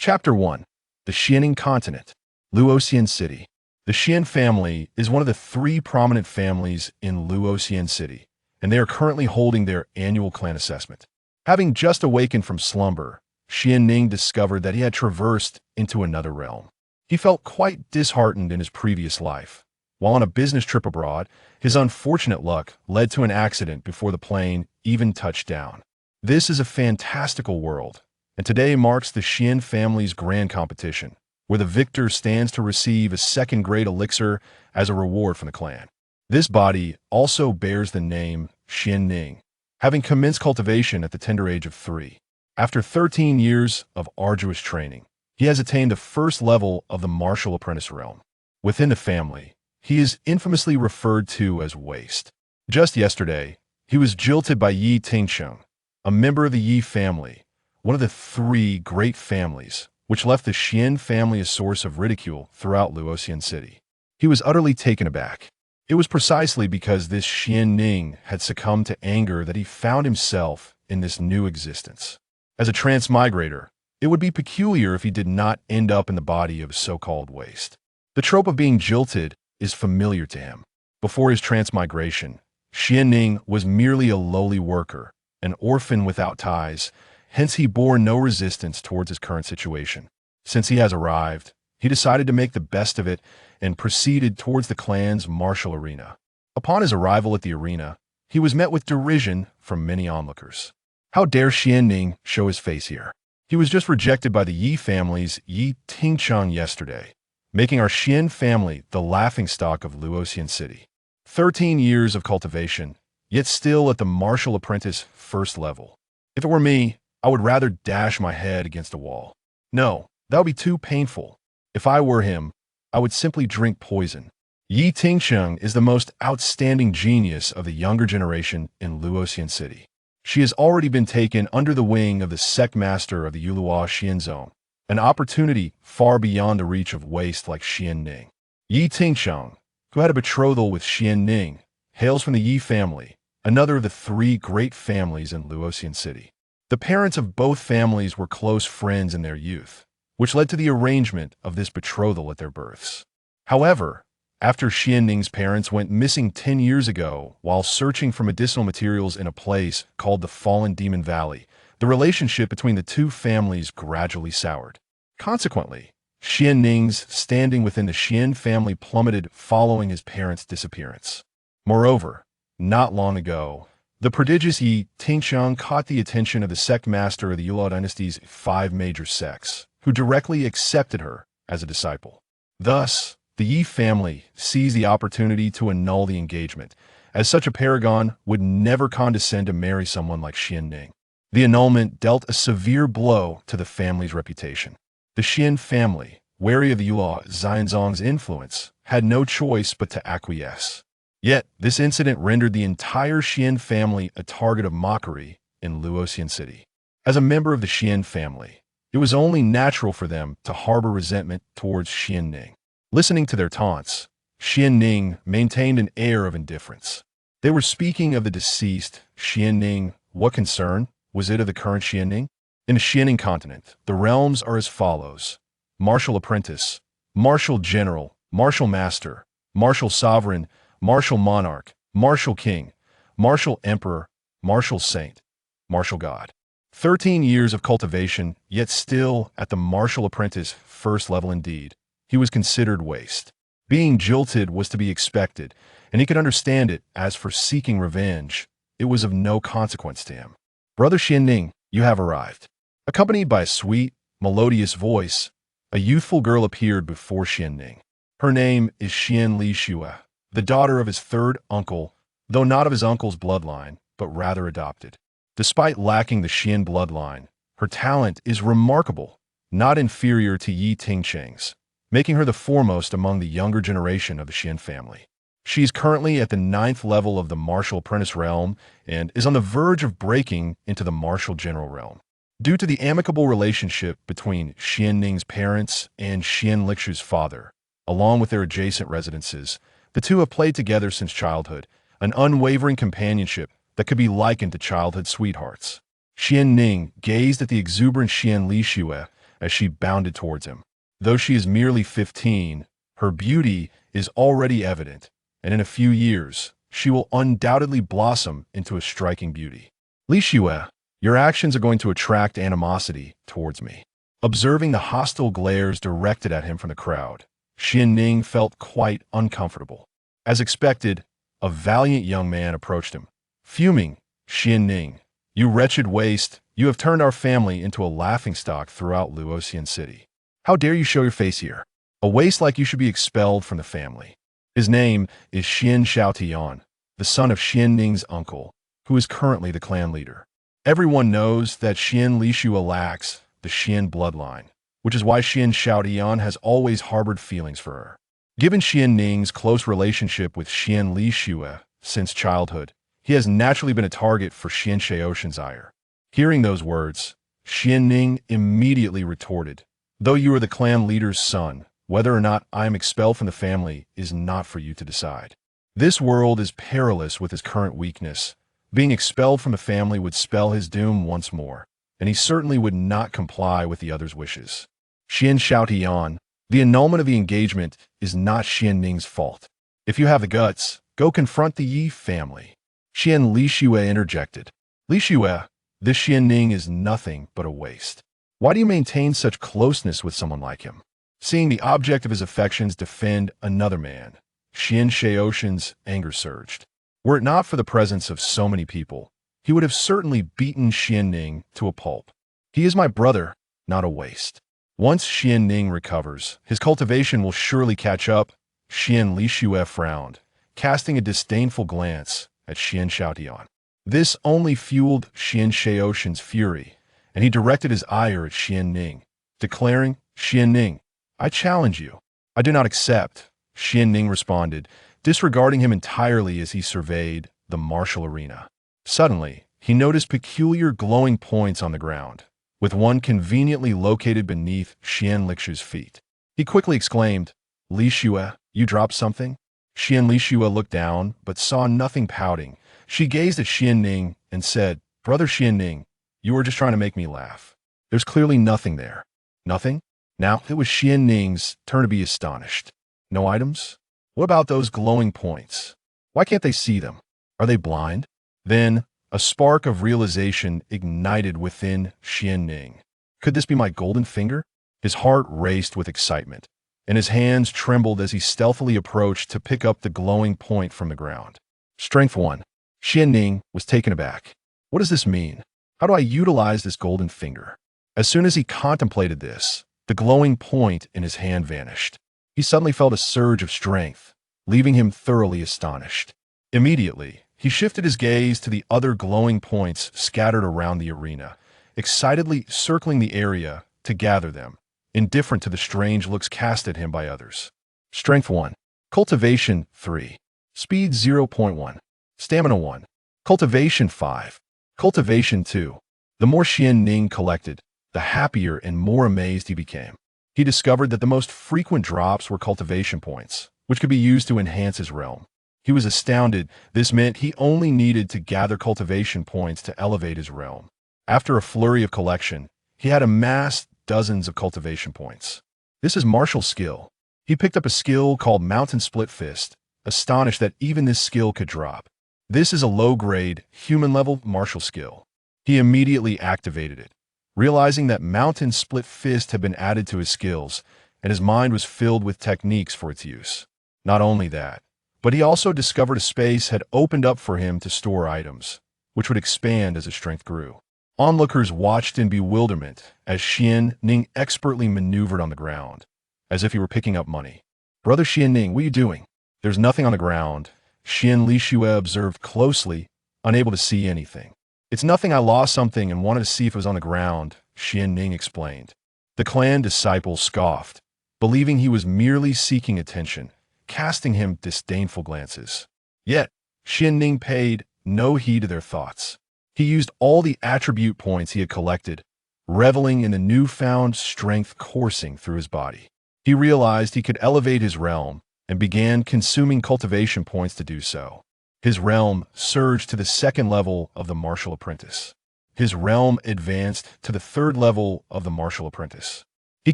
Chapter 1. The Xianning Continent, Luoxian City. The Shien family is one of the three prominent families in Luoxian City, and they are currently holding their annual clan assessment. Having just awakened from slumber, Xuanning discovered that he had traversed into another realm. He felt quite disheartened in his previous life. While on a business trip abroad, his unfortunate luck led to an accident before the plane even touched down. This is a fantastical world, and today marks the Shien family's grand competition, where the victor stands to receive a second-grade elixir as a reward from the clan. This body also bears the name Xuanning, having commenced cultivation at the tender age of 3. After 13 years of arduous training, he has attained the first level of the martial apprentice realm. Within the family, he is infamously referred to as Waste. Just yesterday, he was jilted by Ye Tingsheng, a member of the Ye family, one of the three great families, which left the Shien family a source of ridicule throughout Luoxian City. He was utterly taken aback. It was precisely because this Xuanning had succumbed to anger that he found himself in this new existence. As a transmigrator, it would be peculiar if he did not end up in the body of a so-called Waste. The trope of being jilted is familiar to him. Before his transmigration, Xuanning was merely a lowly worker, an orphan without ties. Hence he bore no resistance towards his current situation. Since he has arrived, he decided to make the best of it and proceeded towards the clan's martial arena. Upon his arrival at the arena, he was met with derision from many onlookers. How dare Xuanning show his face here? He was just rejected by the Yi family's Ye Tingsheng yesterday, making our Shien family the laughingstock of Luoxian City. 13 years of cultivation, yet still at the martial apprentice first level. If it were me, I would rather dash my head against a wall. No, that would be too painful. If I were him, I would simply drink poison. Ye Tingsheng is the most outstanding genius of the younger generation in Luoxian City. She has already been taken under the wing of the sect master of the Yulua Xian Zone, an opportunity far beyond the reach of Waste like Xuanning. Ye Tingsheng, who had a betrothal with Xuanning, hails from the Yi family, another of the three great families in Luoxian City. The parents of both families were close friends in their youth, which led to the arrangement of this betrothal at their births. However, after Xuanning's parents went missing 10 years ago while searching for medicinal materials in a place called the Fallen Demon Valley, the relationship between the two families gradually soured. Consequently, Xuanning's standing within the Shien family plummeted following his parents' disappearance. Moreover, not long ago, the prodigious Ye Tingsheng caught the attention of the sect master of the Yulua dynasty's 5 major sects, who directly accepted her as a disciple. Thus, the Yi family seized the opportunity to annul the engagement, as such a paragon would never condescend to marry someone like Xuanning. The annulment dealt a severe blow to the family's reputation. The Shien family, wary of the Yulua Xianzong's influence, had no choice but to acquiesce. Yet, this incident rendered the entire Shien family a target of mockery in Luoxian City. As a member of the Shien family, it was only natural for them to harbor resentment towards Xuanning. Listening to their taunts, Xuanning maintained an air of indifference. They were speaking of the deceased Xuanning. What concern was it of the current Xuanning? In the Xianning continent, the realms are as follows: martial apprentice, martial general, martial master, martial sovereign, martial monarch, martial king, martial emperor, martial saint, martial god. 13 years of cultivation, yet still at the martial apprentice first level indeed. He was considered Waste. Being jilted was to be expected, and he could understand it. As for seeking revenge, it was of no consequence to him. Brother Xuanning, you have arrived. Accompanied by a sweet, melodious voice, a youthful girl appeared before Xuanning. Her name is Xian Li Xue, the daughter of his third uncle, though not of his uncle's bloodline, but rather adopted. Despite lacking the Shien bloodline, her talent is remarkable, not inferior to Ye Tingsheng's, making her the foremost among the younger generation of the Shien family. She is currently at the 9th level of the martial apprentice realm and is on the verge of breaking into the martial general realm. Due to the amicable relationship between Xuanning's parents and Xian Lixu's father, along with their adjacent residences, the two have played together since childhood, an unwavering companionship that could be likened to childhood sweethearts. Xuanning gazed at the exuberant Xian Li Xue as she bounded towards him. Though she is merely 15, her beauty is already evident, and in a few years, she will undoubtedly blossom into a striking beauty. Li Xue, your actions are going to attract animosity towards me. Observing the hostile glares directed at him from the crowd, Xuanning felt quite uncomfortable. As expected, a valiant young man approached him. Fuming, Xuanning, you wretched waste, you have turned our family into a laughingstock throughout Luoxian City. How dare you show your face here? A waste like you should be expelled from the family. His name is Xuan Shaotian, the son of Xuanning's uncle, who is currently the clan leader. Everyone knows that Xuan Li Xue lacks the Shien bloodline, which is why Xuan Shaotian has always harbored feelings for her. Given Xuanning's close relationship with Xuan Li Xue since childhood, he has naturally been a target for Xuan Shaotian's ire. Hearing those words, Xuanning immediately retorted, though you are the clan leader's son, whether or not I am expelled from the family is not for you to decide. This world is perilous with his current weakness. Being expelled from the family would spell his doom once more, and he certainly would not comply with the others' wishes. Xuan Shaotian, the annulment of the engagement is not Xuanning's fault. If you have the guts, go confront the Ye family. Xuan Li Xue interjected. Li Xue, this Xuanning is nothing but a waste. Why do you maintain such closeness with someone like him? Seeing the object of his affections defend another man, Xuan Shaotian's anger surged. Were it not for the presence of so many people, he would have certainly beaten Xuanning to a pulp. He is my brother, not a waste. Once Xuanning recovers, his cultivation will surely catch up. Xuan Li Xue frowned, casting a disdainful glance at Xuan Shaotian. This only fueled Xuan Shaotian's fury, and he directed his ire at Xuanning, declaring, Xuanning, I challenge you. I do not accept, Xuanning responded, disregarding him entirely as he surveyed the martial arena. Suddenly, he noticed peculiar glowing points on the ground, with one conveniently located beneath Xuan Lixue's feet. He quickly exclaimed, Li Xue, you dropped something? Xuan Li Xue looked down, but saw nothing pouting. She gazed at Xuanning and said, Brother Xuanning, you were just trying to make me laugh. There's clearly nothing there. Nothing? Now it was Xuanning's turn to be astonished. No items? What about those glowing points? Why can't they see them? Are they blind? Then, a spark of realization ignited within Xuanning. Could this be my golden finger? His heart raced with excitement, and his hands trembled as he stealthily approached to pick up the glowing point from the ground. Strength 1. Xuanning was taken aback. What does this mean? How do I utilize this golden finger? As soon as he contemplated this, the glowing point in his hand vanished. He suddenly felt a surge of strength, leaving him thoroughly astonished. Immediately, he shifted his gaze to the other glowing points scattered around the arena, excitedly circling the area to gather them, indifferent to the strange looks cast at him by others. Strength 1. Cultivation 3. Speed 0.1. Stamina 1. Cultivation 5. Cultivation 2. The more Xuanning collected, the happier and more amazed he became. He discovered that the most frequent drops were cultivation points, which could be used to enhance his realm. He was astounded. This meant he only needed to gather cultivation points to elevate his realm. After a flurry of collection, he had amassed dozens of cultivation points. This is martial skill. He picked up a skill called Mountain Split Fist, astonished that even this skill could drop. This is a low-grade, human-level martial skill. He immediately activated it, realizing that Mountain Split Fist had been added to his skills, and his mind was filled with techniques for its use. Not only that, but he also discovered a space had opened up for him to store items, which would expand as his strength grew. Onlookers watched in bewilderment as Xuanning expertly maneuvered on the ground, as if he were picking up money. Brother Xuanning, what are you doing? There's nothing on the ground. Xuan Li Xue observed closely, unable to see anything. It's nothing, I lost something and wanted to see if it was on the ground, Xuanning explained. The clan disciple scoffed, believing he was merely seeking attention, casting him disdainful glances. Yet, Xuanning paid no heed to their thoughts. He used all the attribute points he had collected, reveling in the newfound strength coursing through his body. He realized he could elevate his realm and began consuming cultivation points to do so. His realm surged to the second level of the martial apprentice. His realm advanced to the third level of the martial apprentice. He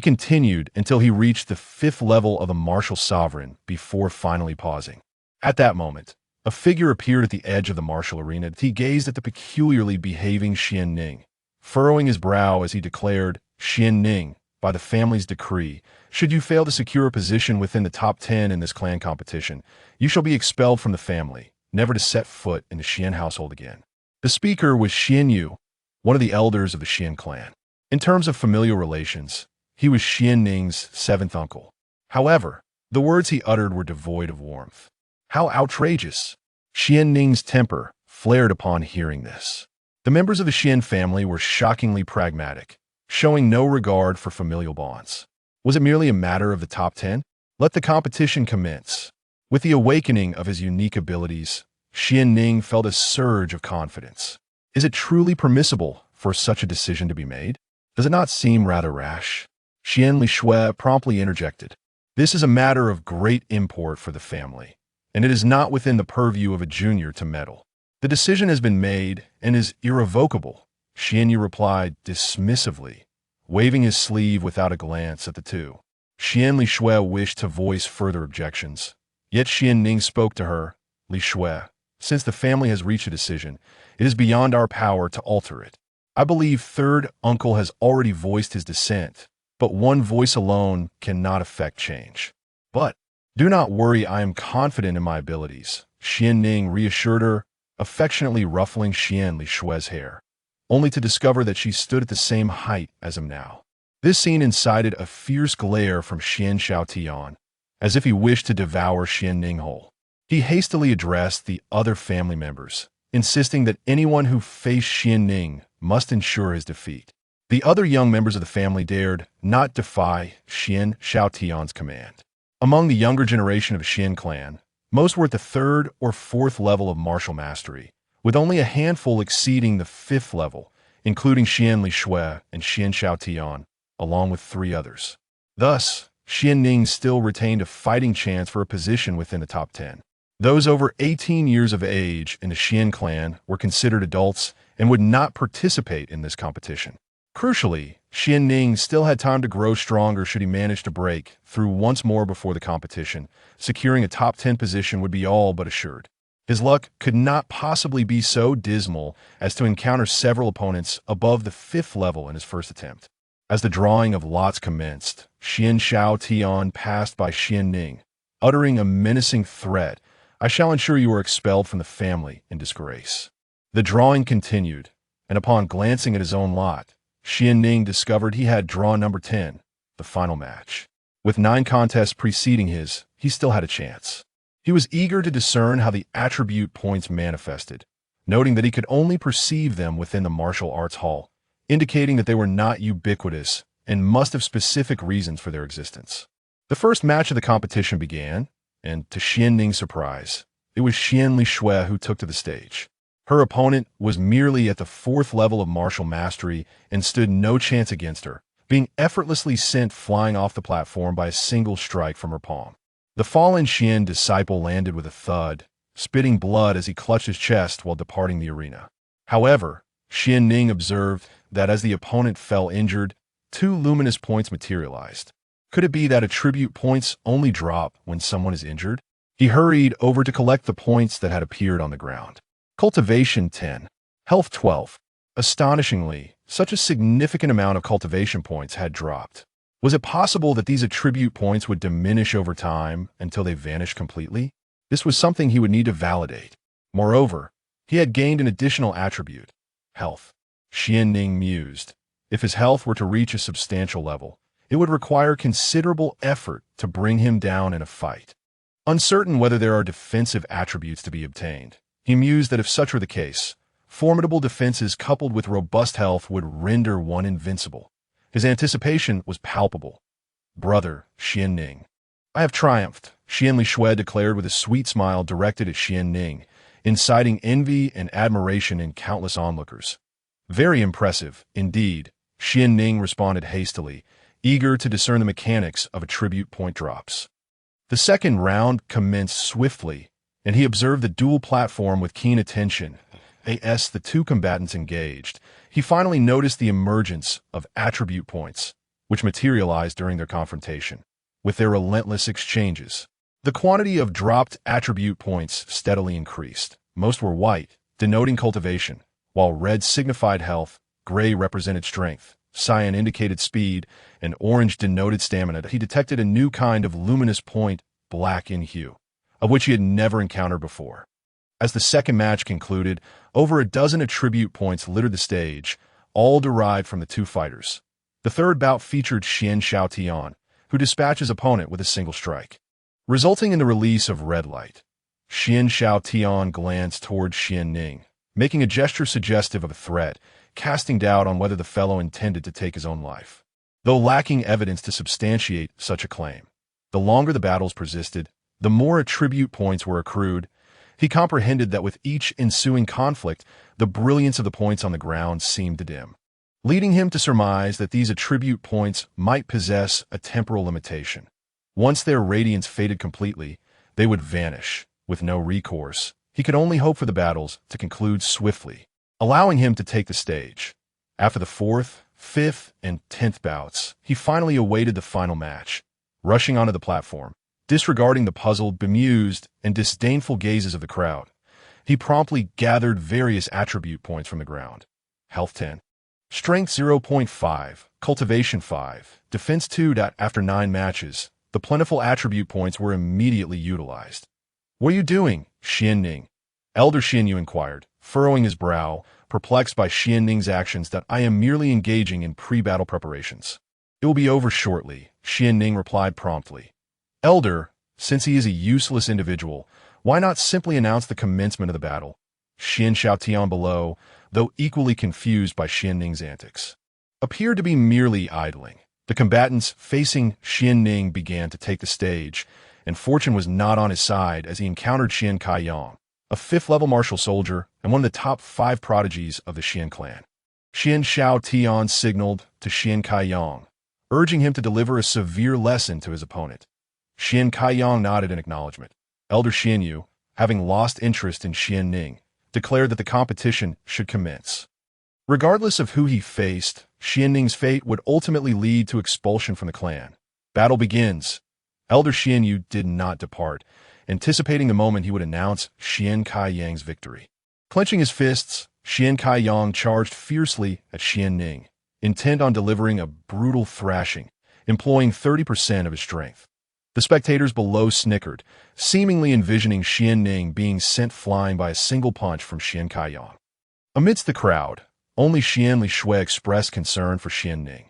continued until he reached the 5th level of the martial sovereign before finally pausing. At that moment, a figure appeared at the edge of the martial arena. He gazed at the peculiarly behaving Xuanning, furrowing his brow as he declared, "Xuanning, by the family's decree, should you fail to secure a position within the top 10 in this clan competition, you shall be expelled from the family, never to set foot in the Shien household again." The speaker was Xian Yu, one of the elders of the Shien clan. In terms of familial relations, he was Xuanning's 7th uncle. However, the words he uttered were devoid of warmth. How outrageous! Xuanning's temper flared upon hearing this. The members of the Shien family were shockingly pragmatic, showing no regard for familial bonds. Was it merely a matter of the top 10? Let the competition commence. With the awakening of his unique abilities, Xuanning felt a surge of confidence. Is it truly permissible for such a decision to be made? Does it not seem rather rash? Xian Lishui promptly interjected. This is a matter of great import for the family, and it is not within the purview of a junior to meddle. The decision has been made and is irrevocable, Xian Yu replied dismissively, waving his sleeve without a glance at the two. Xian Lishui wished to voice further objections, yet Xuanning spoke to her. Lishui, since the family has reached a decision, it is beyond our power to alter it. I believe third uncle has already voiced his dissent, but one voice alone cannot affect change. But do not worry, I am confident in my abilities, Xuanning reassured her, affectionately ruffling Xian Lishui's hair, only to discover that she stood at the same height as him now. This scene incited a fierce glare from Xuan Shaotian, as if he wished to devour Xuanning whole. He hastily addressed the other family members, insisting that anyone who faced Xuanning must ensure his defeat. The other young members of the family dared not defy Xuan Shaotian's command. Among the younger generation of the Shien clan, most were at the 3rd or 4th level of martial mastery, with only a handful exceeding the 5th level, including Xian Lishui and Xuan Shaotian, along with 3 others. Thus, Xuanning still retained a fighting chance for a position within the top 10. Those over 18 years of age in the Shien clan were considered adults and would not participate in this competition. Crucially, Xuanning still had time to grow stronger should he manage to break through once more before the competition. Securing a top 10 position would be all but assured. His luck could not possibly be so dismal as to encounter several opponents above the 5th level in his first attempt. As the drawing of lots commenced, Xuan Shaotian passed by Xuanning, uttering a menacing threat, "I shall ensure you are expelled from the family in disgrace." The drawing continued, and upon glancing at his own lot, Xuanning discovered he had draw number 10, the final match. With 9 contests preceding his, he still had a chance. He was eager to discern how the attribute points manifested, noting that he could only perceive them within the martial arts hall, indicating that they were not ubiquitous and must have specific reasons for their existence. The first match of the competition began, and to Xuanning's surprise, it was Xian Lishui who took to the stage. Her opponent was merely at the 4th level of martial mastery and stood no chance against her, being effortlessly sent flying off the platform by a single strike from her palm. The fallen Shien disciple landed with a thud, spitting blood as he clutched his chest while departing the arena. However, Xuanning observed that as the opponent fell injured, 2 luminous points materialized. Could it be that attribute points only drop when someone is injured? He hurried over to collect the points that had appeared on the ground. Cultivation 10. Health 12. Astonishingly, such a significant amount of cultivation points had dropped. Was it possible that these attribute points would diminish over time until they vanished completely? This was something he would need to validate. Moreover, he had gained an additional attribute, health. Xuanning mused. If his health were to reach a substantial level, it would require considerable effort to bring him down in a fight. Uncertain whether there are defensive attributes to be obtained, he mused that if such were the case, formidable defenses coupled with robust health would render one invincible. His anticipation was palpable. "Brother, Xuanning, I have triumphed," Xian Lishui declared with a sweet smile directed at Xuanning, inciting envy and admiration in countless onlookers. "Very impressive, indeed," Xuanning responded hastily, eager to discern the mechanics of attribute point drops. The second round commenced swiftly, and he observed the duel platform with keen attention. As the 2 combatants engaged, he finally noticed the emergence of attribute points, which materialized during their confrontation. With their relentless exchanges, the quantity of dropped attribute points steadily increased. Most were white, denoting cultivation, while red signified health, gray represented strength, cyan indicated speed, and orange denoted stamina. He detected a new kind of luminous point, black in hue, of which he had never encountered before. As the second match concluded, over a dozen attribute points littered the stage, all derived from the two fighters. The third bout featured Xuan Shaotian, who dispatched his opponent with a single strike, resulting in the release of red light. Xuan Shaotian glanced toward Xuanning, making a gesture suggestive of a threat, casting doubt on whether the fellow intended to take his own life. Though lacking evidence to substantiate such a claim, the longer the battles persisted, the more attribute points were accrued. He comprehended that with each ensuing conflict, the brilliance of the points on the ground seemed to dim, leading him to surmise that these attribute points might possess a temporal limitation. Once their radiance faded completely, they would vanish, with no recourse. He could only hope for the battles to conclude swiftly, allowing him to take the stage. After the 4th, 5th, and 10th bouts, he finally awaited the final match. Rushing onto the platform, disregarding the puzzled, bemused, and disdainful gazes of the crowd, he promptly gathered various attribute points from the ground. Health 10, Strength 0.5, Cultivation 5, Defense 2. After 9 matches, the plentiful attribute points were immediately utilized. "What are you doing, Xuanning?" Elder Shien inquired, furrowing his brow, perplexed by Xuanning's actions. "I am merely engaging in pre-battle preparations. It will be over shortly," Xuanning replied promptly. "Elder, since he is a useless individual, why not simply announce the commencement of the battle?" Xuan Shaotian below, though equally confused by Xuanning's antics, appeared to be merely idling. The combatants facing Xuanning began to take the stage, and fortune was not on his side as he encountered Xuan Caiyang, a 5th-level martial soldier and one of the top 5 prodigies of the Shien clan. Xuan Shaotian signaled to Xuan Caiyang, urging him to deliver a severe lesson to his opponent. Xuan Caiyang nodded in acknowledgement. Elder Xianyu, having lost interest in Xuanning, declared that the competition should commence. Regardless of who he faced, Xuanning's fate would ultimately lead to expulsion from the clan. Battle begins. Elder Xianyu did not depart, anticipating the moment he would announce Xuan Caiyang's victory. Clenching his fists, Xuan Caiyang charged fiercely at Xuanning, intent on delivering a brutal thrashing, employing 30% of his strength. The spectators below snickered, seemingly envisioning Xuanning being sent flying by a single punch from Xuan Caiyang. Amidst the crowd, only Xian Lishui expressed concern for Xuanning.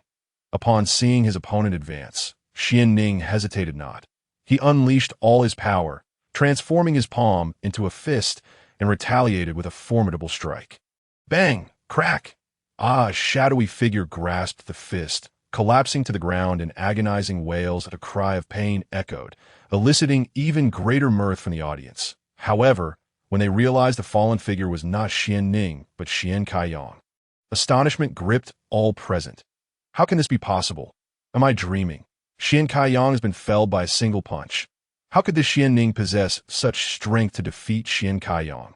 Upon seeing his opponent advance, Xuanning hesitated not. He unleashed all his power, transforming his palm into a fist, and retaliated with a formidable strike. Bang! Crack! A shadowy figure grasped the fist, collapsing to the ground, and agonizing wails at a cry of pain echoed, eliciting even greater mirth from the audience. However, when they realized the fallen figure was not Xuanning, but Xuan Caiyang, astonishment gripped all present. How can this be possible? Am I dreaming? Xuan Caiyang has been felled by a single punch. How could this Xuanning possess such strength to defeat Xuan Caiyang?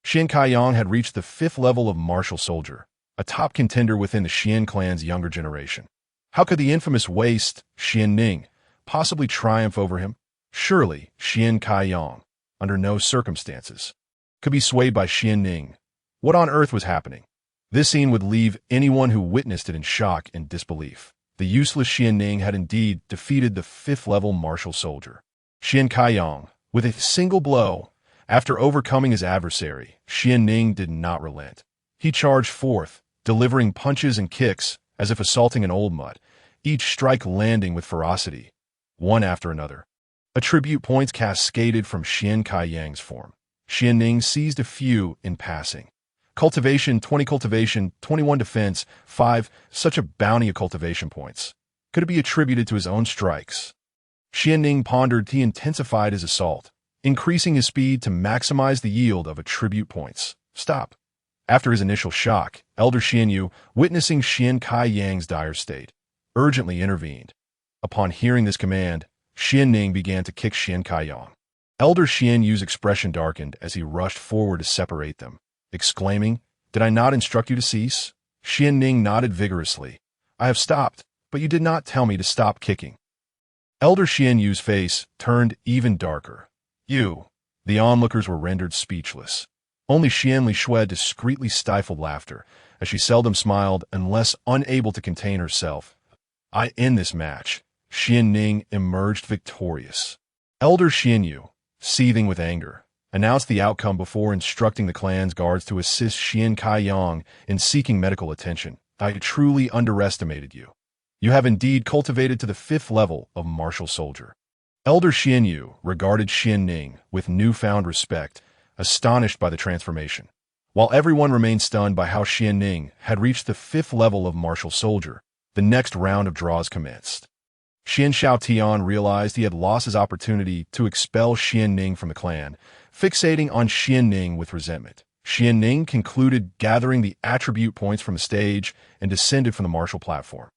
Xuan Caiyang had reached the 5th level of martial soldier, a top contender within the Shien clan's younger generation. How could the infamous waste, Xuanning, possibly triumph over him? Surely, Xuan Caiyang, under no circumstances, could be swayed by Xuanning. What on earth was happening? This scene would leave anyone who witnessed it in shock and disbelief. The useless Xuanning had indeed defeated the 5th-level martial soldier. Xuan Caiyang, with a single blow, after overcoming his adversary, Xuanning did not relent. He charged forth, delivering punches and kicks as if assaulting an old mutt, each strike landing with ferocity, one after another. Attribute points cascaded from Xuan Caiyang's form. Xuanning seized a few in passing. Cultivation 20, cultivation 21, defense 5, such a bounty of cultivation points. Could it be attributed to his own strikes? Xuanning pondered. He intensified his assault, increasing his speed to maximize the yield of attribute points. Stop. After his initial shock, Elder Xianyu, witnessing Xuan Caiyang's dire state, urgently intervened. Upon hearing this command, Xuanning began to kick Xuan Caiyang. Elder Xianyu's expression darkened as he rushed forward to separate them, exclaiming, "Did I not instruct you to cease?" Xuanning nodded vigorously. "I have stopped. but you did not tell me to stop kicking. Elder Shien Yu's face turned even darker. You. The onlookers were rendered speechless. Only Shien Lishui discreetly stifled laughter, as she seldom smiled unless unable to contain herself. I end this match. Xuanning emerged victorious. Elder Shien Yu, seething with anger, announced the outcome before instructing the clan's guards to assist Xian Kaiyang in seeking medical attention. I truly underestimated you. You have indeed cultivated to the 5th level of martial soldier. Elder Shien Yu regarded Xuanning with newfound respect, astonished by the transformation. While everyone remained stunned by how Xuanning had reached the 5th level of martial soldier, the next round of draws commenced. Xuan Shaotian realized he had lost his opportunity to expel Xuanning from the clan, fixating on Xuanning with resentment. Xuanning concluded gathering the attribute points from the stage and descended from the martial platform.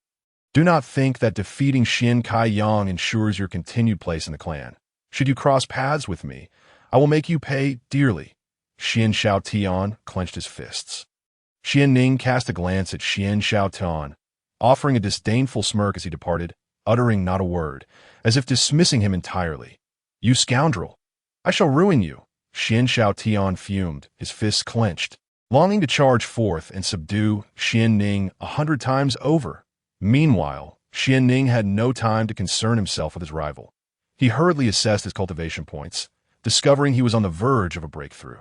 Do not think that defeating Xian Kaiyang ensures your continued place in the clan. Should you cross paths with me, I will make you pay dearly. Xuan Shaotian clenched his fists. Xuanning cast a glance at Xuan Shaotian, offering a disdainful smirk as he departed, uttering not a word, as if dismissing him entirely. You scoundrel! I shall ruin you! Xuan Shaotian fumed, his fists clenched, longing to charge forth and subdue Xuanning 100 times over. Meanwhile, Xuanning had no time to concern himself with his rival. He hurriedly assessed his cultivation points, discovering he was on the verge of a breakthrough.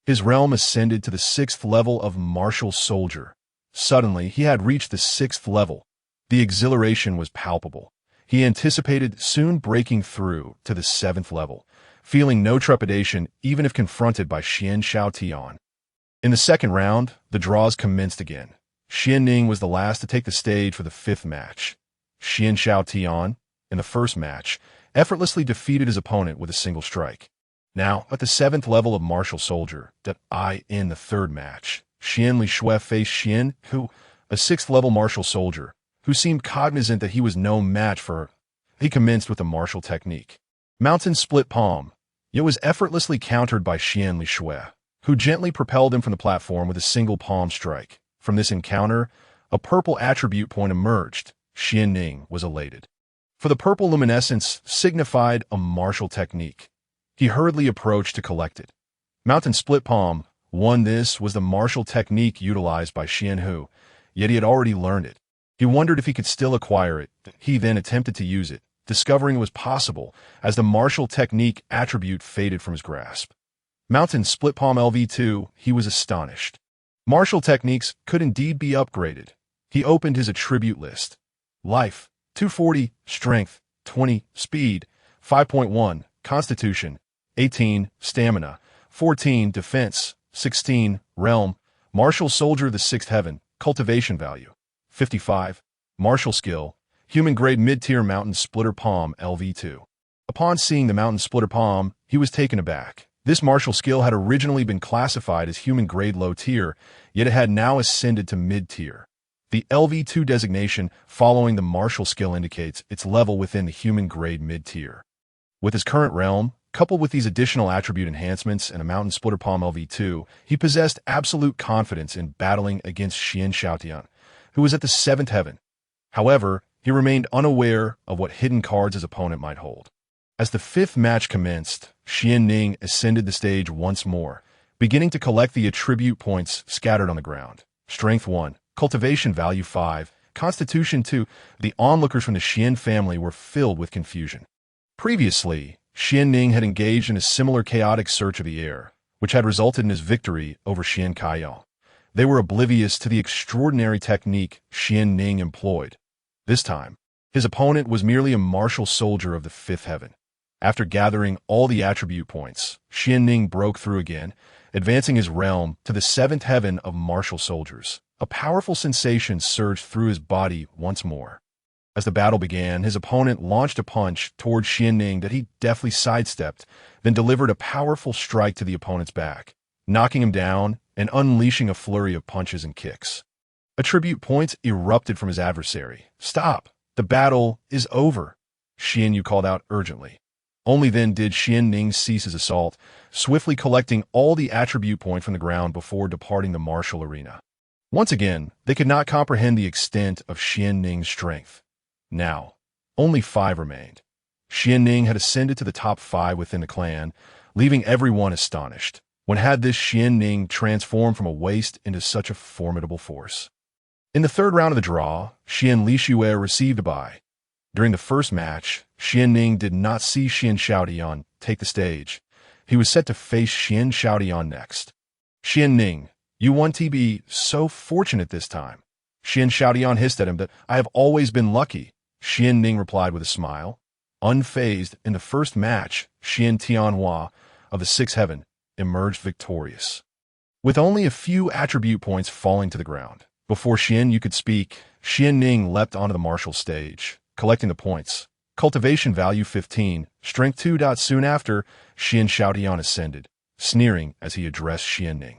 His realm ascended to the 6th level of martial soldier. Suddenly, he had reached the 6th level. The exhilaration was palpable. He anticipated soon breaking through to the 7th level, feeling no trepidation even if confronted by Xuan Shaotian. In the second round, the draws commenced again. Xuanning was the last to take the stage for the 5th match. Xuan Shaotian, in the first match, effortlessly defeated his opponent with a single strike. Now, at the 7th level of martial soldier, in the 3rd match, Xian Lishui faced Shien, who, a 6th level martial soldier, who seemed cognizant that he was no match for her. He commenced with a martial technique. Mountain split palm, yet was effortlessly countered by Xian Lishui, who gently propelled him from the platform with a single palm strike. From this encounter, a purple attribute point emerged. Xuanning was elated. For the purple luminescence signified a martial technique. He hurriedly approached to collect it. Mountain split palm, this was the martial technique utilized by Xian Hu, yet he had already learned it. He wondered if he could still acquire it. He then attempted to use it, discovering it was possible as the martial technique attribute faded from his grasp. Mountain split palm LV2, he was astonished. Martial techniques could indeed be upgraded. He opened his attribute list. Life, 240, Strength, 20, Speed, 5.1, Constitution, 18, Stamina, 14, Defense, 16, Realm, Martial Soldier of the 6th Heaven, Cultivation Value, 55, Martial Skill, Human Grade Mid-Tier Mountain Splitter Palm LV2. Upon seeing the Mountain Splitter Palm, he was taken aback. This martial skill had originally been classified as human grade low tier, yet it had now ascended to mid-tier. The LV2 designation following the martial skill indicates its level within the human grade mid-tier. With his current realm, coupled with these additional attribute enhancements and a Mountain Splitter Palm LV2, he possessed absolute confidence in battling against Xuan Shaotian, who was at the 7th heaven. However, he remained unaware of what hidden cards his opponent might hold. As the 5th match commenced, Xuanning ascended the stage once more, beginning to collect the attribute points scattered on the ground. Strength 1, Cultivation Value 5, Constitution 2. The onlookers from the Shien family were filled with confusion. Previously, Xuanning had engaged in a similar chaotic search of the heir, which had resulted in his victory over Xian Kaiyang. They were oblivious to the extraordinary technique Xuanning employed. This time, his opponent was merely a martial soldier of the 5th heaven. After gathering all the attribute points, Xuanning broke through again, advancing his realm to the 7th heaven of martial soldiers. A powerful sensation surged through his body once more. As the battle began, his opponent launched a punch toward Xuanning that he deftly sidestepped, then delivered a powerful strike to the opponent's back, knocking him down and unleashing a flurry of punches and kicks. Attribute points erupted from his adversary. Stop! The battle is over, Shien Yu called out urgently. Only then did Xuanning cease his assault, swiftly collecting all the attribute points from the ground before departing the martial arena. Once again, they could not comprehend the extent of Xuanning's strength. Now, only 5 remained. Xuanning had ascended to the top 5 within the clan, leaving everyone astonished. When had this Xuanning transformed from a waste into such a formidable force? In the third round of the draw, Xuan Lixue received a bye. During the first match, Xuanning did not see Xuan Shaotian take the stage. He was set to face Xuan Shaotian next. Xuanning, you won to be so fortunate this time. Xuan Shaotian hissed at him that I have always been lucky. Xuanning replied with a smile. Unfazed, in the first match, Shien Tianhua of the Sixth Heaven emerged victorious. With only a few attribute points falling to the ground. Before Shien could speak, Xuanning leapt onto the martial stage, collecting the points. Cultivation value 15, strength 2. Soon after, Xuan Shaotian ascended, sneering as he addressed Xuanning.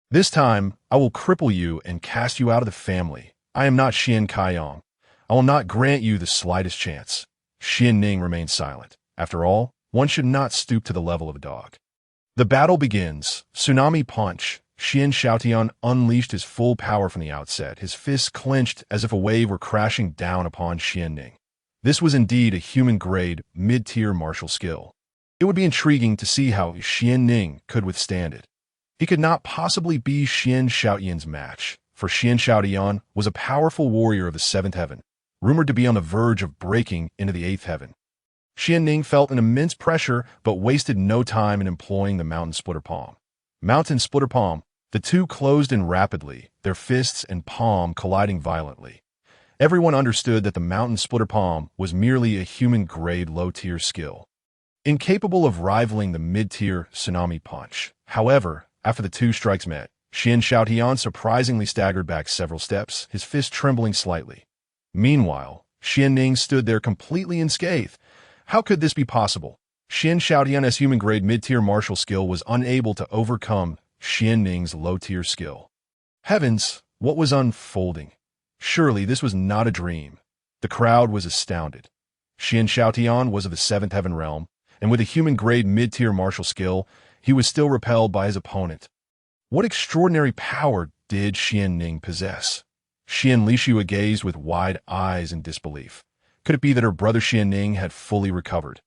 This time, I will cripple you and cast you out of the family. I am not Xian Kaiyong. I will not grant you the slightest chance. Xuanning remained silent. After all, one should not stoop to the level of a dog. The battle begins. Tsunami punch. Xuan Shaotian unleashed his full power from the outset, his fists clenched as if a wave were crashing down upon Xuanning. This was indeed a human-grade, mid-tier martial skill. It would be intriguing to see how Xuanning could withstand it. He could not possibly be Xuan Shaotian's match, for Xuan Shaotian was a powerful warrior of the Seventh Heaven, rumored to be on the verge of breaking into the Eighth Heaven. Xuanning felt an immense pressure, but wasted no time in employing the Mountain Splitter Palm. Mountain Splitter Palm, the two closed in rapidly, their fists and palm colliding violently. Everyone understood that the Mountain Splitter Palm was merely a human-grade low-tier skill, incapable of rivaling the mid-tier Tsunami Punch. However, after the two strikes met, Xuan Shaotian surprisingly staggered back several steps, his fist trembling slightly. Meanwhile, Xuanning stood there completely unscathed. How could this be possible? Xuan Shaotian's human-grade mid-tier martial skill was unable to overcome Xuanning's low-tier skill. Heavens, what was unfolding? Surely this was not a dream. The crowd was astounded. Xuan Shaotian was of the Seventh Heaven realm, and with a human-grade mid-tier martial skill, he was still repelled by his opponent. What extraordinary power did Xuanning possess? Xuan Lixue gazed with wide eyes in disbelief. Could it be that her brother Xuanning had fully recovered?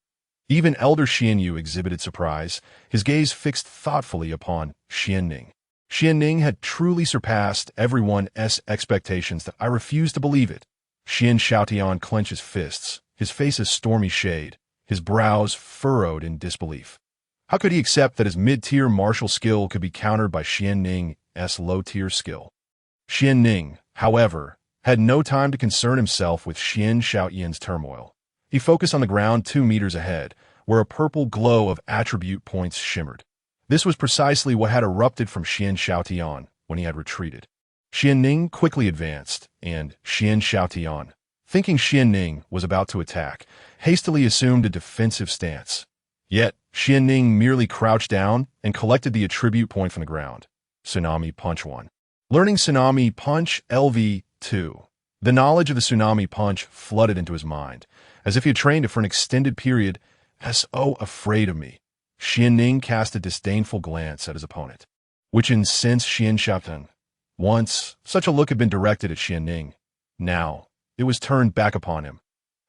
Even elder Xianyu exhibited surprise, his gaze fixed thoughtfully upon Xuanning. Xuanning had truly surpassed everyone's expectations that I refuse to believe it. Xuan Shaotian clenched his fists, his face a stormy shade, his brows furrowed in disbelief. How could he accept that his mid-tier martial skill could be countered by Xuanning's low-tier skill? Xuanning, however, had no time to concern himself with Xuan Shaotian's turmoil. He focused on the ground 2 meters ahead, where a purple glow of attribute points shimmered. This was precisely what had erupted from Xuan Shaotian when he had retreated. Xuanning quickly advanced, and Xuan Shaotian, thinking Xuanning was about to attack, hastily assumed a defensive stance. Yet, Xuanning merely crouched down and collected the attribute point from the ground. Tsunami Punch 1. Learning Tsunami Punch LV2. The knowledge of the Tsunami Punch flooded into his mind, as if he had trained it for an extended period. So afraid of me. Xuanning cast a disdainful glance at his opponent, which incensed Xuan Shaotian. Once, such a look had been directed at Xuanning. Now, it was turned back upon him.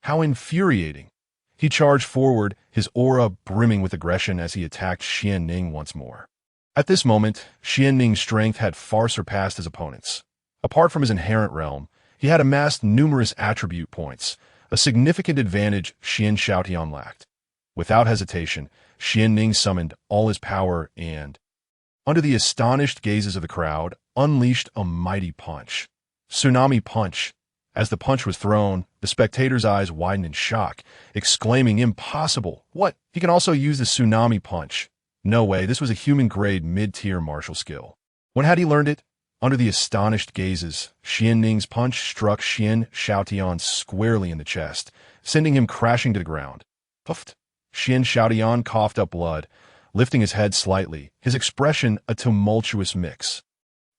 How infuriating! He charged forward, his aura brimming with aggression as he attacked Xuanning once more. At this moment, Xuanning's strength had far surpassed his opponent's. Apart from his inherent realm, he had amassed numerous attribute points, a significant advantage Xuan Shaotian lacked. Without hesitation, Xuanning summoned all his power and, under the astonished gazes of the crowd, unleashed a mighty punch. Tsunami Punch. As the punch was thrown, the spectators' eyes widened in shock, exclaiming, "Impossible! What? He can also use the Tsunami Punch." No way, this was a human-grade mid-tier martial skill. When had he learned it? Under the astonished gazes, Xuanning's punch struck Xuan Shaotian squarely in the chest, sending him crashing to the ground. Puffed. Xuan Shaotian coughed up blood, lifting his head slightly, his expression a tumultuous mix.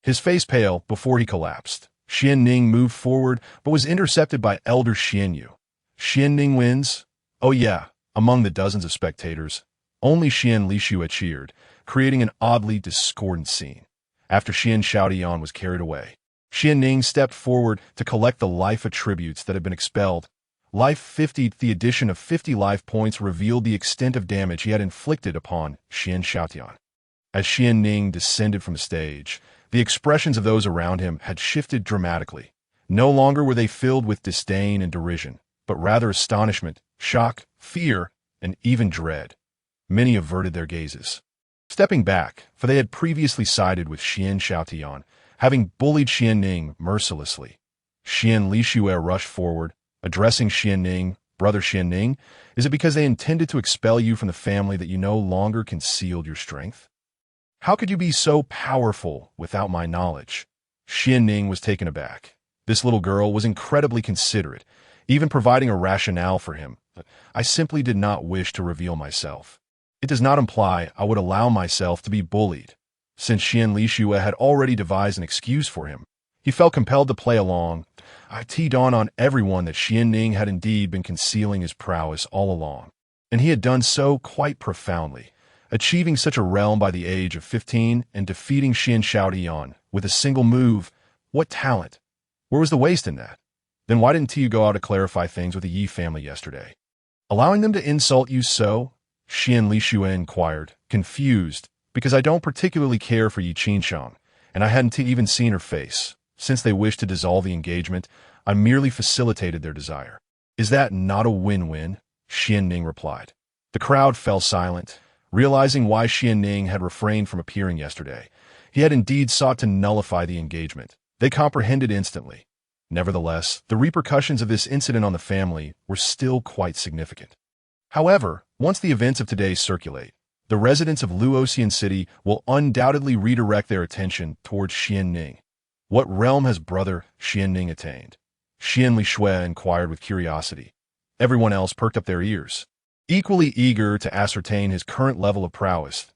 His face pale before he collapsed. Xuanning moved forward, but was intercepted by Elder Xianyu. Xuanning wins? Oh yeah, among the dozens of spectators, only Xuan Lixue cheered, creating an oddly discordant scene. After Xuan Shaotian was carried away, Xuanning stepped forward to collect the life attributes that had been expelled. Life 50. The addition of 50 life points revealed the extent of damage he had inflicted upon Xuan Shaotian. As Xuanning descended from the stage, the expressions of those around him had shifted dramatically. No longer were they filled with disdain and derision, but rather astonishment, shock, fear, and even dread. Many averted their gazes, stepping back, for they had previously sided with Xuan Shaotian, having bullied Xuanning mercilessly. Xian Lixue rushed forward, addressing Xuanning. Brother Xuanning, is it because they intended to expel you from the family that you no longer concealed your strength? How could you be so powerful without my knowledge? Xuanning was taken aback. This little girl was incredibly considerate, even providing a rationale for him. I simply did not wish to reveal myself. It does not imply I would allow myself to be bullied. Since Xian Lixue had already devised an excuse for him, he felt compelled to play along. It dawned on everyone that Xuanning had indeed been concealing his prowess all along, and he had done so quite profoundly, achieving such a realm by the age of 15 and defeating Xuan Shaotian with a single move. What talent! Where was the waste in that? Then why didn't you go out to clarify things with the Ye family yesterday? Allowing them to insult you so? Xian Lixue inquired, confused, because I don't particularly care for Yi Qinshang, and I hadn't even seen her face. Since they wished to dissolve the engagement, I merely facilitated their desire. Is that not a win-win? Xuanning replied. The crowd fell silent, realizing why Xuanning had refrained from appearing yesterday. He had indeed sought to nullify the engagement. They comprehended instantly. Nevertheless, the repercussions of this incident on the family were still quite significant. However, once the events of today circulate, the residents of Luoxian City will undoubtedly redirect their attention towards Xuanning. What realm has brother Xuanning attained? Xian Lixue inquired with curiosity. Everyone else perked up their ears, equally eager to ascertain his current level of prowess.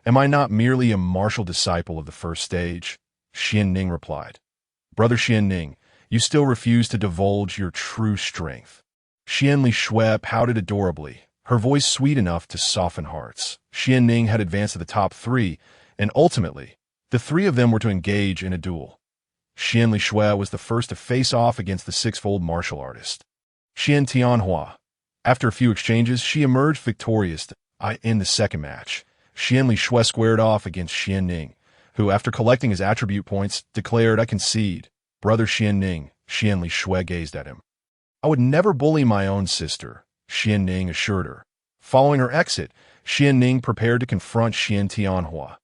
Am I not merely a martial disciple of the first stage? Xuanning replied. Brother Xuanning, you still refuse to divulge your true strength. Xian Lixue pouted adorably, her voice sweet enough to soften hearts. Xuanning had advanced to the top 3, and ultimately, the 3 of them were to engage in a duel. Xian Lixue was the first to face off against the six-fold martial artist, Xian Tianhua. After a few exchanges, she emerged victorious in the second match. Xian Lixue squared off against Xuanning, who, after collecting his attribute points, declared, I concede. Brother Xuanning, Xian Lixue gazed at him. I would never bully my own sister, Xuanning assured her. Following her exit, Xuanning prepared to confront Xian Tianhua.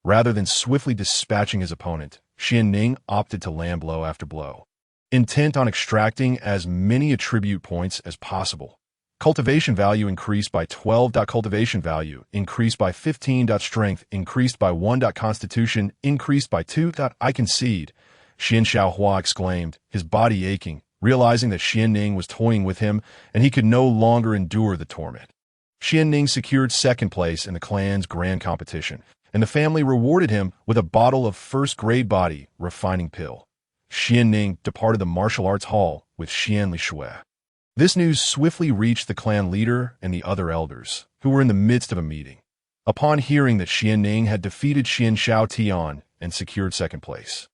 Rather than swiftly dispatching his opponent, Xuanning opted to land blow after blow, intent on extracting as many attribute points as possible. Cultivation value increased by 12. Cultivation value increased by 15. Strength increased by 1. Constitution increased by 2. I concede, Xuan Shaohua exclaimed, his body aching, realizing that Xuanning was toying with him and he could no longer endure the torment. Xuanning secured second place in the clan's grand competition, and the family rewarded him with a bottle of first-grade body refining pill. Xuanning departed the martial arts hall with Xian Lixue. This news swiftly reached the clan leader and the other elders, who were in the midst of a meeting. Upon hearing that Xuanning had defeated Xuan Shaotian and secured second place,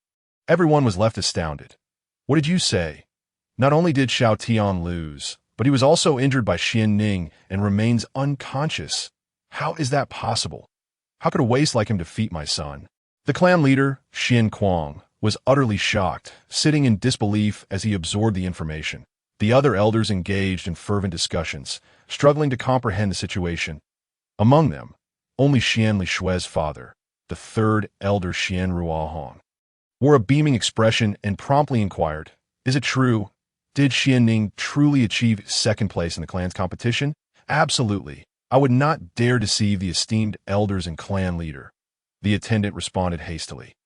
everyone was left astounded. What did you say? Not only did Shaotian lose, but he was also injured by Xuanning and remains unconscious. How is that possible? How could a waste like him defeat my son? The clan leader, Xin Kuang, was utterly shocked, sitting in disbelief as he absorbed the information. The other elders engaged in fervent discussions, struggling to comprehend the situation. Among them, only Xian Lixue's father, the third elder Xian Ruohong, wore a beaming expression and promptly inquired, Is it true? Did Xuanning truly achieve second place in the clan's competition? Absolutely. I would not dare deceive the esteemed elders and clan leader. The attendant responded hastily.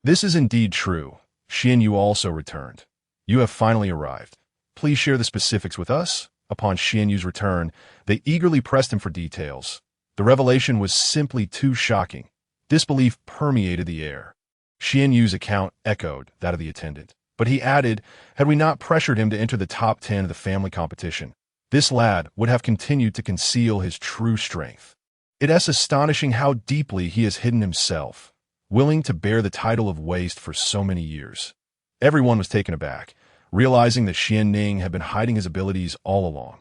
This is indeed true. Xian Yu also returned. You have finally arrived. Please share the specifics with us. Upon Xian Yu's return, they eagerly pressed him for details. The revelation was simply too shocking. Disbelief permeated the air. Xian Yu's account echoed that of the attendant, but he added, had we not pressured him to enter the top 10 of the family competition, this lad would have continued to conceal his true strength. It is astonishing how deeply he has hidden himself, willing to bear the title of waste for so many years. Everyone was taken aback, realizing that Xuanning had been hiding his abilities all along.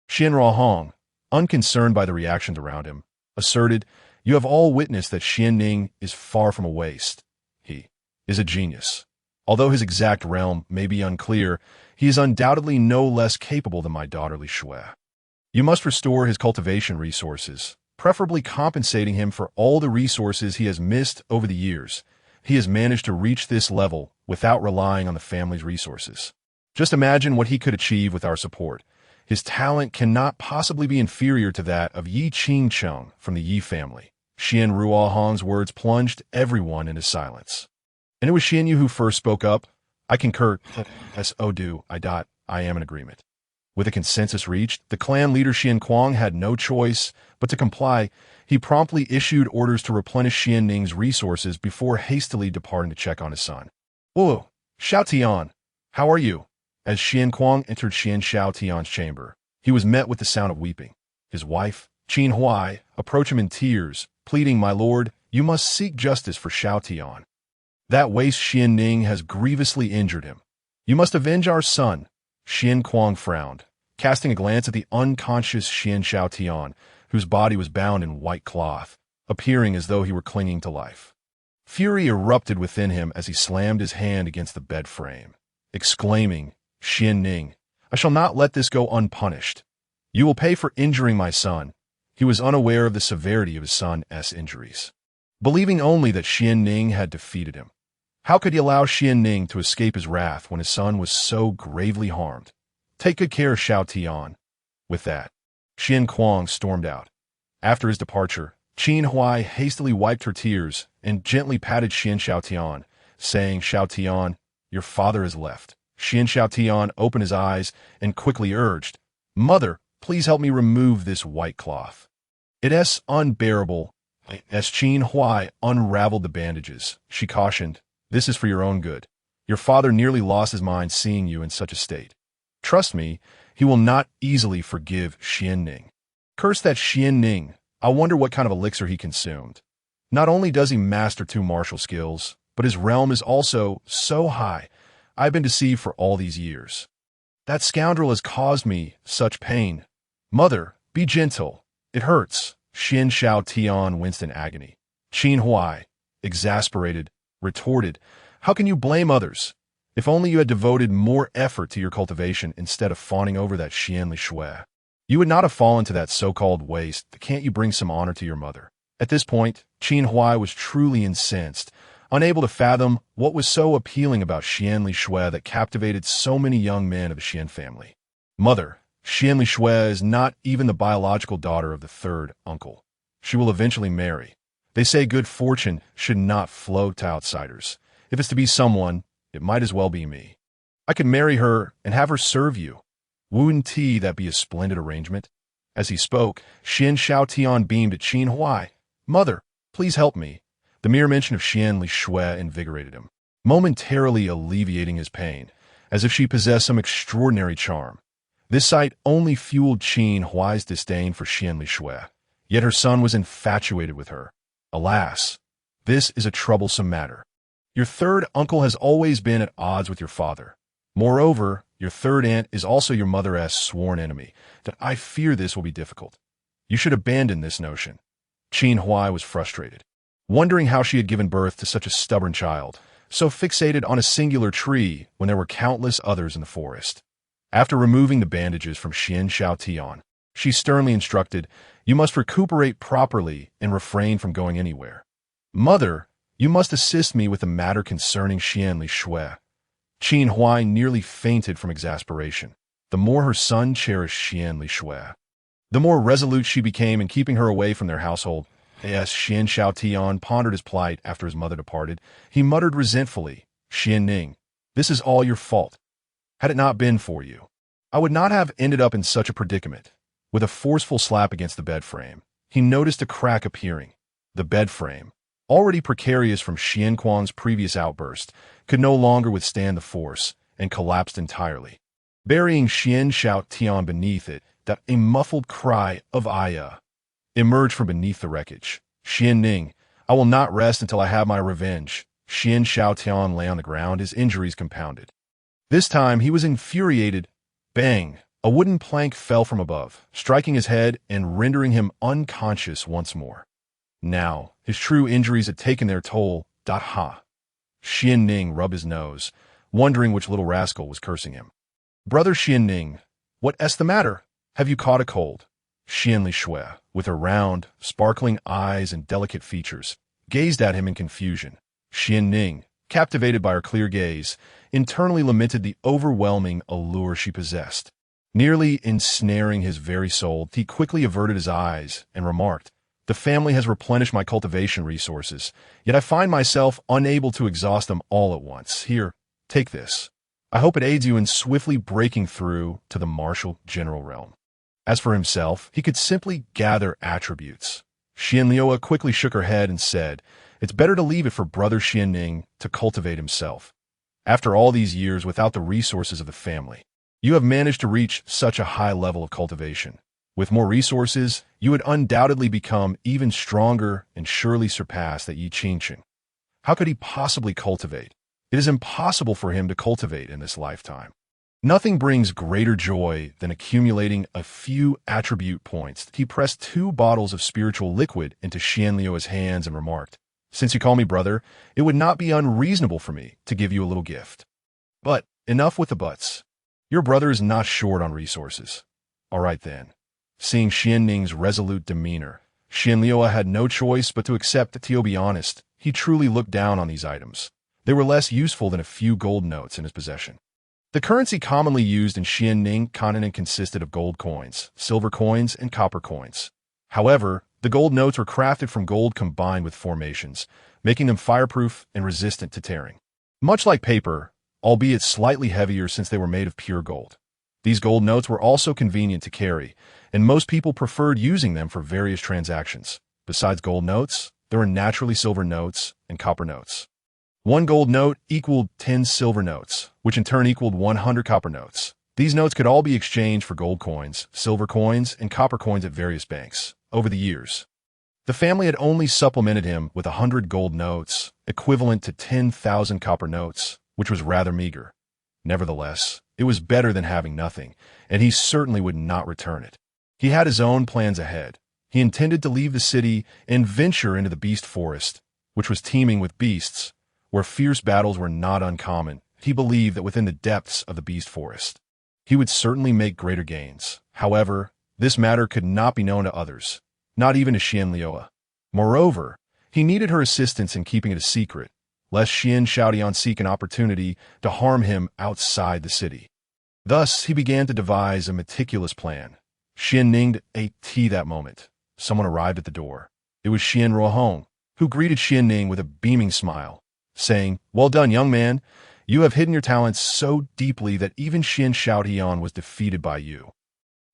Xian Ruohong, unconcerned by the reactions around him, asserted, "You have all witnessed that Xuanning is far from a waste. He is a genius. Although his exact realm may be unclear, he is undoubtedly no less capable than my daughter Li Shui. You must restore his cultivation resources, preferably compensating him for all the resources he has missed over the years. He has managed to reach this level without relying on the family's resources. Just imagine what he could achieve with our support. His talent cannot possibly be inferior to that of Yi Qingcheng from the Ye family." Xian Ruohong's words plunged everyone into silence. And it was Xian Yu who first spoke up. "I concur. I am in agreement." With a consensus reached, the clan leader Xian Kuang had no choice but to comply. He promptly issued orders to replenish Xuanning's resources before hastily departing to check on his son. "Oh, Shaotian, how are you?" As Xian Kuang entered Xuan Shaotian's chamber, he was met with the sound of weeping. His wife, Qin Huai, approached him in tears, pleading, "My lord, you must seek justice for Shaotian. That waste Xuanning has grievously injured him. You must avenge our son." Xian Kuang frowned, casting a glance at the unconscious Xuan Shaotian, whose body was bound in white cloth, appearing as though he were clinging to life. Fury erupted within him as he slammed his hand against the bed frame, exclaiming, "Xuanning, I shall not let this go unpunished. You will pay for injuring my son." He was unaware of the severity of his son's injuries, believing only that Xuanning had defeated him. How could he allow Xuanning to escape his wrath when his son was so gravely harmed? "Take good care, Shaotian." With that, Xian Kuang stormed out. After his departure, Qin Huai hastily wiped her tears and gently patted Xian Shaotian, saying, "Shaotian, your father has left." Xian Shaotian opened his eyes and quickly urged, "Mother, please help me remove this white cloth. It is unbearable." As Qin Huai unraveled the bandages, she cautioned, "This is for your own good. Your father nearly lost his mind seeing you in such a state. Trust me, he will not easily forgive Xuanning. Curse that Xuanning. I wonder what kind of elixir he consumed. Not only does he master 2 martial skills, but his realm is also so high. I've been deceived for all these years. That scoundrel has caused me such pain. Mother, be gentle. It hurts." Xian Shaotian winced in agony. Qin Huai, exasperated, retorted, "How can you blame others? If only you had devoted more effort to your cultivation instead of fawning over that Xian Li Shui. You would not have fallen to that so-called waste. Can't you bring some honor to your mother?" At this point, Qin Huai was truly incensed, unable to fathom what was so appealing about Xian Li Shui that captivated so many young men of the Xian family. "Mother, Xian Li Shui is not even the biological daughter of the 3rd uncle. She will eventually marry. They say good fortune should not flow to outsiders. If it's to be someone, it might as well be me. I could marry her and have her serve you. Wouldn't that be a splendid arrangement?" As he spoke, Xian Shaotian beamed at Qin Huai. "Mother, please help me." The mere mention of Xian Li Shui invigorated him, momentarily alleviating his pain, as if she possessed some extraordinary charm. This sight only fueled Qin Huai's disdain for Xian Li Shui, yet her son was infatuated with her. Alas, this is a troublesome matter. Your 3rd uncle has always been at odds with your father. Moreover, your 3rd aunt is also your mother's sworn enemy. That I fear this will be difficult. You should abandon this notion." Qin Huai was frustrated, wondering how she had given birth to such a stubborn child, so fixated on a singular tree when there were countless others in the forest. After removing the bandages from Xian Shaotian, she sternly instructed, "You must recuperate properly and refrain from going anywhere. Mother, you must assist me with the matter concerning Xian Li Shui." Qin Huai nearly fainted from exasperation. The more her son cherished Xian Li Shui, the more resolute she became in keeping her away from their household. As Xian Shaotian pondered his plight after his mother departed, he muttered resentfully, "Xuanning, this is all your fault. Had it not been for you, I would not have ended up in such a predicament." With a forceful slap against the bed frame, he noticed a crack appearing. The bed frame, already precarious from Xian Kuang's previous outburst, could no longer withstand the force and collapsed entirely. Burying Xian Shaotian beneath it, that a muffled cry of "Aya" emerged from beneath the wreckage. "Xuanning, I will not rest until I have my revenge." Xian Shaotian lay on the ground, his injuries compounded. This time he was infuriated. Bang! A wooden plank fell from above, striking his head and rendering him unconscious once more. Now, his true injuries had taken their toll. Ha! Xuanning rubbed his nose, wondering which little rascal was cursing him. Brother Xuanning, what's the matter? Have you caught a cold? Xian Shui, with her round, sparkling eyes and delicate features, gazed at him in confusion. Xuanning, captivated by her clear gaze, internally lamented the overwhelming allure she possessed. Nearly ensnaring his very soul, he quickly averted his eyes and remarked, "The family has replenished my cultivation resources, yet I find myself unable to exhaust them all at once. Here, take this. I hope it aids you in swiftly breaking through to the martial general realm." As for himself, he could simply gather attributes. Xianliuo quickly shook her head and said, "It's better to leave it for Brother Xuanning to cultivate himself. After all these years without the resources of the family, you have managed to reach such a high level of cultivation. With more resources, you would undoubtedly become even stronger and surely surpass that Ye Qingchen. How could he possibly cultivate? It is impossible for him to cultivate in this lifetime. Nothing brings greater joy than accumulating a few attribute points." He pressed 2 bottles of spiritual liquid into Xianliuo's hands and remarked, "Since you call me brother, it would not be unreasonable for me to give you a little gift. But enough with the buts. Your brother is not short on resources. All right then." Seeing Xianning's resolute demeanor, Xianliuo had no choice but to accept that, to be honest, he truly looked down on these items. They were less useful than a few gold notes in his possession. The currency commonly used in Xianning continent consisted of gold coins, silver coins, and copper coins. However, the gold notes were crafted from gold combined with formations, making them fireproof and resistant to tearing. Much like paper, albeit slightly heavier since they were made of pure gold. These gold notes were also convenient to carry, and most people preferred using them for various transactions. Besides gold notes, there were naturally silver notes and copper notes. 1 gold note equaled 10 silver notes, which in turn equaled 100 copper notes. These notes could all be exchanged for gold coins, silver coins, and copper coins at various banks. Over the years, the family had only supplemented him with 100 gold notes, equivalent to 10,000 copper notes, which was rather meager. Nevertheless, it was better than having nothing, and he certainly would not return it. He had his own plans ahead. He intended to leave the city and venture into the beast forest, which was teeming with beasts, where fierce battles were not uncommon. He believed that within the depths of the beast forest, he would certainly make greater gains. However, this matter could not be known to others, not even to Xianliuo. Moreover, he needed her assistance in keeping it a secret, lest Xuan Shaotian seek an opportunity to harm him outside the city. Thus, he began to devise a meticulous plan. Xuanning ate tea that moment. Someone arrived at the door. It was Xian Ruohong, who greeted Xuanning with a beaming smile, saying, "Well done, young man. You have hidden your talents so deeply that even Xuan Shaotian was defeated by you.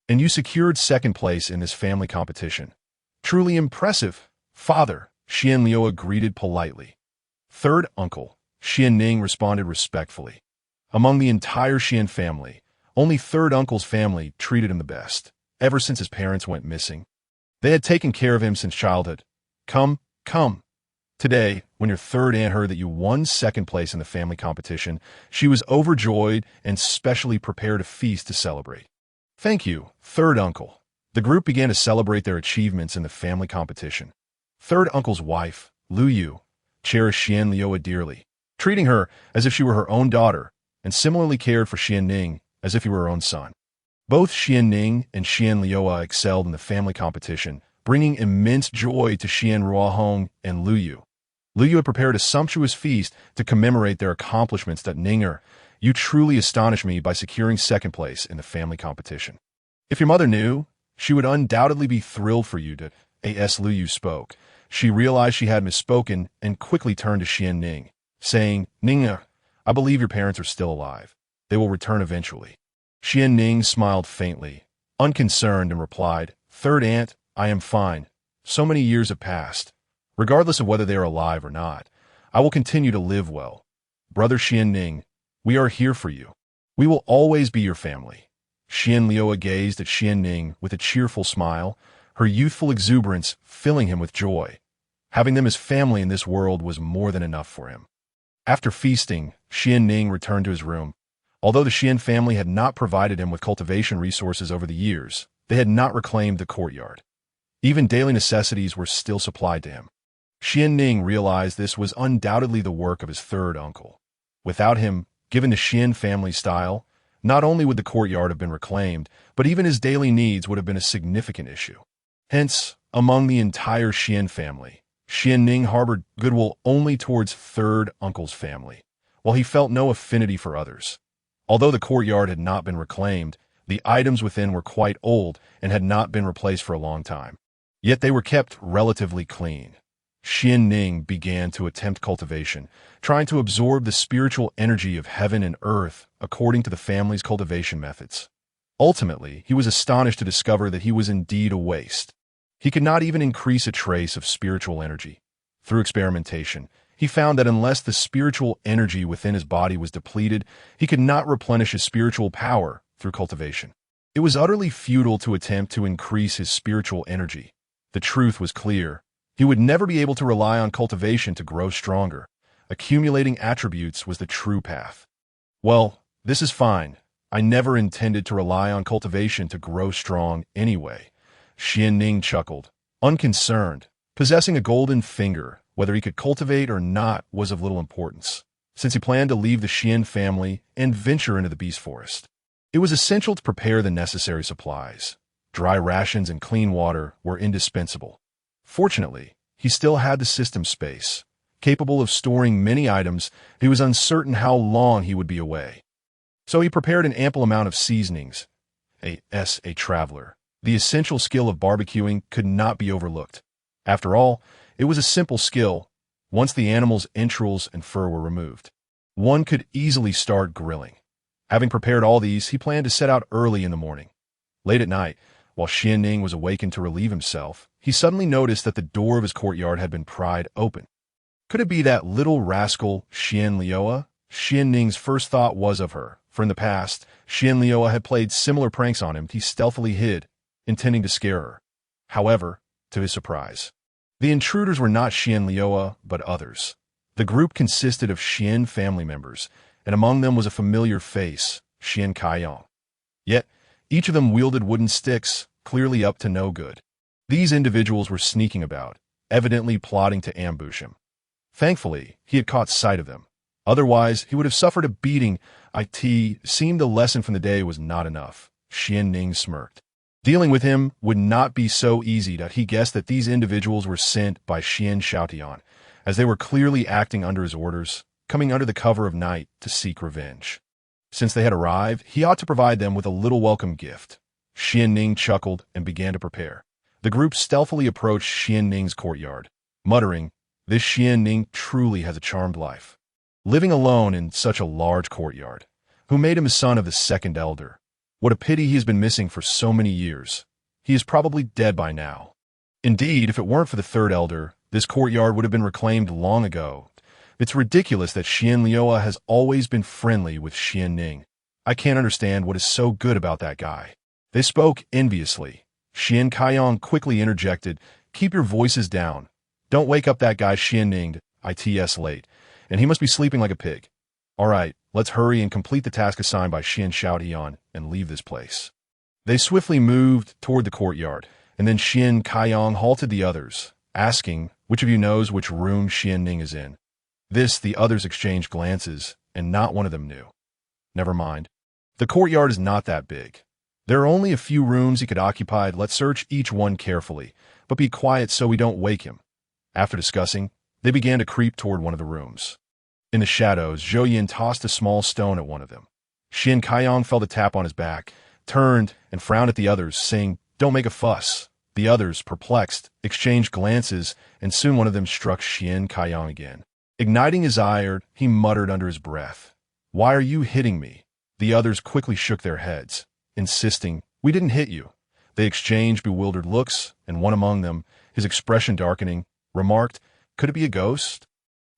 And you secured second place in this family competition. Truly impressive, father," Xianliuo greeted politely. "Third uncle," Xuanning responded respectfully. Among the entire Shien family, only third uncle's family treated him the best, ever since his parents went missing. They had taken care of him since childhood. Come. Today, when your third aunt heard that you won second place in the family competition, she was overjoyed and specially prepared a feast to celebrate. "Thank you, third uncle." The group began to celebrate their achievements in the family competition. Third uncle's wife, Lu Yu, cherished Xianliuo dearly, treating her as if she were her own daughter, and similarly cared for Xuanning as if he were her own son. Both Xuanning and Xianliuo excelled in the family competition, bringing immense joy to Xian Ruohong and Lu Yu. Lu Yu had prepared a sumptuous feast to commemorate their accomplishments. "Ninger, you truly astonish me by securing second place in the family competition. If your mother knew, she would undoubtedly be thrilled for you to..." As Lu Yu spoke, she realized she had misspoken and quickly turned to Xuanning, saying, "Ninger, I believe your parents are still alive. They will return eventually." Xuanning smiled faintly, unconcerned, and replied, "Third aunt, I am fine. So many years have passed. Regardless of whether they are alive or not, I will continue to live well. Brother Xuanning, we are here for you. We will always be your family." Xianliuo gazed at Xuanning with a cheerful smile, her youthful exuberance filling him with joy. Having them as family in this world was more than enough for him. After feasting, Xuanning returned to his room. Although the Shien family had not provided him with cultivation resources over the years, they had not reclaimed the courtyard. Even daily necessities were still supplied to him. Xuanning realized this was undoubtedly the work of his third uncle. Without him, given the Shien family style, not only would the courtyard have been reclaimed, but even his daily needs would have been a significant issue. Hence, among the entire Shien family, Xuanning harbored goodwill only towards third uncle's family, while he felt no affinity for others. Although the courtyard had not been reclaimed, the items within were quite old and had not been replaced for a long time. Yet they were kept relatively clean. Xuanning began to attempt cultivation, trying to absorb the spiritual energy of heaven and earth according to the family's cultivation methods. Ultimately, he was astonished to discover that he was indeed a waste. He could not even increase a trace of spiritual energy. Through experimentation, he found that unless the spiritual energy within his body was depleted, he could not replenish his spiritual power through cultivation. It was utterly futile to attempt to increase his spiritual energy. The truth was clear. He would never be able to rely on cultivation to grow stronger. Accumulating attributes was the true path. Well, this is fine. I never intended to rely on cultivation to grow strong anyway. Xuanning chuckled, unconcerned. Possessing a golden finger, whether he could cultivate or not, was of little importance, since he planned to leave the Shien family and venture into the beast forest. It was essential to prepare the necessary supplies. Dry rations and clean water were indispensable. Fortunately, he still had the system space, capable of storing many items. He was uncertain how long he would be away. So he prepared an ample amount of seasonings. A traveler. The essential skill of barbecuing could not be overlooked. After all, it was a simple skill. Once the animal's entrails and fur were removed, one could easily start grilling. Having prepared all these, he planned to set out early in the morning. Late at night, while Xuanning was awakened to relieve himself, he suddenly noticed that the door of his courtyard had been pried open. Could it be that little rascal Xian Lioa? Xuanning's first thought was of her, for in the past, Xian Lioa had played similar pranks on him. He stealthily hid, intending to scare her. However, to his surprise, the intruders were not Xian Lioa, but others. The group consisted of Shien family members, and among them was a familiar face, Xian Caiyang. Yet, each of them wielded wooden sticks, clearly up to no good. These individuals were sneaking about, evidently plotting to ambush him. Thankfully, he had caught sight of them. Otherwise, he would have suffered a beating. It seemed the lesson from the day was not enough. Xuanning smirked. Dealing with him would not be so easy. He guessed that these individuals were sent by Xuan Shaotian, as they were clearly acting under his orders, coming under the cover of night to seek revenge. Since they had arrived, he ought to provide them with a little welcome gift. Xuanning chuckled and began to prepare. The group stealthily approached Xuanning's courtyard, muttering, "This Xuanning truly has a charmed life. Living alone in such a large courtyard. Who made him a son of the second elder? What a pity he has been missing for so many years. He is probably dead by now. Indeed, if it weren't for the third elder, this courtyard would have been reclaimed long ago. It's ridiculous that Xian Lioa has always been friendly with Xuanning. I can't understand what is so good about that guy." They spoke enviously. Xian Caiyang quickly interjected, "Keep your voices down. Don't wake up that guy Xuanning. It's late, and he must be sleeping like a pig. All right, let's hurry and complete the task assigned by Xuan Shaotian and leave this place." They swiftly moved toward the courtyard, and then Xian Caiyang halted the others, asking, "Which of you knows which room Xuanning is in?" The others exchanged glances, and not one of them knew. "Never mind. The courtyard is not that big. There are only a few rooms he could occupy. Let's search each one carefully, but be quiet so we don't wake him." After discussing, they began to creep toward one of the rooms. In the shadows, Zhou tossed a small stone at one of them. Xian Caiyang felt a tap on his back, turned, and frowned at the others, saying, "Don't make a fuss." The others, perplexed, exchanged glances, and soon one of them struck Xian Caiyang again. Igniting his ire, he muttered under his breath, "Why are you hitting me?" The others quickly shook their heads, insisting, "We didn't hit you." They exchanged bewildered looks, and one among them, his expression darkening, remarked, "Could it be a ghost?"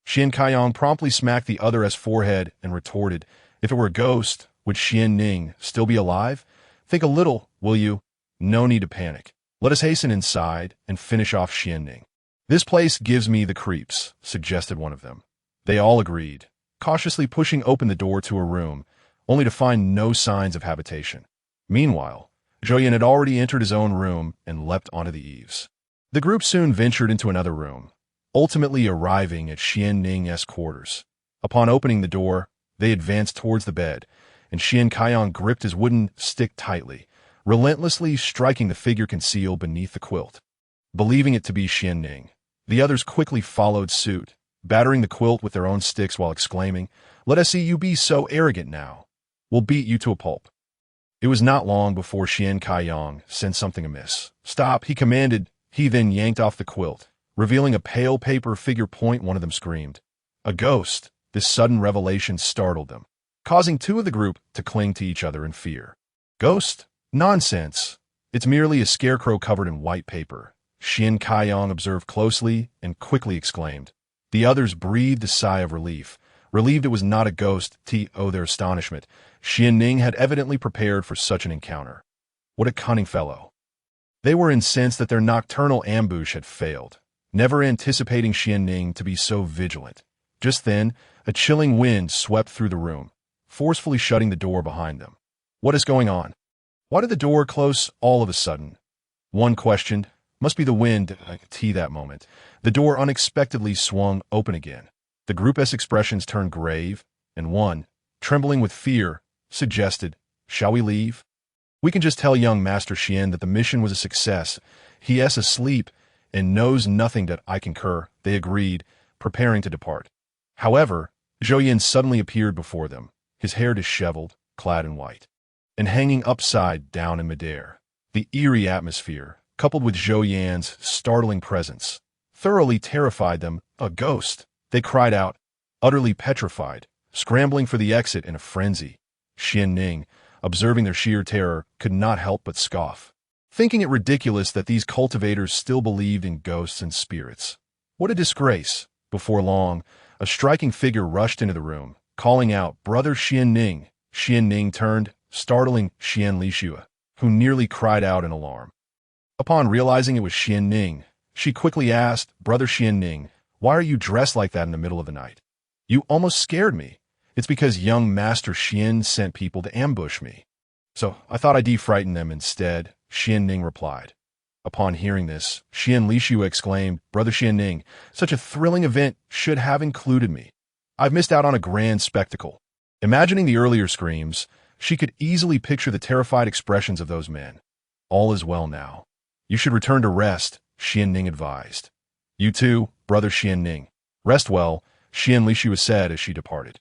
Xian Caiyang promptly smacked the other's forehead and retorted, "If it were a ghost, would Xuanning still be alive? Think a little, will you? No need to panic. Let us hasten inside and finish off Xuanning." "This place gives me the creeps," suggested one of them. They all agreed, cautiously pushing open the door to a room. only to find no signs of habitation. Meanwhile, Xuan had already entered his own room and leapt onto the eaves. The group soon ventured into another room, ultimately arriving at Xuanning's quarters. Upon opening the door, they advanced towards the bed, and Shien Kaiyang gripped his wooden stick tightly, relentlessly striking the figure concealed beneath the quilt. Believing it to be Xuanning, the others quickly followed suit, battering the quilt with their own sticks while exclaiming, "Let us see you be so arrogant now. We'll beat you to a pulp." It was not long before Shien Kaiyang sensed something amiss. "Stop," he commanded. He then yanked off the quilt, revealing a pale paper figure. One of them screamed, "A ghost!" This sudden revelation startled them, causing two of the group to cling to each other in fear. "Ghost? Nonsense! It's merely a scarecrow covered in white paper," Shien Kaiyang observed closely and quickly exclaimed. The others breathed a sigh of relief, relieved it was not a ghost. To their astonishment, Xuanning had evidently prepared for such an encounter. What a cunning fellow! They were incensed that their nocturnal ambush had failed, never anticipating Xuanning to be so vigilant. Just then, a chilling wind swept through the room, forcefully shutting the door behind them. "What is going on? Why did the door close all of a sudden?" one questioned. "Must be the wind." That moment, the door unexpectedly swung open again. The group's expressions turned grave, and one, trembling with fear, suggested, "Shall we leave? We can just tell young Master Shien that the mission was a success. He is asleep and knows nothing that I concur." They agreed, preparing to depart. However, Xuan suddenly appeared before them, his hair disheveled, clad in white, and hanging upside down in midair. The eerie atmosphere, coupled with Xuan's startling presence, thoroughly terrified them. "A ghost!" they cried out, utterly petrified, scrambling for the exit in a frenzy. Xuanning, observing their sheer terror, could not help but scoff, thinking it ridiculous that these cultivators still believed in ghosts and spirits. What a disgrace! Before long, a striking figure rushed into the room, calling out, "Brother Xuanning!" Xuanning turned, startling Xian Lixua, who nearly cried out in alarm. Upon realizing it was Xuanning, she quickly asked, "Brother Xuanning, why are you dressed like that in the middle of the night? You almost scared me." "It's because young Master Shien sent people to ambush me, so I thought I'd defrighten them instead," Xuanning replied. Upon hearing this, Xian Lixua exclaimed, "Brother Xuanning, such a thrilling event should have included me. I've missed out on a grand spectacle." Imagining the earlier screams, she could easily picture the terrified expressions of those men. "All is well now. You should return to rest," Xuanning advised. "You too, Brother Xuanning. Rest well," Xian Lixua said as she departed.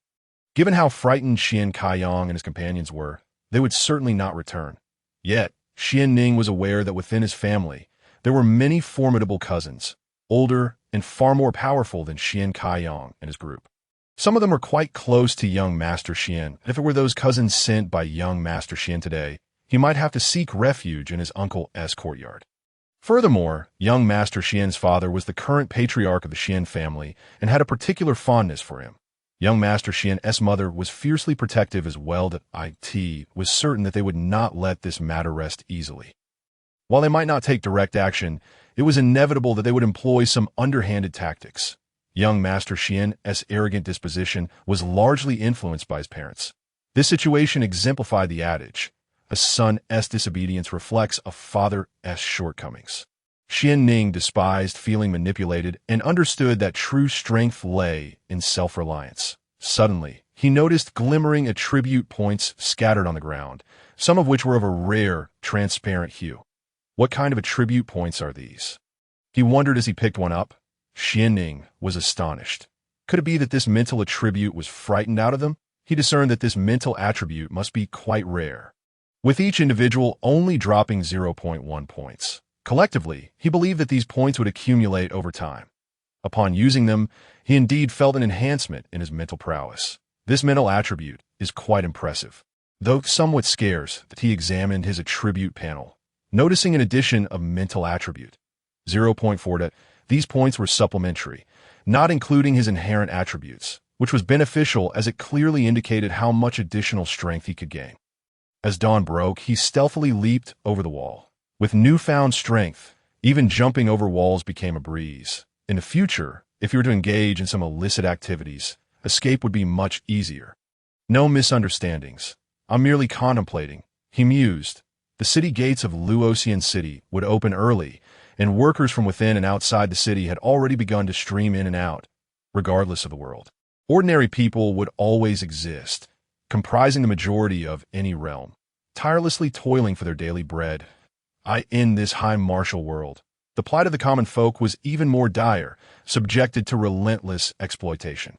Given how frightened Shien Kaiyang and his companions were, they would certainly not return. Yet, Xuanning was aware that within his family, there were many formidable cousins, older and far more powerful than Shien Kaiyang and his group. Some of them were quite close to young Master Shien. If it were those cousins sent by young Master Shien today, he might have to seek refuge in his uncle's courtyard. Furthermore, young Master Shien's father was the current patriarch of the Shien family and had a particular fondness for him. Young Master Shien's mother was fiercely protective as well. That it was certain that they would not let this matter rest easily. While they might not take direct action, it was inevitable that they would employ some underhanded tactics. Young Master Shien's arrogant disposition was largely influenced by his parents. This situation exemplified the adage, "A son's disobedience reflects a father's shortcomings." Xuanning despised feeling manipulated and understood that true strength lay in self-reliance. Suddenly, he noticed glimmering attribute points scattered on the ground, some of which were of a rare, transparent hue. What kind of attribute points are these? He wondered as he picked one up. Xuanning was astonished. Could it be that this mental attribute was frightened out of them? He discerned that this mental attribute must be quite rare, with each individual only dropping 0.1 points. Collectively, he believed that these points would accumulate over time. Upon using them, he indeed felt an enhancement in his mental prowess. This mental attribute is quite impressive. Though somewhat scarce, that he examined his attribute panel, noticing an addition of mental attribute 0.4. These points were supplementary, not including his inherent attributes, which was beneficial as it clearly indicated how much additional strength he could gain. As dawn broke, he stealthily leaped over the wall. With newfound strength, even jumping over walls became a breeze. In the future, if you were to engage in some illicit activities, escape would be much easier. No misunderstandings. I'm merely contemplating, he mused. The city gates of Luoxian City would open early, and workers from within and outside the city had already begun to stream in and out, regardless of the world. Ordinary people would always exist, comprising the majority of any realm, tirelessly toiling for their daily bread. In this high martial world, the plight of the common folk was even more dire, subjected to relentless exploitation.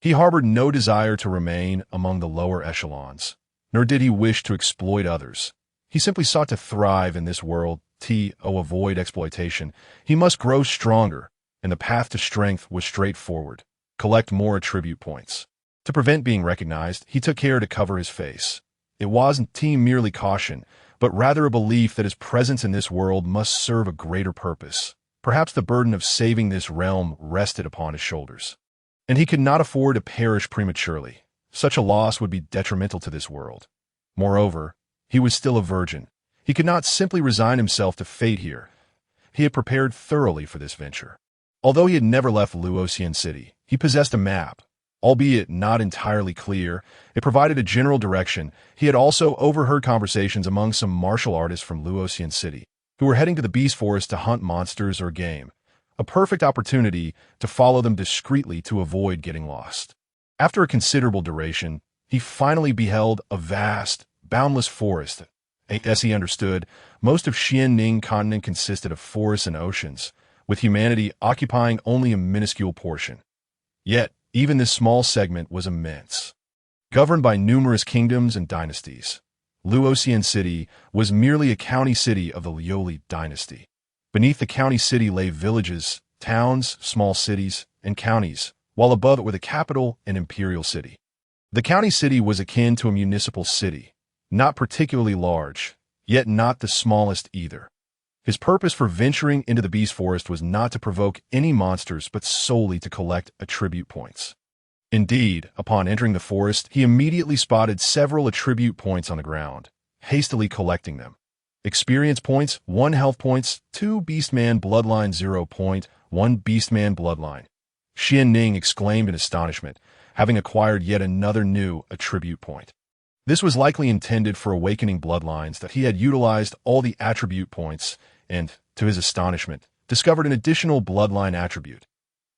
He harbored no desire to remain among the lower echelons, nor did he wish to exploit others. He simply sought to thrive in this world, to avoid exploitation. He must grow stronger, and the path to strength was straightforward. Collect more attribute points. To prevent being recognized, he took care to cover his face. It wasn't merely caution, but rather a belief that his presence in this world must serve a greater purpose. Perhaps the burden of saving this realm rested upon his shoulders. And he could not afford to perish prematurely. Such a loss would be detrimental to this world. Moreover, he was still a virgin. He could not simply resign himself to fate here. He had prepared thoroughly for this venture. Although he had never left Luoxian City, he possessed a map. Albeit not entirely clear, it provided a general direction. He had also overheard conversations among some martial artists from Luoxian City, who were heading to the beast forest to hunt monsters or game. A perfect opportunity to follow them discreetly to avoid getting lost. After a considerable duration, he finally beheld a vast, boundless forest. As he understood, most of Xuanning continent consisted of forests and oceans, with humanity occupying only a minuscule portion. Yet, even this small segment was immense. Governed by numerous kingdoms and dynasties, Luoxian City was merely a county city of the Lioli dynasty. Beneath the county city lay villages, towns, small cities, and counties, while above it were the capital and imperial city. The county city was akin to a municipal city, not particularly large, yet not the smallest either. His purpose for venturing into the beast forest was not to provoke any monsters but solely to collect attribute points. Indeed, upon entering the forest, he immediately spotted several attribute points on the ground, hastily collecting them. Experience points, 1 health points, 2 Beastman Bloodline 0 point, 1 Beastman Bloodline. Xuanning exclaimed in astonishment, having acquired yet another new attribute point. This was likely intended for awakening bloodlines that he had utilized all the attribute points and, to his astonishment, discovered an additional bloodline attribute.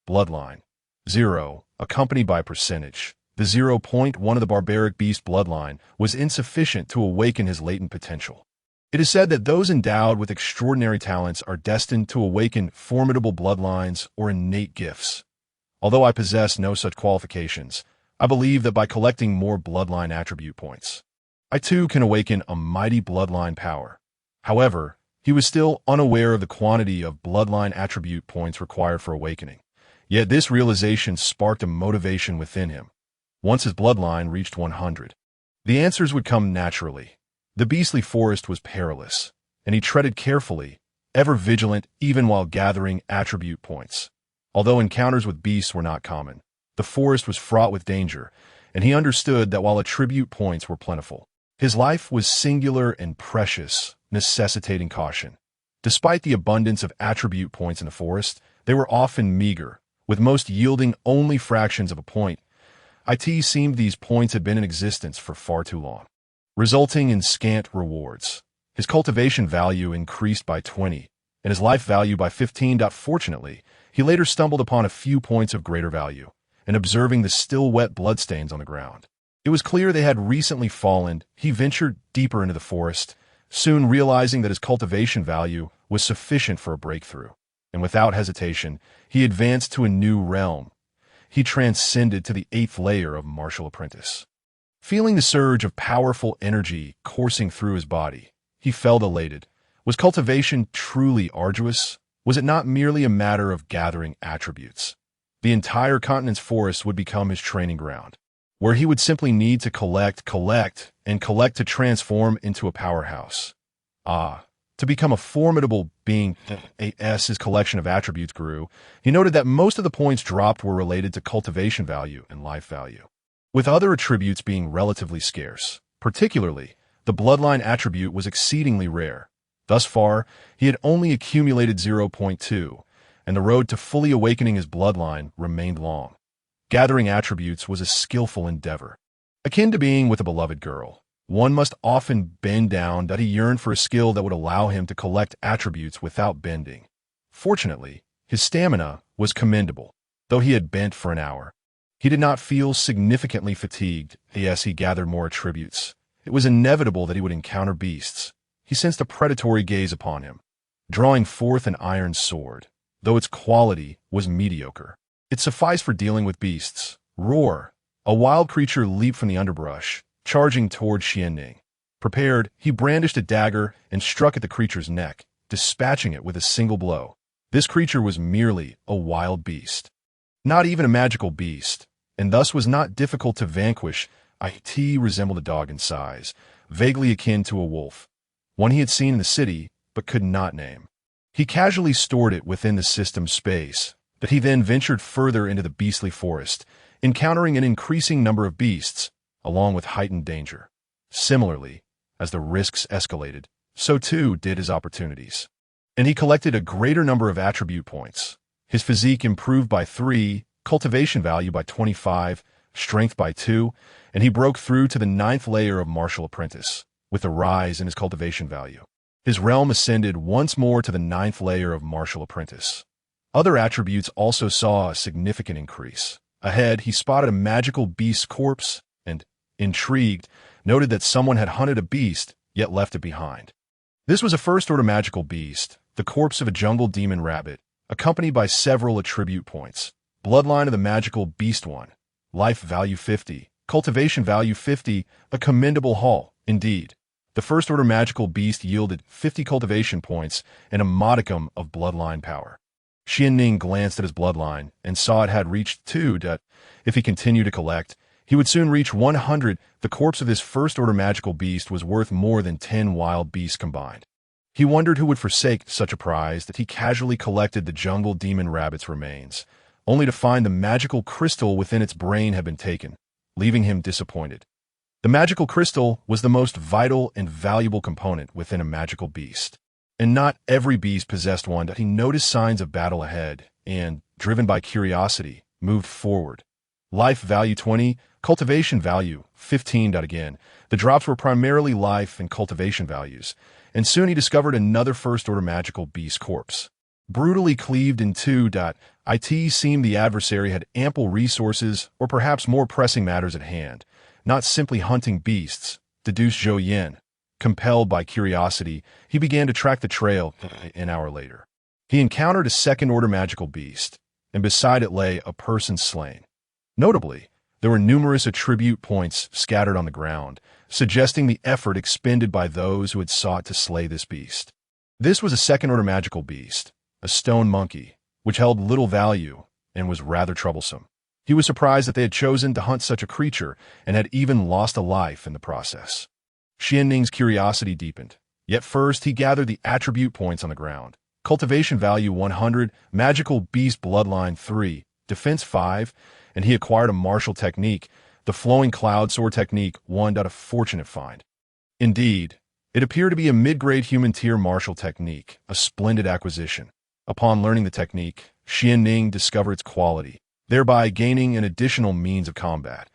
Bloodline 0, accompanied by percentage. The 0 point 1 of the barbaric beast bloodline was insufficient to awaken his latent potential. It is said that those endowed with extraordinary talents are destined to awaken formidable bloodlines or innate gifts. Although I possess no such qualifications, I believe that by collecting more bloodline attribute points, I too can awaken a mighty bloodline power. However, he was still unaware of the quantity of bloodline attribute points required for awakening. Yet this realization sparked a motivation within him. Once his bloodline reached 100, the answers would come naturally. The beastly forest was perilous, and he treaded carefully, ever vigilant even while gathering attribute points. Although encounters with beasts were not common, the forest was fraught with danger, and he understood that while attribute points were plentiful, his life was singular and precious, necessitating caution. Despite the abundance of attribute points in the forest, they were often meager, with most yielding only fractions of a point. It seemed these points had been in existence for far too long, resulting in scant rewards. His cultivation value increased by 20, and his life value by 15. Fortunately, he later stumbled upon a few points of greater value, and observing the still wet bloodstains on the ground. It was clear they had recently fallen. He ventured deeper into the forest, soon realizing that his cultivation value was sufficient for a breakthrough. And without hesitation, he advanced to a new realm. He transcended to the 8th layer of martial apprentice. Feeling the surge of powerful energy coursing through his body, he felt elated. Was cultivation truly arduous? Was it not merely a matter of gathering attributes? The entire continent's forest would become his training ground, where he would simply need to collect to transform into a powerhouse. To become a formidable being. As his collection of attributes grew, he noted that most of the points dropped were related to cultivation value and life value, with other attributes being relatively scarce. Particularly, the bloodline attribute was exceedingly rare. Thus far, he had only accumulated 0.2, and the road to fully awakening his bloodline remained long. Gathering attributes was a skillful endeavor, akin to being with a beloved girl. One must often bend down that he yearned for a skill that would allow him to collect attributes without bending. Fortunately, his stamina was commendable, though he had bent for an hour. He did not feel significantly fatigued as he gathered more attributes. It was inevitable that he would encounter beasts. He sensed a predatory gaze upon him, drawing forth an iron sword, though its quality was mediocre. It sufficed for dealing with beasts. Roar! A wild creature leaped from the underbrush, charging toward Xuanning. Prepared, he brandished a dagger and struck at the creature's neck, dispatching it with a single blow. This creature was merely a wild beast. Not even a magical beast, and thus was not difficult to vanquish. It resembled a dog in size, vaguely akin to a wolf, one he had seen in the city but could not name. He casually stored it within the system's space, but he then ventured further into the beastly forest, encountering an increasing number of beasts, along with heightened danger. Similarly, as the risks escalated, so too did his opportunities. And he collected a greater number of attribute points. His physique improved by 3, cultivation value by 25, strength by 2, and he broke through to the 9th layer of martial apprentice, with a rise in his cultivation value. His realm ascended once more to the 9th layer of martial apprentice. Other attributes also saw a significant increase. Ahead, he spotted a magical beast's corpse and, intrigued, noted that someone had hunted a beast, yet left it behind. This was a first-order magical beast, the corpse of a jungle demon rabbit, accompanied by several attribute points. Bloodline of the magical beast 1, life value 50, cultivation value 50, a commendable haul, indeed. The first-order magical beast yielded 50 cultivation points and a modicum of bloodline power. Xuanning glanced at his bloodline and saw it had reached 2. If he continued to collect, he would soon reach 100. The corpse of this first-order magical beast was worth more than 10 wild beasts combined. He wondered who would forsake such a prize that he casually collected the jungle demon rabbit's remains, only to find the magical crystal within its brain had been taken, leaving him disappointed. The magical crystal was the most vital and valuable component within a magical beast, and not every beast possessed one. That he noticed signs of battle ahead and, driven by curiosity, moved forward. Life value 20, cultivation value 15. Again, the drops were primarily life and cultivation values, and soon he discovered another first-order magical beast corpse. Brutally cleaved in 2. It seemed the adversary had ample resources or perhaps more pressing matters at hand, not simply hunting beasts, deduced Xuan. Compelled by curiosity, he began to track the trail. An hour later, he encountered a second-order magical beast, and beside it lay a person slain. Notably, there were numerous attribute points scattered on the ground, suggesting the effort expended by those who had sought to slay this beast. This was a second-order magical beast, a stone monkey, which held little value and was rather troublesome. He was surprised that they had chosen to hunt such a creature and had even lost a life in the process. Xuanning's curiosity deepened, yet first he gathered the attribute points on the ground. Cultivation value 100, magical beast bloodline 3, defense 5, and he acquired a martial technique, the flowing cloud sword technique 1. A fortunate find. Indeed, it appeared to be a mid-grade human tier martial technique, a splendid acquisition. Upon learning the technique, Xuanning discovered its quality, thereby gaining an additional means of combat.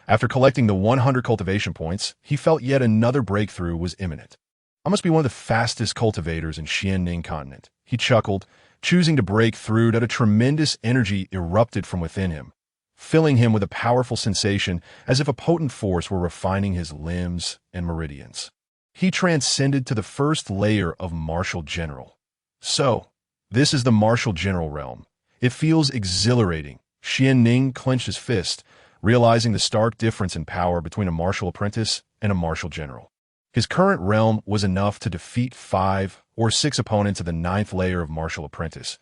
After collecting the 100 cultivation points, he felt yet another breakthrough was imminent. I must be one of the fastest cultivators in Xuanning continent, he chuckled, choosing to break through. That a tremendous energy erupted from within him, filling him with a powerful sensation as if a potent force were refining his limbs and meridians. He transcended to the first layer of martial general. So, this is the martial general realm. It feels exhilarating. Xuanning clenched his fist, realizing the stark difference in power between a martial apprentice and a martial general. His current realm was enough to defeat 5 or 6 opponents of the 9th layer of martial apprentice.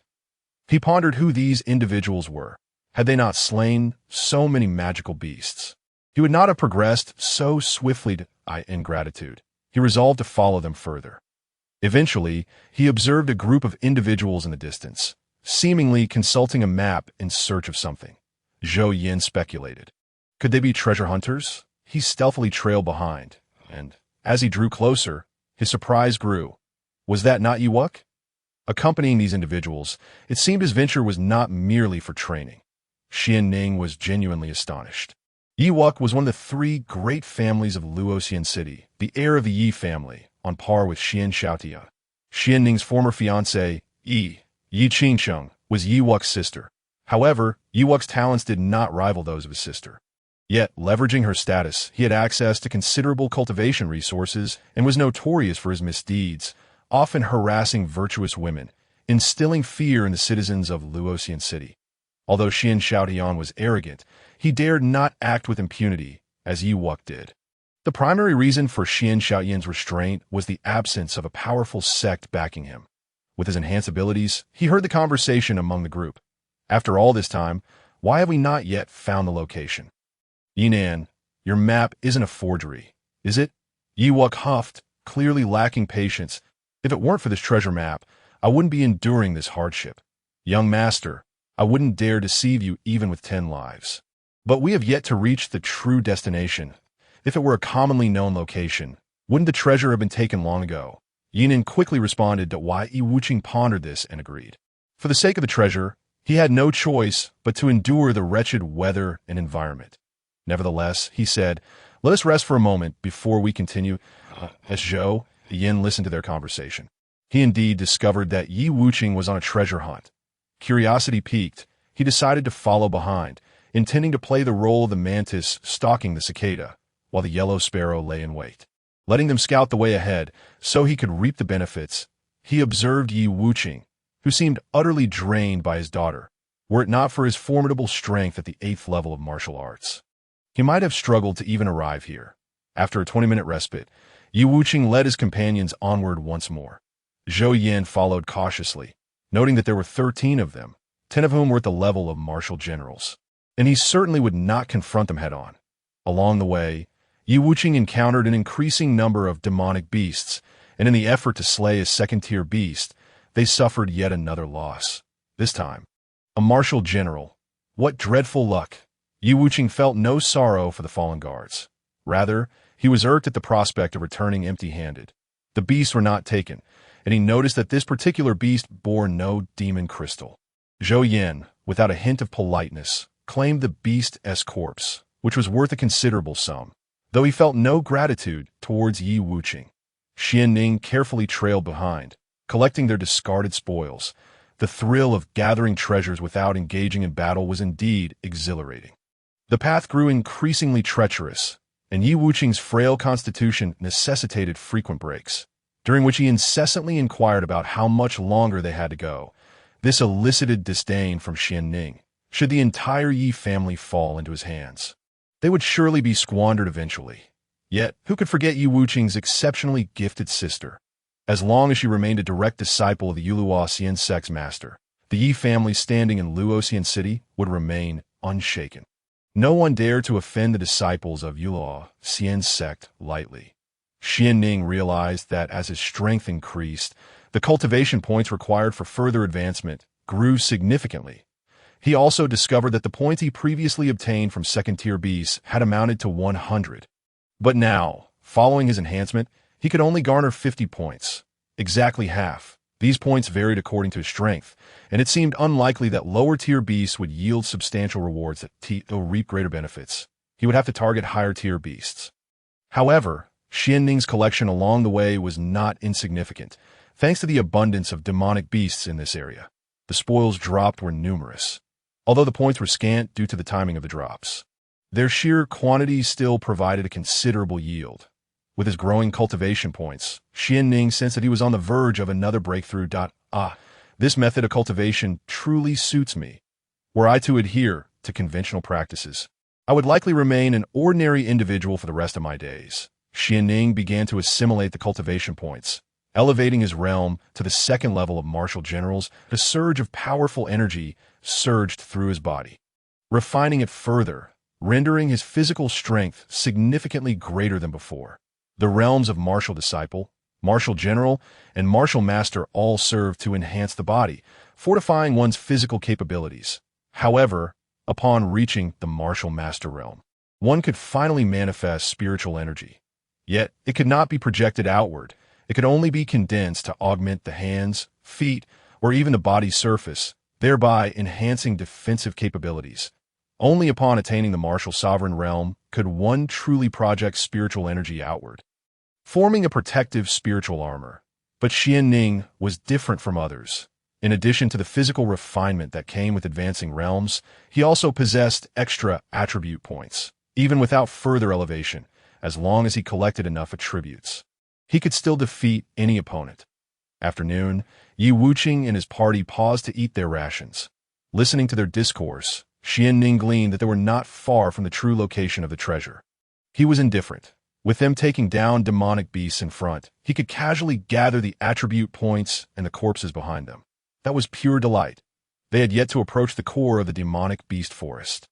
He pondered who these individuals were. Had they not slain so many magical beasts, he would not have progressed so swiftly. In gratitude, he resolved to follow them further. Eventually, he observed a group of individuals in the distance, seemingly consulting a map in search of something. Xuan speculated. Could they be treasure hunters? He stealthily trailed behind, and, as he drew closer, his surprise grew. Was that not Yuuk? Accompanying these individuals, it seemed his venture was not merely for training. Xuanning was genuinely astonished. Yiwuk was one of the three great families of Luoxian City, the heir of the Ye family, on par with Xuan Shaotian. Xianning's former fiancée, Yi Qingsheng, was Yiwuk's sister. However, Yiwuk's talents did not rival those of his sister. Yet, leveraging her status, he had access to considerable cultivation resources and was notorious for his misdeeds, often harassing virtuous women, instilling fear in the citizens of Luoxian City. Although Xuan Shaotian was arrogant, he dared not act with impunity, as Yiwuk did. The primary reason for Xuan Shaotian's restraint was the absence of a powerful sect backing him. With his enhanced abilities, he heard the conversation among the group. After all this time, why have we not yet found the location? Yinan, your map isn't a forgery, is it? Yiwuk huffed, clearly lacking patience. If it weren't for this treasure map, I wouldn't be enduring this hardship. Young master, I wouldn't dare deceive you even with 10 lives. But we have yet to reach the true destination. If it were a commonly known location, wouldn't the treasure have been taken long ago? Yinan quickly responded to why Yi Wuqing pondered this and agreed. For the sake of the treasure, he had no choice but to endure the wretched weather and environment. Nevertheless, he said, let us rest for a moment before we continue. As Zhou, Yin listened to their conversation. He indeed discovered that Yi Wuqing was on a treasure hunt. Curiosity piqued, he decided to follow behind, intending to play the role of the mantis stalking the cicada, while the yellow sparrow lay in wait. Letting them scout the way ahead so he could reap the benefits, he observed Yi Wuqing, who seemed utterly drained by his daughter, were it not for his formidable strength at the 8th level of martial arts. He might have struggled to even arrive here. After a 20-minute respite, Yi Wuqing led his companions onward once more. Zhou Yan followed cautiously, noting that there were 13 of them, 10 of whom were at the level of martial generals, and he certainly would not confront them head-on. Along the way, Yi Wuqing encountered an increasing number of demonic beasts, and in the effort to slay a second-tier beast, they suffered yet another loss. This time, a martial general. What dreadful luck! Yi Wuqing felt no sorrow for the fallen guards. Rather, he was irked at the prospect of returning empty-handed. The beasts were not taken, and he noticed that this particular beast bore no demon crystal. Zhou Yan, without a hint of politeness, claimed the beast's corpse, which was worth a considerable sum, though he felt no gratitude towards Yi Wuqing. Xianning carefully trailed behind, collecting their discarded spoils. The thrill of gathering treasures without engaging in battle was indeed exhilarating. The path grew increasingly treacherous, and Yi Wuqing's frail constitution necessitated frequent breaks, during which he incessantly inquired about how much longer they had to go. This elicited disdain from Xianning. Should the entire Yi family fall into his hands, they would surely be squandered eventually. Yet, who could forget Yi Wuqing's exceptionally gifted sister? As long as she remained a direct disciple of the Luoxian sect's master, the Yi family standing in Luoxian City would remain unshaken. No one dared to offend the disciples of Luoxian's sect lightly. Xianning realized that as his strength increased, the cultivation points required for further advancement grew significantly. He also discovered that the points he previously obtained from second-tier beasts had amounted to 100. But now, following his enhancement, he could only garner 50 points, exactly half. These points varied according to his strength, and it seemed unlikely that lower-tier beasts would yield substantial rewards that reap greater benefits. He would have to target higher-tier beasts. However, Xianning's collection along the way was not insignificant, thanks to the abundance of demonic beasts in this area. The spoils dropped were numerous, although the points were scant due to the timing of the drops. Their sheer quantity still provided a considerable yield. With his growing cultivation points, Xianning sensed that he was on the verge of another breakthrough. This method of cultivation truly suits me. Were I to adhere to conventional practices, I would likely remain an ordinary individual for the rest of my days. Xianning began to assimilate the cultivation points, elevating his realm to the 2nd level of martial generals. A surge of powerful energy surged through his body, refining it further, rendering his physical strength significantly greater than before. The realms of martial disciple, martial general, and martial master all serve to enhance the body, fortifying one's physical capabilities. However, upon reaching the martial master realm, one could finally manifest spiritual energy. Yet, it could not be projected outward. It could only be condensed to augment the hands, feet, or even the body's surface, thereby enhancing defensive capabilities. Only upon attaining the martial sovereign realm could one truly project spiritual energy outward, forming a protective spiritual armor. But Xuanning was different from others. In addition to the physical refinement that came with advancing realms, he also possessed extra attribute points, even without further elevation, as long as he collected enough attributes. He could still defeat any opponent. After noon, Ye Wuqing and his party paused to eat their rations. Listening to their discourse, Xuanning gleaned that they were not far from the true location of the treasure. He was indifferent. With them taking down demonic beasts in front, he could casually gather the attribute points and the corpses behind them. That was pure delight. They had yet to approach the core of the demonic beast forest,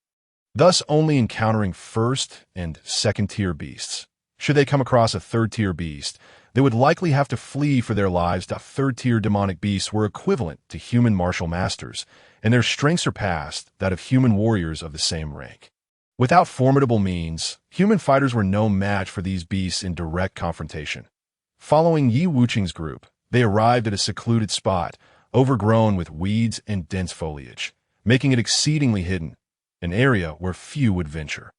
thus only encountering first- and second-tier beasts. Should they come across a third-tier beast, they would likely have to flee for their lives. Third-tier demonic beasts were equivalent to human martial masters, and their strength surpassed that of human warriors of the same rank. Without formidable means, human fighters were no match for these beasts in direct confrontation. Following Ye Wuqing's group, they arrived at a secluded spot, overgrown with weeds and dense foliage, making it exceedingly hidden, an area where few would venture.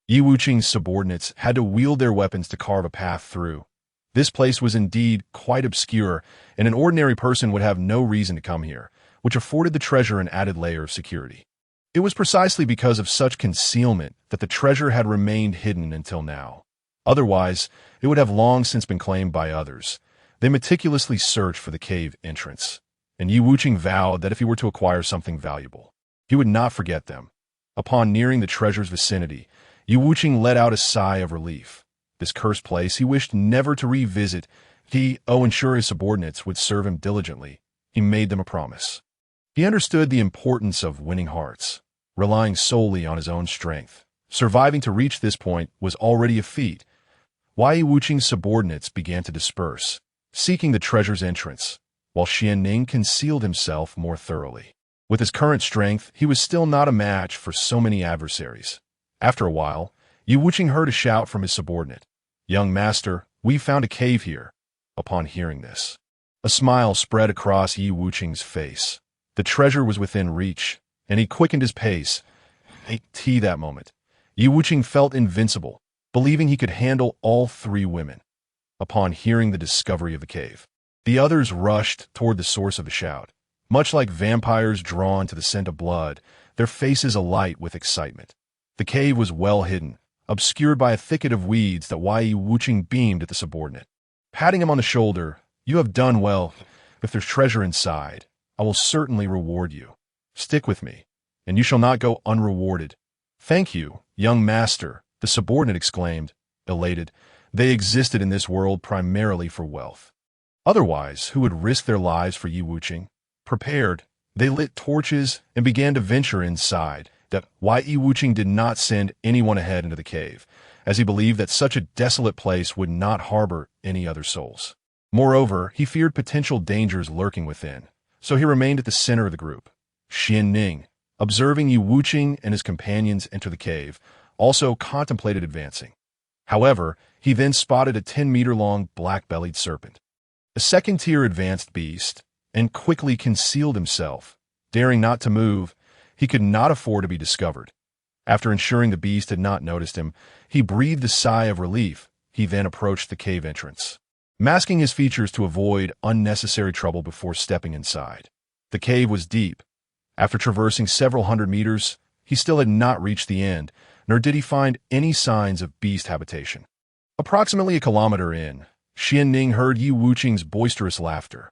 Ye Wuqing's subordinates had to wield their weapons to carve a path through. This place was indeed quite obscure, and an ordinary person would have no reason to come here, which afforded the treasure an added layer of security. It was precisely because of such concealment that the treasure had remained hidden until now. Otherwise, it would have long since been claimed by others. They meticulously searched for the cave entrance, and Ye Wuqing vowed that if he were to acquire something valuable, he would not forget them. Upon nearing the treasure's vicinity, Ye Wuqing let out a sigh of relief. This cursed place he wished never to revisit. Ensure his subordinates would serve him diligently. He made them a promise. He understood the importance of winning hearts, relying solely on his own strength. Surviving to reach this point was already a feat. Ye Wuqing's subordinates began to disperse, seeking the treasure's entrance, while Xuanning concealed himself more thoroughly. With his current strength, he was still not a match for so many adversaries. After a while, Ye Wuqing heard a shout from his subordinate. "Young master, we found a cave here." Upon hearing this, a smile spread across Ye Wuqing's face. The treasure was within reach, and he quickened his pace. That moment, Ye Wuqing felt invincible, believing he could handle all three women. Upon hearing the discovery of the cave, the others rushed toward the source of the shout. Much like vampires drawn to the scent of blood, their faces alight with excitement. The cave was well hidden, obscured by a thicket of weeds that Ye Wuqing beamed at the subordinate. Patting him on the shoulder, "You have done well. If there's treasure inside, I will certainly reward you. Stick with me, and you shall not go unrewarded." "Thank you, young master," the subordinate exclaimed, elated. They existed in this world primarily for wealth. Otherwise, who would risk their lives for Ye Wuqing? Prepared, they lit torches and began to venture inside. Ye Wuqing did not send anyone ahead into the cave, as he believed that such a desolate place would not harbor any other souls. Moreover, he feared potential dangers lurking within, so he remained at the center of the group. Xuanning, observing Ye Wuqing and his companions enter the cave, also contemplated advancing. However, he then spotted a 10-meter-long black-bellied serpent, a second-tier advanced beast, and quickly concealed himself. Daring not to move, he could not afford to be discovered. After ensuring the beast had not noticed him, he breathed a sigh of relief. He then approached the cave entrance, masking his features to avoid unnecessary trouble before stepping inside. The cave was deep. After traversing several hundred meters, he still had not reached the end, nor did he find any signs of beast habitation. Approximately a kilometer in, Xuanning heard Ye Wuqing's boisterous laughter.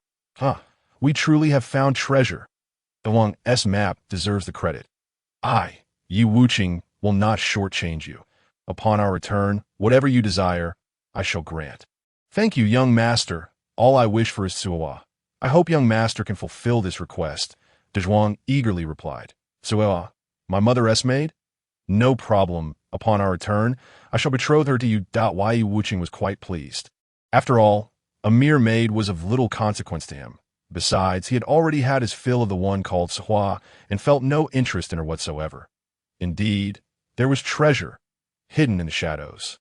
We truly have found treasure. The Wang's map deserves the credit. Ye Wuqing, will not shortchange you. Upon our return, whatever you desire, I shall grant." "Thank you, young master. All I wish for is Suwa. I hope young master can fulfill this request," Zhuang eagerly replied. "Suwa, my mother's maid? No problem. Upon our return, I shall betroth her to you." Ye Wuqing was quite pleased. After all, a mere maid was of little consequence to him. Besides, he had already had his fill of the one called Suwa and felt no interest in her whatsoever. Indeed, there was treasure hidden in the shadows.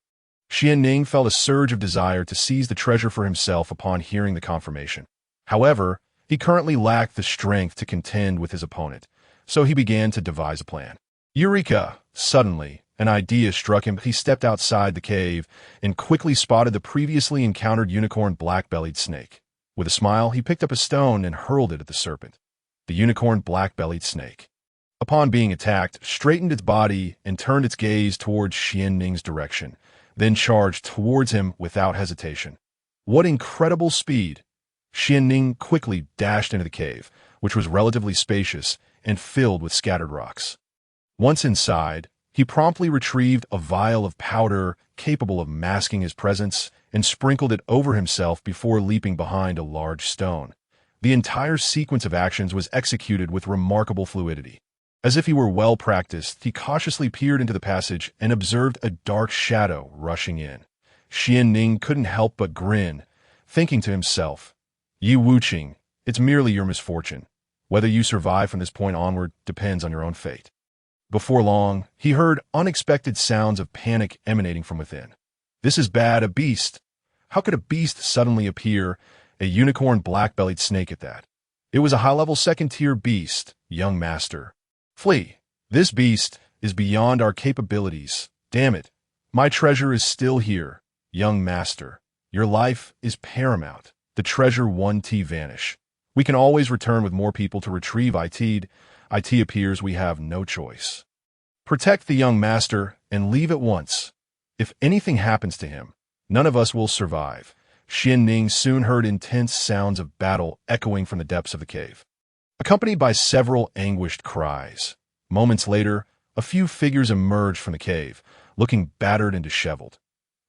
Xuanning felt a surge of desire to seize the treasure for himself upon hearing the confirmation. However, he currently lacked the strength to contend with his opponent, so he began to devise a plan. Eureka! Suddenly, an idea struck him. He stepped outside the cave and quickly spotted the previously encountered unicorn black-bellied snake. With a smile, he picked up a stone and hurled it at the serpent. The unicorn black-bellied snake, upon being attacked, straightened its body and turned its gaze towards Xuanning's direction, then charged towards him without hesitation. What incredible speed! Xuanning quickly dashed into the cave, which was relatively spacious and filled with scattered rocks. Once inside, he promptly retrieved a vial of powder capable of masking his presence and sprinkled it over himself before leaping behind a large stone. The entire sequence of actions was executed with remarkable fluidity. As if he were well practiced, he cautiously peered into the passage and observed a dark shadow rushing in. Xuanning couldn't help but grin, thinking to himself, "Ye Wuqing, it's merely your misfortune. Whether you survive from this point onward depends on your own fate." Before long, he heard unexpected sounds of panic emanating from within. "This is bad, a beast." How could a beast suddenly appear? A unicorn black-bellied snake at that. It was a high-level second-tier beast, young master. "Flee. This beast is beyond our capabilities. Damn it. My treasure is still here. Young master, your life is paramount. The treasure 1T vanish. We can always return with more people to retrieve IT. IT appears we have no choice. Protect the young master and leave at once. If anything happens to him, none of us will survive." Xuanning soon heard intense sounds of battle echoing from the depths of the cave, accompanied by several anguished cries. Moments later, a few figures emerged from the cave, looking battered and disheveled.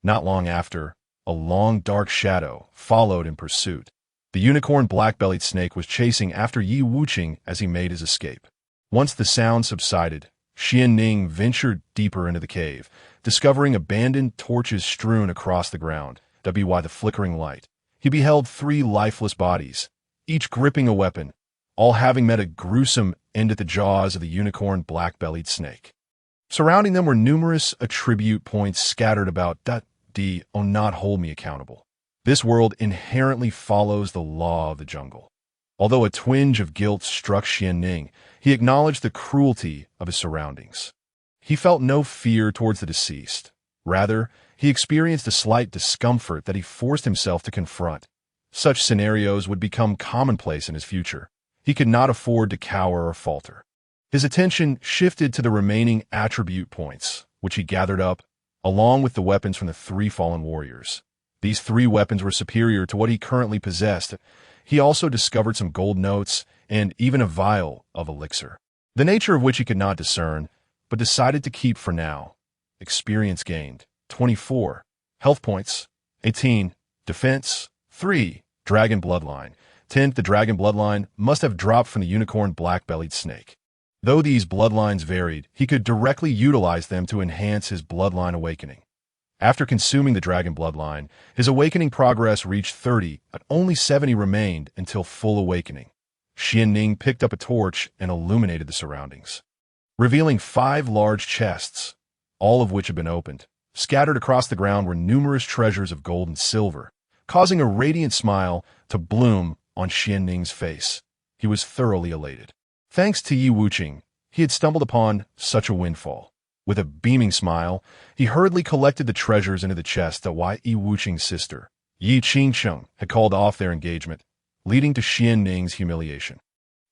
Not long after, a long dark shadow followed in pursuit. The unicorn black-bellied snake was chasing after Ye Wuqing as he made his escape. Once the sound subsided, Xuanning ventured deeper into the cave, discovering abandoned torches strewn across the ground. By the flickering light, he beheld 3 lifeless bodies, each gripping a weapon, all having met a gruesome end at the jaws of the unicorn black-bellied snake. Surrounding them were numerous attribute points scattered about. Do not hold me accountable. This world inherently follows the law of the jungle. Although a twinge of guilt struck Xuanning, he acknowledged the cruelty of his surroundings. He felt no fear towards the deceased. Rather, he experienced a slight discomfort that he forced himself to confront. Such scenarios would become commonplace in his future. He could not afford to cower or falter. His attention shifted to the remaining attribute points, which he gathered up, along with the weapons from the 3 fallen warriors. These 3 weapons were superior to what he currently possessed. He also discovered some gold notes and even a vial of elixir, the nature of which he could not discern, but decided to keep for now. Experience gained, 24. Health points, 18. Defense, 3. Dragon bloodline, 10. The dragon bloodline must have dropped from the unicorn black-bellied snake. Though these bloodlines varied, he could directly utilize them to enhance his bloodline awakening. After consuming the dragon bloodline, his awakening progress reached 30, but only 70 remained until full awakening. Xuanning picked up a torch and illuminated the surroundings, revealing 5 large chests, all of which had been opened. Scattered across the ground were numerous treasures of gold and silver, causing a radiant smile to bloom on Xuanning's face. He was thoroughly elated. Thanks to Ye Wuqing, he had stumbled upon such a windfall. With a beaming smile, he hurriedly collected the treasures into the chest that Ye Wuqing's sister, Ye Qingsheng, had called off their engagement, leading to Xuanning's humiliation.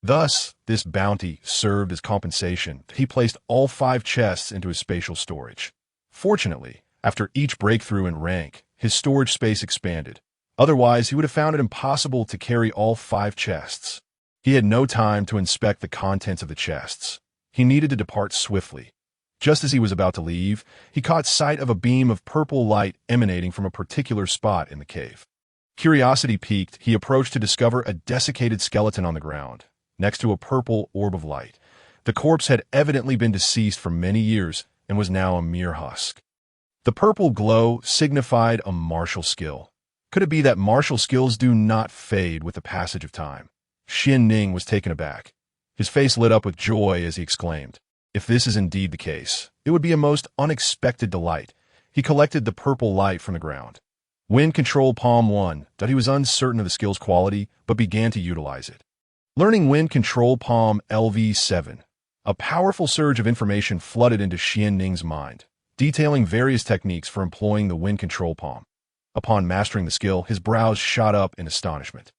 Thus, this bounty served as compensation. He placed all 5 chests into his spatial storage. Fortunately, after each breakthrough in rank, his storage space expanded. Otherwise, he would have found it impossible to carry all 5 chests. He had no time to inspect the contents of the chests. He needed to depart swiftly. Just as he was about to leave, he caught sight of a beam of purple light emanating from a particular spot in the cave. Curiosity piqued, he approached to discover a desiccated skeleton on the ground, next to a purple orb of light. The corpse had evidently been deceased for many years and was now a mere husk. The purple glow signified a martial skill. Could it be that martial skills do not fade with the passage of time? Xuanning was taken aback. His face lit up with joy as he exclaimed, "If this is indeed the case, it would be a most unexpected delight." He collected the purple light from the ground. Wind Control Palm 1, that he was uncertain of the skill's quality, but began to utilize it. Learning Wind Control Palm LV7, A powerful surge of information flooded into Xuanning's mind, detailing various techniques for employing the wind control palm. Upon mastering the skill, his brows shot up in astonishment,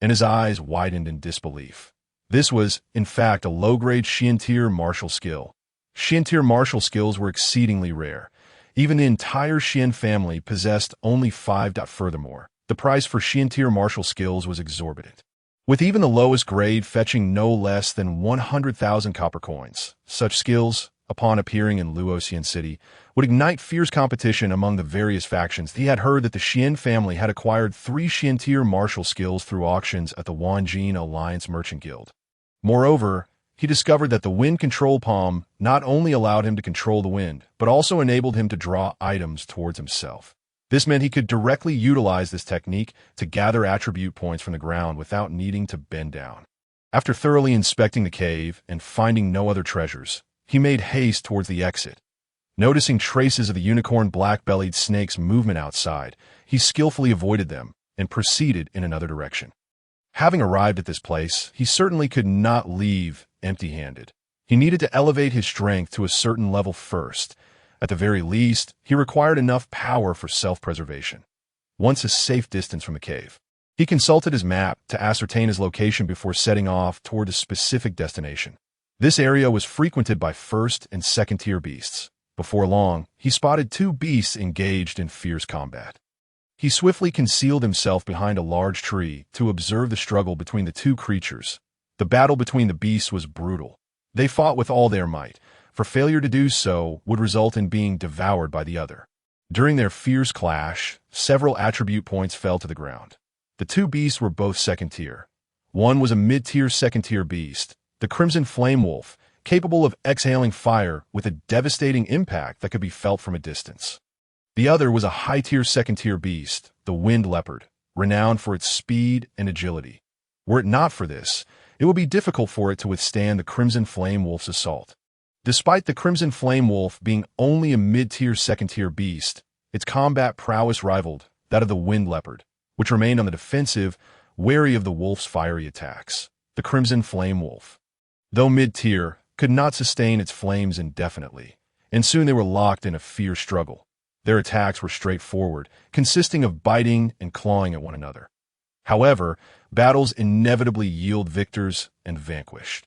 and his eyes widened in disbelief. This was, in fact, a low-grade Shien tier martial skill. Shien tier martial skills were exceedingly rare. Even the entire Shien family possessed only 5. Furthermore, the price for Shien tier martial skills was exorbitant, with even the lowest grade fetching no less than 100,000 copper coins. Such skills, upon appearing in Luoxian City, would ignite fierce competition among the various factions. He had heard that the Shien family had acquired 3 Shien tier martial skills through auctions at the Wanjin Alliance Merchant Guild. Moreover, he discovered that the wind control palm not only allowed him to control the wind, but also enabled him to draw items towards himself. This meant he could directly utilize this technique to gather attribute points from the ground without needing to bend down. After thoroughly inspecting the cave and finding no other treasures, he made haste towards the exit. Noticing traces of the unicorn black-bellied snake's movement outside, he skillfully avoided them and proceeded in another direction. Having arrived at this place, he certainly could not leave empty-handed. He needed to elevate his strength to a certain level first. At the very least, he required enough power for self-preservation. Once a safe distance from the cave, he consulted his map to ascertain his location before setting off toward a specific destination. This area was frequented by 1st and 2nd tier beasts. Before long, he spotted 2 beasts engaged in fierce combat. He swiftly concealed himself behind a large tree to observe the struggle between the 2 creatures. The battle between the beasts was brutal. They fought with all their might, for failure to do so would result in being devoured by the other. During their fierce clash, several attribute points fell to the ground. The 2 beasts were both 2nd tier. One was a mid-tier 2nd tier beast, the Crimson Flame Wolf, capable of exhaling fire with a devastating impact that could be felt from a distance. The other was a high-tier 2nd tier beast, the Wind Leopard, renowned for its speed and agility. Were it not for this, it would be difficult for it to withstand the Crimson Flame Wolf's assault. Despite the Crimson Flame Wolf being only a mid-tier 2nd tier beast, its combat prowess rivaled that of the Wind Leopard, which remained on the defensive, wary of the wolf's fiery attacks. The Crimson Flame Wolf, though mid-tier, could not sustain its flames indefinitely, and soon they were locked in a fierce struggle. Their attacks were straightforward, consisting of biting and clawing at one another. However, battles inevitably yield victors and vanquished.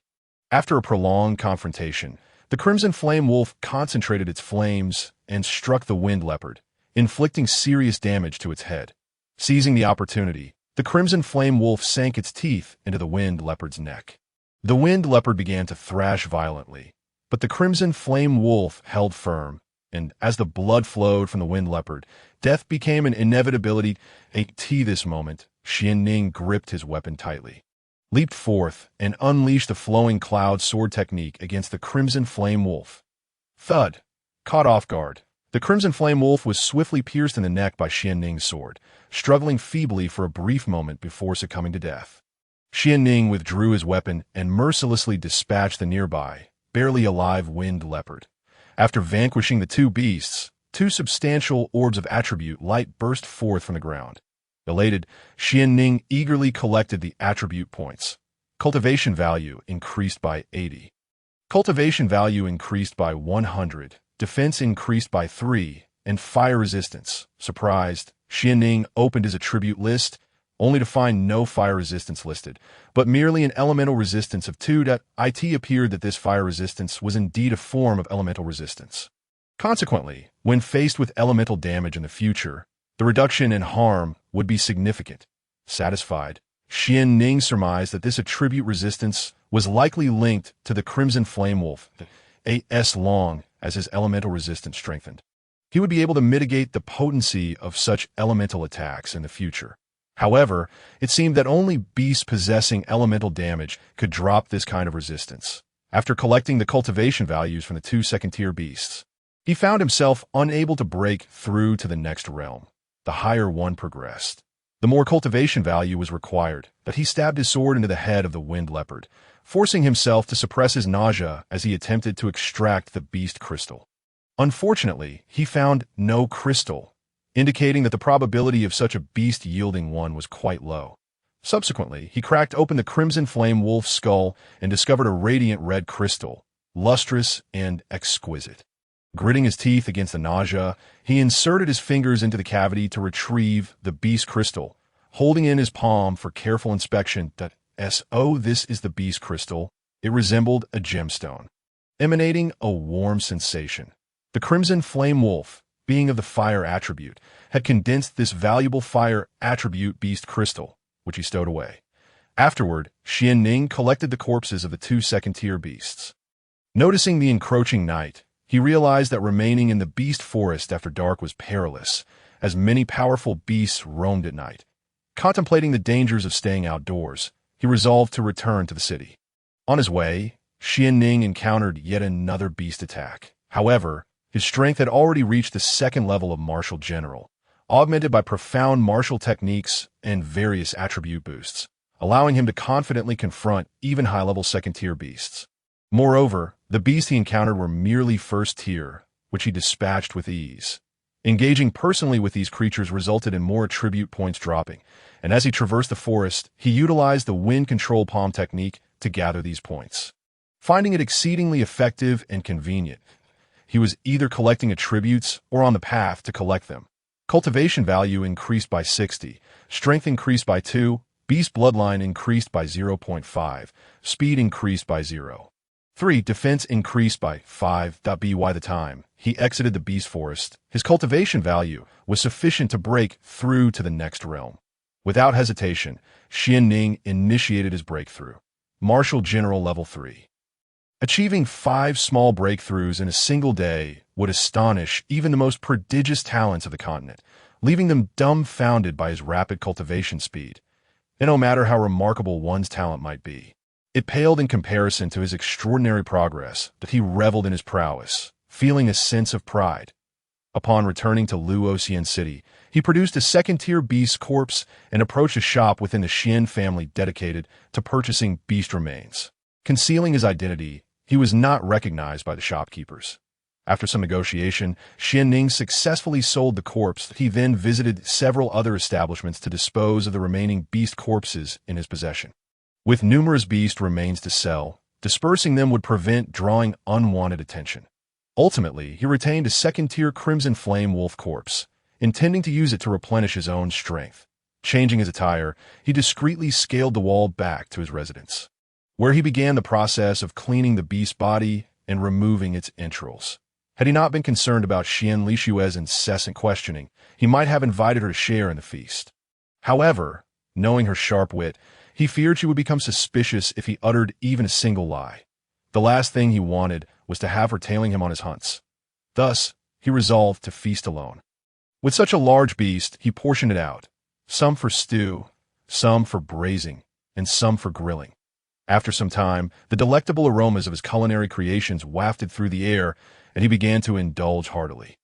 After a prolonged confrontation, the Crimson Flame Wolf concentrated its flames and struck the Wind Leopard, inflicting serious damage to its head. Seizing the opportunity, the Crimson Flame Wolf sank its teeth into the Wind Leopard's neck. The Wind Leopard began to thrash violently, but the Crimson Flame Wolf held firm, and as the blood flowed from the Wind Leopard, death became an inevitability. At this moment, Xuanning gripped his weapon tightly, leaped forth, and unleashed the flowing cloud sword technique against the Crimson Flame Wolf. Thud! Caught off guard, the Crimson Flame Wolf was swiftly pierced in the neck by Xuanning's sword, struggling feebly for a brief moment before succumbing to death. Xuanning withdrew his weapon and mercilessly dispatched the nearby, barely alive Wind Leopard. After vanquishing the 2 beasts, 2 substantial orbs of attribute light burst forth from the ground. Elated, Xuanning eagerly collected the attribute points. Cultivation value increased by 80. Cultivation value increased by 100. Defense increased by 3, and fire resistance. Surprised, Xuanning opened his attribute list, only to find no fire resistance listed, but merely an elemental resistance of 2. It appeared that this fire resistance was indeed a form of elemental resistance. Consequently, when faced with elemental damage in the future, the reduction in harm would be significant. Satisfied, Xuanning surmised that this attribute resistance was likely linked to the Crimson Flame Wolf. As long as his elemental resistance strengthened, he would be able to mitigate the potency of such elemental attacks in the future. However, it seemed that only beasts possessing elemental damage could drop this kind of resistance. After collecting the cultivation values from the 2 2nd-tier beasts, he found himself unable to break through to the next realm. The higher one progressed, the more cultivation value was required, but he stabbed his sword into the head of the Wind Leopard, forcing himself to suppress his nausea as he attempted to extract the beast crystal. Unfortunately, he found no crystal, indicating that the probability of such a beast yielding one was quite low. Subsequently, he cracked open the Crimson Flame Wolf's skull and discovered a radiant red crystal, lustrous and exquisite. Gritting his teeth against the nausea, he inserted his fingers into the cavity to retrieve the beast crystal, holding in his palm for careful inspection. This is the beast crystal. It resembled a gemstone, emanating a warm sensation. The crimson flame wolf, being of the fire attribute, had condensed this valuable fire attribute beast crystal, which he stowed away. Afterward, Xuanning collected the corpses of the two second-tier beasts. Noticing the encroaching night, he realized that remaining in the beast forest after dark was perilous, as many powerful beasts roamed at night. Contemplating the dangers of staying outdoors, he resolved to return to the city. On his way, Xuanning encountered yet another beast attack. However, his strength had already reached the second level of martial general, augmented by profound martial techniques and various attribute boosts, allowing him to confidently confront even high-level second-tier beasts. Moreover, the beasts he encountered were merely first-tier, which he dispatched with ease. Engaging personally with these creatures resulted in more attribute points dropping, and as he traversed the forest, he utilized the wind control palm technique to gather these points. Finding it exceedingly effective and convenient, he was either collecting attributes or on the path to collect them. Cultivation value increased by 60, strength increased by 2, beast bloodline increased by 0.5, speed increased by 0.3, defense increased by 5. By the time he exited the beast forest, his cultivation value was sufficient to break through to the next realm. Without hesitation, Xuanning initiated his breakthrough. Martial General Level 3. Achieving 5 small breakthroughs in a single day would astonish even the most prodigious talents of the continent, leaving them dumbfounded by his rapid cultivation speed. And no matter how remarkable one's talent might be, it paled in comparison to his extraordinary progress that he reveled in his prowess, feeling a sense of pride. Upon returning to Luoxian City, he produced a second-tier beast corpse and approached a shop within the Shien family dedicated to purchasing beast remains. Concealing his identity, he was not recognized by the shopkeepers. After some negotiation, Xuanning successfully sold the corpse. He then visited several other establishments to dispose of the remaining beast corpses in his possession. With numerous beast remains to sell, dispersing them would prevent drawing unwanted attention. Ultimately, he retained a second-tier Crimson Flame Wolf corpse, intending to use it to replenish his own strength. Changing his attire, he discreetly scaled the wall back to his residence, where he began the process of cleaning the beast's body and removing its entrails. Had he not been concerned about Xian Lishue's incessant questioning, he might have invited her to share in the feast. However, knowing her sharp wit, he feared she would become suspicious if he uttered even a single lie. The last thing he wanted was to have her tailing him on his hunts. Thus, he resolved to feast alone. With such a large beast, he portioned it out, some for stew, some for braising, and some for grilling. After some time, the delectable aromas of his culinary creations wafted through the air, and he began to indulge heartily.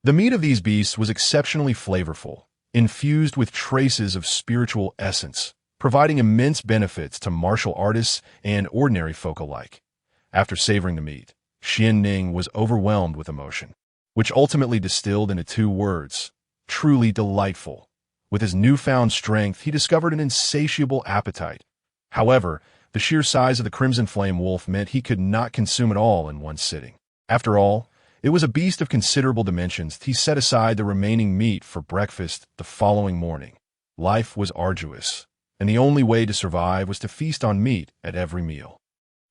The meat of these beasts was exceptionally flavorful, infused with traces of spiritual essence, providing immense benefits to martial artists and ordinary folk alike. After savoring the meat, Xuanning was overwhelmed with emotion, which ultimately distilled into 2 words: truly delightful. With his newfound strength, he discovered an insatiable appetite. However, the sheer size of the Crimson Flame Wolf meant he could not consume it all in one sitting. After all, it was a beast of considerable dimensions. He set aside the remaining meat for breakfast the following morning. Life was arduous, and the only way to survive was to feast on meat at every meal.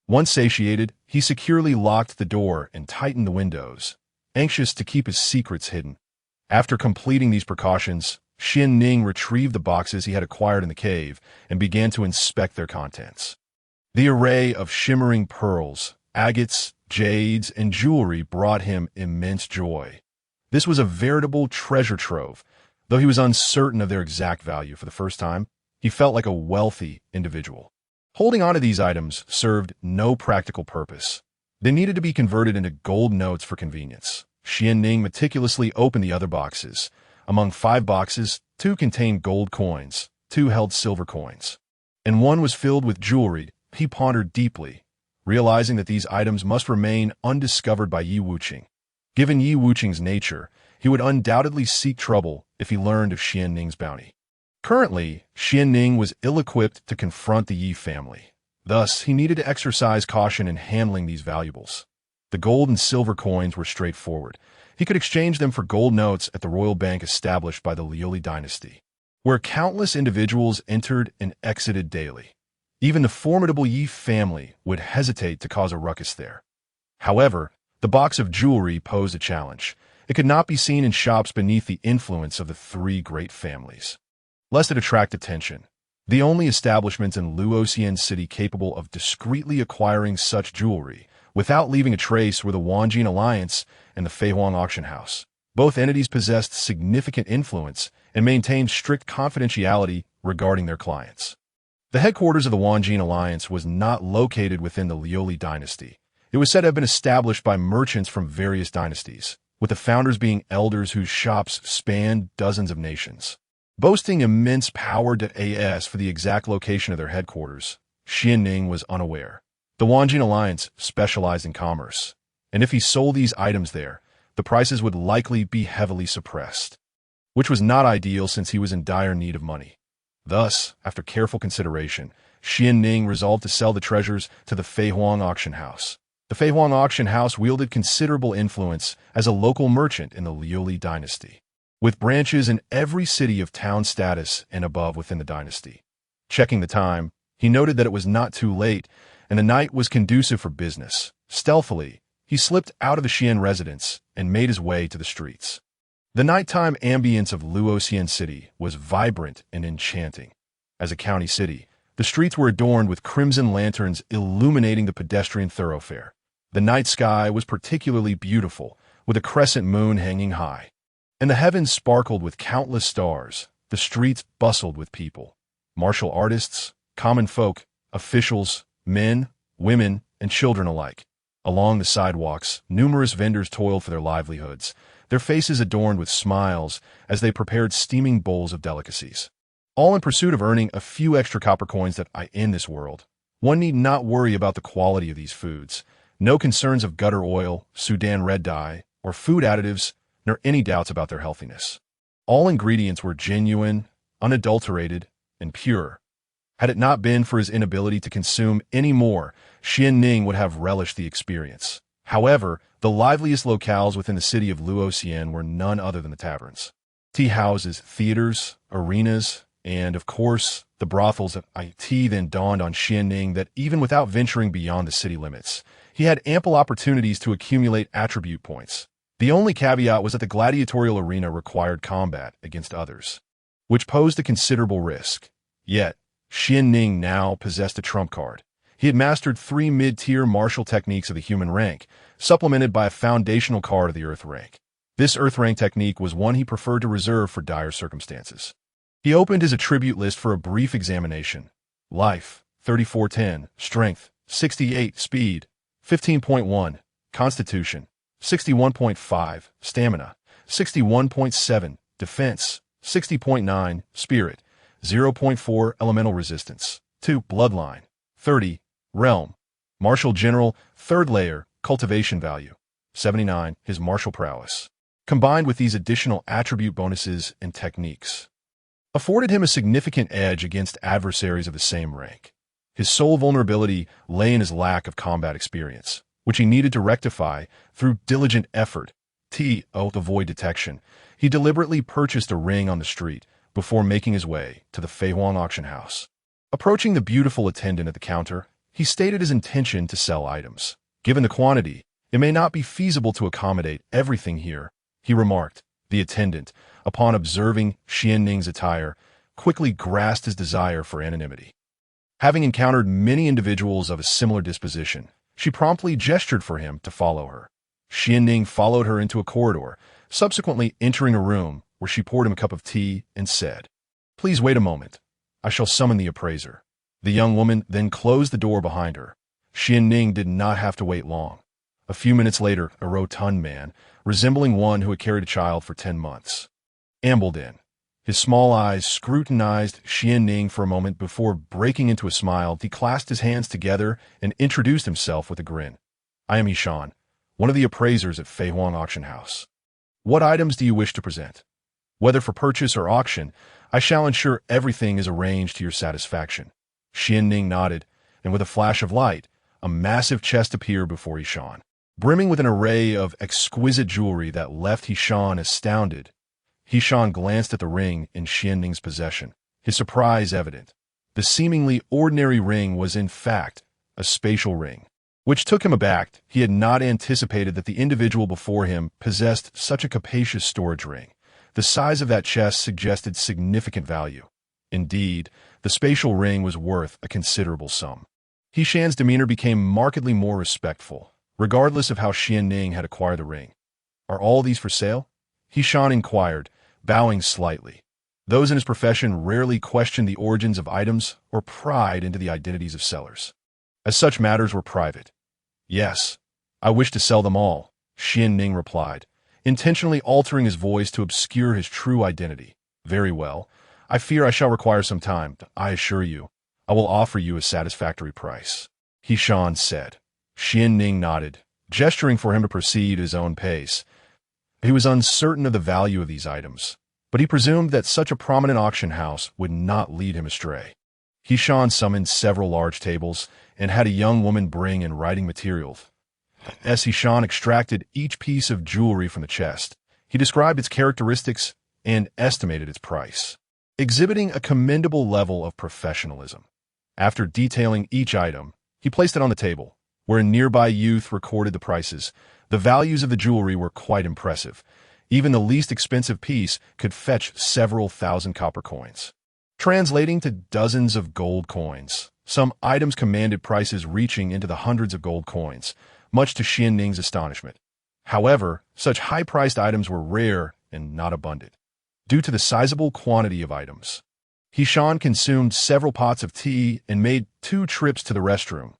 Once satiated, he securely locked the door and tightened the windows, anxious to keep his secrets hidden. After completing these precautions, Xuanning retrieved the boxes he had acquired in the cave and began to inspect their contents. The array of shimmering pearls, agates, jades, and jewelry brought him immense joy. This was a veritable treasure trove. Though he was uncertain of their exact value for the first time, he felt like a wealthy individual. Holding on to these items served no practical purpose. They needed to be converted into gold notes for convenience. Xuanning meticulously opened the other boxes. Among 5 boxes, 2 contained gold coins, 2 held silver coins, and 1 was filled with jewelry. He pondered deeply, realizing that these items must remain undiscovered by Ye Wuqing. Given Ye Wuqing's nature, he would undoubtedly seek trouble if he learned of Xuanning's bounty. Currently, Xuanning was ill-equipped to confront the Ye family. Thus, he needed to exercise caution in handling these valuables. The gold and silver coins were straightforward. He could exchange them for gold notes at the royal bank established by the Lioli dynasty, where countless individuals entered and exited daily. Even the formidable Ye family would hesitate to cause a ruckus there. However, the box of jewelry posed a challenge. It could not be seen in shops beneath the influence of the three great families, lest it attract attention. The only establishments in Luoxian City capable of discreetly acquiring such jewelry without leaving a trace were the Wanjin Alliance and the Feihuang Auction House. Both entities possessed significant influence and maintained strict confidentiality regarding their clients. The headquarters of the Wanjin Alliance was not located within the Lioli dynasty. It was said to have been established by merchants from various dynasties, with the founders being elders whose shops spanned dozens of nations. Boasting immense power as for the exact location of their headquarters, Xuanning was unaware. The Wanjin Alliance specialized in commerce, and if he sold these items there, the prices would likely be heavily suppressed, which was not ideal since he was in dire need of money. Thus, after careful consideration, Xuanning resolved to sell the treasures to the Feihuang Auction House. The Feihuang Auction House wielded considerable influence as a local merchant in the Lioli dynasty, with branches in every city of town status and above within the dynasty. Checking the time, he noted that it was not too late, and the night was conducive for business. Stealthily, he slipped out of the Shien residence and made his way to the streets. The nighttime ambience of Luoxian City was vibrant and enchanting. As a county city, the streets were adorned with crimson lanterns illuminating the pedestrian thoroughfare. The night sky was particularly beautiful, with a crescent moon hanging high, and the heavens sparkled with countless stars. The streets bustled with people, martial artists, common folk, officials, men, women, and children alike. Along the sidewalks, numerous vendors toiled for their livelihoods, their faces adorned with smiles as they prepared steaming bowls of delicacies, all in pursuit of earning a few extra copper coins that in this world. One need not worry about the quality of these foods. No concerns of gutter oil, Sudan red dye, or food additives, nor any doubts about their healthiness. All ingredients were genuine, unadulterated, and pure. Had it not been for his inability to consume any more, Xuanning would have relished the experience. However, the liveliest locales within the city of Luoxian were none other than the taverns, tea houses, theaters, arenas, and, of course, the brothels of IT. Then dawned on Xuanning that even without venturing beyond the city limits, he had ample opportunities to accumulate attribute points. The only caveat was that the gladiatorial arena required combat against others, which posed a considerable risk. Yet, Xuanning now possessed a trump card. He had mastered 3 mid-tier martial techniques of the human rank, supplemented by a foundational card of the earth rank. This earth rank technique was one he preferred to reserve for dire circumstances. He opened his attribute list for a brief examination. Life, 3410, Strength, 68, Speed, 15.1, Constitution, 61.5, Stamina, 61.7, Defense, 60.9, Spirit, 0.4 Elemental Resistance, 2 Bloodline, 30 Realm, Martial General, 3rd Layer, Cultivation Value, 79 His Martial Prowess. Combined with these additional attribute bonuses and techniques, afforded him a significant edge against adversaries of the same rank. His sole vulnerability lay in his lack of combat experience, which he needed to rectify through diligent effort. To avoid detection, he deliberately purchased a ring on the street before making his way to the Feihuang Auction House. Approaching the beautiful attendant at the counter, he stated his intention to sell items. Given the quantity, it may not be feasible to accommodate everything here, he remarked. The attendant, upon observing Xuanning's attire, quickly grasped his desire for anonymity. Having encountered many individuals of a similar disposition, she promptly gestured for him to follow her. Xuanning followed her into a corridor, subsequently entering a room where she poured him a cup of tea and said, "Please wait a moment. I shall summon the appraiser." The young woman then closed the door behind her. Xuanning did not have to wait long. A few minutes later, a rotund man, resembling one who had carried a child for 10 months, ambled in. His small eyes scrutinized Xuanning for a moment before breaking into a smile. He clasped his hands together and introduced himself with a grin. "I am Xuan, one of the appraisers at Feihuang Auction House. What items do you wish to present? Whether for purchase or auction, I shall ensure everything is arranged to your satisfaction." Xuanning nodded, and with a flash of light, a massive chest appeared before Xuan. Brimming with an array of exquisite jewelry that left Xuan astounded, Xuan glanced at the ring in Xianning's possession, his surprise evident. The seemingly ordinary ring was in fact a spatial ring, which took him aback. He had not anticipated that the individual before him possessed such a capacious storage ring. The size of that chest suggested significant value. Indeed, the spatial ring was worth a considerable sum. Xuan's demeanor became markedly more respectful, regardless of how Xuanning had acquired the ring. "Are all these for sale?" Xuan inquired, bowing slightly. Those in his profession rarely questioned the origins of items or pried into the identities of sellers, as such matters were private. "Yes, I wish to sell them all," Xuanning replied, intentionally altering his voice to obscure his true identity. "Very well. I fear I shall require some time. I assure you, I will offer you a satisfactory price," Xuan said. Xuanning nodded, gesturing for him to proceed at his own pace. He was uncertain of the value of these items, but he presumed that such a prominent auction house would not lead him astray. Xuan summoned several large tables and had a young woman bring in writing materials. As Xuan extracted each piece of jewelry from the chest, he described its characteristics and estimated its price, exhibiting a commendable level of professionalism. After detailing each item, he placed it on the table, where a nearby youth recorded the prices. The values of the jewelry were quite impressive. Even the least expensive piece could fetch several thousand copper coins, translating to dozens of gold coins. Some items commanded prices reaching into the hundreds of gold coins, much to Xianning's astonishment. However, such high-priced items were rare and not abundant, due to the sizable quantity of items. Xuan consumed several pots of tea and made 2 trips to the restroom.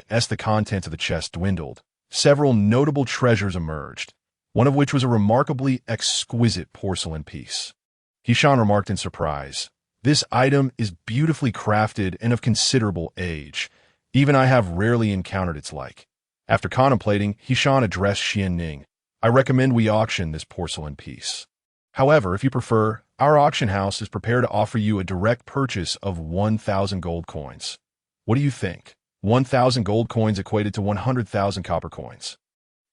As the contents of the chest dwindled, several notable treasures emerged, one of which was a remarkably exquisite porcelain piece. Xuan remarked in surprise, "This item is beautifully crafted and of considerable age. Even I have rarely encountered its like." After contemplating, Xuan addressed Xianning, "I recommend we auction this porcelain piece. However, if you prefer, our auction house is prepared to offer you a direct purchase of 1,000 gold coins. What do you think?" 1,000 gold coins equated to 100,000 copper coins.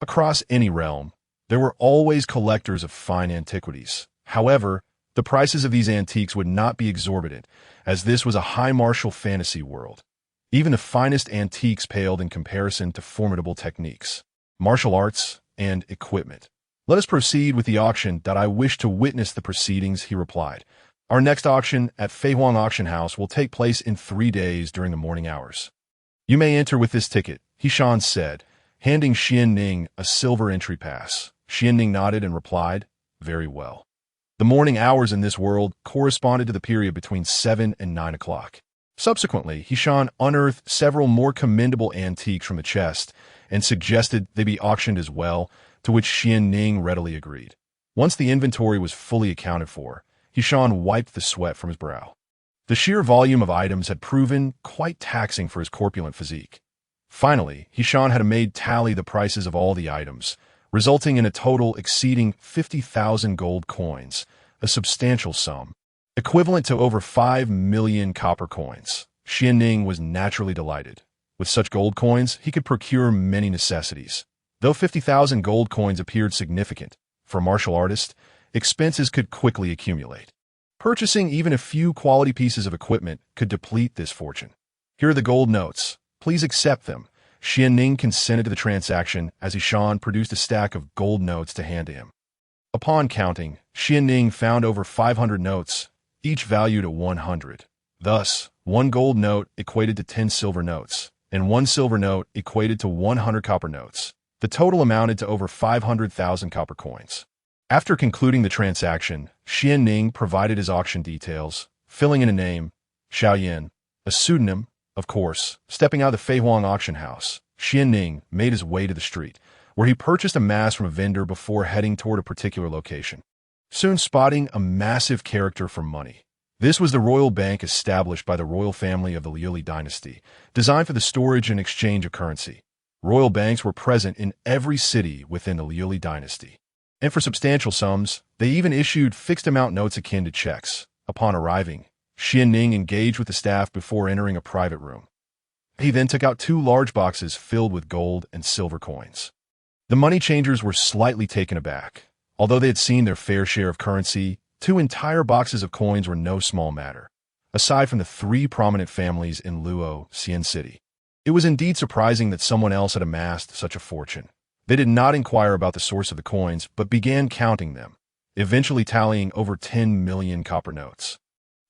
Across any realm, there were always collectors of fine antiquities. However, the prices of these antiques would not be exorbitant, as this was a high martial fantasy world. Even the finest antiques paled in comparison to formidable techniques, martial arts, and equipment. "Let us proceed with the auction. I wish to witness the proceedings," he replied. "Our next auction at Feihuang Auction House will take place in 3 days during the morning hours. You may enter with this ticket," Xuan said, handing Xianning a silver entry pass. Xianning nodded and replied, "Very well." The morning hours in this world corresponded to the period between 7 and 9 o'clock. Subsequently, Xuan unearthed several more commendable antiques from the chest and suggested they be auctioned as well, to which Xianning readily agreed. Once the inventory was fully accounted for, Xuan wiped the sweat from his brow. The sheer volume of items had proven quite taxing for his corpulent physique. Finally, Xuan had a maid tally the prices of all the items, resulting in a total exceeding 50,000 gold coins, a substantial sum, equivalent to over 5 million copper coins. Xianning was naturally delighted. With such gold coins, he could procure many necessities. Though 50,000 gold coins appeared significant, for a martial artist, expenses could quickly accumulate. Purchasing even a few quality pieces of equipment could deplete this fortune. "Here are the gold notes. Please accept them." Xianning consented to the transaction as Xuan produced a stack of gold notes to hand to him. Upon counting, Xianning found over 500 notes, each valued at 100. Thus, 1 gold note equated to 10 silver notes, and 1 silver note equated to 100 copper notes. The total amounted to over 500,000 copper coins. After concluding the transaction, Xianning provided his auction details, filling in a name, Shaotian, a pseudonym, of course. Stepping out of the Feihuang auction house, Xianning made his way to the street, where he purchased a mass from a vendor before heading toward a particular location, soon spotting a massive character for money. This was the royal bank established by the royal family of the Liuli dynasty, designed for the storage and exchange of currency. Royal banks were present in every city within the Liuli dynasty, and for substantial sums, they even issued fixed-amount notes akin to checks. Upon arriving, Xianning engaged with the staff before entering a private room. He then took out 2 large boxes filled with gold and silver coins. The money changers were slightly taken aback. Although they had seen their fair share of currency, 2 entire boxes of coins were no small matter, aside from the 3 prominent families in Luoxian City. It was indeed surprising that someone else had amassed such a fortune. They did not inquire about the source of the coins, but began counting them, eventually tallying over 10 million copper notes.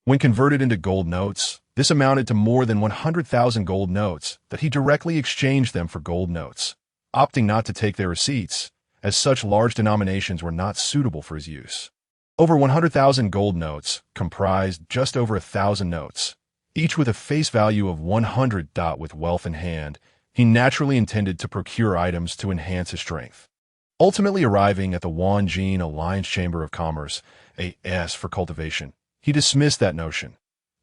When converted into gold notes, this amounted to more than 100,000 gold notes that he directly exchanged them for gold notes, opting not to take their receipts, as such large denominations were not suitable for his use. Over 100,000 gold notes comprised just over 1,000 notes, each with a face value of 100. With wealth in hand, he naturally intended to procure items to enhance his strength. Ultimately arriving at the Wanjin Alliance Chamber of Commerce, AS for cultivation, he dismissed that notion.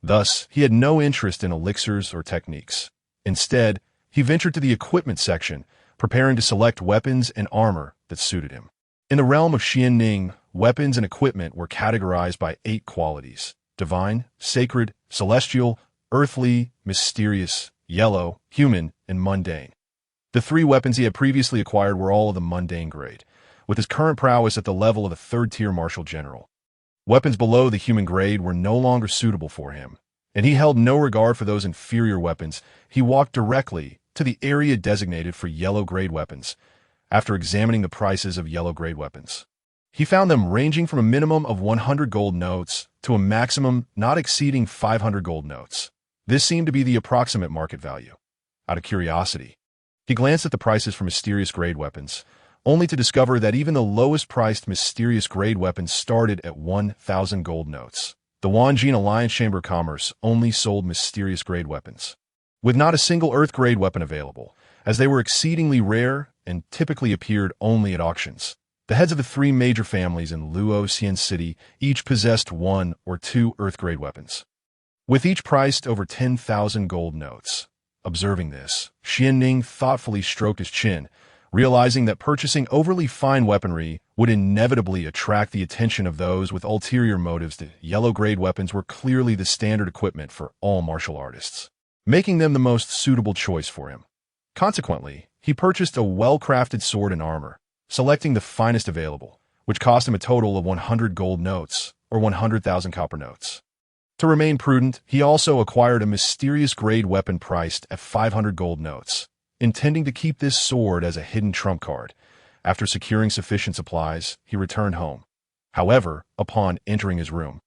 Thus, he had no interest in elixirs or techniques. Instead, he ventured to the equipment section, preparing to select weapons and armor that suited him. In the realm of Xuanning, weapons and equipment were categorized by 8 qualities: divine, sacred, celestial, earthly, mysterious, yellow, human, and mundane. The 3 weapons he had previously acquired were all of the mundane grade, with his current prowess at the level of a 3rd-tier martial general. Weapons below the human grade were no longer suitable for him, and he held no regard for those inferior weapons. He walked directly to the area designated for yellow-grade weapons. After examining the prices of yellow-grade weapons, he found them ranging from a minimum of 100 gold notes to a maximum not exceeding 500 gold notes. This seemed to be the approximate market value. Out of curiosity, he glanced at the prices for mysterious-grade weapons, only to discover that even the lowest-priced mysterious-grade weapons started at 1,000 gold notes. The Wanjin Alliance Chamber of Commerce only sold mysterious-grade weapons, with not a single earth-grade weapon available, as they were exceedingly rare and typically appeared only at auctions. The heads of the 3 major families in Luoxian City each possessed 1 or 2 earth-grade weapons, with each priced over 10,000 gold notes. Observing this, Xuanning thoughtfully stroked his chin, realizing that purchasing overly fine weaponry would inevitably attract the attention of those with ulterior motives. The yellow-grade weapons were clearly the standard equipment for all martial artists, making them the most suitable choice for him. Consequently, he purchased a well-crafted sword and armor, selecting the finest available, which cost him a total of 100 gold notes, or 100,000 copper notes. To remain prudent, he also acquired a mysterious-grade weapon priced at 500 gold notes, intending to keep this sword as a hidden trump card. After securing sufficient supplies, he returned home. However, upon entering his room,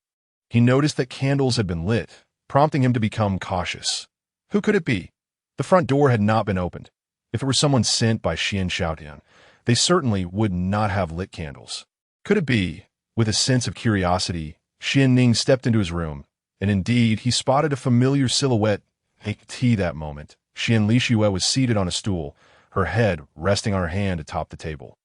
he noticed that candles had been lit, prompting him to become cautious. Who could it be? The front door had not been opened. If it were someone sent by Xuan Shaotian, they certainly would not have lit candles. Could it be? With a sense of curiosity, Xuanning stepped into his room, and indeed he spotted a familiar silhouette. At that moment, Xian Lixue was seated on a stool, her head resting on her hand atop the table.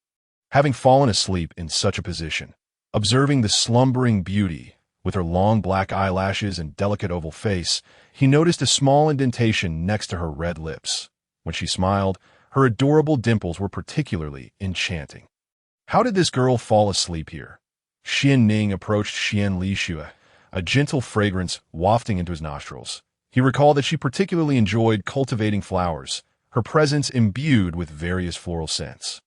Having fallen asleep in such a position, observing the slumbering beauty, with her long black eyelashes and delicate oval face, he noticed a small indentation next to her red lips. When she smiled, her adorable dimples were particularly enchanting. How did this girl fall asleep here? Xuanning approached Xian Lixue, a gentle fragrance wafting into his nostrils. He recalled that she particularly enjoyed cultivating flowers, her presence imbued with various floral scents.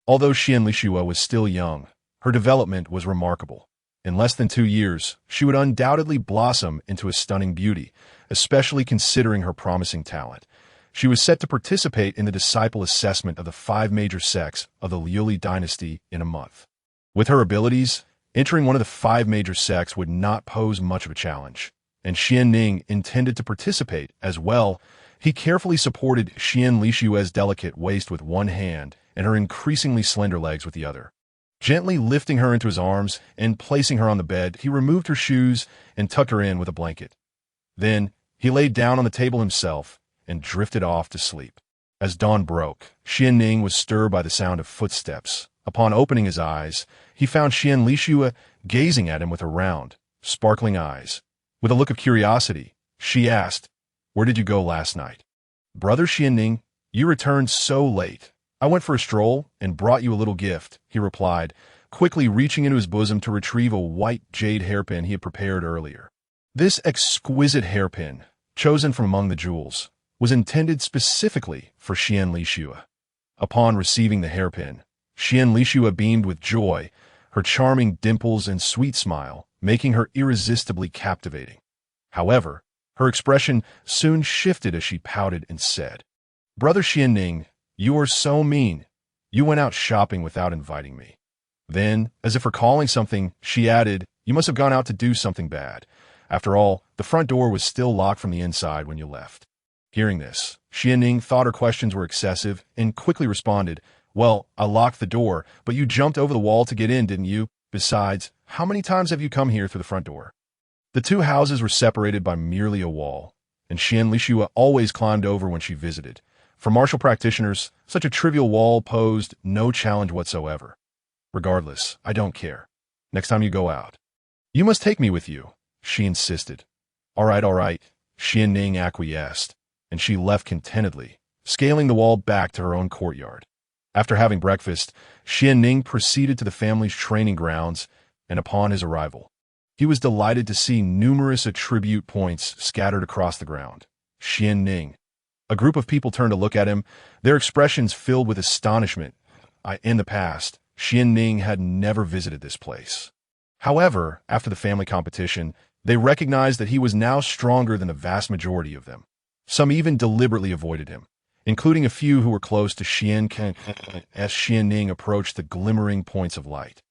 Although Xian Lixue was still young, her development was remarkable. In less than 2 years, she would undoubtedly blossom into a stunning beauty, especially considering her promising talent. She was set to participate in the disciple assessment of the 5 major sects of the Liuli dynasty in a month. With her abilities, entering one of the 5 major sects would not pose much of a challenge, and Xuanning intended to participate as well. He carefully supported Xian Lixue's delicate waist with one hand and her increasingly slender legs with the other. Gently lifting her into his arms and placing her on the bed, he removed her shoes and tucked her in with a blanket. Then, he laid down on the table himself and drifted off to sleep. As dawn broke, Xuanning was stirred by the sound of footsteps. Upon opening his eyes, he found Xian Lixue gazing at him with her round, sparkling eyes. With a look of curiosity, she asked, "Where did you go last night?" "Brother Xuanning, you returned so late. I went for a stroll and brought you a little gift," he replied, quickly reaching into his bosom to retrieve a white jade hairpin he had prepared earlier. This exquisite hairpin, chosen from among the jewels, was intended specifically for Xian Lixue. Upon receiving the hairpin, Shien Lishua beamed with joy, her charming dimples and sweet smile making her irresistibly captivating. However, her expression soon shifted as she pouted and said, "Brother Xuanning, you are so mean. You went out shopping without inviting me." Then, as if recalling something, she added, "You must have gone out to do something bad. After all, the front door was still locked from the inside when you left." Hearing this, Xuanning thought her questions were excessive and quickly responded, "Well, I locked the door, but you jumped over the wall to get in, didn't you? Besides, how many times have you come here through the front door?" The two houses were separated by merely a wall, and Shien Lishua always climbed over when she visited. For martial practitioners, such a trivial wall posed no challenge whatsoever. "Regardless, I don't care. Next time you go out, you must take me with you," she insisted. All right, Xuanning acquiesced, and she left contentedly, scaling the wall back to her own courtyard. After having breakfast, Xuanning proceeded to the family's training grounds, and upon his arrival, he was delighted to see numerous attribute points scattered across the ground. Xuanning. A group of people turned to look at him, their expressions filled with astonishment. In the past, Xuanning had never visited this place. However, after the family competition, they recognized that he was now stronger than the vast majority of them. Some even deliberately avoided him, including a few who were close to Shien as Xuanning approached the glimmering points of light.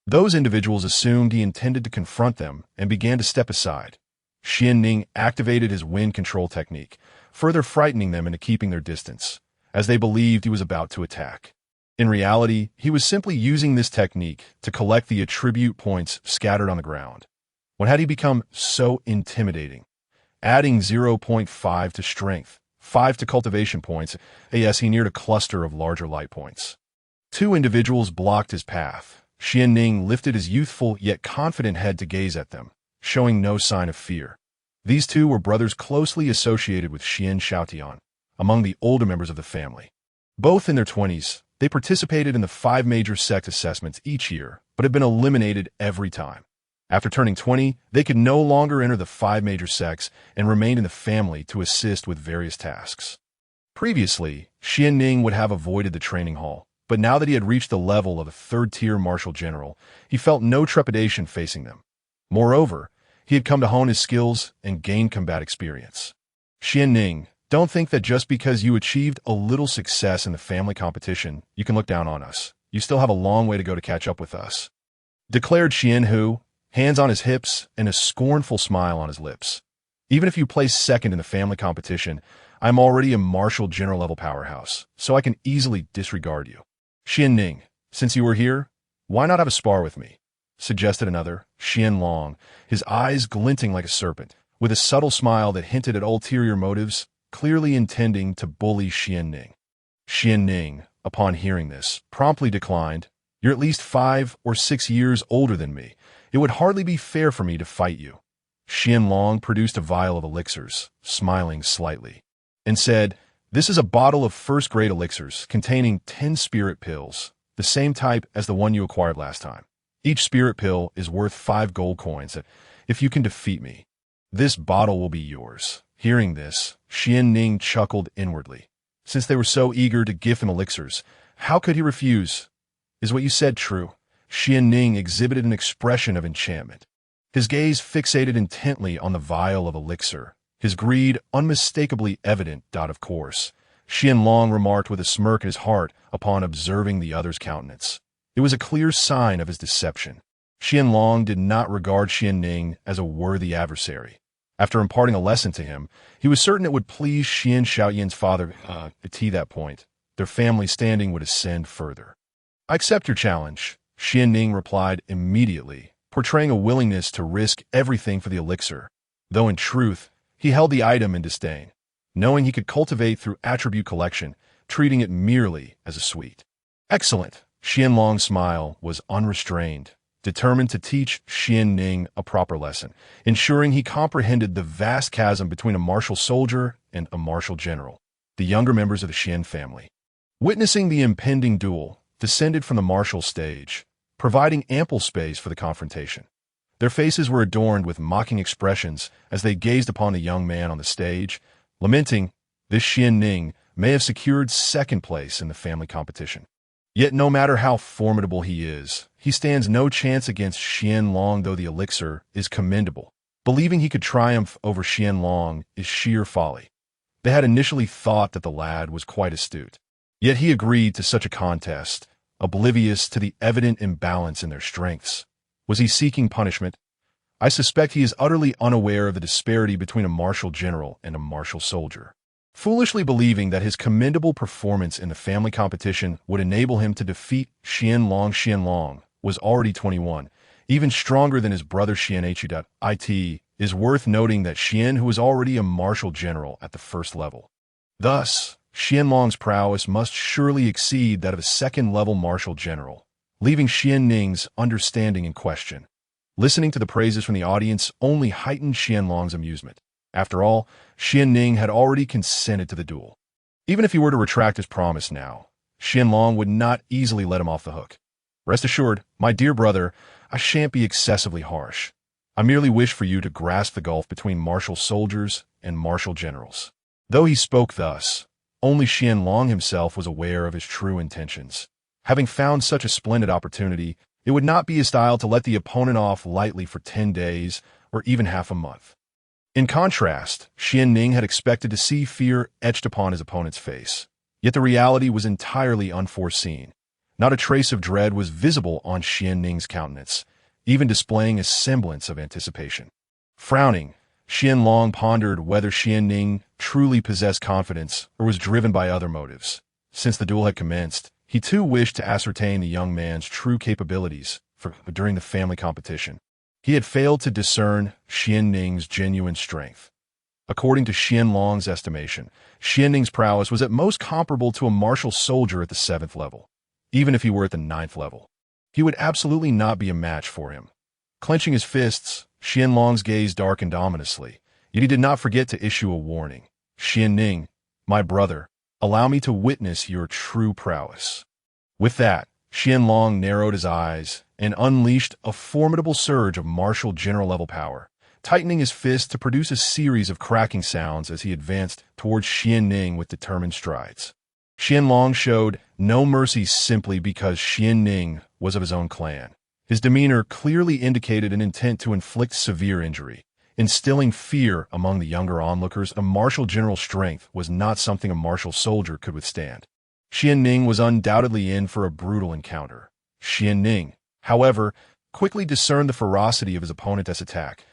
Those individuals assumed he intended to confront them and began to step aside. Xuanning activated his wind control technique, further frightening them into keeping their distance, as they believed he was about to attack. In reality, he was simply using this technique to collect the attribute points scattered on the ground. When had he become so intimidating? Adding 0.5 to strength, 5 to cultivation points, as he neared a cluster of larger light points. Two individuals blocked his path. Xuanning lifted his youthful yet confident head to gaze at them, showing no sign of fear. These two were brothers closely associated with Xuan Shaotian, among the older members of the family. Both in their 20s, they participated in the 5 major sect assessments each year, but had been eliminated every time. After turning 20, they could no longer enter the 5 major sects and remained in the family to assist with various tasks. Previously, Xuanning would have avoided the training hall, but now that he had reached the level of a 3rd-tier martial general, he felt no trepidation facing them. Moreover, he had come to hone his skills and gain combat experience. "Xuanning, don't think that just because you achieved a little success in the family competition, you can look down on us. You still have a long way to go to catch up with us," declared Shien Hu, hands on his hips and a scornful smile on his lips. "Even if you place 2nd in the family competition, I'm already a martial general level powerhouse, so I can easily disregard you." "Xuanning, since you were here, why not have a spar with me?" suggested another, Xian Long, his eyes glinting like a serpent, with a subtle smile that hinted at ulterior motives, clearly intending to bully Xuanning. Xuanning, upon hearing this, promptly declined. "You're at least 5 or 6 years older than me. It would hardly be fair for me to fight you." Xian Long produced a vial of elixirs, smiling slightly, and said, "This is a bottle of 1st-grade elixirs containing 10 spirit pills, the same type as the one you acquired last time. Each spirit pill is worth 5 gold coins if you can defeat me. This bottle will be yours." Hearing this, Xuanning chuckled inwardly. Since they were so eager to gift him elixirs, how could he refuse? "Is what you said true?" Xuanning exhibited an expression of enchantment. His gaze fixated intently on the vial of elixir, his greed unmistakably evident. Of course, Xian Long remarked with a smirk in his heart upon observing the other's countenance. It was a clear sign of his deception. Xian Long did not regard Xuanning as a worthy adversary. After imparting a lesson to him, he was certain it would please Xuan Shaotian's father. To that point, their family standing would ascend further. "I accept your challenge," Xuanning replied immediately, portraying a willingness to risk everything for the elixir, though in truth, he held the item in disdain, knowing he could cultivate through attribute collection, treating it merely as a sweet. "Excellent." Xian Long's smile was unrestrained, determined to teach Xuanning a proper lesson, ensuring he comprehended the vast chasm between a martial soldier and a martial general. The younger members of the Shien family, witnessing the impending duel, descended from the martial stage, providing ample space for the confrontation. Their faces were adorned with mocking expressions as they gazed upon the young man on the stage, lamenting this Xuanning may have secured 2nd place in the family competition. Yet no matter how formidable he is, he stands no chance against Qianlong, though the elixir is commendable. Believing he could triumph over Qianlong is sheer folly. They had initially thought that the lad was quite astute. Yet he agreed to such a contest, oblivious to the evident imbalance in their strengths. Was he seeking punishment? I suspect he is utterly unaware of the disparity between a martial general and a martial soldier. Foolishly believing that his commendable performance in the family competition would enable him to defeat Qianlong was already 21, even stronger than his brother Xian. It is worth noting that Shien, who was already a martial general at the first level. Thus, Qianlong's prowess must surely exceed that of a second-level martial general, leaving Xianning's understanding in question. Listening to the praises from the audience only heightened Qianlong's amusement. After all, Xianning had already consented to the duel. Even if he were to retract his promise now, Qianlong would not easily let him off the hook. Rest assured, my dear brother, I shan't be excessively harsh. I merely wish for you to grasp the gulf between martial soldiers and martial generals. Though he spoke thus, only Qianlong himself was aware of his true intentions. Having found such a splendid opportunity, it would not be his style to let the opponent off lightly for 10 days or even half a month. In contrast, Xianning had expected to see fear etched upon his opponent's face. Yet the reality was entirely unforeseen. Not a trace of dread was visible on Xianning's countenance, even displaying a semblance of anticipation. Frowning, Qianlong pondered whether Xianning truly possessed confidence or was driven by other motives. Since the duel had commenced, he too wished to ascertain the young man's true capabilities during the family competition. He had failed to discern Xianning's genuine strength. According to Qianlong's estimation, Xianning's prowess was at most comparable to a martial soldier at the 7th level. Even if he were at the 9th level, he would absolutely not be a match for him. Clenching his fists, Qianlong's gaze darkened ominously, yet he did not forget to issue a warning. Xianning, my brother, allow me to witness your true prowess. With that, Qianlong narrowed his eyes and unleashed a formidable surge of martial general-level power, tightening his fist to produce a series of cracking sounds as he advanced towards Xianning with determined strides. Qianlong showed no mercy simply because Xianning was of his own clan. His demeanor clearly indicated an intent to inflict severe injury, instilling fear among the younger onlookers. A martial general's strength was not something a martial soldier could withstand. Xianning was undoubtedly in for a brutal encounter. Xianning, however, quickly discerned the ferocity of his opponent's attack.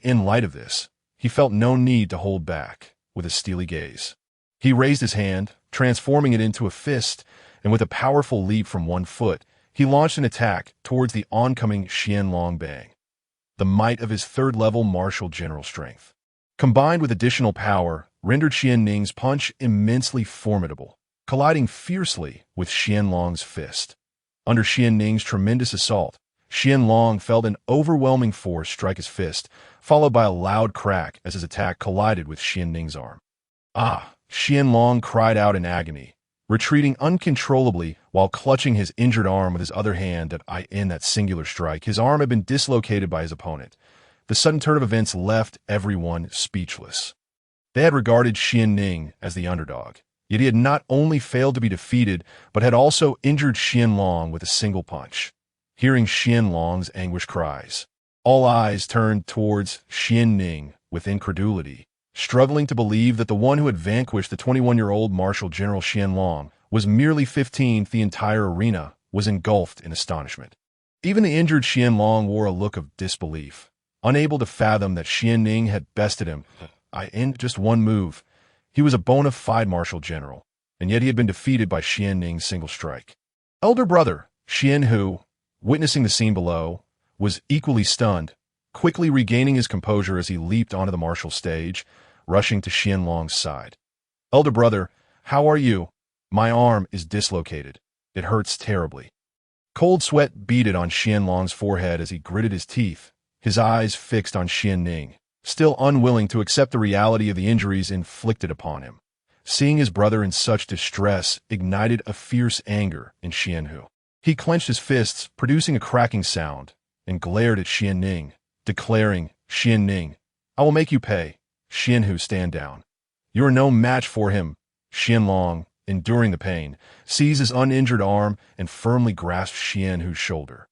In light of this, he felt no need to hold back with a steely gaze. He raised his hand, transforming it into a fist, and with a powerful leap from one foot, he launched an attack towards the oncoming Qianlong bang. The might of his 3rd-level martial general strength, combined with additional power, rendered Xianning's punch immensely formidable, colliding fiercely with Qianlong's fist. Under Xianning's tremendous assault, Qianlong felt an overwhelming force strike his fist, followed by a loud crack as his attack collided with Xianning's arm. Ah! Qianlong cried out in agony, retreating uncontrollably while clutching his injured arm with his other hand. In that singular strike, his arm had been dislocated by his opponent. The sudden turn of events left everyone speechless. They had regarded Xianning as the underdog, yet he had not only failed to be defeated, but had also injured Qianlong with a single punch. Hearing Qianlong's anguished cries, all eyes turned towards Xianning with incredulity, struggling to believe that the one who had vanquished the 21-year-old martial general Qianlong was merely 15th. The entire arena was engulfed in astonishment. Even the injured Qianlong wore a look of disbelief, unable to fathom that Xianning had bested him in just one move. He was a bona fide martial general, and yet he had been defeated by Xianning's single strike. Elder brother, Shien, who, witnessing the scene below, was equally stunned, quickly regaining his composure as he leaped onto the martial stage, rushing to Qianlong's side. Elder brother, how are you? My arm is dislocated. It hurts terribly. Cold sweat beaded on Qianlong's forehead as he gritted his teeth, his eyes fixed on Xianning, still unwilling to accept the reality of the injuries inflicted upon him. Seeing his brother in such distress ignited a fierce anger in Xianhu. He clenched his fists, producing a cracking sound, and glared at Xianning, declaring, Xianning, I will make you pay. Xianhu, stand down. You are no match for him. Qianlong, enduring the pain, seized his uninjured arm and firmly grasped Xian Hu's shoulder,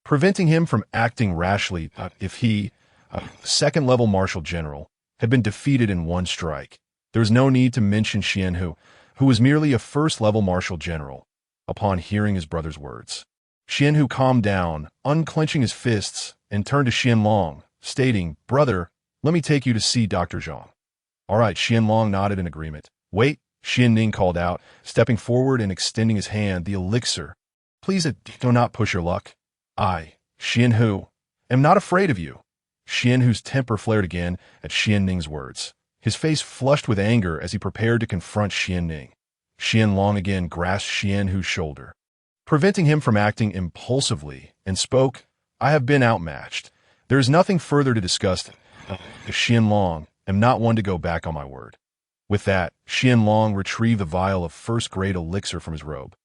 preventing him from acting rashly if he, a second-level martial general, had been defeated in one strike. There was no need to mention Xian Hu, who was merely a first-level martial general. Upon hearing his brother's words, Xian Hu calmed down, unclenching his fists, and turned to Qianlong, stating, "Brother, let me take you to see Dr. Zhang." "All right," Qianlong nodded in agreement. "Wait," Xuanning called out, stepping forward and extending his hand, "the elixir. Please do not push your luck. I, Xian Hu, am not afraid of you." Xian Hu's temper flared again at Xianning's words. His face flushed with anger as he prepared to confront Xianning. Qianlong again grasped Xian Hu's shoulder, preventing him from acting impulsively, and spoke, "I have been outmatched. There is nothing further to discuss. Qianlong, am not one to go back on my word." With that, Qianlong retrieved the vial of first-grade elixir from his robe,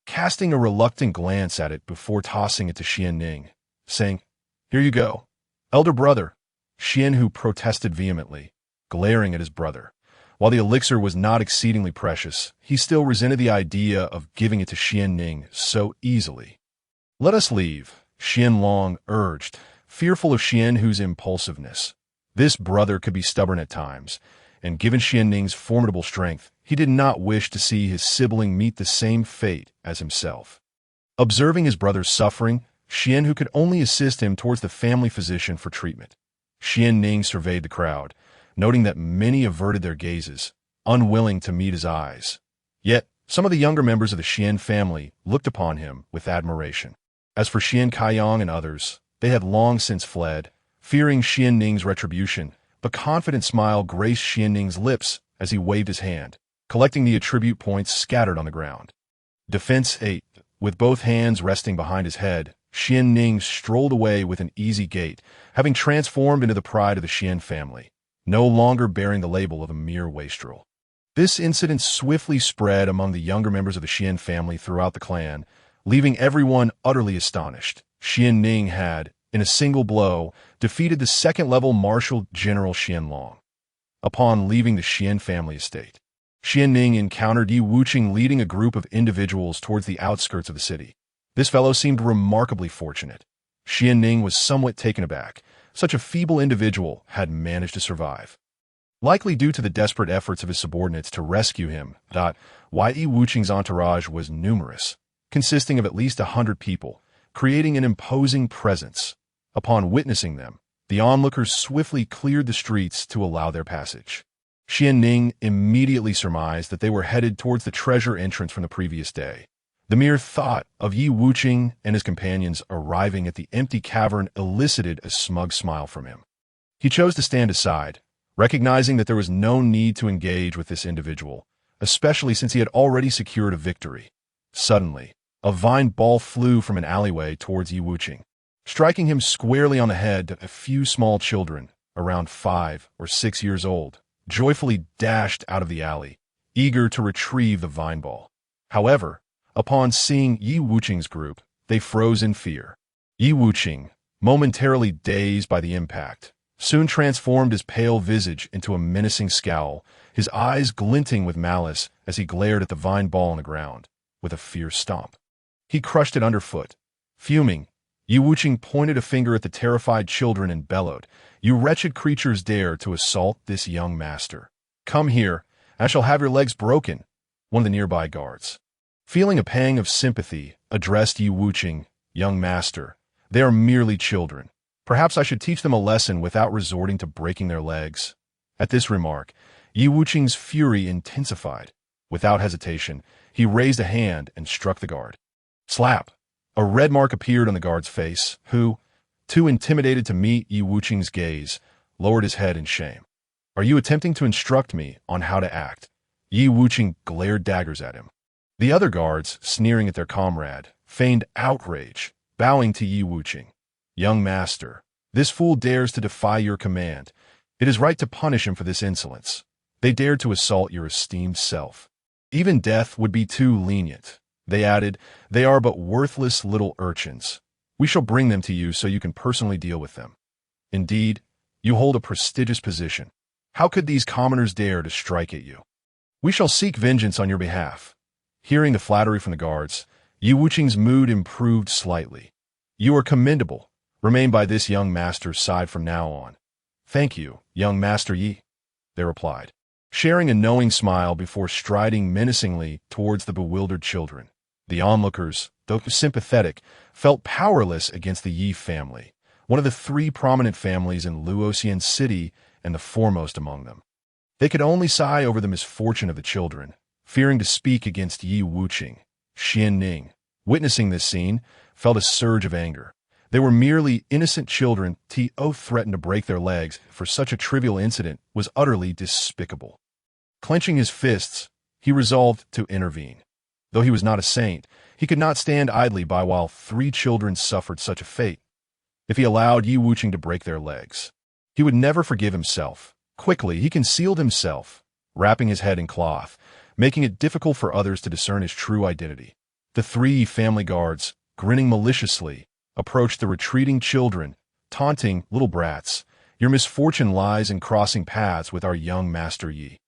casting a reluctant glance at it before tossing it to Xianning, saying, "Here you go, elder brother." Xian Hu protested vehemently, glaring at his brother. While the elixir was not exceedingly precious, he still resented the idea of giving it to Xianning so easily. "Let us leave," Qianlong urged, fearful of Xian Hu's impulsiveness. This brother could be stubborn at times, and given Xianning's formidable strength, he did not wish to see his sibling meet the same fate as himself. Observing his brother's suffering, Xian Hu could only assist him towards the family physician for treatment. Xianning surveyed the crowd, noting that many averted their gazes, unwilling to meet his eyes. Yet, some of the younger members of the Shien family looked upon him with admiration. As for Xian Kaiyang and others, they had long since fled, fearing Xianning's retribution. The confident smile graced Xianning's lips as he waved his hand, collecting the attribute points scattered on the ground. Defense 8. With both hands resting behind his head, Xianning strolled away with an easy gait, having transformed into the pride of the Shien family, no longer bearing the label of a mere wastrel. This incident swiftly spread among the younger members of the Shien family throughout the clan, leaving everyone utterly astonished. Xianning had, in a single blow, defeated the second-level martial general Qianlong. Upon leaving the Shien family estate, Xianning encountered Yi Wuqing leading a group of individuals towards the outskirts of the city. This fellow seemed remarkably fortunate. Xianning was somewhat taken aback. Such a feeble individual had managed to survive. Likely due to the desperate efforts of his subordinates to rescue him, Yi Wuqing's entourage was numerous, consisting of at least 100 people, creating an imposing presence. Upon witnessing them, the onlookers swiftly cleared the streets to allow their passage. Xianning immediately surmised that they were headed towards the treasure entrance from the previous day. The mere thought of Yi Wuqing and his companions arriving at the empty cavern elicited a smug smile from him. He chose to stand aside, recognizing that there was no need to engage with this individual, especially since he had already secured a victory. Suddenly, a vine ball flew from an alleyway towards Yi Wuqing, striking him squarely on the head. A few small children, around 5 or 6 years old, joyfully dashed out of the alley, eager to retrieve the vine ball. However, upon seeing Yi Wuqing's group, they froze in fear. Yi Wuqing, momentarily dazed by the impact, soon transformed his pale visage into a menacing scowl, his eyes glinting with malice as he glared at the vine ball on the ground. With a fierce stomp, he crushed it underfoot. Fuming, Yi Wuqing pointed a finger at the terrified children and bellowed, "You wretched creatures dare to assault this young master. Come here, I shall have your legs broken." One of the nearby guards, feeling a pang of sympathy, addressed Yi Wuqing, "Young master, they are merely children. Perhaps I should teach them a lesson without resorting to breaking their legs." At this remark, Yi Wuqing's fury intensified. Without hesitation, he raised a hand and struck the guard. Slap! A red mark appeared on the guard's face, who, too intimidated to meet Yi Wuqing's gaze, lowered his head in shame. "Are you attempting to instruct me on how to act?" Yi Wuqing glared daggers at him. The other guards, sneering at their comrade, feigned outrage, bowing to Yi Wuqing. "Young master, this fool dares to defy your command. It is right to punish him for this insolence. They dared to assault your esteemed self. Even death would be too lenient." They added, "They are but worthless little urchins. We shall bring them to you so you can personally deal with them. Indeed, you hold a prestigious position. How could these commoners dare to strike at you? We shall seek vengeance on your behalf." Hearing the flattery from the guards, Yi Wuqing's mood improved slightly. "You are commendable. Remain by this young master's side from now on." "Thank you, young Master Yi," they replied, sharing a knowing smile before striding menacingly towards the bewildered children. The onlookers, though sympathetic, felt powerless against the Yi family, one of the three prominent families in Luoxian City and the foremost among them. They could only sigh over the misfortune of the children, fearing to speak against Yi Wuqing. Xuanning, witnessing this scene, felt a surge of anger. They were merely innocent children. To threaten to break their legs for such a trivial incident was utterly despicable. Clenching his fists, he resolved to intervene. Though he was not a saint, he could not stand idly by while three children suffered such a fate. If he allowed Yi Wuqing to break their legs, he would never forgive himself. Quickly, he concealed himself, wrapping his head in cloth, making it difficult for others to discern his true identity. The three family guards, grinning maliciously, approached the retreating children, taunting, "Little brats, your misfortune lies in crossing paths with our young Master Yi."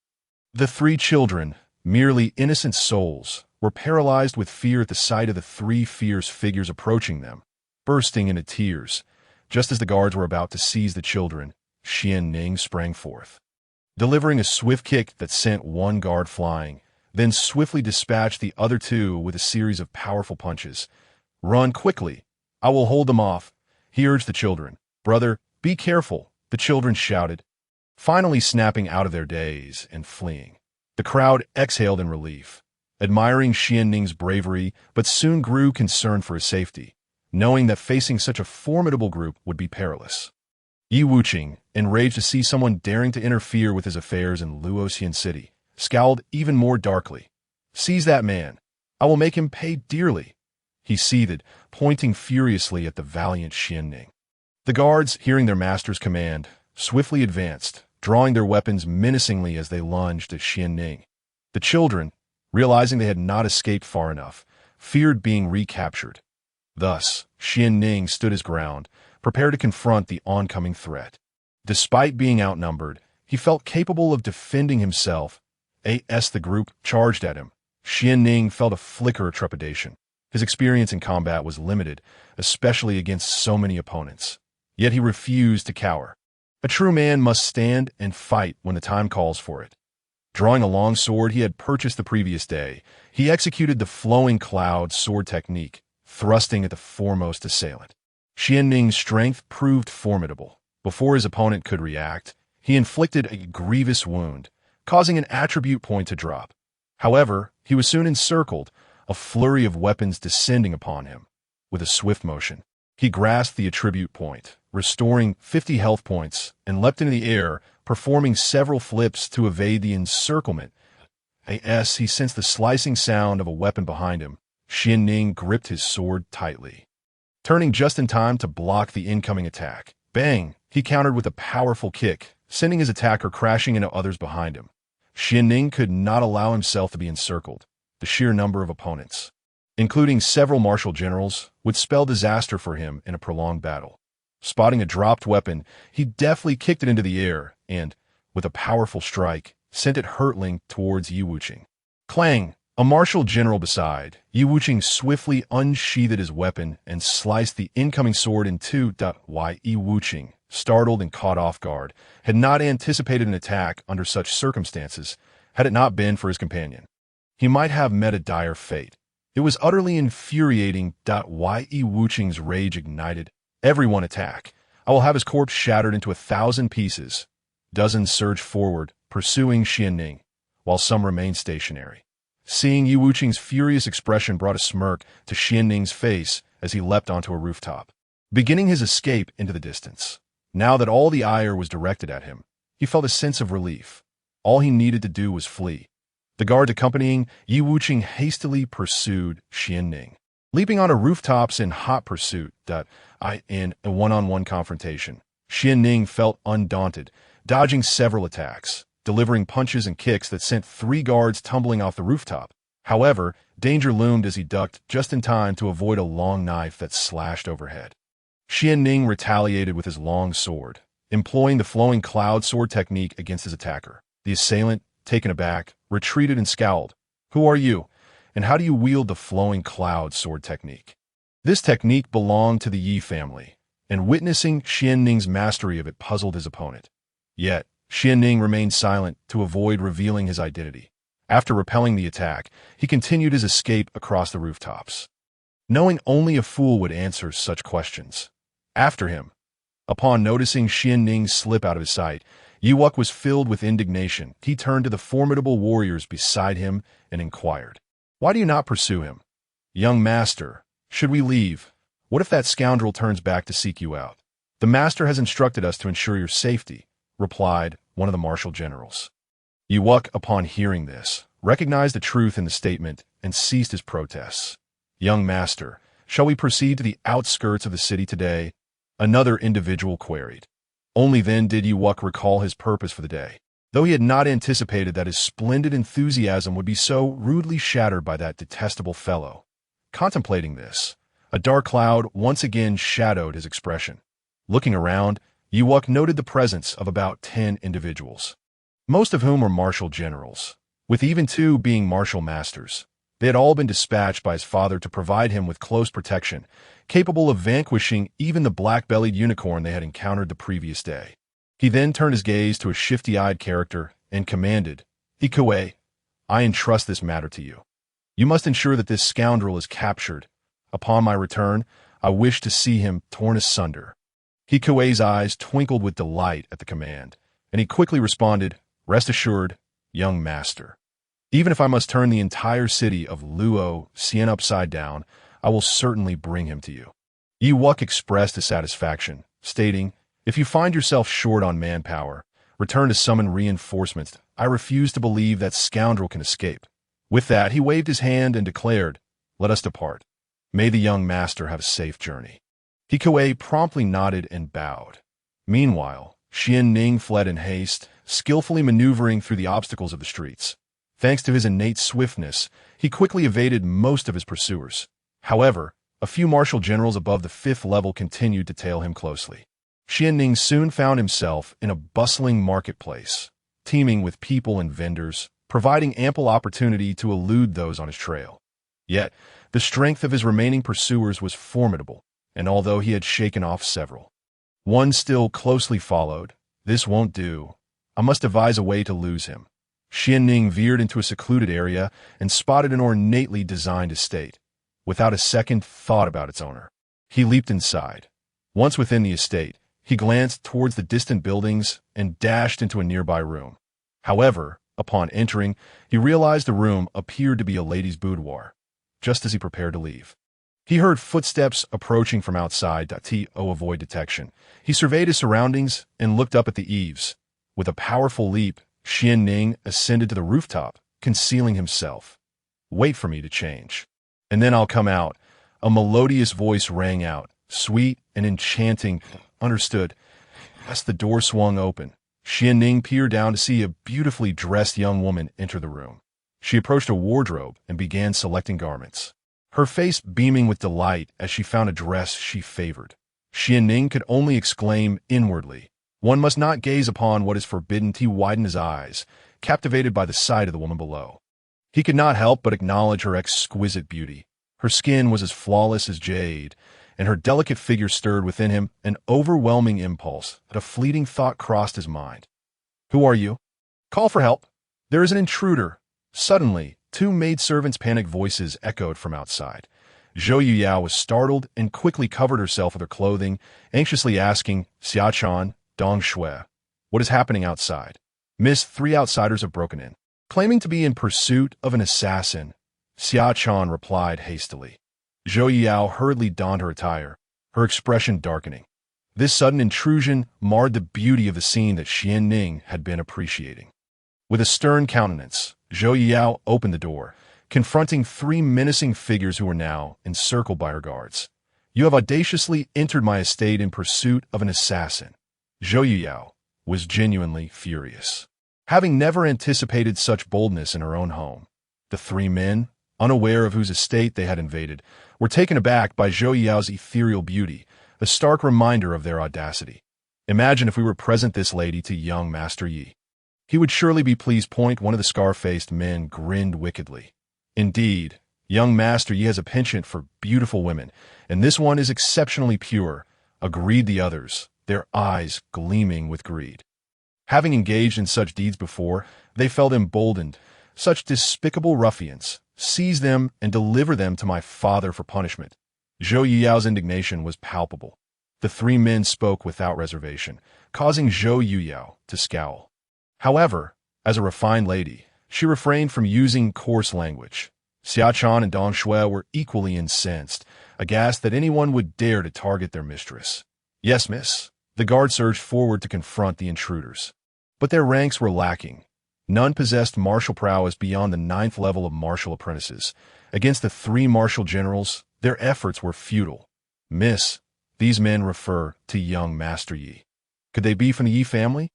The three children, merely innocent souls, were paralyzed with fear at the sight of the three fierce figures approaching them, bursting into tears. Just as the guards were about to seize the children, Xuanning sprang forth. Delivering a swift kick that sent one guard flying, then swiftly dispatched the other two with a series of powerful punches. "Run quickly. I will hold them off," he urged the children. "Brother, be careful," the children shouted, finally snapping out of their daze and fleeing. The crowd exhaled in relief, admiring Xuanning's bravery, but soon grew concerned for his safety, knowing that facing such a formidable group would be perilous. Yi Wuqing, enraged to see someone daring to interfere with his affairs in Luoxian City, scowled even more darkly. "Seize that man. I will make him pay dearly," he seethed, pointing furiously at the valiant Xuanning. The guards, hearing their master's command, swiftly advanced, drawing their weapons menacingly as they lunged at Xuanning. The children, realizing they had not escaped far enough, feared being recaptured. Thus, Xuanning stood his ground, prepared to confront the oncoming threat. Despite being outnumbered, he felt capable of defending himself. As the group charged at him, Xuanning felt a flicker of trepidation. His experience in combat was limited, especially against so many opponents. Yet he refused to cower. A true man must stand and fight when the time calls for it. Drawing a long sword he had purchased the previous day, he executed the flowing cloud sword technique, thrusting at the foremost assailant. Xuanning's strength proved formidable. Before his opponent could react, he inflicted a grievous wound, causing an attribute point to drop. However, he was soon encircled, a flurry of weapons descending upon him. With a swift motion, he grasped the attribute point, restoring 50 health points, and leapt into the air, performing several flips to evade the encirclement. As he sensed the slicing sound of a weapon behind him, Xuanning gripped his sword tightly. Turning just in time to block the incoming attack, bang, he countered with a powerful kick, sending his attacker crashing into others behind him. Xuanning could not allow himself to be encircled. The sheer number of opponents, including several martial generals, would spell disaster for him in a prolonged battle. Spotting a dropped weapon, he deftly kicked it into the air and, with a powerful strike, sent it hurtling towards Yi Wuqing. Clang! A martial general beside, Yi Wuqing swiftly unsheathed his weapon and sliced the incoming sword in two. Yi Wuqing, startled and caught off guard, had not anticipated an attack under such circumstances, had it not been for his companion. He might have met a dire fate. It was utterly infuriating. Yi Wuqing's rage ignited. "Everyone attack. I will have his corpse shattered into 1,000 pieces." Dozens surged forward, pursuing Xuanning, while some remained stationary. Seeing Yi Wuqing's furious expression brought a smirk to Xuanning's face as he leapt onto a rooftop, beginning his escape into the distance. Now that all the ire was directed at him, he felt a sense of relief. All he needed to do was flee. The guard accompanying Yi Wuqing hastily pursued Xuanning, leaping onto rooftops in hot pursuit. In a one-on-one confrontation, Xuanning felt undaunted, dodging several attacks, delivering punches and kicks that sent 3 guards tumbling off the rooftop. However, danger loomed as he ducked just in time to avoid a long knife that slashed overhead. Xuanning retaliated with his long sword, employing the flowing cloud sword technique against his attacker. The assailant, taken aback, retreated and scowled. "Who are you, And how do you wield the flowing cloud sword technique? This technique belonged to the Ye family, and witnessing Xuanning's mastery of it puzzled his opponent. Yet, Xuanning remained silent to avoid revealing his identity. After repelling the attack, he continued his escape across the rooftops, knowing only a fool would answer such questions. After him, upon noticing Xuanning slip out of his sight, Ye was filled with indignation. He turned to the formidable warriors beside him and inquired, "Why do you not pursue him? Young master, should we leave? What if that scoundrel turns back to seek you out?" "The master has instructed us to ensure your safety," replied one of the martial generals. Ye, upon hearing this, recognized the truth in the statement and ceased his protests. "Young master, shall we proceed to the outskirts of the city today?" another individual queried. Only then did Ye recall his purpose for the day, though he had not anticipated that his splendid enthusiasm would be so rudely shattered by that detestable fellow. Contemplating this, a dark cloud once again shadowed his expression. Looking around, Ye noted the presence of about 10 individuals, most of whom were martial generals, with even 2 being martial masters. They had all been dispatched by his father to provide him with close protection, capable of vanquishing even the black-bellied unicorn they had encountered the previous day. He then turned his gaze to a shifty-eyed character and commanded, "Ikuei, I entrust this matter to you. You must ensure that this scoundrel is captured. Upon my return, I wish to see him torn asunder." Hikuei's eyes twinkled with delight at the command, and he quickly responded, "Rest assured, young master. Even if I must turn the entire city of Luoxian upside down, I will certainly bring him to you." Ye expressed his satisfaction, stating, "If you find yourself short on manpower, return to summon reinforcements. I refuse to believe that scoundrel can escape." With that, he waved his hand and declared, "Let us depart. May the young master have a safe journey." Hikuei promptly nodded and bowed. Meanwhile, Xuanning fled in haste, skillfully maneuvering through the obstacles of the streets. Thanks to his innate swiftness, he quickly evaded most of his pursuers. However, a few martial generals above the 5th level continued to tail him closely. Xuanning soon found himself in a bustling marketplace, teeming with people and vendors, providing ample opportunity to elude those on his trail. Yet, the strength of his remaining pursuers was formidable, and although he had shaken off several, one still closely followed. "This won't do. I must devise a way to lose him." Xuanning veered into a secluded area and spotted an ornately designed estate. Without a second thought about its owner, he leaped inside. Once within the estate, he glanced towards the distant buildings and dashed into a nearby room. However, upon entering, he realized the room appeared to be a lady's boudoir. Just as he prepared to leave, he heard footsteps approaching from outside. To avoid detection, he surveyed his surroundings and looked up at the eaves. With a powerful leap, Xuanning ascended to the rooftop, concealing himself. "Wait for me to change, and then I'll come out." A melodious voice rang out, sweet and enchanting. "Understood." As the door swung open, Xuanning peered down to see a beautifully dressed young woman enter the room. She approached a wardrobe and began selecting garments, her face beaming with delight as she found a dress she favored. Xuanning could only exclaim inwardly, "One must not gaze upon what is forbidden." He widened his eyes, captivated by the sight of the woman below. He could not help but acknowledge her exquisite beauty. Her skin was as flawless as jade, and her delicate figure stirred within him an overwhelming impulse. A fleeting thought crossed his mind. "Who are you? Call for help. There is an intruder." Suddenly, 2 maidservants' panicked voices echoed from outside. Zhou Yuyao was startled and quickly covered herself with her clothing, anxiously asking, "Xiachan, Dong Shui, what is happening outside?" "Miss, 3 outsiders have broken in, claiming to be in pursuit of an assassin," Xiachan replied hastily. Zhou Yuyao hurriedly donned her attire, her expression darkening. This sudden intrusion marred the beauty of the scene that Xuanning had been appreciating. With a stern countenance, Zhou Yuyao opened the door, confronting 3 menacing figures who were now encircled by her guards. "You have audaciously entered my estate in pursuit of an assassin." Zhou Yuyao was genuinely furious, having never anticipated such boldness in her own home. The 3 men, unaware of whose estate they had invaded, were taken aback by Zhou Yuyao's ethereal beauty, a stark reminder of their audacity. "Imagine if we were present this lady to young Master Ye. He would surely be pleased." One of the scar-faced men grinned wickedly. "Indeed, Young Master Ye has a penchant for beautiful women, and this one is exceptionally pure, agreed the others, their eyes gleaming with greed. Having engaged in such deeds before, they felt emboldened. Such despicable ruffians, seize them and deliver them to my father for punishment. Zhou Yuyao's indignation was palpable. The three men spoke without reservation, causing Zhou Yuyao to scowl. However, as a refined lady, she refrained from using coarse language. Xiaotian and Dong Shui were equally incensed, aghast that anyone would dare to target their mistress. Yes, miss. The guard surged forward to confront the intruders. But their ranks were lacking. None possessed martial prowess beyond the 9th level of martial apprentices. Against the 3 martial generals, their efforts were futile. Miss, these men refer to young Master Yi. Could they be from the Yi family?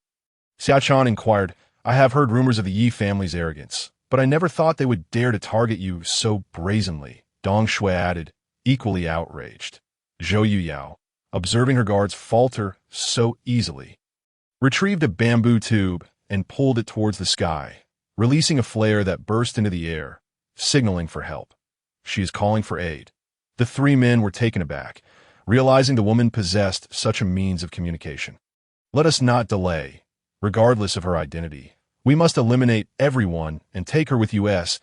Xiaotian inquired. I have heard rumors of the Yi family's arrogance, but I never thought they would dare to target you so brazenly. Dong Shui added, equally outraged. Zhou Yuyao, observing her guards falter so easily, retrieved a bamboo tube and pulled it towards the sky, releasing a flare that burst into the air, signaling for help. She is calling for aid. The 3 men were taken aback, realizing the woman possessed such a means of communication. Let us not delay. Regardless of her identity, we must eliminate everyone and take her with us,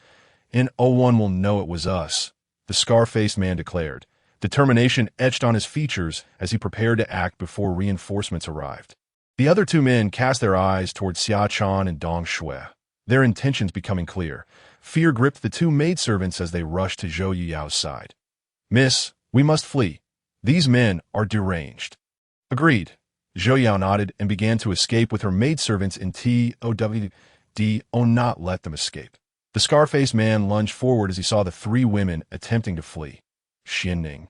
and no one will know it was us, the scar-faced man declared, determination etched on his features as he prepared to act before reinforcements arrived. The other 2 men cast their eyes toward Xiaotian and Dong Shui, their intentions becoming clear. Fear gripped the 2 maidservants as they rushed to Zhou Yuyao's side. Miss, we must flee. These men are deranged. Agreed. Zhou Yuyao nodded and began to escape with her maidservants in TOWD. Not let them escape. The scar-faced man lunged forward as he saw the 3 women attempting to flee. Xuanning,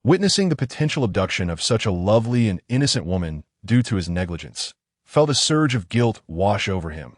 witnessing the potential abduction of such a lovely and innocent woman due to his negligence, felt a surge of guilt wash over him.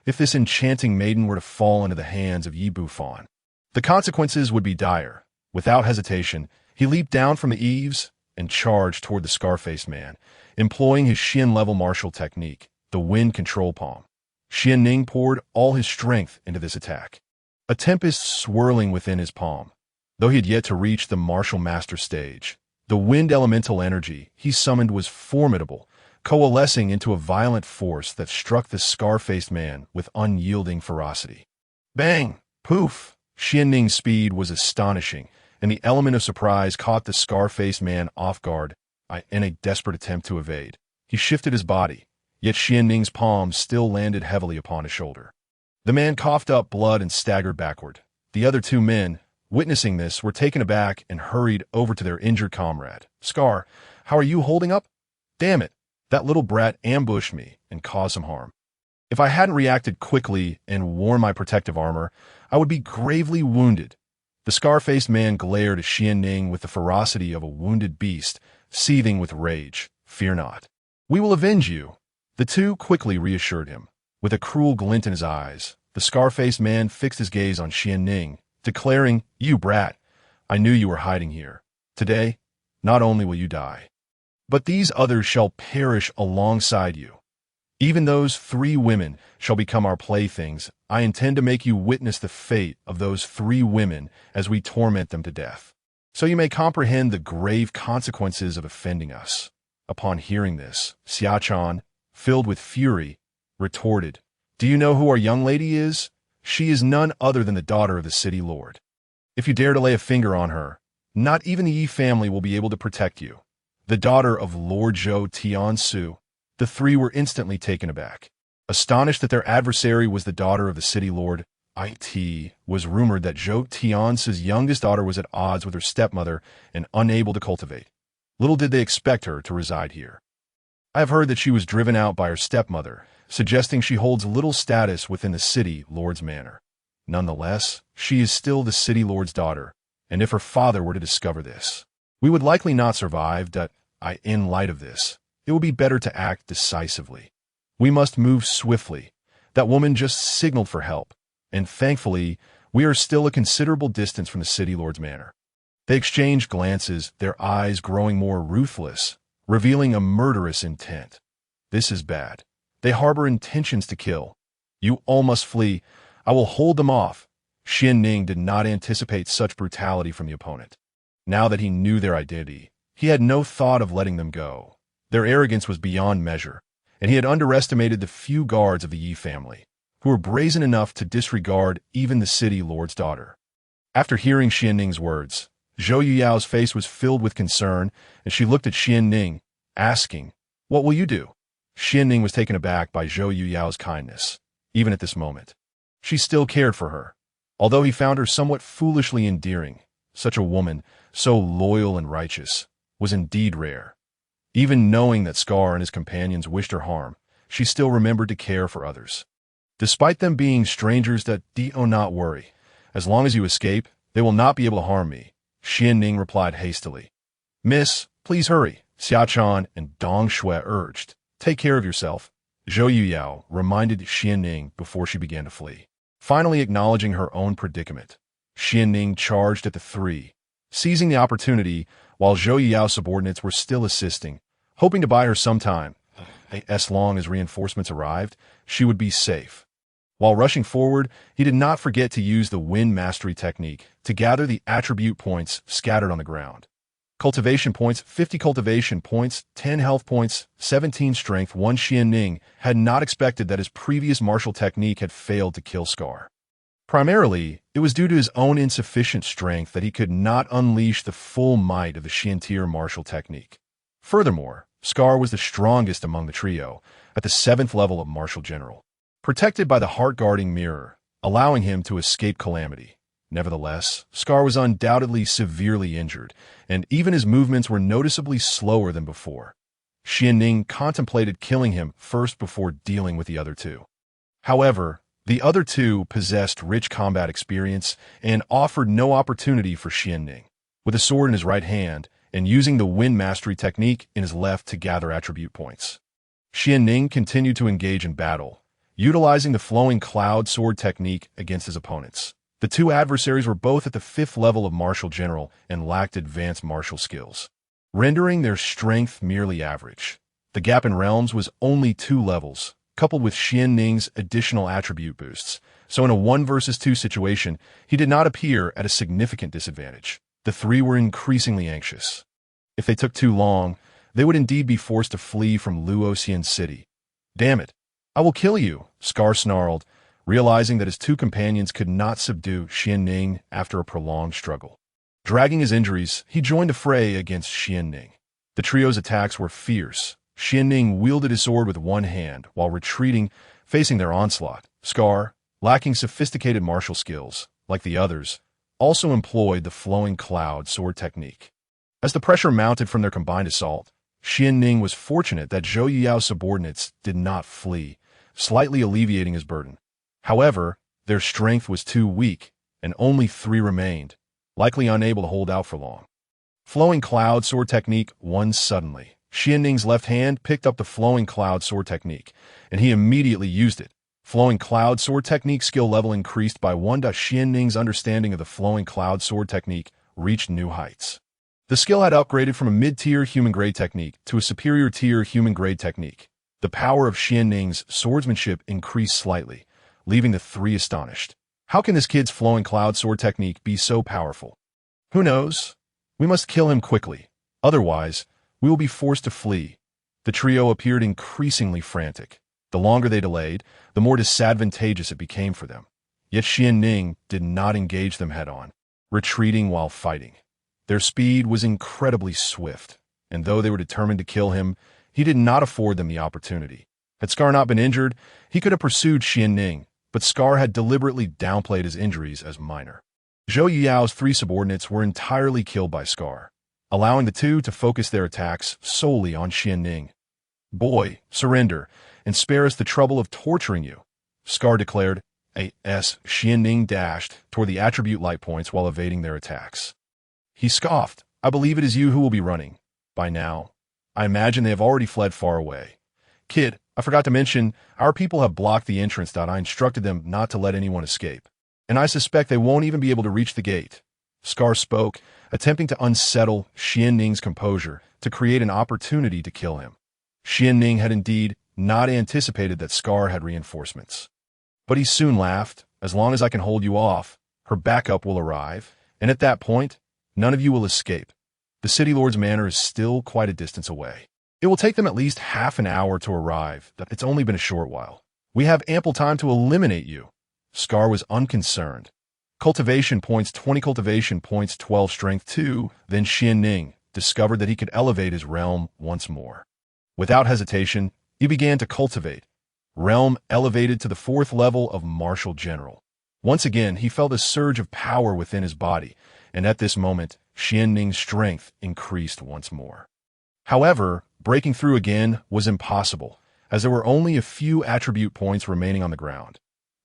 If this enchanting maiden were to fall into the hands of Yi Bufan, the consequences would be dire. Without hesitation, he leaped down from the eaves and charged toward the scar-faced man, employing his Shien-level martial technique, the wind control palm. Xuanning poured all his strength into this attack, a tempest swirling within his palm. Though he had yet to reach the martial master stage, the wind elemental energy he summoned was formidable, coalescing into a violent force that struck the scar-faced man with unyielding ferocity. Bang! Poof! Xuanning's speed was astonishing, and the element of surprise caught the scar-faced man off guard in a desperate attempt to evade. He shifted his body, yet Xuanning's palm still landed heavily upon his shoulder. The man coughed up blood and staggered backward. The other 2 men, witnessing this, were taken aback and hurried over to their injured comrade. Scar, how are you holding up? Damn it, that little brat ambushed me and caused some harm. If I hadn't reacted quickly and worn my protective armor, I would be gravely wounded. The scar-faced man glared at Xuanning with the ferocity of a wounded beast, seething with rage. Fear not. We will avenge you. The 2 quickly reassured him. With a cruel glint in his eyes, the scar-faced man fixed his gaze on Xuanning, declaring, You brat, I knew you were hiding here. Today, not only will you die, but these others shall perish alongside you. Even those 3 women shall become our playthings. I intend to make you witness the fate of those 3 women as we torment them to death, so you may comprehend the grave consequences of offending us. Upon hearing this, Xiaotian, filled with fury, retorted, Do you know who our young lady is? She is none other than the daughter of the city lord. If you dare to lay a finger on her, not even the Yi family will be able to protect you. The daughter of Lord Zhou Tiansu. The 3 were instantly taken aback. Astonished that their adversary was the daughter of the city lord, it was rumored that Zhou Tiansu's youngest daughter was at odds with her stepmother and unable to cultivate. Little did they expect her to reside here. I have heard that she was driven out by her stepmother, suggesting she holds little status within the city lord's manor. Nonetheless, she is still the city lord's daughter, and if her father were to discover this, we would likely not survive. In light of this, it would be better to act decisively. We must move swiftly. That woman just signaled for help, and thankfully, we are still a considerable distance from the city lord's manor. They exchanged glances, their eyes growing more ruthless, revealing a murderous intent. This is bad. They harbor intentions to kill. You all must flee. I will hold them off. Xuanning did not anticipate such brutality from the opponent. Now that he knew their identity, he had no thought of letting them go. Their arrogance was beyond measure, and he had underestimated the few guards of the Ye family, who were brazen enough to disregard even the city lord's daughter. After hearing Xuanning's words, Zhou Yuyao's face was filled with concern, and she looked at Xuanning, asking, "What will you do?" Xuanning was taken aback by Zhou Yuyao's kindness, even at this moment. She still cared for her, although he found her somewhat foolishly endearing. Such a woman, so loyal and righteous, was indeed rare. Even knowing that Scar and his companions wished her harm, she still remembered to care for others. Despite them being strangers, that do not worry. As long as you escape, they will not be able to harm me, Xuanning replied hastily. Miss, please hurry, Xiaochan and Dong Shui urged. Take care of yourself, Zhou Yuyao reminded Xuanning before she began to flee. Finally acknowledging her own predicament, Xuanning charged at the three, seizing the opportunity while Zhou Yuyao's subordinates were still assisting, hoping to buy her some time. As long as reinforcements arrived, she would be safe. While rushing forward, he did not forget to use the wind mastery technique to gather the attribute points scattered on the ground. Cultivation points, 50 cultivation points, 10 health points, 17 strength. One Xuanning had not expected that his previous martial technique had failed to kill Scar. Primarily, it was due to his own insufficient strength that he could not unleash the full might of the Shien tier martial technique. Furthermore, Scar was the strongest among the trio, at the 7th level of martial general, protected by the heart-guarding mirror, allowing him to escape calamity. Nevertheless, Scar was undoubtedly severely injured, and even his movements were noticeably slower than before. Xuanning contemplated killing him first before dealing with the other two. However, the other two possessed rich combat experience and offered no opportunity for Xuanning. With a sword in his right hand and using the wind mastery technique in his left to gather attribute points, Xuanning continued to engage in battle, utilizing the flowing cloud sword technique against his opponents. The two adversaries were both at the 5th level of martial general and lacked advanced martial skills, rendering their strength merely average. The gap in realms was only 2 levels, coupled with Xuanning's additional attribute boosts, so in a 1 versus 2 situation, he did not appear at a significant disadvantage. The three were increasingly anxious. If they took too long, they would indeed be forced to flee from Luoxian City. Damn it, I will kill you, Scar snarled, realizing that his two companions could not subdue Xuanning after a prolonged struggle. Dragging his injuries, he joined the fray against Xuanning. The trio's attacks were fierce. Xuanning wielded his sword with one hand while retreating, facing their onslaught. Scar, lacking sophisticated martial skills, like the others, also employed the flowing cloud sword technique. As the pressure mounted from their combined assault, Xuanning was fortunate that Zhou Yuyao's subordinates did not flee, slightly alleviating his burden. However, their strength was too weak, and only 3 remained, likely unable to hold out for long. Flowing cloud sword technique won suddenly. Xuanning's left hand picked up the flowing cloud sword technique, and he immediately used it. Flowing cloud sword technique skill level increased by 1. Xuanning's understanding of the flowing cloud sword technique reached new heights. The skill had upgraded from a mid-tier human-grade technique to a superior-tier human-grade technique. The power of Xuanning's swordsmanship increased slightly, leaving the 3 astonished. How can this kid's flowing cloud sword technique be so powerful? Who knows? We must kill him quickly. Otherwise, we will be forced to flee. The trio appeared increasingly frantic. The longer they delayed, the more disadvantageous it became for them. Yet Xuanning did not engage them head-on, retreating while fighting. Their speed was incredibly swift, and though they were determined to kill him, he did not afford them the opportunity. Had Scar not been injured, he could have pursued Xuanning, but Scar had deliberately downplayed his injuries as minor. Zhou Yuyao's 3 subordinates were entirely killed by Scar, allowing the 2 to focus their attacks solely on Xuanning. Boy, surrender, and spare us the trouble of torturing you, Scar declared. Xuanning dashed toward the attribute light points while evading their attacks. He scoffed. I believe it is you who will be running. By now, I imagine they have already fled far away. Kid, I forgot to mention, our people have blocked the entrance. I instructed them not to let anyone escape, and I suspect they won't even be able to reach the gate. Scar spoke, attempting to unsettle Xuanning's composure to create an opportunity to kill him. Xuanning had indeed not anticipated that Scar had reinforcements. But he soon laughed. As long as I can hold you off, Her backup will arrive, and at that point, none of you will escape. The city lord's manor is still quite a distance away. It will take them at least half an hour to arrive. It's only been a short while. We have ample time to eliminate you. Scar was unconcerned. Cultivation points 20, cultivation points 12, strength 2. Then Xuanning discovered that he could elevate his realm once more. Without hesitation, he began to cultivate. Realm elevated to the 4th level of martial general. Once again, he felt a surge of power within his body, and at this moment, Xuanning's strength increased once more. However, breaking through again was impossible, as there were only a few attribute points remaining on the ground.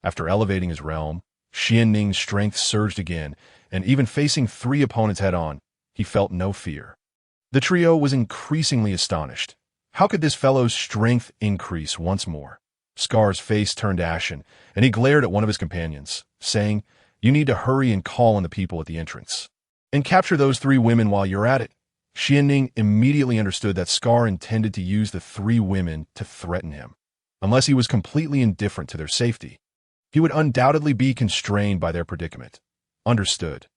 After elevating his realm, Xuanning's strength surged again, and even facing 3 opponents head-on, he felt no fear. The trio was increasingly astonished. How could this fellow's strength increase once more? Scar's face turned ashen, and he glared at one of his companions, saying, "You need to hurry and call on the people at the entrance. And capture those 3 women while you're at it." Xuanning immediately understood that Scar intended to use the 3 women to threaten him. Unless he was completely indifferent to their safety, he would undoubtedly be constrained by their predicament. Understood.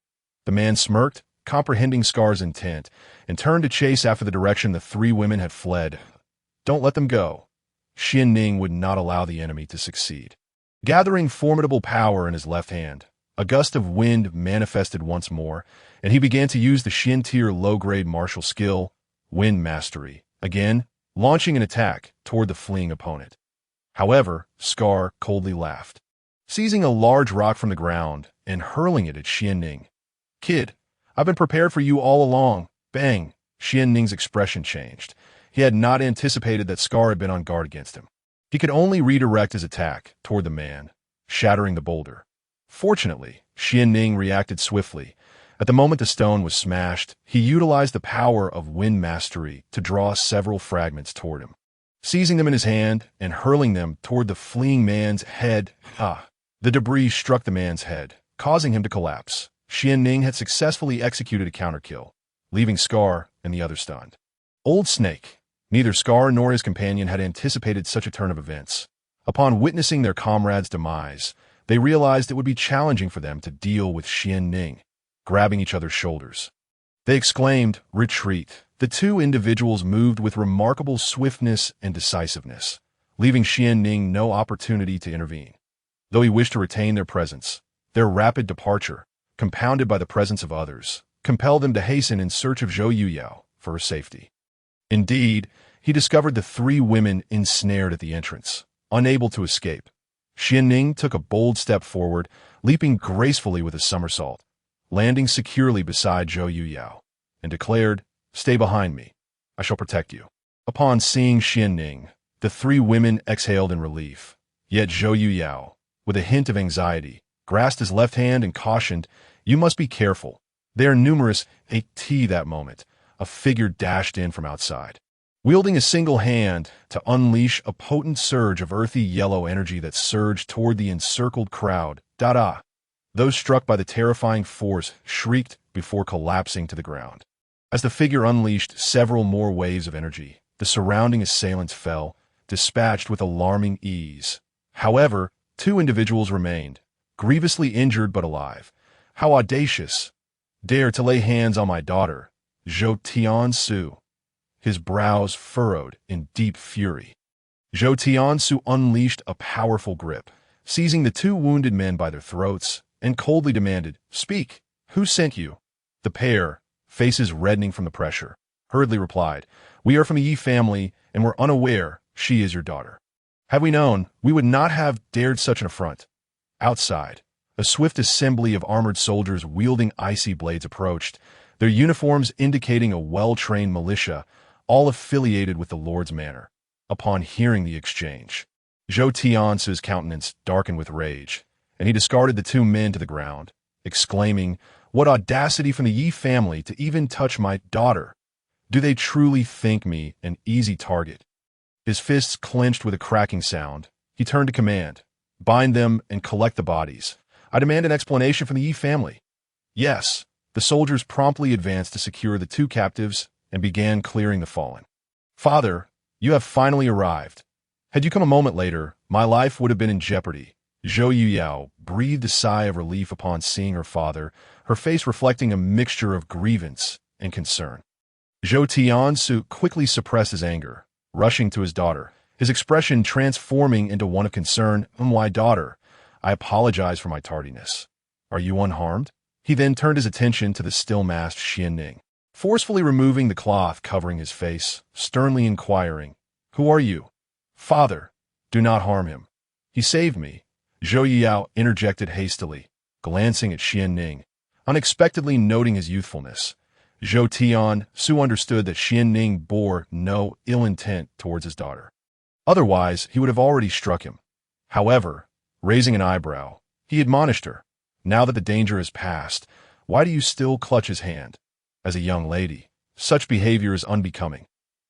The man smirked, comprehending Scar's intent, and turned to chase after the direction the 3 women had fled. Don't let them go. Xuanning would not allow the enemy to succeed. Gathering formidable power in his left hand, a gust of wind manifested once more, and he began to use the Shien tier low-grade martial skill, Wind Mastery, again, launching an attack toward the fleeing opponent. However, Scar coldly laughed, seizing a large rock from the ground and hurling it at Xuanning. "Kid, I've been prepared for you all along." Bang! Xuanning's expression changed. He had not anticipated that Scar had been on guard against him. He could only redirect his attack toward the man, shattering the boulder. Fortunately, Xuanning reacted swiftly. At the moment the stone was smashed, he utilized the power of Wind Mastery to draw several fragments toward him. Seizing them in his hand and hurling them toward the fleeing man's head, the debris struck the man's head, causing him to collapse. Xuanning had successfully executed a counterkill, leaving Scar and the other stunned. Old Snake. Neither Scar nor his companion had anticipated such a turn of events. Upon witnessing their comrade's demise, they realized it would be challenging for them to deal with Xuanning, grabbing each other's shoulders. They exclaimed, "Retreat." The 2 individuals moved with remarkable swiftness and decisiveness, leaving Xuanning no opportunity to intervene. Though he wished to retain their presence, their rapid departure, compounded by the presence of others, compelled him to hasten in search of Zhou Yuyao for her safety. Indeed, he discovered the 3 women ensnared at the entrance, unable to escape. Xuanning took a bold step forward, leaping gracefully with a somersault, landing securely beside Zhou Yuyao, and declared, "Stay behind me. I shall protect you." Upon seeing Xuanning, the 3 women exhaled in relief. Yet Zhou Yuyao, with a hint of anxiety, grasped his left hand and cautioned, "You must be careful. They are numerous." That moment, a figure dashed in from outside, wielding a single hand to unleash a potent surge of earthy yellow energy that surged toward the encircled crowd. Da-da! Those struck by the terrifying force shrieked before collapsing to the ground. As the figure unleashed several more waves of energy, the surrounding assailants fell, dispatched with alarming ease. However, 2 individuals remained, grievously injured but alive. How audacious! Dare to lay hands on my daughter, Zhou Tiansu. His brows furrowed in deep fury. Zhou Tiansu unleashed a powerful grip, seizing the 2 wounded men by their throats, and coldly demanded, "Speak! Who sent you?" The pair, faces reddening from the pressure, hurriedly replied, "We are from the Ye family, and were unaware she is your daughter. Had we known, we would not have dared such an affront." Outside, a swift assembly of armored soldiers wielding icy blades approached, their uniforms indicating a well-trained militia, all affiliated with the Lord's manor. Upon hearing the exchange, Zhou Tiansu's countenance darkened with rage, and he discarded the 2 men to the ground, exclaiming, "What audacity from the Ye family to even touch my daughter! Do they truly think me an easy target?" His fists clenched with a cracking sound. He turned to command, "Bind them and collect the bodies. I demand an explanation from the Ye family." "Yes." The soldiers promptly advanced to secure the 2 captives and began clearing the fallen. "Father, you have finally arrived. Had you come a moment later, my life would have been in jeopardy." Zhou Yuyao breathed a sigh of relief upon seeing her father, her face reflecting a mixture of grievance and concern. Zhou Tiansu quickly suppressed his anger, rushing to his daughter, his expression transforming into one of concern. My daughter, I apologize for my tardiness. Are you unharmed? He then turned his attention to the still-masked Xuanning, forcefully removing the cloth covering his face, sternly inquiring, Who are you? Father, do not harm him. He saved me. Zhou Yuyao interjected hastily, glancing at Xuanning, unexpectedly noting his youthfulness. Zhou Tiansu understood that Xuanning bore no ill intent towards his daughter. Otherwise, he would have already struck him. However, raising an eyebrow, he admonished her, Now that the danger is past, why do you still clutch his hand? As a young lady, such behavior is unbecoming.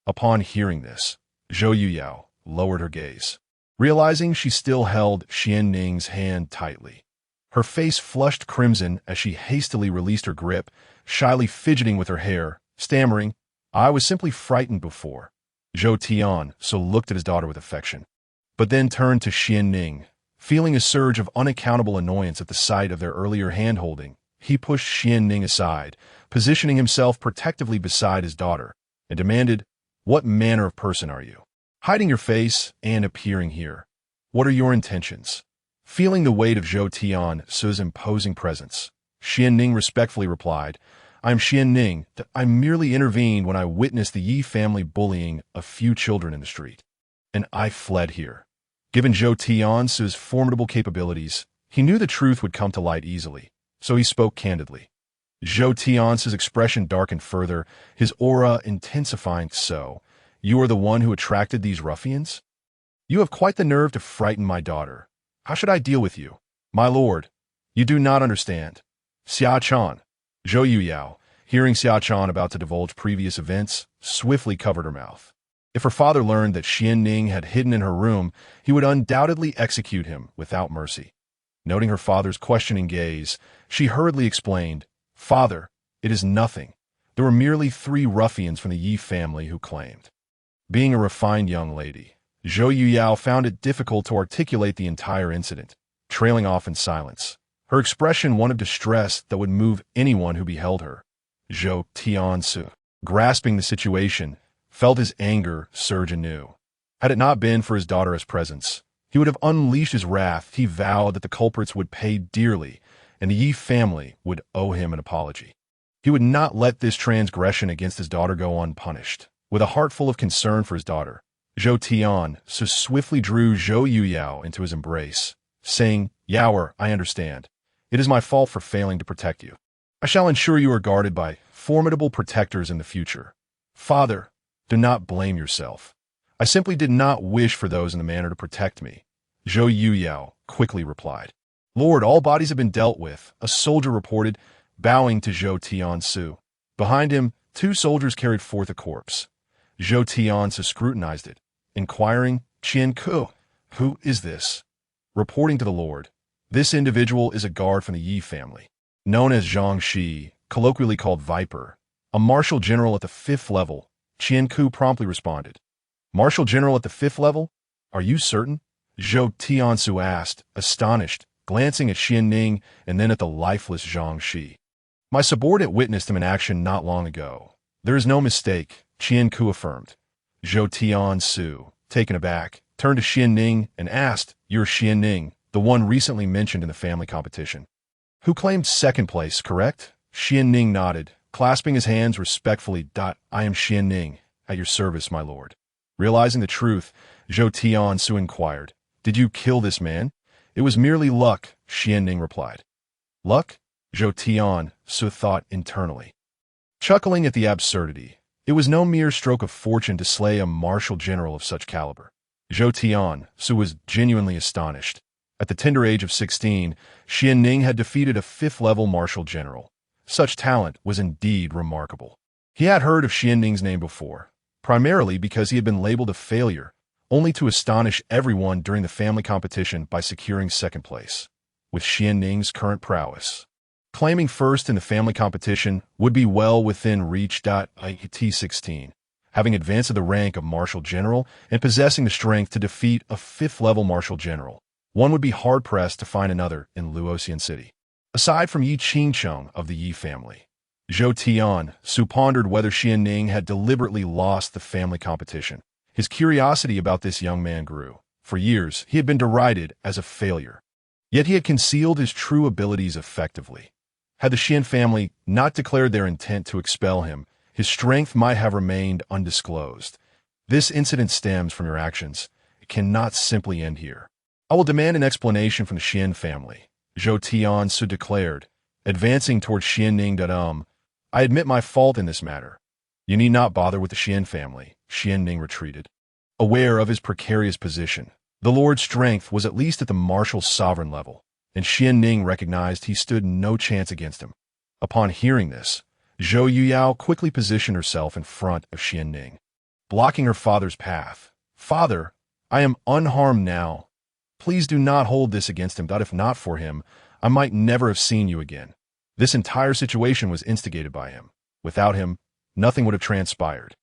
Upon hearing this, Zhou Yuyao lowered her gaze, realizing she still held Xuanning's hand tightly. Her face flushed crimson as she hastily released her grip, shyly fidgeting with her hair, stammering, I was simply frightened before. Zhou Tiansu looked at his daughter with affection, but then turned to Xuanning. Feeling a surge of unaccountable annoyance at the sight of their earlier hand-holding, he pushed Xuanning aside, positioning himself protectively beside his daughter, and demanded, What manner of person are you? Hiding your face and appearing here. What are your intentions? Feeling the weight of Zhou Tiansu's imposing presence, Xuanning respectfully replied, I am Xuanning. I merely intervened when I witnessed the Ye family bullying a few children in the street, and I fled here. Given Zhou Tiansu's formidable capabilities, he knew the truth would come to light easily, so he spoke candidly. Zhou Tiansu's expression darkened further, his aura intensifying. So, you are the one who attracted these ruffians? You have quite the nerve to frighten my daughter. How should I deal with you? My lord, you do not understand. Xiaotian. Zhou Yuyao, hearing Xiaotian about to divulge previous events, swiftly covered her mouth. If her father learned that Xuanning had hidden in her room, he would undoubtedly execute him without mercy. Noting her father's questioning gaze, she hurriedly explained, Father, it is nothing. There were merely 3 ruffians from the Ye family who claimed. Being a refined young lady, Zhou Yuyao found it difficult to articulate the entire incident, trailing off in silence, her expression one of distress that would move anyone who beheld her. Zhou Tiansu, grasping the situation, felt his anger surge anew. Had it not been for his daughter's presence, he would have unleashed his wrath. He vowed that the culprits would pay dearly, and the Ye family would owe him an apology. He would not let this transgression against his daughter go unpunished. With a heart full of concern for his daughter, Zhou Tiansu swiftly drew Zhou Yuyao into his embrace, saying, Yaoer, I understand. It is my fault for failing to protect you. I shall ensure you are guarded by formidable protectors in the future. Father, do not blame yourself. I simply did not wish for those in the manor to protect me. Zhou Yuyao quickly replied. Lord, all bodies have been dealt with, a soldier reported, bowing to Zhou Tiansu. Behind him, 2 soldiers carried forth a corpse. Zhou Tiansu scrutinized it, inquiring, Qian Ku, who is this? Reporting to the Lord, this individual is a guard from the Ye family, known as Zhang Shi, colloquially called Viper, a martial general at the 5th level. Qian Ku promptly responded, Martial general at the 5th level? Are you certain? Zhou Tiansu asked, astonished, glancing at Xuanning and then at the lifeless Zhang Shi. My subordinate witnessed him in action not long ago. There is no mistake, Qian Ku affirmed. Zhou Tiansu, taken aback, turned to Xuanning and asked, You're Xuanning, the one recently mentioned in the family competition, who claimed 2nd place, correct? Xuanning nodded, clasping his hands respectfully. I am Xuanning, at your service, my lord. Realizing the truth, Zhou Tiansu inquired, Did you kill this man? It was merely luck, Xuanning replied. Luck? Zhou Tiansu thought internally. Chuckling at the absurdity, it was no mere stroke of fortune to slay a martial general of such caliber. Zhou Tiansu was genuinely astonished. At the tender age of 16, Xuanning had defeated a 5th-level martial general. Such talent was indeed remarkable. He had heard of Xuanning's name before, primarily because he had been labeled a failure, only to astonish everyone during the family competition by securing 2nd place. With Xuanning's current prowess, claiming 1st in the family competition would be well within reach. T16, having advanced to the rank of martial general and possessing the strength to defeat a 5th-level martial general, One would be hard-pressed to find another in Luoxian City. Aside from Yi Qingcheng of the Yi family, Zhou Tian pondered whether Xuanning had deliberately lost the family competition. His curiosity about this young man grew. For years, he had been derided as a failure. Yet he had concealed his true abilities effectively. Had the Shien family not declared their intent to expel him, his strength might have remained undisclosed. This incident stems from your actions. It cannot simply end here. I will demand an explanation from the Shien family, Zhou Tian declared, advancing toward Xuanning. I admit my fault in this matter. You need not bother with the Shien family, Xuanning retreated. Aware of his precarious position, the Lord's strength was at least at the martial sovereign level, and Xuanning recognized he stood no chance against him. Upon hearing this, Zhou Yuyao quickly positioned herself in front of Xuanning, blocking her father's path. Father, I am unharmed now. Please do not hold this against him, that if not for him, I might never have seen you again. This entire situation was instigated by him. Without him, nothing would have transpired.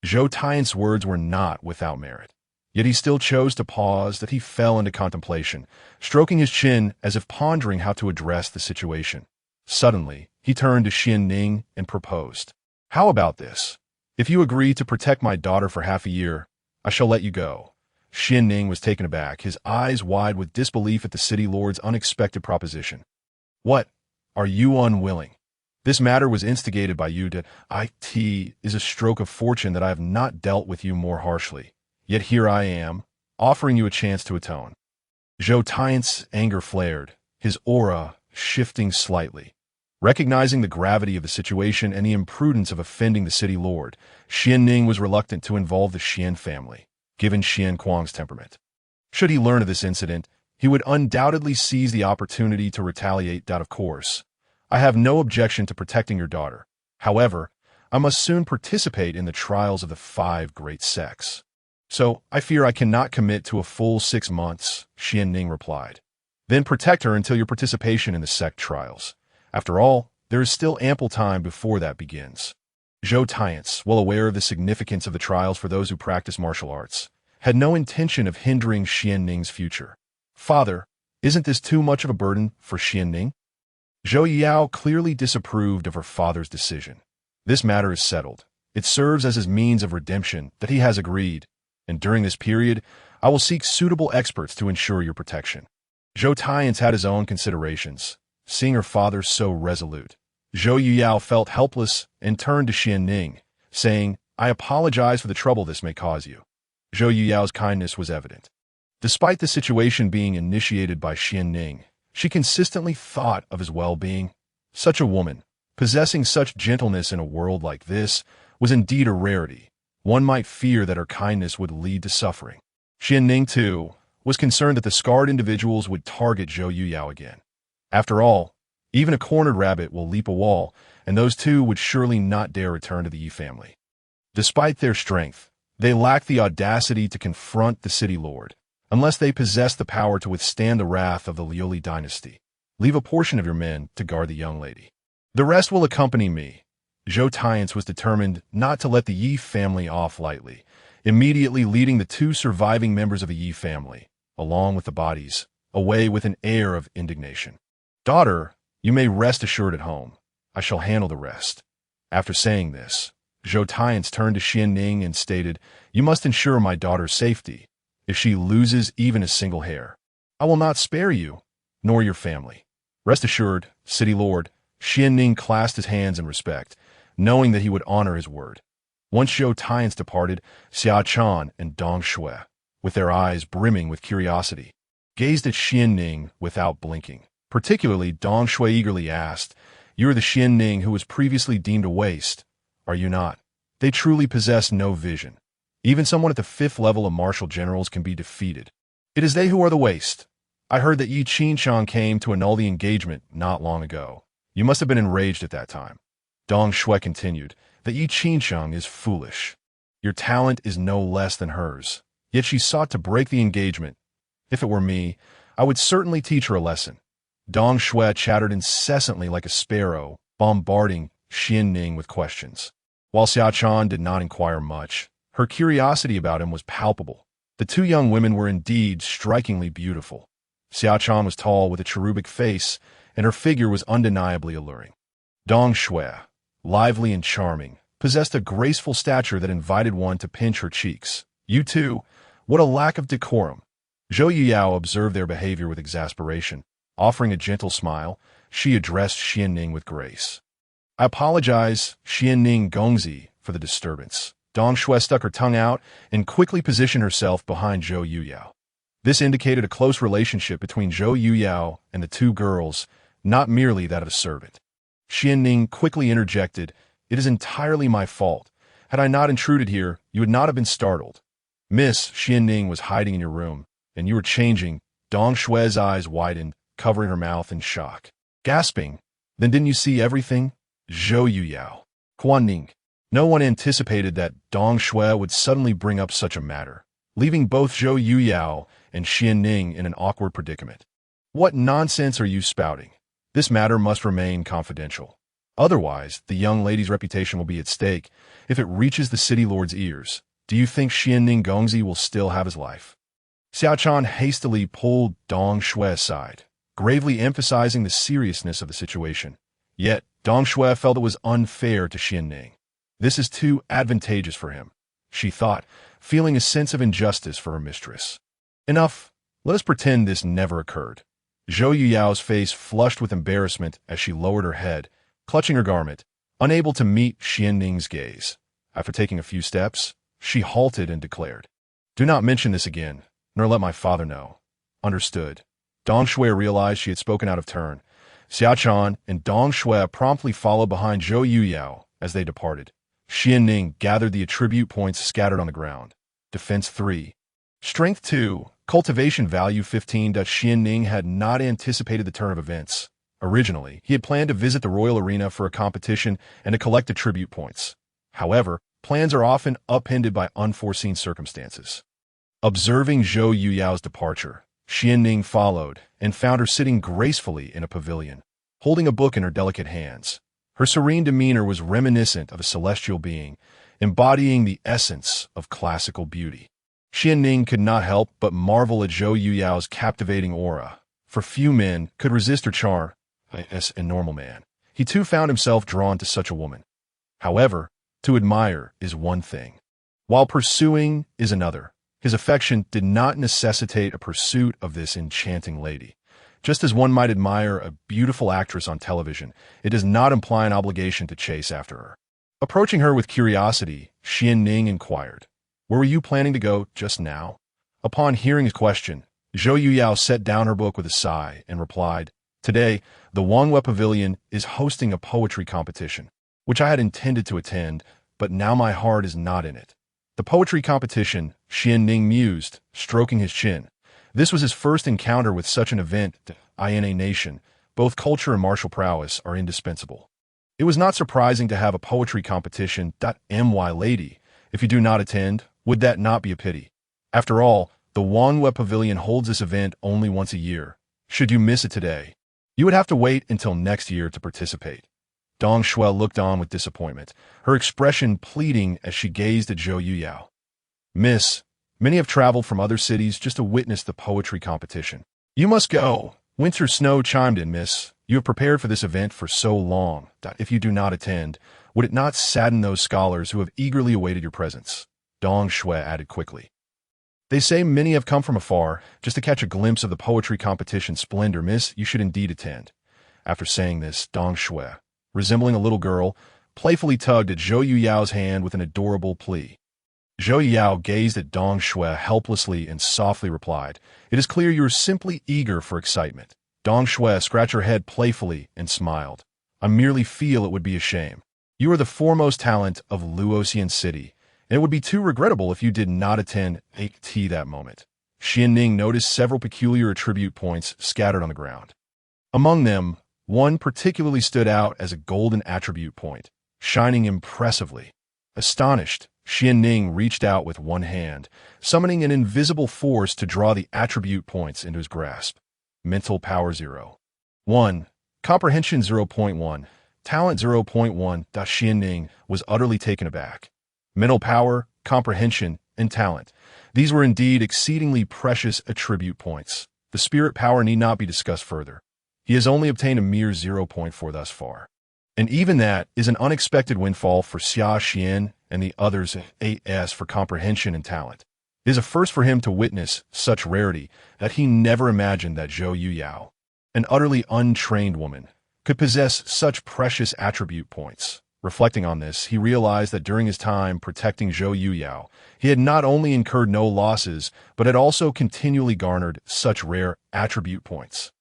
Zhou Tian's words were not without merit. Yet he still chose to pause, that he fell into contemplation, stroking his chin as if pondering how to address the situation. Suddenly, he turned to Xuanning and proposed. How about this? If you agree to protect my daughter for half a year, I shall let you go. Xuanning was taken aback, his eyes wide with disbelief at the city lord's unexpected proposition. What? Are you unwilling? This matter was instigated by you. It is a stroke of fortune that I have not dealt with you more harshly. Yet here I am, offering you a chance to atone. Zhou Tian's anger flared, his aura shifting slightly. Recognizing the gravity of the situation and the imprudence of offending the city lord, Xuanning was reluctant to involve the Shien family, given Xian Kuang's temperament. Should he learn of this incident, he would undoubtedly seize the opportunity to retaliate. Of course, I have no objection to protecting your daughter. However, I must soon participate in the trials of the 5 great sects. So, I fear I cannot commit to a full 6 months, Xuanning replied. Then protect her until your participation in the sect trials. After all, there is still ample time before that begins. Zhou Tian, well aware of the significance of the trials for those who practice martial arts, had no intention of hindering Xuanning's future. Father, isn't this too much of a burden for Xuanning? Zhou Yao clearly disapproved of her father's decision. This matter is settled. It serves as his means of redemption that he has agreed, and during this period, I will seek suitable experts to ensure your protection. Zhou Tian's had his own considerations. Seeing her father so resolute, Zhou Yuyao felt helpless and turned to Xuanning, saying, I apologize for the trouble this may cause you. Zhou Yuyao's kindness was evident. Despite the situation being initiated by Xuanning, she consistently thought of his well-being. Such a woman, possessing such gentleness in a world like this, was indeed a rarity. One might fear that her kindness would lead to suffering. Xuanning, too, was concerned that the scarred individuals would target Zhou Yuyao again. After all, even a cornered rabbit will leap a wall, and those two would surely not dare return to the Yi family. Despite their strength, they lacked the audacity to confront the city lord, unless they possessed the power to withstand the wrath of the Lioli dynasty. Leave a portion of your men to guard the young lady. The rest will accompany me. Zhou Tian was determined not to let the Yi family off lightly, immediately leading the 2 surviving members of the Yi family, along with the bodies, away with an air of indignation. Daughter, you may rest assured at home. I shall handle the rest. After saying this, Zhou Tian turned to Xuanning and stated, You must ensure my daughter's safety. If she loses even a single hair, I will not spare you, nor your family. Rest assured, city lord. Xuanning clasped his hands in respect, knowing that he would honor his word. Once Zhou Tian departed, Xiaochan and Dong Shui, with their eyes brimming with curiosity, gazed at Xuanning without blinking. Particularly, Dong Shui eagerly asked, You are the Xuanning who was previously deemed a waste, are you not? They truly possess no vision. Even someone at the 5th level of martial generals can be defeated. It is they who are the waste. I heard that Yi Qingcheng came to annul the engagement not long ago. You must have been enraged at that time. Dong Shui continued, that Yi Qingcheng is foolish. Your talent is no less than hers. Yet she sought to break the engagement. If it were me, I would certainly teach her a lesson. Dong Shui chattered incessantly like a sparrow, bombarding Xuanning with questions. While Xiaochan did not inquire much, her curiosity about him was palpable. The 2 young women were indeed strikingly beautiful. Xiaotian was tall with a cherubic face, and her figure was undeniably alluring. Dong Shui, lively and charming, possessed a graceful stature that invited one to pinch her cheeks. You too? What a lack of decorum! Zhou Yuyao observed their behavior with exasperation. Offering a gentle smile, she addressed Xuanning with grace. I apologize, Xuanning Gongzi, for the disturbance. Dong Shui stuck her tongue out and quickly positioned herself behind Zhou Yuyao. This indicated a close relationship between Zhou Yuyao and the two girls, not merely that of a servant. Xuanning quickly interjected, "It is entirely my fault. Had I not intruded here, you would not have been startled. Miss, Xuanning was hiding in your room, and you were changing." Dong Shui's eyes widened, covering her mouth in shock. Gasping, "Then didn't you see everything?" Zhou Yuyao. Xuanning. No one anticipated that Dong Shui would suddenly bring up such a matter, leaving both Zhou Yuyao and Xuanning in an awkward predicament. What nonsense are you spouting? This matter must remain confidential. Otherwise, the young lady's reputation will be at stake if it reaches the city lord's ears. Do you think Xuanning Gongzi will still have his life? Xiaotian hastily pulled Dong Shui aside, gravely emphasizing the seriousness of the situation. Yet, Dong Shui felt it was unfair to Xuanning. This is too advantageous for him, she thought, feeling a sense of injustice for her mistress. Enough. Let us pretend this never occurred. Zhou Yuyao's face flushed with embarrassment as she lowered her head, clutching her garment, unable to meet Xuanning's gaze. After taking a few steps, she halted and declared, "Do not mention this again, nor let my father know." Understood. Dong Shui realized she had spoken out of turn. Xiaotian and Dong Shui promptly followed behind Zhou Yuyao as they departed. Xuanning gathered the attribute points scattered on the ground. Defense 3. Strength 2. Cultivation value 15. Xuanning had not anticipated the turn of events. Originally, he had planned to visit the royal arena for a competition and to collect attribute points. However, plans are often upended by unforeseen circumstances. Observing Zhou Yuyao's departure, Xuanning followed and found her sitting gracefully in a pavilion, holding a book in her delicate hands. Her serene demeanor was reminiscent of a celestial being, embodying the essence of classical beauty. Xuanning could not help but marvel at Zhou Yuyao's captivating aura, for few men could resist her charm. As a normal man, he too found himself drawn to such a woman. However, to admire is one thing, while pursuing is another. His affection did not necessitate a pursuit of this enchanting lady. Just as one might admire a beautiful actress on television, it does not imply an obligation to chase after her. Approaching her with curiosity, Xuanning inquired, "Where were you planning to go just now?" Upon hearing his question, Zhou Yuyao set down her book with a sigh and replied, "Today, the Wangwe Pavilion is hosting a poetry competition, which I had intended to attend, but now my heart is not in it." The poetry competition, Xuanning mused, stroking his chin. This was his first encounter with such an event. In a nation, both culture and martial prowess are indispensable. It was not surprising to have a poetry competition. My lady, if you do not attend, would that not be a pity? After all, the Wangwe Pavilion holds this event only once a year. Should you miss it today, you would have to wait until next year to participate. Dong Shui looked on with disappointment, her expression pleading as she gazed at Zhou Yuyao. "Miss, many have traveled from other cities just to witness the poetry competition. You must go." Winter Snow chimed in, "Miss, you have prepared for this event for so long. If you do not attend, would it not sadden those scholars who have eagerly awaited your presence?" Dong Shui added quickly. "They say many have come from afar just to catch a glimpse of the poetry competition splendor. Miss, you should indeed attend." After saying this, Dong Shui, resembling a little girl, playfully tugged at Zhou Yuyao's hand with an adorable plea. Zhou Yuyao gazed at Dong Shui helplessly and softly replied, "It is clear you are simply eager for excitement." Dong Shui scratched her head playfully and smiled. "I merely feel it would be a shame. You are the foremost talent of Luoxian City, and it would be too regrettable if you did not attend AT that moment." Xuanning noticed several peculiar attribute points scattered on the ground. Among them, one particularly stood out as a golden attribute point, shining impressively. Astonished, Xuanning reached out with one hand, summoning an invisible force to draw the attribute points into his grasp. Mental power 0. 1. Comprehension 0.1. Talent 0.1. Xuanning was utterly taken aback. Mental power, comprehension, and talent. These were indeed exceedingly precious attribute points. The spirit power need not be discussed further. He has only obtained a mere 0.4 thus far. And even that is an unexpected windfall for Shien and the others AS for comprehension and talent. It is a first for him to witness such rarity that he never imagined that Zhou Yuyao, an utterly untrained woman, could possess such precious attribute points. Reflecting on this, he realized that during his time protecting Zhou Yuyao, he had not only incurred no losses, but had also continually garnered such rare attribute points.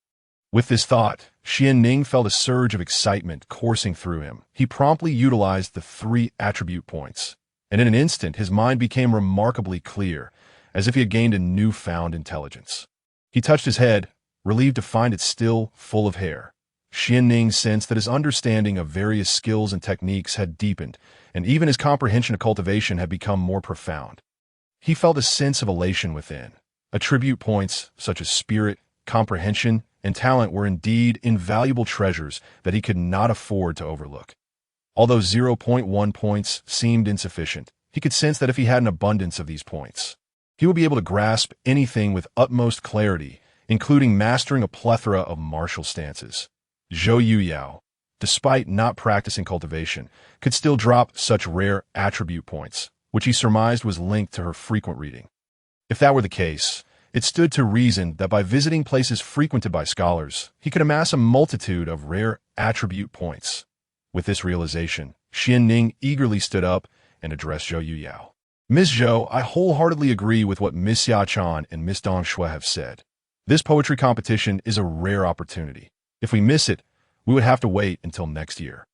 With this thought, Xuanning felt a surge of excitement coursing through him. He promptly utilized the 3 attribute points, and in an instant his mind became remarkably clear, as if he had gained a newfound intelligence. He touched his head, relieved to find it still full of hair. Xuanning sensed that his understanding of various skills and techniques had deepened, and even his comprehension of cultivation had become more profound. He felt a sense of elation within. Attribute points, such as spirit, comprehension, and talent were indeed invaluable treasures that he could not afford to overlook. Although 0.1 points seemed insufficient, he could sense that if he had an abundance of these points, he would be able to grasp anything with utmost clarity, including mastering a plethora of martial stances. Zhou Yuyao, despite not practicing cultivation, could still drop such rare attribute points, which he surmised was linked to her frequent reading. If that were the case, it stood to reason that by visiting places frequented by scholars, he could amass a multitude of rare attribute points. With this realization, Xuanning eagerly stood up and addressed Zhou Yuyao. Miss Zhou, I wholeheartedly agree with what Miss Xiaotian and Miss Dong Shui have said. This poetry competition is a rare opportunity. If we miss it, we would have to wait until next year.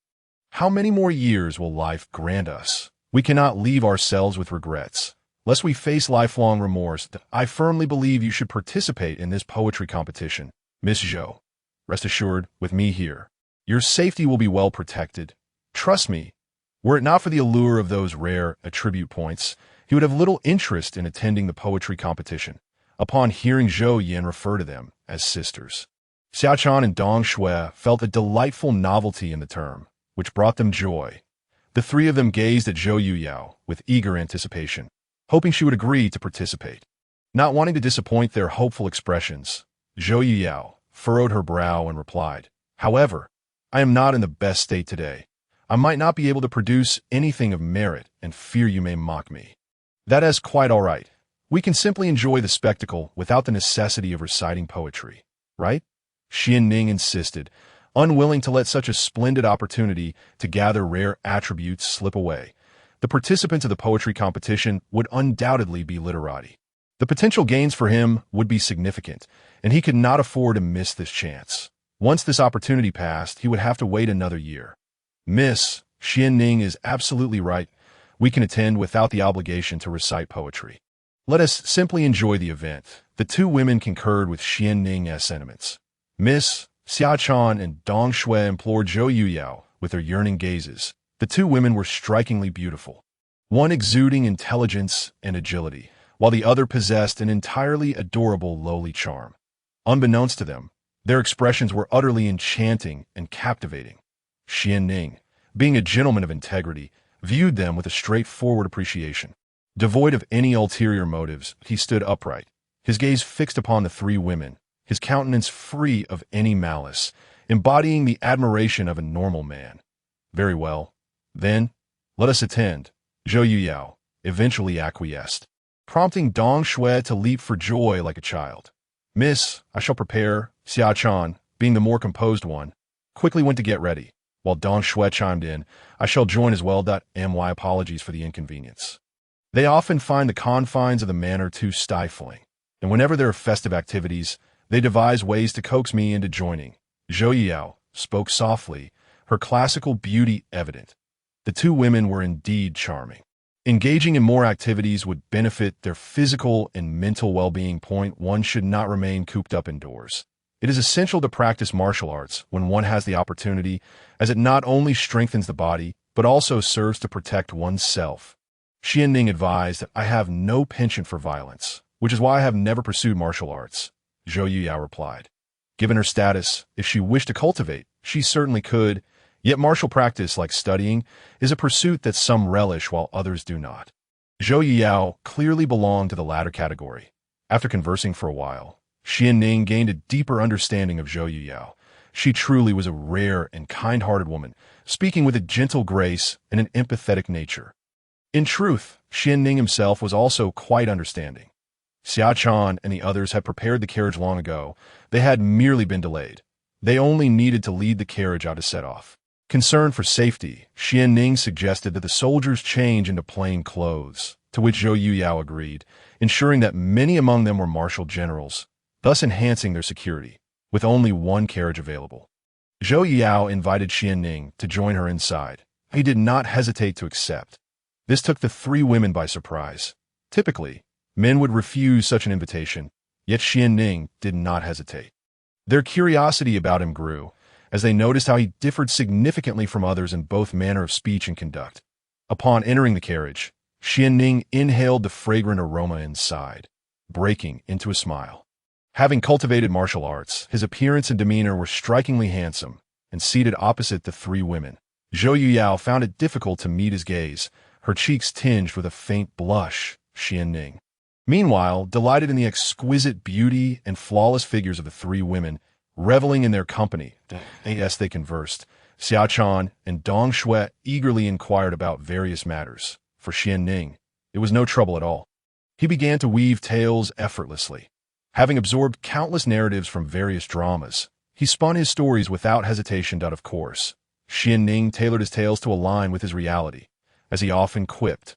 How many more years will life grant us? We cannot leave ourselves with regrets, lest we face lifelong remorse. I firmly believe you should participate in this poetry competition. Miss Zhou, rest assured, with me here, your safety will be well protected. Trust me, were it not for the allure of those rare attribute points, he would have little interest in attending the poetry competition, upon hearing Zhou Yin refer to them as sisters. Xiaotian and Dong Shui felt a delightful novelty in the term, which brought them joy. The 3 of them gazed at Zhou Yuyao with eager anticipation, hoping she would agree to participate. Not wanting to disappoint their hopeful expressions, Zhou Yuyao furrowed her brow and replied, "However, I am not in the best state today. I might not be able to produce anything of merit and fear you may mock me. That is quite all right. We can simply enjoy the spectacle without the necessity of reciting poetry, right?" Xuanning insisted, unwilling to let such a splendid opportunity to gather rare attributes slip away. The participants of the poetry competition would undoubtedly be literati. The potential gains for him would be significant, and he could not afford to miss this chance. Once this opportunity passed, he would have to wait another year. Miss, Xuanning is absolutely right. We can attend without the obligation to recite poetry. Let us simply enjoy the event. The 2 women concurred with Xuanning's sentiments. Miss Xiaotian and Dong Shui implored Zhou Yuyao with their yearning gazes. The 2 women were strikingly beautiful, one exuding intelligence and agility, while the other possessed an entirely adorable lowly charm. Unbeknownst to them, their expressions were utterly enchanting and captivating. Xuanning, being a gentleman of integrity, viewed them with a straightforward appreciation. Devoid of any ulterior motives, he stood upright, his gaze fixed upon the 3 women, his countenance free of any malice, embodying the admiration of a normal man. Very well. Then, let us attend. Zhou Yuyao eventually acquiesced, prompting Dong Shui to leap for joy like a child. Miss, I shall prepare. Xiaotian, being the more composed one, quickly went to get ready, while Dong Shui chimed in, I shall join as well. My apologies for the inconvenience. They often find the confines of the manor too stifling, and whenever there are festive activities, they devise ways to coax me into joining. Zhou Yuyao spoke softly, her classical beauty evident. The 2 women were indeed charming. Engaging in more activities would benefit their physical and mental well-being. One should not remain cooped up indoors. It is essential to practice martial arts when one has the opportunity, as it not only strengthens the body, but also serves to protect one's self. Xuanning advised that I have no penchant for violence, which is why I have never pursued martial arts. Zhou Yuyao replied. Given her status, if she wished to cultivate, she certainly could, yet martial practice, like studying, is a pursuit that some relish while others do not. Zhou Yuyao clearly belonged to the latter category. After conversing for a while, Xuanning gained a deeper understanding of Zhou Yuyao. She truly was a rare and kind-hearted woman, speaking with a gentle grace and an empathetic nature. In truth, Xuanning himself was also quite understanding. Xiaochan and the others had prepared the carriage long ago. They had merely been delayed. They only needed to lead the carriage out to set off. Concerned for safety, Xuanning suggested that the soldiers change into plain clothes, to which Zhou Yuyao agreed, ensuring that many among them were martial generals, thus enhancing their security, with only one carriage available. Zhou Yuyao invited Xuanning to join her inside. He did not hesitate to accept. This took the three women by surprise. Typically, men would refuse such an invitation, yet Xuanning did not hesitate. Their curiosity about him grew, as they noticed how he differed significantly from others in both manner of speech and conduct. Upon entering the carriage, Xuanning inhaled the fragrant aroma inside, breaking into a smile. Having cultivated martial arts, his appearance and demeanor were strikingly handsome, and seated opposite the three women, Zhou Yuyao found it difficult to meet his gaze, her cheeks tinged with a faint blush. Xuanning, meanwhile, delighted in the exquisite beauty and flawless figures of the three women, reveling in their company, as they conversed, Xiaochan and Dong Shui eagerly inquired about various matters. For Xuanning, it was no trouble at all. He began to weave tales effortlessly. Having absorbed countless narratives from various dramas, he spun his stories without hesitation. Of course, Xuanning tailored his tales to align with his reality, as he often quipped.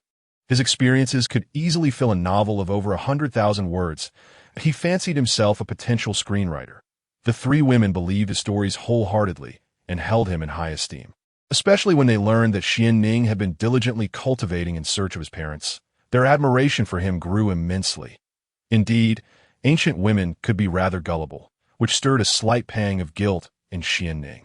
His experiences could easily fill a novel of over 100,000 words. He fancied himself a potential screenwriter. The three women believed his stories wholeheartedly and held him in high esteem, especially when they learned that Xuanning had been diligently cultivating in search of his parents. Their admiration for him grew immensely. Indeed, ancient women could be rather gullible, which stirred a slight pang of guilt in Xuanning.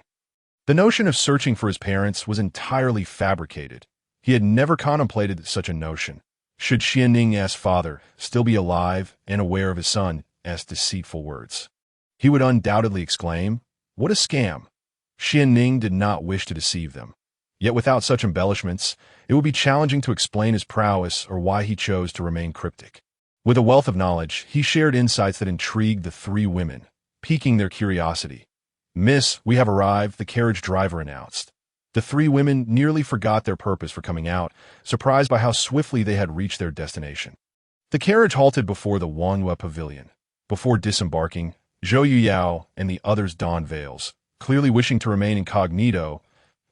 The notion of searching for his parents was entirely fabricated. He had never contemplated such a notion. Should Xuanning's father still be alive and aware of his son's deceitful words, he would undoubtedly exclaim, "What a scam!" Xuanning did not wish to deceive them. Yet without such embellishments, it would be challenging to explain his prowess or why he chose to remain cryptic. With a wealth of knowledge, he shared insights that intrigued the three women, piquing their curiosity. "Miss, we have arrived," the carriage driver announced. The three women nearly forgot their purpose for coming out, surprised by how swiftly they had reached their destination. The carriage halted before the Wanhua Pavilion. Before disembarking, Zhou Yuyao and the others donned veils, clearly wishing to remain incognito.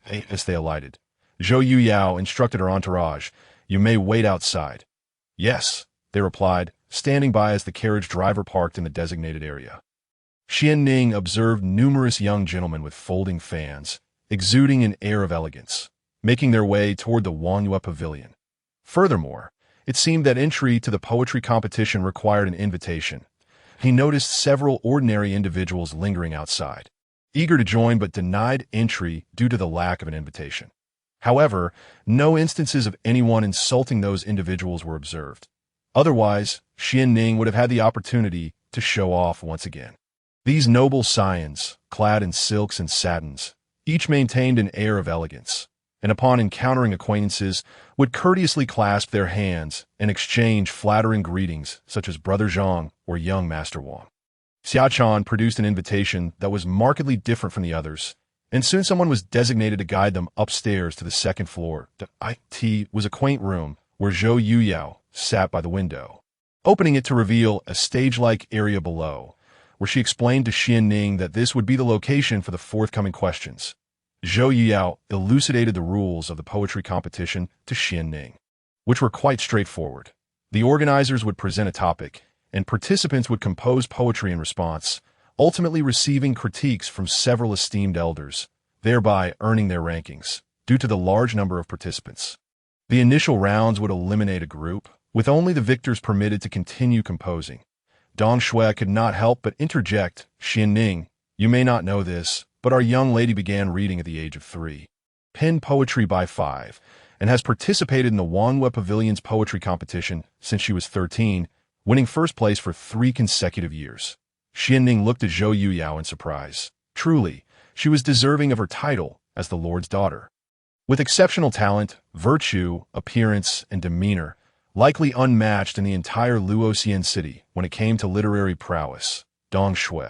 As they alighted, Zhou Yuyao instructed her entourage, "You may wait outside." "Yes," they replied, standing by as the carriage driver parked in the designated area. Xuanning observed numerous young gentlemen with folding fans, exuding an air of elegance, making their way toward the Wanhua Pavilion. Furthermore, it seemed that entry to the poetry competition required an invitation. He noticed several ordinary individuals lingering outside, eager to join but denied entry due to the lack of an invitation. However, no instances of anyone insulting those individuals were observed. Otherwise, Xuanning would have had the opportunity to show off once again. These noble scions, clad in silks and satins, each maintained an air of elegance, and upon encountering acquaintances, would courteously clasp their hands and exchange flattering greetings such as Brother Zhang or Young Master Wang. Xiaochan produced an invitation that was markedly different from the others, and soon someone was designated to guide them upstairs to the second floor. It was a quaint room where Zhou Yuyao sat by the window, opening it to reveal a stage-like area below, where she explained to Xuanning that this would be the location for the forthcoming questions. Zhou Yuyao elucidated the rules of the poetry competition to Xuanning, which were quite straightforward. The organizers would present a topic, and participants would compose poetry in response, ultimately receiving critiques from several esteemed elders, thereby earning their rankings, due to the large number of participants. The initial rounds would eliminate a group, with only the victors permitted to continue composing. Dong Shui could not help but interject, "Xuanning, you may not know this, but our young lady began reading at the age of 3, penned poetry by 5, and has participated in the Wanhua Pavilion's poetry competition since she was 13, winning first place for 3 consecutive years." Xuanning looked at Zhou Yuyao in surprise. Truly, she was deserving of her title as the Lord's daughter. With exceptional talent, virtue, appearance, and demeanor, likely unmatched in the entire Luoxian city when it came to literary prowess, Dong Shui.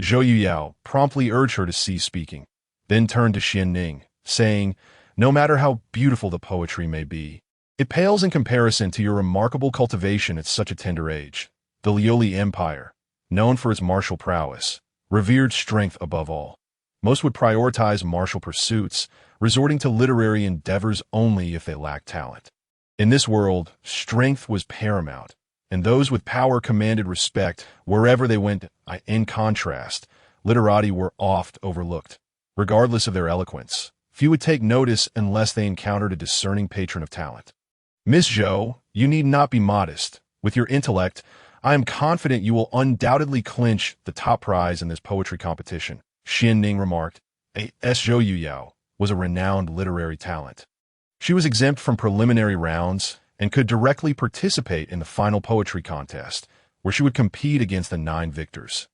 Zhou Yuyao promptly urged her to cease speaking, then turned to Xuanning, saying, "No matter how beautiful the poetry may be, it pales in comparison to your remarkable cultivation at such a tender age. The Lioli Empire, known for its martial prowess, revered strength above all. Most would prioritize martial pursuits, resorting to literary endeavors only if they lacked talent. In this world, strength was paramount, and those with power commanded respect wherever they went. In contrast, literati were oft overlooked. Regardless of their eloquence, few would take notice unless they encountered a discerning patron of talent. Miss Zhou, you need not be modest. With your intellect, I am confident you will undoubtedly clinch the top prize in this poetry competition," Xuanning remarked. Zhou Yuyao was a renowned literary talent. She was exempt from preliminary rounds and could directly participate in the final poetry contest, where she would compete against the 9 victors.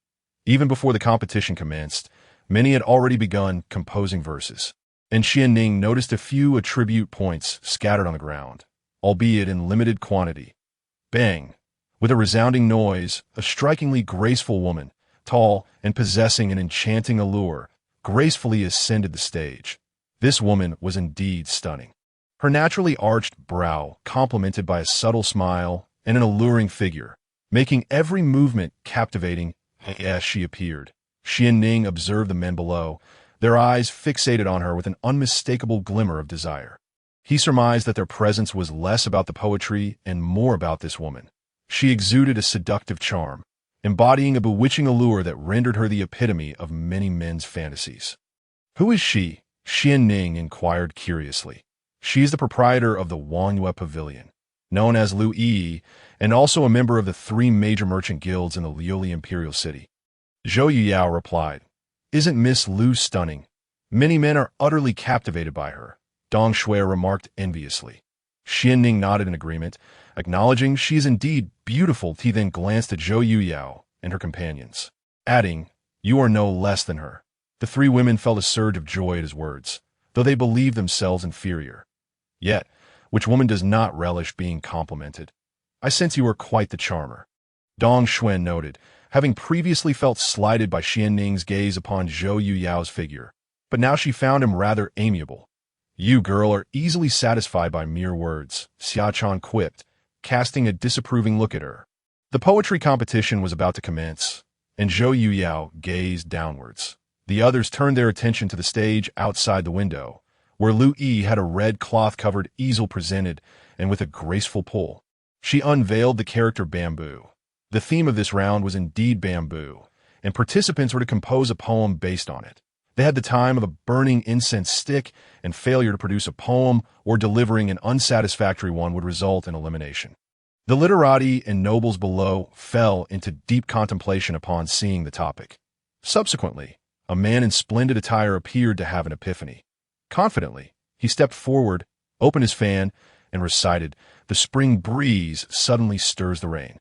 Even before the competition commenced, many had already begun composing verses, and Xuanning noticed a few attribute points scattered on the ground, albeit in limited quantity. Bang! With a resounding noise, a strikingly graceful woman, tall and possessing an enchanting allure, gracefully ascended the stage. This woman was indeed stunning. Her naturally arched brow, complemented by a subtle smile and an alluring figure, making every movement captivating as she appeared. Xuanning observed the men below, their eyes fixated on her with an unmistakable glimmer of desire. He surmised that their presence was less about the poetry and more about this woman. She exuded a seductive charm, embodying a bewitching allure that rendered her the epitome of many men's fantasies. "Who is she?" Xuanning inquired curiously. "She is the proprietor of the Wangyue Pavilion, known as Lu Yi, and also a member of the 3 major merchant guilds in the Lioli Imperial City." Zhou Yuyao replied, "Isn't Miss Lu stunning? Many men are utterly captivated by her," Dong Shui remarked enviously. Xuanning nodded in agreement, acknowledging she is indeed beautiful. He then glanced at Zhou Yuyao and her companions, adding, "You are no less than her." The 3 women felt a surge of joy at his words, though they believed themselves inferior. Yet, which woman does not relish being complimented? "I sense you are quite the charmer," Dong Shui noted, having previously felt slighted by Xuanning's gaze upon Zhou Yuyao's figure, but now she found him rather amiable. "You, girl, are easily satisfied by mere words," Xiaotian quipped, casting a disapproving look at her. The poetry competition was about to commence, and Zhou Yuyao gazed downwards. The others turned their attention to the stage outside the window, where Lu Yi had a red cloth-covered easel presented, and with a graceful pull, she unveiled the character Bamboo. The theme of this round was indeed bamboo, and participants were to compose a poem based on it. They had the time of a burning incense stick, and failure to produce a poem or delivering an unsatisfactory one would result in elimination. The literati and nobles below fell into deep contemplation upon seeing the topic. Subsequently, a man in splendid attire appeared to have an epiphany. Confidently, he stepped forward, opened his fan, and recited, "The spring breeze suddenly stirs the rain.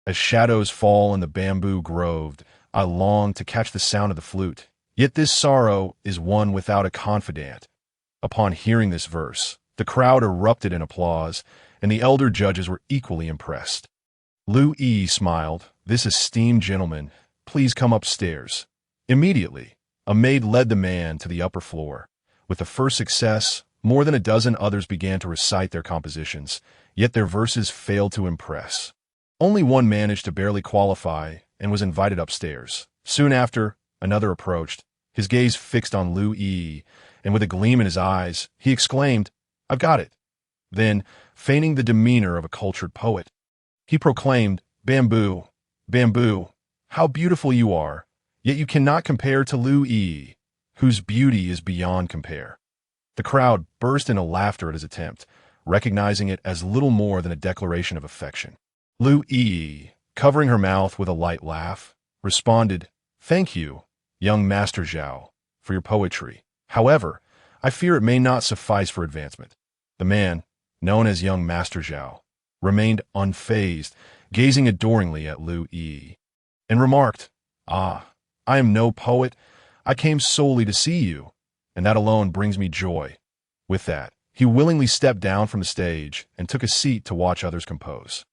As shadows fall in the bamboo grove, I long to catch the sound of the flute. Yet this sorrow is one without a confidant." Upon hearing this verse, the crowd erupted in applause, and the elder judges were equally impressed. Lu Yi smiled. "This esteemed gentleman, please come upstairs." Immediately, a maid led the man to the upper floor. With the first success, more than a dozen others began to recite their compositions, yet their verses failed to impress. Only one managed to barely qualify and was invited upstairs. Soon after, another approached, his gaze fixed on Lu Yi, and with a gleam in his eyes, he exclaimed, "I've got it." Then, feigning the demeanor of a cultured poet, he proclaimed, "Bamboo, bamboo, how beautiful you are, yet you cannot compare to Lu Yi, whose beauty is beyond compare." The crowd burst into laughter at his attempt, recognizing it as little more than a declaration of affection. Lu Yi, covering her mouth with a light laugh, responded, "Thank you, young Master Zhao, for your poetry. However, I fear it may not suffice for advancement." The man, known as young Master Zhao, remained unfazed, gazing adoringly at Lu Yi, and remarked, "Ah, I am no poet. I came solely to see you, and that alone brings me joy." With that, he willingly stepped down from the stage and took a seat to watch others compose.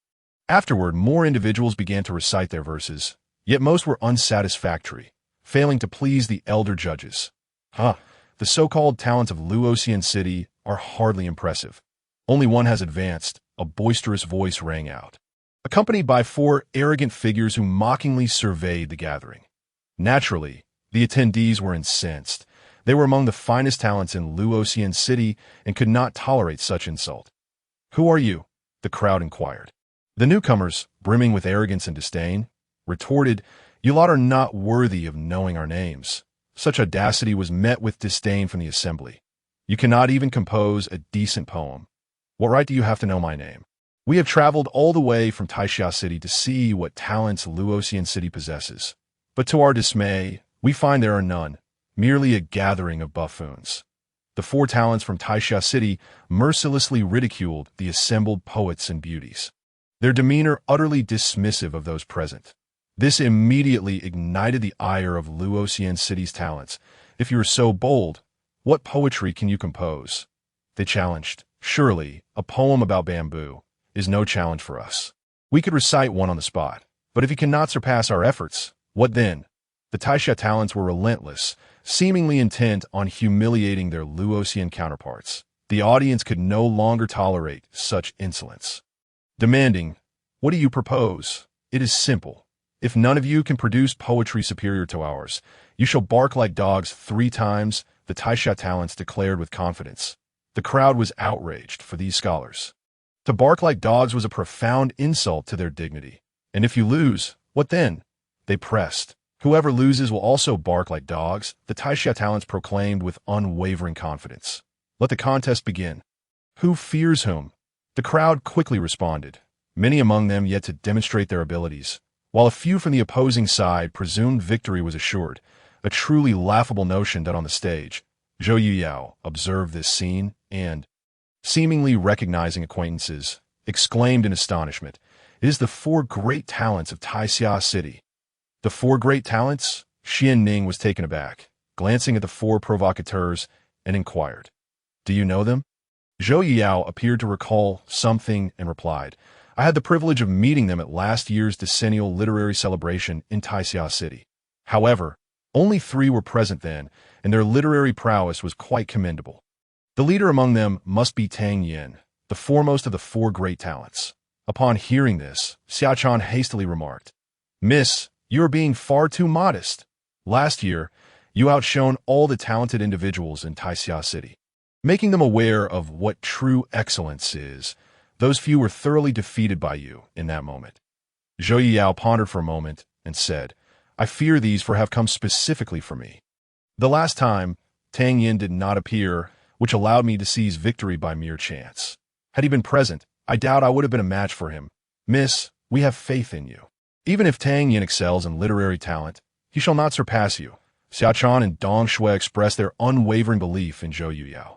Afterward, more individuals began to recite their verses, Yet most were unsatisfactory, failing to please the elder judges. The so-called talents of Luoxian City are hardly impressive. Only one has advanced, a boisterous voice rang out, accompanied by 4 arrogant figures who mockingly surveyed the gathering. Naturally, the attendees were incensed. They were among the finest talents in Luoxian City and could not tolerate such insult. "Who are you?" the crowd inquired. The newcomers, brimming with arrogance and disdain, retorted, "You lot are not worthy of knowing our names." Such audacity was met with disdain from the assembly. "You cannot even compose a decent poem. What right do you have to know my name? We have traveled all the way from Taixia City to see what talents Luoxian City possesses. But to our dismay, we find there are none, merely a gathering of buffoons." The 4 talents from Taixia City mercilessly ridiculed the assembled poets and beauties, their demeanor utterly dismissive of those present. This immediately ignited the ire of Luoxian City's talents. "If you are so bold, what poetry can you compose?" they challenged. "Surely, a poem about bamboo is no challenge for us. We could recite one on the spot. But if you cannot surpass our efforts, what then?" The Taixia talents were relentless, seemingly intent on humiliating their Luoxian counterparts. The audience could no longer tolerate such insolence, demanding, "What do you propose? It is simple. If none of you can produce poetry superior to ours, you shall bark like dogs 3 times, the Taixia talents declared with confidence. The crowd was outraged for these scholars. To bark like dogs was a profound insult to their dignity. "And if you lose, what then?" they pressed. "Whoever loses will also bark like dogs," the Taixia talents proclaimed with unwavering confidence. "Let the contest begin." "Who fears whom?" The crowd quickly responded, many among them yet to demonstrate their abilities, while a few from the opposing side presumed victory was assured, a truly laughable notion that on the stage, Zhou Yuyao observed this scene and, seemingly recognizing acquaintances, exclaimed in astonishment, "It is the 4 great talents of Taixia City." "The 4 great talents?" Xuanning was taken aback, glancing at the 4 provocateurs, and inquired, "Do you know them?" Zhou Yuyao appeared to recall something and replied, "I had the privilege of meeting them at last year's decennial literary celebration in Taixia City. However, only 3 were present then, and their literary prowess was quite commendable. The leader among them must be Tang Yin, the foremost of the 4 great talents." Upon hearing this, Xiaochan hastily remarked, "Miss, you are being far too modest. Last year, you outshone all the talented individuals in Taixia City. Making them aware of what true excellence is, those few were thoroughly defeated by you in that moment." Zhou Yuyao pondered for a moment and said, "I fear these for have come specifically for me. The last time, Tang Yin did not appear, which allowed me to seize victory by mere chance. Had he been present, I doubt I would have been a match for him. Miss, we have faith in you. Even if Tang Yin excels in literary talent, he shall not surpass you." Xiaochan and Dong Shui expressed their unwavering belief in Zhou Yuyao.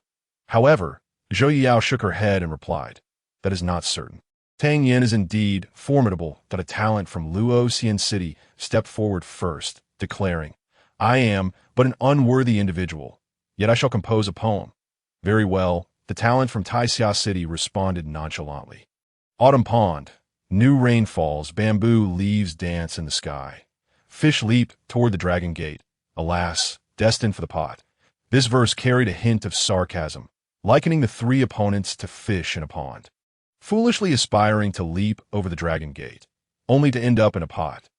However, Zhou Yuyao shook her head and replied, "That is not certain. Tang Yin is indeed formidable that a talent from Luoxian City stepped forward first, declaring, 'I am but an unworthy individual, yet I shall compose a poem.' Very well," the talent from Taixia City responded nonchalantly. "Autumn pond. New rain falls, bamboo leaves dance in the sky. Fish leap toward the dragon gate, alas, destined for the pot." This verse carried a hint of sarcasm, likening the 3 opponents to fish in a pond, foolishly aspiring to leap over the dragon gate, only to end up in a pot.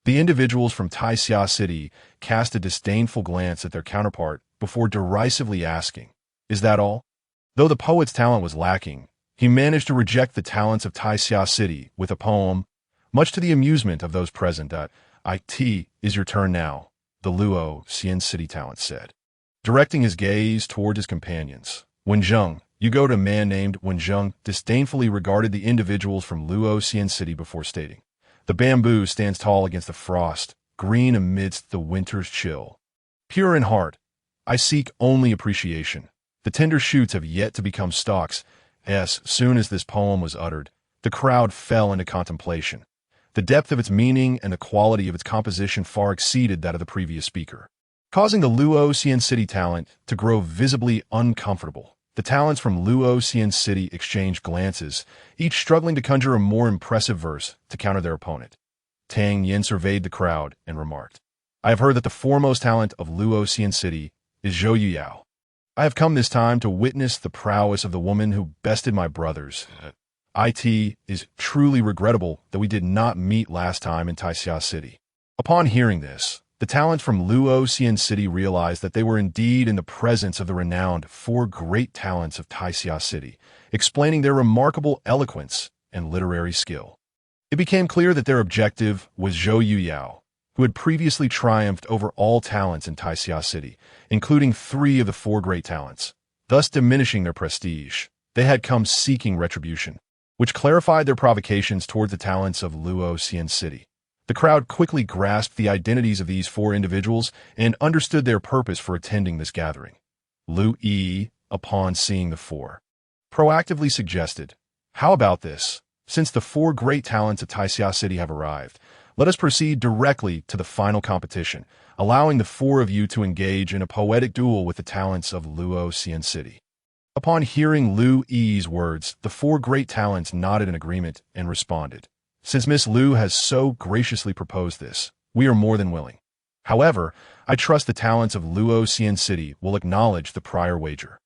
The individuals from Taixia City cast a disdainful glance at their counterpart before derisively asking, "Is that all?" Though the poet's talent was lacking, he managed to reject the talents of Taixia City with a poem, much to the amusement of those present. "It is your turn now," the Luoxian City talent said, directing his gaze toward his companions. "Wenzheng, you go to." A man named Wenzheng disdainfully regarded the individuals from Luoxian City before stating, "The bamboo stands tall against the frost, green amidst the winter's chill. Pure in heart, I seek only appreciation. The tender shoots have yet to become stalks." As soon as this poem was uttered, the crowd fell into contemplation. The depth of its meaning and the quality of its composition far exceeded that of the previous speaker, causing the Luoxian City talent to grow visibly uncomfortable. The talents from Luoxian City exchanged glances, each struggling to conjure a more impressive verse to counter their opponent. Tang Yin surveyed the crowd and remarked, I have heard that the foremost talent of Luoxian City is Zhou Yuyao. I have come this time to witness the prowess of the woman who bested my brothers. It is truly regrettable that we did not meet last time in Taixia City. Upon hearing this, the talent from Luoxian City realized that they were indeed in the presence of the renowned four great talents of Taixia City, explaining their remarkable eloquence and literary skill. It became clear that their objective was Zhou Yuyao, who had previously triumphed over all talents in Taixia City, including 3 of the 4 great talents, thus diminishing their prestige. They had come seeking retribution, which clarified their provocations toward the talents of Luoxian City. The crowd quickly grasped the identities of these 4 individuals and understood their purpose for attending this gathering. Lu Yi, upon seeing the 4, proactively suggested, how about this? Since the 4 great talents of Taixia City have arrived, let us proceed directly to the final competition, allowing the 4 of you to engage in a poetic duel with the talents of Luoxian City. Upon hearing Lu Yi's words, the 4 great talents nodded in agreement and responded, since Miss Lu has so graciously proposed this, we are more than willing. However, I trust the talents of Luoxian City will acknowledge the prior wager.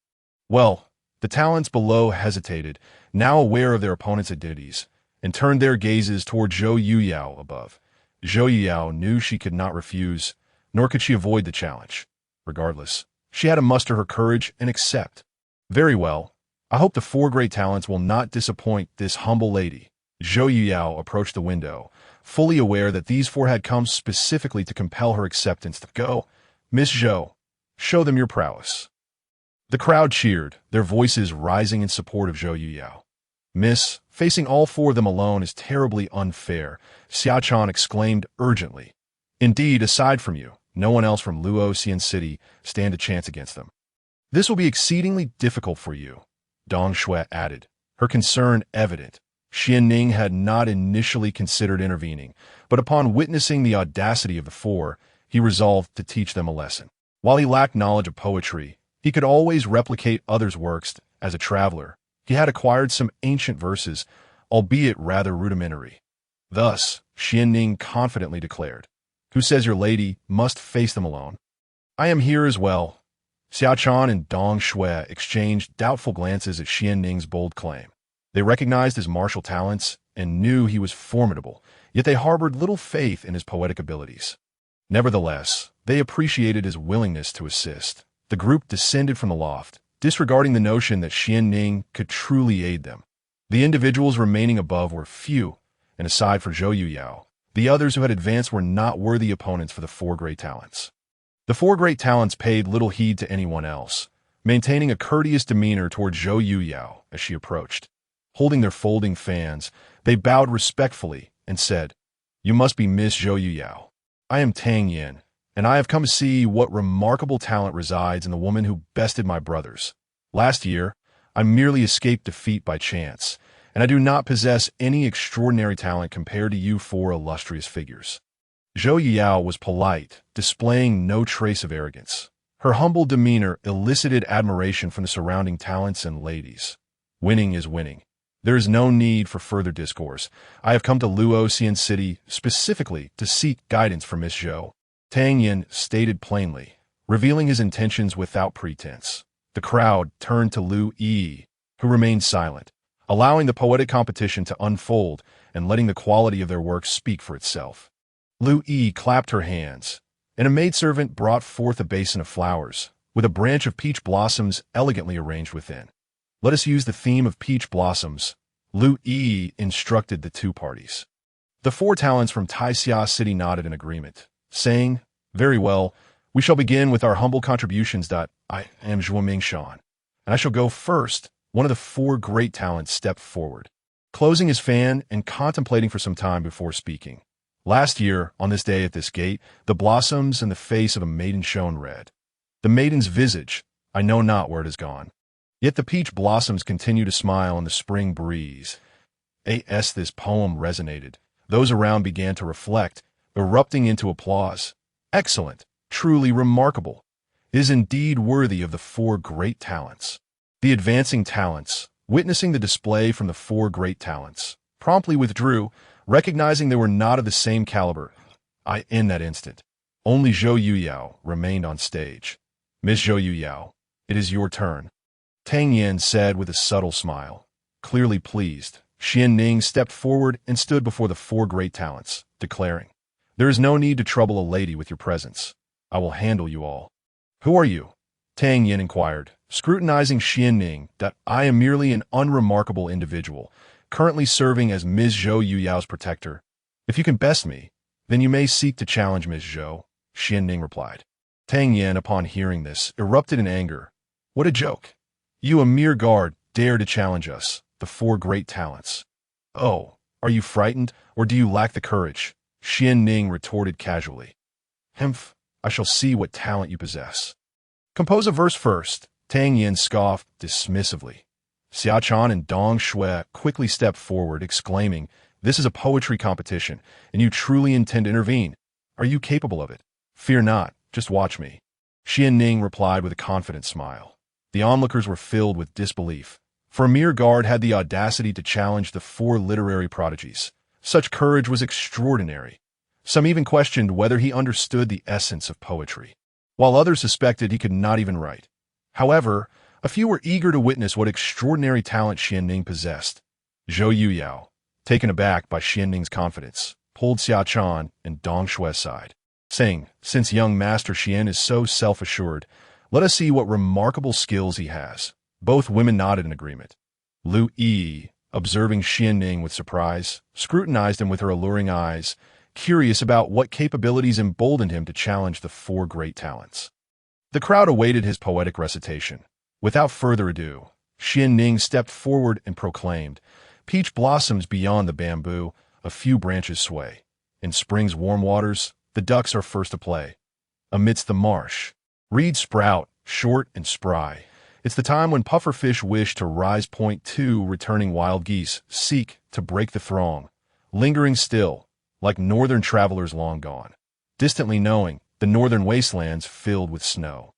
Well, the talents below hesitated, now aware of their opponent's identities, and turned their gazes toward Zhou Yuyao above. Zhou Yuyao knew she could not refuse, nor could she avoid the challenge. Regardless, she had to muster her courage and accept. Very well, I hope the 4 great talents will not disappoint this humble lady. Zhou Yuyao approached the window, fully aware that these 4 had come specifically to compel her acceptance. Go, Miss Zhou, show them your prowess. The crowd cheered, their voices rising in support of Zhou Yuyao. Miss, facing all 4 of them alone is terribly unfair, Xiaotian exclaimed urgently. Indeed, aside from you, no one else from Luoxian City stand a chance against them. This will be exceedingly difficult for you, Dong Shui added, her concern evident. Xuanning had not initially considered intervening, but upon witnessing the audacity of the 4, he resolved to teach them a lesson. While he lacked knowledge of poetry, he could always replicate others' works. As a traveler, he had acquired some ancient verses, albeit rather rudimentary. Thus, Xuanning confidently declared, who says your lady must face them alone? I am here as well. Xiaotian and Dong Shui exchanged doubtful glances at Xuanning's bold claim. They recognized his martial talents and knew he was formidable, yet they harbored little faith in his poetic abilities. Nevertheless, they appreciated his willingness to assist. The group descended from the loft, disregarding the notion that Xuanning could truly aid them. The individuals remaining above were few, and aside from Zhou Yuyao, the others who had advanced were not worthy opponents for the 4 great talents. The 4 great talents paid little heed to anyone else, maintaining a courteous demeanor toward Zhou Yuyao as she approached. Holding their folding fans, they bowed respectfully and said, You must be Miss Zhou Yuyao. I am Tang Yin, and I have come to see what remarkable talent resides in the woman who bested my brothers. Last year, I merely escaped defeat by chance, and I do not possess any extraordinary talent compared to you 4 illustrious figures. Zhou Yuyao was polite, displaying no trace of arrogance. Her humble demeanor elicited admiration from the surrounding talents and ladies. Winning is winning. There is no need for further discourse. I have come to Luoxian City specifically to seek guidance from Miss Zhou. Tang Yin stated plainly, revealing his intentions without pretense. The crowd turned to Lu Yi, who remained silent, allowing the poetic competition to unfold and letting the quality of their work speak for itself. Lu Yi clapped her hands, and a maidservant brought forth a basin of flowers, with a branch of peach blossoms elegantly arranged within. Let us use the theme of peach blossoms, Lu Yi instructed the 2 parties. The 4 talents from Taixia City nodded in agreement, saying, Very well, we shall begin with our humble contributions. I am Xuan Shan, and I shall go first. One of the 4 great talents stepped forward, closing his fan and contemplating for some time before speaking. Last year, on this day at this gate, the blossoms and the face of a maiden shone red. The maiden's visage, I know not where it has gone. Yet the peach blossoms continue to smile in the spring breeze. As this poem resonated, those around began to reflect, erupting into applause. Excellent, truly remarkable. It is indeed worthy of the 4 great talents. The advancing talents, witnessing the display from the 4 great talents, promptly withdrew, Recognizing they were not of the same caliber, in that instant, only Zhou Yuyao remained on stage. Miss Zhou Yuyao, it is your turn, Tang Yin said with a subtle smile. Clearly pleased, Xuanning stepped forward and stood before the four great talents, declaring, "There is no need to trouble a lady with your presence. I will handle you all." "Who are you?" Tang Yin inquired, scrutinizing Xuanning. "That I am merely an unremarkable individual, currently serving as Ms. Zhou Yuyao's protector. If you can best me, then you may seek to challenge Ms. Zhou," Xuanning replied. Tang Yin, upon hearing this, erupted in anger. "What a joke! You, a mere guard, dare to challenge us, the four great talents. Oh, are you frightened, or do you lack the courage?" Xuanning retorted casually. "Humph, I shall see what talent you possess." "Compose a verse first," Tang Yin scoffed dismissively. Xiaochan and Dong Shui quickly stepped forward, exclaiming, "This is a poetry competition, and you truly intend to intervene. Are you capable of it?" "Fear not, just watch me," Xuanning replied with a confident smile. The onlookers were filled with disbelief, for a mere guard had the audacity to challenge the four literary prodigies. Such courage was extraordinary. Some even questioned whether he understood the essence of poetry, while others suspected he could not even write. However, a few were eager to witness what extraordinary talent Xuanning possessed. Zhou Yuyao, taken aback by Xuanning's confidence, pulled Xiaochan and Dong Shui aside, saying, "Since young Master Shien is so self-assured, let us see what remarkable skills he has." Both women nodded in agreement. Lu Yi, observing Xuanning with surprise, scrutinized him with her alluring eyes, curious about what capabilities emboldened him to challenge the four great talents. The crowd awaited his poetic recitation. Without further ado, Xuanning stepped forward and proclaimed, "Peach blossoms beyond the bamboo, a few branches sway. In spring's warm waters, the ducks are first to play. Amidst the marsh, reeds sprout, short and spry. It's the time when pufferfish wish to rise. Point 2, returning wild geese seek to break the throng, lingering still, like northern travelers long gone, distantly knowing the northern wastelands filled with snow.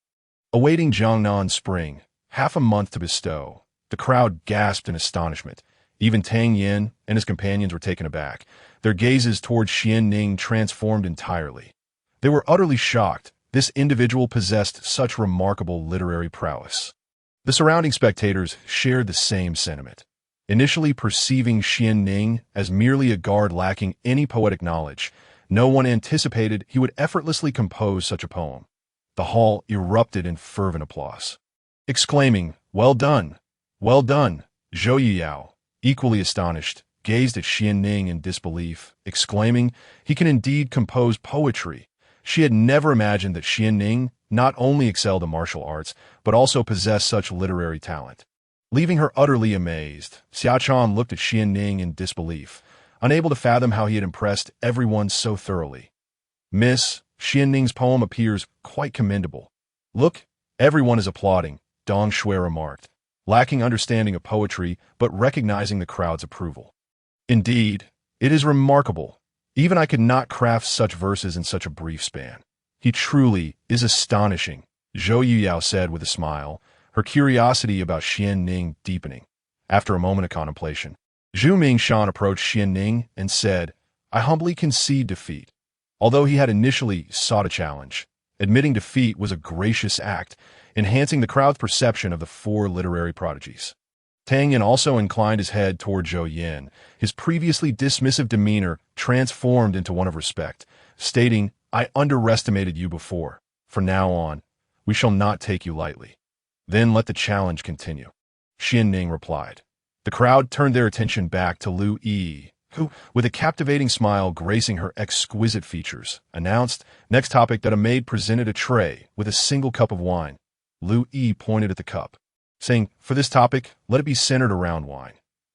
Awaiting Jiangnan spring, half a month to bestow." The crowd gasped in astonishment. Even Tang Yin and his companions were taken aback, their gazes toward Xuanning transformed entirely. They were utterly shocked. This individual possessed such remarkable literary prowess. The surrounding spectators shared the same sentiment. Initially perceiving Xuanning as merely a guard lacking any poetic knowledge, no one anticipated he would effortlessly compose such a poem. The hall erupted in fervent applause, exclaiming, "Well done! Well done!" Zhou Yuyao, equally astonished, gazed at Xuanning in disbelief, exclaiming, "He can indeed compose poetry." She had never imagined that Xuanning not only excelled in martial arts, but also possessed such literary talent. Leaving her utterly amazed, Xiaochan looked at Xuanning in disbelief, unable to fathom how he had impressed everyone so thoroughly. "Miss, Xuanning's poem appears quite commendable." "Look, everyone is applauding," Dong Shui remarked, lacking understanding of poetry but recognizing the crowd's approval. "Indeed, it is remarkable. Even I could not craft such verses in such a brief span. He truly is astonishing," Zhou Yuyao said with a smile, her curiosity about Xuanning deepening. After a moment of contemplation, Zhu Mingshan approached Xuanning and said, "I humbly concede defeat." Although he had initially sought a challenge, admitting defeat was a gracious act, enhancing the crowd's perception of the four literary prodigies. Tang Yin also inclined his head toward Zhou Yin, his previously dismissive demeanor transformed into one of respect, stating, "I underestimated you before. From now on, we shall not take you lightly." "Then let the challenge continue," Xuanning replied. The crowd turned their attention back to Lu Yi, who, with a captivating smile gracing her exquisite features, announced, "Next topic." That a maid presented a tray with a single cup of wine. Lu Yi pointed at the cup, saying, "For this topic, let it be centered around wine."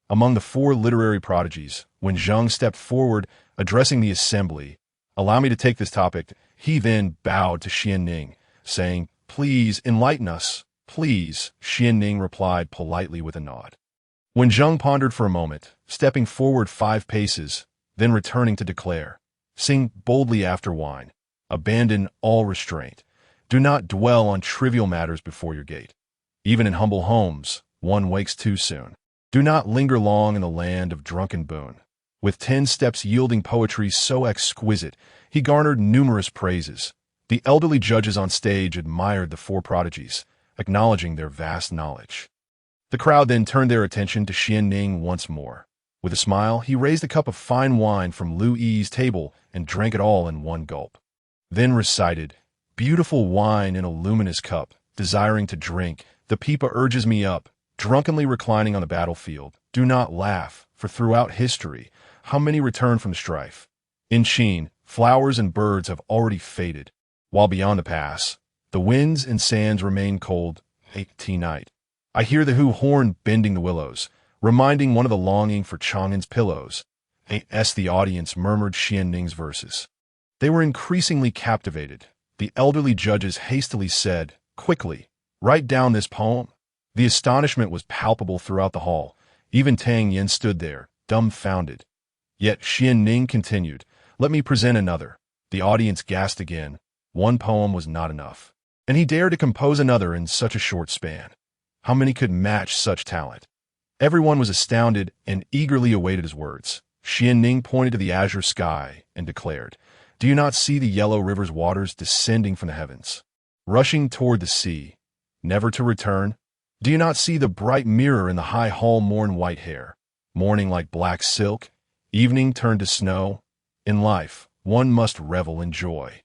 Among the four literary prodigies, when Zhang stepped forward, addressing the assembly, "Allow me to take this topic," he then bowed to Xuanning, saying, "Please enlighten us." "Please," Xuanning replied politely with a nod. When Zhang pondered for a moment, stepping forward 5 paces, then returning to declare, "Sing boldly after wine. Abandon all restraint. Do not dwell on trivial matters before your gate. Even in humble homes, one wakes too soon. Do not linger long in the land of drunken boon. With 10 steps yielding poetry so exquisite, he garnered numerous praises. The elderly judges on stage admired the four prodigies, acknowledging their vast knowledge. The crowd then turned their attention to Xuanning once more. With a smile, he raised a cup of fine wine from Lu Yi's table and drank it all in one gulp. Then recited, "Beautiful wine in a luminous cup, desiring to drink, the pipa urges me up, drunkenly reclining on the battlefield. Do not laugh, for throughout history, how many return from strife? In Shien, flowers and birds have already faded, while beyond the pass, the winds and sands remain cold, night. I hear the horn bending the willows, reminding one of the longing for Chang'an's pillows." The audience murmured Xuanning's verses. They were increasingly captivated. The elderly judges hastily said, "Quickly, write down this poem." The astonishment was palpable throughout the hall. Even Tang Yen stood there, dumbfounded. Yet Xuanning continued, "Let me present another." The audience gasped again. One poem was not enough. And he dared to compose another in such a short span. How many could match such talent? Everyone was astounded and eagerly awaited his words. Xuanning pointed to the azure sky and declared, "Do you not see the yellow river's waters descending from the heavens, rushing toward the sea, never to return? Do you not see the bright mirror in the high hall mourn white hair, morning like black silk, evening turned to snow? In life, one must revel in joy.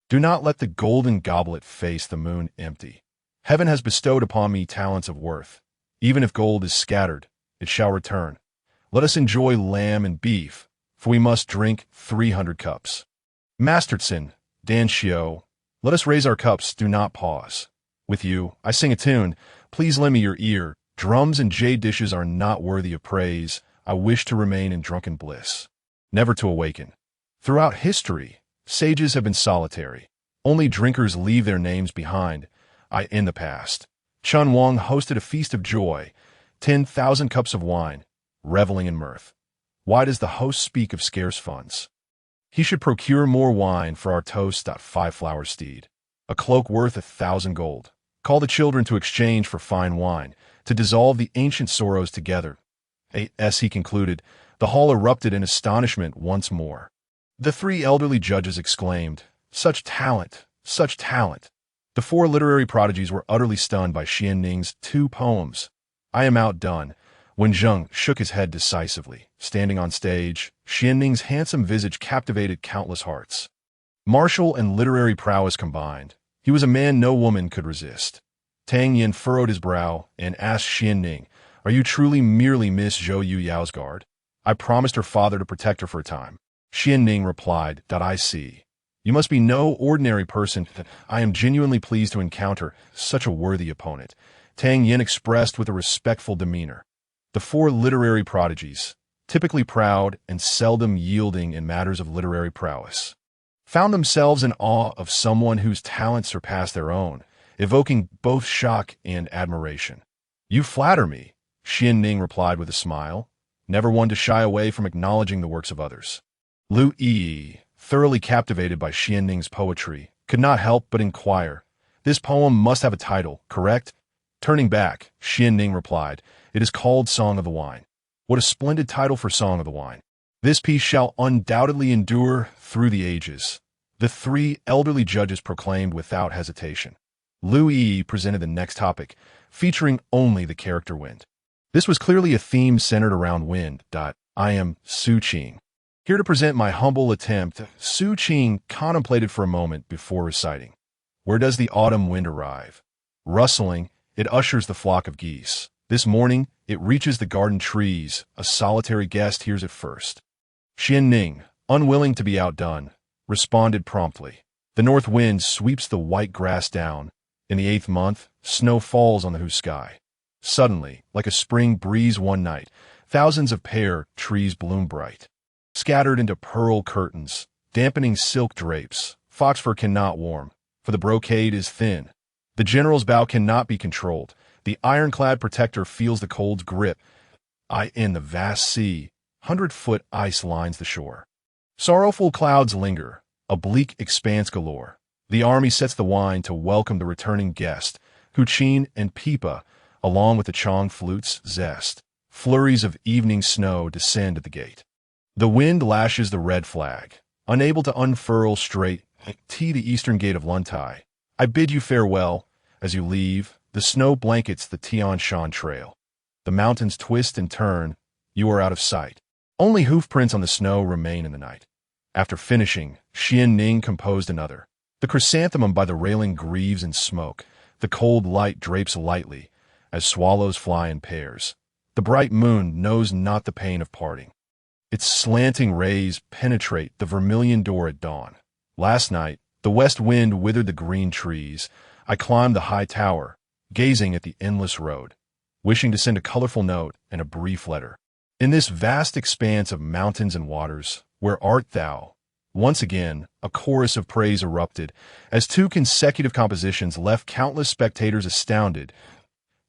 Do not let the golden goblet face the moon empty. Heaven has bestowed upon me talents of worth. Even if gold is scattered, it shall return. Let us enjoy lamb and beef, for we must drink 300 cups. Masterson, Dan Xiao, let us raise our cups, do not pause. With you, I sing a tune. Please lend me your ear. Drums and jade dishes are not worthy of praise. I wish to remain in drunken bliss, never to awaken. Throughout history, sages have been solitary. Only drinkers leave their names behind. In the past, Chun Wang hosted a feast of joy, 10,000 cups of wine, reveling in mirth. Why does the host speak of scarce funds? He should procure more wine for our toast. 5-flower steed, a cloak worth 1,000 gold. Call the children to exchange for fine wine, to dissolve the ancient sorrows together. As he concluded, the hall erupted in astonishment once more. The three elderly judges exclaimed, "Such talent! Such talent!" The four literary prodigies were utterly stunned by Xuanning's 2 poems. "I am outdone." When Zheng shook his head decisively, standing on stage, Xuanning's handsome visage captivated countless hearts. Martial and literary prowess combined, he was a man no woman could resist. Tang Yen furrowed his brow and asked Xuanning, "Are you truly merely Miss Zhou Yu Yao's guard? I promised her father to protect her for a time." Xuanning replied, "I see. You must be no ordinary person. I am genuinely pleased to encounter such a worthy opponent." Tang Yen expressed with a respectful demeanor. The four literary prodigies, typically proud and seldom yielding in matters of literary prowess, found themselves in awe of someone whose talent surpassed their own, evoking both shock and admiration. "You flatter me," Xuanning replied with a smile, never one to shy away from acknowledging the works of others. Lu Yi, thoroughly captivated by Xuanning's poetry, could not help but inquire, "This poem must have a title, correct?" Turning back, Xuanning replied, "It is called Song of the Wine." "What a splendid title for Song of the Wine. This piece shall undoubtedly endure through the ages," the three elderly judges proclaimed without hesitation. Lu Yi presented the next topic, featuring only the character wind. This was clearly a theme centered around wind. "I am Su Qing. Here to present my humble attempt." Su Qing contemplated for a moment before reciting, "Where does the autumn wind arrive? Rustling, it ushers the flock of geese. This morning, it reaches the garden trees. A solitary guest hears it first." Xuanning, unwilling to be outdone, responded promptly, "The north wind sweeps the white grass down. In the 8th month, snow falls on the whose sky. Suddenly, like a spring breeze one night, thousands of pear trees bloom bright, scattered into pearl curtains, dampening silk drapes. Fox fur cannot warm, for the brocade is thin. The general's bow cannot be controlled. The ironclad protector feels the cold's grip. In the vast sea, 100-foot ice lines the shore. Sorrowful clouds linger, a bleak expanse galore. The army sets the wine to welcome the returning guest, Huqin and Pipa, along with the Chong flute's zest. Flurries of evening snow descend at the gate. The wind lashes the red flag, unable to unfurl straight to the eastern gate of Luntai. I bid you farewell. As you leave, the snow blankets the Tian Shan trail. The mountains twist and turn. You are out of sight. Only hoofprints on the snow remain in the night. After finishing, Xuanning composed another. The chrysanthemum by the railing grieves in smoke. The cold light drapes lightly, as swallows fly in pairs. The bright moon knows not the pain of parting. Its slanting rays penetrate the vermilion door at dawn. Last night, the west wind withered the green trees. I climbed the high tower, gazing at the endless road, wishing to send a colorful note and a brief letter. In this vast expanse of mountains and waters, where art thou? Once again, a chorus of praise erupted, as two consecutive compositions left countless spectators astounded,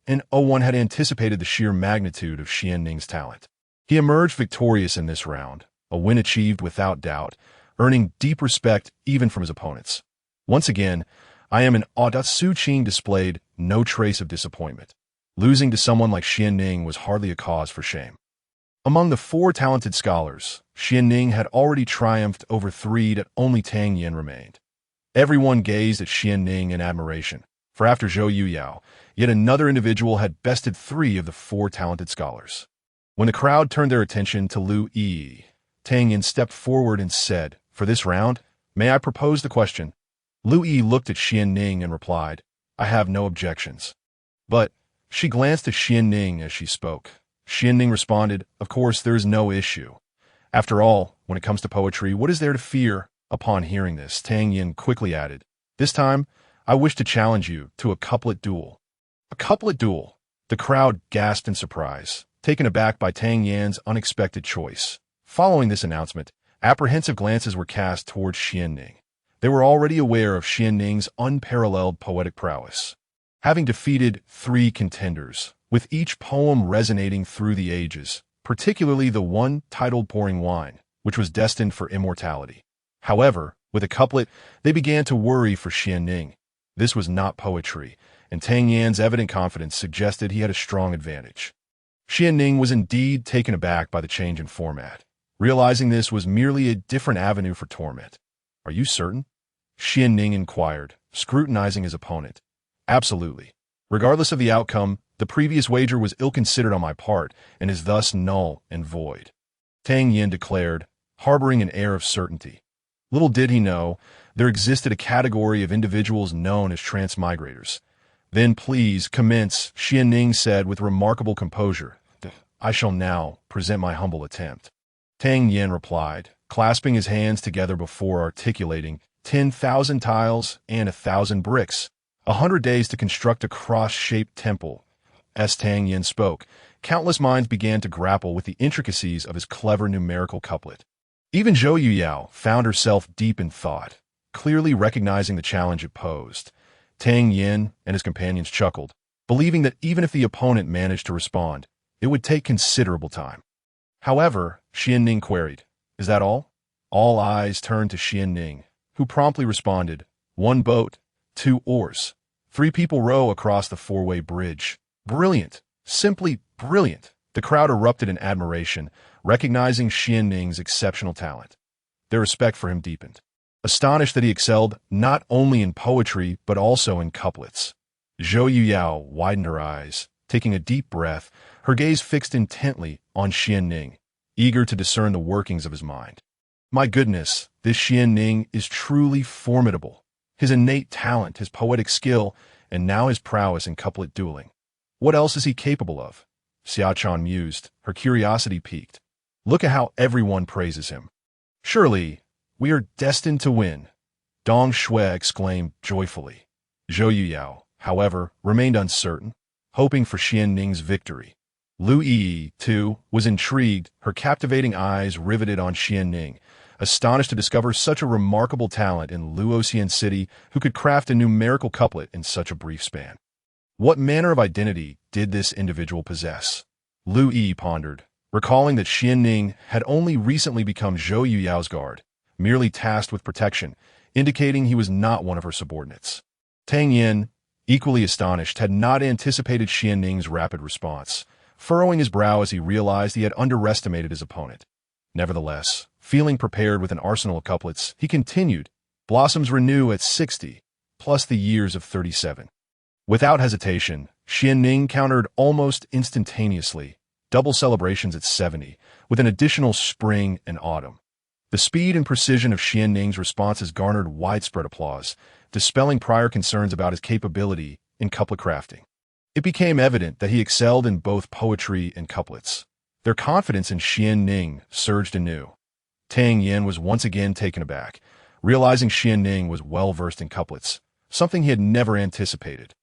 and one had anticipated the sheer magnitude of Xuanning's talent. He emerged victorious in this round, a win achieved without doubt, earning deep respect even from his opponents. Once again, I am an Suqing displayed no trace of disappointment. Losing to someone like Xuanning was hardly a cause for shame. Among the four talented scholars, Xuanning had already triumphed over three that only Tang Yin remained. Everyone gazed at Xuanning in admiration, for after Zhou Yuyao, yet another individual had bested three of the four talented scholars. When the crowd turned their attention to Lu Yi, Tang Yin stepped forward and said, "For this round, may I propose the question?" Lu Yi looked at Xuanning and replied, "I have no objections." But she glanced at Xuanning as she spoke. Xuanning responded, "Of course, there is no issue. After all, when it comes to poetry, what is there to fear?" Upon hearing this, Tang Yin quickly added, "This time, I wish to challenge you to a couplet duel." A couplet duel? The crowd gasped in surprise, taken aback by Tang Yin's unexpected choice. Following this announcement, apprehensive glances were cast towards Xuanning. They were already aware of Xuanning's unparalleled poetic prowess. Having defeated three contenders, with each poem resonating through the ages, particularly the one titled Pouring Wine, which was destined for immortality. However, with a couplet, they began to worry for Xuanning. This was not poetry, and Tang Yin's evident confidence suggested he had a strong advantage. Xuanning was indeed taken aback by the change in format, realizing this was merely a different avenue for torment. "Are you certain?" Xuanning inquired, scrutinizing his opponent. "Absolutely. Regardless of the outcome, the previous wager was ill-considered on my part and is thus null and void," Tang Yin declared, harboring an air of certainty. Little did he know, there existed a category of individuals known as transmigrators. "Then please commence," Xuanning said with remarkable composure. "I shall now present my humble attempt." Tang Yin replied, clasping his hands together before articulating 10,000 tiles and 1,000 bricks, 100 days to construct a cross-shaped temple. As Tang Yin spoke, countless minds began to grapple with the intricacies of his clever numerical couplet. Even Zhou Yuyao found herself deep in thought, clearly recognizing the challenge it posed. Tang Yin and his companions chuckled, believing that even if the opponent managed to respond, it would take considerable time. However, Xuanning queried, "Is that all?" All eyes turned to Xuanning, who promptly responded, "One boat, 2 oars. 3 people row across the 4-way bridge. Brilliant! Simply brilliant!" The crowd erupted in admiration, recognizing Xuanning's exceptional talent. Their respect for him deepened, astonished that he excelled not only in poetry but also in couplets. Zhou Yuyao widened her eyes, taking a deep breath, her gaze fixed intently on Xuanning, eager to discern the workings of his mind. My goodness, this Xuanning is truly formidable. His innate talent, his poetic skill, and now his prowess in couplet dueling. What else is he capable of? Xiaochan mused, her curiosity piqued. Look at how everyone praises him. Surely, we are destined to win, Dong Shui exclaimed joyfully. Zhou Yuyao, however, remained uncertain, hoping for Xuanning's victory. Lu Yi, too, was intrigued, her captivating eyes riveted on Xuanning, astonished to discover such a remarkable talent in Luoxian City who could craft a numerical couplet in such a brief span. What manner of identity did this individual possess? Lu Yi pondered, recalling that Xuanning had only recently become Zhou Yuyao's guard, merely tasked with protection, indicating he was not one of her subordinates. Tang Yin, equally astonished, had not anticipated Xuanning's rapid response, furrowing his brow as he realized he had underestimated his opponent. Nevertheless, feeling prepared with an arsenal of couplets, he continued, "Blossoms renew at 60, plus the years of 37. Without hesitation, Xuanning countered almost instantaneously, double celebrations at 70, with an additional spring and autumn. The speed and precision of Xuanning's responses garnered widespread applause, dispelling prior concerns about his capability in couplet crafting. It became evident that he excelled in both poetry and couplets. Their confidence in Xuanning surged anew. Tang Yin was once again taken aback, realizing Xuanning was well-versed in couplets, something he had never anticipated.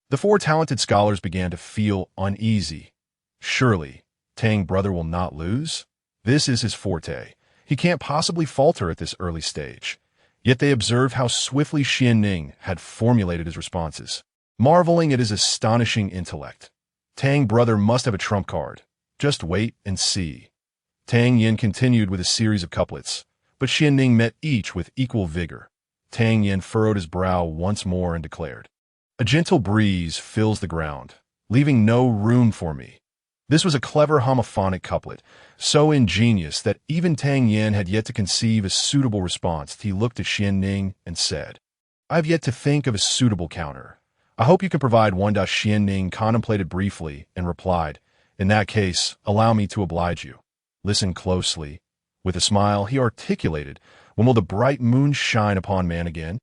The four talented scholars began to feel uneasy. Surely, Tang brother will not lose? This is his forte. He can't possibly falter at this early stage. Yet they observed how swiftly Xuanning had formulated his responses, marveling at his astonishing intellect. Tang brother must have a trump card. Just wait and see. Tang Yin continued with a series of couplets, but Xuanning met each with equal vigor. Tang Yin furrowed his brow once more and declared, "A gentle breeze fills the ground, leaving no room for me." This was a clever homophonic couplet, so ingenious that even Tang Yin had yet to conceive a suitable response. He looked at Xuanning and said, "I have yet to think of a suitable counter. I hope you can provide one." Xuanning contemplated briefly and replied, "In that case, allow me to oblige you. Listen closely." With a smile, he articulated, "When will the bright moon shine upon man again?"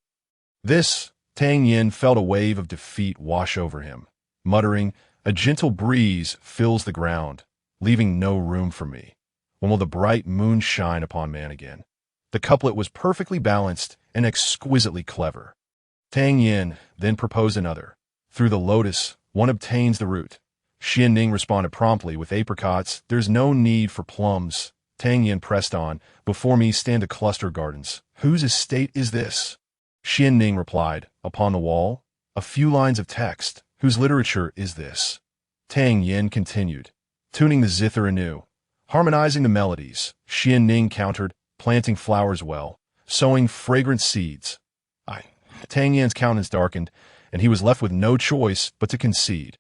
This, Tang Yin felt a wave of defeat wash over him, muttering, "A gentle breeze fills the ground, leaving no room for me. When will the bright moon shine upon man again?" The couplet was perfectly balanced and exquisitely clever. Tang Yin then proposed another. "Through the lotus, one obtains the root." Xuanning responded promptly with apricots. "There's no need for plums." Tang Yin pressed on, "Before me stand the cluster gardens. Whose estate is this?" Xuanning replied, "Upon the wall, a few lines of text. Whose literature is this?" Tang Yin continued, tuning the zither anew, harmonizing the melodies. Xuanning countered, "Planting flowers well, sowing fragrant seeds." Tang Yin's countenance darkened, and he was left with no choice but to concede.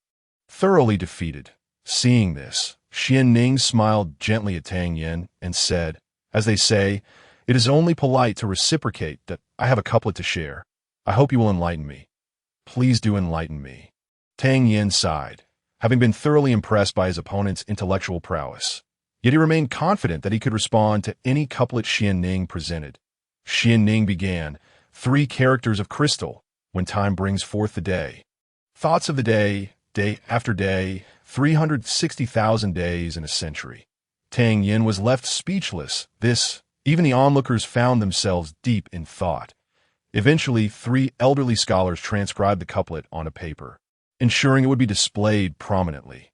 Thoroughly defeated, seeing this, Xuanning smiled gently at Tang Yin and said, "As they say, it is only polite to reciprocate that I have a couplet to share. I hope you will enlighten me." "Please do enlighten me." Tang Yin sighed, having been thoroughly impressed by his opponent's intellectual prowess. Yet he remained confident that he could respond to any couplet Xuanning presented. Xuanning began, "3 characters of crystal, when time brings forth the day. Thoughts of the day, day after day, 360,000 days in a century." Tang Yin was left speechless. Even the onlookers found themselves deep in thought. Eventually, 3 elderly scholars transcribed the couplet onto paper, ensuring it would be displayed prominently.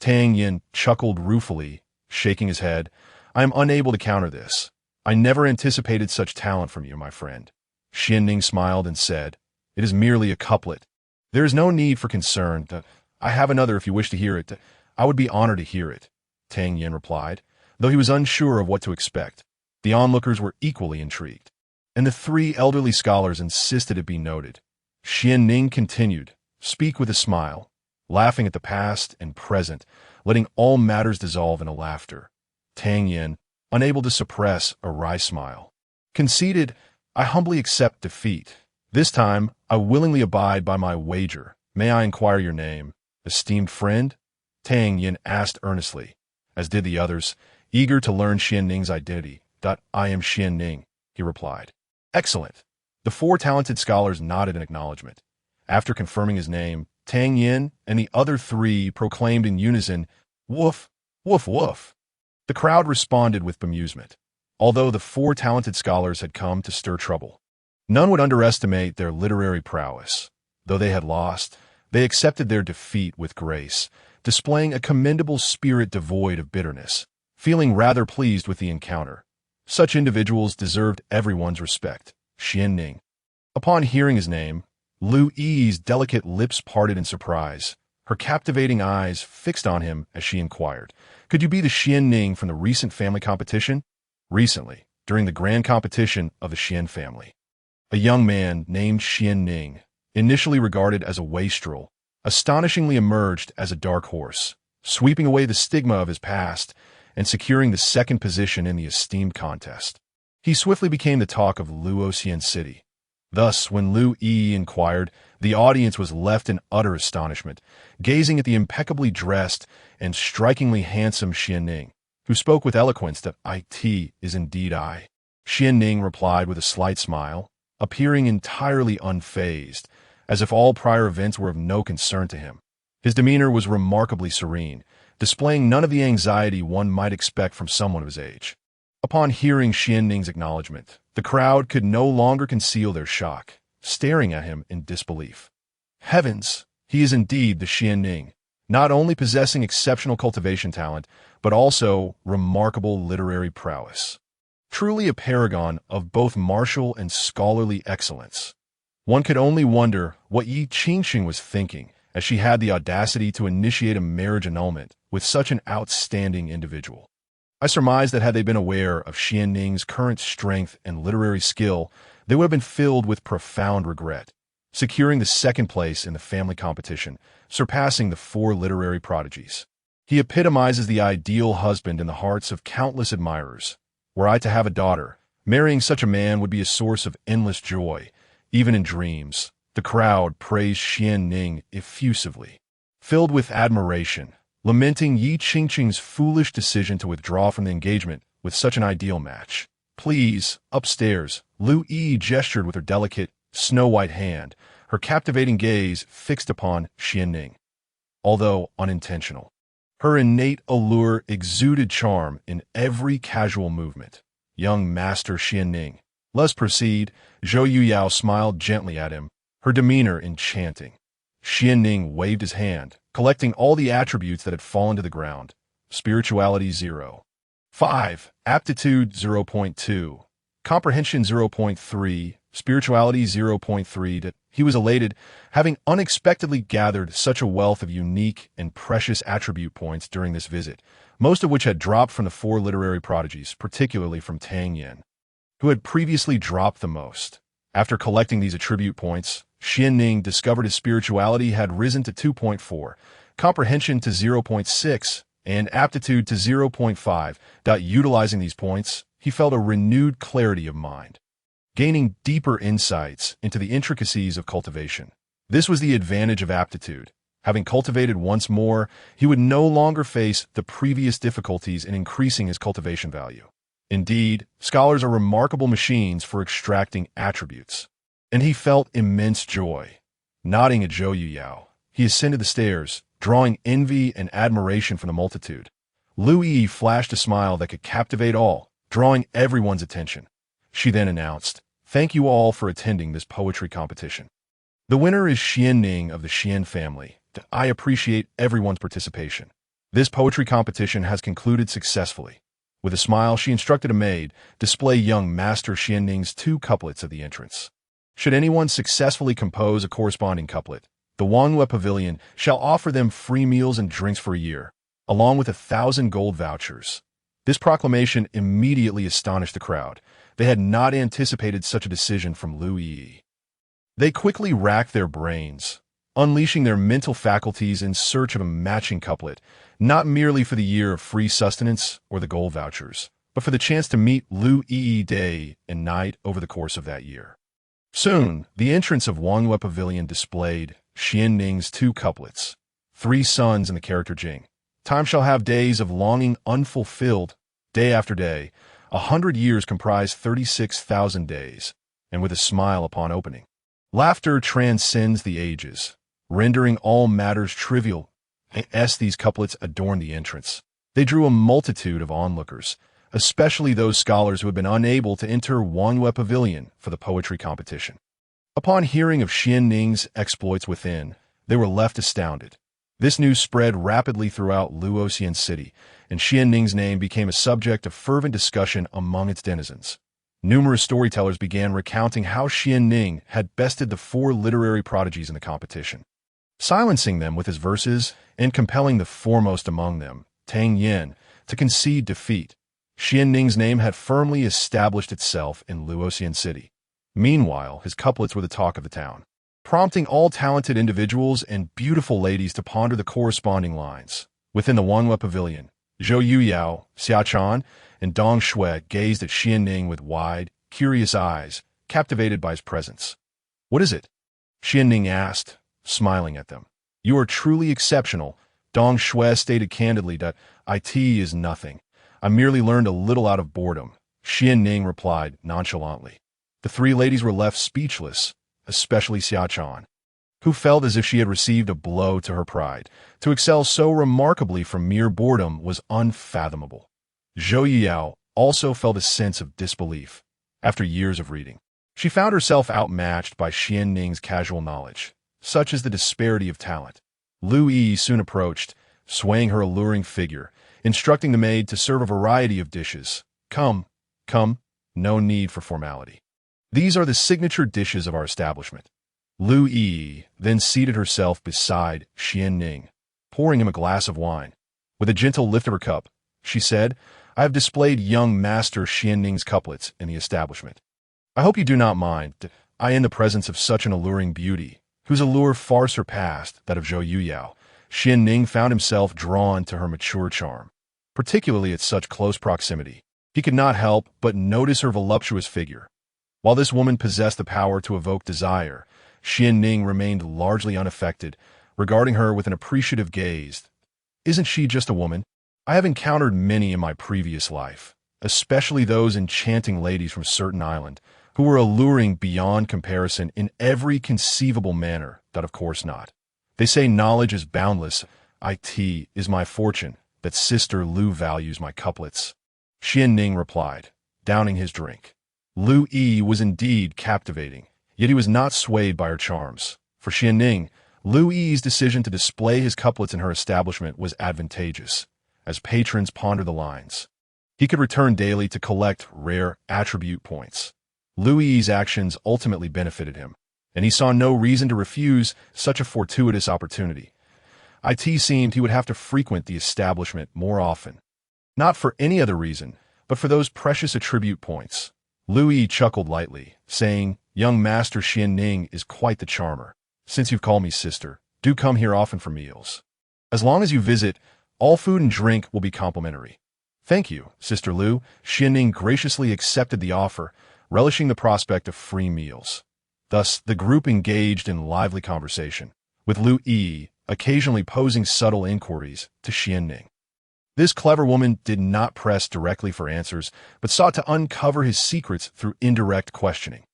Tang Yin chuckled ruefully, shaking his head. "I am unable to counter this. I never anticipated such talent from you, my friend." Xuanning smiled and said, "It is merely a couplet. There is no need for concern. I have another if you wish to hear it. I would be honored to hear it," Tang Yin replied, though he was unsure of what to expect. The onlookers were equally intrigued, and the 3 elderly scholars insisted it be noted. Xuanning continued, "Speak with a smile, laughing at the past and present, letting all matters dissolve in a laughter." Tang Yin, unable to suppress a wry smile, conceded, "I humbly accept defeat. This time, I willingly abide by my wager. May I inquire your name, esteemed friend?" Tang Yin asked earnestly, as did the others, eager to learn Xuanning's identity. "I am Xuanning," he replied. "Excellent." The 4 talented scholars nodded in acknowledgement. After confirming his name, Tang Yin and the other 3 proclaimed in unison, "Woof, woof, woof." The crowd responded with bemusement, although the 4 talented scholars had come to stir trouble. None would underestimate their literary prowess. Though they had lost, they accepted their defeat with grace, displaying a commendable spirit devoid of bitterness, feeling rather pleased with the encounter. Such individuals deserved everyone's respect. Xuanning. Upon hearing his name, Lu Yi's delicate lips parted in surprise, her captivating eyes fixed on him as she inquired, "Could you be the Xuanning from the recent family competition?" Recently, during the grand competition of the Shien family, a young man named Xuanning, initially regarded as a wastrel, astonishingly emerged as a dark horse, sweeping away the stigma of his past and securing the second position in the esteemed contest. He swiftly became the talk of Luoxian City. Thus, when Lu Yi inquired, the audience was left in utter astonishment, gazing at the impeccably dressed and strikingly handsome Xuanning, who spoke with eloquence that "it is indeed I." Xuanning replied with a slight smile, appearing entirely unfazed, as if all prior events were of no concern to him. His demeanor was remarkably serene, displaying none of the anxiety one might expect from someone of his age. Upon hearing Xuanning's acknowledgement, the crowd could no longer conceal their shock, staring at him in disbelief. Heavens, he is indeed the Xuanning, not only possessing exceptional cultivation talent, but also remarkable literary prowess. Truly a paragon of both martial and scholarly excellence. One could only wonder what Yi Qingxing was thinking as she had the audacity to initiate a marriage annulment with such an outstanding individual. I surmise that had they been aware of Xuanning's current strength and literary skill, they would have been filled with profound regret, securing the second place in the family competition, surpassing the 4 literary prodigies. He epitomizes the ideal husband in the hearts of countless admirers. Were I to have a daughter, marrying such a man would be a source of endless joy, even in dreams. The crowd praised Xuanning effusively, filled with admiration, lamenting Yi Qingqing's foolish decision to withdraw from the engagement with such an ideal match. "Please, upstairs," Lu Yi gestured with her delicate, snow-white hand, her captivating gaze fixed upon Xuanning. Although unintentional, her innate allure exuded charm in every casual movement. "Young Master Xuanning, let's proceed." Zhou Yuyao smiled gently at him, her demeanor enchanting. Xuanning waved his hand, collecting all the attributes that had fallen to the ground. Spirituality 0. 5. Aptitude 0.2. Comprehension 0.3. Spirituality 0.3. He was elated, having unexpectedly gathered such a wealth of unique and precious attribute points during this visit, most of which had dropped from the 4 literary prodigies, particularly from Tang Yin, who had previously dropped the most. After collecting these attribute points, Xuanning discovered his spirituality had risen to 2.4, comprehension to 0.6, and aptitude to 0.5. Utilizing these points, he felt a renewed clarity of mind, gaining deeper insights into the intricacies of cultivation. This was the advantage of aptitude. Having cultivated once more, he would no longer face the previous difficulties in increasing his cultivation value. Indeed, scholars are remarkable machines for extracting attributes, and he felt immense joy. Nodding at Zhou Yuyao, he ascended the stairs, drawing envy and admiration from the multitude. Lu Yi flashed a smile that could captivate all, drawing everyone's attention. She then announced, "Thank you all for attending this poetry competition. The winner is Xuanning of the Shien family. I appreciate everyone's participation. This poetry competition has concluded successfully." With a smile, she instructed a maid, display young Master Xuanning's 2 couplets at the entrance. Should anyone successfully compose a corresponding couplet, the Wangyue Pavilion shall offer them free meals and drinks for a year, along with 1,000 gold vouchers. This proclamation immediately astonished the crowd. They had not anticipated such a decision from Lu Yi. They quickly racked their brains, unleashing their mental faculties in search of a matching couplet, not merely for the year of free sustenance or the gold vouchers, but for the chance to meet Lu Yi day and night over the course of that year. Soon, the entrance of Wangyue Pavilion displayed Xuanning's 2 couplets, 3 sons in the character Jing. "Time shall have days of longing unfulfilled, day after day. 100 years comprise 36,000 days," and with a smile upon opening. "Laughter transcends the ages, rendering all matters trivial." These couplets adorned the entrance. They drew a multitude of onlookers, especially those scholars who had been unable to enter Wangyue Pavilion for the poetry competition. Upon hearing of Xuanning's exploits within, they were left astounded. This news spread rapidly throughout Luoxian City, and Xuanning's name became a subject of fervent discussion among its denizens. Numerous storytellers began recounting how Xuanning had bested the 4 literary prodigies in the competition, silencing them with his verses and compelling the foremost among them, Tang Yin, to concede defeat. Xuanning's name had firmly established itself in Luoxian City. Meanwhile, his couplets were the talk of the town, prompting all talented individuals and beautiful ladies to ponder the corresponding lines. Within the Wangyue Pavilion, Zhou Yuyao, Xiaochan, and Dong Shui gazed at Xuanning with wide, curious eyes, captivated by his presence. "What is it?" Xuanning asked, smiling at them. "You are truly exceptional," Dong Shui stated candidly. "It is nothing. I merely learned a little out of boredom," Xuanning replied nonchalantly. The three ladies were left speechless, especially Xiaochan, who felt as if she had received a blow to her pride. To excel so remarkably from mere boredom was unfathomable. Zhou Yuyao also felt a sense of disbelief. After years of reading, she found herself outmatched by Xuanning's casual knowledge. Such is the disparity of talent. Lu Yi soon approached, swaying her alluring figure, instructing the maid to serve a variety of dishes. Come, no need for formality. These are the signature dishes of our establishment." Lu Yi then seated herself beside Xuanning, pouring him a glass of wine. With a gentle lift of her cup, she said, "I have displayed young Master Xuanning's couplets in the establishment. I hope you do not mind. I in the presence of such an alluring beauty, whose allure far surpassed that of Zhou Yuyao, Xuanning found himself drawn to her mature charm, particularly at such close proximity. He could not help but notice her voluptuous figure. While this woman possessed the power to evoke desire, Xuanning remained largely unaffected, regarding her with an appreciative gaze. "Isn't she just a woman? I have encountered many in my previous life, especially those enchanting ladies from certain island, who were alluring beyond comparison in every conceivable manner. That of course not. They say knowledge is boundless. It is my fortune that Sister Lu values my couplets," Xuanning replied, downing his drink. Lu Yi was indeed captivating, yet he was not swayed by her charms. For Xuanning, Lu Yi's decision to display his couplets in her establishment was advantageous. As patrons pondered the lines, he could return daily to collect rare attribute points. Lu Yi's actions ultimately benefited him, and he saw no reason to refuse such a fortuitous opportunity. It seemed he would have to frequent the establishment more often. Not for any other reason, but for those precious attribute points. Lu Yi chuckled lightly, saying, "Young Master Xuanning is quite the charmer. Since you've called me sister, do come here often for meals. As long as you visit, all food and drink will be complimentary." "Thank you, Sister Lu." Xuanning graciously accepted the offer, relishing the prospect of free meals. Thus, the group engaged in lively conversation, with Lu Yi occasionally posing subtle inquiries to Xuanning. This clever woman did not press directly for answers, but sought to uncover his secrets through indirect questioning.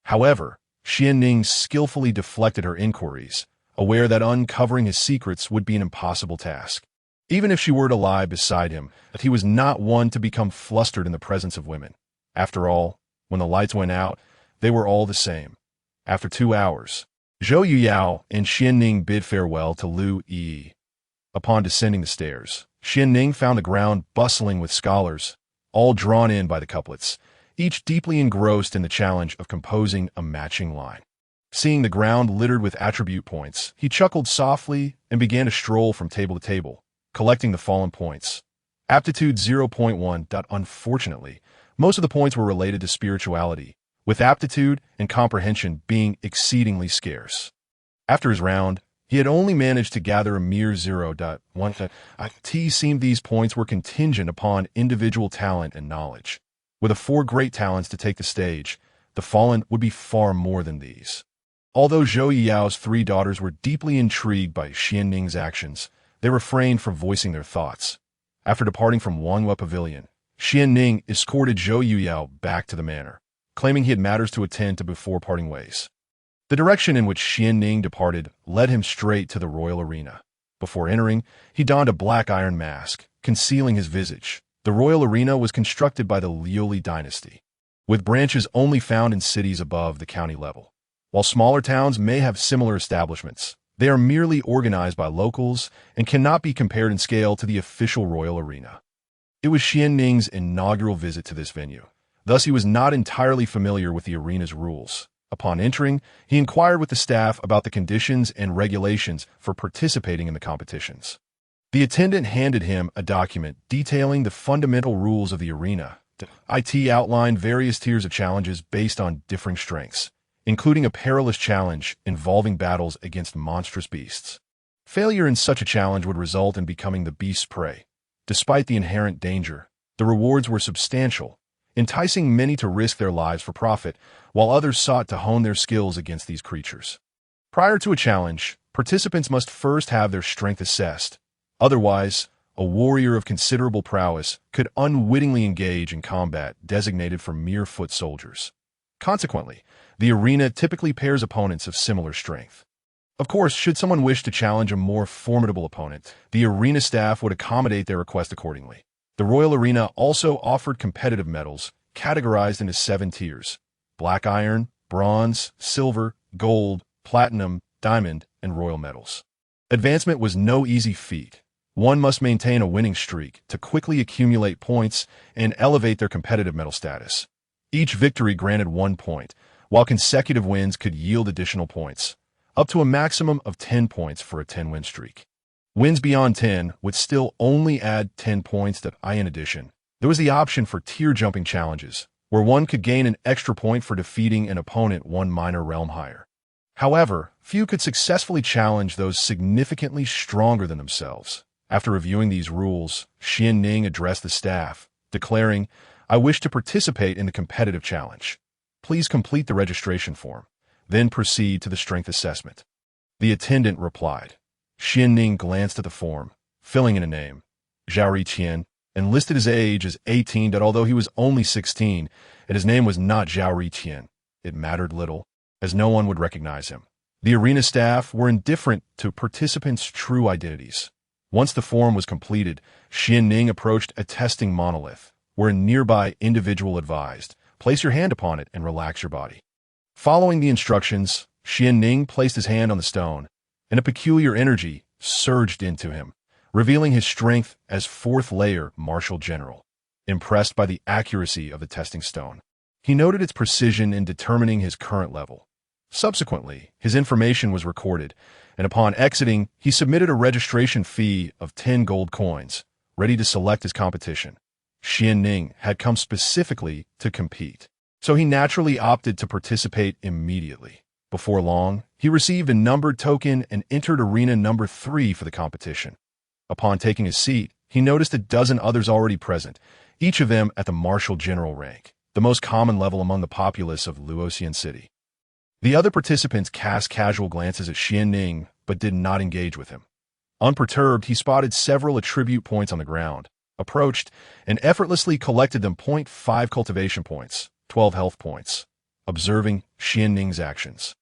However, Xuanning skillfully deflected her inquiries, aware that uncovering his secrets would be an impossible task. Even if she were to lie beside him, that he was not one to become flustered in the presence of women. After all, when the lights went out, they were all the same. After 2 hours, Zhou Yuyao and Xuanning bid farewell to Lu Yi. Upon descending the stairs, Xuanning found the ground bustling with scholars, all drawn in by the couplets, each deeply engrossed in the challenge of composing a matching line. Seeing the ground littered with attribute points, he chuckled softly and began to stroll from table to table, collecting the fallen points. Aptitude 0.1. Unfortunately, most of the points were related to spirituality, with aptitude and comprehension being exceedingly scarce. After his round, he had only managed to gather a mere 0.1. It seemed these points were contingent upon individual talent and knowledge. With the 4 great talents to take the stage, the fallen would be far more than these. Although Zhou Yiao's 3 daughters were deeply intrigued by Xuanning's actions, they refrained from voicing their thoughts. After departing from Wanghua Pavilion, Xuanning escorted Zhou Yuyao back to the manor, claiming he had matters to attend to before parting ways. The direction in which Xuanning departed led him straight to the royal arena. Before entering, he donned a black iron mask, concealing his visage. The royal arena was constructed by the Liuli dynasty, with branches only found in cities above the county level. While smaller towns may have similar establishments, they are merely organized by locals and cannot be compared in scale to the official royal arena. It was Xuanning's inaugural visit to this venue. Thus, he was not entirely familiar with the arena's rules. Upon entering, he inquired with the staff about the conditions and regulations for participating in the competitions. The attendant handed him a document detailing the fundamental rules of the arena. It outlined various tiers of challenges based on differing strengths, including a perilous challenge involving battles against monstrous beasts. Failure in such a challenge would result in becoming the beast's prey. Despite the inherent danger, the rewards were substantial, enticing many to risk their lives for profit, while others sought to hone their skills against these creatures. Prior to a challenge, participants must first have their strength assessed. Otherwise, a warrior of considerable prowess could unwittingly engage in combat designated for mere foot soldiers. Consequently, the arena typically pairs opponents of similar strength. Of course, should someone wish to challenge a more formidable opponent, the arena staff would accommodate their request accordingly. The Royal Arena also offered competitive medals, categorized into 7 tiers: black iron, bronze, silver, gold, platinum, diamond, and royal medals. Advancement was no easy feat. One must maintain a winning streak to quickly accumulate points and elevate their competitive medal status. Each victory granted 1 point, while consecutive wins could yield additional points, up to a maximum of 10 points for a 10-win streak. Wins beyond 10 would still only add 10 points in addition. There was the option for tier-jumping challenges, where one could gain an extra point for defeating an opponent one minor realm higher. However, few could successfully challenge those significantly stronger than themselves. After reviewing these rules, Xuanning addressed the staff, declaring, "I wish to participate in the competitive challenge. Please complete the registration form, then proceed to the strength assessment." The attendant replied. Xuanning glanced at the form, filling in a name, Shaotian, and listed his age as 18. That although he was only 16, and his name was not Shaotian, it mattered little, as no one would recognize him. The arena staff were indifferent to participants' true identities. Once the form was completed, Xuanning approached a testing monolith, where a nearby individual advised, "Place your hand upon it and relax your body." Following the instructions, Xuanning placed his hand on the stone, and a peculiar energy surged into him, revealing his strength as 4th layer Martial General. Impressed by the accuracy of the testing stone, he noted its precision in determining his current level. Subsequently, his information was recorded, and upon exiting, he submitted a registration fee of 10 gold coins, ready to select his competition. Xuanning had come specifically to compete, so he naturally opted to participate immediately. Before long, he received a numbered token and entered arena number 3 for the competition. Upon taking his seat, he noticed a dozen others already present, each of them at the Martial General rank, the most common level among the populace of Luoxian City. The other participants cast casual glances at Xuanning, but did not engage with him. Unperturbed, he spotted several attribute points on the ground, approached, and effortlessly collected them. 0.5 cultivation points, 12 health points, observing Xuanning's actions.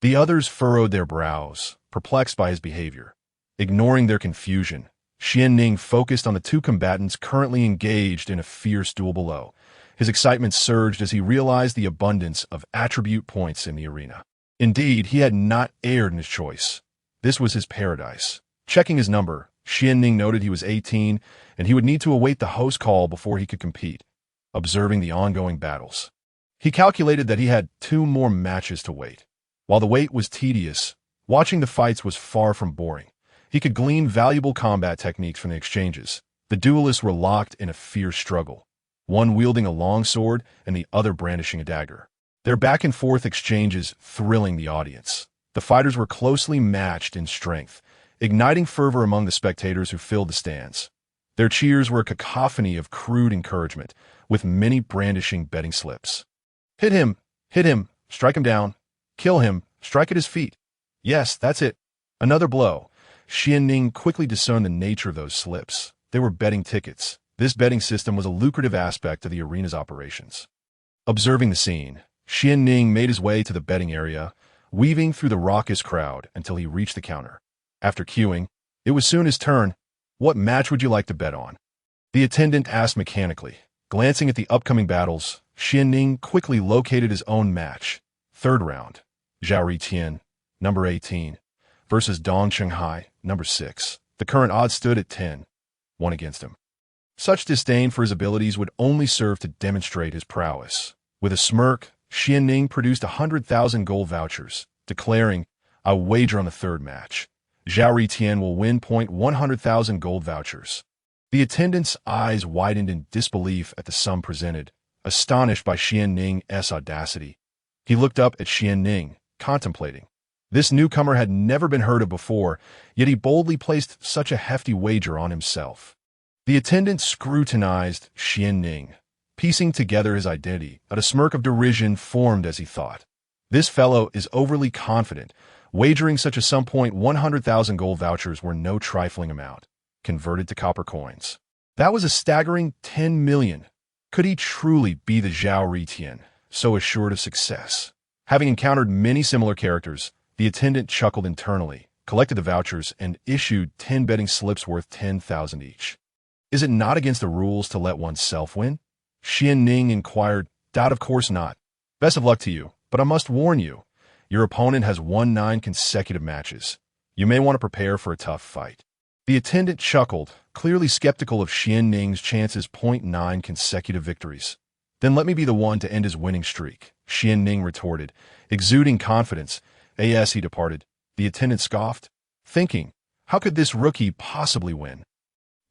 The others furrowed their brows, perplexed by his behavior. Ignoring their confusion, Xuanning focused on the 2 combatants currently engaged in a fierce duel below. His excitement surged as he realized the abundance of attribute points in the arena. Indeed, he had not erred in his choice. This was his paradise. Checking his number, Xuanning noted he was 18, and he would need to await the host call before he could compete. Observing the ongoing battles, he calculated that he had 2 more matches to wait. While the wait was tedious, watching the fights was far from boring. He could glean valuable combat techniques from the exchanges. The duelists were locked in a fierce struggle, one wielding a long sword and the other brandishing a dagger. Their back-and-forth exchanges thrilling the audience. The fighters were closely matched in strength, igniting fervor among the spectators who filled the stands. Their cheers were a cacophony of crude encouragement, with many brandishing betting slips. Hit him, strike him down, kill him, strike at his feet. Yes, that's it. Another blow. Xuanning quickly discerned the nature of those slips. They were betting tickets. This betting system was a lucrative aspect of the arena's operations. Observing the scene, Xuanning made his way to the betting area, weaving through the raucous crowd until he reached the counter. After queuing, it was soon his turn. "What match would you like to bet on?" the attendant asked mechanically. Glancing at the upcoming battles, Xuanning quickly located his own match. 3rd round, Shaotian, number 18, versus Dong Shanghai, number 6. The current odds stood at 10-1 against him. Such disdain for his abilities would only serve to demonstrate his prowess. With a smirk, Xuanning produced 100,000 gold vouchers, declaring, "I wager on the 3rd match. Shaotian will win. 100,000 gold vouchers." The attendant's eyes widened in disbelief at the sum presented, astonished by Xuanning's audacity. He looked up at Xuanning, contemplating. This newcomer had never been heard of before, yet he boldly placed such a hefty wager on himself. The attendant scrutinized Xuanning, piecing together his identity, but a smirk of derision formed as he thought. This fellow is overly confident, wagering such a sum. 100,000 gold vouchers were no trifling amount, converted to copper coins. That was a staggering 10 million. Could he truly be the Shaotian, so assured of success? Having encountered many similar characters, the attendant chuckled internally, collected the vouchers, and issued 10 betting slips worth 10,000 each. Is it not against the rules to let oneself win? Xuanning inquired. Of course not. Best of luck to you, but I must warn you, your opponent has won 9 consecutive matches. You may want to prepare for a tough fight. The attendant chuckled, clearly skeptical of Xuanning's chances. 9 consecutive victories. Then let me be the one to end his winning streak, Xuanning retorted, exuding confidence. As he departed, the attendant scoffed, thinking, how could this rookie possibly win?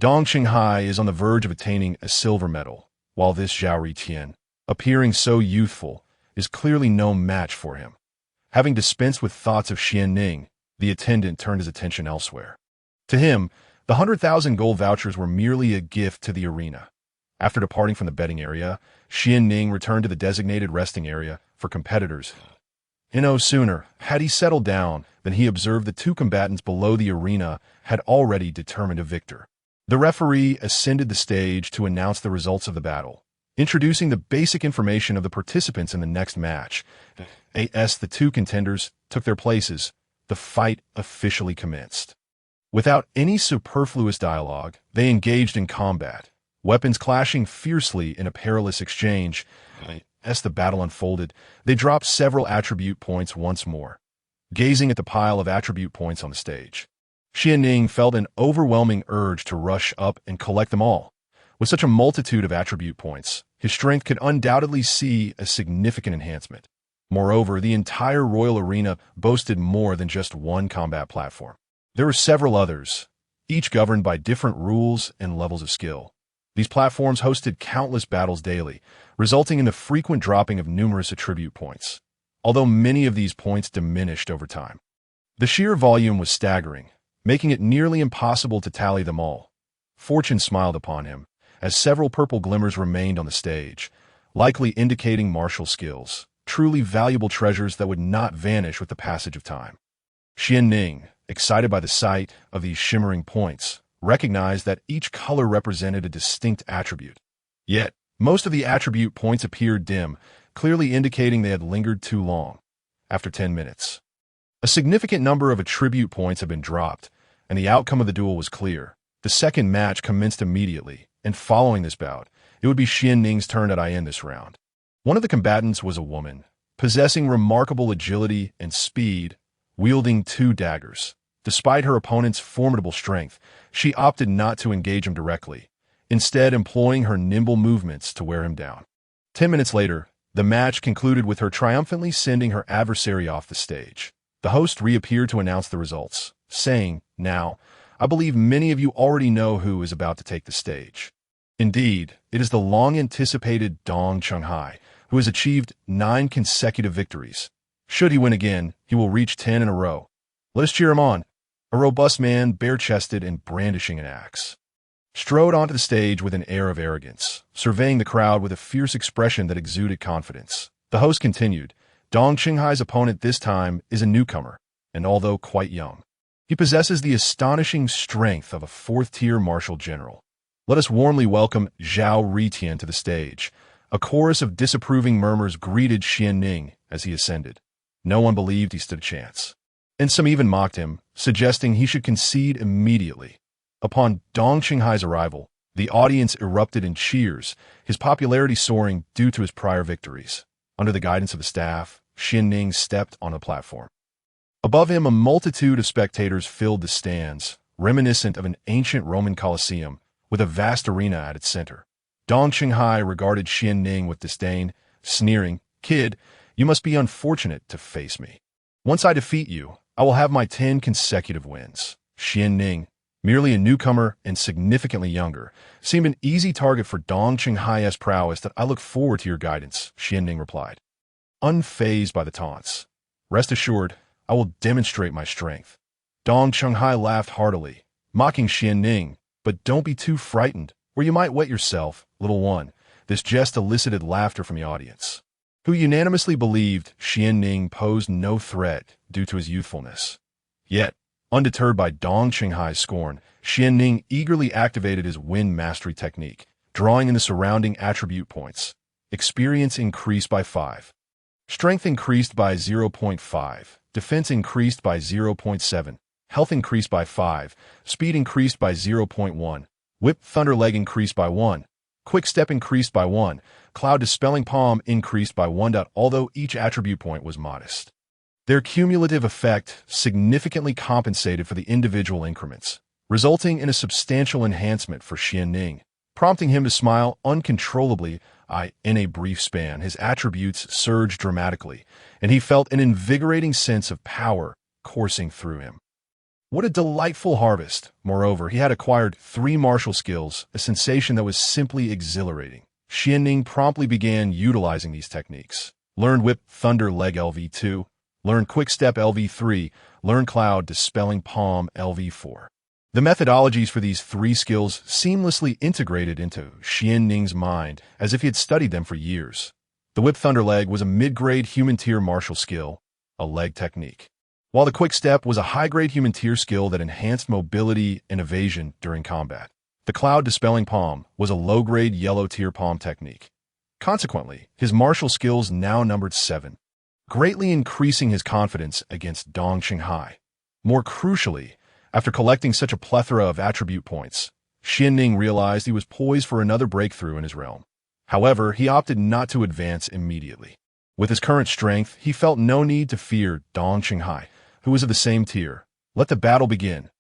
Dong Qinghai is on the verge of attaining a silver medal, while this Shaotian, appearing so youthful, is clearly no match for him. Having dispensed with thoughts of Xuanning, the attendant turned his attention elsewhere. To him, the 100,000 gold vouchers were merely a gift to the arena. After departing from the betting area, Xuanning returned to the designated resting area for competitors. No sooner had he settled down than he observed the 2 combatants below the arena had already determined a victor. The referee ascended the stage to announce the results of the battle, introducing the basic information of the participants in the next match. As the 2 contenders took their places, the fight officially commenced. Without any superfluous dialogue, they engaged in combat, weapons clashing fiercely in a perilous exchange. As the battle unfolded, they dropped several attribute points once more, gazing at the pile of attribute points on the stage. Xuanning felt an overwhelming urge to rush up and collect them all. With such a multitude of attribute points, his strength could undoubtedly see a significant enhancement. Moreover, the entire royal arena boasted more than just one combat platform. There were several others, each governed by different rules and levels of skill. These platforms hosted countless battles daily, resulting in the frequent dropping of numerous attribute points, although many of these points diminished over time. The sheer volume was staggering, making it nearly impossible to tally them all. Fortune smiled upon him, as several purple glimmers remained on the stage, likely indicating martial skills, truly valuable treasures that would not vanish with the passage of time. Xuanning, excited by the sight of these shimmering points, recognized that each color represented a distinct attribute. Yet, most of the attribute points appeared dim, clearly indicating they had lingered too long. After 10 minutes, a significant number of attribute points had been dropped, and the outcome of the duel was clear. The second match commenced immediately, and following this bout, it would be Xuanning's turn to end this round. One of the combatants was a woman, possessing remarkable agility and speed, wielding 2 daggers. Despite her opponent's formidable strength, she opted not to engage him directly, instead employing her nimble movements to wear him down. 10 minutes later, the match concluded with her triumphantly sending her adversary off the stage. The host reappeared to announce the results, saying, "Now, I believe many of you already know who is about to take the stage. Indeed, it is the long-anticipated Dong Qinghai, who has achieved 9 consecutive victories. Should he win again, he will reach 10 in a row. Let us cheer him on." A robust man, bare-chested and brandishing an axe, strode onto the stage with an air of arrogance, surveying the crowd with a fierce expression that exuded confidence. The host continued, "Dong Qinghai's opponent this time is a newcomer, and although quite young, he possesses the astonishing strength of a 4th-tier martial general. Let us warmly welcome Shaotian to the stage." A chorus of disapproving murmurs greeted Xuanning as he ascended. No one believed he stood a chance, and some even mocked him, suggesting he should concede immediately. Upon Dong Qinghai's arrival, the audience erupted in cheers, his popularity soaring due to his prior victories. Under the guidance of the staff, Xuanning stepped on a platform. Above him, a multitude of spectators filled the stands, reminiscent of an ancient Roman Colosseum, with a vast arena at its center. Dong Qinghai regarded Xuanning with disdain, sneering, "Kid, you must be unfortunate to face me. Once I defeat you, I will have my 10 consecutive wins." Xuanning, merely a newcomer and significantly younger, seemed an easy target for Dong Qinghai's prowess. "That I look forward to your guidance," Xuanning replied, unfazed by the taunts. "Rest assured, I will demonstrate my strength." Dong Qinghai laughed heartily, mocking Xuanning, but don't be too frightened, or you might wet yourself, little one." This jest elicited laughter from the audience, who unanimously believed Xuanning posed no threat due to his youthfulness. Yet, undeterred by Dong Qinghai's scorn, Xuanning eagerly activated his wind mastery technique, drawing in the surrounding attribute points. Experience increased by 5. Strength increased by 0.5. Defense increased by 0.7. Health increased by 5. Speed increased by 0.1. Whip Thunder Leg increased by 1. Quick Step increased by 1. Cloud Dispelling Palm increased by 1. Although each attribute point was modest, their cumulative effect significantly compensated for the individual increments, resulting in a substantial enhancement for Xuanning, prompting him to smile uncontrollably. In a brief span, his attributes surged dramatically, and he felt an invigorating sense of power coursing through him. What a delightful harvest! Moreover, he had acquired 3 martial skills, a sensation that was simply exhilarating. Xuanning promptly began utilizing these techniques. Learned Whip Thunder Leg LV2, learned Quick Step LV3, learned Cloud Dispelling Palm LV4. The methodologies for these 3 skills seamlessly integrated into Xuanning's mind as if he had studied them for years. The Whip Thunder Leg was a mid-grade human-tier martial skill, a leg technique, while the Quick Step was a high-grade human-tier skill that enhanced mobility and evasion during combat. The Cloud Dispelling Palm was a low-grade yellow-tier palm technique. Consequently, his martial skills now numbered 7, greatly increasing his confidence against Dong Qinghai. More crucially, after collecting such a plethora of attribute points, Xuanning realized he was poised for another breakthrough in his realm. However, he opted not to advance immediately. With his current strength, he felt no need to fear Dong Qinghai, who was of the same tier. "Let the battle begin,"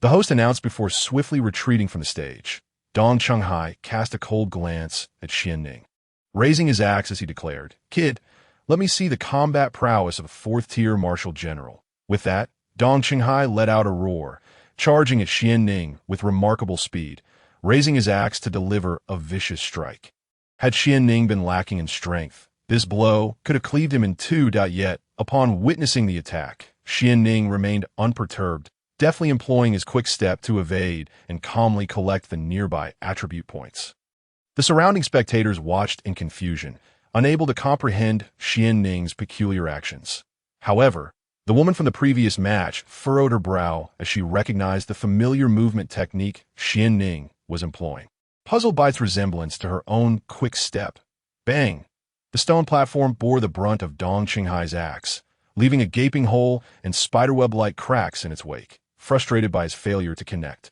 the host announced before swiftly retreating from the stage. Dong Qinghai cast a cold glance at Xuanning, raising his axe as he declared, "Kid, let me see the combat prowess of a 4th-tier martial general." With that, Dong Qinghai let out a roar, charging at Xuanning with remarkable speed, raising his axe to deliver a vicious strike. Had Xuanning been lacking in strength, this blow could have cleaved him in 2. Yet, upon witnessing the attack, Xuanning remained unperturbed, deftly employing his quick step to evade and calmly collect the nearby attribute points. The surrounding spectators watched in confusion, unable to comprehend Xuanning's peculiar actions. However, the woman from the previous match furrowed her brow as she recognized the familiar movement technique Xuanning was employing. Puzzled by its resemblance to her own quick step, bang! The stone platform bore the brunt of Dong Qinghai's axe, leaving a gaping hole and spiderweb-like cracks in its wake, frustrated by his failure to connect.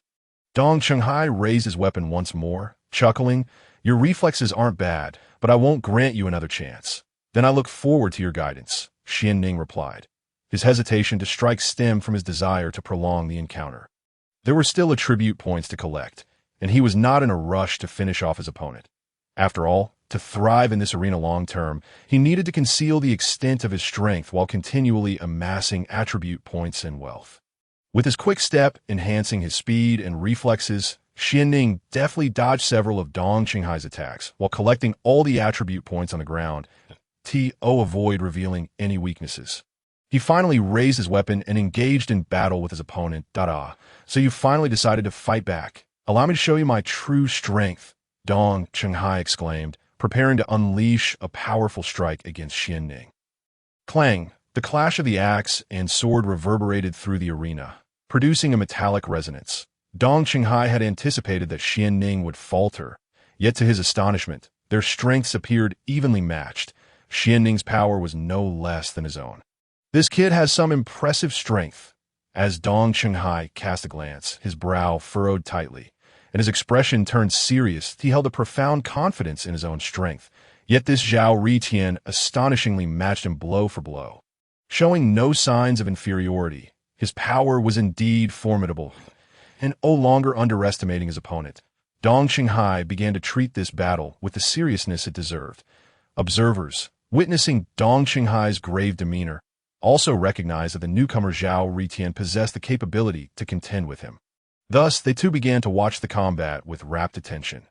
Dong Qinghai raised his weapon once more, chuckling, "Your reflexes aren't bad, but I won't grant you another chance." "Then I look forward to your guidance," Xuanning replied. His hesitation to strike stemmed from his desire to prolong the encounter. There were still attribute points to collect, and he was not in a rush to finish off his opponent. After all, to thrive in this arena long-term, he needed to conceal the extent of his strength while continually amassing attribute points and wealth. With his quick step enhancing his speed and reflexes, Xuanning deftly dodged several of Dong Qinghai's attacks while collecting all the attribute points on the ground to avoid revealing any weaknesses. He finally raised his weapon and engaged in battle with his opponent. "So you finally decided to fight back. Allow me to show you my true strength," Dong Qinghai exclaimed, preparing to unleash a powerful strike against Xuanning. Clang! The clash of the axe and sword reverberated through the arena, producing a metallic resonance. Dong Qinghai had anticipated that Xuanning would falter, yet to his astonishment, their strengths appeared evenly matched. Xuanning's power was no less than his own. "This kid has some impressive strength." As Dong Qinghai cast a glance, his brow furrowed tightly, and his expression turned serious. He held a profound confidence in his own strength, yet this Shaotian astonishingly matched him blow for blow. Showing no signs of inferiority, his power was indeed formidable, and no longer underestimating his opponent, Dong Qinghai began to treat this battle with the seriousness it deserved. Observers, witnessing Dong Qinghai's grave demeanor, also recognized that the newcomer Shaotian possessed the capability to contend with him. Thus, they too began to watch the combat with rapt attention.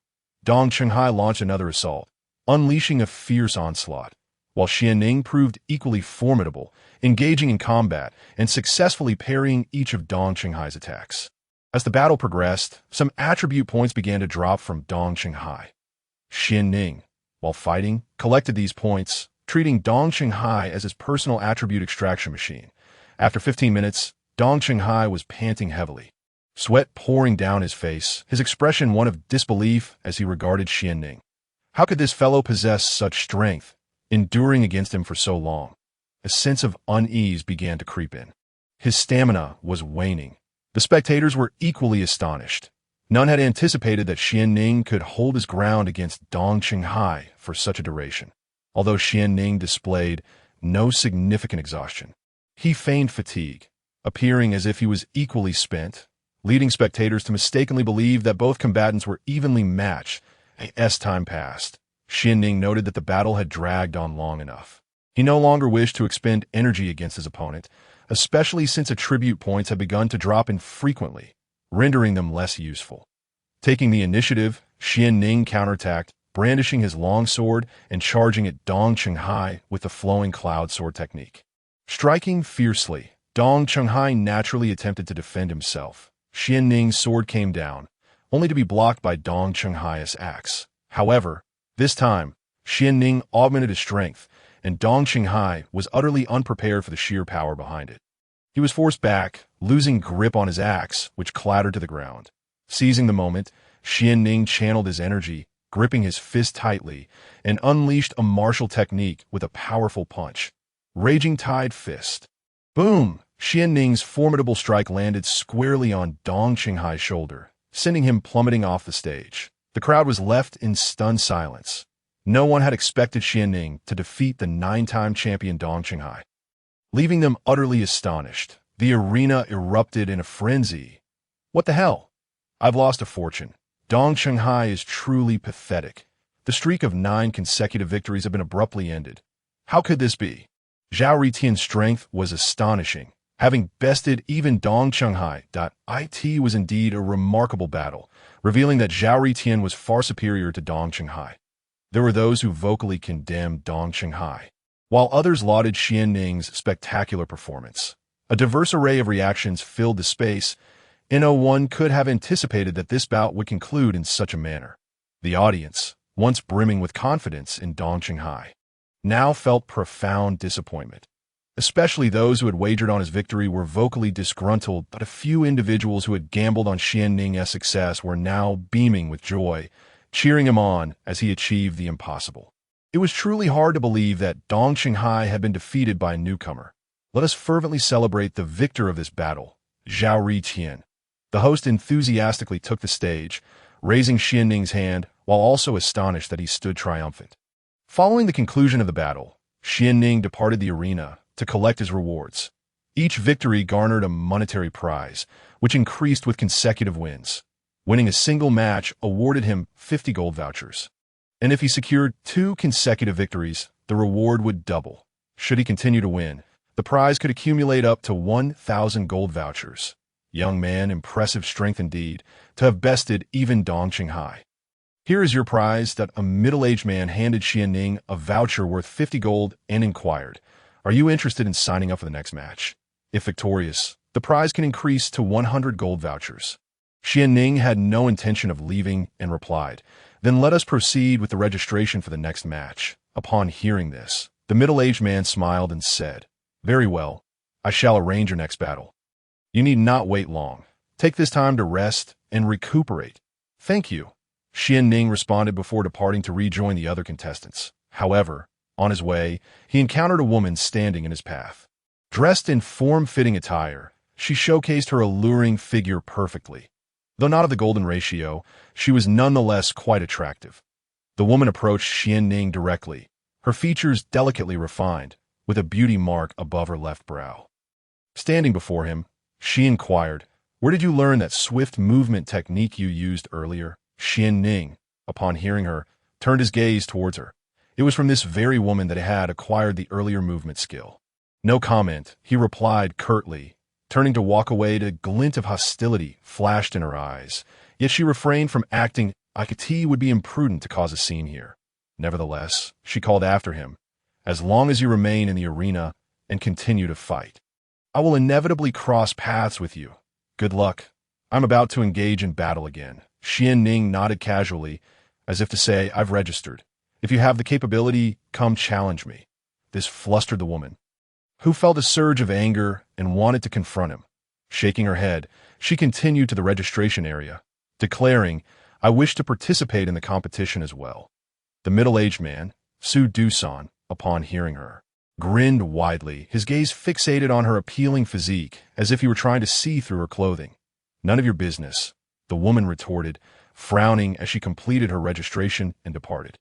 Dong Qinghai launched another assault, unleashing a fierce onslaught, while Xuanning proved equally formidable, engaging in combat and successfully parrying each of Dong Qinghai's attacks. As the battle progressed, some attribute points began to drop from Dong Qinghai. Xuanning, while fighting, collected these points, treating Dong Qinghai as his personal attribute extraction machine. After 15 minutes, Dong Qinghai was panting heavily, sweat pouring down his face, his expression one of disbelief as he regarded Xuanning. How could this fellow possess such strength, enduring against him for so long? A sense of unease began to creep in. His stamina was waning. The spectators were equally astonished. None had anticipated that Xuanning could hold his ground against Dong Qinghai for such a duration. Although Xuanning displayed no significant exhaustion, he feigned fatigue, appearing as if he was equally spent, leading spectators to mistakenly believe that both combatants were evenly matched. As time passed, Xuanning noted that the battle had dragged on long enough. He no longer wished to expend energy against his opponent, especially since attribute points had begun to drop infrequently, rendering them less useful. Taking the initiative, Xuanning counterattacked, brandishing his long sword and charging at Dong Qinghai with the flowing cloud sword technique. Striking fiercely, Dong Qinghai naturally attempted to defend himself. Xuanning's sword came down, only to be blocked by Dong Qinghai's axe. However, this time, Xuanning augmented his strength, and Dong Qinghai was utterly unprepared for the sheer power behind it. He was forced back, losing grip on his axe, which clattered to the ground. Seizing the moment, Xuanning channeled his energy, gripping his fist tightly, and unleashed a martial technique with a powerful punch. Raging Tide Fist. Boom! Xuanning's formidable strike landed squarely on Dong Qinghai's shoulder, sending him plummeting off the stage. The crowd was left in stunned silence. No one had expected Xuanning to defeat the 9-time champion Dong Qinghai. Leaving them utterly astonished, the arena erupted in a frenzy. What the hell? I've lost a fortune. Dong Qinghai is truly pathetic. The streak of 9 consecutive victories had been abruptly ended. How could this be? Shaotian's strength was astonishing. Having bested even Dong Qinghai, it was indeed a remarkable battle, revealing that Shaotian was far superior to Dong Qinghai. There were those who vocally condemned Dong Qinghai, while others lauded Xuanning's spectacular performance. A diverse array of reactions filled the space, and no one could have anticipated that this bout would conclude in such a manner. The audience, once brimming with confidence in Dong Qinghai, now felt profound disappointment. Especially those who had wagered on his victory were vocally disgruntled, but a few individuals who had gambled on Xuanning's success were now beaming with joy, cheering him on as he achieved the impossible. It was truly hard to believe that Dong Qinghai had been defeated by a newcomer. Let us fervently celebrate the victor of this battle, Shaotian. The host enthusiastically took the stage, raising Xuanning's hand while also astonished that he stood triumphant. Following the conclusion of the battle, Xuanning departed the arena to collect his rewards. Each victory garnered a monetary prize, which increased with consecutive wins. Winning a single match awarded him 50 gold vouchers. And if he secured 2 consecutive victories, the reward would double. Should he continue to win, the prize could accumulate up to 1,000 gold vouchers. Young man, impressive strength indeed, to have bested even Dong Qinghai. Here is your prize. That a middle-aged man handed Xuanning a voucher worth 50 gold and inquired, "Are you interested in signing up for the next match? If victorious, the prize can increase to 100 gold vouchers." Xuanning had no intention of leaving and replied, "Then let us proceed with the registration for the next match." Upon hearing this, the middle-aged man smiled and said, "Very well, I shall arrange your next battle. You need not wait long. Take this time to rest and recuperate." "Thank you," Xuanning responded before departing to rejoin the other contestants. However, on his way, he encountered a woman standing in his path. Dressed in form-fitting attire, she showcased her alluring figure perfectly. Though not of the golden ratio, she was nonetheless quite attractive. The woman approached Xuanning directly, her features delicately refined, with a beauty mark above her left brow. Standing before him, she inquired, "Where did you learn that swift movement technique you used earlier?" Xuanning, upon hearing her, turned his gaze towards her. It was from this very woman that he had acquired the earlier movement skill. No comment, he replied curtly. Turning to walk away, a glint of hostility flashed in her eyes, yet she refrained from acting. It would be imprudent to cause a scene here. Nevertheless, she called after him, "As long as you remain in the arena and continue to fight, I will inevitably cross paths with you. Good luck. I'm about to engage in battle again. Xuanning nodded casually, as if to say, I've registered. If you have the capability, come challenge me. This flustered the woman, who felt a surge of anger and wanted to confront him. Shaking her head, she continued to the registration area, declaring, I wish to participate in the competition as well. The middle-aged man, Xuan, upon hearing her, grinned widely, his gaze fixated on her appealing physique, as if he were trying to see through her clothing. None of your business, the woman retorted, frowning as she completed her registration and departed.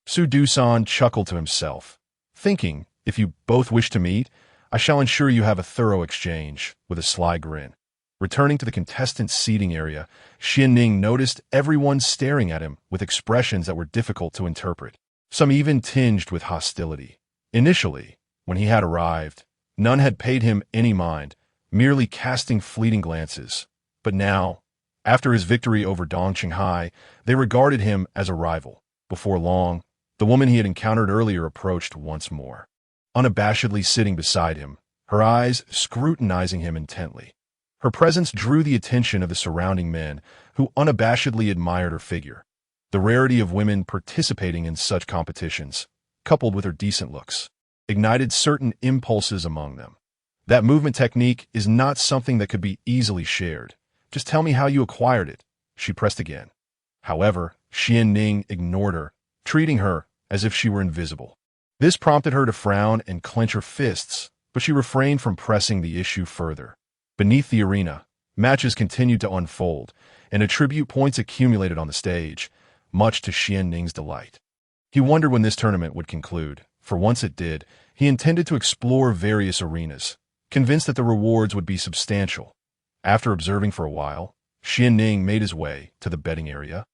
Xuan chuckled to himself, thinking, if you both wish to meet, I shall ensure you have a thorough exchange, with a sly grin. Returning to the contestants' seating area, Xuanning noticed everyone staring at him with expressions that were difficult to interpret, some even tinged with hostility. Initially, when he had arrived, none had paid him any mind, merely casting fleeting glances. But now, after his victory over Dong Qinghai, they regarded him as a rival. Before long, the woman he had encountered earlier approached once more, unabashedly sitting beside him, her eyes scrutinizing him intently. Her presence drew the attention of the surrounding men, who unabashedly admired her figure. The rarity of women participating in such competitions, coupled with her decent looks, ignited certain impulses among them. That movement technique is not something that could be easily shared. Just tell me how you acquired it, she pressed again. However, Xuanning ignored her, treating her as if she were invisible. This prompted her to frown and clench her fists, but she refrained from pressing the issue further. Beneath the arena, matches continued to unfold, and attribute points accumulated on the stage, much to Xuanning's delight. He wondered when this tournament would conclude, for once it did, he intended to explore various arenas, convinced that the rewards would be substantial. After observing for a while, Xuanning made his way to the betting area.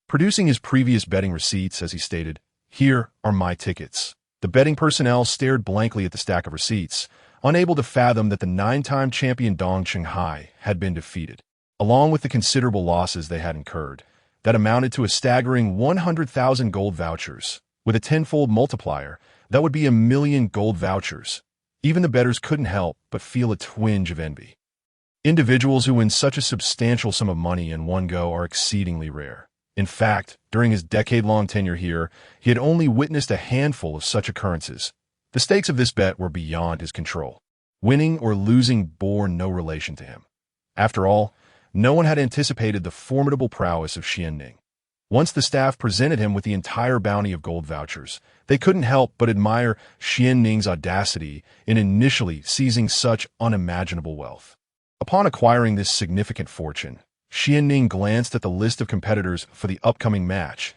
Producing his previous betting receipts, as he stated, Here are my tickets. The betting personnel stared blankly at the stack of receipts, unable to fathom that the 9-time champion Dong Qinghai had been defeated, along with the considerable losses they had incurred, that amounted to a staggering 100,000 gold vouchers. With a tenfold multiplier, that would be 1,000,000 gold vouchers. Even the bettors couldn't help but feel a twinge of envy. Individuals who win such a substantial sum of money in one go are exceedingly rare. In fact, during his decade-long tenure here, he had only witnessed a handful of such occurrences. The stakes of this bet were beyond his control. Winning or losing bore no relation to him. After all, no one had anticipated the formidable prowess of Xuanning. Once the staff presented him with the entire bounty of gold vouchers, they couldn't help but admire Xuanning's audacity in initially seizing such unimaginable wealth. Upon acquiring this significant fortune, Xuanning glanced at the list of competitors for the upcoming match.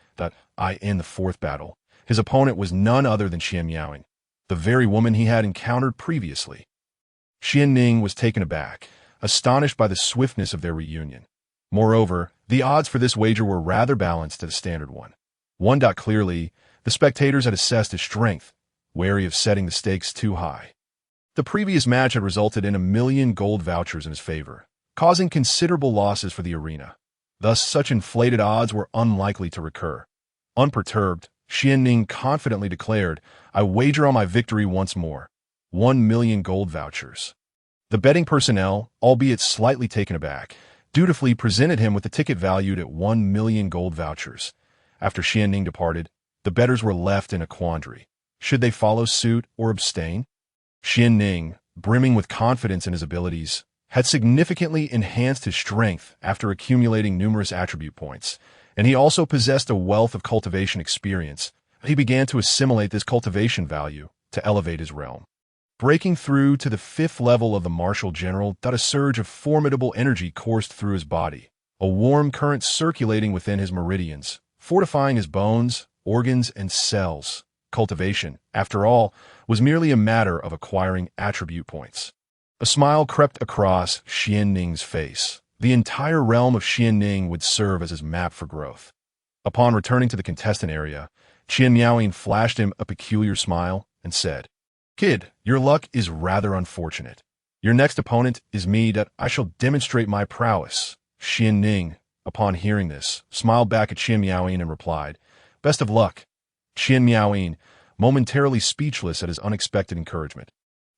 In the fourth battle, his opponent was none other than Xuanning, the very woman he had encountered previously. Xuanning was taken aback, astonished by the swiftness of their reunion. Moreover, the odds for this wager were rather balanced at a standard one. Clearly, the spectators had assessed his strength, wary of setting the stakes too high. The previous match had resulted in 1,000,000 gold vouchers in his favor, causing considerable losses for the arena. Thus, such inflated odds were unlikely to recur. Unperturbed, Xuanning confidently declared, I wager on my victory once more. 1,000,000 gold vouchers. The betting personnel, albeit slightly taken aback, dutifully presented him with a ticket valued at 1,000,000 gold vouchers. After Xuanning departed, the bettors were left in a quandary. Should they follow suit or abstain? Xuanning, brimming with confidence in his abilities, had significantly enhanced his strength after accumulating numerous attribute points, and he also possessed a wealth of cultivation experience. He began to assimilate this cultivation value to elevate his realm. Breaking through to the 5th level of the martial general, a surge of formidable energy coursed through his body, a warm current circulating within his meridians, fortifying his bones, organs, and cells. Cultivation, after all, was merely a matter of acquiring attribute points. A smile crept across Xuanning's face. The entire realm of Xuanning would serve as his map for growth. Upon returning to the contestant area, Xuanning flashed him a peculiar smile and said, Kid, your luck is rather unfortunate. Your next opponent is me. I shall demonstrate my prowess. Xuanning, upon hearing this, smiled back at Xuanning and replied, Best of luck. Xuanning, momentarily speechless at his unexpected encouragement,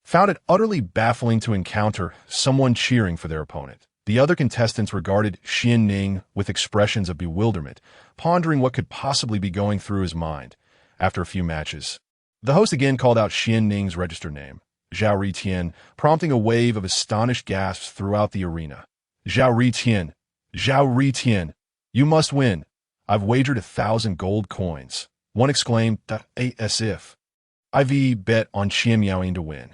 found it utterly baffling to encounter someone cheering for their opponent. The other contestants regarded Xuanning with expressions of bewilderment, pondering what could possibly be going through his mind. After a few matches, the host again called out Xuanning's registered name, Shaotian, prompting a wave of astonished gasps throughout the arena. Shaotian, Shaotian, you must win. I've wagered 1,000 gold coins. One exclaimed, as if. I've bet on Xuanning to win.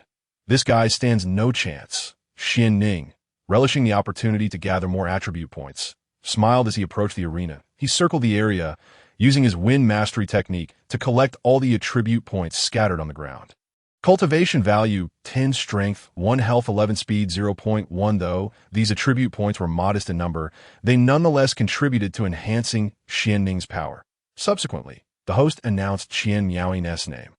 This guy stands no chance. Xuanning, relishing the opportunity to gather more attribute points, smiled as he approached the arena. He circled the area, using his wind mastery technique to collect all the attribute points scattered on the ground. Cultivation value, 10 strength, 1 health, 11 speed, 0.1. Though these attribute points were modest in number, they nonetheless contributed to enhancing Xuanning's power. Subsequently, the host announced Xuanning's name.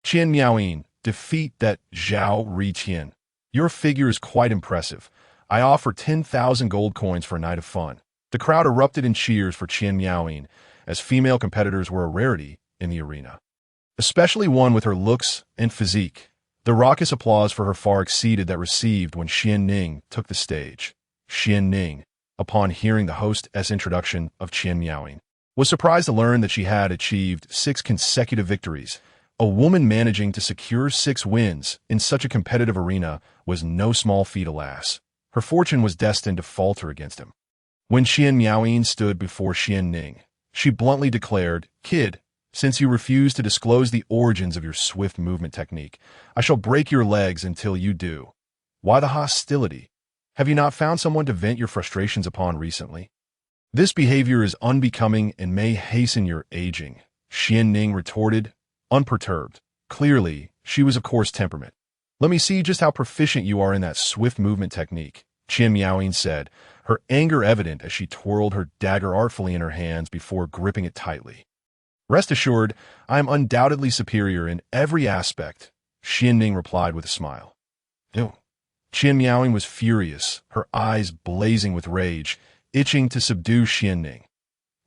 Xuanning, defeat that Shaotian. Your figure is quite impressive. I offer 10,000 gold coins for a night of fun. The crowd erupted in cheers for Xuanning, as female competitors were a rarity in the arena, especially one with her looks and physique. The raucous applause for her far exceeded that received when Xuanning took the stage. Xuanning, upon hearing the host's introduction of Xuanning, was surprised to learn that she had achieved 6 consecutive victories. A woman managing to secure 6 wins in such a competitive arena was no small feat, alas. Her fortune was destined to falter against him. When Xuanning stood before Xuanning, she bluntly declared, "Kid, since you refuse to disclose the origins of your swift movement technique, I shall break your legs until you do. Why the hostility? Have you not found someone to vent your frustrations upon recently? This behavior is unbecoming and may hasten your aging," Xuanning retorted, unperturbed. Clearly, she was of course temperament. "Let me see just how proficient you are in that swift movement technique," Xuanning said, her anger evident as she twirled her dagger artfully in her hands before gripping it tightly. "Rest assured, I am undoubtedly superior in every aspect," Xuanning replied with a smile. Ew. Xuanning was furious, her eyes blazing with rage, itching to subdue Xuanning.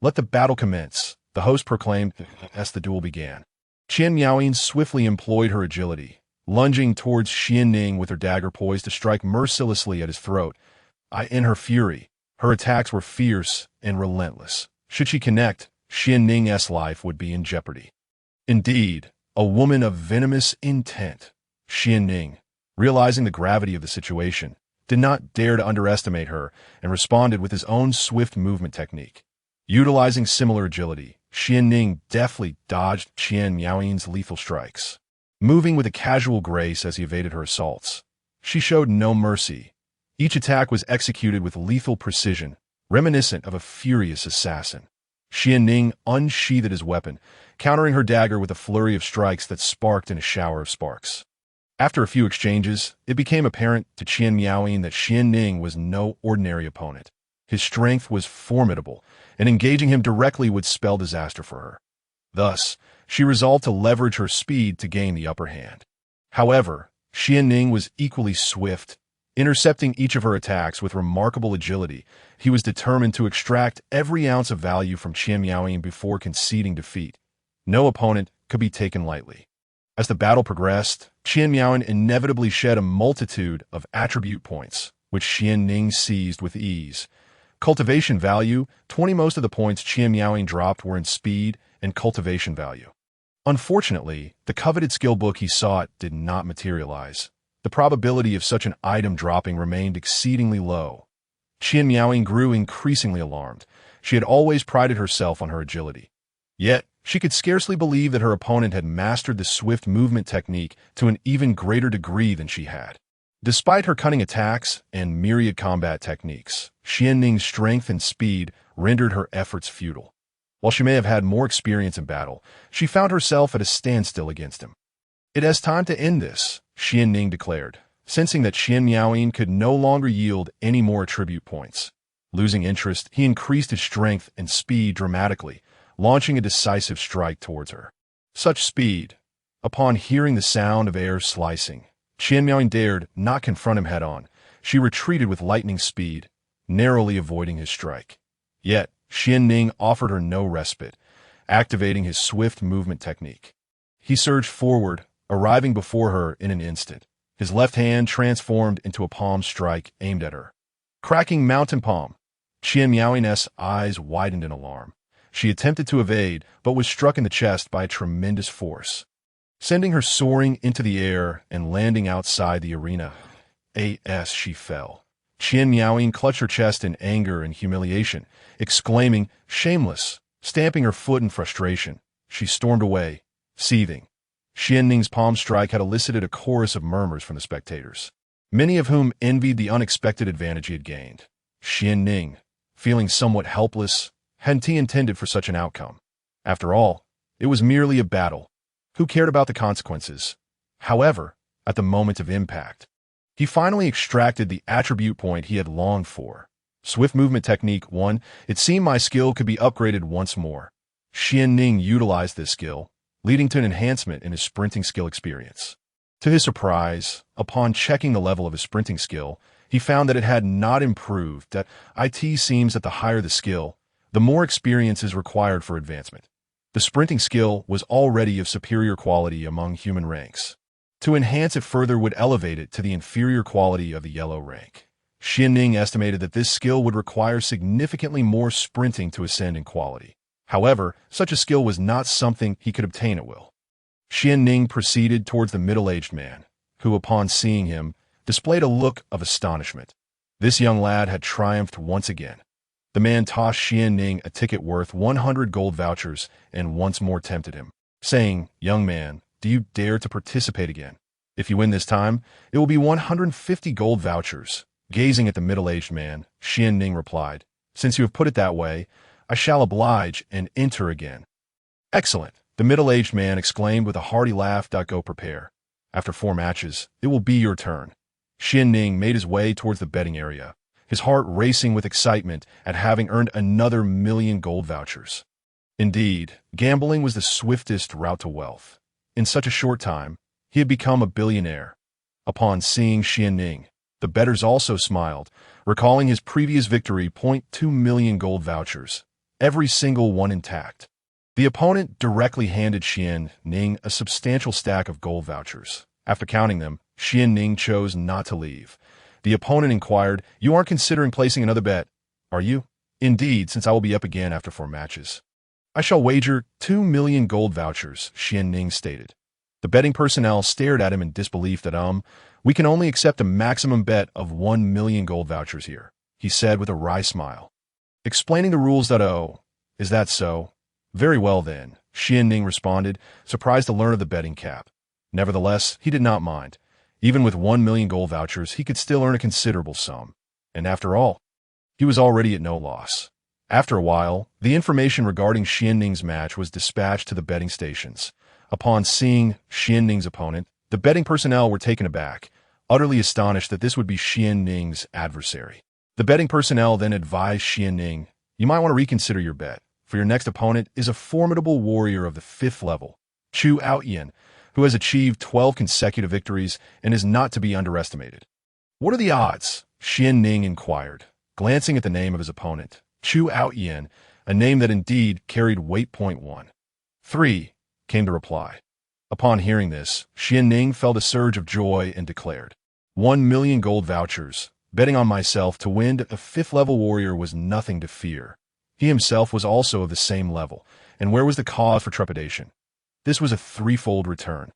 "Let the battle commence," the host proclaimed as the duel began. Xuanning swiftly employed her agility, lunging towards Xuanning with her dagger poised to strike mercilessly at his throat. In her fury, her attacks were fierce and relentless. Should she connect, Xuanning's life would be in jeopardy. Indeed, a woman of venomous intent. Xuanning, realizing the gravity of the situation, did not dare to underestimate her and responded with his own swift movement technique. Utilizing similar agility, Xuanning deftly dodged Xuanning's lethal strikes, moving with a casual grace as he evaded her assaults. She showed no mercy. Each attack was executed with lethal precision, reminiscent of a furious assassin. Xuanning unsheathed his weapon, countering her dagger with a flurry of strikes that sparked in a shower of sparks. After a few exchanges, it became apparent to Xuanning that Xuanning was no ordinary opponent. His strength was formidable, and engaging him directly would spell disaster for her. Thus, she resolved to leverage her speed to gain the upper hand. However, Xuanning was equally swift. Intercepting each of her attacks with remarkable agility, he was determined to extract every ounce of value from Xuanning before conceding defeat. No opponent could be taken lightly. As the battle progressed, Xuanning inevitably shed a multitude of attribute points, which Xuanning seized with ease. Cultivation value, 20. Most of the points Xuanning dropped were in speed and cultivation value. Unfortunately, the coveted skill book he sought did not materialize. The probability of such an item dropping remained exceedingly low. Xuanning grew increasingly alarmed. She had always prided herself on her agility. Yet, she could scarcely believe that her opponent had mastered the swift movement technique to an even greater degree than she had. Despite her cunning attacks and myriad combat techniques, Xuanning's strength and speed rendered her efforts futile. While she may have had more experience in battle, she found herself at a standstill against him. "It is time to end this," Xuanning declared, sensing that Xuanning could no longer yield any more attribute points. Losing interest, he increased his strength and speed dramatically, launching a decisive strike towards her. Such speed! Upon hearing the sound of air slicing, Xuanning dared not confront him head-on. She retreated with lightning speed, narrowly avoiding his strike. Yet, Xuanning offered her no respite, activating his swift movement technique. He surged forward, arriving before her in an instant. His left hand transformed into a palm strike aimed at her. Cracking mountain palm. Qian Miaoyin's eyes widened in alarm. She attempted to evade, but was struck in the chest by a tremendous force, sending her soaring into the air and landing outside the arena. She fell. Qian Miaoyin clutched her chest in anger and humiliation, exclaiming, "Shameless!" Stamping her foot in frustration, she stormed away, seething. Xuanning's palm strike had elicited a chorus of murmurs from the spectators, many of whom envied the unexpected advantage he had gained. Xuanning, feeling somewhat helpless, hadn't he intended for such an outcome. After all, it was merely a battle. Who cared about the consequences? However, at the moment of impact, he finally extracted the attribute point he had longed for. Swift movement technique 1. It seemed my skill could be upgraded once more. Xuanning utilized this skill, leading to an enhancement in his sprinting skill experience. To his surprise, upon checking the level of his sprinting skill, he found that it had not improved. That it seems that the higher the skill, the more experience is required for advancement. The sprinting skill was already of superior quality among human ranks. To enhance it further would elevate it to the inferior quality of the yellow rank. Xuanning estimated that this skill would require significantly more sprinting to ascend in quality. However, such a skill was not something he could obtain at will. Xuanning proceeded towards the middle-aged man, who, upon seeing him, displayed a look of astonishment. This young lad had triumphed once again. The man tossed Xuanning a ticket worth 100 gold vouchers and once more tempted him, saying, "Young man, do you dare to participate again? If you win this time, it will be 150 gold vouchers." Gazing at the middle-aged man, Xuanning replied, "Since you have put it that way, I shall oblige and enter again." "Excellent," the middle-aged man exclaimed with a hearty laugh. "Go prepare. After 4 matches, it will be your turn." Xuanning made his way towards the betting area, his heart racing with excitement at having earned another 1,000,000 gold vouchers. Indeed, gambling was the swiftest route to wealth. In such a short time, he had become a billionaire. Upon seeing Xuanning, the bettors also smiled, recalling his previous victory. 2,000,000 gold vouchers, every single one intact. The opponent directly handed Xuanning a substantial stack of gold vouchers. After counting them, Xuanning chose not to leave. The opponent inquired, "You aren't considering placing another bet, are you?" "Indeed, since I will be up again after 4 matches. I shall wager 2,000,000 gold vouchers," Xuanning stated. The betting personnel stared at him in disbelief. "We can only accept a maximum bet of 1,000,000 gold vouchers here," he said with a wry smile. Explaining the rules. "Is that so? Very well then," Xuanning responded, surprised to learn of the betting cap. Nevertheless, he did not mind. Even with 1,000,000 gold vouchers, he could still earn a considerable sum. And after all, he was already at no loss. After a while, the information regarding Xuanning's match was dispatched to the betting stations. Upon seeing Xuanning's opponent, the betting personnel were taken aback, utterly astonished that this would be Xuanning's adversary. The betting personnel then advised Xuanning, "You might want to reconsider your bet, for your next opponent is a formidable warrior of the 5th level, Xuan, who has achieved 12 consecutive victories and is not to be underestimated." "What are the odds?" Xuanning inquired, glancing at the name of his opponent, Xuan, a name that indeed carried weight. 3, came the reply. Upon hearing this, Xuanning felt a surge of joy and declared, 1,000,000 gold vouchers. Betting on myself to win a 5th level warrior was nothing to fear. He himself was also of the same level, and where was the cause for trepidation? This was a 3-fold return,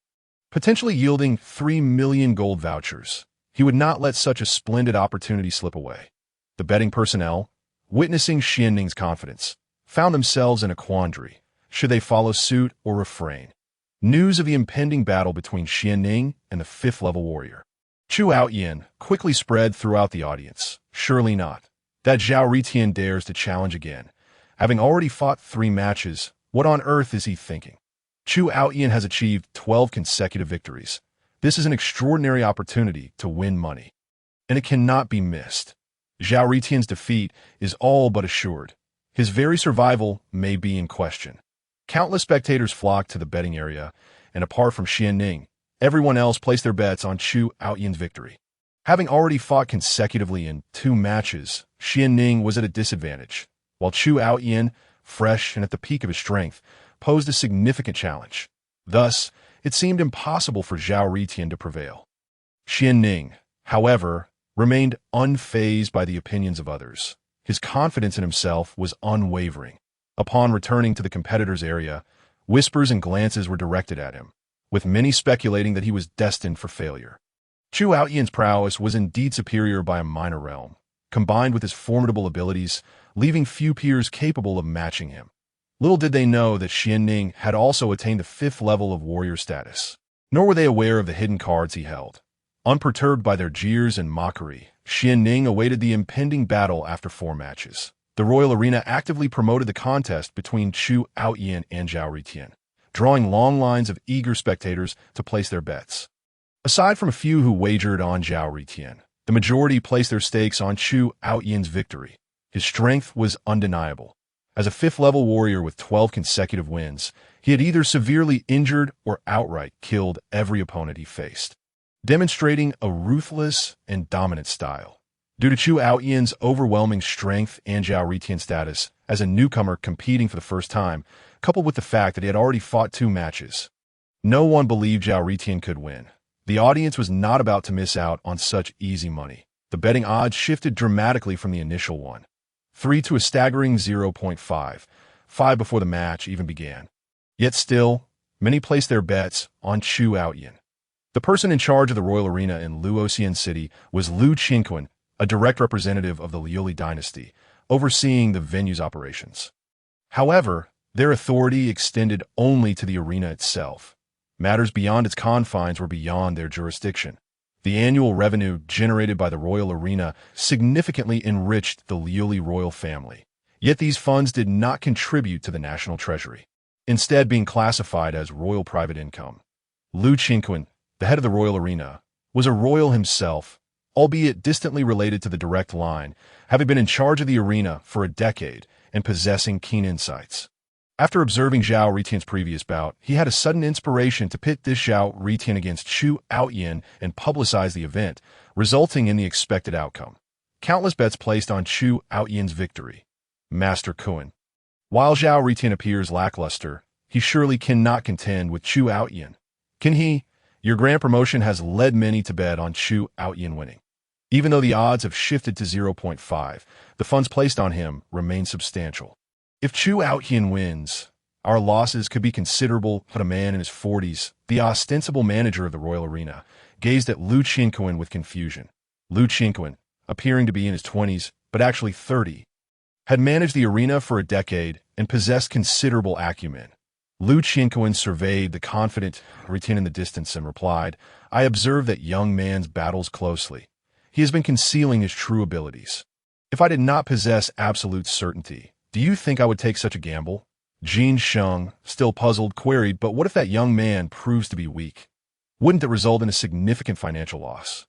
potentially yielding 3,000,000 gold vouchers. He would not let such a splendid opportunity slip away. The betting personnel, witnessing Xuanning's confidence, found themselves in a quandary. Should they follow suit or refrain? News of the impending battle between Xuanning and the 5th level warrior, Xuan, quickly spread throughout the audience. Surely not. That Xiaotian dares to challenge again. Having already fought 3 matches, what on earth is he thinking? Xuan has achieved 12 consecutive victories. This is an extraordinary opportunity to win money, and it cannot be missed. Xiaotian's defeat is all but assured. His very survival may be in question. Countless spectators flocked to the betting area, and apart from Xuanning, everyone else placed their bets on Xuan's victory. Having already fought consecutively in 2 matches, Xuanning was at a disadvantage, while Xuan, fresh and at the peak of his strength, posed a significant challenge. Thus, it seemed impossible for Xiaotian to prevail. Xuanning, however, remained unfazed by the opinions of others. His confidence in himself was unwavering. Upon returning to the competitor's area, whispers and glances were directed at him, with many speculating that he was destined for failure. Xuan prowess was indeed superior by a minor realm, combined with his formidable abilities, leaving few peers capable of matching him. Little did they know that Xuanning had also attained the 5th level of warrior status. Nor were they aware of the hidden cards he held. Unperturbed by their jeers and mockery, Xuanning awaited the impending battle after 4 matches. The Royal Arena actively promoted the contest between Xuan and Shaotian, drawing long lines of eager spectators to place their bets. Aside from a few who wagered on Shaotian, the majority placed their stakes on Xuan's victory. His strength was undeniable. As a 5th-level warrior with 12 consecutive wins, he had either severely injured or outright killed every opponent he faced, demonstrating a ruthless and dominant style. Due to Xuan's overwhelming strength and Shaotian's status as a newcomer competing for the first time, coupled with the fact that he had already fought 2 matches, no one believed Shaotian could win. The audience was not about to miss out on such easy money. The betting odds shifted dramatically from the initial 1.3 to a staggering 0.5 before the match even began. Yet still, many placed their bets on Xuan. The person in charge of the Royal Arena in Luoxian City was Lu Qinquan, a direct representative of the Liu dynasty, overseeing the venue's operations. However, their authority extended only to the arena itself. Matters beyond its confines were beyond their jurisdiction. The annual revenue generated by the Royal Arena significantly enriched the Liu royal family. Yet these funds did not contribute to the national treasury, instead being classified as royal private income. Lu Qinquan, the head of the Royal Arena, was a royal himself, albeit distantly related to the direct line, having been in charge of the arena for a decade and possessing keen insights. After observing Shaotian's previous bout, he had a sudden inspiration to pit this Shaotian against Xuan and publicize the event, resulting in the expected outcome. Countless bets placed on Xuan's victory. Master Xuan. While Shaotian appears lackluster, he surely cannot contend with Xuan. Can he? Your grand promotion has led many to bet on Xuan winning. Even though the odds have shifted to 0.5, the funds placed on him remain substantial. If Xuan wins, our losses could be considerable, but a man in his 40s, the ostensible manager of the Royal Arena, gazed at Lu Qinquan with confusion. Lu Qinquan, appearing to be in his 20s, but actually 30, had managed the arena for a decade and possessed considerable acumen. Lu Qinquan surveyed the confident Shaotian in the distance and replied, "I observe that young man's battles closely. He has been concealing his true abilities. If I did not possess absolute certainty, do you think I would take such a gamble?" Jin Sheng, still puzzled, queried, "But what if that young man proves to be weak? Wouldn't it result in a significant financial loss?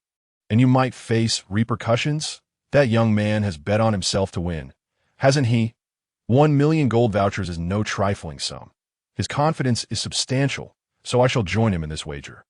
And you might face repercussions? That young man has bet on himself to win, hasn't he? 1 million gold vouchers is no trifling sum. His confidence is substantial, so I shall join him in this wager.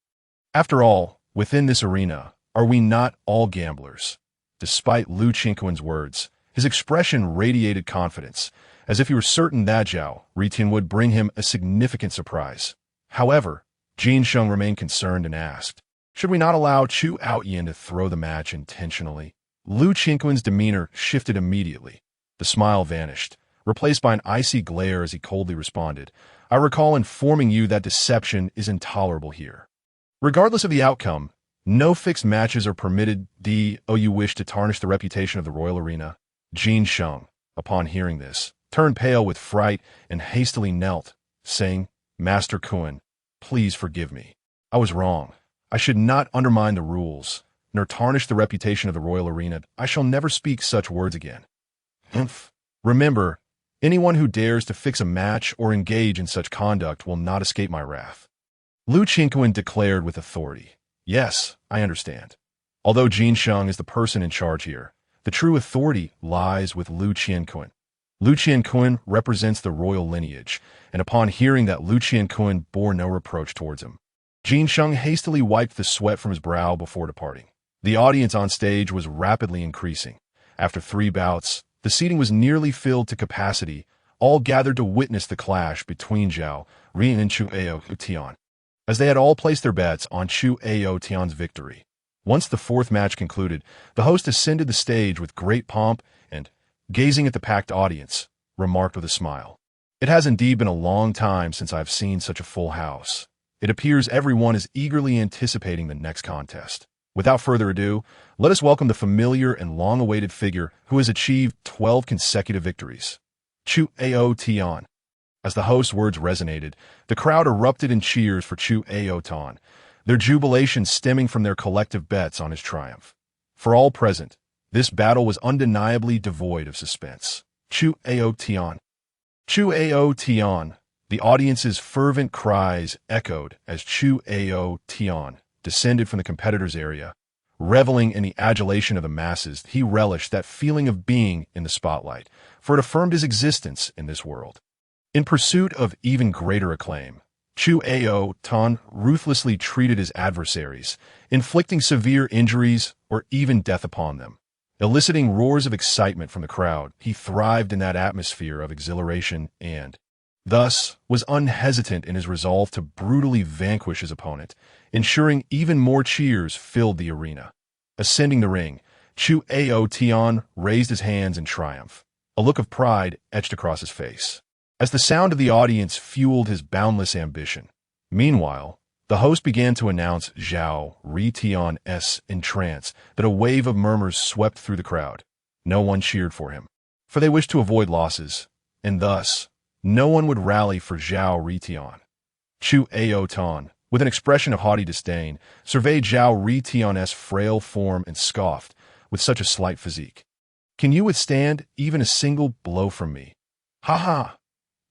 After all, within this arena, are we not all gamblers?" Despite Lu Qinquan's words, his expression radiated confidence, as if he were certain that Shaotian would bring him a significant surprise. However, Jin Sheng remained concerned and asked, "Should we not allow Xuan to throw the match intentionally?" Lu Qinquan's demeanor shifted immediately. The smile vanished, replaced by an icy glare as he coldly responded, "I recall informing you that deception is intolerable here. Regardless of the outcome, no fixed matches are permitted. You wish to tarnish the reputation of the Royal Arena?" Jin Sheng, upon hearing this, turned pale with fright and hastily knelt, saying, "Master Xuan, please forgive me. I was wrong. I should not undermine the rules, nor tarnish the reputation of the Royal Arena. I shall never speak such words again. Humph. Remember, anyone who dares to fix a match or engage in such conduct will not escape my wrath." Lu Qinquan declared with authority, "Yes, I understand." Although Jin Sheng is the person in charge here, the true authority lies with Lu Qinquan. Lu Qinquan represents the royal lineage, and upon hearing that Lu Qinquan bore no reproach towards him, Jin Sheng hastily wiped the sweat from his brow before departing. The audience on stage was rapidly increasing. After 3 bouts, the seating was nearly filled to capacity, all gathered to witness the clash between Shaotian and Xuan. As they had all placed their bets on Xuan's victory, Once the fourth match concluded, the host ascended the stage with great pomp and, gazing at the packed audience, remarked with a smile, "It has indeed been a long time since I have seen such a full house. It appears everyone is eagerly anticipating the next contest. Without further ado, let us welcome the familiar and long-awaited figure who has achieved 12 consecutive victories, Xuan." As the host's words resonated, the crowd erupted in cheers for Xuan, their jubilation stemming from their collective bets on his triumph. For all present, this battle was undeniably devoid of suspense. Xuan. The audience's fervent cries echoed as Xuan descended from the competitor's area. Reveling in the adulation of the masses, he relished that feeling of being in the spotlight, for it affirmed his existence in this world. In pursuit of even greater acclaim, Xuan ruthlessly treated his adversaries, inflicting severe injuries or even death upon them. Eliciting roars of excitement from the crowd, he thrived in that atmosphere of exhilaration and, thus, was unhesitant in his resolve to brutally vanquish his opponent, ensuring even more cheers filled the arena. Ascending the ring, Xuan raised his hands in triumph, a look of pride etched across his face, as the sound of the audience fueled his boundless ambition. Meanwhile, the host began to announce Xuan's entrance that a wave of murmurs swept through the crowd. No one cheered for him, for they wished to avoid losses, and thus, no one would rally for Xuan. Xuan, with an expression of haughty disdain, surveyed Xuan's frail form and scoffed, with such a slight physique. "Can you withstand even a single blow from me? Ha ha!"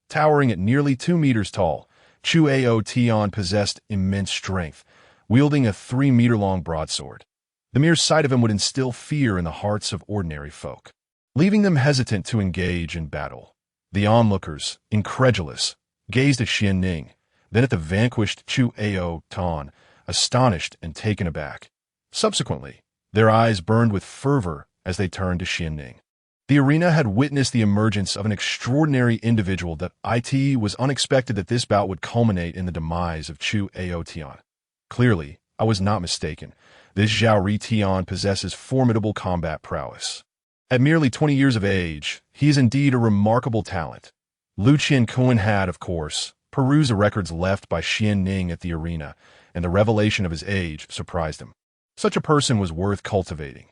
Towering at nearly 2 meters tall, Xuan possessed immense strength, wielding a 3-meter-long broadsword. The mere sight of him would instill fear in the hearts of ordinary folk, leaving them hesitant to engage in battle. The onlookers, incredulous, gazed at Xuanning, then at the vanquished Xuan, astonished and taken aback. Subsequently, their eyes burned with fervor as they turned to Xuanning. The arena had witnessed the emergence of an extraordinary individual that it was unexpected that this bout would culminate in the demise of Xuan. Clearly, I was not mistaken. This Xuan possesses formidable combat prowess. At merely 20 years of age, he is indeed a remarkable talent. Xuan had, of course, perused the records left by Xuanning at the arena, and the revelation of his age surprised him. Such a person was worth cultivating.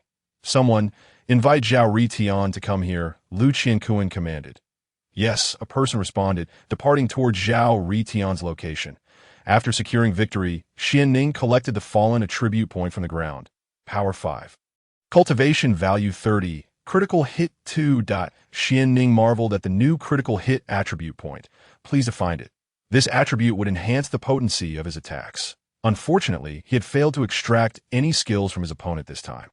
"Someone, invite Xuan to come here," Xuan commanded. Yes, a person responded, departing toward Xuan's location. After securing victory, Xuanning collected the fallen attribute point from the ground. Power 5. Cultivation value 30. Critical hit 2. Xuanning marveled at the new critical hit attribute point, pleased to find it. This attribute would enhance the potency of his attacks. Unfortunately, he had failed to extract any skills from his opponent this time.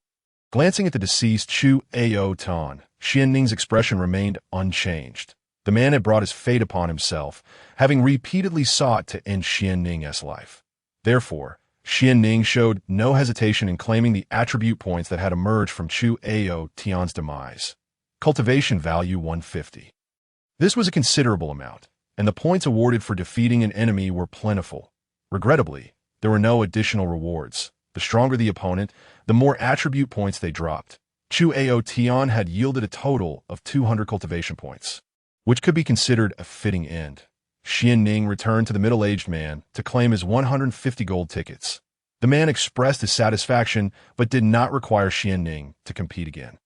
Glancing at the deceased Xuan, Xuanning's expression remained unchanged. The man had brought his fate upon himself, having repeatedly sought to end Xuanning's life. Therefore, Xuanning showed no hesitation in claiming the attribute points that had emerged from Xuan's demise. Cultivation value 150. This was a considerable amount, and the points awarded for defeating an enemy were plentiful. Regrettably, there were no additional rewards. The stronger the opponent, the more attribute points they dropped. Xuan had yielded a total of 200 cultivation points, which could be considered a fitting end. Xuanning returned to the middle-aged man to claim his 150 gold tickets. The man expressed his satisfaction, but did not require Xuanning to compete again,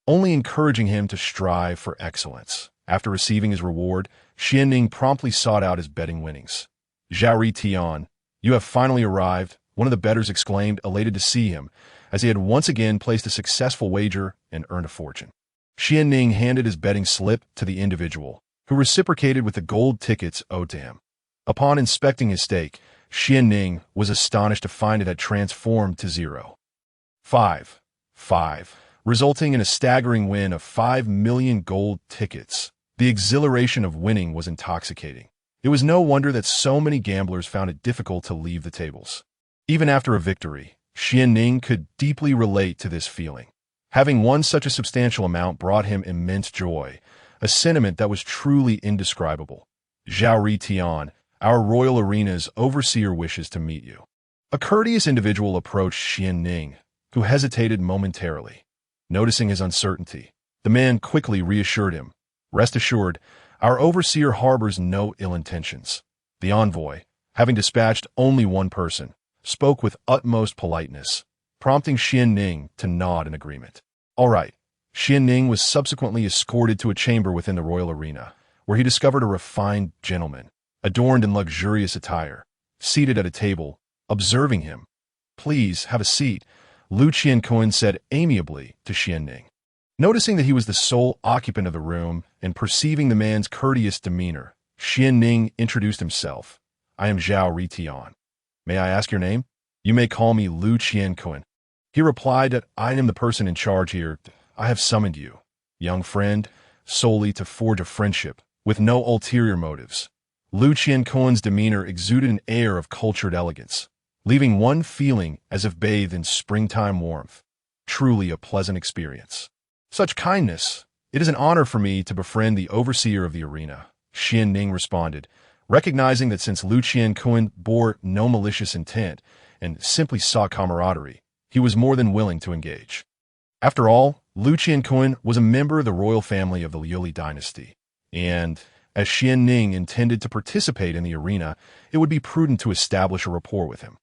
only encouraging him to strive for excellence. After receiving his reward, Xuanning promptly sought out his betting winnings. "Xuan, you have finally arrived," one of the bettors exclaimed, elated to see him, as he had once again placed a successful wager and earned a fortune. Xuanning handed his betting slip to the individual, who reciprocated with the gold tickets owed to him. Upon inspecting his stake, Xuanning was astonished to find it had transformed to 0. 5. Resulting in a staggering win of 5 million gold tickets. The exhilaration of winning was intoxicating. It was no wonder that so many gamblers found it difficult to leave the tables. Even after a victory, Xuanning could deeply relate to this feeling. Having won such a substantial amount brought him immense joy, a sentiment that was truly indescribable. "Xuan, our royal arena's overseer wishes to meet you." A courteous individual approached Xuanning, who hesitated momentarily. Noticing his uncertainty, the man quickly reassured him. Rest assured, our overseer harbors no ill intentions. The envoy, having dispatched only one person, spoke with utmost politeness, prompting Xuanning to nod in agreement. All right. Xuanning was subsequently escorted to a chamber within the royal arena, where he discovered a refined gentleman, adorned in luxurious attire, seated at a table, observing him. Please, have a seat, Lu Qianquan said amiably to Xuanning. Noticing that he was the sole occupant of the room and perceiving the man's courteous demeanor, Xuanning introduced himself. I am Zhao Ritian. May I ask your name? You may call me Lu Qianquan. He replied that I am the person in charge here. I have summoned you, young friend, solely to forge a friendship, with no ulterior motives. Lu Qianquan's demeanor exuded an air of cultured elegance, leaving one feeling as if bathed in springtime warmth. Truly a pleasant experience. Such kindness! It is an honor for me to befriend the overseer of the arena, Xuanning responded, recognizing that since Lu Qianquan bore no malicious intent and simply sought camaraderie, he was more than willing to engage. After all, Lu Qianquan was a member of the royal family of the Liu dynasty, and, as Xuanning intended to participate in the arena, it would be prudent to establish a rapport with him.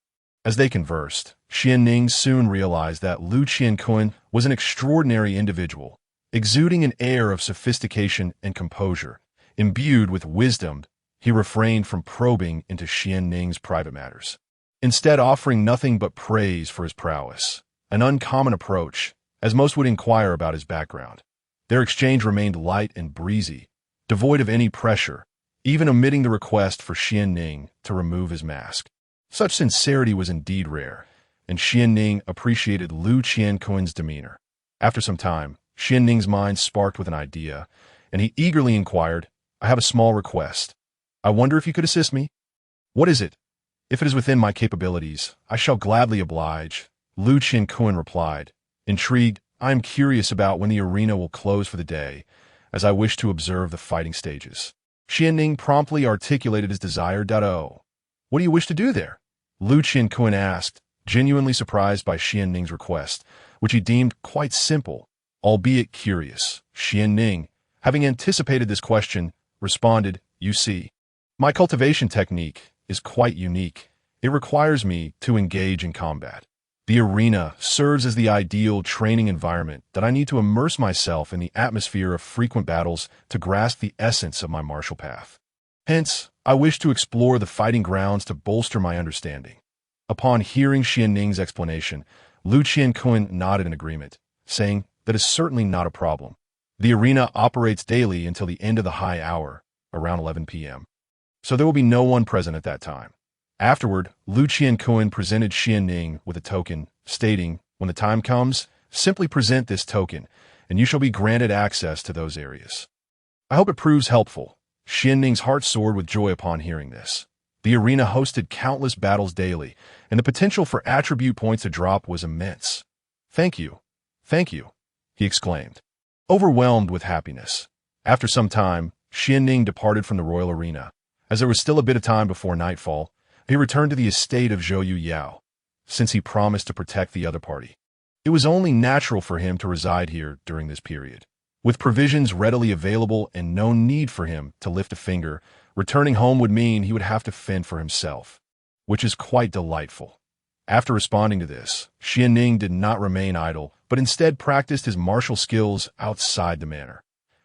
As they conversed, Xuanning soon realized that Lu Qianquan was an extraordinary individual, exuding an air of sophistication and composure. Imbued with wisdom, he refrained from probing into Xuanning's private matters, instead offering nothing but praise for his prowess, an uncommon approach, as most would inquire about his background. Their exchange remained light and breezy, devoid of any pressure, even omitting the request for Xuanning to remove his mask. Such sincerity was indeed rare, and Xuanning appreciated Lu Qianquan's demeanor. After some time, Xuanning's mind sparked with an idea, and he eagerly inquired, I have a small request. I wonder if you could assist me? What is it? If it is within my capabilities, I shall gladly oblige, Lu Qianquan replied. Intrigued, I am curious about when the arena will close for the day, as I wish to observe the fighting stages. Xuanning promptly articulated his desire. Oh, what do you wish to do there? Lu Qianquan asked, genuinely surprised by Xuanning's request, which he deemed quite simple, albeit curious. Xuanning, having anticipated this question, responded, You see, my cultivation technique is quite unique. It requires me to engage in combat. The arena serves as the ideal training environment that I need to immerse myself in the atmosphere of frequent battles to grasp the essence of my martial path. Hence, I wish to explore the fighting grounds to bolster my understanding. Upon hearing Xuanning's explanation, Lu Qianquan nodded in agreement, saying that is certainly not a problem. The arena operates daily until the end of the high hour, around 11 p.m. So there will be no one present at that time. Afterward, Lu Qianquan presented Xuanning with a token, stating, when the time comes, simply present this token, and you shall be granted access to those areas. I hope it proves helpful. Xuanning's heart soared with joy upon hearing this. The arena hosted countless battles daily, and the potential for attribute points to drop was immense. Thank you, he exclaimed, overwhelmed with happiness. After some time, Xuanning departed from the royal arena. As there was still a bit of time before nightfall, he returned to the estate of Zhou Yuyao, since he promised to protect the other party. It was only natural for him to reside here during this period. With provisions readily available and no need for him to lift a finger, returning home would mean he would have to fend for himself, which is quite delightful. After responding to this, Xuanning did not remain idle, but instead practiced his martial skills outside the manor.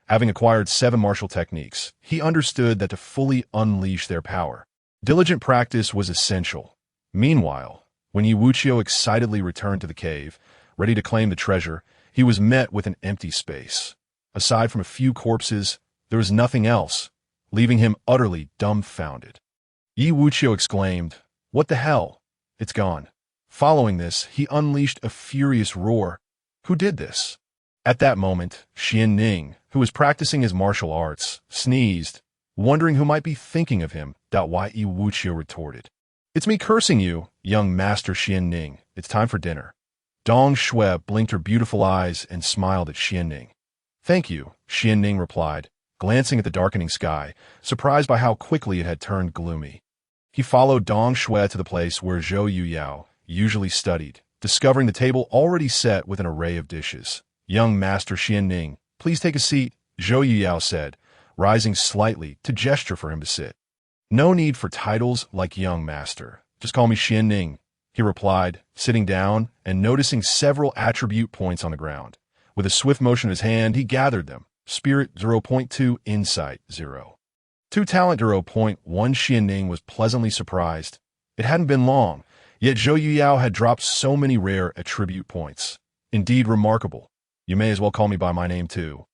Having acquired 7 martial techniques, he understood that to fully unleash their power, diligent practice was essential. Meanwhile, when Yi Wuqiu excitedly returned to the cave, ready to claim the treasure, he was met with an empty space. Aside from a few corpses, there was nothing else, leaving him utterly dumbfounded. Yi Wuqiu exclaimed, What the hell? It's gone. Following this, he unleashed a furious roar. Who did this? At that moment, Xuanning, who was practicing his martial arts, sneezed, wondering who might be thinking of him. Yi Wuqiu retorted, It's me cursing you, young master Xuanning. It's time for dinner. Dong Shui blinked her beautiful eyes and smiled at Xuanning. Thank you, Xuanning replied, glancing at the darkening sky, surprised by how quickly it had turned gloomy. He followed Dong Shui to the place where Zhou Yuyao usually studied, discovering the table already set with an array of dishes. "Young Master Xuanning, please take a seat," Zhou Yuyao said, rising slightly to gesture for him to sit. "No need for titles like young master. Just call me Xuanning," he replied, sitting down and noticing several attribute points on the ground. With a swift motion of his hand, he gathered them. Spirit 0.2, Insight 0. 2 Talent 0.1. Xuanning was pleasantly surprised. It hadn't been long, yet Zhou Yuyao had dropped so many rare attribute points. "Indeed remarkable. You may as well call me by my name too,"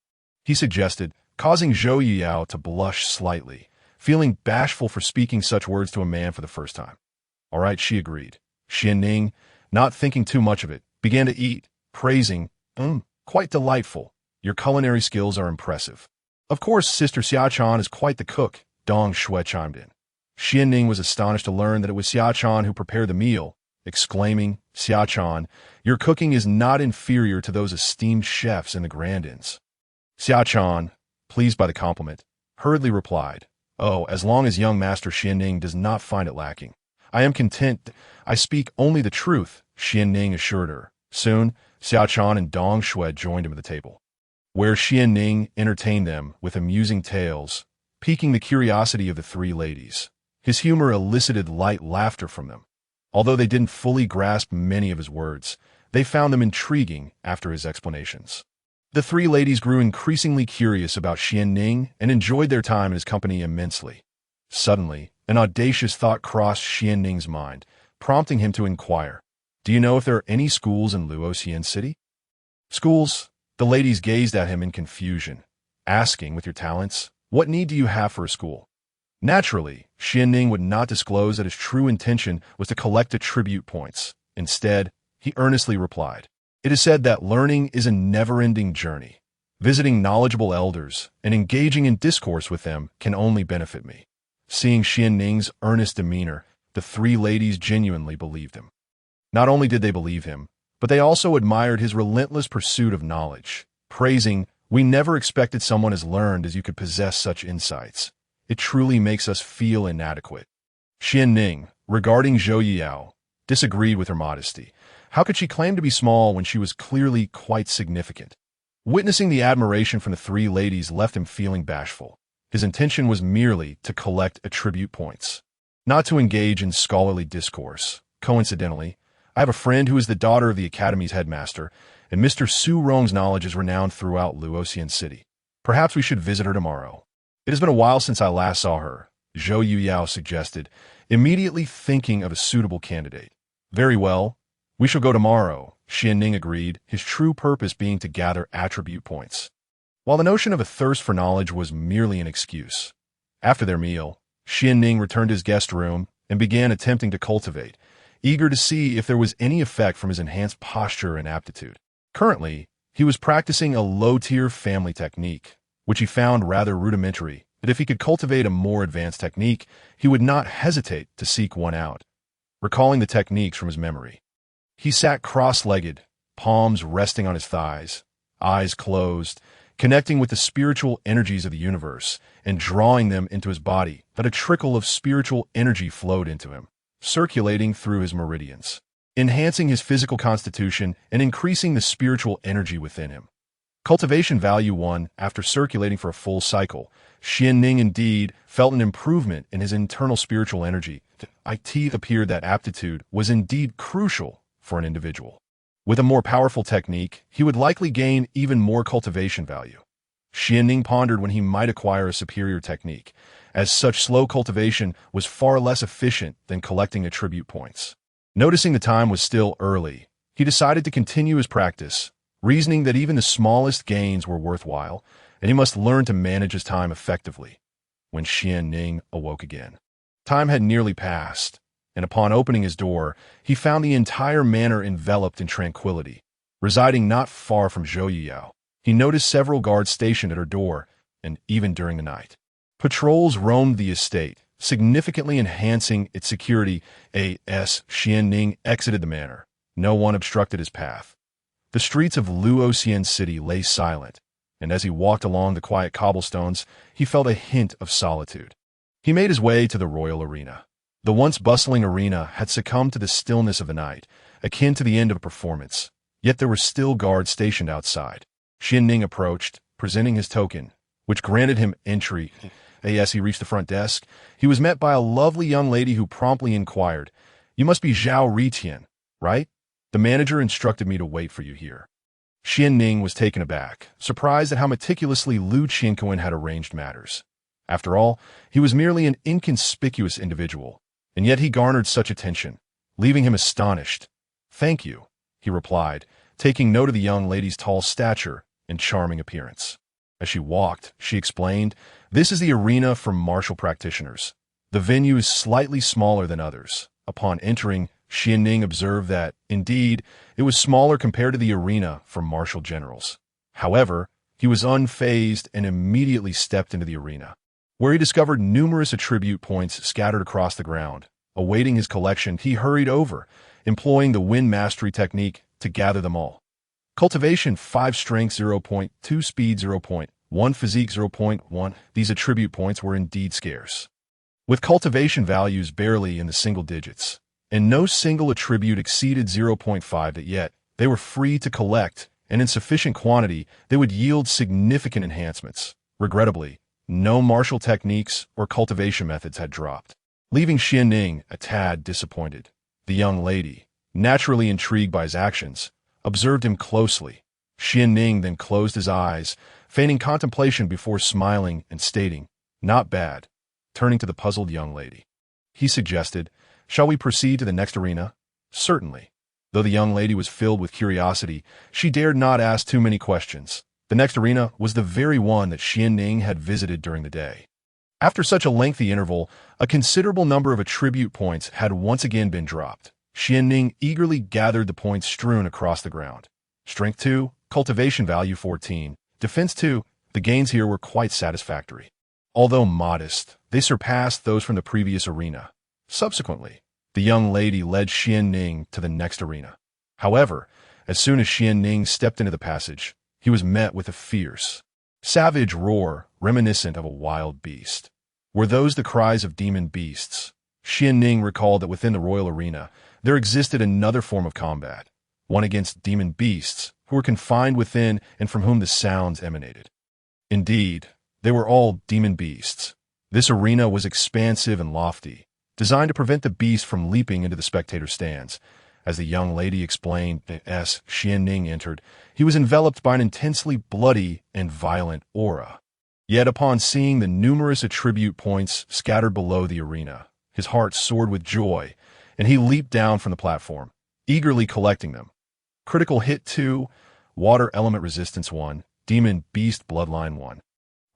he suggested, causing Zhou Yuyao to blush slightly, feeling bashful for speaking such words to a man for the first time. "All right," she agreed. Xuanning, not thinking too much of it, began to eat, praising, "Quite delightful. Your culinary skills are impressive." "Of course, Sister Xiaotian is quite the cook," Dong Shui chimed in. Xuanning was astonished to learn that it was Xiaotian who prepared the meal, exclaiming, "Xiaotian, your cooking is not inferior to those esteemed chefs in the Grand Inns." Xiaotian, pleased by the compliment, hurriedly replied, "Oh, as long as young Master Xuanning does not find it lacking, I am content. I speak only the truth," Xuanning assured her. Soon, Xiaotian and Dong Shui joined him at the table, where Xuanning entertained them with amusing tales, piquing the curiosity of the three ladies. His humor elicited light laughter from them. Although they didn't fully grasp many of his words, they found them intriguing after his explanations. The three ladies grew increasingly curious about Xuanning and enjoyed their time in his company immensely. Suddenly, an audacious thought crossed Xuanning's mind, prompting him to inquire, "Do you know if there are any schools in Luoxian City?" "Schools?" The ladies gazed at him in confusion, asking, "With your talents, what need do you have for a school?" Naturally, Xuanning would not disclose that his true intention was to collect attribute points. Instead, he earnestly replied, "It is said that learning is a never-ending journey. Visiting knowledgeable elders and engaging in discourse with them can only benefit me." Seeing Xuanning's earnest demeanor, the three ladies genuinely believed him. Not only did they believe him, but they also admired his relentless pursuit of knowledge, praising, "We never expected someone as learned as you could possess such insights. It truly makes us feel inadequate." Xuanning, regarding Zhou Yuyao, disagreed with her modesty. How could she claim to be small when she was clearly quite significant? Witnessing the admiration from the three ladies left him feeling bashful. His intention was merely to collect attribute points, not to engage in scholarly discourse. Coincidentally, I have a friend who is the daughter of the Academy's headmaster, and Mr. Su Rong's knowledge is renowned throughout Luoxian City. Perhaps we should visit her tomorrow. It has been a while since I last saw her, Zhou Yuyao suggested, immediately thinking of a suitable candidate. "Very well. We shall go tomorrow," Xuanning agreed, his true purpose being to gather attribute points, while the notion of a thirst for knowledge was merely an excuse. After their meal, Xuanning returned to his guest room and began attempting to cultivate, eager to see if there was any effect from his enhanced posture and aptitude. Currently, he was practicing a low-tier family technique, which he found rather rudimentary, that if he could cultivate a more advanced technique, he would not hesitate to seek one out. Recalling the techniques from his memory, he sat cross-legged, palms resting on his thighs, eyes closed, connecting with the spiritual energies of the universe and drawing them into his body, that a trickle of spiritual energy flowed into him, circulating through his meridians, enhancing his physical constitution and increasing the spiritual energy within him. Cultivation value 1. After circulating for a full cycle, Xuanning indeed felt an improvement in his internal spiritual energy. It appeared that aptitude was indeed crucial for an individual. With a more powerful technique, he would likely gain even more cultivation value. Xuanning pondered when he might acquire a superior technique, as such slow cultivation was far less efficient than collecting attribute points. Noticing the time was still early, he decided to continue his practice, reasoning that even the smallest gains were worthwhile, and he must learn to manage his time effectively. When Xuanning awoke again, time had nearly passed, and upon opening his door, he found the entire manor enveloped in tranquility. Residing not far from Zhou Yuyao, he noticed several guards stationed at her door, and even during the night, patrols roamed the estate, significantly enhancing its security. As Xuanning exited the manor, no one obstructed his path. The streets of Luoxian City lay silent, and as he walked along the quiet cobblestones, he felt a hint of solitude. He made his way to the royal arena. The once bustling arena had succumbed to the stillness of the night, akin to the end of a performance. Yet there were still guards stationed outside. Xuanning approached, presenting his token, which granted him entry. As he reached the front desk, he was met by a lovely young lady who promptly inquired, "You must be Zhao Ritian, right? The manager instructed me to wait for you here." Xuanning was taken aback, surprised at how meticulously Lu Qianquan had arranged matters. After all, he was merely an inconspicuous individual, and yet he garnered such attention, leaving him astonished. "Thank you," he replied, taking note of the young lady's tall stature and charming appearance. As she walked, she explained, "This is the arena for martial practitioners. The venue is slightly smaller than others." Upon entering, Xuanning observed that, indeed, it was smaller compared to the arena for martial generals. However, he was unfazed and immediately stepped into the arena, where he discovered numerous attribute points scattered across the ground. Awaiting his collection, he hurried over, employing the wind mastery technique to gather them all. Cultivation 5 strength 0.2 speed 0.1 physique 0.1. These attribute points were indeed scarce, with cultivation values barely in the single digits, and no single attribute exceeded 0.5. Yet they were free to collect, and in sufficient quantity they would yield significant enhancements. Regrettably, no martial techniques or cultivation methods had dropped, leaving Xuanning a tad disappointed. The young lady, naturally intrigued by his actions, observed him closely. Xuanning then closed his eyes, feigning contemplation before smiling and stating, "Not bad." Turning to the puzzled young lady, he suggested, "Shall we proceed to the next arena?" "Certainly." Though the young lady was filled with curiosity, she dared not ask too many questions. The next arena was the very one that Xuanning had visited during the day. After such a lengthy interval, a considerable number of attribute points had once again been dropped. Xuanning eagerly gathered the points strewn across the ground. Strength 2, cultivation value 14, defense 2. The gains here were quite satisfactory. Although modest, they surpassed those from the previous arena. Subsequently, the young lady led Xuanning to the next arena. However, as soon as Xuanning stepped into the passage, he was met with a fierce, savage roar reminiscent of a wild beast. Were those the cries of demon beasts? Xuanning recalled that within the royal arena, there existed another form of combat, one against demon beasts who were confined within and from whom the sounds emanated. Indeed, they were all demon beasts. This arena was expansive and lofty, designed to prevent the beast from leaping into the spectator stands. As the young lady explained, as Xuanning entered, he was enveloped by an intensely bloody and violent aura. Yet upon seeing the numerous attribute points scattered below the arena, his heart soared with joy, and he leaped down from the platform, eagerly collecting them. Critical hit 2, water element resistance 1, demon beast bloodline 1,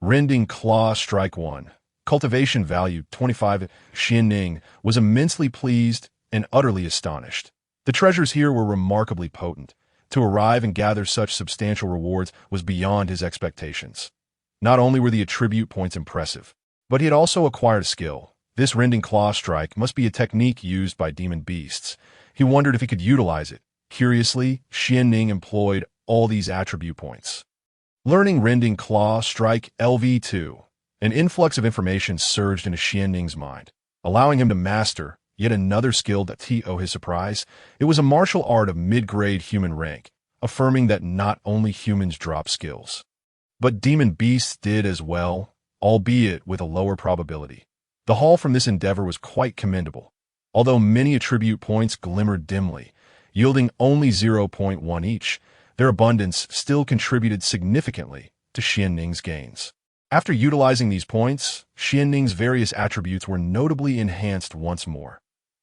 rending claw strike 1, cultivation value 25. Xuanning was immensely pleased and utterly astonished. The treasures here were remarkably potent. To arrive and gather such substantial rewards was beyond his expectations. Not only were the attribute points impressive, but he had also acquired a skill. This rending claw strike must be a technique used by demon beasts. He wondered if he could utilize it. Curiously, Xuanning employed all these attribute points. Learning rending claw strike LV2, an influx of information surged into Xuanning's mind, allowing him to master yet another skill that, to his surprise, it was a martial art of mid-grade human rank, affirming that not only humans drop skills, but demon beasts did as well, albeit with a lower probability. The haul from this endeavor was quite commendable, although many attribute points glimmered dimly, yielding only 0.1 each. Their abundance still contributed significantly to Xuanning's gains. After utilizing these points, Xuanning's various attributes were notably enhanced once more.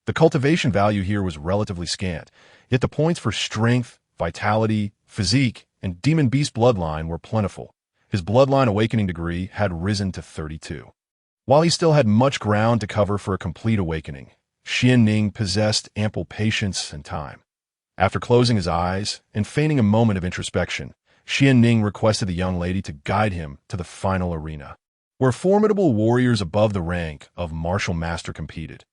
The cultivation value here was relatively scant, yet the points for strength, vitality, physique, and demon beast bloodline were plentiful. His bloodline awakening degree had risen to 32. While he still had much ground to cover for a complete awakening, Xuanning possessed ample patience and time. After closing his eyes and feigning a moment of introspection, Xuanning requested the young lady to guide him to the final arena, where formidable warriors above the rank of martial master competed.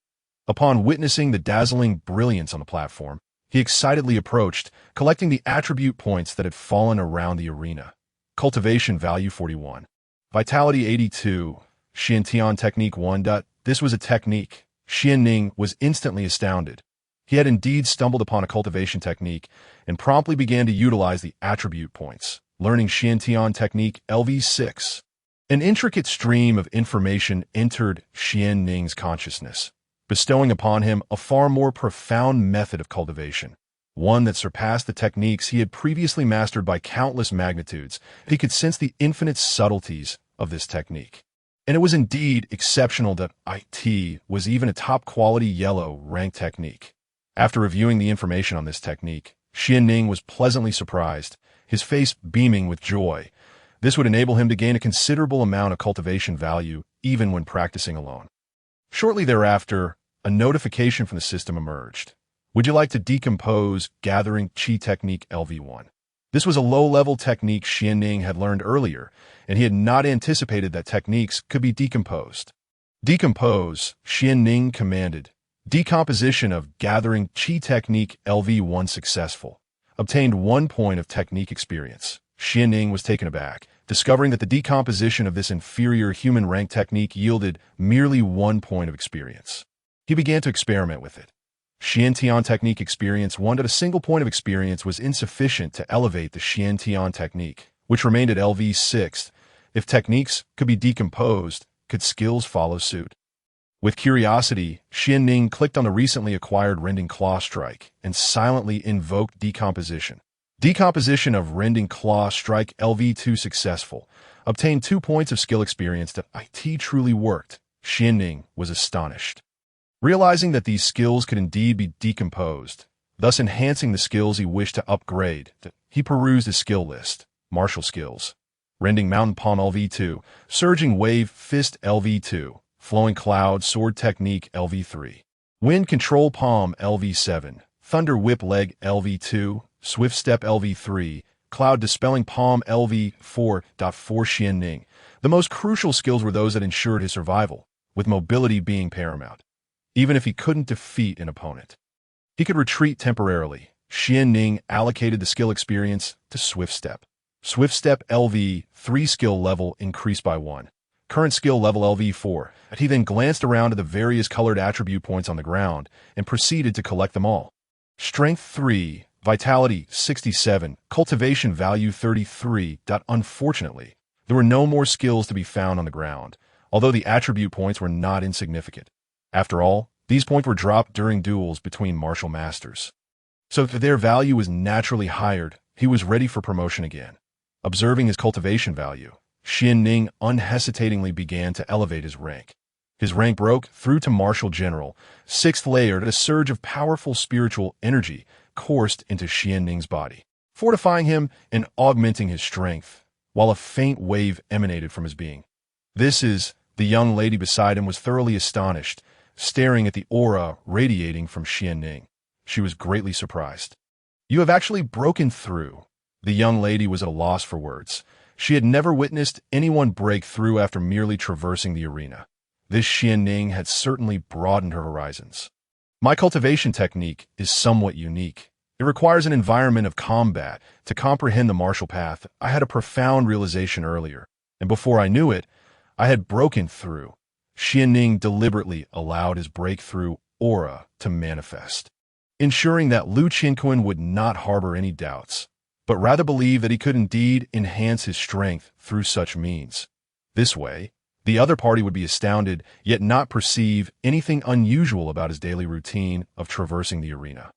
Upon witnessing the dazzling brilliance on the platform, he excitedly approached, collecting the attribute points that had fallen around the arena. Cultivation value 41. Vitality 82. Xiantian technique 1. This was a technique. Xuanning was instantly astounded. He had indeed stumbled upon a cultivation technique and promptly began to utilize the attribute points, learning Xiantian technique LV6. An intricate stream of information entered Xianning's consciousness, bestowing upon him a far more profound method of cultivation, one that surpassed the techniques he had previously mastered by countless magnitudes. He could sense the infinite subtleties of this technique. And it was indeed exceptional that IT was even a top-quality yellow rank technique. After reviewing the information on this technique, Xianning was pleasantly surprised, his face beaming with joy. This would enable him to gain a considerable amount of cultivation value even when practicing alone. Shortly thereafter, a notification from the system emerged. Would you like to decompose Gathering Qi Technique LV1? This was a low-level technique Xianning had learned earlier, and he had not anticipated that techniques could be decomposed. Decompose, Xianning commanded. Decomposition of Gathering Qi Technique LV1 successful. Obtained 1 point of technique experience. Xianning was taken aback, discovering that the decomposition of this inferior human rank technique yielded merely 1 point of experience. He began to experiment with it. Xiantian technique experience 1 at a single point of experience was insufficient to elevate the Xiantian technique, which remained at LV6. If techniques could be decomposed, could skills follow suit? With curiosity, Xianning clicked on the recently acquired Rending Claw Strike and silently invoked decomposition. Decomposition of Rending Claw Strike LV2 successful. Obtained 2 points of skill experience. That IT truly worked. Xianning was astonished. Realizing that these skills could indeed be decomposed, thus enhancing the skills he wished to upgrade, he perused his skill list. Martial skills. Rending Mountain Palm LV2, Surging Wave Fist LV2, Flowing Cloud Sword Technique LV3, Wind Control Palm LV7, Thunder Whip Leg LV2, Swift Step LV3, Cloud Dispelling Palm LV4. For Xianning, the most crucial skills were those that ensured his survival, with mobility being paramount. Even if he couldn't defeat an opponent, he could retreat temporarily. Xianning allocated the skill experience to Swift Step. Swift Step LV3 skill level increased by 1. Current skill level LV4. He then glanced around at the various colored attribute points on the ground and proceeded to collect them all. Strength 3, Vitality 67, Cultivation value 33. Unfortunately, there were no more skills to be found on the ground, although the attribute points were not insignificant. After all, these points were dropped during duels between martial masters. So if their value was naturally higher, he was ready for promotion again. Observing his cultivation value, Xianning unhesitatingly began to elevate his rank. His rank broke through to Martial General, 6th layer. A surge of powerful spiritual energy coursed into Xianning's body, fortifying him and augmenting his strength, while a faint wave emanated from his being. The young lady beside him was thoroughly astonished, staring at the aura radiating from Xianning. She was greatly surprised. You have actually broken through. The young lady was at a loss for words. She had never witnessed anyone break through after merely traversing the arena. This Xianning had certainly broadened her horizons. My cultivation technique is somewhat unique. It requires an environment of combat to comprehend the martial path. I had a profound realization earlier, and before I knew it, I had broken through. Xianning deliberately allowed his breakthrough aura to manifest, ensuring that Lu Qinquan would not harbor any doubts, but rather believe that he could indeed enhance his strength through such means. This way, the other party would be astounded, yet not perceive anything unusual about his daily routine of traversing the arena.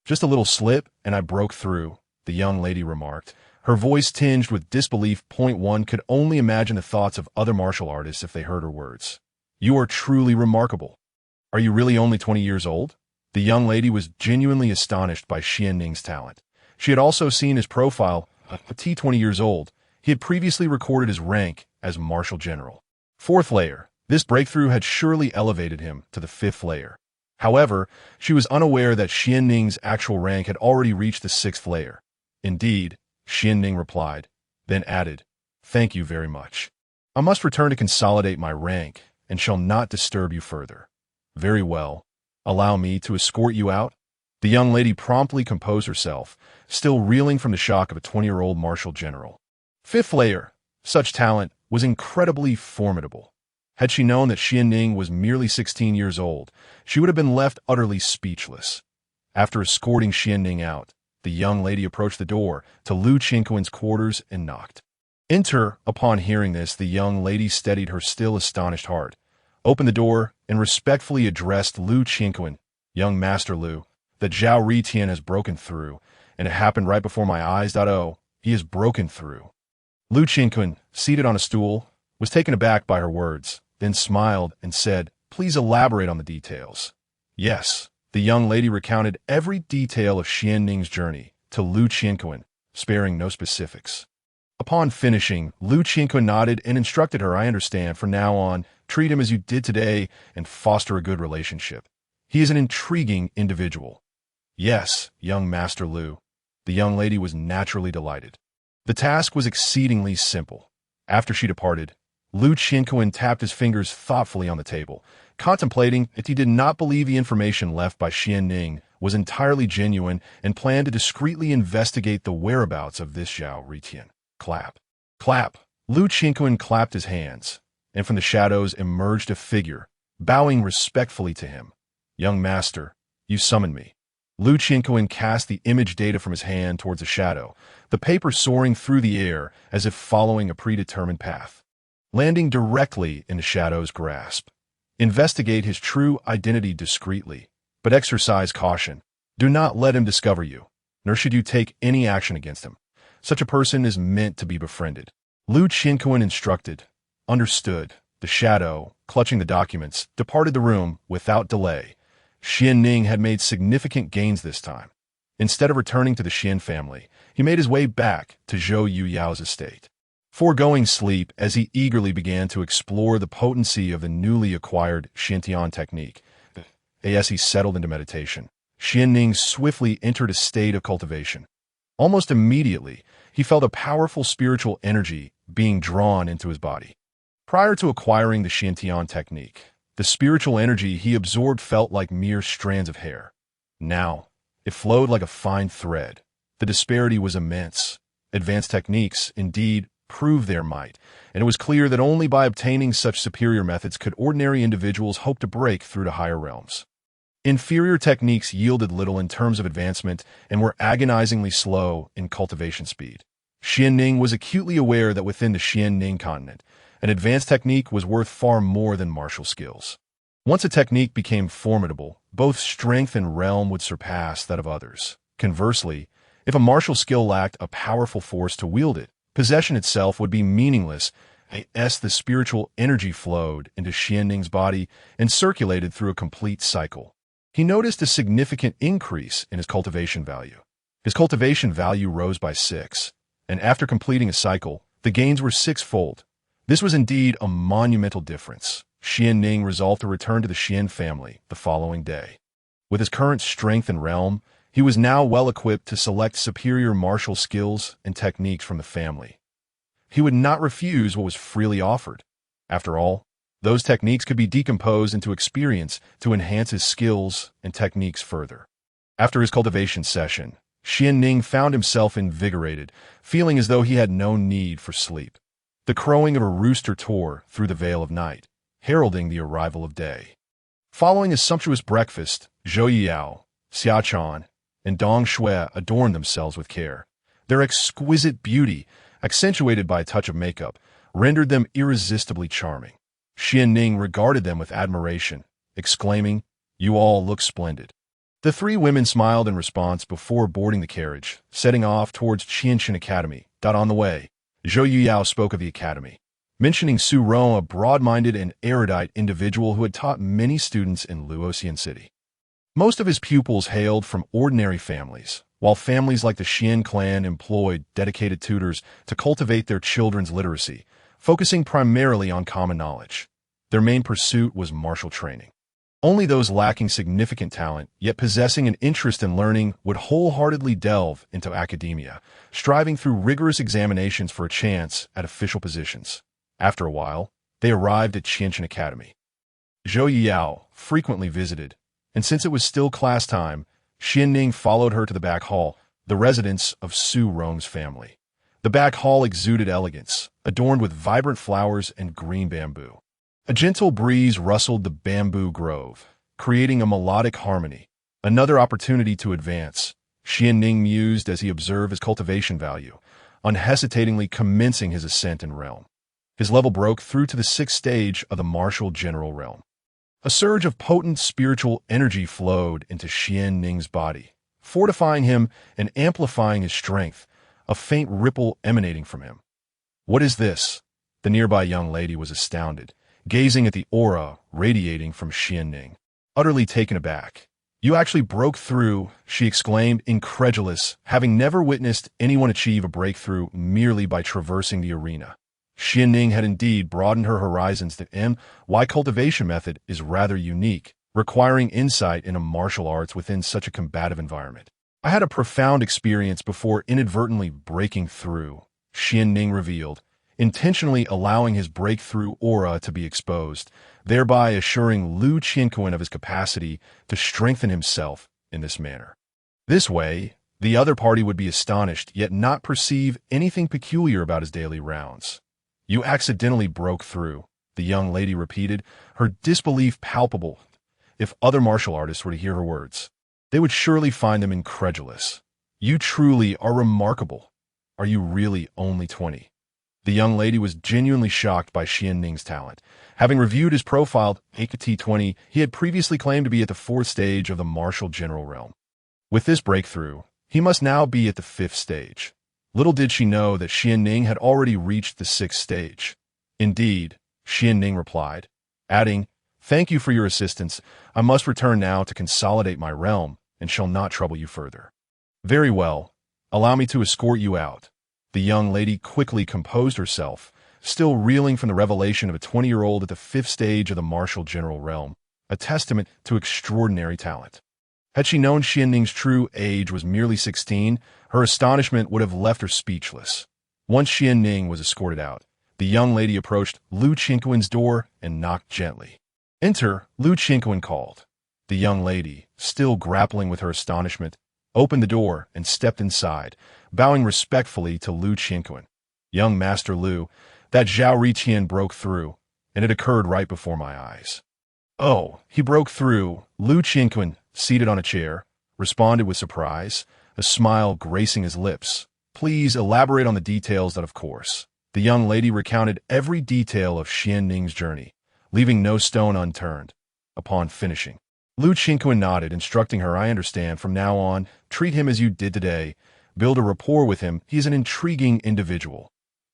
Just a little slip, and I broke through, the young lady remarked, her voice tinged with disbelief. One could only imagine the thoughts of other martial artists if they heard her words. You are truly remarkable. Are you really only 20 years old? The young lady was genuinely astonished by Xianning's talent. She had also seen his profile, a T 20 years old. He had previously recorded his rank as Martial General. 4th layer. This breakthrough had surely elevated him to the 5th layer. However, she was unaware that Xianning's actual rank had already reached the 6th layer. Indeed, Xianning replied, then added, "Thank you very much. I must return to consolidate my rank and shall not disturb you further." "Very well. Allow me to escort you out?" The young lady promptly composed herself, still reeling from the shock of a 20-year-old martial general. 5th layer. Such talent was incredibly formidable. Had she known that Xianning was merely 16 years old, she would have been left utterly speechless. After escorting Xuanning out, the young lady approached the door to Lu Qingquan's quarters and knocked. Enter. Upon hearing this, the young lady steadied her still astonished heart, opened the door, and respectfully addressed Lu Qingquan. Young Master Lu, the Zhao Ritian has broken through, and it happened right before my eyes. Oh, he has broken through. Lu Qingquan, seated on a stool, was taken aback by her words, then smiled and said, "Please elaborate on the details." Yes, the young lady recounted every detail of Xuanning's journey to Lu Qingquan, sparing no specifics. Upon finishing, Lu Qingquan nodded and instructed her, "I understand. From now on, treat him as you did today and foster a good relationship. He is an intriguing individual." "Yes, young Master Lu." The young lady was naturally delighted. The task was exceedingly simple. After she departed, Lu Qingquan tapped his fingers thoughtfully on the table, contemplating if he did not believe the information left by Xuanning was entirely genuine and planned to discreetly investigate the whereabouts of this Zhao Ritian. Clap. Clap. Lu Qingquan clapped his hands, and from the shadows emerged a figure, bowing respectfully to him. "Young master, you summoned me." Lu Qingquan cast the image data from his hand towards a shadow, the paper soaring through the air as if following a predetermined path. Landing directly in the shadow's grasp. Investigate his true identity discreetly, but exercise caution. Do not let him discover you, nor should you take any action against him. Such a person is meant to be befriended. Lu Qingquan instructed. Understood. The shadow, clutching the documents, departed the room without delay. Xuanning had made significant gains this time. Instead of returning to the Shien family, he made his way back to Zhou Yuyao's estate, foregoing sleep as he eagerly began to explore the potency of the newly acquired Xintian technique. As he settled into meditation, Xuanning swiftly entered a state of cultivation. Almost immediately, he felt a powerful spiritual energy being drawn into his body. Prior to acquiring the Xintian technique, the spiritual energy he absorbed felt like mere strands of hair. Now, it flowed like a fine thread. The disparity was immense. Advanced techniques, indeed, proved their might, and it was clear that only by obtaining such superior methods could ordinary individuals hope to break through to higher realms. Inferior techniques yielded little in terms of advancement and were agonizingly slow in cultivation speed. Xuanning was acutely aware that within the Xuanning continent, an advanced technique was worth far more than martial skills. Once a technique became formidable, both strength and realm would surpass that of others. Conversely, if a martial skill lacked a powerful force to wield it, possession itself would be meaningless as the spiritual energy flowed into Xuanning's body and circulated through a complete cycle. He noticed a significant increase in his cultivation value. His cultivation value rose by 6, and after completing a cycle, the gains were 6-fold. This was indeed a monumental difference. Xuanning resolved to return to the Shien family the following day. With his current strength and realm, he was now well equipped to select superior martial skills and techniques from the family. He would not refuse what was freely offered. After all, those techniques could be decomposed into experience to enhance his skills and techniques further. After his cultivation session, Xuanning found himself invigorated, feeling as though he had no need for sleep. The crowing of a rooster tore through the veil of night, heralding the arrival of day. Following a sumptuous breakfast, Zhou Yuyao, Xiaotian, and Dong Shui adorned themselves with care. Their exquisite beauty, accentuated by a touch of makeup, rendered them irresistibly charming. Xuanning regarded them with admiration, exclaiming, "You all look splendid." The three women smiled in response before boarding the carriage, setting off towards Qianxin Academy. On the way, Zhou Yuyao spoke of the academy, mentioning Su Rong, a broad-minded and erudite individual who had taught many students in Luoxian City. Most of his pupils hailed from ordinary families, while families like the Shien clan employed dedicated tutors to cultivate their children's literacy, focusing primarily on common knowledge. Their main pursuit was martial training. Only those lacking significant talent, yet possessing an interest in learning, would wholeheartedly delve into academia, striving through rigorous examinations for a chance at official positions. After a while, they arrived at Qianxin Academy. Zhou Yuyao frequently visited, and since it was still class time, Xuanning followed her to the back hall, the residence of Su Rong's family. The back hall exuded elegance, adorned with vibrant flowers and green bamboo. A gentle breeze rustled the bamboo grove, creating a melodic harmony. Another opportunity to advance, Xuanning mused as he observed his cultivation value, unhesitatingly commencing his ascent in realm. His level broke through to the 6th stage of the martial general realm. A surge of potent spiritual energy flowed into Xuanning's body, fortifying him and amplifying his strength, a faint ripple emanating from him. "What is this?" The nearby young lady was astounded, gazing at the aura radiating from Xuanning, utterly taken aback. "You actually broke through," she exclaimed, incredulous, having never witnessed anyone achieve a breakthrough merely by traversing the arena. Xuanning had indeed broadened her horizons. The MY cultivation method is rather unique, requiring insight into martial arts within such a combative environment. "I had a profound experience before inadvertently breaking through," Xuanning revealed, intentionally allowing his breakthrough aura to be exposed, thereby assuring Lu Qianquan of his capacity to strengthen himself in this manner. This way, the other party would be astonished yet not perceive anything peculiar about his daily rounds. "You accidentally broke through," the young lady repeated, her disbelief palpable. If other martial artists were to hear her words, they would surely find them incredulous. "You truly are remarkable. Are you really only 20? The young lady was genuinely shocked by Xuanning's talent. Having reviewed his profile, AKT-20, he had previously claimed to be at the 4th stage of the martial general realm. With this breakthrough, he must now be at the 5th stage. Little did she know that Xuanning had already reached the 6th stage. "Indeed," Xuanning replied, adding, "Thank you for your assistance. I must return now to consolidate my realm and shall not trouble you further." "Very well. Allow me to escort you out." The young lady quickly composed herself, still reeling from the revelation of a 20-year-old at the 5th stage of the martial general realm, a testament to extraordinary talent. Had she known Xuanning's true age was merely 16, her astonishment would have left her speechless. Once Xuanning was escorted out, the young lady approached Lu Qianquan's door and knocked gently. "Enter," Lu Qianquan called. The young lady, still grappling with her astonishment, opened the door and stepped inside, bowing respectfully to Lu Qianquan. "Young Master Lu, that Zhao Riqian broke through, and it occurred right before my eyes." "Oh, he broke through," Lu Qianquan, seated on a chair, responded with surprise, a smile gracing his lips. "Please elaborate on the details." That, of course. The young lady recounted every detail of Xuanning's journey, leaving no stone unturned. Upon finishing, Lu Qianquan nodded, instructing her, "I understand. From now on, treat him as you did today. Build a rapport with him. He is an intriguing individual."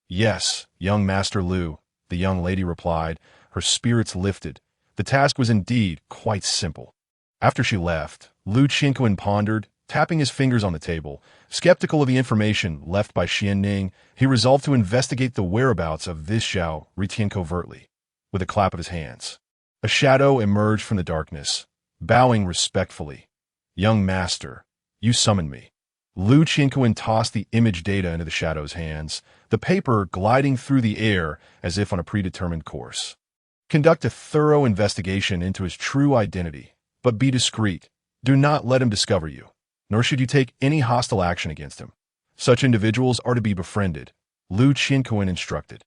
"Yes, young Master Lu," the young lady replied, her spirits lifted. The task was indeed quite simple. After she left, Lu Qianquan pondered, tapping his fingers on the table. Skeptical of the information left by Xuanning, he resolved to investigate the whereabouts of this Zhao Riqian covertly. With a clap of his hands, a shadow emerged from the darkness, bowing respectfully. "Young master, you summoned me." Lu Qianquan tossed the image data into the shadow's hands, the paper gliding through the air as if on a predetermined course. "Conduct a thorough investigation into his true identity, but be discreet. Do not let him discover you, nor should you take any hostile action against him. Such individuals are to be befriended," Lu Qianquan instructed.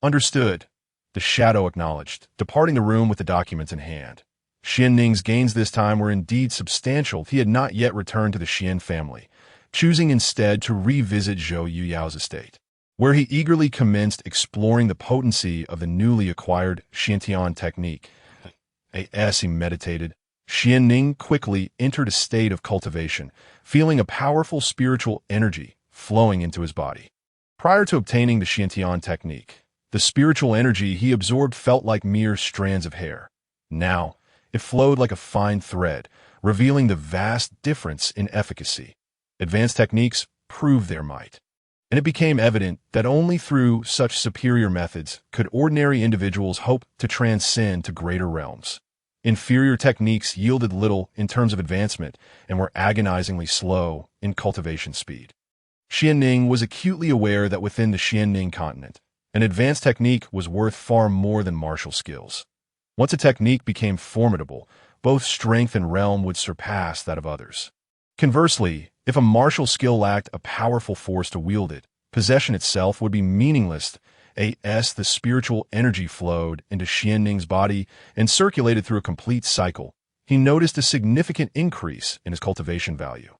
"Understood," the shadow acknowledged, departing the room with the documents in hand. Xuanning's gains this time were indeed substantial. He had not yet returned to the Shien family, choosing instead to revisit Zhou Yuyao's estate, where he eagerly commenced exploring the potency of the newly acquired Xiantian technique. As he meditated, Xuanning quickly entered a state of cultivation, feeling a powerful spiritual energy flowing into his body. Prior to obtaining the Xiantian technique, the spiritual energy he absorbed felt like mere strands of hair. Now, it flowed like a fine thread, revealing the vast difference in efficacy. Advanced techniques proved their might, and it became evident that only through such superior methods could ordinary individuals hope to transcend to greater realms. Inferior techniques yielded little in terms of advancement and were agonizingly slow in cultivation speed. Xuanning was acutely aware that within the Xuanning continent, an advanced technique was worth far more than martial skills. Once a technique became formidable, both strength and realm would surpass that of others. Conversely, if a martial skill lacked a powerful force to wield it, possession itself would be meaningless. As the spiritual energy flowed into Xuanning's body and circulated through a complete cycle, he noticed a significant increase in his cultivation value.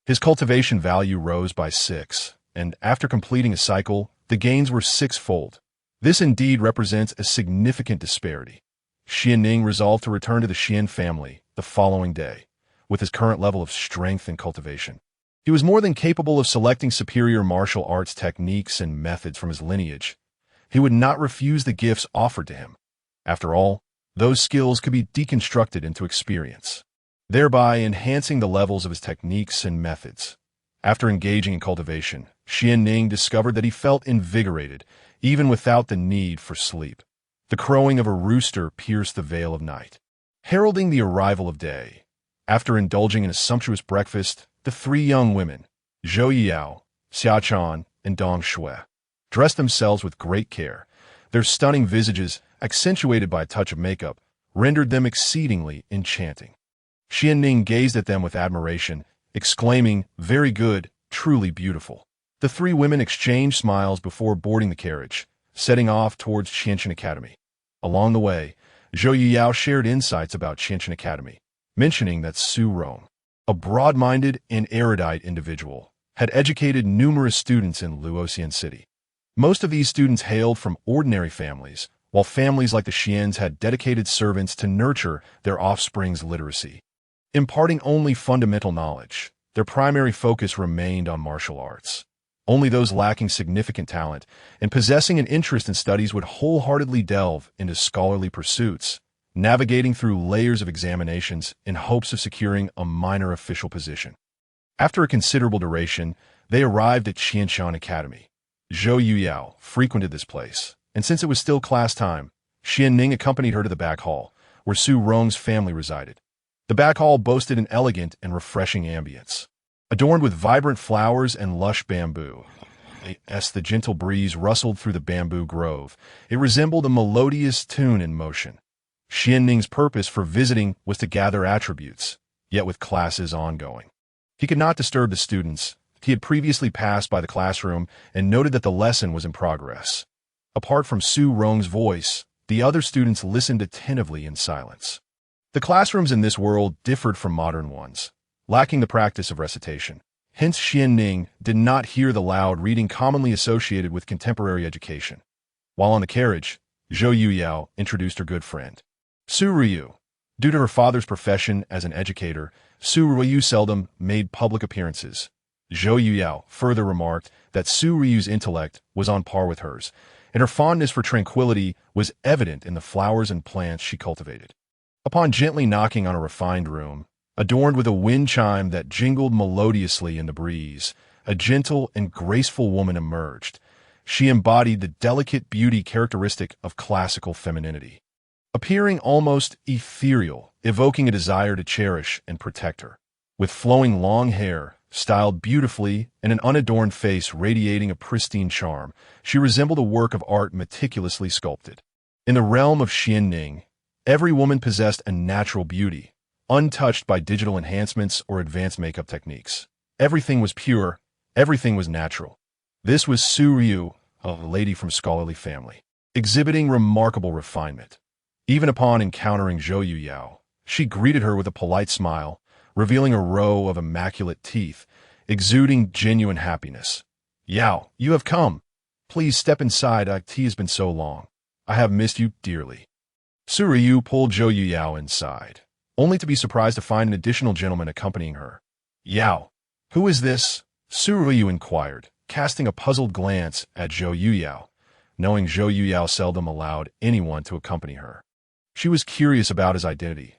His cultivation value rose by 6, and after completing a cycle, the gains were 6-fold. This indeed represents a significant disparity. Xuanning resolved to return to the Shien family the following day, with his current level of strength and cultivation. He was more than capable of selecting superior martial arts techniques and methods from his lineage. He would not refuse the gifts offered to him. After all, those skills could be deconstructed into experience, thereby enhancing the levels of his techniques and methods. After engaging in cultivation, Xuanning discovered that he felt invigorated, even without the need for sleep. The crowing of a rooster pierced the veil of night, heralding the arrival of day. After indulging in a sumptuous breakfast, the 3 young women, Xuan Shaotian and Dong Shui, dressed themselves with great care. Their stunning visages, accentuated by a touch of makeup, rendered them exceedingly enchanting. Xuanning gazed at them with admiration, exclaiming, "Very good, truly beautiful." The 3 women exchanged smiles before boarding the carriage, setting off towards Qianqian Academy. Along the way, Zhou Yuyao shared insights about Qianqian Academy, mentioning that Su Rong, a broad-minded and erudite individual, had educated numerous students in Luoxian City. Most of these students hailed from ordinary families, while families like the Xiens had dedicated servants to nurture their offspring's literacy. Imparting only fundamental knowledge, their primary focus remained on martial arts. Only those lacking significant talent and possessing an interest in studies would wholeheartedly delve into scholarly pursuits, navigating through layers of examinations in hopes of securing a minor official position. After a considerable duration, they arrived at Qianqian Academy. Zhou Yuyao frequented this place, and since it was still class time, Xuanning accompanied her to the back hall, where Su Rong's family resided. The back hall boasted an elegant and refreshing ambience, adorned with vibrant flowers and lush bamboo. As the gentle breeze rustled through the bamboo grove, it resembled a melodious tune in motion. Xuanning's purpose for visiting was to gather attributes, yet with classes ongoing. He could not disturb the students. He had previously passed by the classroom and noted that the lesson was in progress. Apart from Su Rong's voice, the other students listened attentively in silence. The classrooms in this world differed from modern ones, lacking the practice of recitation. Hence, Xuanning did not hear the loud reading commonly associated with contemporary education. While on the carriage, Zhou Yuyao introduced her good friend, Su Ryu. Due to her father's profession as an educator, Su Ryu seldom made public appearances. Zhou Yuyao further remarked that Su Ryu's intellect was on par with hers, and her fondness for tranquility was evident in the flowers and plants she cultivated. Upon gently knocking on a refined room, adorned with a wind chime that jingled melodiously in the breeze, a gentle and graceful woman emerged. She embodied the delicate beauty characteristic of classical femininity, appearing almost ethereal, evoking a desire to cherish and protect her. With flowing long hair, styled beautifully, and an unadorned face radiating a pristine charm, she resembled a work of art meticulously sculpted. In the realm of Xuanning, every woman possessed a natural beauty, untouched by digital enhancements or advanced makeup techniques. Everything was pure, everything was natural. This was Su Ryu, a lady from scholarly family, exhibiting remarkable refinement. Even upon encountering Zhou Yuyao, she greeted her with a polite smile, revealing a row of immaculate teeth, exuding genuine happiness. "Yao, you have come. Please step inside, tea has been so long. I have missed you dearly." Su Ryu pulled Zhou Yuyao inside, only to be surprised to find an additional gentleman accompanying her. "Yao, who is this?" Su Ryu inquired, casting a puzzled glance at Zhou Yuyao, knowing Zhou Yuyao seldom allowed anyone to accompany her. She was curious about his identity.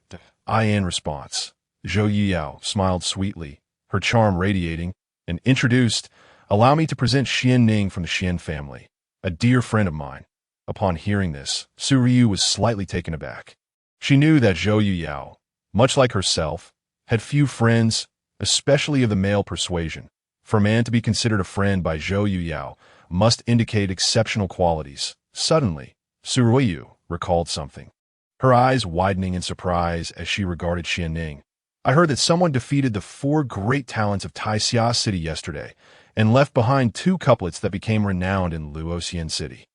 In response, Zhou Yuyao smiled sweetly, her charm radiating, and introduced, "Allow me to present Xuanning from the Shien family, a dear friend of mine." Upon hearing this, Su Ryu was slightly taken aback. She knew that Zhou Yuyao, much like herself, had few friends, especially of the male persuasion. For a man to be considered a friend by Zhou Yuyao must indicate exceptional qualities. Suddenly, Su Ryu recalled something, her eyes widening in surprise as she regarded Xuanning. "I heard that someone defeated the 4 great talents of Taixia City yesterday and left behind 2 couplets that became renowned in Luoxian City.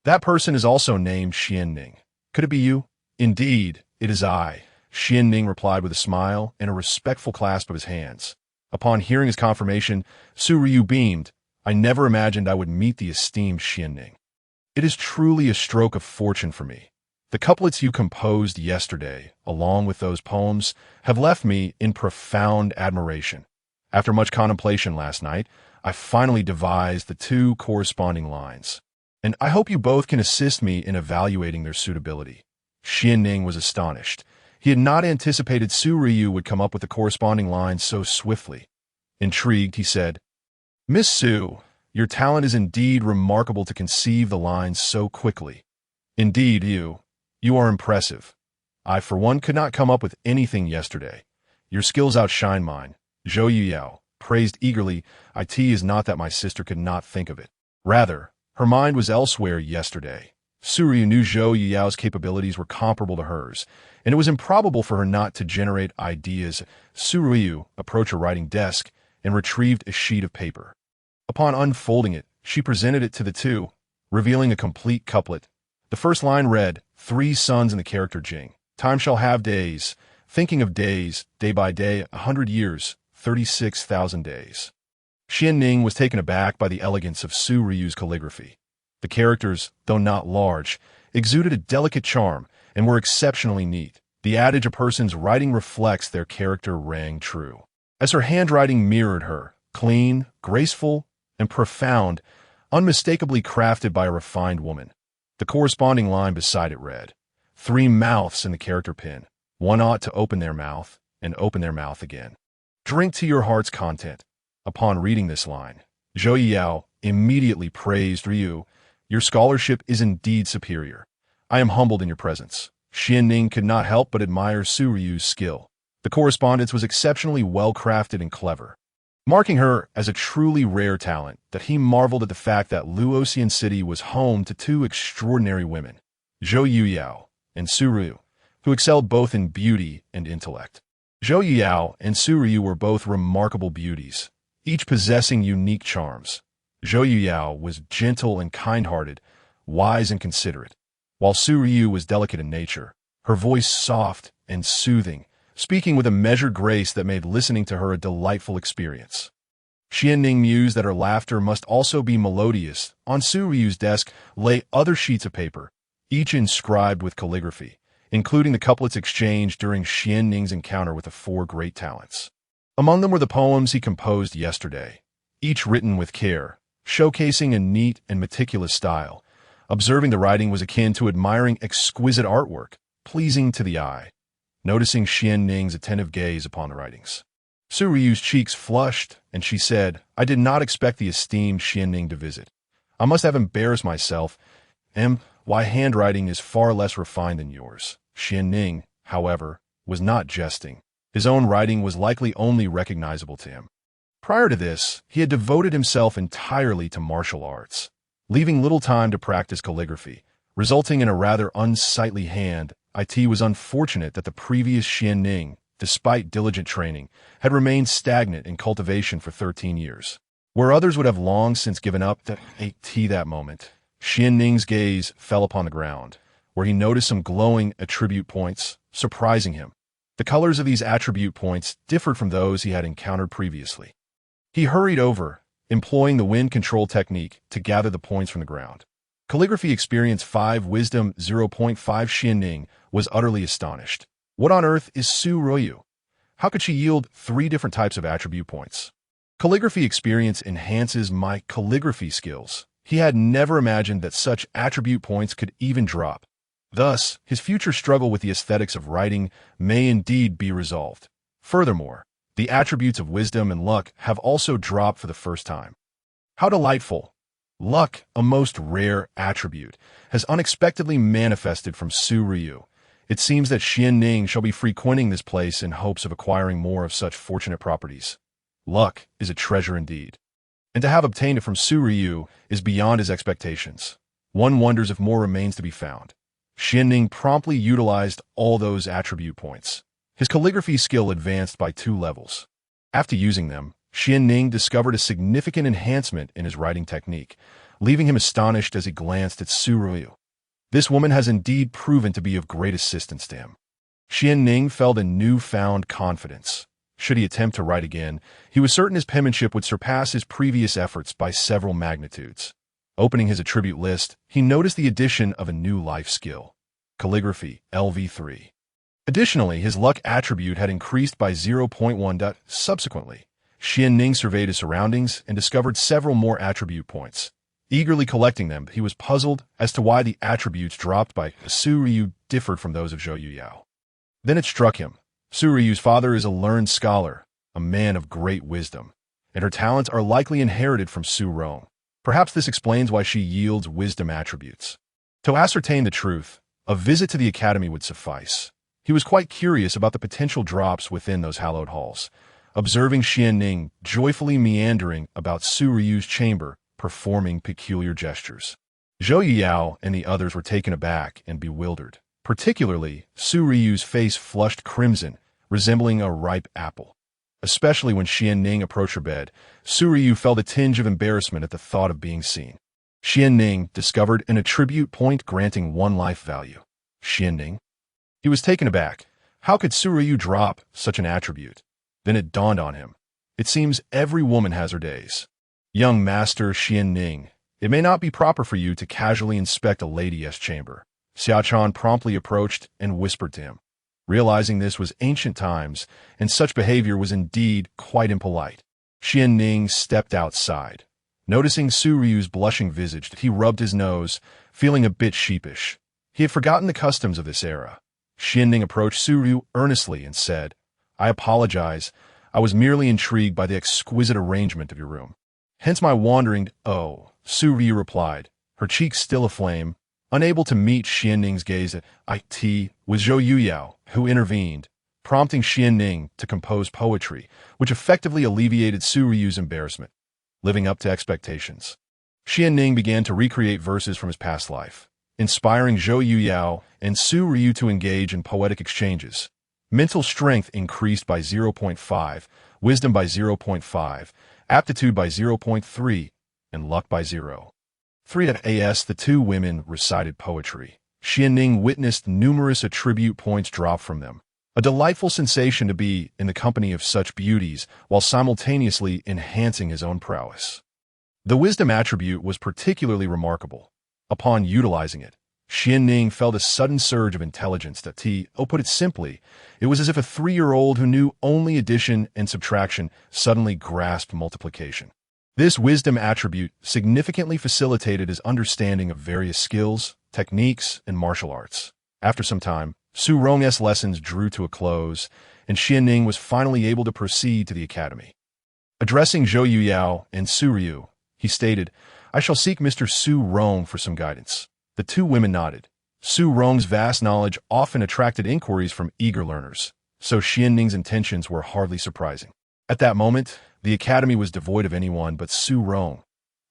That person is also named Xuanning. Could it be you?" "Indeed, it is I," Xuanning replied with a smile and a respectful clasp of his hands. Upon hearing his confirmation, Su Ryu beamed. I never imagined I would meet the esteemed Xuanning. It is truly a stroke of fortune for me. The couplets you composed yesterday, along with those poems, have left me in profound admiration. After much contemplation last night, I finally devised the two corresponding lines, and I hope you both can assist me in evaluating their suitability. Xuanning was astonished. He had not anticipated Su Ryu would come up with the corresponding lines so swiftly. Intrigued, he said, Miss Su, your talent is indeed remarkable to conceive the lines so quickly. Indeed, you are impressive. I, for one, could not come up with anything yesterday. Your skills outshine mine. Zhou Yuyao praised eagerly. It is not that my sister could not think of it. Rather, her mind was elsewhere yesterday. Su Ryu knew Zhou Yuyao's capabilities were comparable to hers, and it was improbable for her not to generate ideas. Su Ryu approached her writing desk and retrieved a sheet of paper. Upon unfolding it, she presented it to the two, revealing a complete couplet. The first line read, 3 sons in the character Jing. Time shall have days, thinking of days, day by day, 100 years, 36,000 days. Xuanning was taken aback by the elegance of Su Ryu's calligraphy. The characters, though not large, exuded a delicate charm and were exceptionally neat. The adage a person's writing reflects their character rang true. As her handwriting mirrored her, clean, graceful, and profound, unmistakably crafted by a refined woman. The corresponding line beside it read, 3 mouths in the character pin. One ought to open their mouth and open their mouth again. Drink to your heart's content. Upon reading this line, Zhou Yuyao immediately praised Ryu. Your scholarship is indeed superior. I am humbled in your presence. Xuanning could not help but admire Su Ryu's skill. The correspondence was exceptionally well-crafted and clever, marking her as a truly rare talent, that he marveled at the fact that Luoxian City was home to 2 extraordinary women, Zhou Yuyao and Su Ryu, who excelled both in beauty and intellect. Zhou Yuyao and Su Ryu were both remarkable beauties, each possessing unique charms. Zhou Yuyao was gentle and kind-hearted, wise and considerate, while Su Ryu was delicate in nature, her voice soft and soothing, speaking with a measured grace that made listening to her a delightful experience. Xuanning mused that her laughter must also be melodious. On Su Ryu's desk lay other sheets of paper, each inscribed with calligraphy, including the couplets exchanged during Xuanning's encounter with the 4 great talents. Among them were the poems he composed yesterday, each written with care, showcasing a neat and meticulous style. Observing the writing was akin to admiring exquisite artwork, pleasing to the eye. Noticing Xuanning's attentive gaze upon the writings, Su Ryu's cheeks flushed, and she said, I did not expect the esteemed Xuanning to visit. I must have embarrassed myself. Why handwriting is far less refined than yours. Xuanning, however, was not jesting. His own writing was likely only recognizable to him. Prior to this, he had devoted himself entirely to martial arts, leaving little time to practice calligraphy, resulting in a rather unsightly hand. It was unfortunate that the previous Xuanning, despite diligent training, had remained stagnant in cultivation for 13 years. Where others would have long since given up that moment, Xuanning's gaze fell upon the ground, where he noticed some glowing attribute points, surprising him. The colors of these attribute points differed from those he had encountered previously. He hurried over, employing the wind control technique to gather the points from the ground. Calligraphy experience 5, wisdom 0.5. Xuanning was utterly astonished. What on earth is Su Ryu? How could she yield 3 different types of attribute points? Calligraphy experience enhances my calligraphy skills. He had never imagined that such attribute points could even drop. Thus, his future struggle with the aesthetics of writing may indeed be resolved. Furthermore, the attributes of wisdom and luck have also dropped for the first time. How delightful! Luck, a most rare attribute, has unexpectedly manifested from Su Ryu. It seems that Xuanning shall be frequenting this place in hopes of acquiring more of such fortunate properties. Luck is a treasure indeed, and to have obtained it from Su Ryu is beyond his expectations. One wonders if more remains to be found. Xuanning promptly utilized all those attribute points. His calligraphy skill advanced by 2 levels. After using them, Xuanning discovered a significant enhancement in his writing technique, leaving him astonished as he glanced at Su Ryu. This woman has indeed proven to be of great assistance to him. Xuanning felt a newfound confidence. Should he attempt to write again, he was certain his penmanship would surpass his previous efforts by several magnitudes. Opening his attribute list, he noticed the addition of a new life skill, calligraphy, LV3. Additionally, his luck attribute had increased by 0.1. Subsequently, Xuanning surveyed his surroundings and discovered several more attribute points. Eagerly collecting them, he was puzzled as to why the attributes dropped by Su Ryu differed from those of Zhou Yuyao. Then it struck him. Su Ryu's father is a learned scholar, a man of great wisdom, and her talents are likely inherited from Su Rong. Perhaps this explains why she yields wisdom attributes. To ascertain the truth, a visit to the academy would suffice. He was quite curious about the potential drops within those hallowed halls, observing Xuanning joyfully meandering about Su Ryu's chamber, performing peculiar gestures. Zhou Yuyao and the others were taken aback and bewildered. Particularly, Su Ryu's face flushed crimson, resembling a ripe apple. Especially when Xuanning approached her bed, Su Ryu felt a tinge of embarrassment at the thought of being seen. Xuanning discovered an attribute point granting 1 life value. Xuanning? He was taken aback. How could Su Ryu drop such an attribute? Then it dawned on him. It seems every woman has her days. Young Master Xuanning, it may not be proper for you to casually inspect a lady's chamber. Xiaochan promptly approached and whispered to him. Realizing this was ancient times, and such behavior was indeed quite impolite, Xuanning stepped outside. Noticing Su Ryu's blushing visage, he rubbed his nose, feeling a bit sheepish. He had forgotten the customs of this era. Xuanning approached Su Ryu earnestly and said, "I apologize. I was merely intrigued by the exquisite arrangement of your room. Hence my wandering." "Oh," Su Ryu replied, her cheeks still aflame. Unable to meet Xuanning's gaze, it was Zhou Yuyao, who intervened, prompting Xuanning to compose poetry, which effectively alleviated Su Ryu's embarrassment. Living up to expectations, Xuanning began to recreate verses from his past life, inspiring Zhou Yuyao and Su Ryu to engage in poetic exchanges. Mental strength increased by 0.5, wisdom by 0.5, aptitude by 0.3, and luck by 0. 3. As the two women recited poetry, Xuanning witnessed numerous attribute points drop from them. A delightful sensation to be in the company of such beauties while simultaneously enhancing his own prowess. The wisdom attribute was particularly remarkable. Upon utilizing it, Xuanning felt a sudden surge of intelligence that put it simply, it was as if a 3-year-old who knew only addition and subtraction suddenly grasped multiplication. This wisdom attribute significantly facilitated his understanding of various skills, techniques, and martial arts. After some time, Su Rong's lessons drew to a close, and Xuanning was finally able to proceed to the academy. Addressing Zhou Yuyao and Su Ryu, he stated, "I shall seek Mr. Su Rong for some guidance." The two women nodded. Su Rong's vast knowledge often attracted inquiries from eager learners, so Xuanning's intentions were hardly surprising. At that moment, the academy was devoid of anyone but Su Rong.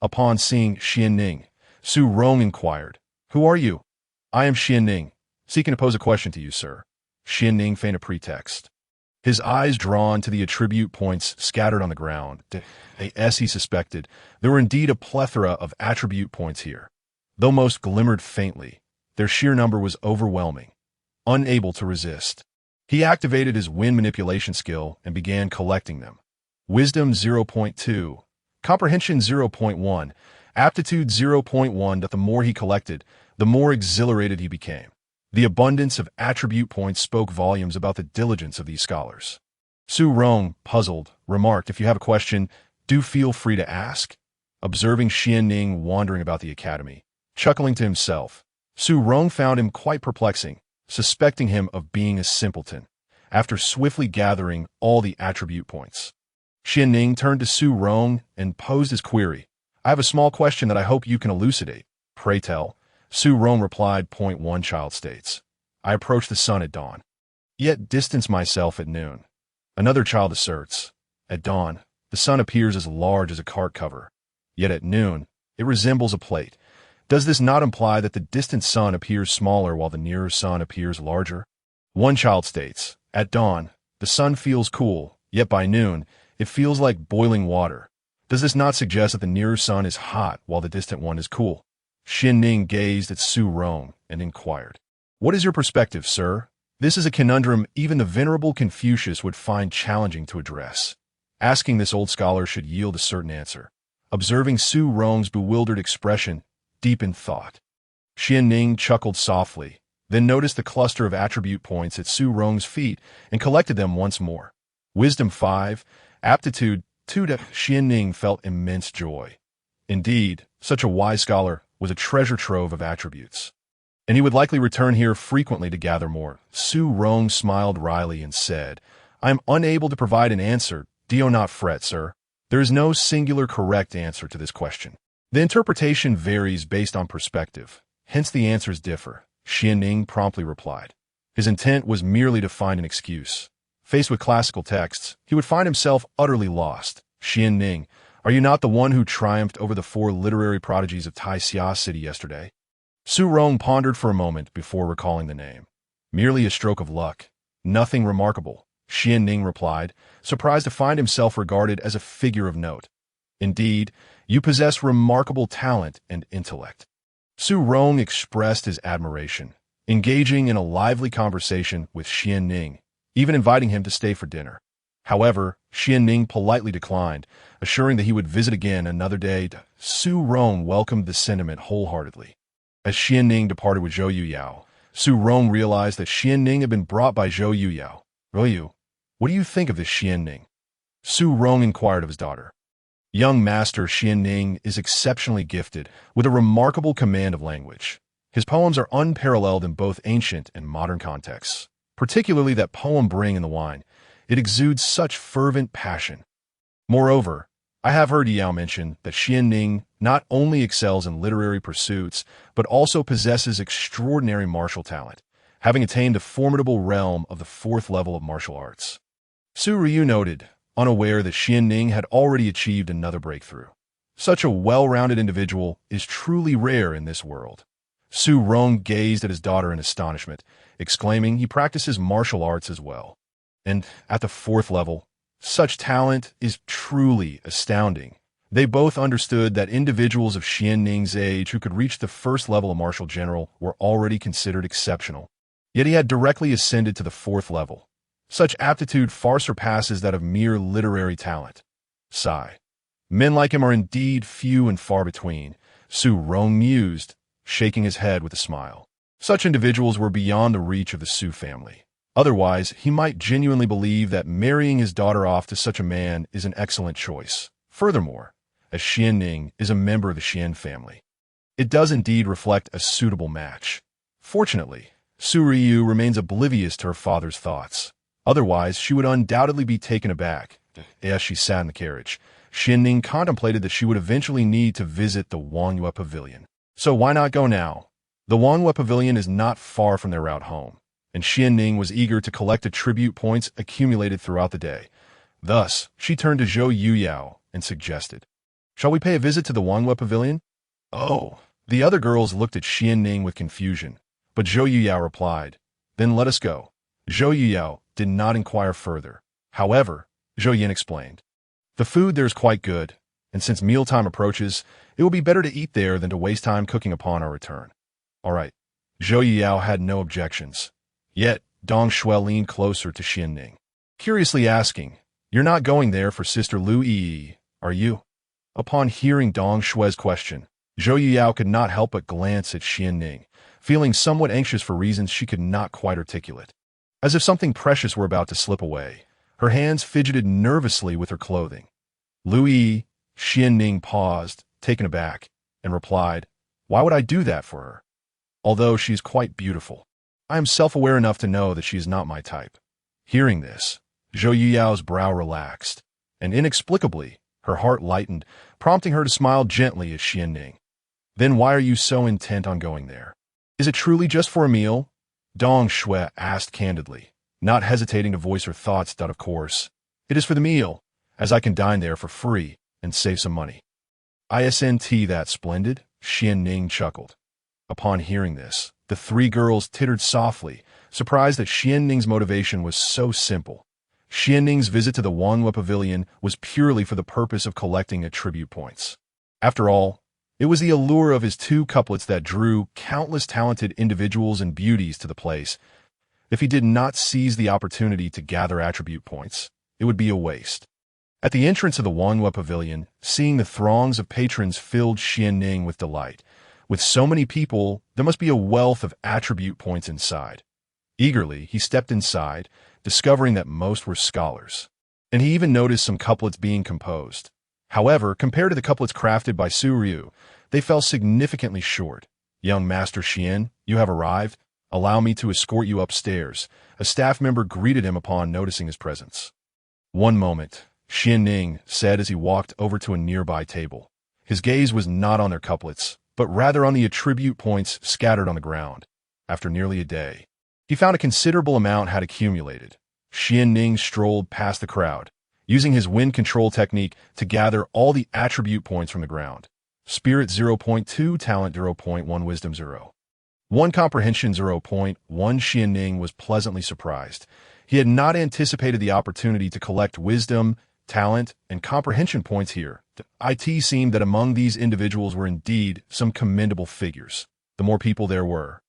Upon seeing Xuanning, Su Rong inquired, "Who are you?" "I am Xuanning, seeking to pose a question to you, sir." Xuanning feigned a pretext. His eyes drawn to the attribute points scattered on the ground. As he suspected, there were indeed a plethora of attribute points here. Though most glimmered faintly, their sheer number was overwhelming. Unable to resist, he activated his wind manipulation skill and began collecting them. Wisdom 0.2, Comprehension 0.1, Aptitude 0.1. That the more he collected, the more exhilarated he became. The abundance of attribute points spoke volumes about the diligence of these scholars. Su Rong, puzzled, remarked, "If you have a question, do feel free to ask." Observing Xuanning wandering about the academy, chuckling to himself, Su Rong found him quite perplexing, suspecting him of being a simpleton. After swiftly gathering all the attribute points, Xuanning turned to Su Rong and posed his query. "I have a small question that I hope you can elucidate." "Pray tell." Su Rong replied. Point 1 child states, "I approach the sun at dawn, yet distance myself at noon." Another child asserts, "At dawn, the sun appears as large as a cart cover, yet at noon, it resembles a plate. Does this not imply that the distant sun appears smaller while the nearer sun appears larger?" One child states, "At dawn, the sun feels cool, yet by noon, it feels like boiling water. Does this not suggest that the nearer sun is hot while the distant one is cool?" Xuanning gazed at Su Rong and inquired, "What is your perspective, sir?" This is a conundrum even the venerable Confucius would find challenging to address. Asking this old scholar should yield a certain answer. Observing Su Rong's bewildered expression, deep in thought. Xuanning chuckled softly, then noticed the cluster of attribute points at Su Rong's feet and collected them once more. Wisdom 5, aptitude 2. Xuanning felt immense joy. Indeed, such a wise scholar was a treasure trove of attributes. And he would likely return here frequently to gather more. Su Rong smiled wryly and said, I am unable to provide an answer. Do not fret, sir. There is no singular correct answer to this question. The interpretation varies based on perspective, hence the answers differ, Xuanning promptly replied. His intent was merely to find an excuse. Faced with classical texts, he would find himself utterly lost. Xuanning, are you not the one who triumphed over the 4 literary prodigies of Taixia City yesterday? Su Rong pondered for a moment before recalling the name. Merely a stroke of luck. Nothing remarkable, Xuanning replied, surprised to find himself regarded as a figure of note. Indeed, you possess remarkable talent and intellect. Su Rong expressed his admiration, engaging in a lively conversation with Xuanning, even inviting him to stay for dinner. However, Xuanning politely declined, assuring that he would visit again another day. Su Rong welcomed the sentiment wholeheartedly. As Xuanning departed with Zhou Yuyao, Su Rong realized that Xuanning had been brought by Zhou Yuyao. Yu, what do you think of this Xuanning? Su Rong inquired of his daughter. Young master Xuanning is exceptionally gifted, with a remarkable command of language. His poems are unparalleled in both ancient and modern contexts, particularly that poem Bring in the Wine. It exudes such fervent passion. Moreover, I have heard Yao mention that Xuanning not only excels in literary pursuits, but also possesses extraordinary martial talent, having attained a formidable realm of the 4th level of martial arts. Su Ryu noted, unaware that Xuanning had already achieved another breakthrough. Such a well-rounded individual is truly rare in this world. Su Rong gazed at his daughter in astonishment, exclaiming he practices martial arts as well. And at the 4th level, such talent is truly astounding. They both understood that individuals of Xuanning's age who could reach the 1st level of martial general were already considered exceptional. Yet he had directly ascended to the 4th level. Such aptitude far surpasses that of mere literary talent. Sigh. Men like him are indeed few and far between, Su Rong mused, shaking his head with a smile. Such individuals were beyond the reach of the Su family. Otherwise, he might genuinely believe that marrying his daughter off to such a man is an excellent choice. Furthermore, as Xuanning is a member of the Shien family, it does indeed reflect a suitable match. Fortunately, Su Ryu remains oblivious to her father's thoughts. Otherwise, she would undoubtedly be taken aback. As she sat in the carriage, Xuanning contemplated that she would eventually need to visit the Wangyue Pavilion. So why not go now? The Wangyue Pavilion is not far from their route home, and Xuanning was eager to collect attribute points accumulated throughout the day. Thus, she turned to Zhou Yuyao and suggested, shall we pay a visit to the Wangyue Pavilion? Oh, the other girls looked at Xuanning with confusion, but Zhou Yuyao replied, then let us go. Zhou Yuyao did not inquire further. However, Zhou Yin explained, the food there is quite good, and since mealtime approaches, it will be better to eat there than to waste time cooking upon our return. All right. Zhou Yuyao had no objections. Yet, Dong Shui leaned closer to Xuanning, curiously asking, you're not going there for Sister Lu Yi, are you? Upon hearing Dong Shui's question, Zhou Yuyao could not help but glance at Xuanning, feeling somewhat anxious for reasons she could not quite articulate. As if something precious were about to slip away, her hands fidgeted nervously with her clothing. Lu Yi, Xuanning paused, taken aback, and replied, why would I do that for her? Although she is quite beautiful, I am self-aware enough to know that she is not my type. Hearing this, Zhou Yuyao's brow relaxed, and inexplicably, her heart lightened, prompting her to smile gently at Xuanning. Then why are you so intent on going there? Is it truly just for a meal? Dong Shui asked candidly, not hesitating to voice her thoughts. Of course, it is for the meal, as I can dine there for free and save some money. Isn't that splendid? Xuanning chuckled. Upon hearing this, the 3 girls tittered softly, surprised that Xuanning's motivation was so simple. Xuanning's visit to the Wangyue Pavilion was purely for the purpose of collecting attribute points. After all, it was the allure of his 2 couplets that drew countless talented individuals and beauties to the place. If he did not seize the opportunity to gather attribute points, it would be a waste. At the entrance of the Wanhua Pavilion, seeing the throngs of patrons filled Xuanning with delight. With so many people, there must be a wealth of attribute points inside. Eagerly, he stepped inside, discovering that most were scholars. And he even noticed some couplets being composed. However, compared to the couplets crafted by Su Ryu, they fell significantly short. "Young Master Shien, you have arrived. Allow me to escort you upstairs." A staff member greeted him upon noticing his presence. "One moment," Xuanning said as he walked over to a nearby table. His gaze was not on their couplets, but rather on the attribute points scattered on the ground. After nearly a day, he found a considerable amount had accumulated. Xuanning strolled past the crowd, using his wind control technique to gather all the attribute points from the ground. Spirit 0.2, Talent 0.1, Wisdom 0.1, Comprehension 0.1. Xuanning was pleasantly surprised. He had not anticipated the opportunity to collect wisdom, talent, and comprehension points here. It seemed that among these individuals were indeed some commendable figures. The more people there were,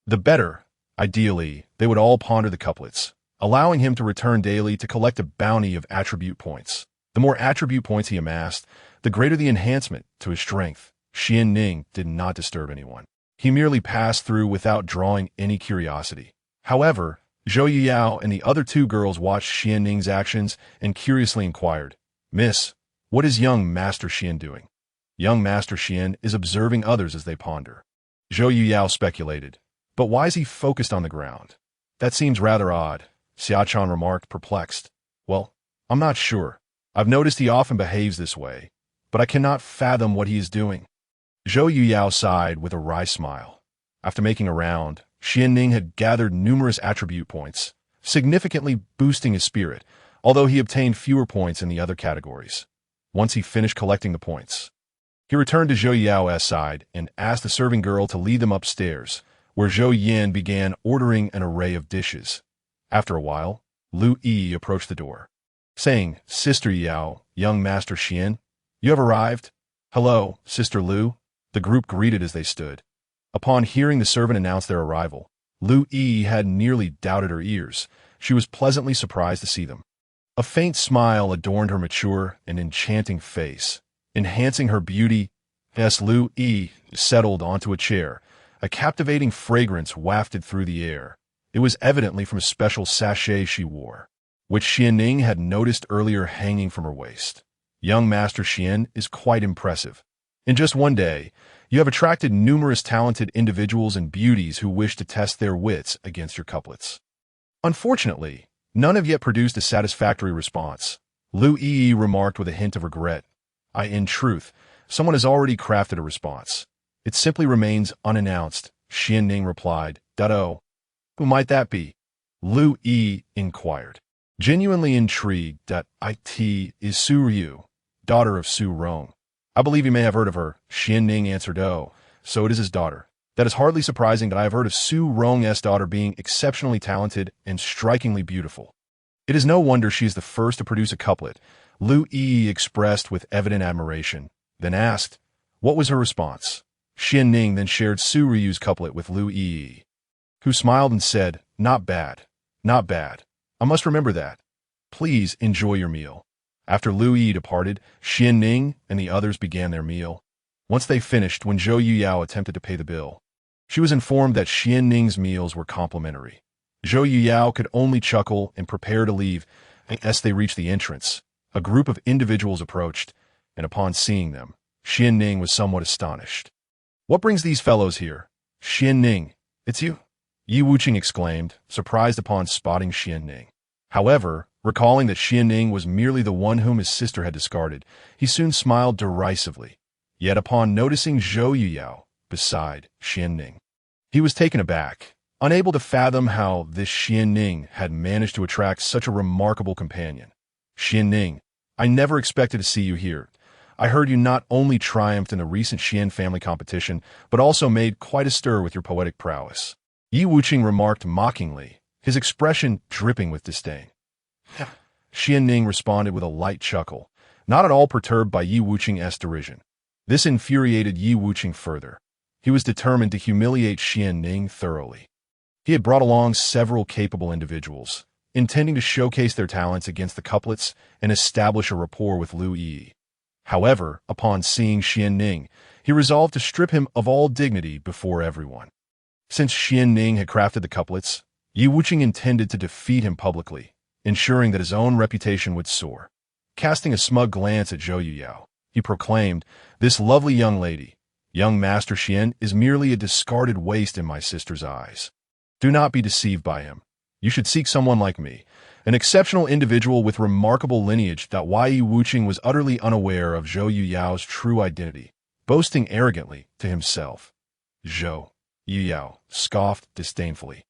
the better. Ideally, they would all ponder the couplets, allowing him to return daily to collect a bounty of attribute points. The more attribute points he amassed, the greater the enhancement to his strength. Xuanning did not disturb anyone. He merely passed through without drawing any curiosity. However, Zhou Yuyao and the other two girls watched Xuanning's actions and curiously inquired, "Miss, what is young Master Shien doing?" "Young Master Shien is observing others as they ponder." Zhou Yuyao speculated, "But why is he focused on the ground?" "That seems rather odd," Xiaochan remarked, perplexed. "Well, I'm not sure. I've noticed he often behaves this way, but I cannot fathom what he is doing." Zhou Yuyao sighed with a wry smile. After making a round, Xuanning had gathered numerous attribute points, significantly boosting his spirit, although he obtained fewer points in the other categories. Once he finished collecting the points, he returned to Zhou Yao's side and asked the serving girl to lead them upstairs, where Zhou Yan began ordering an array of dishes. After a while, Lu Yi approached the door, saying, "Sister Yao, young Master Shien, you have arrived." "Hello, Sister Lu," the group greeted as they stood. Upon hearing the servant announce their arrival, Lu Yi had nearly doubted her ears. She was pleasantly surprised to see them. A faint smile adorned her mature and enchanting face, enhancing her beauty. As Lu Yi settled onto a chair, a captivating fragrance wafted through the air. It was evidently from a special sachet she wore, which Xuanning had noticed earlier hanging from her waist. "Young Master Shien is quite impressive. In just one day, you have attracted numerous talented individuals and beauties who wish to test their wits against your couplets. Unfortunately, none have yet produced a satisfactory response," Lu Yi remarked with a hint of regret. In truth, someone has already crafted a response. It simply remains unannounced," Xuanning replied. "Oh, who might that be?" Lu Yi inquired. Genuinely intrigued, "It is Su Ryu, daughter of Su Rong. I believe you may have heard of her," Xuanning answered. "Oh, so it is his daughter. That is hardly surprising that I have heard of Su Rong's daughter being exceptionally talented and strikingly beautiful. It is no wonder she is the first to produce a couplet," Lu Yi expressed with evident admiration, then asked, "What was her response?" Xuanning then shared Su Ryu's couplet with Lu Yi, who smiled and said, "Not bad, not bad. I must remember that. Please enjoy your meal." After Lu Yi departed, Xuanning and the others began their meal. Once they finished, when Zhou Yuyao attempted to pay the bill, she was informed that Xuanning's meals were complimentary. Zhou Yuyao could only chuckle and prepare to leave. As they reached the entrance, a group of individuals approached, and upon seeing them, Xuanning was somewhat astonished. "What brings these fellows here?" "Xuanning, it's you," Yi Wuqing exclaimed, surprised upon spotting Xuanning. However, recalling that Xuanning was merely the one whom his sister had discarded, he soon smiled derisively. Yet upon noticing Zhou Yuyao beside Xuanning, he was taken aback, unable to fathom how this Xuanning had managed to attract such a remarkable companion. "Xuanning, I never expected to see you here. I heard you not only triumphed in the recent Shien family competition, but also made quite a stir with your poetic prowess," Yi Wuqing remarked mockingly, his expression dripping with disdain. Xuanning responded with a light chuckle, not at all perturbed by Yi Wuqing's derision. This infuriated Yi Wuqing further. He was determined to humiliate Xuanning thoroughly. He had brought along several capable individuals, intending to showcase their talents against the couplets and establish a rapport with Lu Yi. However, upon seeing Xuanning, he resolved to strip him of all dignity before everyone. Since Xuanning had crafted the couplets, Ye Wuqing intended to defeat him publicly, ensuring that his own reputation would soar. Casting a smug glance at Zhou Yuyao, he proclaimed, "This lovely young lady, young Master Shien, is merely a discarded waste in my sister's eyes. Do not be deceived by him. You should seek someone like me, an exceptional individual with remarkable lineage." That Ye Wuqing was utterly unaware of Zhou Yuyao's true identity, boasting arrogantly to himself. Zhou Yuyao scoffed disdainfully,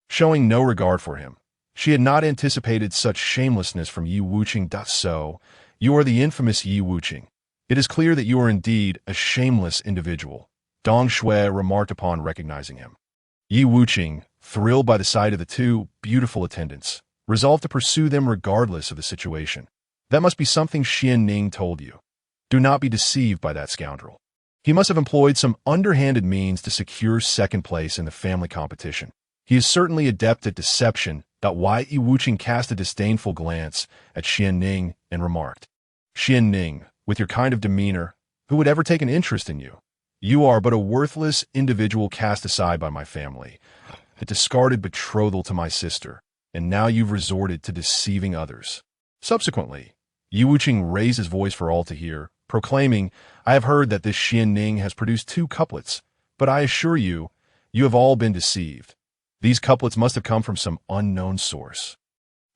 showing no regard for him. She had not anticipated such shamelessness from Ye Wuqing. "So, you are the infamous Ye Wuqing. It is clear that you are indeed a shameless individual," Dong Shui remarked upon recognizing him. Ye Wuqing, thrilled by the sight of the two beautiful attendants, resolved to pursue them regardless of the situation. "That must be something Xuanning told you. Do not be deceived by that scoundrel. He must have employed some underhanded means to secure second place in the family competition. He is certainly adept at deception." Ye Wuqing cast a disdainful glance at Xuanning and remarked, "Xuanning, with your kind of demeanor, who would ever take an interest in you? You are but a worthless individual cast aside by my family, a discarded betrothal to my sister, and now you've resorted to deceiving others." Subsequently, Ye Wuqing raised his voice for all to hear, proclaiming, "I have heard that this Xuanning has produced 2 couplets, but I assure you, you have all been deceived. These couplets must have come from some unknown source."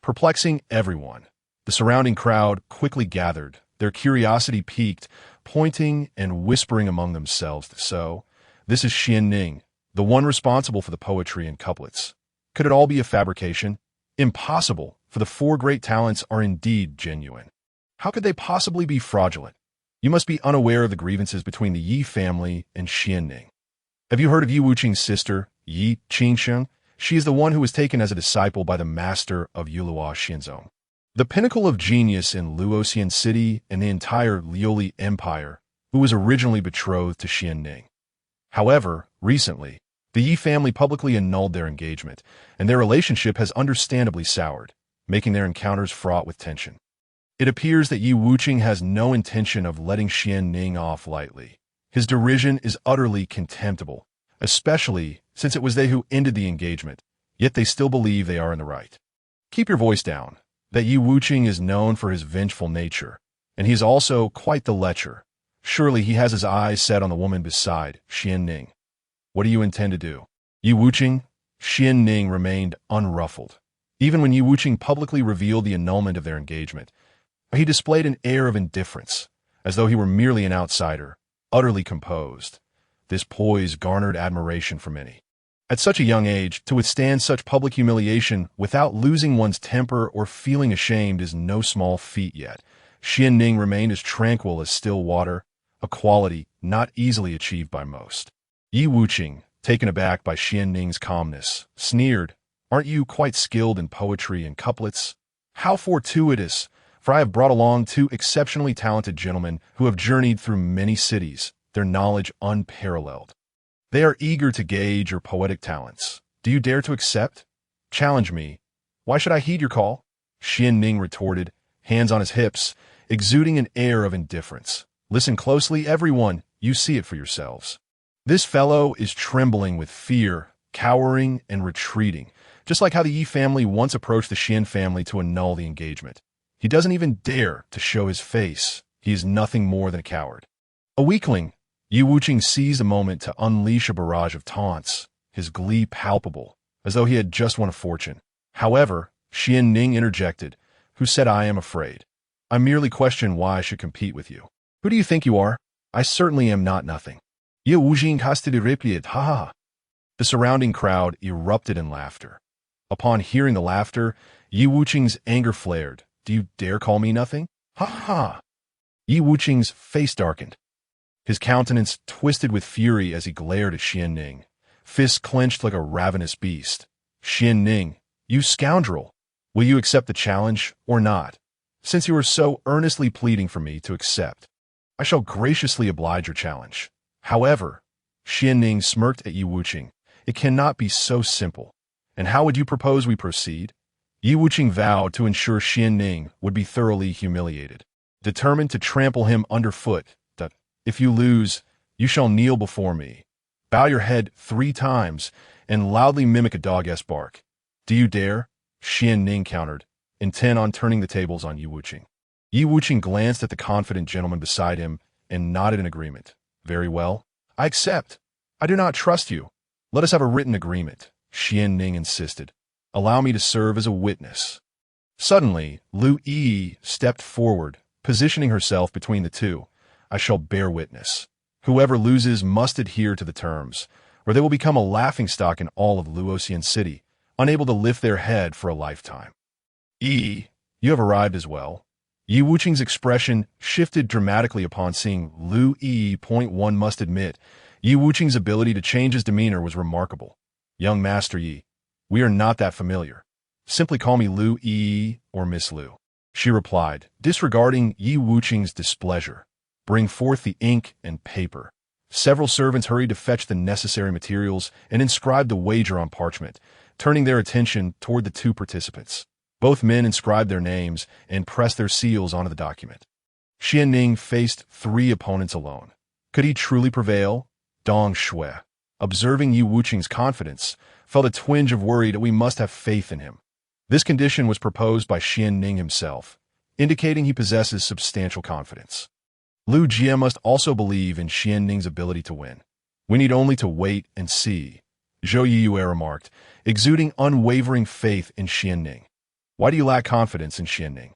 Perplexing everyone, the surrounding crowd quickly gathered, their curiosity piqued, pointing and whispering among themselves, "So, this is Xuanning, the one responsible for the poetry and couplets. Could it all be a fabrication? Impossible, for the 4 great talents are indeed genuine. How could they possibly be fraudulent? You must be unaware of the grievances between the Yi family and Xuanning. Have you heard of Ye Wuqing's sister, Yi Qingsheng? She is the one who was taken as a disciple by the master of Yulua Xinzong, the pinnacle of genius in Luoxian City and the entire Liuli Empire, who was originally betrothed to Xuanning. However, recently, the Yi family publicly annulled their engagement, and their relationship has understandably soured, making their encounters fraught with tension. It appears that Ye Wuqing has no intention of letting Xuanning off lightly. His derision is utterly contemptible, especially since it was they who ended the engagement, yet they still believe they are in the right. Keep your voice down. That Ye Wuqing is known for his vengeful nature, and he is also quite the lecher. Surely he has his eyes set on the woman beside Xuanning. What do you intend to do?" Ye Wuqing, Xuanning remained unruffled. Even when Ye Wuqing publicly revealed the annulment of their engagement, he displayed an air of indifference, as though he were merely an outsider, utterly composed. This poise garnered admiration from many. At such a young age, to withstand such public humiliation without losing one's temper or feeling ashamed is no small feat yet. Xuanning remained as tranquil as still water, a quality not easily achieved by most. Ye Wuqing, taken aback by Xuanning's calmness, sneered, "Aren't you quite skilled in poetry and couplets? How fortuitous, for I have brought along 2 exceptionally talented gentlemen who have journeyed through many cities, their knowledge unparalleled. They are eager to gauge your poetic talents. Do you dare to accept? Challenge me. Why should I heed your call?" Xuanning retorted, hands on his hips, exuding an air of indifference. "Listen closely, everyone. You see it for yourselves. This fellow is trembling with fear, cowering and retreating, just like how the Yi family once approached the Shien family to annul the engagement. He doesn't even dare to show his face. He is nothing more than a coward. A weakling." Ye Wuqing seized a moment to unleash a barrage of taunts, his glee palpable, as though he had just won a fortune. However, Xuanning interjected, "Who said I am afraid? I merely question why I should compete with you. Who do you think you are? I certainly am not nothing." Ye Wuqing hastily replied, "Ha ha ha." The surrounding crowd erupted in laughter. Upon hearing the laughter, Ye Wuqing's anger flared. "Do you dare call me nothing? Ha ha ha." Ye Wuqing's face darkened. His countenance twisted with fury as he glared at Xuanning, fists clenched like a ravenous beast. "Xuanning, you scoundrel! Will you accept the challenge or not? Since you are so earnestly pleading for me to accept, I shall graciously oblige your challenge." However, Xuanning smirked at Ye Wuqing. "It cannot be so simple. And how would you propose we proceed? Ye Wuqing vowed to ensure Xuanning would be thoroughly humiliated, determined to trample him underfoot. If you lose, you shall kneel before me, bow your head 3 times, and loudly mimic a dog-esque bark. Do you dare? Xuanning countered, intent on turning the tables on Ye Wuqing. Ye Wuqing glanced at the confident gentleman beside him and nodded in agreement. Very well. I accept. I do not trust you. Let us have a written agreement, Xuanning insisted. Allow me to serve as a witness. Suddenly, Lu Yi stepped forward, positioning herself between the two. I shall bear witness. Whoever loses must adhere to the terms, or they will become a laughingstock in all of Luoxian City, unable to lift their head for a lifetime. You have arrived as well. Ye Wuqing's expression shifted dramatically upon seeing Lu Yi. One must admit, Ye Wuqing's ability to change his demeanor was remarkable. Young Master Yi, we are not that familiar. Simply call me Lu Yi or Miss Lu, she replied, disregarding Ye Wuqing's displeasure. Bring forth the ink and paper. Several servants hurried to fetch the necessary materials and inscribed the wager on parchment, turning their attention toward the 2 participants. Both men inscribed their names and pressed their seals onto the document. Xuanning faced 3 opponents alone. Could he truly prevail? Dong Shui, observing Ye Wuqing's confidence, felt a twinge of worry that we must have faith in him. This condition was proposed by Xuanning himself, indicating he possesses substantial confidence. Lu Jie must also believe in Xuanning's ability to win. We need only to wait and see, Zhou Yiyue remarked, exuding unwavering faith in Xuanning. Why do you lack confidence in Xuanning?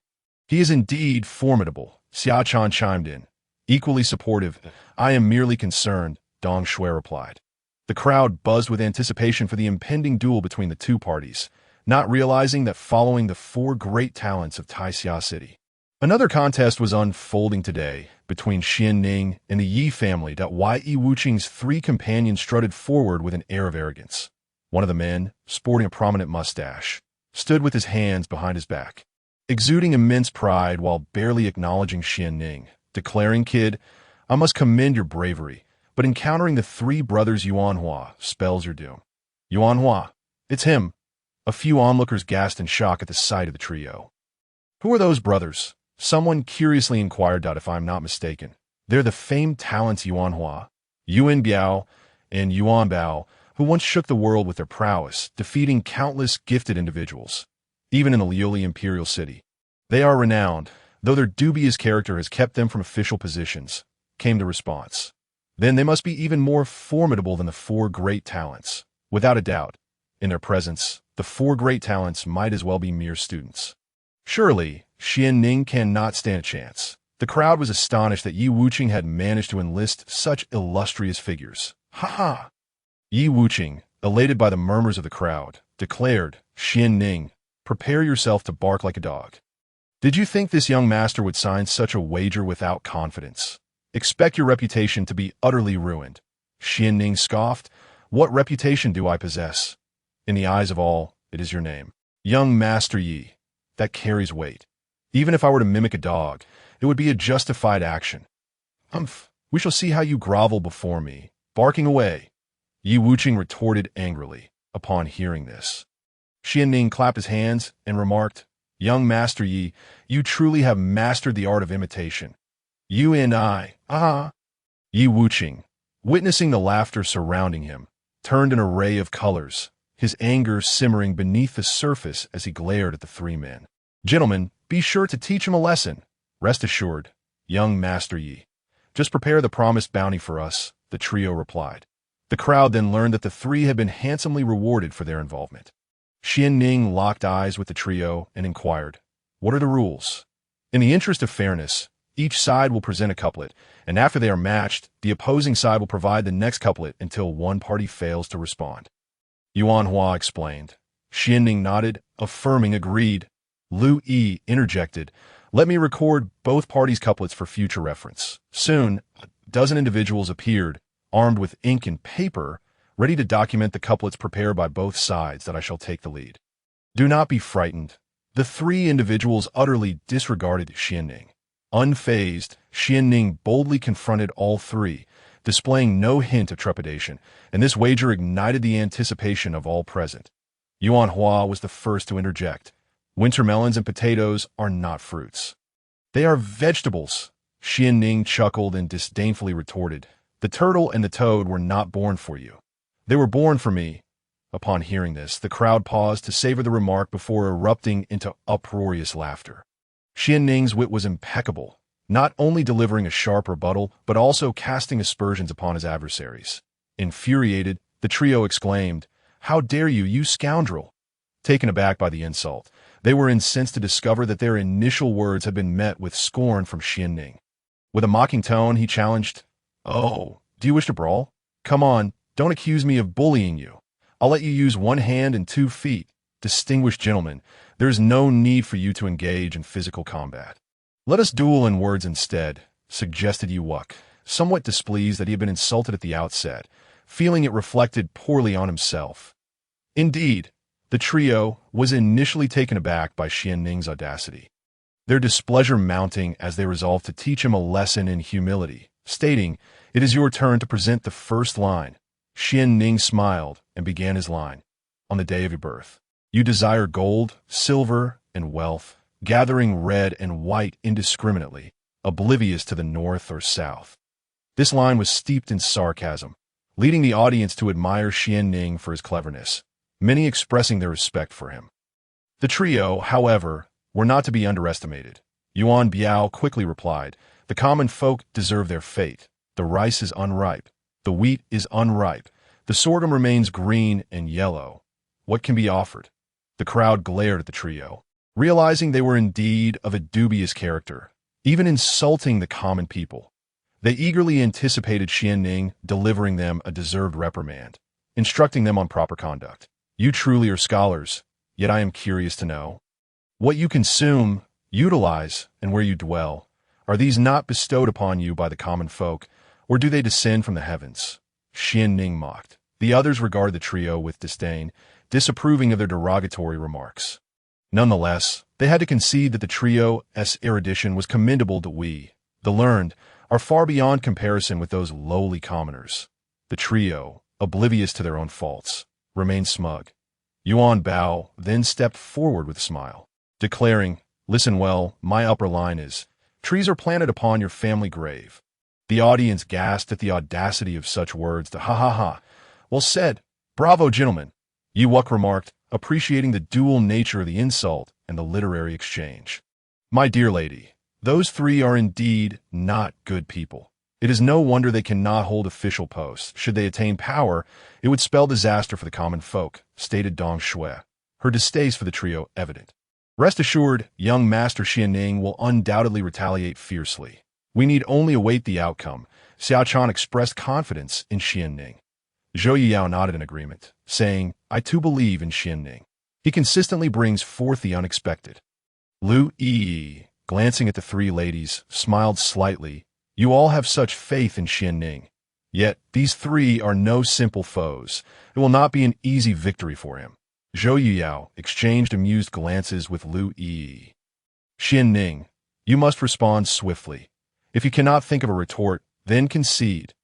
He is indeed formidable, Xiaochan chimed in. Equally supportive, I am merely concerned, Dong Shui replied. The crowd buzzed with anticipation for the impending duel between the 2 parties, not realizing that following the 4 great talents of Taixia City, another contest was unfolding today between Xuanning and the Yi family. Ye Wuqing's 3 companions strutted forward with an air of arrogance. One of the men, sporting a prominent mustache, stood with his hands behind his back, exuding immense pride while barely acknowledging Xuanning, declaring, Kid, I must commend your bravery, but encountering the 3 brothers Yuanhua spells your doom. Yuanhua, it's him. A few onlookers gasped in shock at the sight of the trio. Who are those brothers? Someone curiously inquired. If I'm not mistaken, they're the famed talents Yuanhua, Yuan Biao, and Yuan Bao, who once shook the world with their prowess, defeating countless gifted individuals, even in the Liuli imperial city. They are renowned, though their dubious character has kept them from official positions, came the response. Then they must be even more formidable than the 4 great talents. Without a doubt, in their presence, the 4 great talents might as well be mere students. Surely, Xuanning cannot stand a chance. The crowd was astonished that Ye Wuqing had managed to enlist such illustrious figures. Ha ha! Ye Wuqing, elated by the murmurs of the crowd, declared, Xuanning, prepare yourself to bark like a dog. Did you think this young master would sign such a wager without confidence? Expect your reputation to be utterly ruined. Xuanning scoffed. What reputation do I possess? In the eyes of all, it is your name. Young Master Yi. That carries weight. Even if I were to mimic a dog, it would be a justified action. Humph, we shall see how you grovel before me, barking away. Ye Wuqing retorted angrily upon hearing this. Xuanning clapped his hands and remarked, Young Master Yi, you truly have mastered the art of imitation. You and I, Ye Wuqing, witnessing the laughter surrounding him, turned an array of colors, his anger simmering beneath the surface as he glared at the 3 men. Gentlemen, be sure to teach him a lesson. Rest assured, young Master Yi. Just prepare the promised bounty for us, the trio replied. The crowd then learned that the 3 had been handsomely rewarded for their involvement. Xuanning locked eyes with the trio and inquired, What are the rules? In the interest of fairness, each side will present a couplet, and after they are matched, the opposing side will provide the next couplet until one party fails to respond. Yuanhua explained. Xuanning nodded, affirming agreed. Lu Yi interjected, Let me record both parties' couplets for future reference. Soon, a dozen individuals appeared, armed with ink and paper, ready to document the couplets prepared by both sides that I shall take the lead. Do not be frightened. The 3 individuals utterly disregarded Xuanning. Unfazed, Xuanning boldly confronted all 3, displaying no hint of trepidation, and this wager ignited the anticipation of all present. Yuan Hua was the first to interject. Winter melons and potatoes are not fruits. They are vegetables. Ning chuckled and disdainfully retorted. The turtle and the toad were not born for you. They were born for me. Upon hearing this, the crowd paused to savor the remark before erupting into uproarious laughter. Ning's wit was impeccable, not only delivering a sharp rebuttal, but also casting aspersions upon his adversaries. Infuriated, the trio exclaimed, "How dare you, you scoundrel!" Taken aback by the insult, they were incensed to discover that their initial words had been met with scorn from Ning. With a mocking tone, he challenged, "Oh, do you wish to brawl? Come on, don't accuse me of bullying you. I'll let you use 1 hand and 2 feet. Distinguished gentlemen, there is no need for you to engage in physical combat. Let us duel in words instead," suggested Yuwak, somewhat displeased that he had been insulted at the outset, feeling it reflected poorly on himself. Indeed, the trio was initially taken aback by Ning's audacity, their displeasure mounting as they resolved to teach him a lesson in humility, stating, "It is your turn to present the first line." Ning smiled and began his line. "On the day of your birth, you desire gold, silver, and wealth, gathering red and white indiscriminately, oblivious to the north or south." This line was steeped in sarcasm, leading the audience to admire Ning for his cleverness, many expressing their respect for him. The trio, however, were not to be underestimated. Yuan Biao quickly replied, "The common folk deserve their fate. The rice is unripe. The wheat is unripe. The sorghum remains green and yellow. What can be offered?" The crowd glared at the trio, realizing they were indeed of a dubious character, even insulting the common people. They eagerly anticipated Ning delivering them a deserved reprimand, instructing them on proper conduct. "You truly are scholars, yet I am curious to know what you consume, utilize, and where you dwell. Are these not bestowed upon you by the common folk, or do they descend from the heavens?" Ning mocked. The others regarded the trio with disdain, disapproving of their derogatory remarks. Nonetheless, they had to concede that the trio's erudition was commendable to we, the learned, are far beyond comparison with those lowly commoners. The trio, oblivious to their own faults, remained smug. Yuan Bao then stepped forward with a smile, declaring, "Listen well, my upper line is, trees are planted upon your family grave." The audience gasped at the audacity of such words. Ha ha ha. "Well said. Bravo, gentlemen," Yuwak remarked, appreciating the dual nature of the insult and the literary exchange. "My dear lady, those 3 are indeed not good people. It is no wonder they cannot hold official posts. Should they attain power, it would spell disaster for the common folk," stated Dong Shui, her distaste for the trio evident. "Rest assured, young Master Ning will undoubtedly retaliate fiercely. We need only await the outcome." Xiaochan expressed confidence in Ning. Zhou Yiyao nodded in agreement, saying, "I too believe in Ning. He consistently brings forth the unexpected." Lu Yi, glancing at the 3 ladies, smiled slightly. "You all have such faith in Ning. Yet these 3 are no simple foes. It will not be an easy victory for him." Zhou Yiyao exchanged amused glances with Lu Yi. "Ning, you must respond swiftly. If you cannot think of a retort, then concede."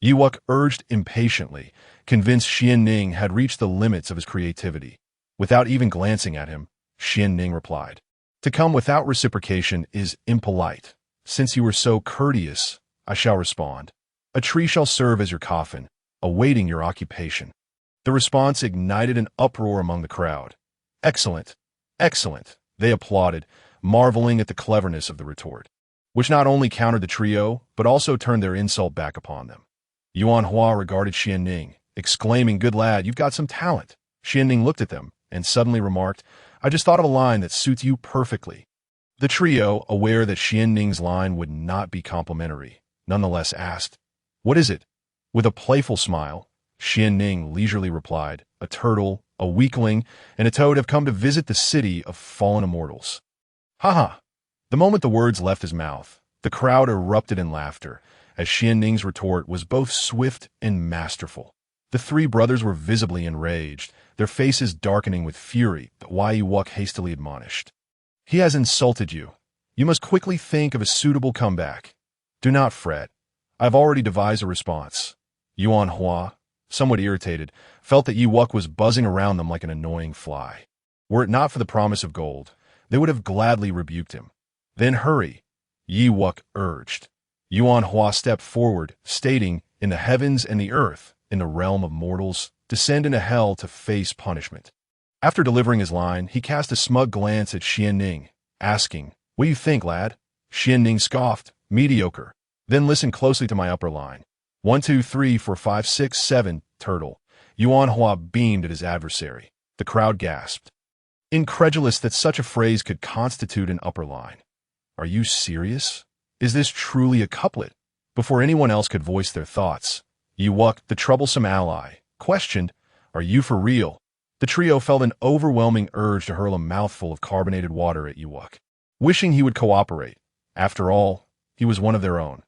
Yuwak urged impatiently, convinced Ning had reached the limits of his creativity. Without even glancing at him, Ning replied, "To come without reciprocation is impolite. Since you were so courteous, I shall respond. A tree shall serve as your coffin, awaiting your occupation." The response ignited an uproar among the crowd. "Excellent, excellent," they applauded, marveling at the cleverness of the retort, which not only countered the trio, but also turned their insult back upon them. Yuan Hua regarded Ning, exclaiming, "Good lad, you've got some talent." Ning looked at them and suddenly remarked, "I just thought of a line that suits you perfectly." The trio, aware that Ning's line would not be complimentary, nonetheless asked, "What is it?" With a playful smile, Ning leisurely replied, "A turtle, a weakling, and a toad have come to visit the city of fallen immortals." "Ha ha!" The moment the words left his mouth, the crowd erupted in laughter, as Ning's retort was both swift and masterful. The 3 brothers were visibly enraged, their faces darkening with fury, but Wai Wuk hastily admonished, "He has insulted you. You must quickly think of a suitable comeback. Do not fret. I have already devised a response." Yuan Hua, somewhat irritated, felt that Ye was buzzing around them like an annoying fly. Were it not for the promise of gold, they would have gladly rebuked him. Then hurry, Ye urged. Xuan stepped forward, stating, in the heavens and the earth, in the realm of mortals, descend into hell to face punishment. After delivering his line, he cast a smug glance at Xuanning, asking, what do you think, lad? Xuanning scoffed, mediocre. Then listen closely to my upper line. 1, 2, 3, 4, 5, 6, 7, turtle. Xuan beamed at his adversary. The crowd gasped, incredulous that such a phrase could constitute an upper line. Are you serious? Is this truly a couplet? Before anyone else could voice their thoughts, Ye, the troublesome ally, questioned, are you for real? The trio felt an overwhelming urge to hurl a mouthful of carbonated water at Ye, wishing he would cooperate. After all, he was one of their own.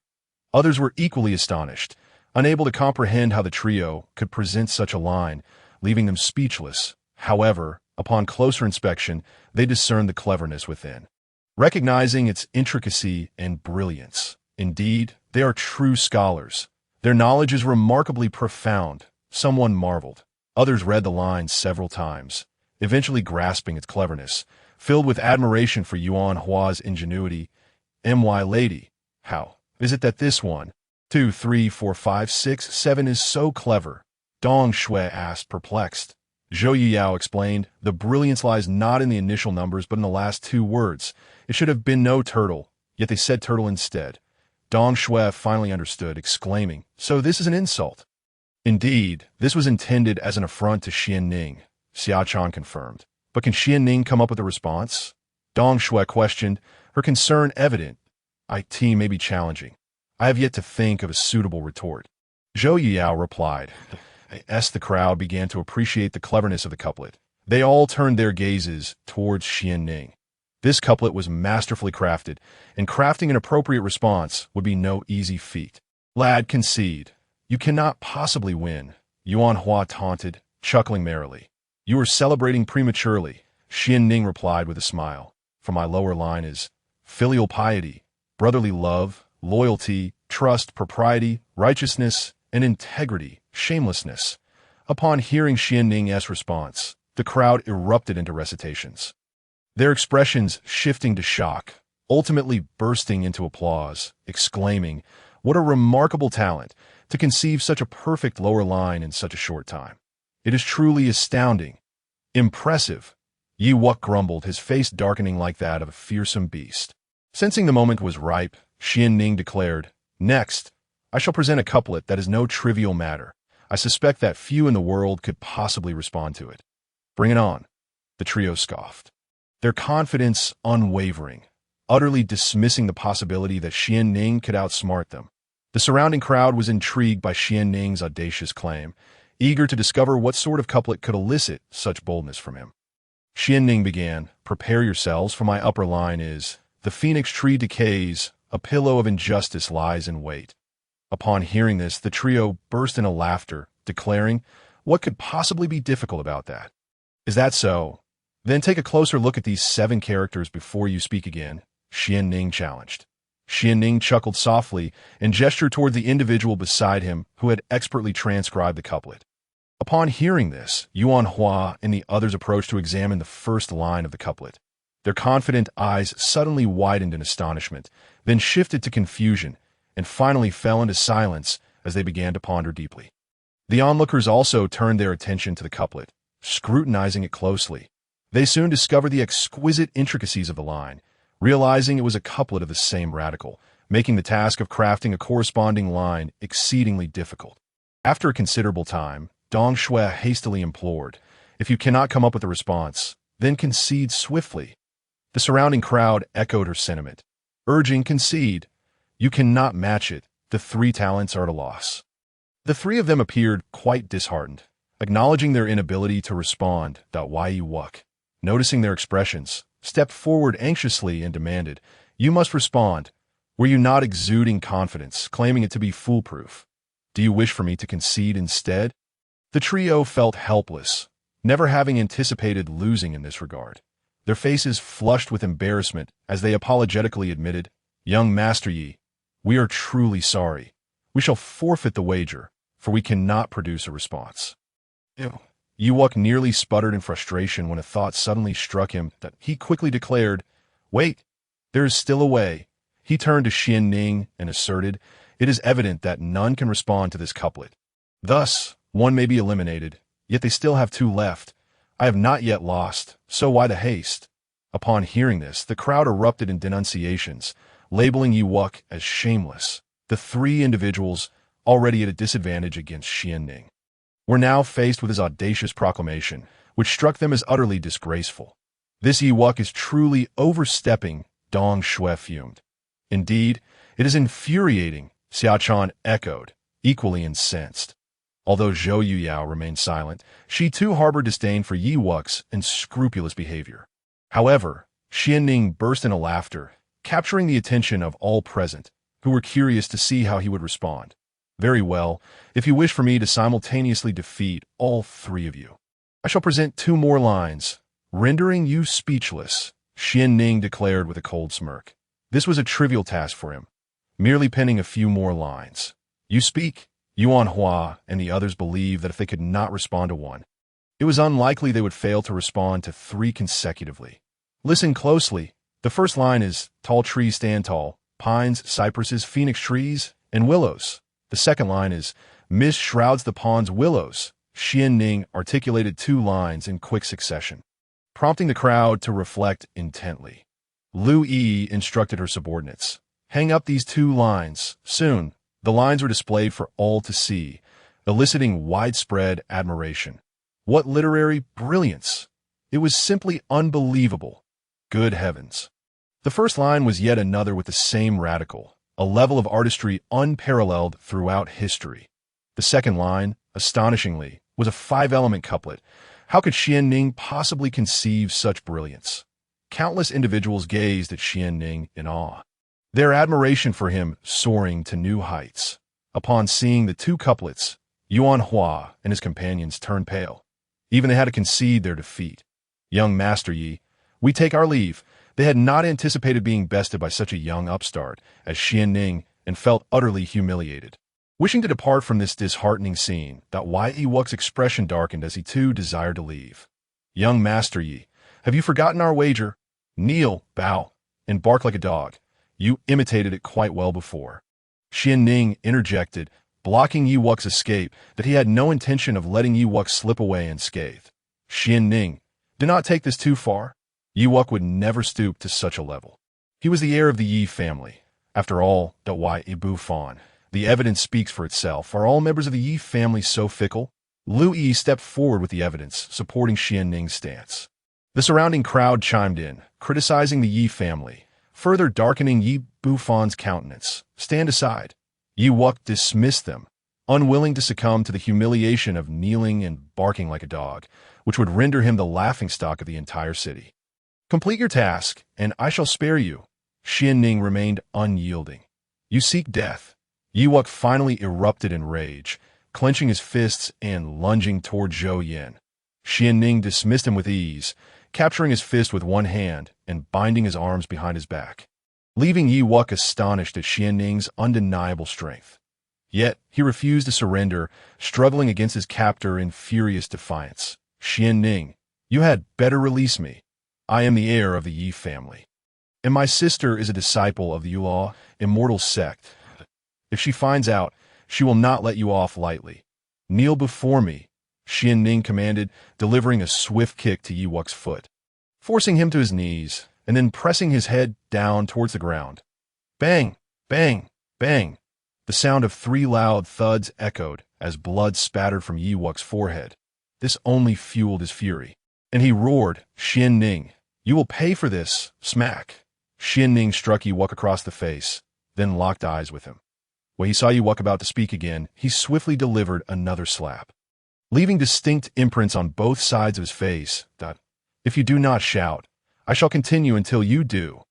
Others were equally astonished, unable to comprehend how the trio could present such a line, leaving them speechless. However, upon closer inspection, they discerned the cleverness within, recognizing its intricacy and brilliance. Indeed, they are true scholars. Their knowledge is remarkably profound. Someone marveled. Others read the lines several times, eventually grasping its cleverness, filled with admiration for Xuan's ingenuity. My lady, how is it that this 1, 2, 3, 4, 5, 6, 7 is so clever? Dong Shui asked, perplexed. Zhou Yiyao explained, the brilliance lies not in the initial numbers but in the last 2 words. It should have been no turtle, yet they said turtle instead. Dong Shui finally understood, exclaiming, so this is an insult. Indeed, this was intended as an affront to Xuanning, Xiaochan confirmed. But can Xuanning come up with a response? Dong Shui questioned, her concern evident. It may be challenging. I have yet to think of a suitable retort. Zhou Yiyao replied. As the crowd began to appreciate the cleverness of the couplet, they all turned their gazes towards Xuanning. This couplet was masterfully crafted, and crafting an appropriate response would be no easy feat. Lad, concede. You cannot possibly win, Xuan taunted, chuckling merrily. You are celebrating prematurely, Xuanning replied with a smile. For my lower line is filial piety, brotherly love, loyalty, trust, propriety, righteousness, and integrity, shamelessness. Upon hearing Xuanning's response, the crowd erupted into recitations, their expressions shifting to shock, ultimately bursting into applause, exclaiming, what a remarkable talent to conceive such a perfect lower line in such a short time. It is truly astounding. Impressive. Ye grumbled, his face darkening like that of a fearsome beast. Sensing the moment was ripe, Xuanning declared, next, I shall present a couplet that is no trivial matter. I suspect that few in the world could possibly respond to it. Bring it on. The trio scoffed, their confidence unwavering, utterly dismissing the possibility that Xuanning could outsmart them. The surrounding crowd was intrigued by Xuanning's audacious claim, eager to discover what sort of couplet could elicit such boldness from him. Xuanning began, prepare yourselves, for my upper line is, the phoenix tree decays, a pillow of injustice lies in wait. Upon hearing this, the trio burst into laughter, declaring, what could possibly be difficult about that? Is that so? Then take a closer look at these 7 characters before you speak again, Xuanning challenged. Xuanning chuckled softly and gestured toward the individual beside him who had expertly transcribed the couplet. Upon hearing this, Xuan and the others approached to examine the first line of the couplet. Their confident eyes suddenly widened in astonishment, then shifted to confusion, and finally fell into silence as they began to ponder deeply. The onlookers also turned their attention to the couplet, scrutinizing it closely. They soon discovered the exquisite intricacies of the line, realizing it was a couplet of the same radical, making the task of crafting a corresponding line exceedingly difficult. After a considerable time, Dong Shui hastily implored, if you cannot come up with a response, then concede swiftly. The surrounding crowd echoed her sentiment, urging concede. You cannot match it, the 3 talents are at a loss. The 3 of them appeared quite disheartened, acknowledging their inability to respond. Yi, noticing their expressions, stepped forward anxiously and demanded, you must respond. Were you not exuding confidence, claiming it to be foolproof? Do you wish for me to concede instead? The trio felt helpless, never having anticipated losing in this regard. Their faces flushed with embarrassment as they apologetically admitted, young Master Yi, we are truly sorry. We shall forfeit the wager. for we cannot produce a response." Ew. Ewok nearly sputtered in frustration when a thought suddenly struck him that he quickly declared, "Wait, there is still a way." He turned to Xuanning and asserted, "It is evident that none can respond to this couplet. Thus, one may be eliminated, yet they still have two left. I have not yet lost, so why the haste?" Upon hearing this, the crowd erupted in denunciations, labeling Ewok as shameless. The three individuals, already at a disadvantage against Xuanning, were now faced with his audacious proclamation, which struck them as utterly disgraceful. "This Ewok is truly overstepping," Dong Shui fumed. "Indeed, it is infuriating," Xiaochan echoed, equally incensed. Although Zhou Yuyao remained silent, she too harbored disdain for Ewok's unscrupulous behavior. However, Xuanning burst into laughter, capturing the attention of all present, who were curious to see how he would respond. "Very well, if you wish for me to simultaneously defeat all three of you, I shall present two more lines, rendering you speechless," Xuanning declared with a cold smirk. This was a trivial task for him, merely penning a few more lines. "You speak." Yuan Hua and the others believed that if they could not respond to one, it was unlikely they would fail to respond to three consecutively. "Listen closely. The first line is, 'Tall trees stand tall, pines, cypresses, phoenix trees, and willows.' The second line is, 'Mist shrouds the pond's willows.'" Xuanning articulated two lines in quick succession, prompting the crowd to reflect intently. Lu Yi instructed her subordinates, "Hang up these two lines." Soon, the lines were displayed for all to see, eliciting widespread admiration. What literary brilliance! It was simply unbelievable. Good heavens. The first line was yet another with the same radical, a level of artistry unparalleled throughout history. The second line, astonishingly, was a five-element couplet. How could Xuanning possibly conceive such brilliance? Countless individuals gazed at Xuanning in awe, their admiration for him soaring to new heights. Upon seeing the two couplets, Yuan Hua and his companions turned pale. Even they had to concede their defeat. "Young Master Yi, we take our leave." They had not anticipated being bested by such a young upstart as Xuanning and felt utterly humiliated. Wishing to depart from this disheartening scene, that Wai Ewok's expression darkened as he too desired to leave. "Young Master Yi, have you forgotten our wager? Kneel, bow, and bark like a dog. You imitated it quite well before." Xuanning interjected, blocking Ewok's escape, that he had no intention of letting Ewok slip away unscathed. "Xuanning, do not take this too far. Ewok would never stoop to such a level. He was the heir of the Ye family. After all, Dawai Ibu Fan. The evidence speaks for itself. Are all members of the Ye family so fickle?" Lu Yi stepped forward with the evidence, supporting Xuanning's stance. The surrounding crowd chimed in, criticizing the Ye family, further darkening Yi Bufan's countenance. "Stand aside." Ewok dismissed them, unwilling to succumb to the humiliation of kneeling and barking like a dog, which would render him the laughingstock of the entire city. "Complete your task, and I shall spare you." Xuanning remained unyielding. "You seek death." Ewok finally erupted in rage, clenching his fists and lunging toward Zhou Yin. Xuanning dismissed him with ease, capturing his fist with one hand and binding his arms behind his back, leaving Ewok astonished at Xuanning's undeniable strength. Yet he refused to surrender, struggling against his captor in furious defiance. "Xuanning, you had better release me. I am the heir of the Yi family, and my sister is a disciple of the Ulaw, immortal sect. If she finds out, she will not let you off lightly. Kneel before me," Xuanning commanded, delivering a swift kick to Ewok's foot, forcing him to his knees, and then pressing his head down towards the ground. Bang! Bang! Bang! The sound of three loud thuds echoed as blood spattered from Ewok's forehead. This only fueled his fury, and he roared, "Xuanning, you will pay for this!" Smack! Xuanning struck Ewok across the face, then locked eyes with him. When he saw Ewok about to speak again, he swiftly delivered another slap, leaving distinct imprints on both sides of his face. "If you do not shout, I shall continue until you do."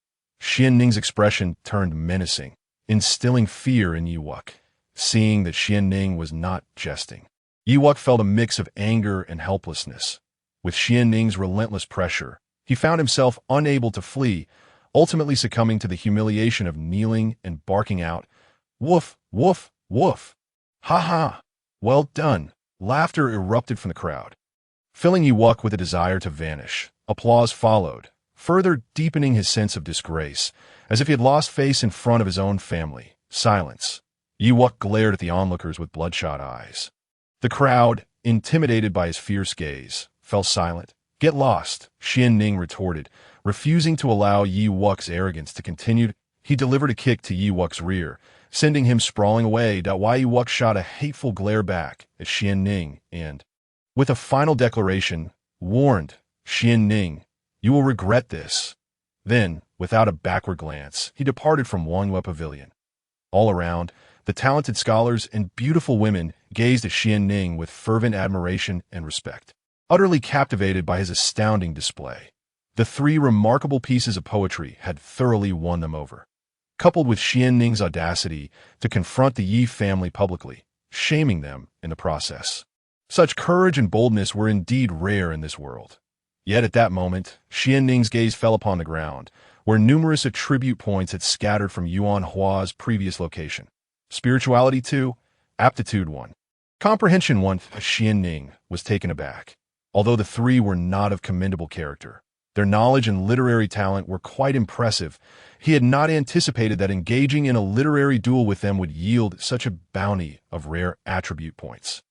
Xuanning's expression turned menacing, instilling fear in Ewok. Seeing that Xuanning was not jesting, Ewok felt a mix of anger and helplessness. With Xuanning's relentless pressure, he found himself unable to flee, ultimately succumbing to the humiliation of kneeling and barking out, "Woof, woof, woof! Ha ha!" Well done. Laughter erupted from the crowd, filling Ewok with a desire to vanish. Applause followed, further deepening his sense of disgrace, as if he had lost face in front of his own family. Silence. Ewok glared at the onlookers with bloodshot eyes. The crowd, intimidated by his fierce gaze, fell silent. Get lost, Xuanning retorted, refusing to allow Ewok's arrogance to continue. He delivered a kick to Ewok's rear, sending him sprawling away. Ewok shot a hateful glare back at Xuanning and, with a final declaration, warned, Xuanning, you will regret this. Then, without a backward glance, he departed from Wangyue Pavilion. All around, the talented scholars and beautiful women gazed at Xuanning with fervent admiration and respect, utterly captivated by his astounding display. The three remarkable pieces of poetry had thoroughly won them over, coupled with Xuanning's audacity to confront the Ye family publicly, shaming them in the process. Such courage and boldness were indeed rare in this world. Yet at that moment, Xuanning's gaze fell upon the ground, where numerous attribute points had scattered from Yuan Hua's previous location. Spirituality 2, Aptitude 1. Comprehension 1. Xuanning was taken aback. Although the three were not of commendable character, their knowledge and literary talent were quite impressive. He had not anticipated that engaging in a literary duel with them would yield such a bounty of rare attribute points.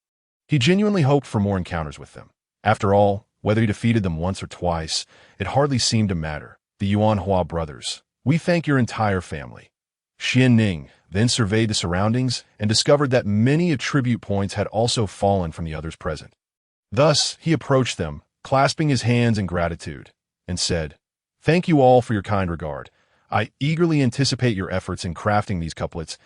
He genuinely hoped for more encounters with them. After all, whether he defeated them once or twice, it hardly seemed to matter. The Yuan Hua brothers, we thank your entire family. Xuanning then surveyed the surroundings and discovered that many attribute points had also fallen from the others present. Thus, he approached them, clasping his hands in gratitude, and said, Thank you all for your kind regard. I eagerly anticipate your efforts in crafting these couplets.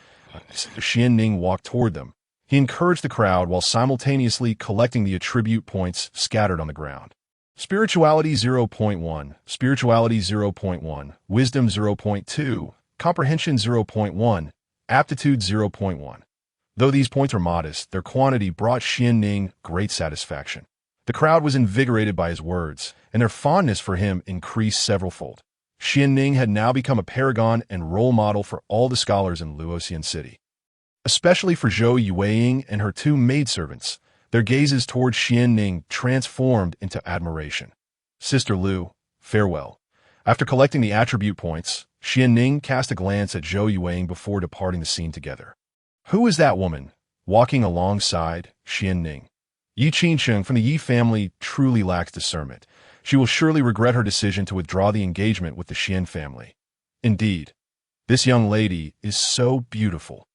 Xuanning walked toward them. He encouraged the crowd while simultaneously collecting the attribute points scattered on the ground. Spirituality 0.1, Spirituality 0.1, Wisdom 0.2, Comprehension 0.1, Aptitude 0.1. Though these points were modest, their quantity brought Xuanning great satisfaction. The crowd was invigorated by his words, and their fondness for him increased severalfold. Xuanning had now become a paragon and role model for all the scholars in Luoxian City, especially for Zhou Yueying and her two maidservants. Their gazes toward Xuanning transformed into admiration. Sister Lu, farewell. After collecting the attribute points, Xuanning cast a glance at Zhou Yueying before departing the scene together. Who is that woman, walking alongside Xuanning? Yi Qingsheng from the Yi family truly lacks discernment. She will surely regret her decision to withdraw the engagement with the Shien family. Indeed, this young lady is so beautiful,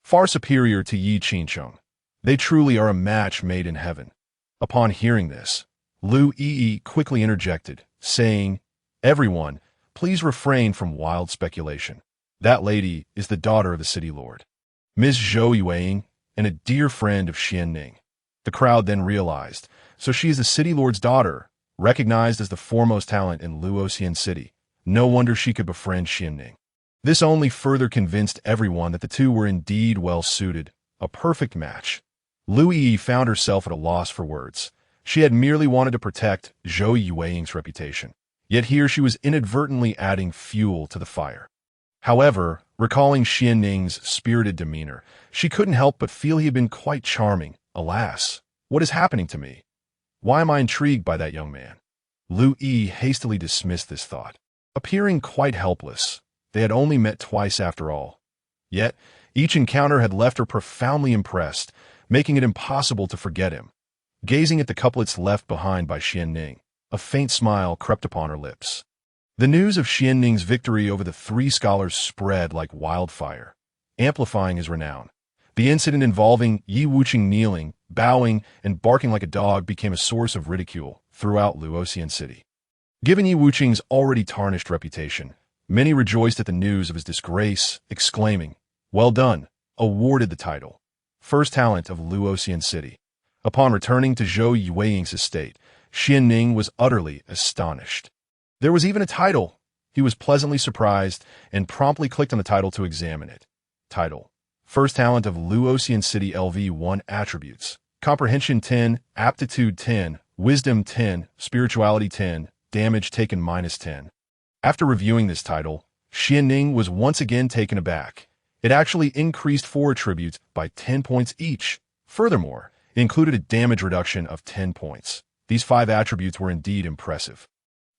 far superior to Yi Qingsheng. They truly are a match made in heaven. Upon hearing this, Lu Yi quickly interjected, saying, Everyone, please refrain from wild speculation. That lady is the daughter of the city lord, Ms. Zhou Yueying, and a dear friend of Xuanning. The crowd then realized, so she is the city lord's daughter, recognized as the foremost talent in Luoxian City. No wonder she could befriend Xuanning. This only further convinced everyone that the two were indeed well suited, a perfect match. Lu Yi found herself at a loss for words. She had merely wanted to protect Zhou Yueying's reputation, yet here she was inadvertently adding fuel to the fire. However, recalling Xuanning's spirited demeanor, she couldn't help but feel he had been quite charming. Alas, what is happening to me? Why am I intrigued by that young man? Lu Yi hastily dismissed this thought. Appearing quite helpless, they had only met twice after all. Yet, each encounter had left her profoundly impressed, making it impossible to forget him. Gazing at the couplets left behind by Xuanning, a faint smile crept upon her lips. The news of Xuanning's victory over the three scholars spread like wildfire, amplifying his renown. The incident involving Yi Wuqing kneeling, bowing, and barking like a dog became a source of ridicule throughout Luoxian City. Given Yi Wuqing's already tarnished reputation, many rejoiced at the news of his disgrace, exclaiming, Well done, awarded the title, First Talent of Luoxian City. Upon returning to Zhou Yueying's estate, Xuanning was utterly astonished. There was even a title. He was pleasantly surprised and promptly clicked on the title to examine it. Title: First Talent of Luoxian City LV1 Attributes. Comprehension 10, Aptitude 10, Wisdom 10, Spirituality 10, Damage taken -10. After reviewing this title, Xuanning was once again taken aback. It actually increased 4 attributes by 10 points each. Furthermore, it included a damage reduction of 10 points. These 5 attributes were indeed impressive.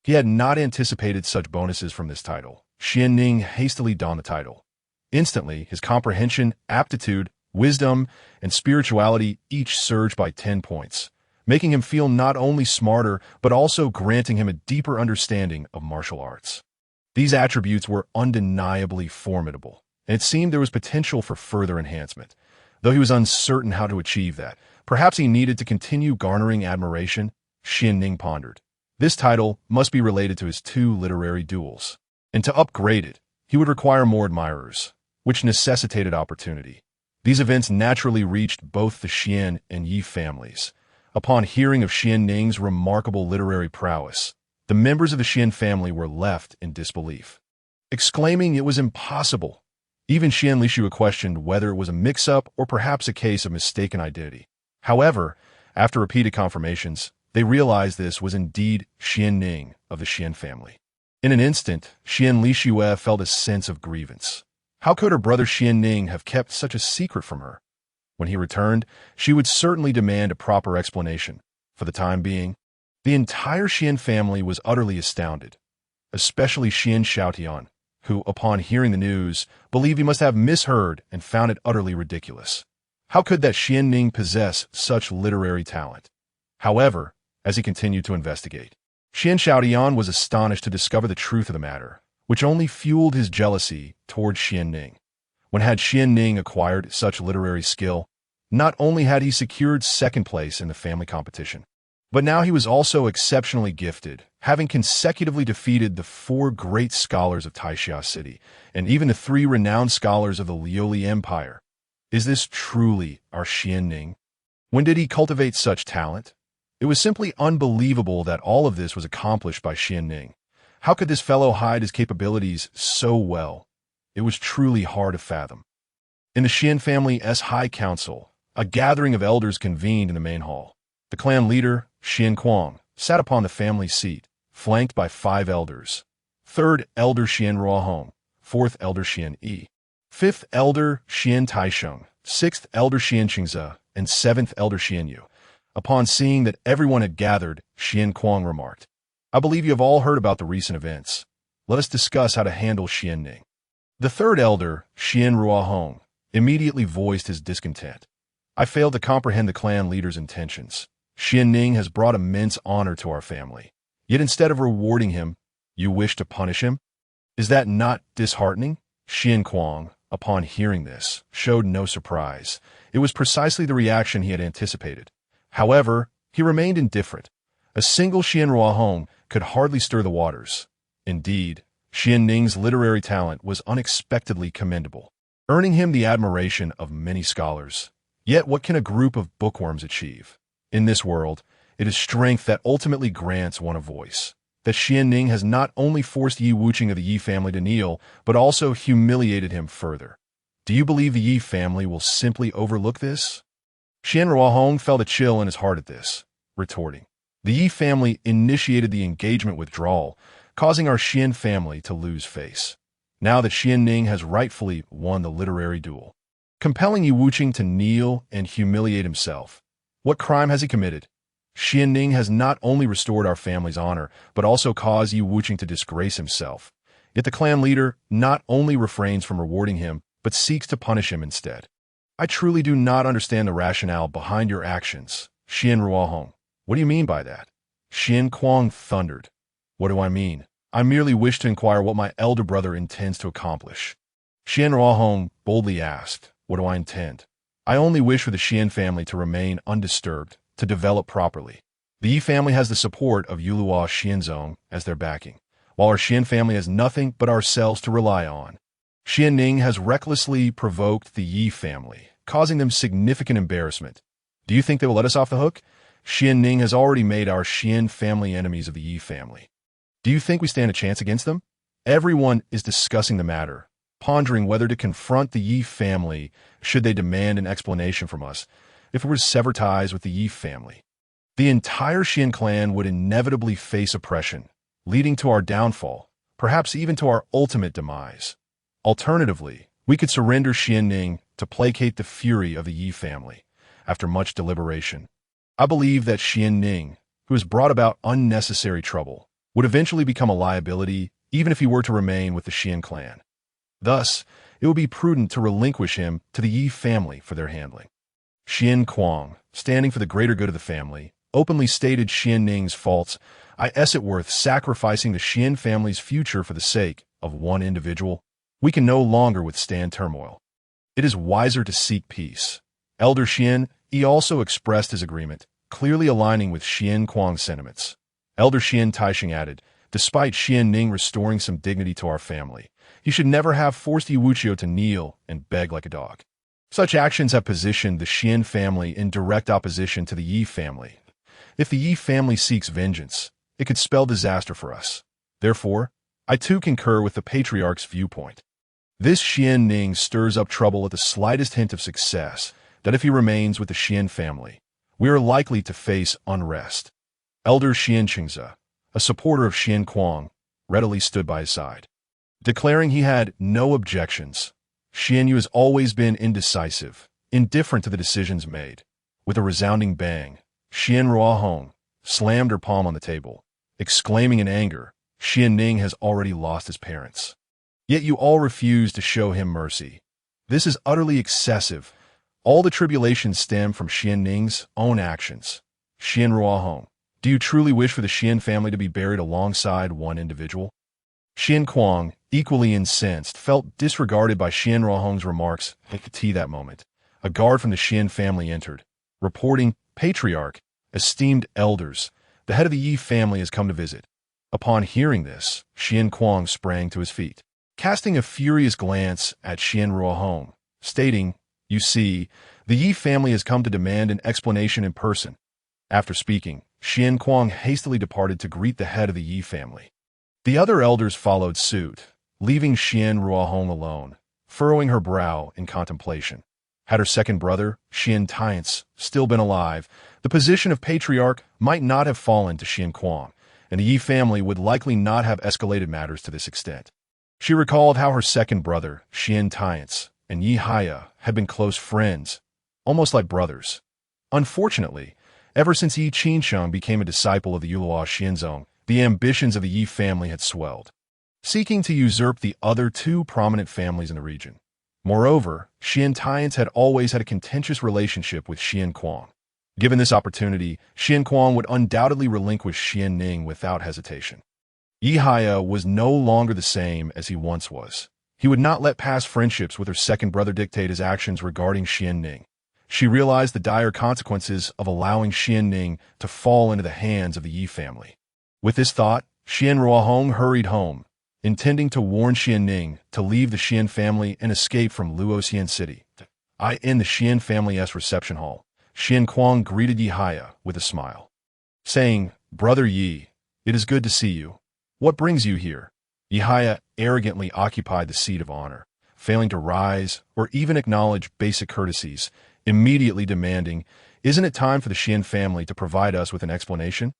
He had not anticipated such bonuses from this title. Xuanning hastily donned the title. Instantly, his comprehension, aptitude, wisdom, and spirituality each surged by 10 points, making him feel not only smarter, but also granting him a deeper understanding of martial arts. These attributes were undeniably formidable, and it seemed there was potential for further enhancement. Though he was uncertain how to achieve that, perhaps he needed to continue garnering admiration, Xuanning pondered. This title must be related to his 2 literary duels, and to upgrade it, he would require more admirers, which necessitated opportunity. These events naturally reached both the Shien and Ye families. Upon hearing of Xuanning's remarkable literary prowess, the members of the Shien family were left in disbelief, exclaiming it was impossible. Even Shien Lishua questioned whether it was a mix-up or perhaps a case of mistaken identity. However, after repeated confirmations, they realized this was indeed Xuanning of the Shien family. In an instant, Shien Lishua felt a sense of grievance. How could her brother Xuanning have kept such a secret from her? When he returned, she would certainly demand a proper explanation. For the time being, the entire Shien family was utterly astounded, especially Xuan Shaotian, who, upon hearing the news, believed he must have misheard and found it utterly ridiculous. How could that Xuanning possess such literary talent? However, as he continued to investigate, Xuan Shaotian was astonished to discover the truth of the matter, which only fueled his jealousy towards Xuanning. When had Xuanning acquired such literary skill, not only had he secured second place in the family competition, but now he was also exceptionally gifted, having consecutively defeated the 4 great scholars of Taixia City and even the 3 renowned scholars of the Lioli Empire. Is this truly our Xuanning? When did he cultivate such talent? It was simply unbelievable that all of this was accomplished by Xuanning. How could this fellow hide his capabilities so well? It was truly hard to fathom. In the Shien family's High Council, a gathering of elders convened in the main hall. The clan leader, Shien Kuang, sat upon the family seat, flanked by 5 elders. 3rd Elder Shien Ruahong, 4th Elder Shien Yi, 5th Elder Shien Taisheng, 6th Elder Shien Qingze, and 7th Elder Shien Yu. Upon seeing that everyone had gathered, Shien Kuang remarked, "I believe you have all heard about the recent events. Let us discuss how to handle Xuanning." The 3rd Elder, Shien Ruahong, immediately voiced his discontent. "I failed to comprehend the clan leader's intentions. Xuanning has brought immense honor to our family. Yet instead of rewarding him, you wish to punish him? Is that not disheartening?" Shien Kuang, upon hearing this, showed no surprise. It was precisely the reaction he had anticipated. However, he remained indifferent. A single Shien Ruahong could hardly stir the waters. Indeed, Xuanning's literary talent was unexpectedly commendable, earning him the admiration of many scholars. Yet what can a group of bookworms achieve? In this world, it is strength that ultimately grants one a voice. That Xuanning has not only forced Yi Wuqing of the Yi family to kneel, but also humiliated him further. Do you believe the Yi family will simply overlook this? Shien Ruahong felt a chill in his heart at this, retorting, "The Yi family initiated the engagement withdrawal, causing our Shien family to lose face. Now that Xuanning has rightfully won the literary duel, compelling Yi Wuqing to kneel and humiliate himself. What crime has he committed? Xuanning has not only restored our family's honor, but also caused Yi Wuqing to disgrace himself. Yet the clan leader not only refrains from rewarding him, but seeks to punish him instead. I truly do not understand the rationale behind your actions, Shien Ruahong. What do you mean by that?" Shien Kuang thundered. "What do I mean? I merely wish to inquire what my elder brother intends to accomplish." Shien Ruahong boldly asked, "What do I intend? I only wish for the Shien family to remain undisturbed, to develop properly. The Yi family has the support of Yulua Xianzong as their backing, while our Shien family has nothing but ourselves to rely on. Xuanning has recklessly provoked the Yi family, causing them significant embarrassment. Do you think they will let us off the hook? Xuanning has already made our Shien family enemies of the Yi family. Do you think we stand a chance against them?" Everyone is discussing the matter, pondering whether to confront the Yi family should they demand an explanation from us if we were to sever ties with the Yi family. The entire Shien clan would inevitably face oppression, leading to our downfall, perhaps even to our ultimate demise. Alternatively, we could surrender Xuanning to placate the fury of the Yi family. after much deliberation. I believe that Xuanning, who has brought about unnecessary trouble, would eventually become a liability even if he were to remain with the Shien clan. Thus, it would be prudent to relinquish him to the Ye family for their handling. Shien Kuang, standing for the greater good of the family, openly stated Xuanning's faults. "I es it worth sacrificing the Shien family's future for the sake of one individual? We can no longer withstand turmoil. It is wiser to seek peace." Elder Shien, he also expressed his agreement, clearly aligning with Shien Kuang's sentiments. Elder Shien Taisheng added, "Despite Xuanning restoring some dignity to our family, he should never have forced Yi Wuqiu to kneel and beg like a dog. Such actions have positioned the Shien family in direct opposition to the Yi family. If the Yi family seeks vengeance, it could spell disaster for us. Therefore, I too concur with the patriarch's viewpoint. This Xuanning stirs up trouble at the slightest hint of success, that if he remains with the Shien family, we are likely to face unrest." Elder Shien Qingze, a supporter of Shien Kuang, readily stood by his side. Declaring he had no objections, Shien Yu has always been indecisive, indifferent to the decisions made. With a resounding bang, Xian Ruahong slammed her palm on the table, exclaiming in anger, "Xuanning has already lost his parents. Yet you all refuse to show him mercy. This is utterly excessive. All the tribulations stem from Xuanning's own actions. Xian Ruahong, do you truly wish for the Shien family to be buried alongside one individual?" Shien Kuang, equally incensed, felt disregarded by Xian Ruahong's remarks. At the tea that moment, a guard from the Shien family entered, reporting, "Patriarch, esteemed elders, the head of the Yi family has come to visit." Upon hearing this, Shien Kuang sprang to his feet, casting a furious glance at Xian Ruahong, stating, "You see, the Yi family has come to demand an explanation in person." After speaking, Shien Kuang hastily departed to greet the head of the Yi family. The other elders followed suit, leaving Xian Ruahong alone, furrowing her brow in contemplation. Had her second brother, Xian Tiance, still been alive, the position of patriarch might not have fallen to Shien Kuang, and the Yi family would likely not have escalated matters to this extent. She recalled how her second brother, Xian Tiance, and Yi Haya had been close friends, almost like brothers. Unfortunately, ever since Yi Qinsheng became a disciple of the Yulua Xianzong, the ambitions of the Yi family had swelled, seeking to usurp the other two prominent families in the region. Moreover, Xian Tiance had always had a contentious relationship with Shien Kuang. Given this opportunity, Shien Kuang would undoubtedly relinquish Xuanning without hesitation. Yi Haya was no longer the same as he once was. He would not let past friendships with her second brother dictate his actions regarding Xuanning. She realized the dire consequences of allowing Xuanning to fall into the hands of the Yi family. With this thought, Xian Ruahong hurried home, intending to warn Xuanning to leave the Shien family and escape from Luoxian City. In the Shien family's reception hall, Shien Kuang greeted Yi Haya with a smile, saying, "Brother Yi, it is good to see you. What brings you here?" Yi Haya arrogantly occupied the seat of honor, failing to rise or even acknowledge basic courtesies, immediately demanding, "Isn't it time for the Shien family to provide us with an explanation?"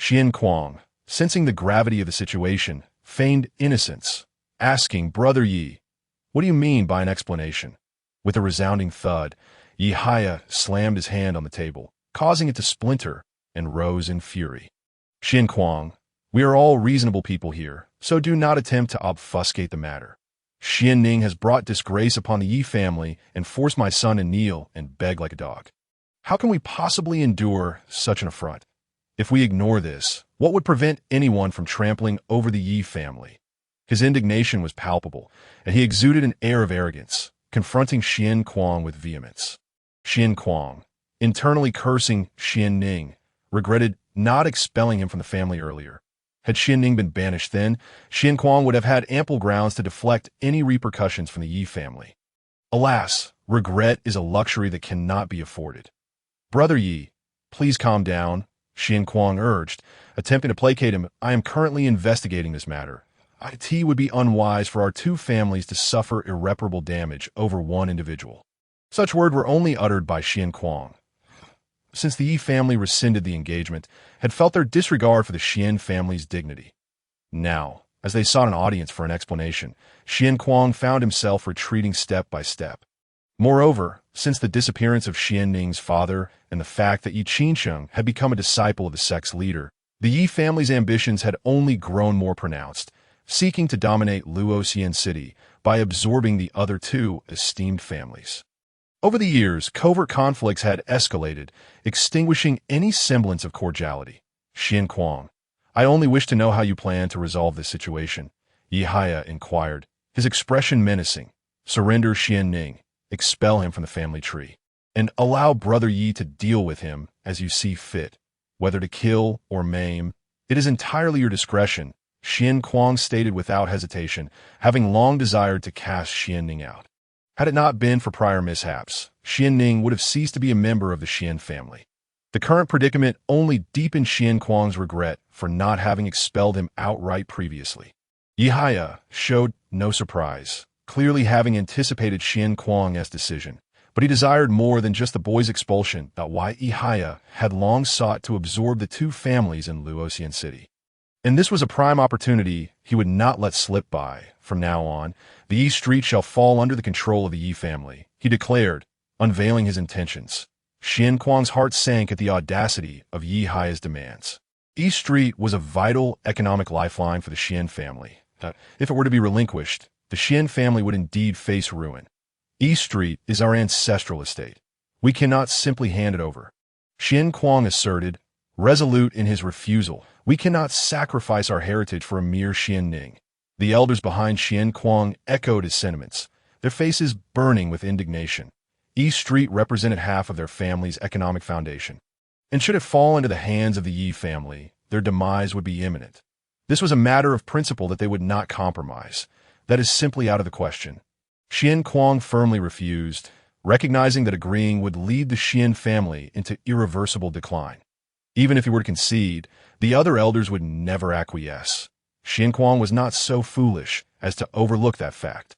Shien Kuang, sensing the gravity of the situation, feigned innocence, asking, "Brother Yi, what do you mean by an explanation?" With a resounding thud, Yi Haya slammed his hand on the table, causing it to splinter, and rose in fury. "Shien Kuang, we are all reasonable people here, so do not attempt to obfuscate the matter. Xuanning has brought disgrace upon the Yi family and forced my son to kneel and beg like a dog. How can we possibly endure such an affront? If we ignore this, what would prevent anyone from trampling over the Yi family?" His indignation was palpable, and he exuded an air of arrogance, confronting Shien Kuang with vehemence. Shien Kuang, internally cursing Xuanning, regretted not expelling him from the family earlier. Had Xuanning been banished then, Shien Kuang would have had ample grounds to deflect any repercussions from the Yi family. Alas, regret is a luxury that cannot be afforded. "Brother Yi, please calm down," Shien Kuang urged, attempting to placate him. "I am currently investigating this matter. It would be unwise for our two families to suffer irreparable damage over one individual." Such words were only uttered by Shien Kuang, since the Yi family rescinded the engagement, had felt their disregard for the Shien family's dignity. Now, as they sought an audience for an explanation, Shien Kuang found himself retreating step by step. Moreover, Since the disappearance of Xianning's father and the fact that Yi Qinsheng had become a disciple of the sect's leader, the Yi family's ambitions had only grown more pronounced, seeking to dominate Luoxian City by absorbing the other two esteemed families. Over the years, covert conflicts had escalated, extinguishing any semblance of cordiality. Xian Kuang, I only wish to know how you plan to resolve this situation, Yi Haya inquired, his expression menacing. Surrender Xianning, expel him from the family tree, and allow Brother Yi to deal with him as you see fit. Whether to kill or maim, it is entirely your discretion, Xian Kuang stated without hesitation, having long desired to cast Xianning out. Had it not been for prior mishaps, Xianning would have ceased to be a member of the Shien family. The current predicament only deepened Xian Kuang's regret for not having expelled him outright previously. Yi Haya showed no surprise, clearly having anticipated Xian Kuang's decision, but he desired more than just the boy's expulsion. Why Yi Haya had long sought to absorb the two families in Luoxian City. And this was a prime opportunity he would not let slip by. From now on, the Yi Street shall fall under the control of the Yi family, he declared, unveiling his intentions. Xian Kuang's heart sank at the audacity of Yi Haya's demands. Yi Street was a vital economic lifeline for the Shien family. If it were to be relinquished, the Shien family would indeed face ruin. Yi Street is our ancestral estate. We cannot simply hand it over. Xian Kuang asserted, resolute in his refusal. We cannot sacrifice our heritage for a mere Xianning. The elders behind Xian Kuang echoed his sentiments, their faces burning with indignation. Yi Street represented half of their family's economic foundation, and should it fall into the hands of the Yi family, their demise would be imminent. This was a matter of principle that they would not compromise. That is simply out of the question. Xian Kuang firmly refused, recognizing that agreeing would lead the Shien family into irreversible decline. Even if he were to concede, the other elders would never acquiesce. Xian Kuang was not so foolish as to overlook that fact.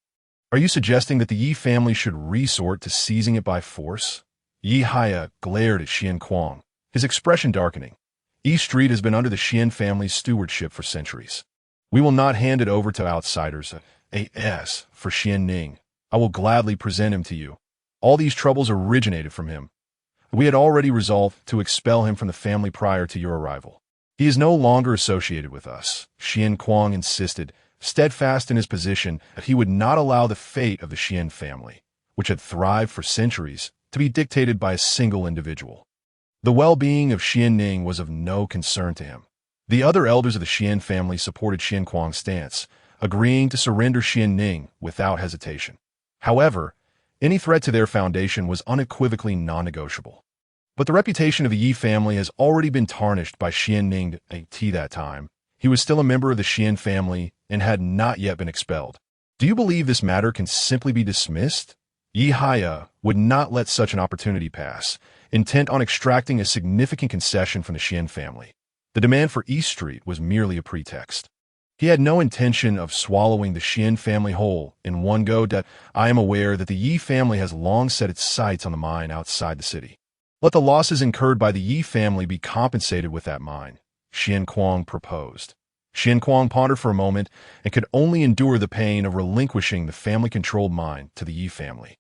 Are you suggesting that the Yi family should resort to seizing it by force? Yi Haya glared at Xian Kuang, his expression darkening. Yi Street has been under the Shien family's stewardship for centuries. We will not hand it over to outsiders. As for Xianning, I will gladly present him to you. All these troubles originated from him. We had already resolved to expel him from the family prior to your arrival. He is no longer associated with us, Xian Kuang insisted, steadfast in his position that he would not allow the fate of the Shien family, which had thrived for centuries, to be dictated by a single individual. The well-being of Xianning was of no concern to him. The other elders of the Shien family supported Xian Kuang's stance, agreeing to surrender Xianning without hesitation. However, any threat to their foundation was unequivocally non-negotiable. But the reputation of the Yi family has already been tarnished by Xianning at that time. He was still a member of the Shien family and had not yet been expelled. Do you believe this matter can simply be dismissed? Yi Haya would not let such an opportunity pass, intent on extracting a significant concession from the Shien family. The demand for Yi Street was merely a pretext. He had no intention of swallowing the Shien family whole in one go. I am aware that the Yi family has long set its sights on the mine outside the city. Let the losses incurred by the Yi family be compensated with that mine, Xian Kuang proposed. Xian Kuang pondered for a moment and could only endure the pain of relinquishing the family-controlled mine to the Yi family.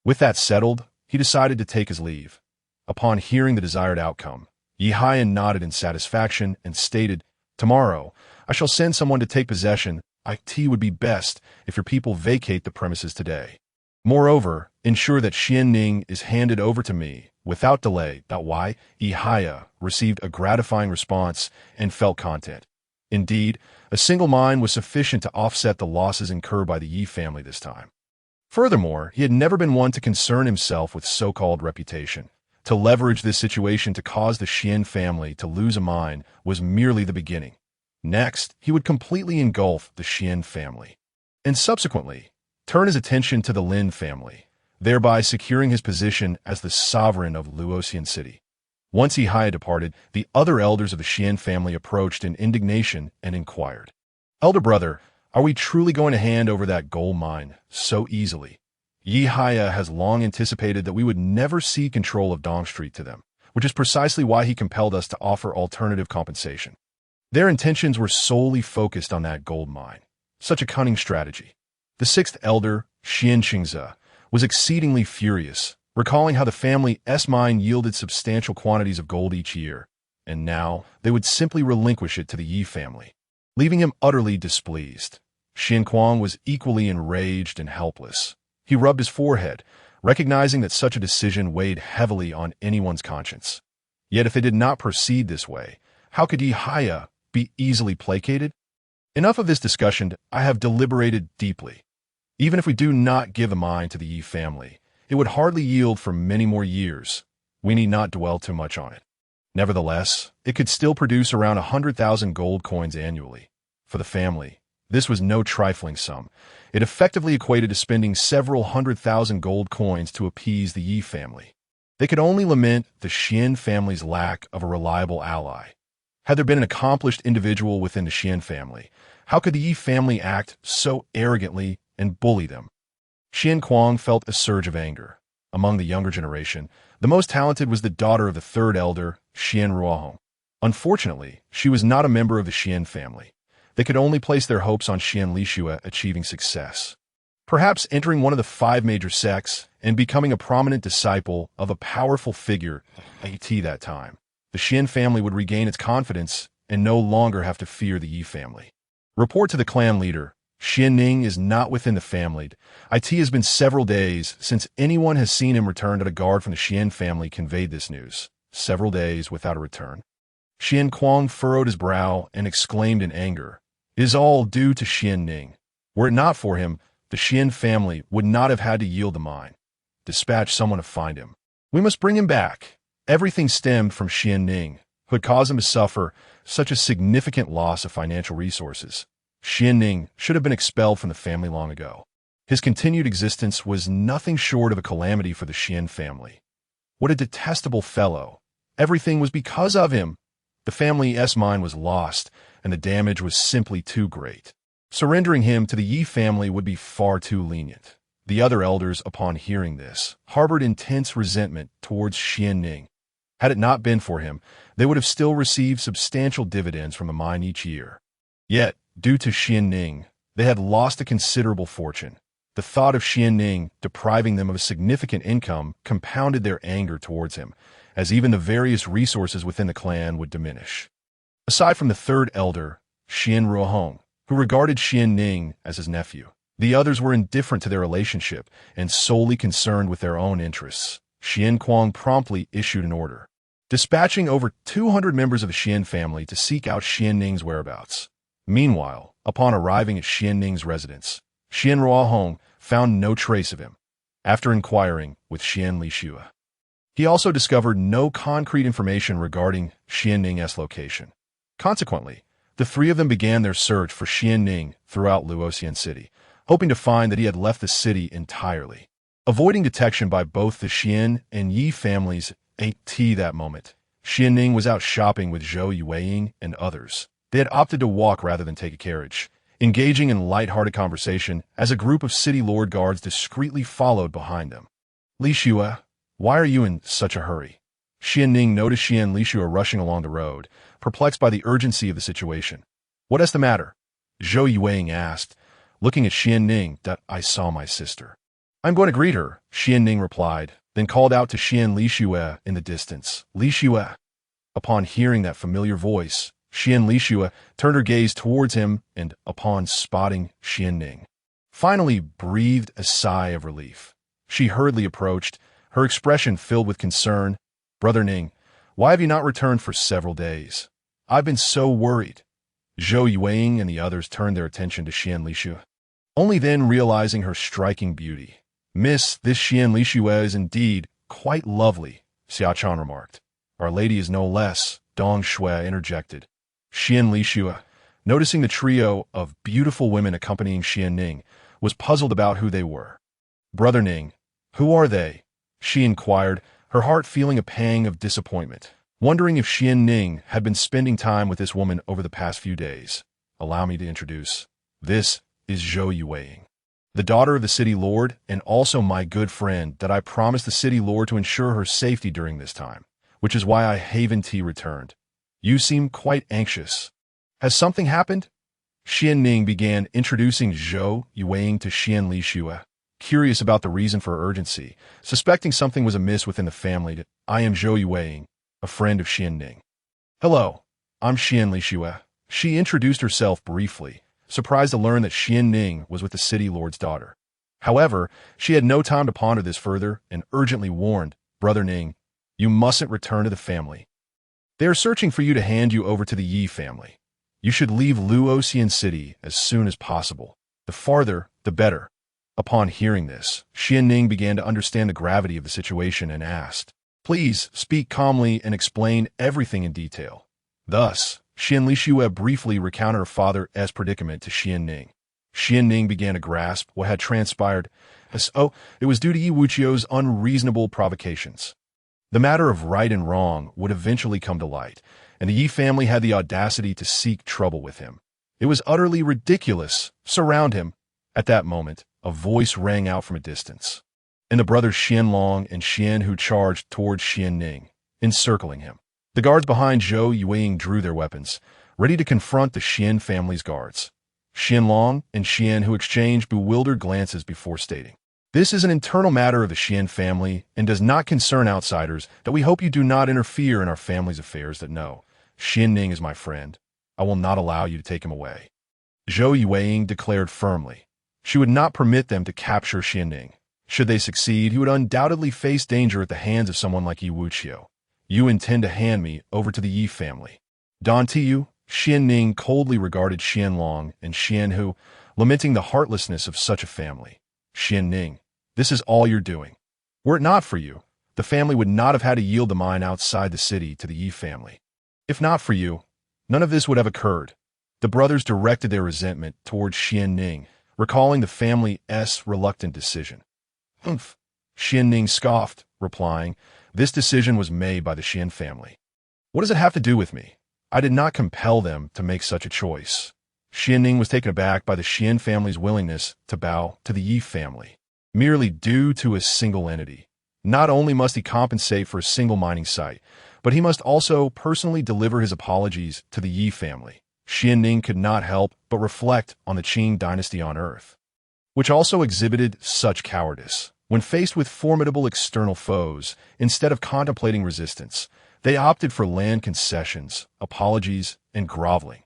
With that settled, he decided to take his leave. Upon hearing the desired outcome, Yi Haya nodded in satisfaction and stated, tomorrow, I shall send someone to take possession. It would be best if your people vacate the premises today. Moreover, ensure that Xianning is handed over to me without delay. Yi Haya received a gratifying response and felt content. Indeed, a single mine was sufficient to offset the losses incurred by the Yi family this time. Furthermore, he had never been one to concern himself with so-called reputation. To leverage this situation to cause the Shien family to lose a mine was merely the beginning. Next, he would completely engulf the Shien family, and subsequently turn his attention to the Lin family, thereby securing his position as the sovereign of Luoxian City. Once Yi Haya departed, the other elders of the Shien family approached in indignation and inquired, Elder brother, are we truly going to hand over that gold mine so easily? Yi Haya has long anticipated that we would never cede control of Dong Street to them, which is precisely why he compelled us to offer alternative compensation. Their intentions were solely focused on that gold mine. Such a cunning strategy. The sixth elder, Xian Qingze, was exceedingly furious, recalling how the family's mine yielded substantial quantities of gold each year, and now they would simply relinquish it to the Ye family, leaving him utterly displeased. Shien was equally enraged and helpless. He rubbed his forehead, recognizing that such a decision weighed heavily on anyone's conscience. Yet if it did not proceed this way, how could Ye be easily placated? Enough of this discussion. I have deliberated deeply. Even if we do not give a mine to the Ye family, it would hardly yield for many more years. We need not dwell too much on it. Nevertheless, it could still produce around 100,000 gold coins annually. For the family, this was no trifling sum. It effectively equated to spending several 100,000 gold coins to appease the Ye family. They could only lament the Shien family's lack of a reliable ally. Had there been an accomplished individual within the Shien family, how could the Ye family act so arrogantly and bully them? Shien felt a surge of anger. Among the younger generation, the most talented was the daughter of the third elder, Xuan. Unfortunately, she was not a member of the Shien family. They could only place their hopes on Xuan achieving success. Perhaps entering one of the 5 major sects and becoming a prominent disciple of a powerful figure at that time, the Shien family would regain its confidence and no longer have to fear the Ye family. Report to the clan leader, Xuanning is not within the family. It has been several days since anyone has seen him return that a guard from the Shien family conveyed this news. Several days without a return. Shien furrowed his brow and exclaimed in anger, "It is all due to Xuanning. Were it not for him, the Shien family would not have had to yield the mine. Dispatch someone to find him. We must bring him back." Everything stemmed from Xuanning, who had caused him to suffer such a significant loss of financial resources. Xuanning should have been expelled from the family long ago. His continued existence was nothing short of a calamity for the Shien family. What a detestable fellow. Everything was because of him. The family's mine was lost, and the damage was simply too great. Surrendering him to the Ye family would be far too lenient. The other elders, upon hearing this, harbored intense resentment towards Xuanning. Had it not been for him, they would have still received substantial dividends from the mine each year. Yet, due to Xuanning, they had lost a considerable fortune. The thought of Xuanning depriving them of a significant income compounded their anger towards him, as even the various resources within the clan would diminish. Aside from the third elder, Xuan, who regarded Xuanning as his nephew, the others were indifferent to their relationship and solely concerned with their own interests. Shien promptly issued an order, dispatching over 200 members of the Shien family to seek out Xuanning's whereabouts. Meanwhile, upon arriving at Xuanning's residence, Xuan found no trace of him. After inquiring with Xuan, he also discovered no concrete information regarding Xuanning's location. Consequently, the 3 of them began their search for Xuanning throughout Luoxian City, hoping to find that he had left the city entirely. Avoiding detection by both the Shien and Ye families at that moment, Xuanning was out shopping with Zhou Yueying and others. They had opted to walk rather than take a carriage, engaging in light-hearted conversation as a group of city lord guards discreetly followed behind them. "Li Shue, why are you in such a hurry?" Xuanning noticed Li Shue rushing along the road, perplexed by the urgency of the situation. "What is the matter?" Zhou Yueying asked, looking at Xuanning. "I saw my sister. I'm going to greet her," Xuanning replied, then called out to Li Shue in the distance. "Li Shue." Upon hearing that familiar voice, Li Shue turned her gaze towards him and, upon spotting Xuanning, finally breathed a sigh of relief. She hurriedly approached, her expression filled with concern. "Brother Ning, why have you not returned for several days? I've been so worried." Zhou Yueying and the others turned their attention to Li Shue, only then realizing her striking beauty. "Miss, this Li Shue is indeed quite lovely," Xiaochan remarked. "Our lady is no less," Dong Shui interjected. Li Shue, noticing the trio of beautiful women accompanying Xuanning, was puzzled about who they were. "Brother Ning, who are they?" she inquired, her heart feeling a pang of disappointment, wondering if Xuanning had been spending time with this woman over the past few days. "Allow me to introduce. This is Zhou Yueying, the daughter of the city lord, and also my good friend that I promised the city lord to ensure her safety during this time, which is why I haven't returned. You seem quite anxious. Has something happened?" Xuanning began introducing Zhou Yueying to Li Shue, curious about the reason for urgency, suspecting something was amiss within the family. I am Zhou Yueying, a friend of Xuanning. Hello, I'm Shien Lixue. She introduced herself briefly, surprised to learn that Xuanning was with the city lord's daughter. However, she had no time to ponder this further and urgently warned, Brother Ning, you mustn't return to the family. They are searching for you to hand you over to the Ye family. You should leave Luoxian City as soon as possible. The farther, the better. Upon hearing this, Xuanning began to understand the gravity of the situation and asked, please speak calmly and explain everything in detail. Thus, Shien Lixue briefly recounted her father's predicament to Xuanning. Xuanning began to grasp what had transpired as, it was due to Yi Wuqiu's unreasonable provocations. The matter of right and wrong would eventually come to light, and the Yi family had the audacity to seek trouble with him. It was utterly ridiculous. Surround him. At that moment, a voice rang out from a distance, and the brothers Xianlong and Shien who charged towards Xuanning, encircling him. The guards behind Zhou Yueying drew their weapons, ready to confront the Shien family's guards. Xianlong and Shien who exchanged bewildered glances before stating, this is an internal matter of the Shien family and does not concern outsiders, that we hope you do not interfere in our family's affairs. That no, Xuanning is my friend. I will not allow you to take him away. Zhou Yueying declared firmly. She would not permit them to capture Xuanning. Should they succeed, he would undoubtedly face danger at the hands of someone like Yi Wuqiu. You intend to hand me over to the Yi family. Don Tiu, Xuanning coldly regarded Xianlong and Shien who, lamenting the heartlessness of such a family. Xuanning, this is all you're doing. Were it not for you, the family would not have had to yield the mine outside the city to the Yi family. If not for you, none of this would have occurred. The brothers directed their resentment towards Xuanning, recalling the family's reluctant decision. Humph! Xuanning scoffed, replying, this decision was made by the Shien family. What does it have to do with me? I did not compel them to make such a choice. Xuanning was taken aback by the Shien family's willingness to bow to the Yi family, merely due to a single entity. Not only must he compensate for a single mining site, but he must also personally deliver his apologies to the Yi family. Xuanning could not help but reflect on the Qing dynasty on Earth, which also exhibited such cowardice. When faced with formidable external foes, instead of contemplating resistance, they opted for land concessions, apologies, and groveling.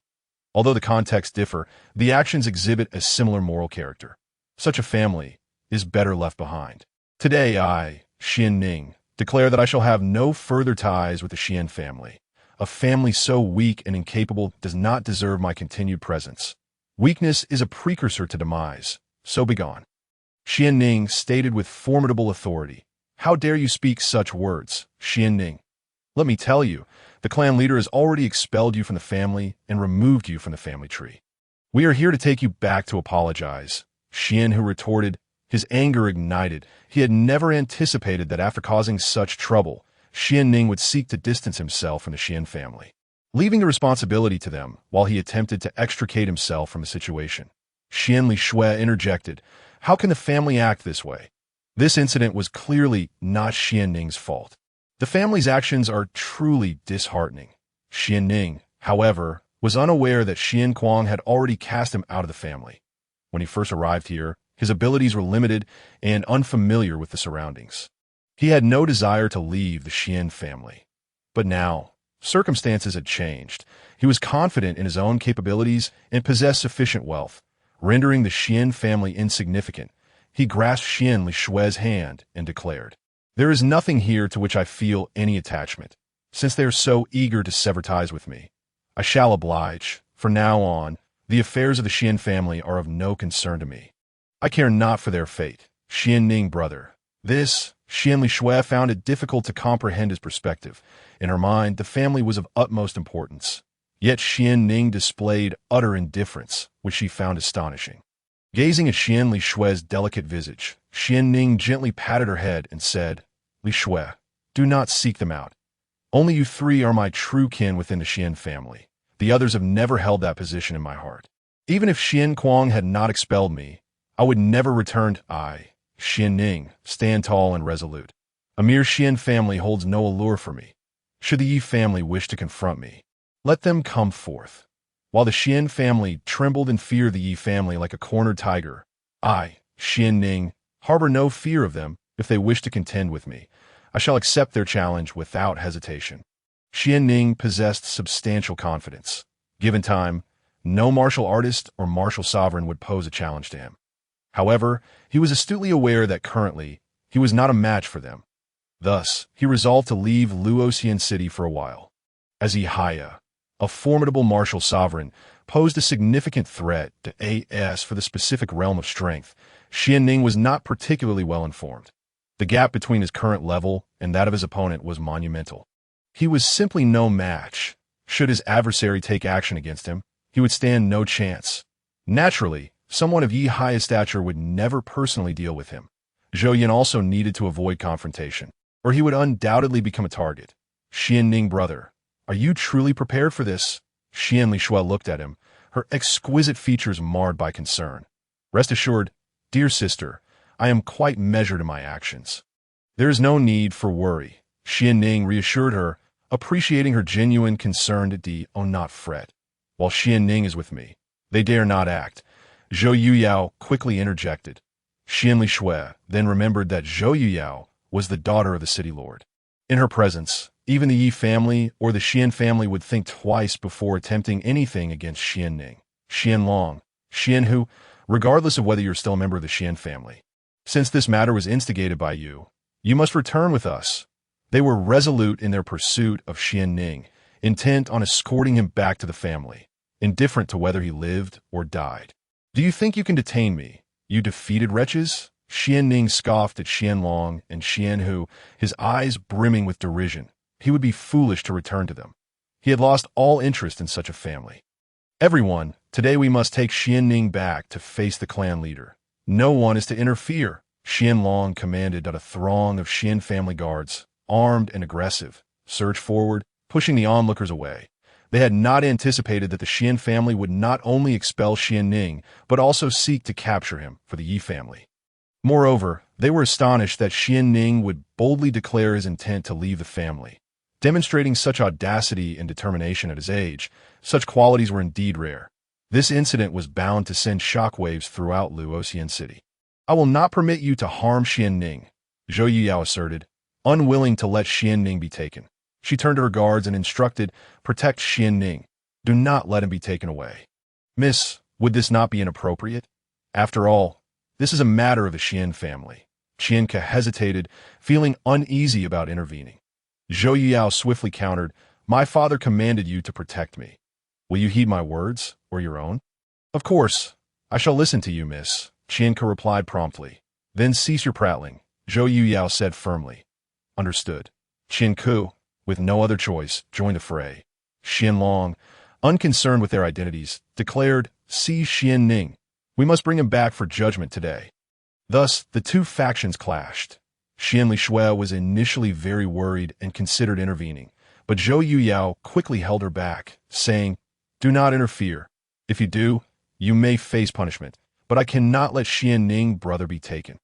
Although the contexts differ, the actions exhibit a similar moral character. Such a family is better left behind. Today I, Xuanning, declare that I shall have no further ties with the Shien family. A family so weak and incapable does not deserve my continued presence. Weakness is a precursor to demise, so begone. Xuanning stated with formidable authority. How dare you speak such words, Xuanning? Let me tell you, the clan leader has already expelled you from the family and removed you from the family tree. We are here to take you back to apologize. Shien who retorted, his anger ignited. He had never anticipated that after causing such trouble, Xuanning would seek to distance himself from the Shien family, leaving the responsibility to them while he attempted to extricate himself from the situation. Shien Lixue interjected, how can the family act this way? This incident was clearly not Xuanning's fault. The family's actions are truly disheartening. Xuanning, however, was unaware that Xian Kuang had already cast him out of the family. When he first arrived here, his abilities were limited and unfamiliar with the surroundings. He had no desire to leave the Shien family. But now, circumstances had changed. He was confident in his own capabilities and possessed sufficient wealth, rendering the Shien family insignificant. He grasped Shien Lixue's hand and declared, there is nothing here to which I feel any attachment. Since they are so eager to sever ties with me, I shall oblige. From now on, the affairs of the Shien family are of no concern to me. I care not for their fate. Xuanning, brother. This, Shien Lixue found it difficult to comprehend his perspective. In her mind, the family was of utmost importance. Yet Xuanning displayed utter indifference, which she found astonishing. Gazing at Shien Lixue's delicate visage, Xuanning gently patted her head and said, Lixue, do not seek them out. Only you three are my true kin within the Shien family. The others have never held that position in my heart. Even if Shien Kuang had not expelled me, I would never return. I, Xuanning, stand tall and resolute. A mere Shien family holds no allure for me. Should the Yi family wish to confront me, let them come forth. While the Shien family trembled in fear of the Yi family like a cornered tiger, I, Xuanning, Harbor no fear of them if they wish to contend with me. I shall accept their challenge without hesitation. Xuanning possessed substantial confidence. Given time, no martial artist or martial sovereign would pose a challenge to him. However, he was astutely aware that currently, he was not a match for them. Thus, he resolved to leave Luoxian City for a while. As heir, a formidable martial sovereign, posed a significant threat to AS for the specific realm of strength, Xuanning was not particularly well informed. The gap between his current level and that of his opponent was monumental. He was simply no match. Should his adversary take action against him, he would stand no chance. Naturally, someone of Ye's high stature would never personally deal with him. Xuan also needed to avoid confrontation, or he would undoubtedly become a target. Xuanning, brother, are you truly prepared for this? Xian Shui looked at him, her exquisite features marred by concern. Rest assured, dear sister, I am quite measured in my actions. There is no need for worry, Xuanning reassured her, appreciating her genuine concern. Do not fret. While Xuanning is with me, they dare not act. Zhou Yuyao quickly interjected. Xian Shui then remembered that Zhou Yuyao was the daughter of the city lord. In her presence, even the Ye family or the Shien family would think twice before attempting anything against Xuanning. Xianlong, Shien who, regardless of whether you're still a member of the Shien family. Since this matter was instigated by you, you must return with us. They were resolute in their pursuit of Xuanning, intent on escorting him back to the family, indifferent to whether he lived or died. Do you think you can detain me, you defeated wretches? Xuanning scoffed at Xianlong and Shien who, his eyes brimming with derision. He would be foolish to return to them. He had lost all interest in such a family. Everyone, today we must take Xuanning back to face the clan leader. No one is to interfere, Xianlong commanded that a throng of Shien family guards, armed and aggressive, surged forward, pushing the onlookers away. They had not anticipated that the Shien family would not only expel Xuanning, but also seek to capture him for the Ye family. Moreover, they were astonished that Xuanning would boldly declare his intent to leave the family. Demonstrating such audacity and determination at his age, such qualities were indeed rare. This incident was bound to send shockwaves throughout Luoxian City. I will not permit you to harm Xuanning, Zhou Yuyao asserted, unwilling to let Xuanning be taken. She turned to her guards and instructed, protect Xuanning. Do not let him be taken away. Miss, would this not be inappropriate? After all, this is a matter of the Shien family. Qianke hesitated, feeling uneasy about intervening. Zhou Yuyao swiftly countered, my father commanded you to protect me. Will you heed my words, or your own? Of course, I shall listen to you, miss, Qianke replied promptly. Then cease your prattling, Zhou Yuyao said firmly. Understood. Qianke, with no other choice, joined the fray. Xianlong, unconcerned with their identities, declared, seize Xuanning. We must bring him back for judgment today. Thus, the two factions clashed. Xian Shui was initially very worried and considered intervening, but Zhou Yuyao quickly held her back, saying, do not interfere. If you do, you may face punishment, but I cannot let Xuanning brother be taken.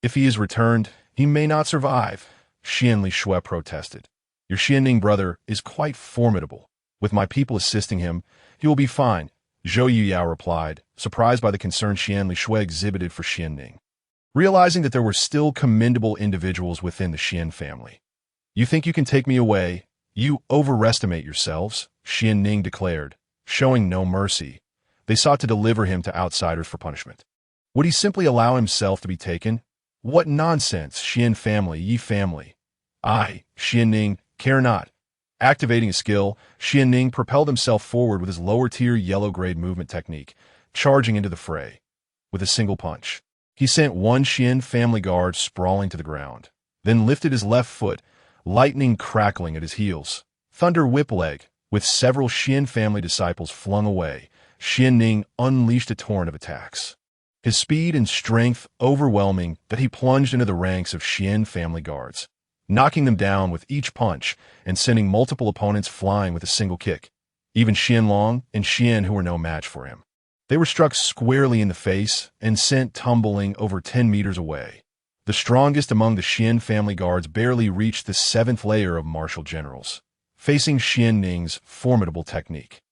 If he is returned, he may not survive, Xian Shui protested. Your Xuanning brother is quite formidable. With my people assisting him, he will be fine, Zhou Yuyao replied, surprised by the concern Xian Shui exhibited for Xuanning. Realizing that there were still commendable individuals within the Shien family. You think you can take me away? You overestimate yourselves, Xuanning declared, showing no mercy. They sought to deliver him to outsiders for punishment. Would he simply allow himself to be taken? What nonsense, Shien family, Ye family. I, Xuanning, care not. Activating his skill, Xuanning propelled himself forward with his lower-tier yellow-grade movement technique, charging into the fray. With a single punch, he sent one Shien family guard sprawling to the ground, then lifted his left foot, lightning crackling at his heels. Thunder whip leg, with several Shien family disciples flung away, Xuanning unleashed a torrent of attacks. His speed and strength overwhelming that he plunged into the ranks of Shien family guards, knocking them down with each punch and sending multiple opponents flying with a single kick. Even Xianlong and Shien who were no match for him. They were struck squarely in the face and sent tumbling over 10 meters away. The strongest among the Shien family guards barely reached the 7th layer of martial generals, facing Xuanning's formidable technique.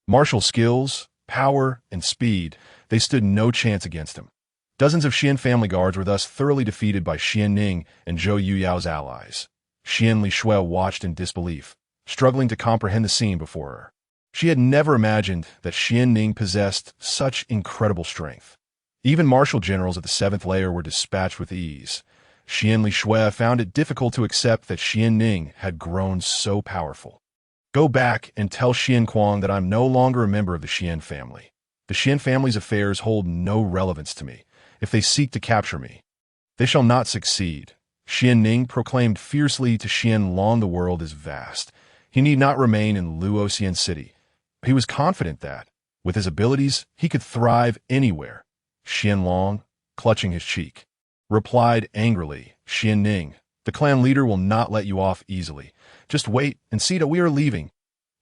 Martial skills, power, and speed, they stood no chance against him. Dozens of Shien family guards were thus thoroughly defeated by Xuanning and Zhou Yuyao's allies. Xian Lishui watched in disbelief, struggling to comprehend the scene before her. She had never imagined that Xuanning possessed such incredible strength. Even martial generals of the 7th layer were dispatched with ease. Xian Lishui found it difficult to accept that Xuanning had grown so powerful. Go back and tell Xian Kuang that I'm no longer a member of the Shien family. The Shien family's affairs hold no relevance to me. If they seek to capture me, they shall not succeed. Xuanning proclaimed fiercely to Xian Long the world is vast. He need not remain in Luoxian City. He was confident that, with his abilities, he could thrive anywhere. Xian Long, clutching his cheek, replied angrily, Xuanning, the clan leader will not let you off easily. Just wait and see that we are leaving.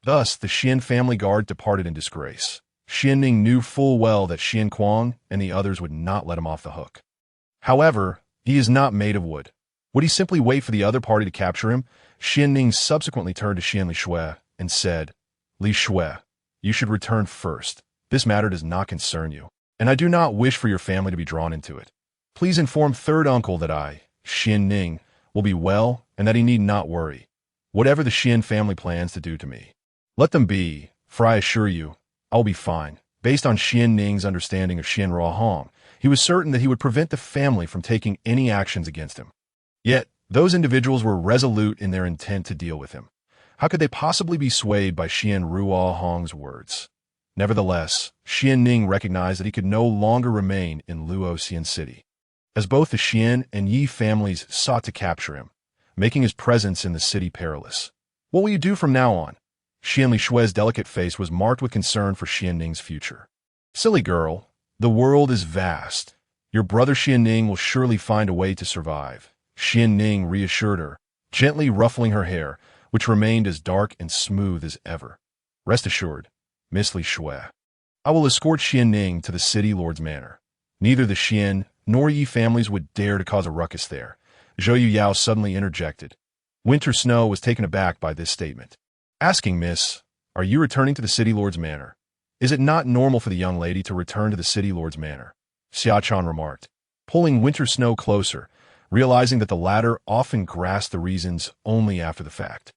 Thus, the Shien family guard departed in disgrace. Xuanning knew full well that Xian Kuang and the others would not let him off the hook. However, he is not made of wood. Would he simply wait for the other party to capture him? Xuanning subsequently turned to Xian Lishui and said, Li Shui, you should return first. This matter does not concern you, and I do not wish for your family to be drawn into it. Please inform third uncle that I, Xuanning, will be well and that he need not worry. Whatever the Shien family plans to do to me, let them be, for I assure you, I'll be fine. Based on Xuanning's understanding of Xian Ruohong, he was certain that he would prevent the family from taking any actions against him. Yet, those individuals were resolute in their intent to deal with him. How could they possibly be swayed by Xian Ruohong's words? Nevertheless, Xuanning recognized that he could no longer remain in Luoxian City, as both the Xian and Ye families sought to capture him, making his presence in the city perilous. What will you do from now on? Xian Lishui's delicate face was marked with concern for Xuanning's future. Silly girl, the world is vast. Your brother Xuanning will surely find a way to survive. Xuanning reassured her, gently ruffling her hair, which remained as dark and smooth as ever. Rest assured, Miss Lishui, I will escort Xuanning to the city lord's manor. Neither the Xian nor Yi families would dare to cause a ruckus there. Zhou Yuyao suddenly interjected. Winter Snow was taken aback by this statement. Asking, Miss, are you returning to the city lord's manor? Is it not normal for the young lady to return to the city lord's manor? Xiaochan remarked, pulling Winter Snow closer, realizing that the latter often grasped the reasons only after the fact.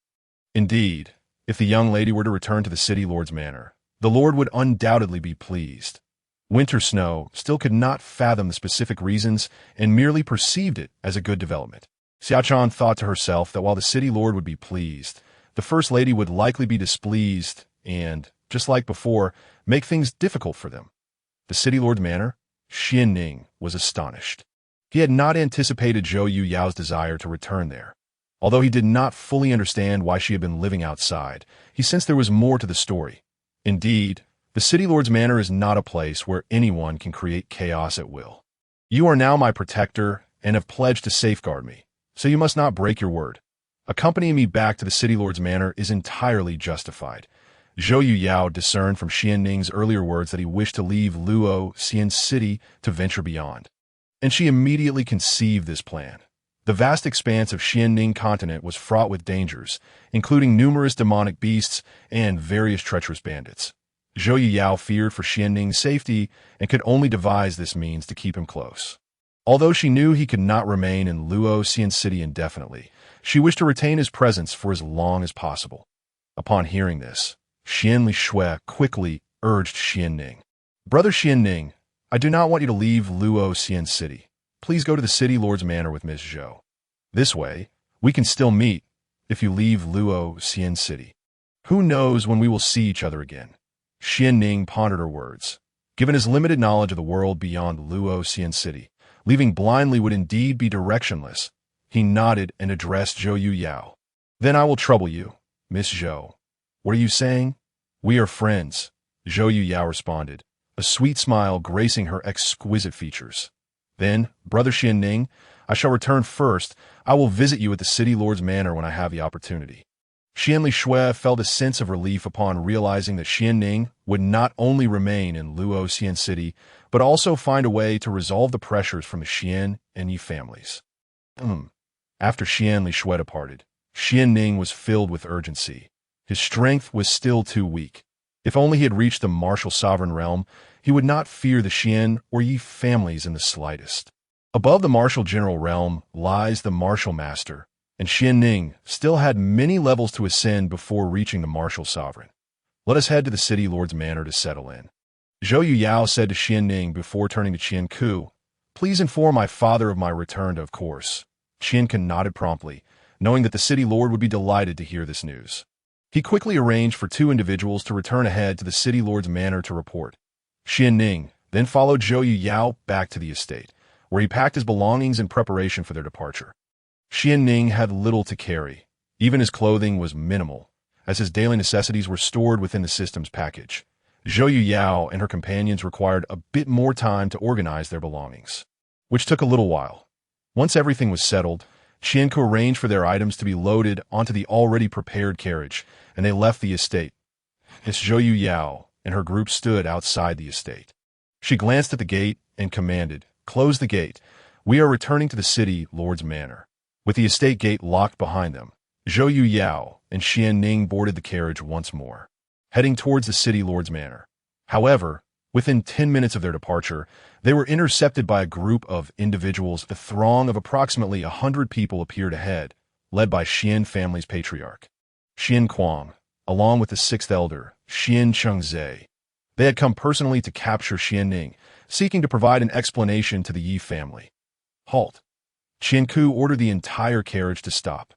Indeed, if the young lady were to return to the city lord's manor, the lord would undoubtedly be pleased. Winter Snow still could not fathom the specific reasons and merely perceived it as a good development. Xiaochan thought to herself that while the city lord would be pleased, the first lady would likely be displeased and, just like before, make things difficult for them. The city lord's manor? Xuanning was astonished. He had not anticipated Zhou Yuyao's desire to return there. Although he did not fully understand why she had been living outside, he sensed there was more to the story. Indeed, the city lord's manor is not a place where anyone can create chaos at will. You are now my protector and have pledged to safeguard me, so you must not break your word. Accompanying me back to the city lord's manor is entirely justified. Zhou Yuyao discerned from Xuanning's earlier words that he wished to leave Luoxian City to venture beyond. And she immediately conceived this plan. The vast expanse of Xuanning continent was fraught with dangers, including numerous demonic beasts and various treacherous bandits. Zhou Yuyao feared for Xuanning's safety and could only devise this means to keep him close. Although she knew he could not remain in Luoxian City indefinitely, she wished to retain his presence for as long as possible. Upon hearing this, Xian Lishui quickly urged Xuanning. Brother Xuanning, I do not want you to leave Luoxian City. Please go to the city lord's manor with Miss Zhou. This way, we can still meet if you leave Luoxian City. Who knows when we will see each other again? Xuanning pondered her words. Given his limited knowledge of the world beyond Luoxian City, leaving blindly would indeed be directionless. He nodded and addressed Zhou Yuyao. Then I will trouble you, Miss Zhou. What are you saying? We are friends, Zhou Yuyao responded, a sweet smile gracing her exquisite features. Then, Brother Xuanning, I shall return first. I will visit you at the city lord's manor when I have the opportunity. Xian Lishui felt a sense of relief upon realizing that Xuanning would not only remain in Luoxian City, but also find a way to resolve the pressures from the Xian and Yi families. After Xian Lishui departed, Xuanning was filled with urgency. His strength was still too weak. If only he had reached the martial sovereign realm, He would not fear the Shien or Ye families in the slightest. Above the martial general realm lies the martial master, and Xuanning still had many levels to ascend before reaching the martial sovereign. Let us head to the city lord's manor to settle in. Zhou Yuyao said to Xuanning before turning to Qian Ku, "Please inform my father of my return, of course." Qian Ku nodded promptly, knowing that the city lord would be delighted to hear this news. He quickly arranged for 2 individuals to return ahead to the city lord's manor to report. Xuanning then followed Zhou Yuyao back to the estate, where he packed his belongings in preparation for their departure. Xuanning had little to carry. Even his clothing was minimal, as his daily necessities were stored within the system's package. Zhou Yuyao and her companions required a bit more time to organize their belongings, which took a little while. Once everything was settled, Qian Ku arranged for their items to be loaded onto the already prepared carriage, and they left the estate. Miss Zhou Yuyao and her group stood outside the estate. She glanced at the gate and commanded, "Close the gate. We are returning to the city lord's manor." With the estate gate locked behind them, Zhou Yuyao and Xuanning boarded the carriage once more, heading towards the city lord's manor. However, within 10 minutes of their departure, they were intercepted by a group of individuals. The throng of approximately 100 people appeared ahead, led by Shien family's patriarch, Shien Kuang, along with the 6th elder, Shien Chengzhe. They had come personally to capture Xuanning, seeking to provide an explanation to the Ye family. "Halt!" Qian Ku ordered the entire carriage to stop.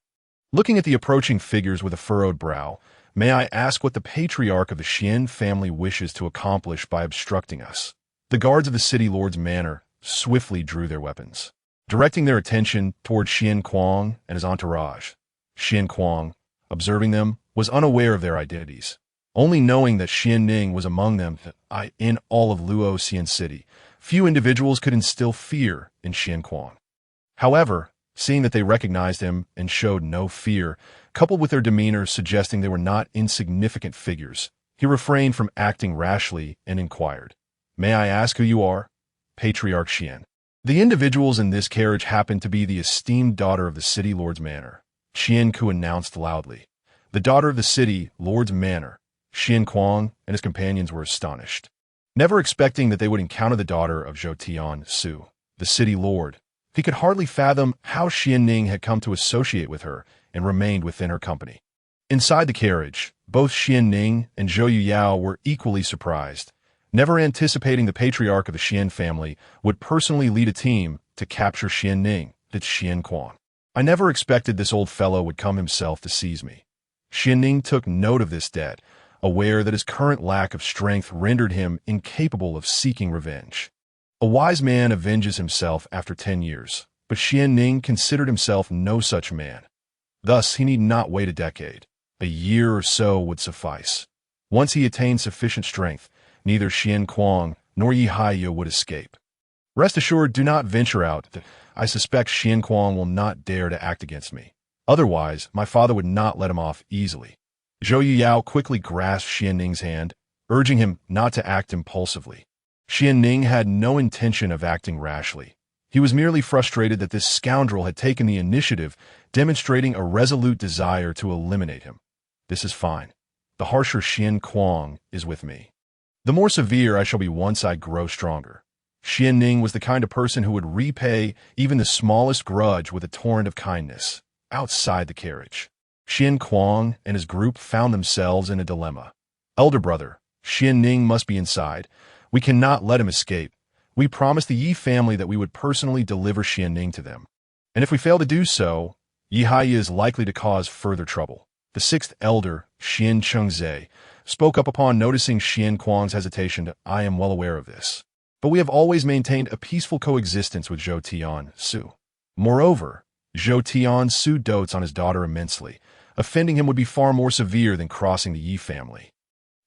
Looking at the approaching figures with a furrowed brow, "May I ask what the patriarch of the Shien family wishes to accomplish by obstructing us?" The guards of the city lord's manor swiftly drew their weapons, directing their attention toward Shien Kuang and his entourage. Shien Kuang, observing them, was unaware of their identities, only knowing that Xuanning was among them. In all of Luoxian City, few individuals could instill fear in Shien Kuang. However, seeing that they recognized him and showed no fear, coupled with their demeanor suggesting they were not insignificant figures, he refrained from acting rashly and inquired, "May I ask who you are?" Patriarch Shien. The individuals in this carriage happened to be the esteemed daughter of the city lord's manor, Qian Ku announced loudly. The daughter of the city lord's manor, Shien Kuang and his companions were astonished, never expecting that they would encounter the daughter of Zhoutian Su, the city lord. He could hardly fathom how Xuanning had come to associate with her and remained within her company. Inside the carriage, both Xuanning and Zhou Yuyao were equally surprised, never anticipating the patriarch of the Shien family would personally lead a team to capture Xuanning, that's Shien Kuang. "I never expected this old fellow would come himself to seize me." Xuanning took note of this debt, aware that his current lack of strength rendered him incapable of seeking revenge. A wise man avenges himself after 10 years, but Xuanning considered himself no such man. Thus, he need not wait a decade. A year or so would suffice. Once he attained sufficient strength, neither Shien Kuang nor Ye Haiyu would escape. Rest assured, do not venture out. I suspect Shien Kuang will not dare to act against me. Otherwise, my father would not let him off easily. Zhou Yuyao quickly grasped Xuanning's hand, urging him not to act impulsively. Xuanning had no intention of acting rashly. He was merely frustrated that this scoundrel had taken the initiative, demonstrating a resolute desire to eliminate him. "This is fine. The harsher Shien Kuang is with me. The more severe I shall be once I grow stronger." Xuanning was the kind of person who would repay even the smallest grudge with a torrent of kindness. Outside the carriage, Shien Kuang and his group found themselves in a dilemma. "Elder brother, Xuanning must be inside. We cannot let him escape. We promised the Ye family that we would personally deliver Xuanning to them. And if we fail to do so, Ye Haiyu is likely to cause further trouble." The 6th elder, Shien Chengzhe, spoke up upon noticing Shien Kuang's hesitation. "I am well aware of this, but we have always maintained a peaceful coexistence with Zhoutian Su. Moreover, Zhoutian Su dotes on his daughter immensely. Offending him would be far more severe than crossing the Ye family.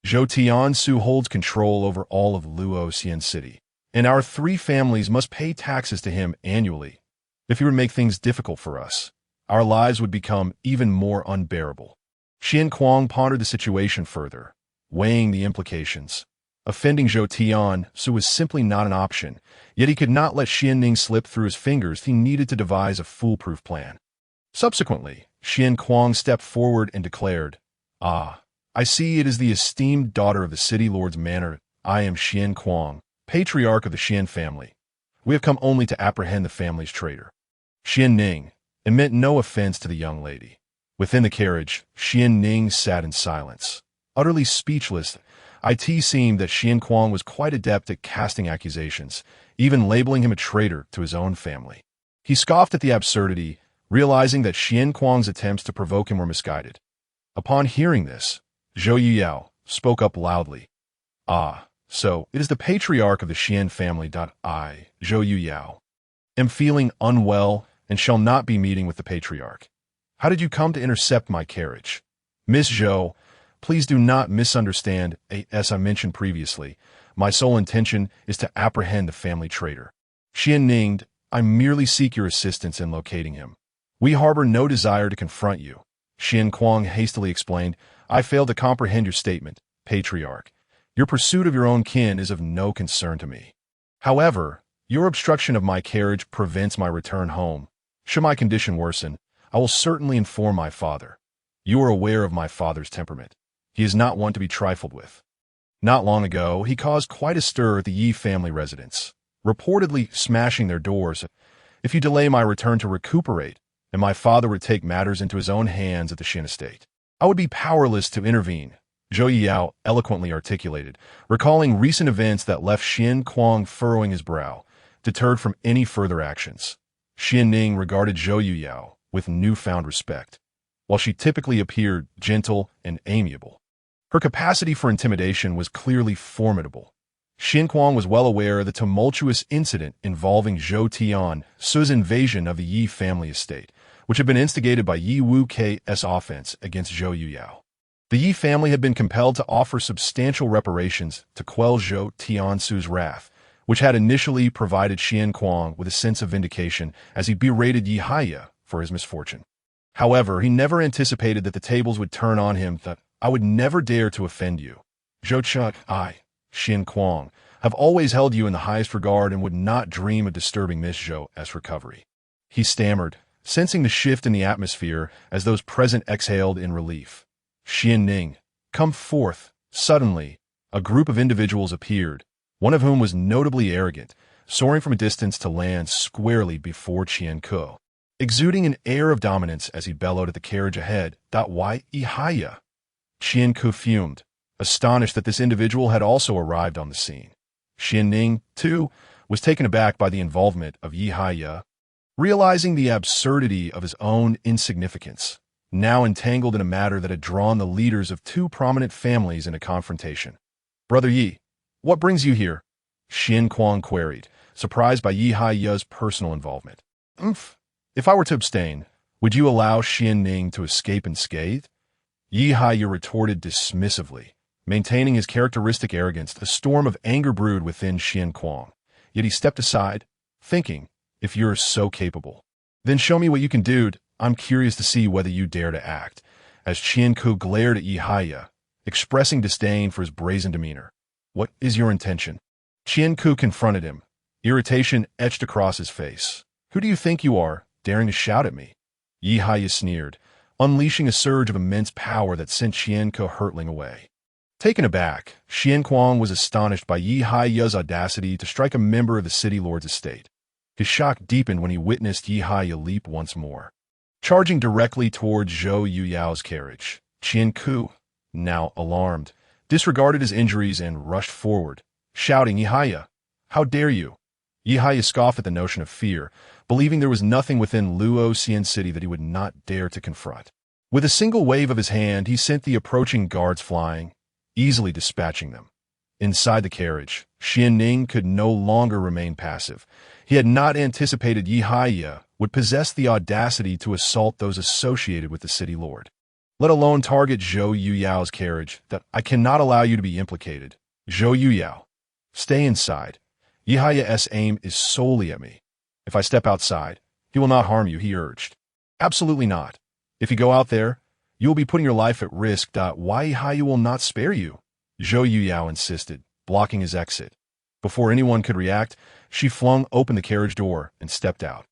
Zhoutian Su holds control over all of Luoxian City, and our 3 families must pay taxes to him annually. If he would make things difficult for us, our lives would become even more unbearable." Shien Kuang pondered the situation further, weighing the implications. Offending Zhoutian Su was simply not an option, yet he could not let Xuanning slip through his fingers. He needed to devise a foolproof plan. Subsequently, Shien Kuang stepped forward and declared, "Ah, I see it is the esteemed daughter of the city lord's manor I am Shien Kuang, patriarch of the Shien family. We have come only to apprehend the family's traitor. Xuanning, it meant no offense to the young lady. Within the carriage, Xuanning sat in silence. Utterly speechless, it seemed that Shien Kuang was quite adept at casting accusations, even labeling him a traitor to his own family. He scoffed at the absurdity, realizing that Shien Kuang's attempts to provoke him were misguided. Upon hearing this, Zhou Yuyao spoke up loudly. Ah, so it is the patriarch of the Shien family. I, Zhou Yuyao, am feeling unwell and shall not be meeting with the patriarch. How did you come to intercept my carriage? Miss Zhou, please do not misunderstand. As I mentioned previously, my sole intention is to apprehend the family traitor. Xuanning, I merely seek your assistance in locating him. We harbor no desire to confront you. Shien Kuang hastily explained, I fail to comprehend your statement, patriarch. Your pursuit of your own kin is of no concern to me. However, your obstruction of my carriage prevents my return home. Should my condition worsen, I will certainly inform my father. You are aware of my father's temperament. He is not one to be trifled with. Not long ago, he caused quite a stir at the Ye family residence, reportedly smashing their doors. If you delay my return to recuperate, and my father would take matters into his own hands at the Shien estate, I would be powerless to intervene, Zhou Yuyao eloquently articulated, recalling recent events that left Shien Kuang furrowing his brow, deterred from any further actions. Xuanning regarded Zhou Yuyao with newfound respect. While she typically appeared gentle and amiable, her capacity for intimidation was clearly formidable. Shien Kuang was well aware of the tumultuous incident involving Zhou Tian's invasion of the Ye family estate, which had been instigated by Yi Wu-K's offense against Zhou Yuyao. The Ye family had been compelled to offer substantial reparations to quell Zhou Tian's wrath, which had initially provided Shien Kuang with a sense of vindication as he berated Ye Haiya for his misfortune. However, he never anticipated that the tables would turn on him. That I would never dare to offend you. Zhou I, Shien Kuang, have always held you in the highest regard and would not dream of disturbing Miss Zhou's recovery. He stammered, sensing the shift in the atmosphere as those present exhaled in relief. Xuanning, come forth. Suddenly, a group of individuals appeared, one of whom was notably arrogant, soaring from a distance to land squarely before Qianke, exuding an air of dominance as he bellowed at the carriage ahead. Why, Ihaya? Qianke fumed, astonished that this individual had also arrived on the scene. Xuanning, too, was taken aback by the involvement of Ihaya, realizing the absurdity of his own insignificance, now entangled in a matter that had drawn the leaders of two prominent families into confrontation. Brother Yi, what brings you here? Shien Kuang queried, surprised by Yi Haiya's personal involvement. If I were to abstain, would you allow Xuanning to escape unscathed? Yi Haiya retorted dismissively, maintaining his characteristic arrogance. A storm of anger brewed within Shien Kuang, yet he stepped aside, thinking, if you're so capable, then show me what you can do. I'm curious to see whether you dare to act, as Qianke glared at Yi Haiya, expressing disdain for his brazen demeanor. What is your intention? Qianke confronted him, irritation etched across his face. Who do you think you are, daring to shout at me? Yi Haiya sneered, unleashing a surge of immense power that sent Qianke hurtling away. Taken aback, Shien Kuang was astonished by Yi Haiya's audacity to strike a member of the city lord's estate. His shock deepened when he witnessed Yi Haiya leap once more, charging directly towards Zhou Yuyao's carriage. Qianke, now alarmed, disregarded his injuries and rushed forward, shouting, Yi Haiya, how dare you? Yi Haiya scoffed at the notion of fear, believing there was nothing within Luoxian City that he would not dare to confront. With a single wave of his hand, he sent the approaching guards flying, easily dispatching them. Inside the carriage, Xuanning could no longer remain passive. He had not anticipated Yi Haiya would possess the audacity to assault those associated with the city lord, let alone target Zhou Yuyao's carriage. That I cannot allow you to be implicated. Zhou Yuyao, stay inside. Yi Haiya's aim is solely at me. If I step outside, he will not harm you, he urged. Absolutely not. If you go out there, you will be putting your life at risk. Why Yi Haiya will not spare you? Zhou Yuyao insisted, blocking his exit. Before anyone could react, she flung open the carriage door and stepped out.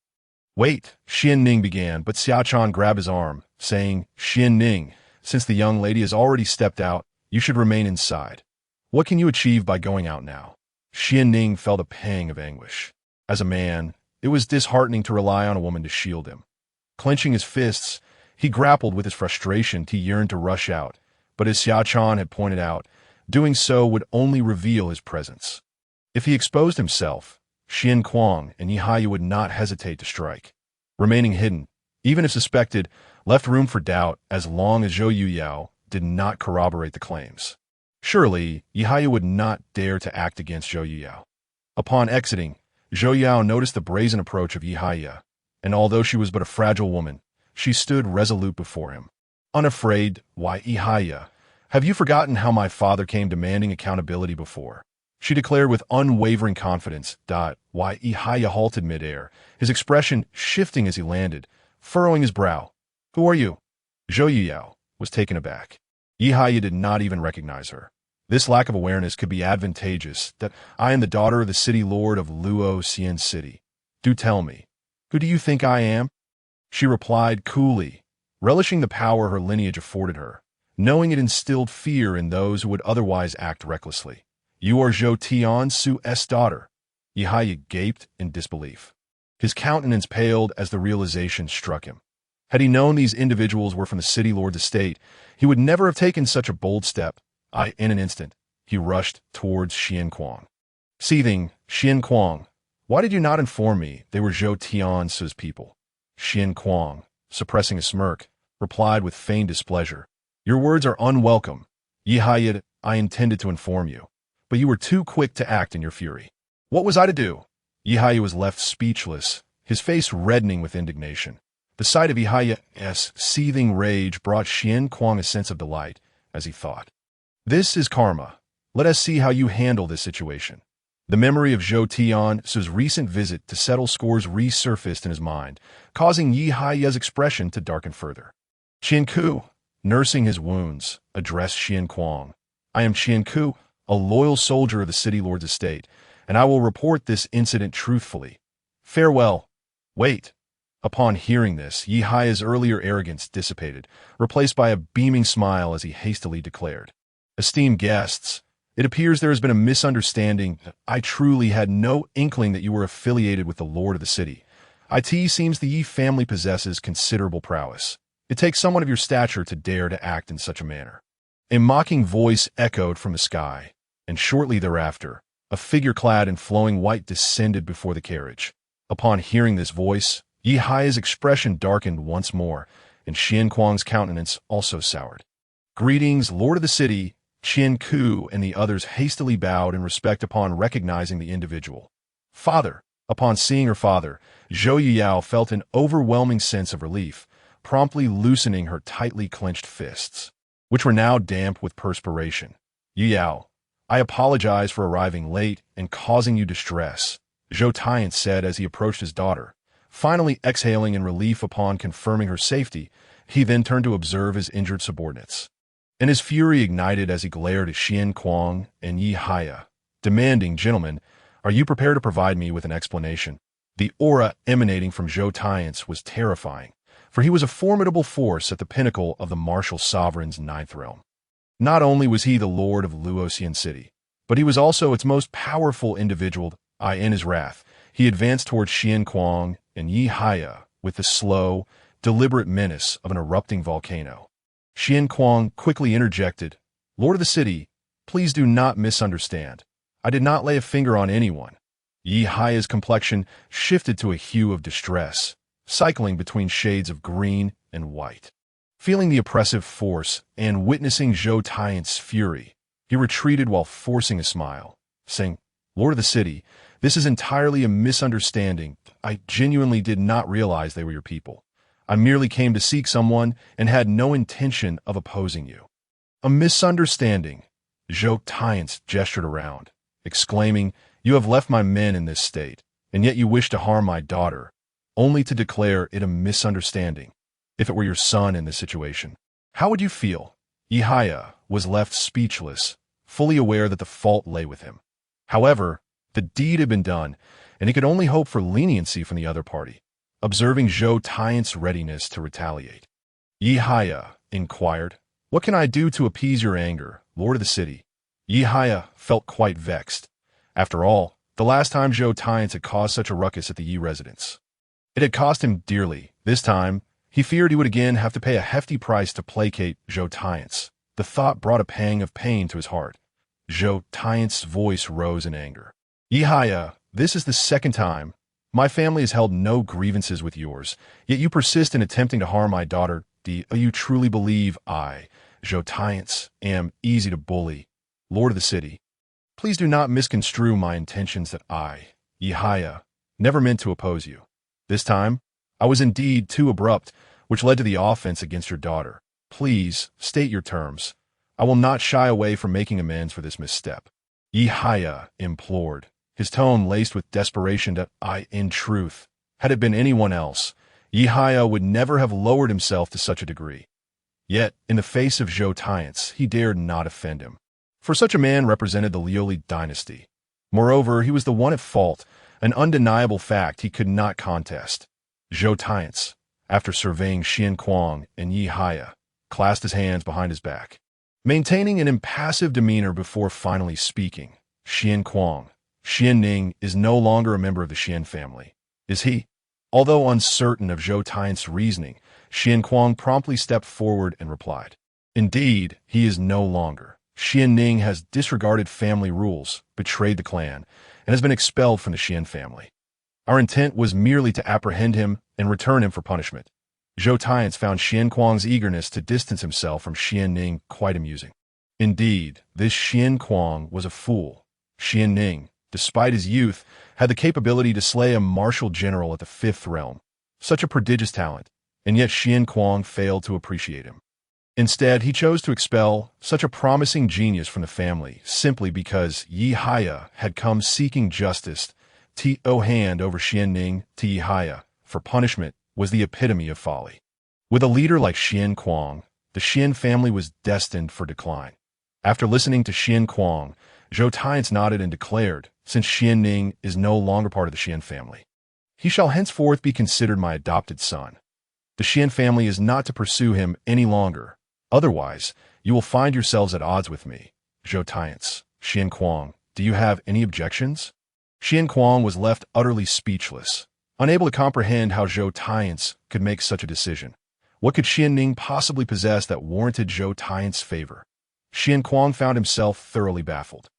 Wait, Xuanning began, but Xiaochan grabbed his arm, saying, Xuanning, since the young lady has already stepped out, you should remain inside. What can you achieve by going out now? Xuanning felt a pang of anguish. As a man, it was disheartening to rely on a woman to shield him. Clenching his fists, he grappled with his frustration. He yearned to rush out, but as Xiaotian had pointed out, doing so would only reveal his presence. If he exposed himself, Shien Kuang and Ye would not hesitate to strike. Remaining hidden, even if suspected, left room for doubt as long as Zhou Yuyao did not corroborate the claims. Surely, Ye would not dare to act against Zhou Yuyao. Upon exiting, Zhou Yuyao noticed the brazen approach of Ye, and although she was but a fragile woman, she stood resolute before him. Unafraid, why, Ye, have you forgotten how my father came demanding accountability before? She declared with unwavering confidence. Why, Ye halted midair, his expression shifting as he landed, furrowing his brow. Who are you? Zhou Yuyao was taken aback. Ye did not even recognize her. This lack of awareness could be advantageous. That I am the daughter of the city lord of Luoxian City. Do tell me, who do you think I am? She replied coolly, relishing the power her lineage afforded her, knowing it instilled fear in those who would otherwise act recklessly. You are Zhou Tian's daughter. Ye gaped in disbelief. His countenance paled as the realization struck him. Had he known these individuals were from the city lord's estate, he would never have taken such a bold step. In an instant, he rushed towards Shien Kuang. Seething, Shien Kuang, why did you not inform me they were Zhou Tian's people? Shien Kuang, suppressing a smirk, replied with feigned displeasure. Your words are unwelcome. Ye, I intended to inform you, but you were too quick to act in your fury. What was I to do? Ye was left speechless, his face reddening with indignation. The sight of Ye's seething rage brought Shien Kuang a sense of delight, as he thought. This is karma. Let us see how you handle this situation. The memory of Zhou Tian's recent visit to settle scores resurfaced in his mind, causing Ye's expression to darken further. Qian Ku, nursing his wounds, addressed Shien Kuang. I am Qian Ku, a loyal soldier of the city lord's estate, and I will report this incident truthfully. Farewell. Wait. Upon hearing this, Ye's earlier arrogance dissipated, replaced by a beaming smile as he hastily declared. Esteemed guests, it appears there has been a misunderstanding. I truly had no inkling that you were affiliated with the lord of the city. It seems the Ye family possesses considerable prowess. It takes someone of your stature to dare to act in such a manner. A mocking voice echoed from the sky, and shortly thereafter, a figure clad in flowing white descended before the carriage. Upon hearing this voice, Ye's expression darkened once more, and Shien Kuang's countenance also soured. Greetings, lord of the city. Qian Ku and the others hastily bowed in respect upon recognizing the individual. Father. Upon seeing her father, Zhou Yuyao felt an overwhelming sense of relief, promptly loosening her tightly clenched fists, which were now damp with perspiration. Yuyao, I apologize for arriving late and causing you distress, Zhou Tian said as he approached his daughter. Finally exhaling in relief upon confirming her safety, he then turned to observe his injured subordinates. And his fury ignited as he glared at Shien Kuang and Ye, demanding, Gentlemen, are you prepared to provide me with an explanation? The aura emanating from Zhou Tian's was terrifying, for he was a formidable force at the pinnacle of the martial sovereign's ninth realm. Not only was he the lord of Luoxian City, but he was also its most powerful individual. In his wrath, he advanced towards Shien Kuang and Ye with the slow, deliberate menace of an erupting volcano. Shien Kuang quickly interjected, Lord of the city, please do not misunderstand. I did not lay a finger on anyone. Ye's complexion shifted to a hue of distress, cycling between shades of green and white. Feeling the oppressive force and witnessing Zhou Tian's fury, he retreated while forcing a smile, saying, Lord of the city, this is entirely a misunderstanding. I genuinely did not realize they were your people. I merely came to seek someone and had no intention of opposing you. A misunderstanding. Zhou Tian's gestured around, exclaiming, You have left my men in this state, and yet you wish to harm my daughter, only to declare it a misunderstanding. If it were your son in this situation, how would you feel? Ye was left speechless, fully aware that the fault lay with him. However, the deed had been done, and he could only hope for leniency from the other party, observing Zhou Tian's readiness to retaliate. Ye inquired, What can I do to appease your anger, lord of the city? Ye Haya felt quite vexed. After all, the last time Shaotian had caused such a ruckus at the Ye residence, it had cost him dearly. This time, he feared he would again have to pay a hefty price to placate Shaotian. The thought brought a pang of pain to his heart. Shaotian's voice rose in anger. Ye Haya, this is the second time. My family has held no grievances with yours, yet you persist in attempting to harm my daughter. Do you truly believe I, Shaotian, am easy to bully? Lord of the city, please do not misconstrue my intentions that I, Ye Haya, never meant to oppose you. This time, I was indeed too abrupt, which led to the offense against your daughter. Please, state your terms. I will not shy away from making amends for this misstep. Ye Haya implored, his tone laced with desperation that in truth, had it been anyone else, Ye Haya would never have lowered himself to such a degree. Yet, in the face of Shaotian, he dared not offend him. For such a man represented the Lioli dynasty. Moreover, he was the one at fault, an undeniable fact he could not contest. Shaotian, after surveying Shien and Ye Haya, clasped his hands behind his back, maintaining an impassive demeanor before finally speaking. Xuanning is no longer a member of the Shien family, is he? Although uncertain of Shaotian's reasoning, Xuan promptly stepped forward and replied, indeed, he is no longer. Xuanning has disregarded family rules, betrayed the clan, and has been expelled from the Shien family. Our intent was merely to apprehend him and return him for punishment. Shaotian found Xuan's eagerness to distance himself from Xuanning quite amusing. Indeed, this Xuan was a fool. Xuanning, despite his youth, had the capability to slay a martial general at the fifth realm. Such a prodigious talent, and yet Xuan failed to appreciate him. Instead, he chose to expel such a promising genius from the family simply because Ye Haya had come seeking justice. To hand over Xuanning to Ye Haya for punishment was the epitome of folly. With a leader like Xuan, the Shien family was destined for decline. After listening to Xuan, Shaotian nodded and declared, since Xuanning is no longer part of the Shien family, he shall henceforth be considered my adopted son. The Shien family is not to pursue him any longer. Otherwise, you will find yourselves at odds with me. Shaotian, Xuan, do you have any objections? Xuan was left utterly speechless, unable to comprehend how Shaotian could make such a decision. What could Xuanning possibly possess that warranted Shaotian's favor? Xuan found himself thoroughly baffled.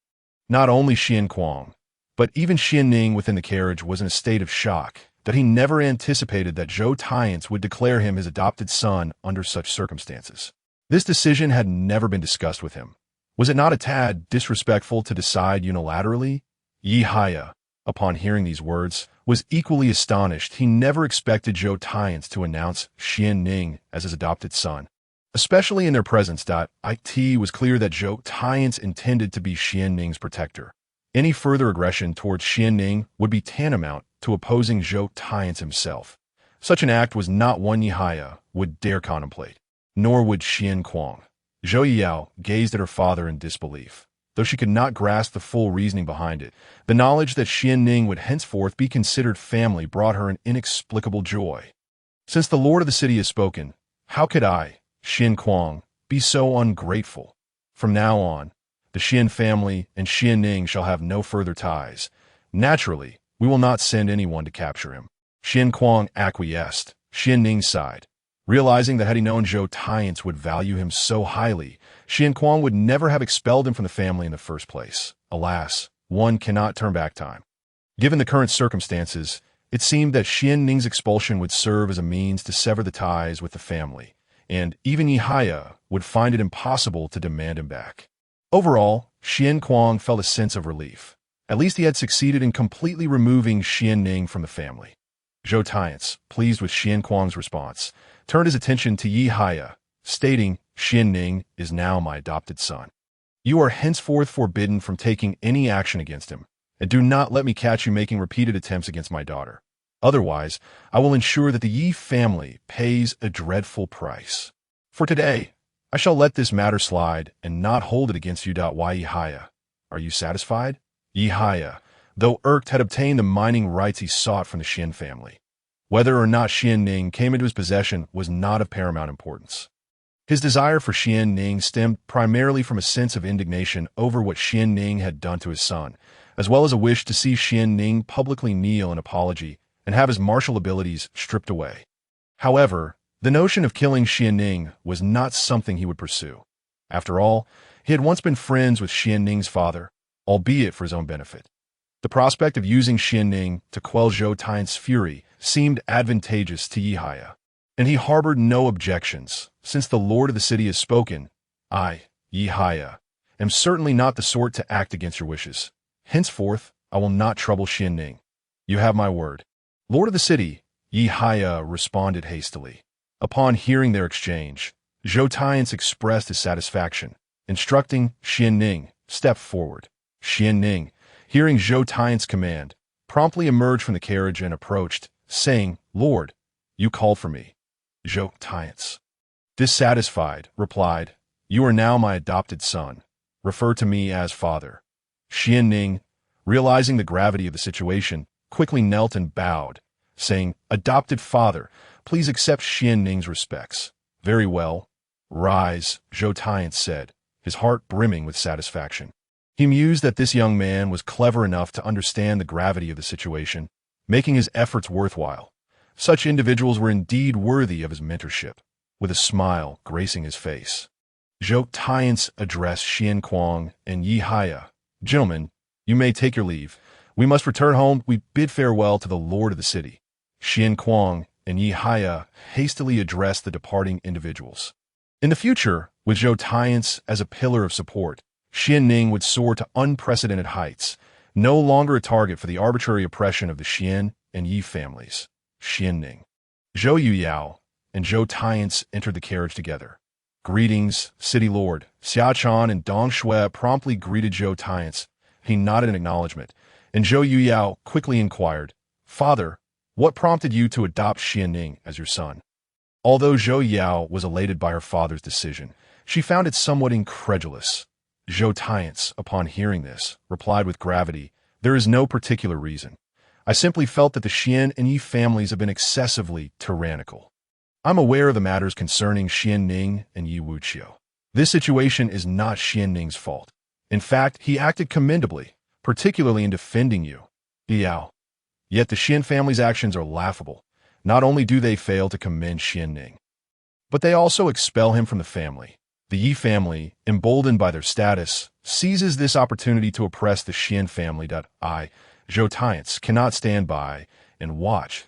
Not only Xuan, but even Xuanning within the carriage was in a state of shock that he never anticipated that Shaotian would declare him his adopted son under such circumstances. This decision had never been discussed with him. Was it not a tad disrespectful to decide unilaterally? Ye Haya, upon hearing these words, was equally astonished. He never expected Shaotian to announce Xuanning as his adopted son, especially in their presence. It was clear that Shaotian intended to be Xuanning's protector. Any further aggression towards Xuanning would be tantamount to opposing Shaotian himself. Such an act was not one Ye Haya would dare contemplate, nor would Xuan. Zhou Yao gazed at her father in disbelief. Though she could not grasp the full reasoning behind it, the knowledge that Xuanning would henceforth be considered family brought her an inexplicable joy. Since the Lord of the city has spoken, how could I, Xuan, be so ungrateful? From now on, the Shien family and Xuanning shall have no further ties. Naturally, we will not send anyone to capture him. Xuan acquiesced. Xuanning sighed, realizing that had he known Shaotian would value him so highly, Xuan would never have expelled him from the family in the first place. Alas, one cannot turn back time. Given the current circumstances, it seemed that Xuanning's expulsion would serve as a means to sever the ties with the family, and even Ye Haya would find it impossible to demand him back. Overall, Xuan felt a sense of relief. At least he had succeeded in completely removing Xuanning from the family. Shaotian, pleased with Xuan's response, turned his attention to Ye Haya, stating, Xuanning is now my adopted son. You are henceforth forbidden from taking any action against him, and do not let me catch you making repeated attempts against my daughter. Otherwise, I will ensure that the Ye family pays a dreadful price. For today, I shall let this matter slide and not hold it against you. Ye Haya, are you satisfied? Ye Haya, though irked, had obtained the mining rights he sought from the Shien family. Whether or not Xuanning came into his possession was not of paramount importance. His desire for Xuanning stemmed primarily from a sense of indignation over what Xuanning had done to his son, as well as a wish to see Xuanning publicly kneel in apology and have his martial abilities stripped away. However, the notion of killing Xuanning was not something he would pursue. After all, he had once been friends with Xuanning's father, albeit for his own benefit. The prospect of using Xuanning to quell Zhou Tian's fury seemed advantageous to Ye, and he harbored no objections. Since the lord of the city has spoken, I, Ye, am certainly not the sort to act against your wishes. Henceforth, I will not trouble Xuanning. You have my word. Lord of the city, Ye responded hastily. Upon hearing their exchange, Zhou Tian expressed his satisfaction, instructing Xuanning, step forward. Xuanning, hearing Zhou Tian's command, promptly emerged from the carriage and approached, saying, Lord, you called for me. Zhou Tian, dissatisfied, replied, You are now my adopted son. Refer to me as father. Xuanning, realizing the gravity of the situation, quickly knelt and bowed, saying, Adopted father, please accept Xuanning's respects. Very well. Rise, Zhou Tian said, his heart brimming with satisfaction. He mused that this young man was clever enough to understand the gravity of the situation, making his efforts worthwhile. Such individuals were indeed worthy of his mentorship, with a smile gracing his face. Zhou Tian addressed Xian and Ye. Gentlemen, you may take your leave. We must return home. We bid farewell to the lord of the city. Xian and Ye hastily addressed the departing individuals. In the future, with Zhou Tian as a pillar of support, Xuanning would soar to unprecedented heights, no longer a target for the arbitrary oppression of the Shien and Ye families. Xuanning, Zhou Yuyao, and Zhou Tian entered the carriage together. Greetings, city lord. Xiaochan and Dong Shui promptly greeted Zhou Tian. He nodded in acknowledgement, and Zhou Yuyao quickly inquired, Father, what prompted you to adopt Xuanning as your son? Although Zhou Yao was elated by her father's decision, she found it somewhat incredulous. Zhou Tian, upon hearing this, replied with gravity, There is no particular reason. I simply felt that the Shien and Ye families have been excessively tyrannical. I'm aware of the matters concerning Xuanning and Ye Wuqiu. This situation is not Xuanning's fault. In fact, he acted commendably, particularly in defending you, Yao. Yet the Shien family's actions are laughable. Not only do they fail to commend Xuanning, but they also expel him from the family. The Ye family, emboldened by their status, seizes this opportunity to oppress the Shien family. I, Zhou Tian, cannot stand by and watch.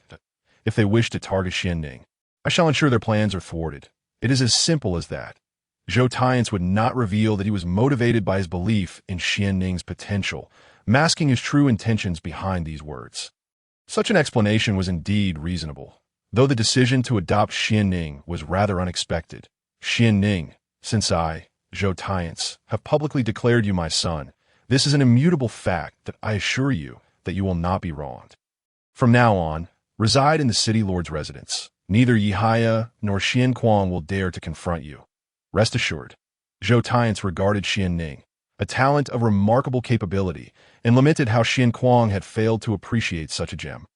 If they wish to target Xuanning, I shall ensure their plans are thwarted. It is as simple as that. Zhou Tian would not reveal that he was motivated by his belief in Xuanning's potential, masking his true intentions behind these words. Such an explanation was indeed reasonable, though the decision to adopt Xuanning was rather unexpected. Xuanning, since I, Zhou Tian, have publicly declared you my son, this is an immutable fact that I assure you that you will not be wronged. From now on, reside in the city lord's residence. Neither Ye nor Xian will dare to confront you. Rest assured. Zhou Tian regarded Xuanning, a talent of remarkable capability, and lamented how Xian had failed to appreciate such a gem,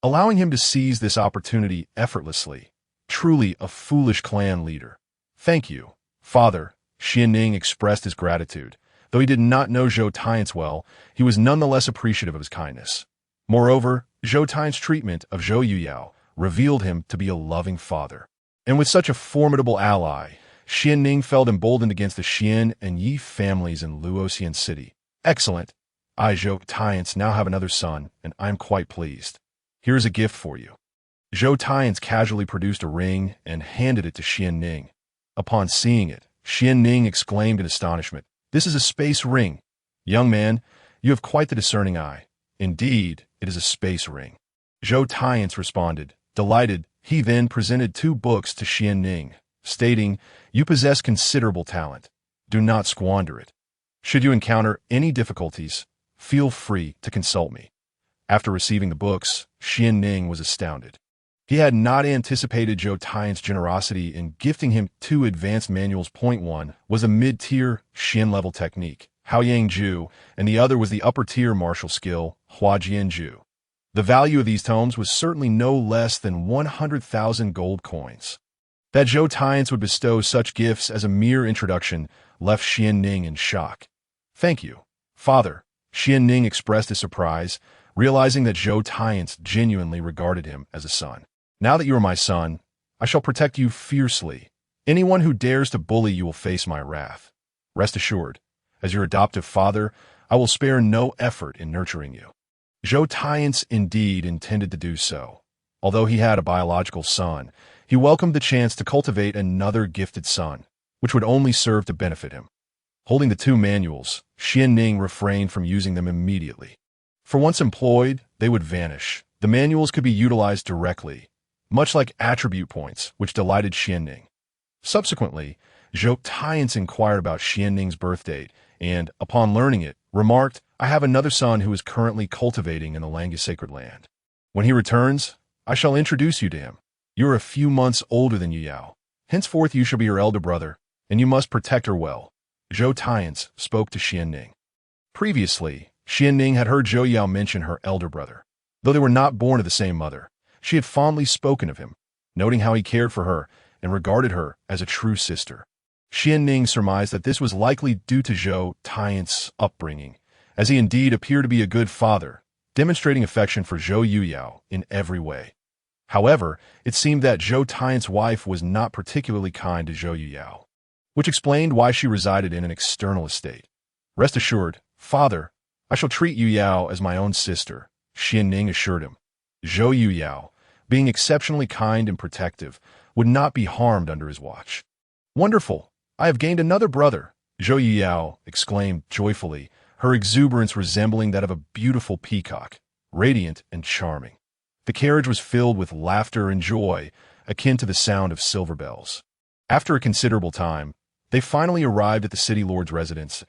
allowing him to seize this opportunity effortlessly. Truly a foolish clan leader. Thank you, father. Xuanning expressed his gratitude. Though he did not know Zhou Tian well, he was nonetheless appreciative of his kindness. Moreover, Zhou Tian's treatment of Zhou Yuyao revealed him to be a loving father. And with such a formidable ally, Xuanning felt emboldened against the Shien and Ye families in Luoxian City. Excellent. I, Zhou Tian, now have another son, and I'm quite pleased. Here is a gift for you. Zhou Tian casually produced a ring and handed it to Xuanning. Upon seeing it, Xuanning exclaimed in astonishment, This is a space ring. Young man, you have quite the discerning eye. Indeed, it is a space ring. Zhou Tian responded, delighted. He then presented 2 books to Xuanning, stating, You possess considerable talent. Do not squander it. Should you encounter any difficulties, feel free to consult me. After receiving the books, Xuanning was astounded. He had not anticipated Zhou Tian's generosity in gifting him 2 advanced manuals. Point 1 was a mid-tier Shien-level technique, Haoyang Ju, and the other was the upper-tier martial skill, Huajian Ju. The value of these tomes was certainly no less than 100,000 gold coins. That Xuanting would bestow such gifts as a mere introduction left Xuanning in shock. "Thank you, father." Xuanning expressed his surprise, realizing that Xuanting genuinely regarded him as a son. "Now that you are my son, I shall protect you fiercely. Anyone who dares to bully you will face my wrath. Rest assured, as your adoptive father, I will spare no effort in nurturing you." Xuanting indeed intended to do so. Although he had a biological son, he welcomed the chance to cultivate another gifted son, which would only serve to benefit him. Holding the two manuals, Xuanning refrained from using them immediately. For once employed, they would vanish. The manuals could be utilized directly, much like attribute points, which delighted Xuanning. Subsequently, Xuanting inquired about Xuanning's birth date and, upon learning it, remarked, "I have another son who is currently cultivating in the Langya sacred land. When he returns, I shall introduce you to him. You are a few months older than Yuyao. Henceforth you shall be her elder brother, and you must protect her well." Xuanting spoke to Xuanning. Previously, Xuanning had heard Yuyao mention her elder brother. Though they were not born of the same mother, she had fondly spoken of him, noting how he cared for her and regarded her as a true sister. Xuanning surmised that this was likely due to Xuanting's upbringing, as he indeed appeared to be a good father, demonstrating affection for Zhou Yuyao in every way. However, it seemed that Xuanting's wife was not particularly kind to Zhou Yuyao, which explained why she resided in an external estate. "Rest assured, father, I shall treat Yuyao as my own sister," Xuanning assured him. Zhou Yuyao, being exceptionally kind and protective, would not be harmed under his watch. "Wonderful! I have gained another brother," Zhou Yuyao exclaimed joyfully, her exuberance resembling that of a beautiful peacock, radiant and charming. The carriage was filled with laughter and joy, akin to the sound of silver bells. After a considerable time, they finally arrived at the city lord's residence.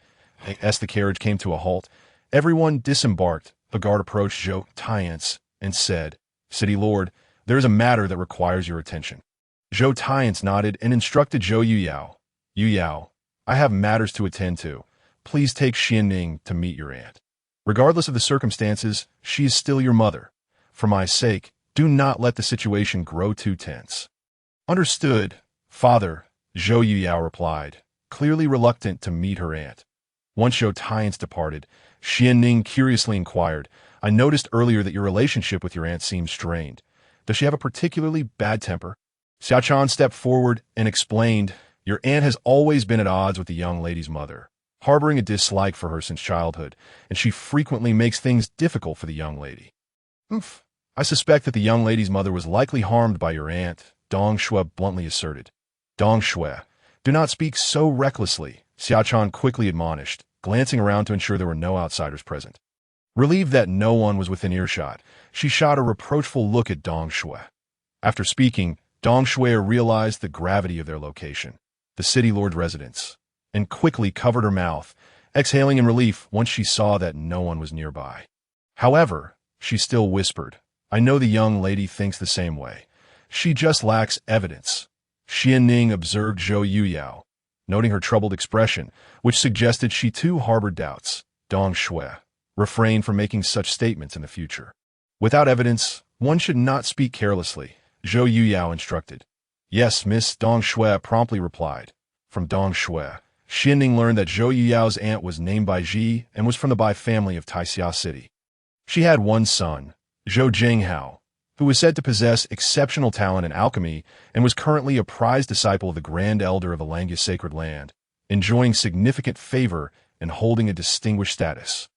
As the carriage came to a halt, everyone disembarked. A guard approached Xuanting and said, "City lord, there is a matter that requires your attention." Xuanting nodded and instructed Zhou Yuyao, "Yuyao, I have matters to attend to. Please take Xuanning to meet your aunt. Regardless of the circumstances, she is still your mother. For my sake, do not let the situation grow too tense." "Understood, father," Zhou Yuyao replied, clearly reluctant to meet her aunt. Once Xuanting departed, Xuanning curiously inquired, "I noticed earlier that your relationship with your aunt seems strained. Does she have a particularly bad temper?" Xiaochan stepped forward and explained, "Your aunt has always been at odds with the young lady's mother, harboring a dislike for her since childhood, and she frequently makes things difficult for the young lady." "Humph. I suspect that the young lady's mother was likely harmed by your aunt," Dong Shui bluntly asserted. "Dong Shui, do not speak so recklessly," Xiaochan quickly admonished, glancing around to ensure there were no outsiders present. Relieved that no one was within earshot, she shot a reproachful look at Dong Shui. After speaking, Dong Shui realized the gravity of their location, the city lord's residence, and quickly covered her mouth, exhaling in relief once she saw that no one was nearby. However, she still whispered, "I know the young lady thinks the same way. She just lacks evidence." Xuanning observed Zhou Yuyao, noting her troubled expression, which suggested she too harbored doubts. Dong Shui, refrain from making such statements in the future. "Without evidence, one should not speak carelessly," Zhou Yuyao instructed. "Yes, Miss," Dong Shui promptly replied. From Dong Shui, Xuanning learned that Zhou Yuyao's aunt was named Bai Ji and was from the Bai family of Taixia City. She had one son, Zhou Jinghao, who was said to possess exceptional talent in alchemy and was currently a prized disciple of the Grand Elder of the Langya Sacred Land, enjoying significant favor and holding a distinguished status.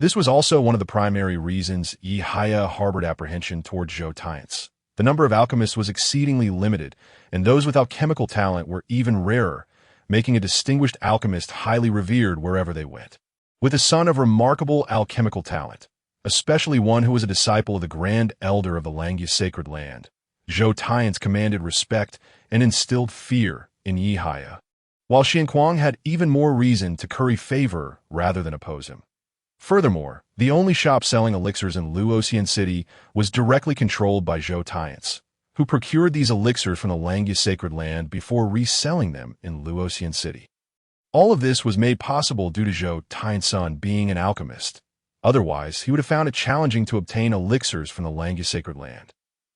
This was also one of the primary reasons Ye Haya harbored apprehension toward Xuanting. The number of alchemists was exceedingly limited, and those with alchemical talent were even rarer, making a distinguished alchemist highly revered wherever they went. With a son of remarkable alchemical talent, especially one who was a disciple of the Grand Elder of the Langya Sacred Land, Xuanting commanded respect and instilled fear in Ye Haya, while Xianquang had even more reason to curry favor rather than oppose him. Furthermore, the only shop selling elixirs in Luoxian City was directly controlled by Xuanting, who procured these elixirs from the Langya Sacred Land before reselling them in Luoxian City. All of this was made possible due to Xuanting's son being an alchemist. Otherwise, he would have found it challenging to obtain elixirs from the Langya Sacred Land.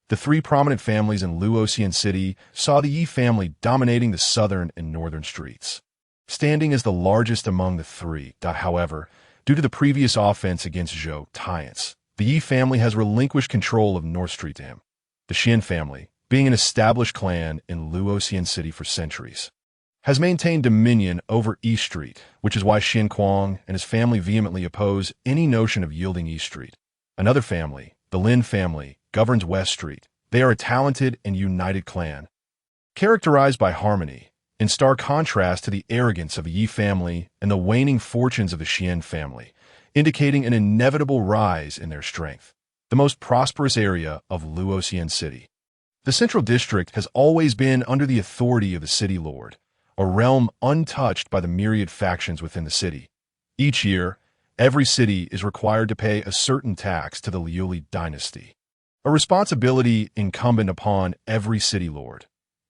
The three prominent families in Luoxian City saw the Ye family dominating the southern and northern streets. Standing as the largest among the three, however, due to the previous offense against Zhou Tian's, the Ye family has relinquished control of North Street to him. The Shien family, being an established clan in Luoxian City for centuries, has maintained dominion over East Street, which is why Xin Kuang and his family vehemently oppose any notion of yielding East Street. Another family, the Lin family, governs West Street. They are a talented and united clan, characterized by harmony, in stark contrast to the arrogance of the Ye family and the waning fortunes of the Shien family, indicating an inevitable rise in their strength. The most prosperous area of Luoxian City. The Central District has always been under the authority of the City Lord, a realm untouched by the myriad factions within the city. Each year, every city is required to pay a certain tax to the Liuli dynasty, a responsibility incumbent upon every city lord.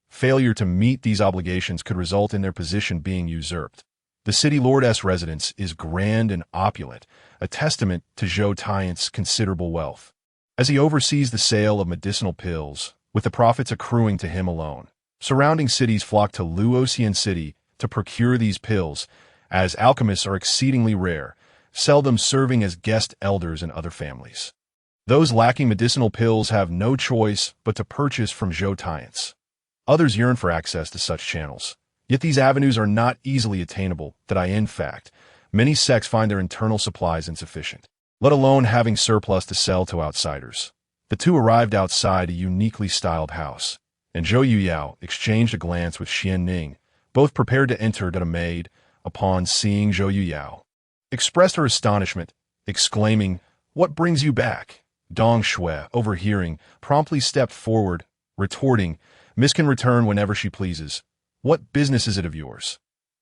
Failure to meet these obligations could result in their position being usurped. The city lord's residence is grand and opulent, a testament to Zhou Tian's considerable wealth, as he oversees the sale of medicinal pills, with the profits accruing to him alone. Surrounding cities flock to Luoxian City to procure these pills, as alchemists are exceedingly rare, seldom serving as guest elders in other families. Those lacking medicinal pills have no choice but to purchase from Zhou Tian's. Others yearn for access to such channels, yet these avenues are not easily attainable. In fact, many sects find their internal supplies insufficient, let alone having surplus to sell to outsiders. The two arrived outside a uniquely styled house, and Zhou Yuyao exchanged a glance with Xuanning, both prepared to enter. A maid, upon seeing Zhou Yuyao, expressed her astonishment, exclaiming, "What brings you back?" Dong Shui, overhearing, promptly stepped forward, retorting, "Miss can return whenever she pleases. What business is it of yours?"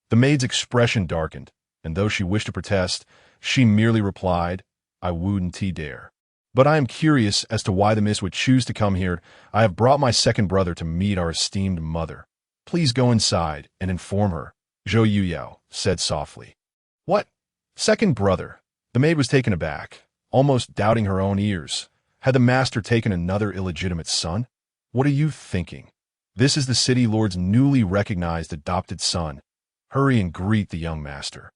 The maid's expression darkened, and though she wished to protest, she merely replied, "I wouldn't dare. But I am curious as to why the miss would choose to come here. I have brought my second brother to meet our esteemed mother. Please go inside and inform her," Zhou Yuyao said softly. "What? Second brother?" The maid was taken aback, almost doubting her own ears. Had the master taken another illegitimate son? "What are you thinking? This is the city lord's newly recognized adopted son. Hurry and greet the young master."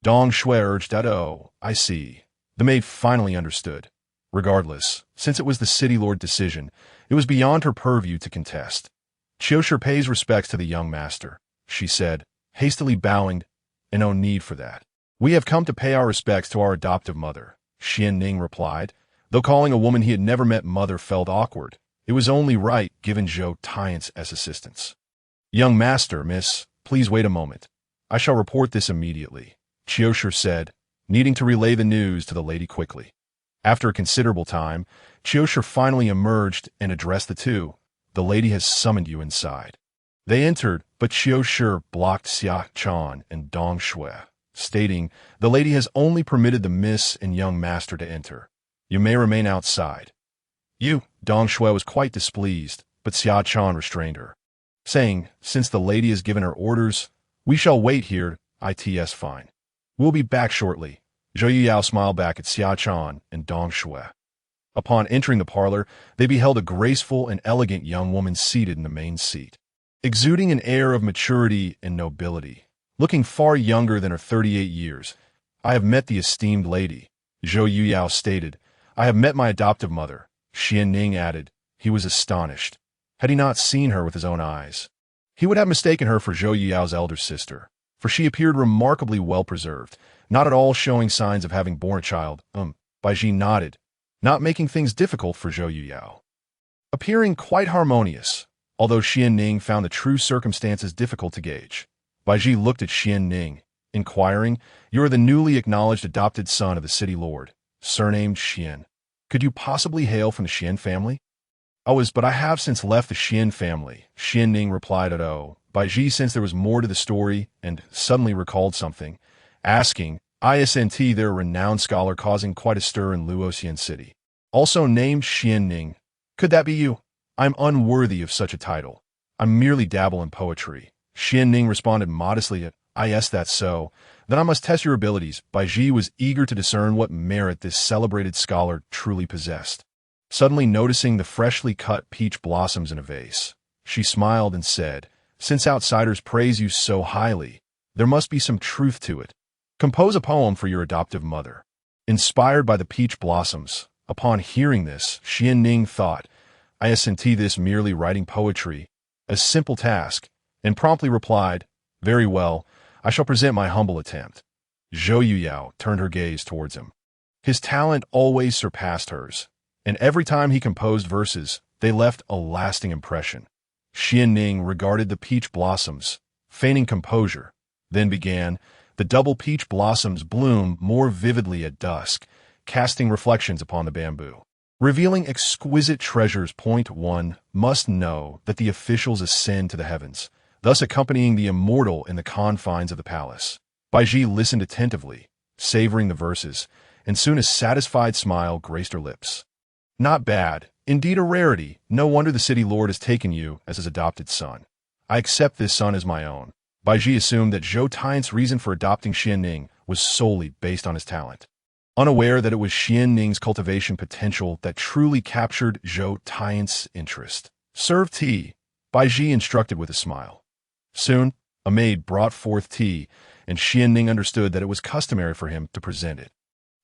Dong Shui urged. "Oh, I see." The maid finally understood. Regardless, since it was the city lord decision, it was beyond her purview to contest. "Qiushi pays respects to the young master," she said, hastily bowing, "and no need for that. We have come to pay our respects to our adoptive mother," Xuanning replied. Though calling a woman he had never met mother felt awkward, it was only right given Zhou Tian's assistance. "Young master, miss, please wait a moment. I shall report this immediately," Qiushi said, needing to relay the news to the lady quickly. After a considerable time, Qiushi finally emerged and addressed the two. "The lady has summoned you inside." They entered, but Qiushi blocked Xia Chan and Dong Shui, stating, "The lady has only permitted the miss and young master to enter. You may remain outside." "You," Dong Shui was quite displeased, but Xia Chan restrained her, saying, "Since the lady has given her orders, we shall wait here. It's fine. We'll be back shortly." Zhou Yuyao smiled back at Xia Chan and Dong Shui. Upon entering the parlor, they beheld a graceful and elegant young woman seated in the main seat, exuding an air of maturity and nobility, looking far younger than her 38 years. "I have met the esteemed lady," Zhou Yuyao stated. "I have met my adoptive mother," Xuanning added. He was astonished. Had he not seen her with his own eyes, he would have mistaken her for Zhou Yuyao's elder sister, for she appeared remarkably well preserved, not at all showing signs of having borne a child. Baiji nodded, not making things difficult for Zhou Yuyao, appearing quite harmonious, although Xuanning found the true circumstances difficult to gauge. Baiji looked at Xuanning, inquiring, "You are the newly acknowledged adopted son of the city lord, surnamed Shien. Could you possibly hail from the Shien family?" But I have since left the Shien family," Xuanning replied. Baiji sensed there was more to the story and suddenly recalled something, asking, "Isn't there a renowned scholar causing quite a stir in Luoxian City, also named Xuanning? Could that be you?" "I'm unworthy of such a title. I merely dabble in poetry," Xuanning responded modestly. That's so. Then I must test your abilities." Baiji was eager to discern what merit this celebrated scholar truly possessed. Suddenly noticing the freshly cut peach blossoms in a vase, she smiled and said, "Since outsiders praise you so highly, there must be some truth to it. Compose a poem for your adoptive mother." Inspired by the peach blossoms, upon hearing this, Xuanning thought, "I assent this merely writing poetry, a simple task," and promptly replied, "Very well, I shall present my humble attempt." Zhou Yuyao turned her gaze towards him. His talent always surpassed hers, and every time he composed verses, they left a lasting impression. Xuanning regarded the peach blossoms, feigning composure, then began, "The double peach blossoms bloom more vividly at dusk, casting reflections upon the bamboo, revealing exquisite treasures. Point 1 must know that the officials ascend to the heavens, thus accompanying the immortal in the confines of the palace." Baiji listened attentively, savoring the verses, and soon a satisfied smile graced her lips. "Not bad. Indeed a rarity. No wonder the city lord has taken you as his adopted son. I accept this son as my own." Baiji assumed that Zhou Tian's reason for adopting Xuanning was solely based on his talent, unaware that it was Xuanning's cultivation potential that truly captured Zhou Tian's interest. "Serve tea," Baiji instructed with a smile. Soon, a maid brought forth tea, and Xuanning understood that it was customary for him to present it.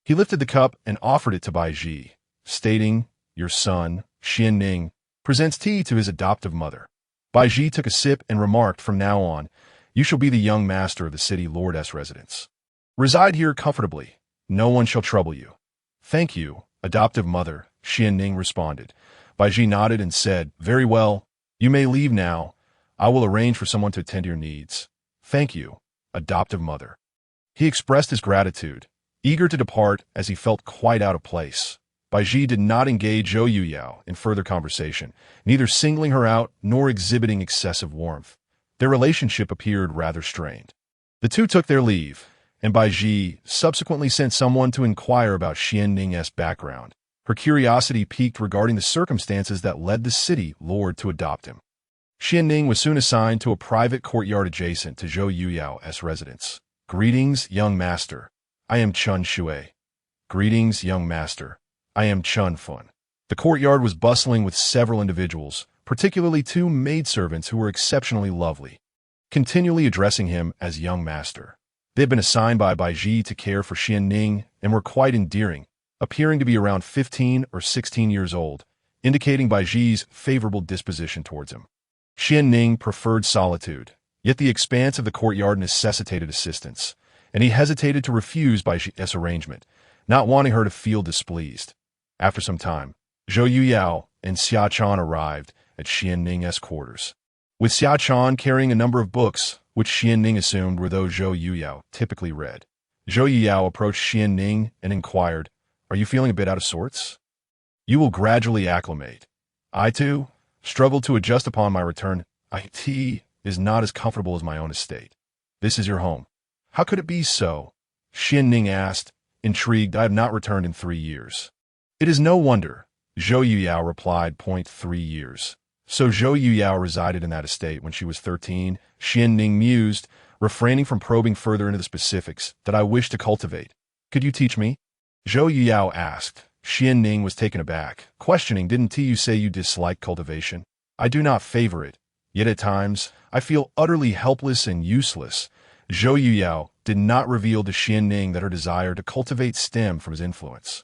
He lifted the cup and offered it to Baiji, stating, "Your son, Xuanning, presents tea to his adoptive mother." Baiji took a sip and remarked, "From now on, you shall be the young master of the city lord's residence. Reside here comfortably. No one shall trouble you." "Thank you, adoptive mother," Xuanning responded. Baiji nodded and said, "Very well, you may leave now. I will arrange for someone to attend to your needs." "Thank you, adoptive mother." He expressed his gratitude, eager to depart as he felt quite out of place. Baiji did not engage Zhou Yuyao in further conversation, neither singling her out nor exhibiting excessive warmth. Their relationship appeared rather strained. The two took their leave, and Baiji subsequently sent someone to inquire about Xuanning's background. Her curiosity piqued regarding the circumstances that led the city lord to adopt him. Xuanning was soon assigned to a private courtyard adjacent to Zhou Yuyao's residence. "Greetings, young master. I am Chun Shui." "Greetings, young master. I am Chun Fun." The courtyard was bustling with several individuals, particularly two maidservants who were exceptionally lovely, continually addressing him as young master. They had been assigned by Baiji to care for Xuanning and were quite endearing, appearing to be around 15 or 16 years old, indicating Baiji's favorable disposition towards him. Xuanning preferred solitude, yet the expanse of the courtyard necessitated assistance, and he hesitated to refuse Baiji's arrangement, not wanting her to feel displeased. After some time, Zhou Yuyao and Xiaotian arrived at Xuanning's quarters, with Xiaotian carrying a number of books, which Xuanning assumed were those Zhou Yuyao typically read. Zhou Yuyao approached Xuanning and inquired, "Are you feeling a bit out of sorts? You will gradually acclimate. I, too, struggled to adjust upon my return. IT is not as comfortable as my own estate. This is your home." "How could it be so?" Xuanning asked, intrigued. "I have not returned in 3 years." "It is no wonder," Zhou Yuyao replied. "3 years. So Zhou Yuyao resided in that estate when she was 13, Xuanning mused, refraining from probing further into the specifics that I wish to cultivate. "Could you teach me?" Zhou Yuyao asked. Xuanning was taken aback, questioning, "Didn't you say you dislike cultivation?" "I do not favor it, yet at times I feel utterly helpless and useless." Zhou Yuyao did not reveal to Xuanning that her desire to cultivate stemmed from his influence.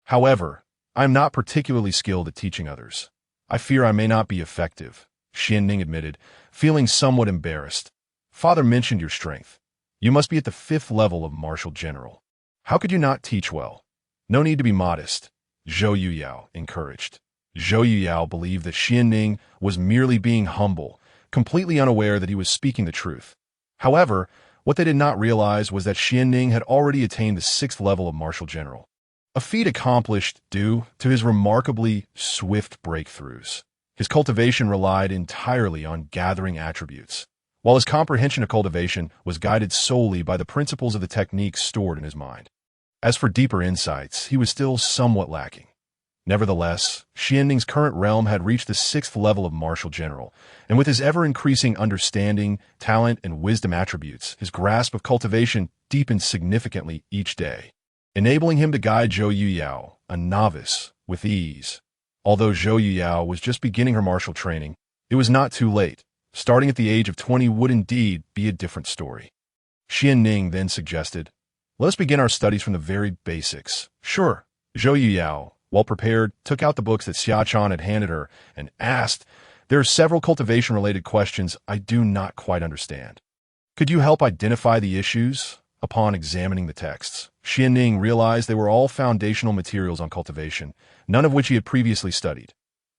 "However, I am not particularly skilled at teaching others. I fear I may not be effective," Xuanning admitted, feeling somewhat embarrassed. "Father mentioned your strength. You must be at the 5th level of martial general. How could you not teach well?" "No need to be modest," Zhou Yuyao encouraged. Zhou Yuyao believed that Xuanning was merely being humble, completely unaware that he was speaking the truth. However, what they did not realize was that Xuanning had already attained the 6th level of martial general, a feat accomplished due to his remarkably swift breakthroughs. His cultivation relied entirely on gathering attributes, while his comprehension of cultivation was guided solely by the principles of the techniques stored in his mind. As for deeper insights, he was still somewhat lacking. Nevertheless, Xuanning's current realm had reached the 6th level of martial general, and with his ever-increasing understanding, talent, and wisdom attributes, his grasp of cultivation deepened significantly each day, enabling him to guide Zhou Yuyao, a novice, with ease. Although Zhou Yuyao was just beginning her martial training, it was not too late. Starting at the age of 20 would indeed be a different story. Xuanning then suggested, "Let us begin our studies from the very basics." Sure. Zhou Yuyao, well prepared, took out the books that Xiaochan had handed her and asked, "There are several cultivation-related questions I do not quite understand. Could you help identify the issues?" Upon examining the texts, Xuanning realized they were all foundational materials on cultivation, none of which he had previously studied.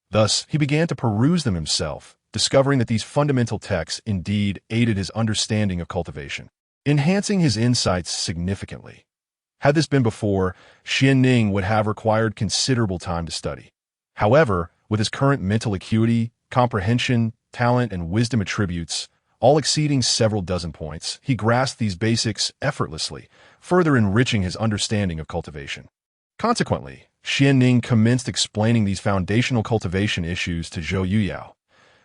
Thus, he began to peruse them himself, discovering that these fundamental texts indeed aided his understanding of cultivation, enhancing his insights significantly. Had this been before, Xuanning would have required considerable time to study. However, with his current mental acuity, comprehension, talent, and wisdom attributes, all exceeding several dozen points, he grasped these basics effortlessly, further enriching his understanding of cultivation. Consequently, Xuanning commenced explaining these foundational cultivation issues to Zhou Yuyao.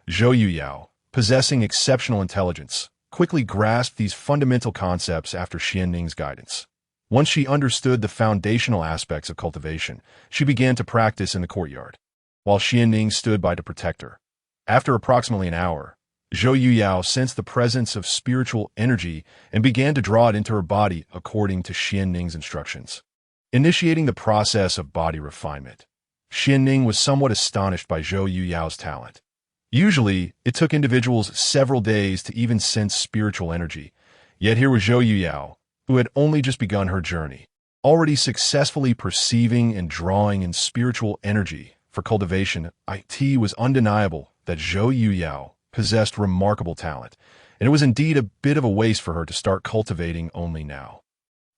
Zhou Yuyao, possessing exceptional intelligence, quickly grasped these fundamental concepts after Xuanning's guidance. Once she understood the foundational aspects of cultivation, she began to practice in the courtyard, while Xuanning stood by to protect her. After approximately an hour, Zhou Yuyao sensed the presence of spiritual energy and began to draw it into her body according to Xuanning's instructions, initiating the process of body refinement. Xuanning was somewhat astonished by Zhou Yuyao's talent. Usually, it took individuals several days to even sense spiritual energy, yet here was Zhou Yuyao, who had only just begun her journey, already successfully perceiving and drawing in spiritual energy. For cultivation, it was undeniable that Zhou Yuyao possessed remarkable talent, and it was indeed a bit of a waste for her to start cultivating only now.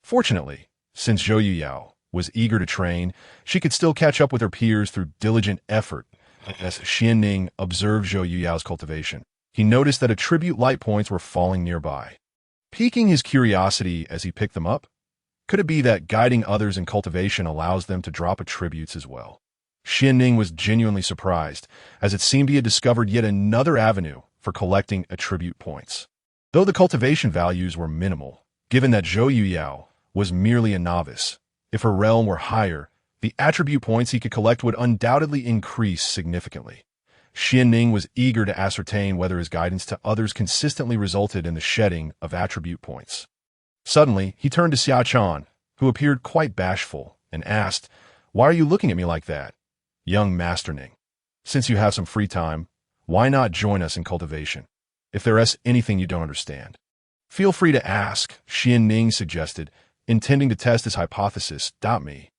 Fortunately, since Zhou Yuyao was eager to train, she could still catch up with her peers through diligent effort. As Xuanning observed Zhou Yuyao's cultivation, he noticed that attribute light points were falling nearby. Piquing his curiosity as he picked them up, could it be that guiding others in cultivation allows them to drop attributes as well? Xuanning was genuinely surprised, as it seemed he had discovered yet another avenue for collecting attribute points. Though the cultivation values were minimal, given that Zhou Yuyao was merely a novice, if her realm were higher, the attribute points he could collect would undoubtedly increase significantly. Xuanning was eager to ascertain whether his guidance to others consistently resulted in the shedding of attribute points. Suddenly, he turned to Xiaochan, who appeared quite bashful, and asked, "Why are you looking at me like that?" "Young Masterning, since you have some free time, why not join us in cultivation? If there is anything you don't understand, feel free to ask," Xuanning suggested, intending to test his hypothesis. "Me.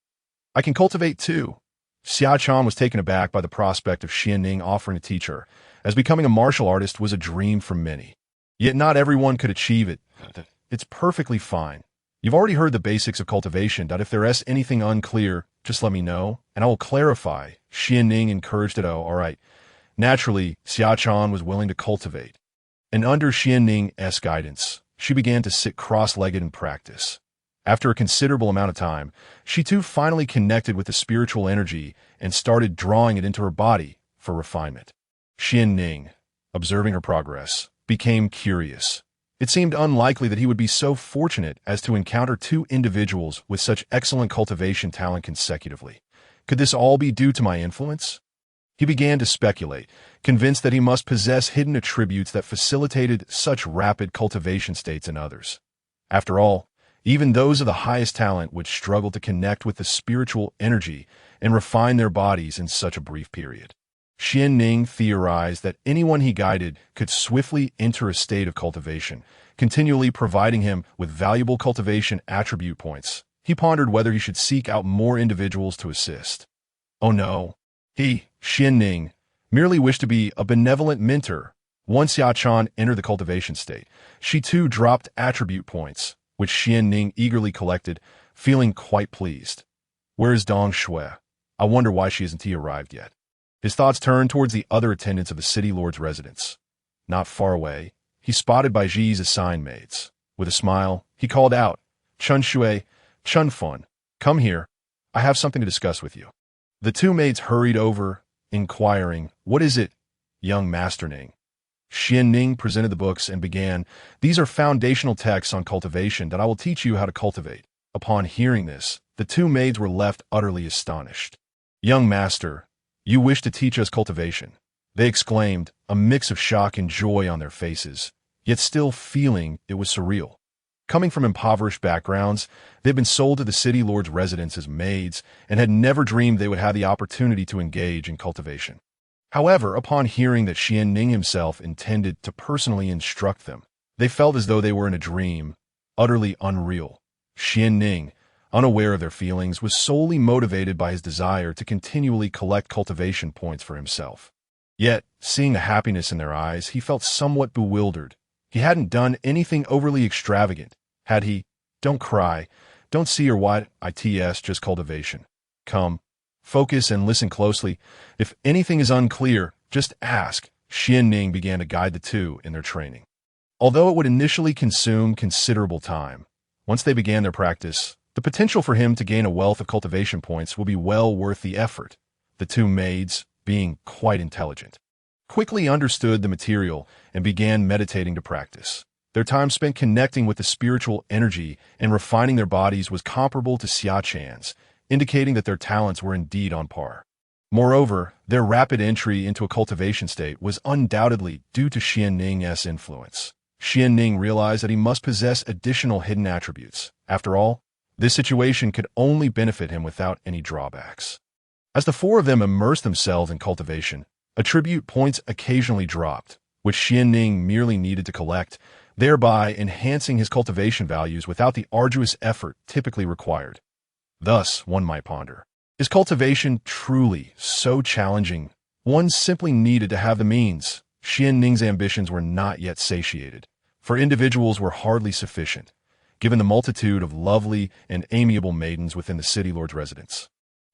I can cultivate too." Xiaochan was taken aback by the prospect of Xuanning offering to teach her, as becoming a martial artist was a dream for many. Yet not everyone could achieve it. "It's perfectly fine. You've already heard the basics of cultivation. If there is anything unclear, just let me know, and I will clarify," Xuanning encouraged it. "Oh, all right." Naturally, Xiaochan was willing to cultivate, and under Xuanning's guidance, she began to sit cross-legged and practice. After a considerable amount of time, she too finally connected with the spiritual energy and started drawing it into her body for refinement. Xuanning, observing her progress, became curious. It seemed unlikely that he would be so fortunate as to encounter two individuals with such excellent cultivation talent consecutively. Could this all be due to my influence? He began to speculate, convinced that he must possess hidden attributes that facilitated such rapid cultivation states in others. After all, even those of the highest talent would struggle to connect with the spiritual energy and refine their bodies in such a brief period. Xuanning theorized that anyone he guided could swiftly enter a state of cultivation, continually providing him with valuable cultivation attribute points. He pondered whether he should seek out more individuals to assist. Oh no. He, Xuanning, merely wished to be a benevolent mentor. Once Xiaochan entered the cultivation state, she too dropped attribute points, which Xuanning eagerly collected, feeling quite pleased. Where is Dong Shui? I wonder why she hasn't arrived yet. His thoughts turned towards the other attendants of the city lord's residence. Not far away, he spotted Baiji's assigned maids. With a smile, he called out, "Chun Shui, Chun Fun, come here. I have something to discuss with you." The two maids hurried over, inquiring, "What is it, young Masterning?" Xuanning presented the books and began, "These are foundational texts on cultivation that I will teach you how to cultivate." Upon hearing this, the two maids were left utterly astonished. "Young master, "You wish to teach us cultivation?" They exclaimed, a mix of shock and joy on their faces, yet still feeling it was surreal. Coming from impoverished backgrounds, they'd been sold to the city lord's residence as maids and had never dreamed they would have the opportunity to engage in cultivation. However, upon hearing that Xuanning himself intended to personally instruct them, they felt as though they were in a dream, utterly unreal. Xuanning, unaware of their feelings, was solely motivated by his desire to continually collect cultivation points for himself. Yet, seeing the happiness in their eyes, he felt somewhat bewildered. He hadn't done anything overly extravagant, had he? Don't cry. Don't see or what, it's just cultivation. Come, focus and listen closely. If anything is unclear, just ask. Xuanning began to guide the two in their training. Although it would initially consume considerable time, once they began their practice, the potential for him to gain a wealth of cultivation points will be well worth the effort. The two maids, being quite intelligent, quickly understood the material and began meditating to practice. Their time spent connecting with the spiritual energy and refining their bodies was comparable to Xiaotian's, indicating that their talents were indeed on par. Moreover, their rapid entry into a cultivation state was undoubtedly due to Xuanning's influence. Xuanning realized that he must possess additional hidden attributes. After all, this situation could only benefit him without any drawbacks. As the four of them immersed themselves in cultivation, attribute points occasionally dropped, which Xuanning merely needed to collect, thereby enhancing his cultivation values without the arduous effort typically required. Thus, one might ponder, is cultivation truly so challenging? One simply needed to have the means. Xuanning's ambitions were not yet satiated, for individuals were hardly sufficient, given the multitude of lovely and amiable maidens within the city lord's residence.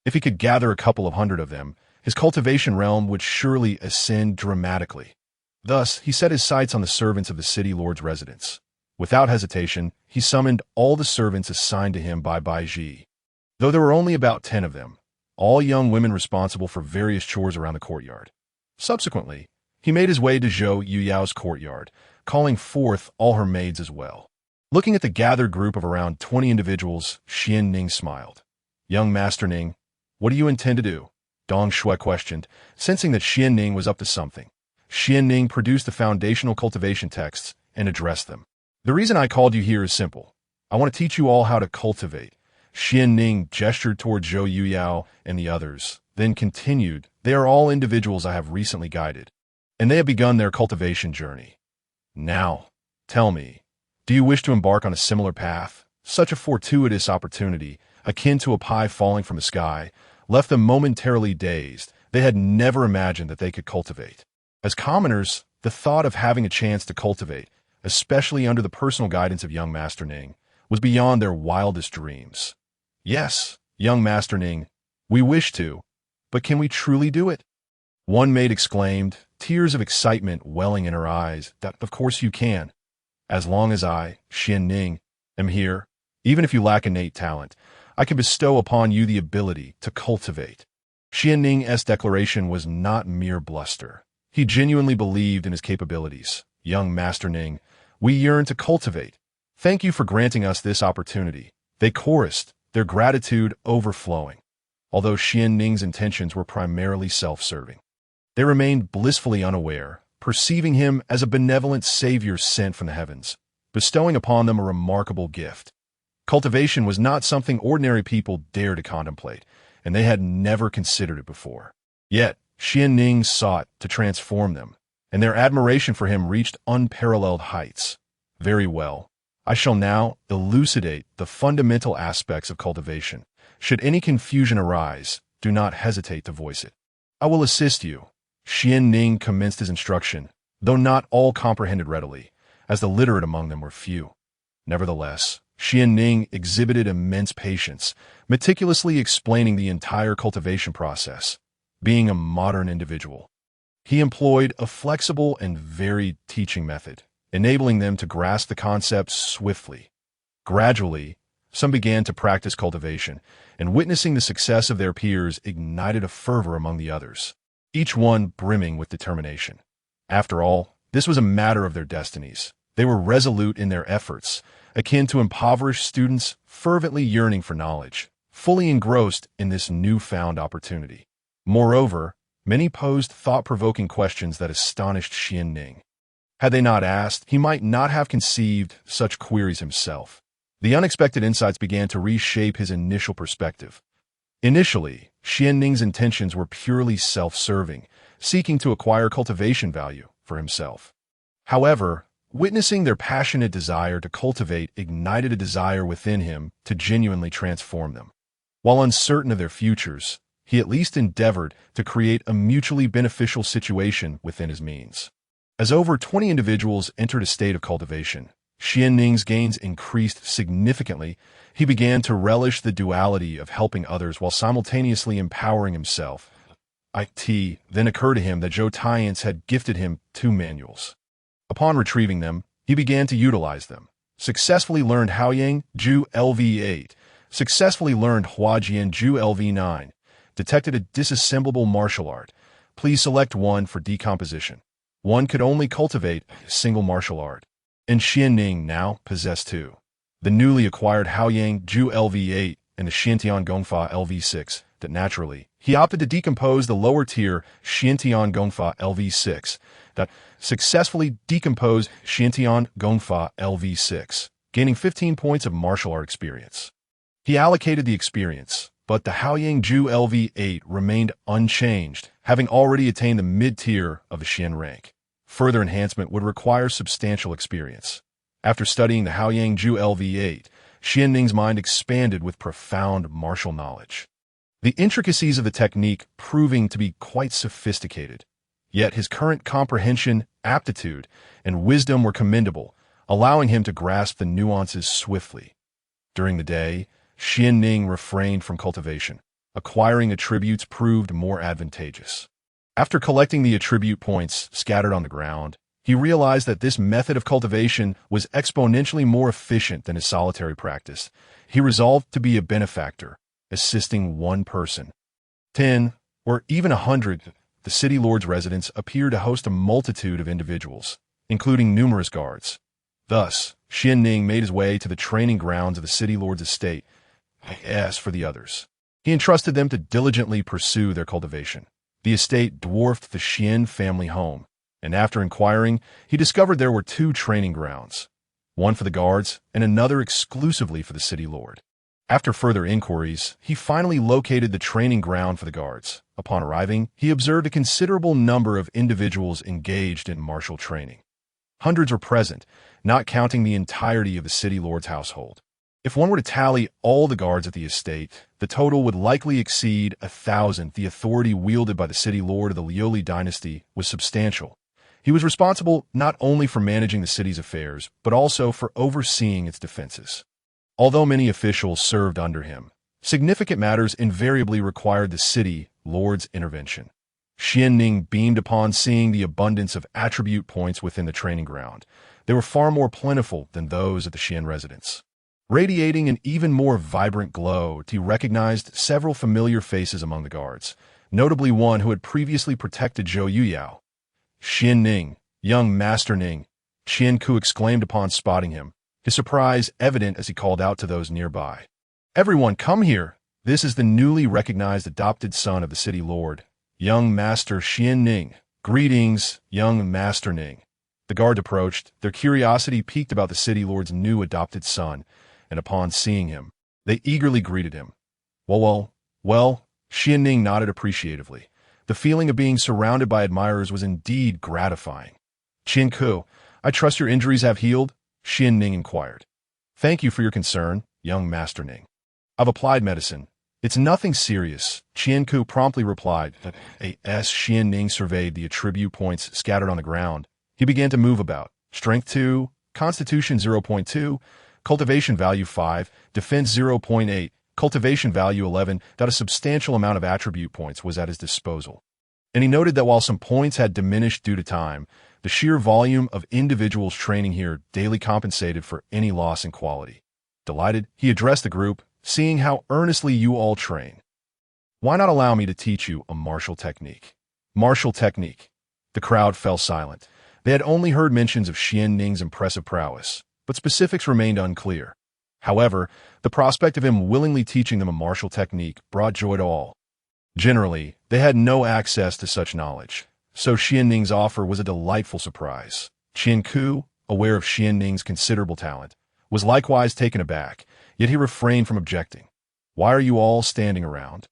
If he could gather a couple of hundred of them, his cultivation realm would surely ascend dramatically. Thus, he set his sights on the servants of the city lord's residence. Without hesitation, he summoned all the servants assigned to him by Baiji. Though there were only about 10 of them, all young women responsible for various chores around the courtyard. Subsequently, he made his way to Zhou Yuyao's courtyard, calling forth all her maids as well. Looking at the gathered group of around 20 individuals, Xuanning smiled. "Young Master Ning, what do you intend to do?" Dong Shui questioned, sensing that Xuanning was up to something. Xuanning produced the foundational cultivation texts and addressed them. "The reason I called you here is simple. I want to teach you all how to cultivate." Xuanning gestured toward Zhou Yuyao and the others, then continued, "They are all individuals I have recently guided, and they have begun their cultivation journey. Now, tell me, do you wish to embark on a similar path?" Such a fortuitous opportunity, akin to a pie falling from the sky, left them momentarily dazed. They had never imagined that they could cultivate. As commoners, the thought of having a chance to cultivate, especially under the personal guidance of young Master Ning, was beyond their wildest dreams. "Yes, young Master Ning, we wish to, but can we truly do it?" One maid exclaimed, tears of excitement welling in her eyes, "That of course you can. As long as I, Xuanning, am here, even if you lack innate talent, I can bestow upon you the ability to cultivate." Xuanning's declaration was not mere bluster. He genuinely believed in his capabilities. "Young Master Ning, we yearn to cultivate. Thank you for granting us this opportunity." They chorused, their gratitude overflowing. Although Xuanning's intentions were primarily self-serving, they remained blissfully unaware, perceiving him as a benevolent savior sent from the heavens, bestowing upon them a remarkable gift. Cultivation was not something ordinary people dared to contemplate, and they had never considered it before. Yet, Xuanning sought to transform them, and their admiration for him reached unparalleled heights. "Very well. I shall now elucidate the fundamental aspects of cultivation. Should any confusion arise, do not hesitate to voice it. I will assist you." Xuanning commenced his instruction, though not all comprehended readily, as the literate among them were few. Nevertheless, Xuanning exhibited immense patience, meticulously explaining the entire cultivation process. Being a modern individual, he employed a flexible and varied teaching method, enabling them to grasp the concepts swiftly. Gradually, some began to practice cultivation, and witnessing the success of their peers ignited a fervor among the others, each one brimming with determination. After all, this was a matter of their destinies. They were resolute in their efforts, akin to impoverished students fervently yearning for knowledge, fully engrossed in this newfound opportunity. Moreover, Many posed thought-provoking questions that astonished Xuanning. Had they not asked, he might not have conceived such queries himself. The unexpected insights began to reshape his initial perspective. Initially, Xuanning's intentions were purely self-serving, seeking to acquire cultivation value for himself. However, witnessing their passionate desire to cultivate ignited a desire within him to genuinely transform them. While uncertain of their futures, he at least endeavored to create a mutually beneficial situation within his means. As over 20 individuals entered a state of cultivation, Xuanning's gains increased significantly. He began to relish the duality of helping others while simultaneously empowering himself. It then occurred to him that Shaotian had gifted him 2 manuals. Upon retrieving them, he began to utilize them. Successfully learned Haoyang Ju LV8, successfully learned Huajian Ju LV9, detected a disassemblable martial art. Please select one for decomposition. One could only cultivate a single martial art. And Xuanning now possessed 2. The newly acquired Haoyang Ju LV8 and the Xiantian Gongfa LV6, that naturally, he opted to decompose the lower tier Xiantian Gongfa LV6, that successfully decomposed Xiantian Gongfa LV6, gaining 15 points of martial art experience. He allocated the experience, but the Haoyang Ju LV8 remained unchanged, having already attained the mid-tier of the Shien rank. Further enhancement would require substantial experience. After studying the Haoyang Ju LV8, Xuanning's mind expanded with profound martial knowledge. The intricacies of the technique proving to be quite sophisticated. Yet his current comprehension, aptitude, and wisdom were commendable, allowing him to grasp the nuances swiftly. During the day, Xuanning refrained from cultivation. Acquiring attributes proved more advantageous. After collecting the attribute points scattered on the ground, he realized that this method of cultivation was exponentially more efficient than his solitary practice. He resolved to be a benefactor, assisting one person. 10, or even 100, the city lord's residence appeared to host a multitude of individuals, including numerous guards. Thus, Xuanning made his way to the training grounds of the city lord's estate, as for the others. He entrusted them to diligently pursue their cultivation. The estate dwarfed the Shien family home, and after inquiring, he discovered there were 2 training grounds, one for the guards and another exclusively for the city lord. After further inquiries, he finally located the training ground for the guards. Upon arriving, he observed a considerable number of individuals engaged in martial training. Hundreds were present, not counting the entirety of the city lord's household. If one were to tally all the guards at the estate, the total would likely exceed 1,000. The authority wielded by the city lord of the Lioli dynasty was substantial. He was responsible not only for managing the city's affairs, but also for overseeing its defenses. Although many officials served under him, significant matters invariably required the city lord's intervention. Xuanning beamed upon seeing the abundance of attribute points within the training ground. They were far more plentiful than those at the Shien residence. Radiating an even more vibrant glow, he recognized several familiar faces among the guards, notably one who had previously protected Zhou Yuyao. Xuanning, young Master Ning, Qian Ku exclaimed upon spotting him, his surprise evident as he called out to those nearby. Everyone, come here! This is the newly recognized adopted son of the city lord, young Master Xuanning. Greetings, young Master Ning. The guard approached, their curiosity piqued about the city lord's new adopted son, and upon seeing him, they eagerly greeted him. Well, Xuanning nodded appreciatively. The feeling of being surrounded by admirers was indeed gratifying. Qian Ku, I trust your injuries have healed? Xuanning inquired. Thank you for your concern, young Master Ning. I've applied medicine. It's nothing serious, Qian Ku promptly replied. As Xuanning surveyed the attribute points scattered on the ground, he began to move about. Strength 2, Constitution 0.2, Cultivation value 5, Defense 0.8, Cultivation value 11, that a substantial amount of attribute points was at his disposal. And he noted that while some points had diminished due to time, the sheer volume of individuals training here daily compensated for any loss in quality. Delighted, he addressed the group, seeing how earnestly you all train. Why not allow me to teach you a martial technique? Martial technique. The crowd fell silent. They had only heard mentions of Xuanning's impressive prowess, but specifics remained unclear. However, the prospect of him willingly teaching them a martial technique brought joy to all. Generally, they had no access to such knowledge, so Xianning's offer was a delightful surprise. Qianku, aware of Xianning's considerable talent, was likewise taken aback, yet he refrained from objecting. "Why are you all standing around?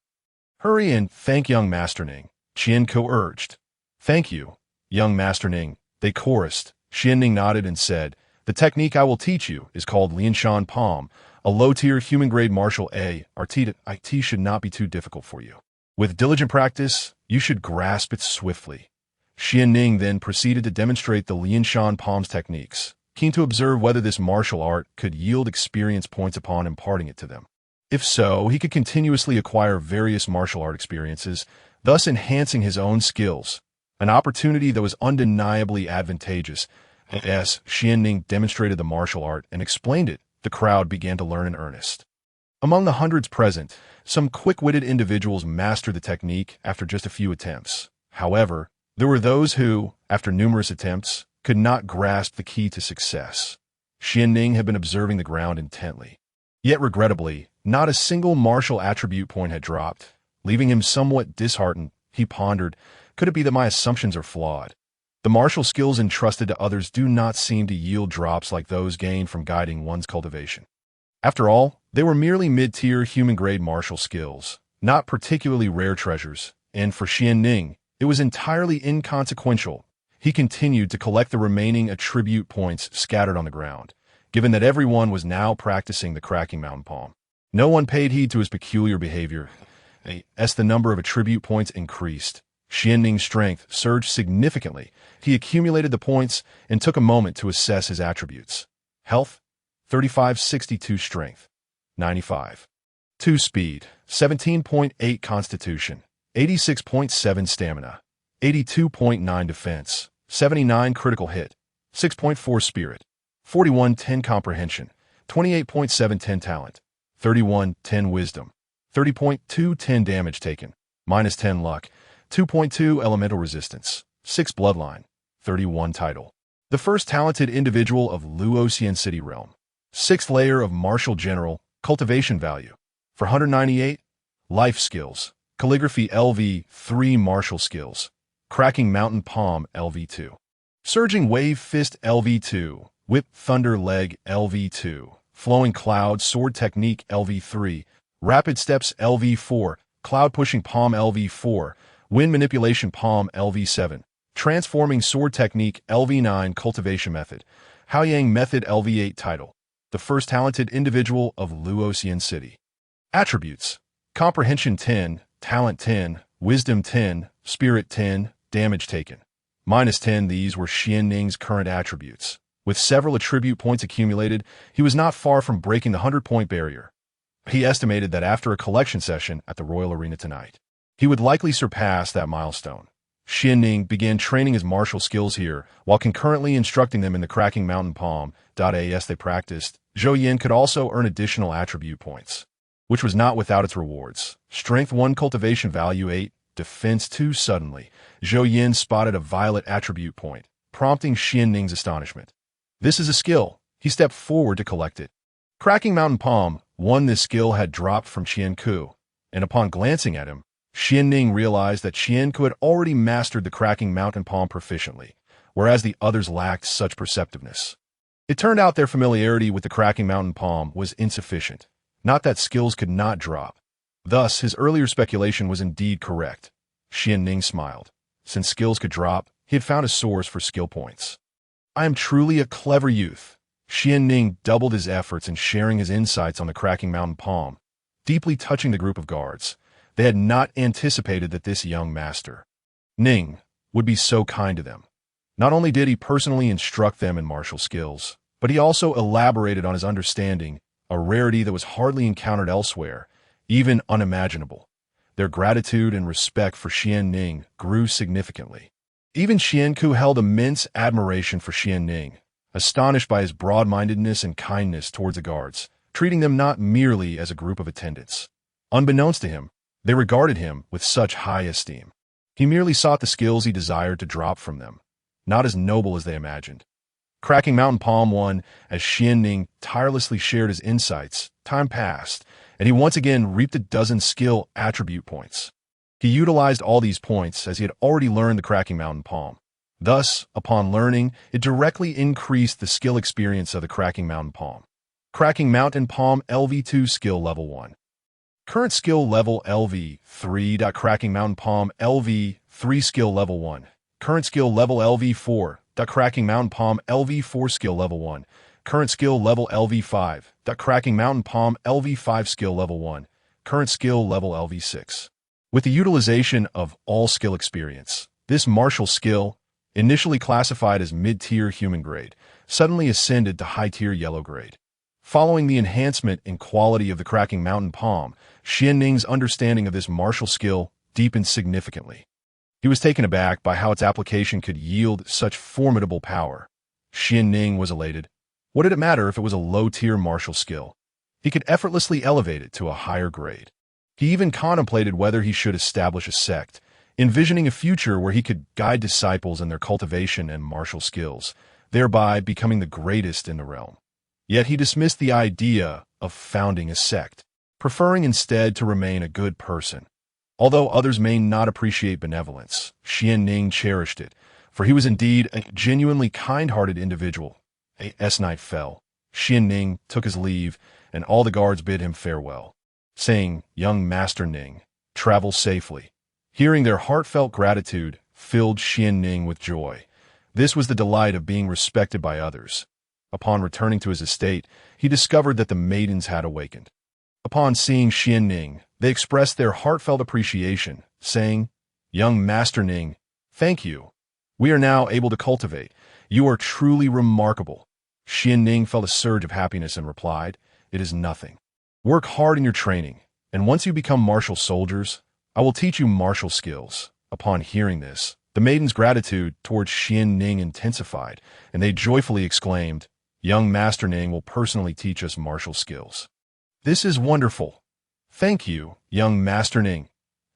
Hurry and thank young Master Ning," Qianku urged. "Thank you, young Master Ning," they chorused. Xianning nodded and said, "The technique I will teach you is called Lianshan Palm, a low-tier human-grade martial art. It should not be too difficult for you. With diligent practice, you should grasp it swiftly." Xianning then proceeded to demonstrate the Lianshan Palm's techniques, keen to observe whether this martial art could yield experience points upon imparting it to them. If so, he could continuously acquire various martial art experiences, thus enhancing his own skills, an opportunity that was undeniably advantageous. As Xianning demonstrated the martial art and explained it, the crowd began to learn in earnest. Among the hundreds present, some quick-witted individuals mastered the technique after just a few attempts. However, there were those who, after numerous attempts, could not grasp the key to success. Xianning had been observing the ground intently. Yet regrettably, not a single martial attribute point had dropped. Leaving him somewhat disheartened, he pondered, could it be that my assumptions are flawed? The martial skills entrusted to others do not seem to yield drops like those gained from guiding one's cultivation. After all, they were merely mid-tier human-grade martial skills, not particularly rare treasures, and for Xianning, it was entirely inconsequential. He continued to collect the remaining attribute points scattered on the ground, given that everyone was now practicing the cracking mountain palm. No one paid heed to his peculiar behavior. As the number of attribute points increased, Xianning's strength surged significantly. He accumulated the points and took a moment to assess his attributes. Health, 3562 strength, 95. 2 speed, 17.8 constitution, 86.7 stamina, 82.9 defense, 79 critical hit, 6.4 spirit, 4110 comprehension, 28.710 talent, 3110 wisdom, 30.210 damage taken, -10 luck, 2.2 elemental resistance, 6 bloodline, 31 title. The first talented individual of Luoxian City Realm. 6th layer of martial general, cultivation value. For 198, life skills, calligraphy LV3 martial skills, cracking mountain palm LV2. Surging wave fist LV2, whip thunder leg LV2, flowing cloud sword technique LV3, rapid steps LV4, cloud pushing palm LV4, wind manipulation palm LV7, transforming sword technique LV9 cultivation method, Haoyang method LV8 title. The first talented individual of Luoxian City. Attributes: comprehension 10, talent 10, wisdom 10, spirit 10, damage taken. -10. These were Xianning's current attributes. With several attribute points accumulated, he was not far from breaking the 100-point barrier. He estimated that after a collection session at the Royal Arena tonight, he would likely surpass that milestone. Xianning began training his martial skills here, while concurrently instructing them in the cracking mountain palm. As they practiced, Zhou Yin could also earn additional attribute points, which was not without its rewards. Strength 1 cultivation value 8, defense 2 suddenly. Zhou Yin spotted a violet attribute point, prompting Xianning's astonishment. This is a skill. He stepped forward to collect it. Cracking mountain palm 1. This skill had dropped from Qianku, and upon glancing at him, Xianning realized that Qianku had already mastered the cracking mountain palm proficiently, whereas the others lacked such perceptiveness. It turned out their familiarity with the cracking mountain palm was insufficient, not that skills could not drop. Thus, his earlier speculation was indeed correct. Xianning smiled. Since skills could drop, he had found a source for skill points. I am truly a clever youth. Xianning doubled his efforts in sharing his insights on the cracking mountain palm, deeply touching the group of guards. They had not anticipated that this young master, Ning, would be so kind to them. Not only did he personally instruct them in martial skills, but he also elaborated on his understanding, a rarity that was hardly encountered elsewhere, even unimaginable. Their gratitude and respect for Xianning grew significantly. Even Qianku held immense admiration for Xianning, astonished by his broad-mindedness and kindness towards the guards, treating them not merely as a group of attendants. Unbeknownst to him, they regarded him with such high esteem. He merely sought the skills he desired to drop from them, not as noble as they imagined. Cracking mountain palm 1, as Xianning tirelessly shared his insights, time passed, and he once again reaped a dozen skill attribute points. He utilized all these points as he had already learned the Cracking Mountain Palm. Thus, upon learning, it directly increased the skill experience of the Cracking Mountain Palm. Cracking Mountain Palm LV2 Skill Level 1. Current Skill Level LV3. Cracking Mountain Palm LV3 Skill Level 1. Current Skill Level LV4. Cracking Mountain Palm LV4 Skill Level 1. Current Skill Level LV5. Cracking Mountain Palm LV5 Skill Level 1. Current Skill Level LV6. With the utilization of all skill experience, this martial skill, initially classified as mid-tier human grade, suddenly ascended to high-tier yellow grade. Following the enhancement in quality of the Cracking Mountain Palm, Xuanning's understanding of this martial skill deepened significantly. He was taken aback by how its application could yield such formidable power. Xuanning was elated. What did it matter if it was a low-tier martial skill? He could effortlessly elevate it to a higher grade. He even contemplated whether he should establish a sect, envisioning a future where he could guide disciples in their cultivation and martial skills, thereby becoming the greatest in the realm. Yet he dismissed the idea of founding a sect, preferring instead to remain a good person. Although others may not appreciate benevolence, Xuanning cherished it, for he was indeed a genuinely kind-hearted individual. As night fell, Xuanning took his leave, and all the guards bid him farewell, saying, "Young Master Ning, travel safely." Hearing their heartfelt gratitude filled Xuanning with joy. This was the delight of being respected by others. Upon returning to his estate, he discovered that the maidens had awakened. Upon seeing Xuanning, they expressed their heartfelt appreciation, saying, "Young Master Ning, thank you. We are now able to cultivate. You are truly remarkable." Xuanning felt a surge of happiness and replied, "It is nothing. Work hard in your training, and once you become martial soldiers, I will teach you martial skills." Upon hearing this, the maidens' gratitude towards Xuanning intensified, and they joyfully exclaimed, "Young Master Ning will personally teach us martial skills." "This is wonderful. Thank you, young Master Ning."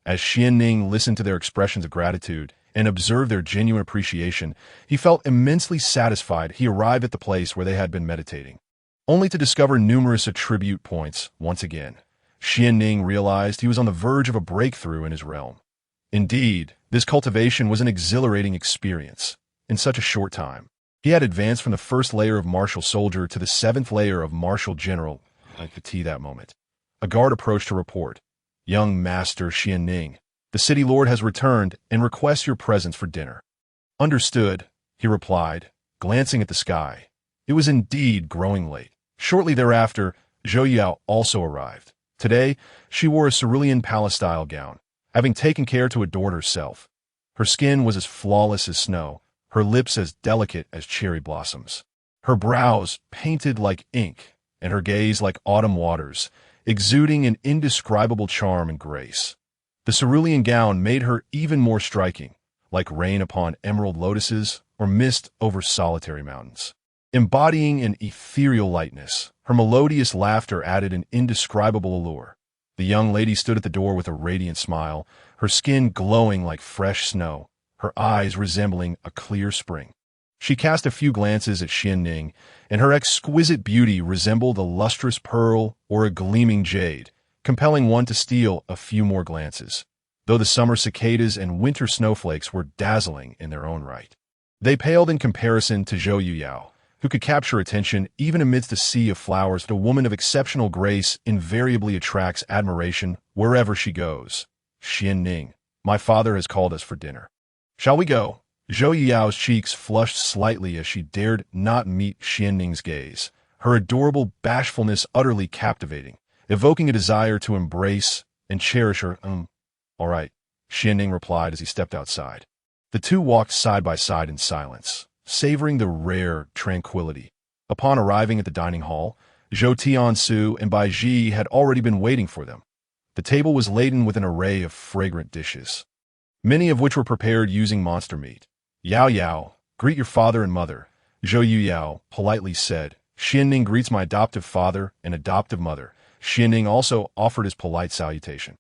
As Xuanning listened to their expressions of gratitude and observed their genuine appreciation, he felt immensely satisfied. He arrived at the place where they had been meditating, only to discover numerous attribute points once again. Xuanning realized he was on the verge of a breakthrough in his realm. Indeed, this cultivation was an exhilarating experience. In such a short time, he had advanced from the first layer of martial soldier to the 7th layer of martial general. I could see that moment. A guard approached to report, "Young Master Xuanning, the city lord has returned and requests your presence for dinner." "Understood," he replied, glancing at the sky. It was indeed growing late. Shortly thereafter, Zhou Yao also arrived. Today, she wore a cerulean palace-style gown, having taken care to adorn herself. Her skin was as flawless as snow, her lips as delicate as cherry blossoms, her brows painted like ink, and her gaze like autumn waters, exuding an indescribable charm and grace. The cerulean gown made her even more striking, like rain upon emerald lotuses or mist over solitary mountains. Embodying an ethereal lightness, her melodious laughter added an indescribable allure. The young lady stood at the door with a radiant smile, her skin glowing like fresh snow, her eyes resembling a clear spring. She cast a few glances at Xuanning, and her exquisite beauty resembled a lustrous pearl or a gleaming jade, compelling one to steal a few more glances, though the summer cicadas and winter snowflakes were dazzling in their own right. They paled in comparison to Zhou Yao, who could capture attention even amidst a sea of flowers. A woman of exceptional grace invariably attracts admiration wherever she goes. "Xuanning, my father has called us for dinner. Shall we go?" Zhou Yao's cheeks flushed slightly as she dared not meet Xuanning's gaze, her adorable bashfulness utterly captivating, evoking a desire to embrace and cherish her. All right," Xuanning replied as he stepped outside. The two walked side by side in silence, savoring the rare tranquility. Upon arriving at the dining hall, Zhou Tiansu and Bai Ji had already been waiting for them. The table was laden with an array of fragrant dishes, many of which were prepared using monster meat. "Yao Yao, greet your father and mother," Zhou Yao politely said. "Xuanning greets my adoptive father and adoptive mother." Xuanning also offered his polite salutation.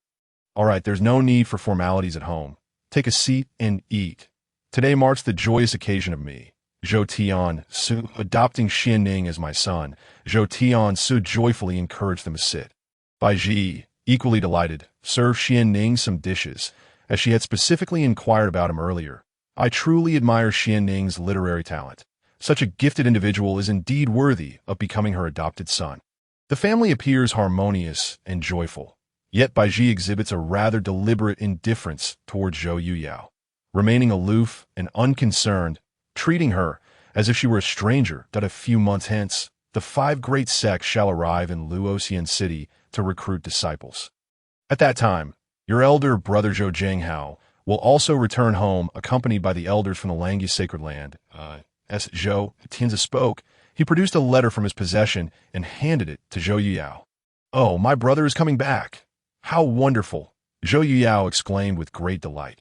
"All right, there's no need for formalities at home. Take a seat and eat. Today marks the joyous occasion of me, Zhou Tiansu, adopting Xuanning as my son." Zhou Tiansu joyfully encouraged them to sit. Bai Ji, equally delighted, served Xuanning some dishes, as she had specifically inquired about him earlier. I truly admire Xuanning's literary talent. Such a gifted individual is indeed worthy of becoming her adopted son. The family appears harmonious and joyful, yet Baiji exhibits a rather deliberate indifference towards Zhou Yuyao, remaining aloof and unconcerned, treating her as if she were a stranger. That a few months hence, the 5 great sects shall arrive in Luoxian City to recruit disciples. At that time, your elder brother Zhou Zhenghao will also return home accompanied by the elders from the Langya sacred land. As Zhou Tianzi spoke, he produced a letter from his possession and handed it to Zhou Yuyao. "Oh, my brother is coming back! How wonderful!" Zhou Yuyao exclaimed with great delight.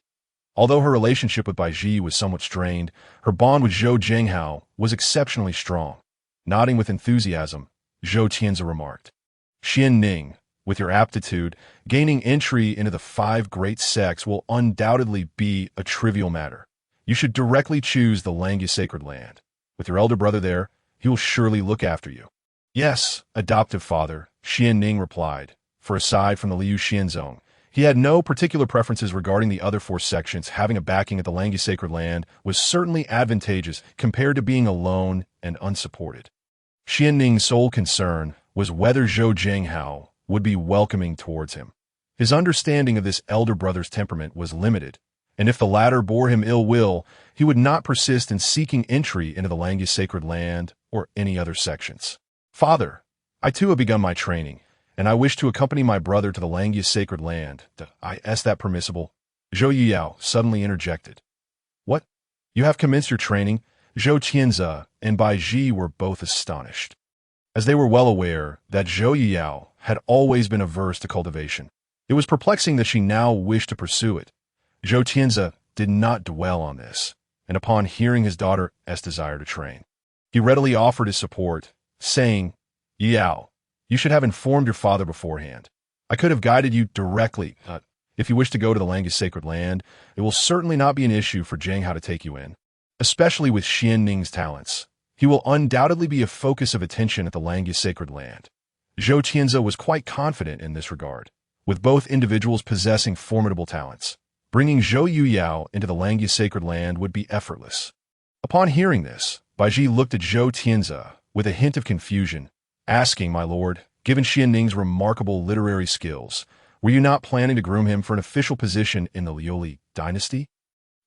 Although her relationship with Baiji was somewhat strained, her bond with Zhou Zhenghao was exceptionally strong. Nodding with enthusiasm, Zhou Tianzi remarked, "Xuanning, with your aptitude, gaining entry into the 5 great sects will undoubtedly be a trivial matter. You should directly choose the Langya sacred land. With your elder brother there, he will surely look after you." "Yes, adoptive father," Xuanning replied, for aside from the Liu Xianzong, he had no particular preferences regarding the other 4 sections. Having a backing at the Langya sacred land was certainly advantageous compared to being alone and unsupported. Xuanning's sole concern was whether Zhou Zhenghao would be welcoming towards him. His understanding of this elder brother's temperament was limited, and if the latter bore him ill will, he would not persist in seeking entry into the Langya sacred land or any other sections. "Father, I too have begun my training, and I wish to accompany my brother to the Langya sacred land. Is that permissible?" Zhou Yuyao suddenly interjected. "What? You have commenced your training?" Zhou Tianzi and Baiji were both astonished, as they were well aware that Zhou Yuyao had always been averse to cultivation. It was perplexing that she now wished to pursue it. Zhou Tianzi did not dwell on this, and upon hearing his daughter's desire to train, he readily offered his support, saying, "Yao, you should have informed your father beforehand. I could have guided you directly. If you wish to go to the Langya sacred land, it will certainly not be an issue for Zhenghao to take you in, especially with Xuanning's talents. He will undoubtedly be a focus of attention at the Langya sacred land." Zhou Tianzi was quite confident in this regard, with both individuals possessing formidable talents. Bringing Zhou Yuyao into the Langya sacred land would be effortless. Upon hearing this, Baiji looked at Zhou Tianzi with a hint of confusion, asking, "My lord, given Xuanning's remarkable literary skills, were you not planning to groom him for an official position in the Liu dynasty?"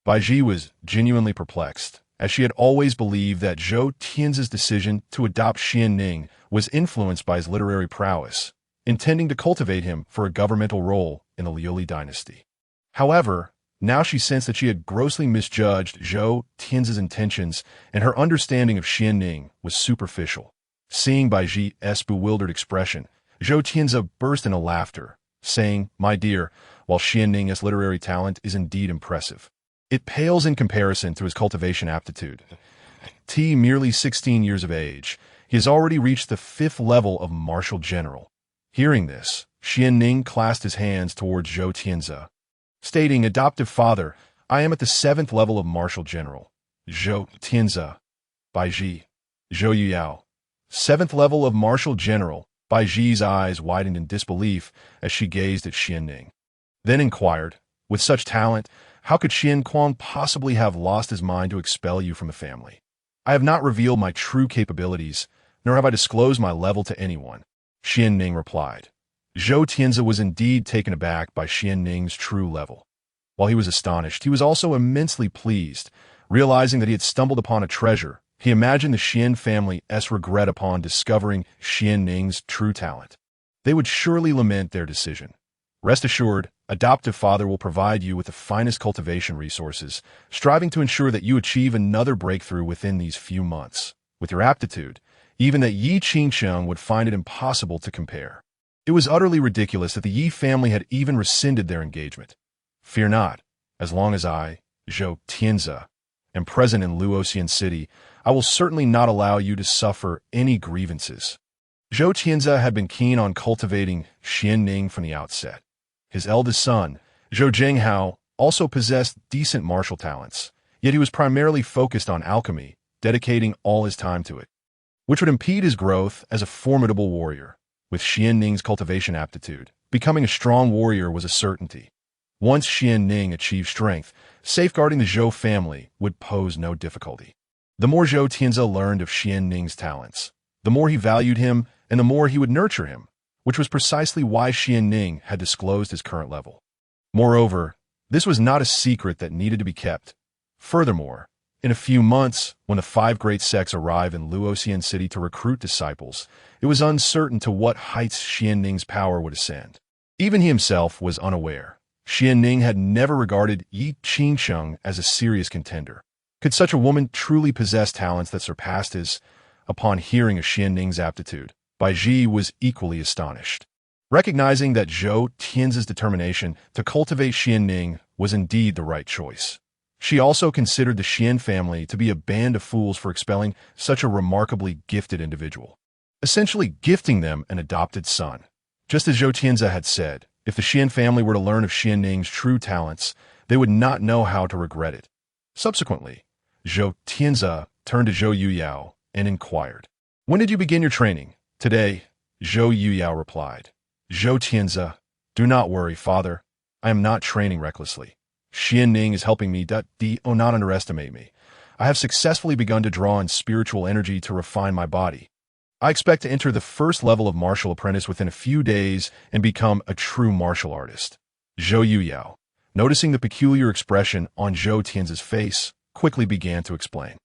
Baiji was genuinely perplexed, as she had always believed that Zhou Tianzi's decision to adopt Xuanning was influenced by his literary prowess, intending to cultivate him for a governmental role in the Liu dynasty. However, now she sensed that she had grossly misjudged Zhou Tianzi's intentions, and her understanding of Xuanning was superficial. Seeing Baiji's bewildered expression, Zhou Tianzi burst into laughter, saying, "My dear, while Xuanning's literary talent is indeed impressive, it pales in comparison to his cultivation aptitude. Merely 16 years of age, he has already reached the 5th level of martial general." Hearing this, Xuanning clasped his hands towards Zhou Tianzi, stating, "Adoptive father, I am at the 7th level of martial general." Zhou Tianzi, Baiji, Zhou Yuyao, 7th level of martial general. Baiji's eyes widened in disbelief as she gazed at Xuanning, then inquired, "With such talent, how could Xian Kuang possibly have lost his mind to expel you from the family?" "I have not revealed my true capabilities, nor have I disclosed my level to anyone," Xuanning replied. Zhou Tianzi was indeed taken aback by Xuanning's true level. While he was astonished, he was also immensely pleased, realizing that he had stumbled upon a treasure. He imagined the Shien family's regret upon discovering Xuanning's true talent. They would surely lament their decision. "Rest assured, adoptive father will provide you with the finest cultivation resources, striving to ensure that you achieve another breakthrough within these few months. With your aptitude, even that Yi Qingsheng would find it impossible to compare." It was utterly ridiculous that the Yi family had even rescinded their engagement. "Fear not. As long as I, Zhou Tianzi, am present in Luoxian City, I will certainly not allow you to suffer any grievances." Zhou Tianzi had been keen on cultivating Xuanning from the outset. His eldest son, Zhou Zhenghao, also possessed decent martial talents, yet he was primarily focused on alchemy, dedicating all his time to it, which would impede his growth as a formidable warrior. With Xuanning's cultivation aptitude, becoming a strong warrior was a certainty. Once Xuanning achieved strength, safeguarding the Zhou family would pose no difficulty. The more Zhou Tianze learned of Xuanning's talents, the more he valued him and the more he would nurture him, which was precisely why Xuanning had disclosed his current level. Moreover, this was not a secret that needed to be kept. Furthermore, in a few months, when the 5 great sects arrive in Luoxian City to recruit disciples, it was uncertain to what heights Xuanning's power would ascend. Even he himself was unaware. Xuanning had never regarded Yi Qingsheng as a serious contender. Could such a woman truly possess talents that surpassed his? Upon hearing of Xuanning's aptitude, Bai Ji was equally astonished. Recognizing that Zhou Tianze's determination to cultivate Xuanning was indeed the right choice, she also considered the Shien family to be a band of fools for expelling such a remarkably gifted individual, essentially gifting them an adopted son. Just as Zhou Tianze had said, if the Shien family were to learn of Xuanning's true talents, they would not know how to regret it. Subsequently, Zhou Tianze turned to Zhou Yuyao and inquired, "When did you begin your training?" "Today," Zhou Yuyao replied. Zhou Tianze, "Do not worry, father. I am not training recklessly. Xuanning is helping me. Do not underestimate me. I have successfully begun to draw in spiritual energy to refine my body. I expect to enter the first level of martial apprentice within a few days and become a true martial artist." Zhou Yuyao, noticing the peculiar expression on Zhou Tianze's face, quickly began to explain.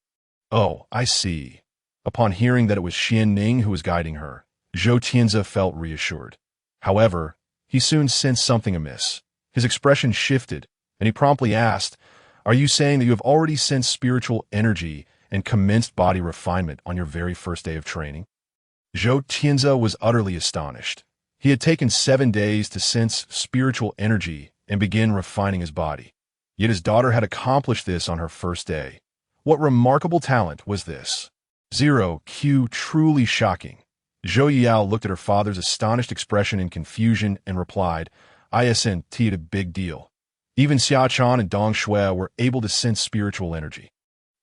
"Oh, I see." Upon hearing that it was Xuanning who was guiding her, Zhou Tianze felt reassured. However, he soon sensed something amiss. His expression shifted, and he promptly asked, "Are you saying that you have already sensed spiritual energy and commenced body refinement on your very first day of training?" Zhou Tianze was utterly astonished. He had taken 7 days to sense spiritual energy and begin refining his body. Yet his daughter had accomplished this on her first day. What remarkable talent was this? 0q truly shocking. Zhou Yuyao looked at her father's astonished expression in confusion and replied, "Isn't a big deal. Even Xiaochan and Dong Shui were able to sense spiritual energy.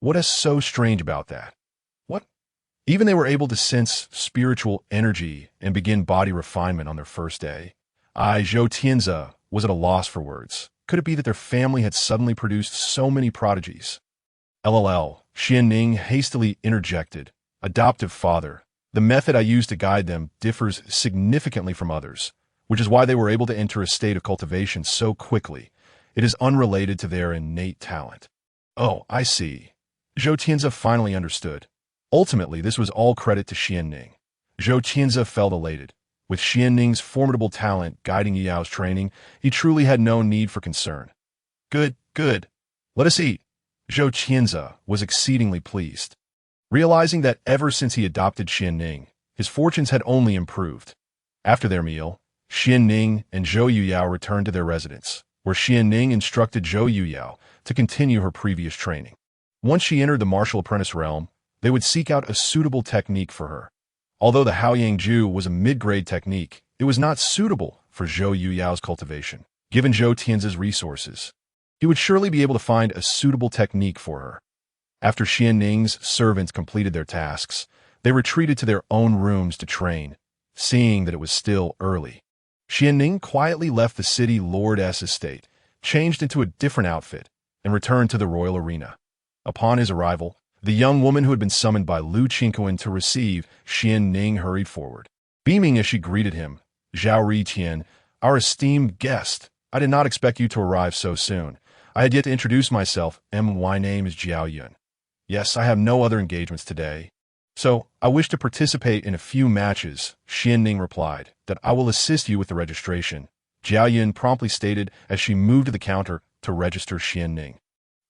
What is so strange about that? What? Even they were able to sense spiritual energy and begin body refinement on their first day." Zhou Tianze was at a loss for words. Could it be that their family had suddenly produced so many prodigies? LOL, Xuanning hastily interjected. "Adoptive father, the method I use to guide them differs significantly from others, which is why they were able to enter a state of cultivation so quickly. It is unrelated to their innate talent." "Oh, I see." Zhou Tianze finally understood. Ultimately, this was all credit to Xuanning. Zhou Tianze felt elated. With Xuanning's formidable talent guiding Yao's training, he truly had no need for concern. Good. Let us eat." Zhou Tianze was exceedingly pleased, realizing that ever since he adopted Xuanning, his fortunes had only improved. After their meal, Xuanning and Zhou Yuyao returned to their residence, where Xuanning instructed Zhou Yuyao to continue her previous training. Once she entered the martial apprentice realm, they would seek out a suitable technique for her. Although the Haoyang Ju was a mid-grade technique, it was not suitable for Zhou Yuyao's cultivation. Given Zhou Tianze's resources, he would surely be able to find a suitable technique for her. After Xuanning's servants completed their tasks, they retreated to their own rooms to train, seeing that it was still early. Xuanning quietly left the city lord's estate, changed into a different outfit, and returned to the royal arena. Upon his arrival, the young woman who had been summoned by Lu Qingquan to receive Xuanning hurried forward. Beaming as she greeted him, "Zhao Riqian, our esteemed guest, I did not expect you to arrive so soon. I had yet to introduce myself. My name is Jiao Yun. Yes, I have no other engagements today. So, I wish to participate in a few matches." Xuanning replied, "That I will assist you with the registration." Jiao Yun promptly stated as she moved to the counter to register Xuanning,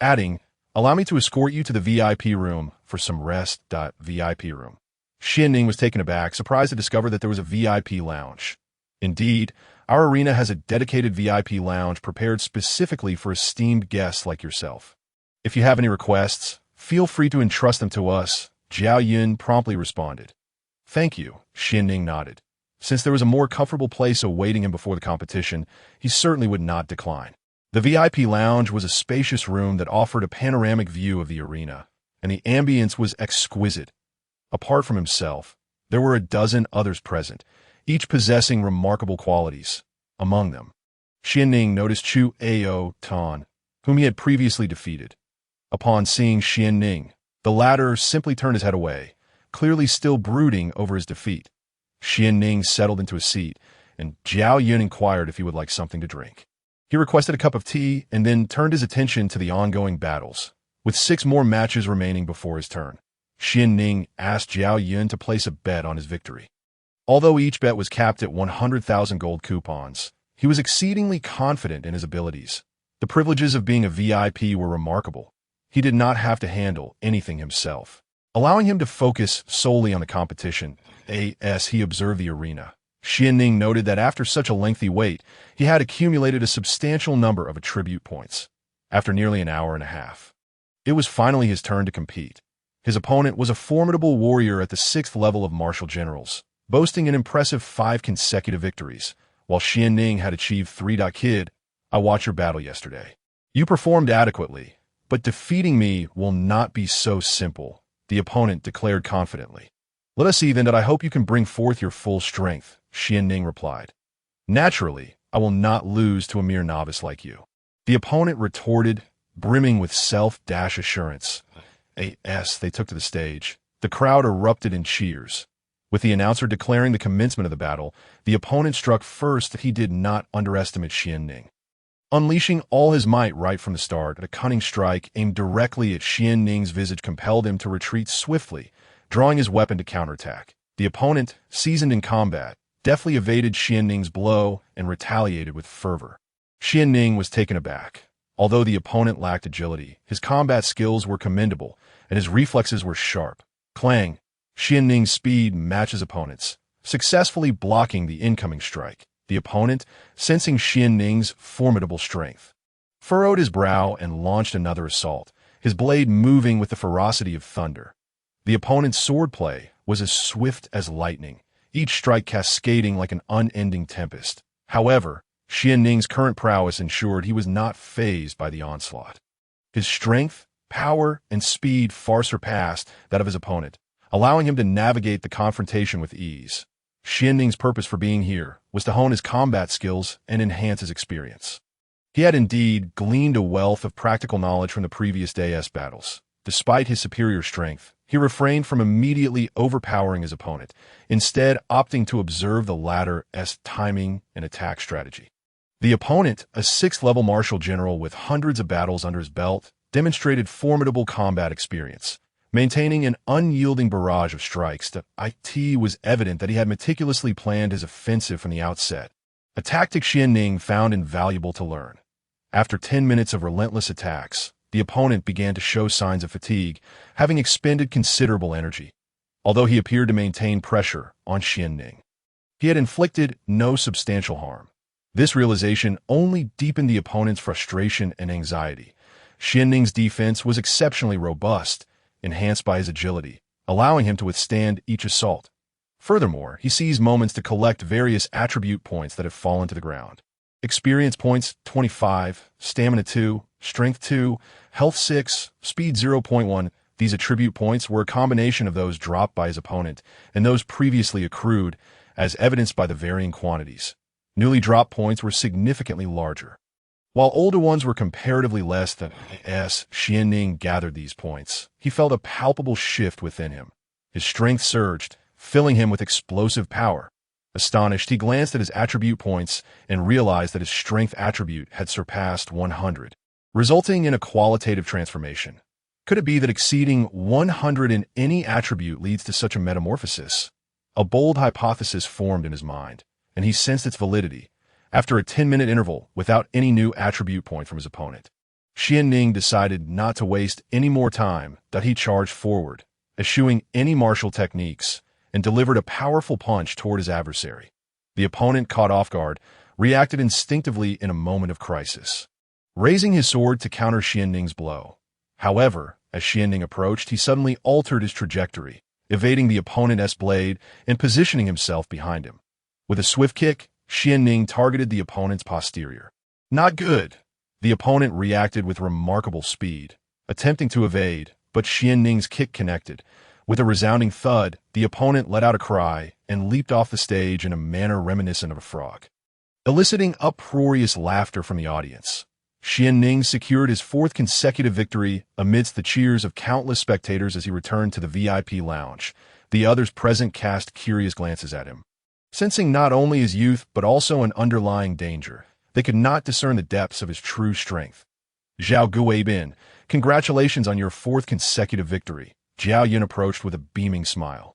adding, "Allow me to escort you to the VIP room for some rest. VIP room." Xuanning was taken aback, surprised to discover that there was a VIP lounge. "Indeed, our arena has a dedicated VIP lounge prepared specifically for esteemed guests like yourself. If you have any requests, feel free to entrust them to us," Jiao Yun promptly responded. "Thank you," Xuanning nodded. Since there was a more comfortable place awaiting him before the competition, he certainly would not decline. The VIP lounge was a spacious room that offered a panoramic view of the arena, and the ambience was exquisite. Apart from himself, there were a dozen others present, each possessing remarkable qualities. Among them, Xuanning noticed Xuan Shaotian, whom he had previously defeated. Upon seeing Xuanning, the latter simply turned his head away, clearly still brooding over his defeat. Xuanning settled into a seat, and Zhao Yun inquired if he would like something to drink. He requested a cup of tea and then turned his attention to the ongoing battles, with 6 more matches remaining before his turn. Xuanning asked Zhao Yun to place a bet on his victory. Although each bet was capped at 100,000 gold coupons, he was exceedingly confident in his abilities. The privileges of being a VIP were remarkable. He did not have to handle anything himself, allowing him to focus solely on the competition. As he observed the arena, Xuanning noted that after such a lengthy wait, he had accumulated a substantial number of attribute points. After nearly an hour and a half, it was finally his turn to compete. His opponent was a formidable warrior at the 6th level of martial generals, boasting an impressive 5 consecutive victories, while Xuanning had achieved 3. Kid, I watched your battle yesterday. You performed adequately, but defeating me will not be so simple, the opponent declared confidently. Let us see then that I hope you can bring forth your full strength, Xuanning replied. Naturally, I will not lose to a mere novice like you, the opponent retorted, brimming with self-assurance. As they took to the stage, the crowd erupted in cheers. With the announcer declaring the commencement of the battle, the opponent struck first that he did not underestimate Xuanning. Unleashing all his might right from the start, a cunning strike aimed directly at Xuanning's visage compelled him to retreat swiftly, drawing his weapon to counterattack. The opponent, seasoned in combat, deftly evaded Xuanning's blow and retaliated with fervor. Xuanning was taken aback. Although the opponent lacked agility, his combat skills were commendable, and his reflexes were sharp. Clang! Xuanning's speed matches opponent's, successfully blocking the incoming strike. The opponent, sensing Xuanning's formidable strength, furrowed his brow and launched another assault, his blade moving with the ferocity of thunder. The opponent's swordplay was as swift as lightning, each strike cascading like an unending tempest. However, Xuanning's current prowess ensured he was not fazed by the onslaught. His strength, power, and speed far surpassed that of his opponent, allowing him to navigate the confrontation with ease. Xuanning's purpose for being here was to hone his combat skills and enhance his experience. He had indeed gleaned a wealth of practical knowledge from the previous day's battles. Despite his superior strength, he refrained from immediately overpowering his opponent, instead opting to observe the latter's timing and attack strategy. The opponent, a 6th-level martial general with hundreds of battles under his belt, demonstrated formidable combat experience. Maintaining an unyielding barrage of strikes, it was evident that he had meticulously planned his offensive from the outset, a tactic Xuanning found invaluable to learn. After 10 minutes of relentless attacks, the opponent began to show signs of fatigue, having expended considerable energy. Although he appeared to maintain pressure on Xuanning, he had inflicted no substantial harm. This realization only deepened the opponent's frustration and anxiety. Xuanning's defense was exceptionally robust, enhanced by his agility, allowing him to withstand each assault. Furthermore, he seized moments to collect various attribute points that had fallen to the ground. Experience points 25, stamina 2, strength 2, health 6, speed 0.1. These attribute points were a combination of those dropped by his opponent and those previously accrued, as evidenced by the varying quantities. Newly dropped points were significantly larger, while older ones were comparatively less than. As Xuanning gathered these points, he felt a palpable shift within him. His strength surged, filling him with explosive power. Astonished, he glanced at his attribute points and realized that his strength attribute had surpassed 100, resulting in a qualitative transformation. Could it be that exceeding 100 in any attribute leads to such a metamorphosis? A bold hypothesis formed in his mind, and he sensed its validity. After a 10-minute interval without any new attribute point from his opponent, Xuanning decided not to waste any more time. He charged forward, eschewing any martial techniques, and delivered a powerful punch toward his adversary. The opponent, caught off guard, reacted instinctively in a moment of crisis, raising his sword to counter Xuanning's blow. However, as Xuanning approached, he suddenly altered his trajectory, evading the opponent's blade and positioning himself behind him. With a swift kick, Xuanning targeted the opponent's posterior. Not good! The opponent reacted with remarkable speed, attempting to evade, but Xuanning's kick connected. With a resounding thud, the opponent let out a cry and leaped off the stage in a manner reminiscent of a frog. eliciting uproarious laughter from the audience. Xuanning secured his fourth consecutive victory amidst the cheers of countless spectators as he returned to the VIP lounge. The others present cast curious glances at him. Sensing not only his youth but also an underlying danger, they could not discern the depths of his true strength. Zhao Guibin, congratulations on your fourth consecutive victory, Zhao Yun approached with a beaming smile.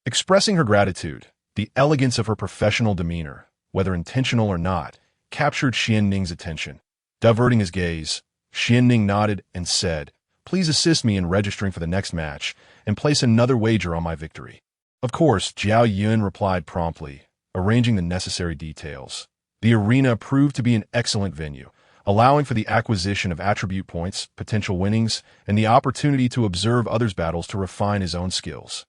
Expressing her gratitude, the elegance of her professional demeanor, whether intentional or not, captured Xuanning's attention. Diverting his gaze, Xuanning nodded and said, "Please assist me in registering for the next match and place another wager on my victory." Of course, Zhao Yun replied promptly, arranging the necessary details. The arena proved to be an excellent venue, allowing for the acquisition of attribute points, potential winnings, and the opportunity to observe others' battles to refine his own skills.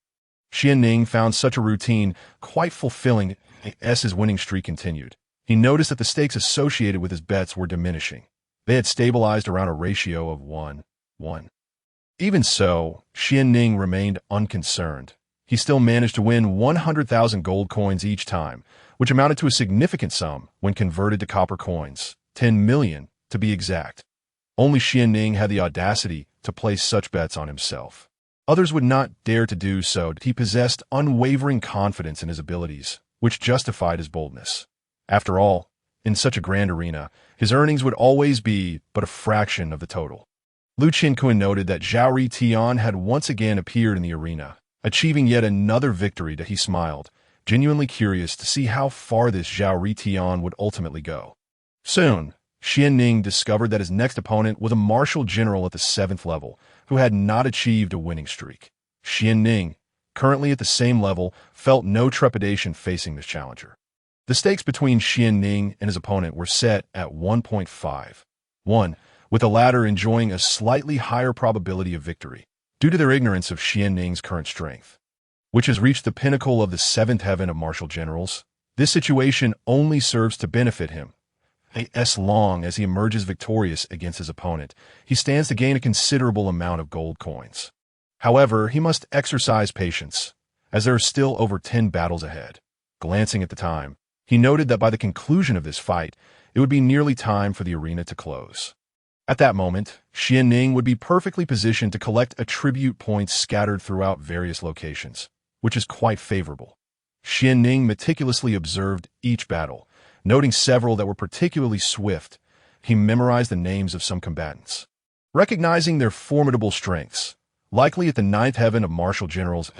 Xuanning found such a routine quite fulfilling as his winning streak continued. He noticed that the stakes associated with his bets were diminishing. They had stabilized around a ratio of 1-1. Even so, Xuanning remained unconcerned. He still managed to win 100,000 gold coins each time, which amounted to a significant sum when converted to copper coins, 10 million to be exact. Only Xuanning had the audacity to place such bets on himself. Others would not dare to do so. He possessed unwavering confidence in his abilities, which justified his boldness. After all, in such a grand arena, his earnings would always be but a fraction of the total. Lu Qianquan noted that Zhao Ritian had once again appeared in the arena, achieving yet another victory. That he smiled, genuinely curious to see how far this Zhao Ritian would ultimately go. Soon, Xuanning discovered that his next opponent was a martial general at the 7th level, who had not achieved a winning streak. Xuanning, currently at the same level, felt no trepidation facing this challenger. The stakes between Xuanning and his opponent were set at 1.5-1, with the latter enjoying a slightly higher probability of victory, due to their ignorance of Xuanning's current strength, which has reached the pinnacle of the 7th heaven of martial generals. This situation only serves to benefit him. As long as he emerges victorious against his opponent, he stands to gain a considerable amount of gold coins. However, he must exercise patience, as there are still over 10 battles ahead. Glancing at the time, he noted that by the conclusion of this fight, it would be nearly time for the arena to close. At that moment, Xuanning would be perfectly positioned to collect attribute points scattered throughout various locations, which is quite favorable. Xuanning meticulously observed each battle, noting several that were particularly swift. He memorized the names of some combatants, recognizing their formidable strengths. Likely at the 9th heaven of martial generals,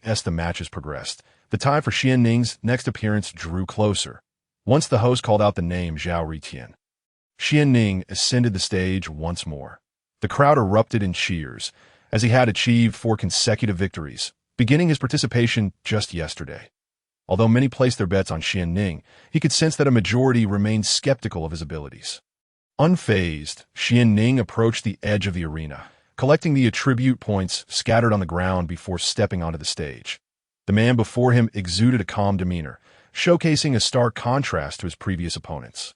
as the matches progressed, the time for Xuanning's next appearance drew closer. Once the host called out the name Zhao Ritian, Xuanning ascended the stage once more. The crowd erupted in cheers, as he had achieved 4 consecutive victories, beginning his participation just yesterday. Although many placed their bets on Xuanning, he could sense that a majority remained skeptical of his abilities. Unfazed, Xuanning approached the edge of the arena, collecting the attribute points scattered on the ground before stepping onto the stage. The man before him exuded a calm demeanor, showcasing a stark contrast to his previous opponents.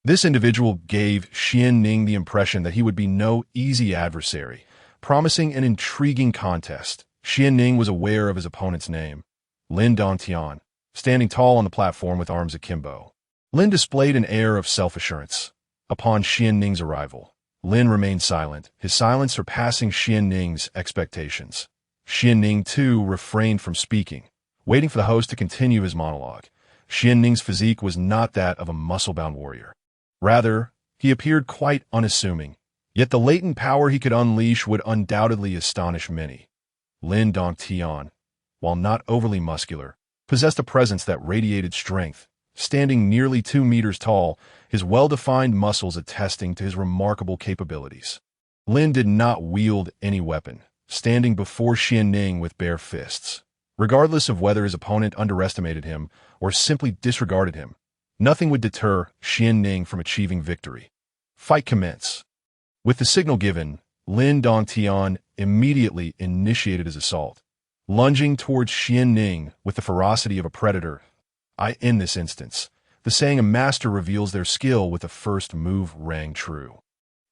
This individual gave Xuanning the impression that he would be no easy adversary, promising an intriguing contest. Xuanning was aware of his opponent's name, Lin Dongtian, standing tall on the platform with arms akimbo. Lin displayed an air of self-assurance. Upon Xuanning's arrival, Lin remained silent, his silence surpassing Xuanning's expectations. Xuanning, too, refrained from speaking, waiting for the host to continue his monologue. Xuanning's physique was not that of a muscle-bound warrior. Rather, he appeared quite unassuming, yet the latent power he could unleash would undoubtedly astonish many. Lin Dongtian, while not overly muscular, possessed a presence that radiated strength. Standing nearly 2 meters tall, his well-defined muscles attesting to his remarkable capabilities. Lin did not wield any weapon, standing before Xuanning with bare fists. Regardless of whether his opponent underestimated him or simply disregarded him, nothing would deter Xuanning from achieving victory. Fight commence. With the signal given, Lin Dongtian immediately initiated his assault, lunging towards Xuanning with the ferocity of a predator. In this instance, the saying a master reveals their skill with the first move rang true.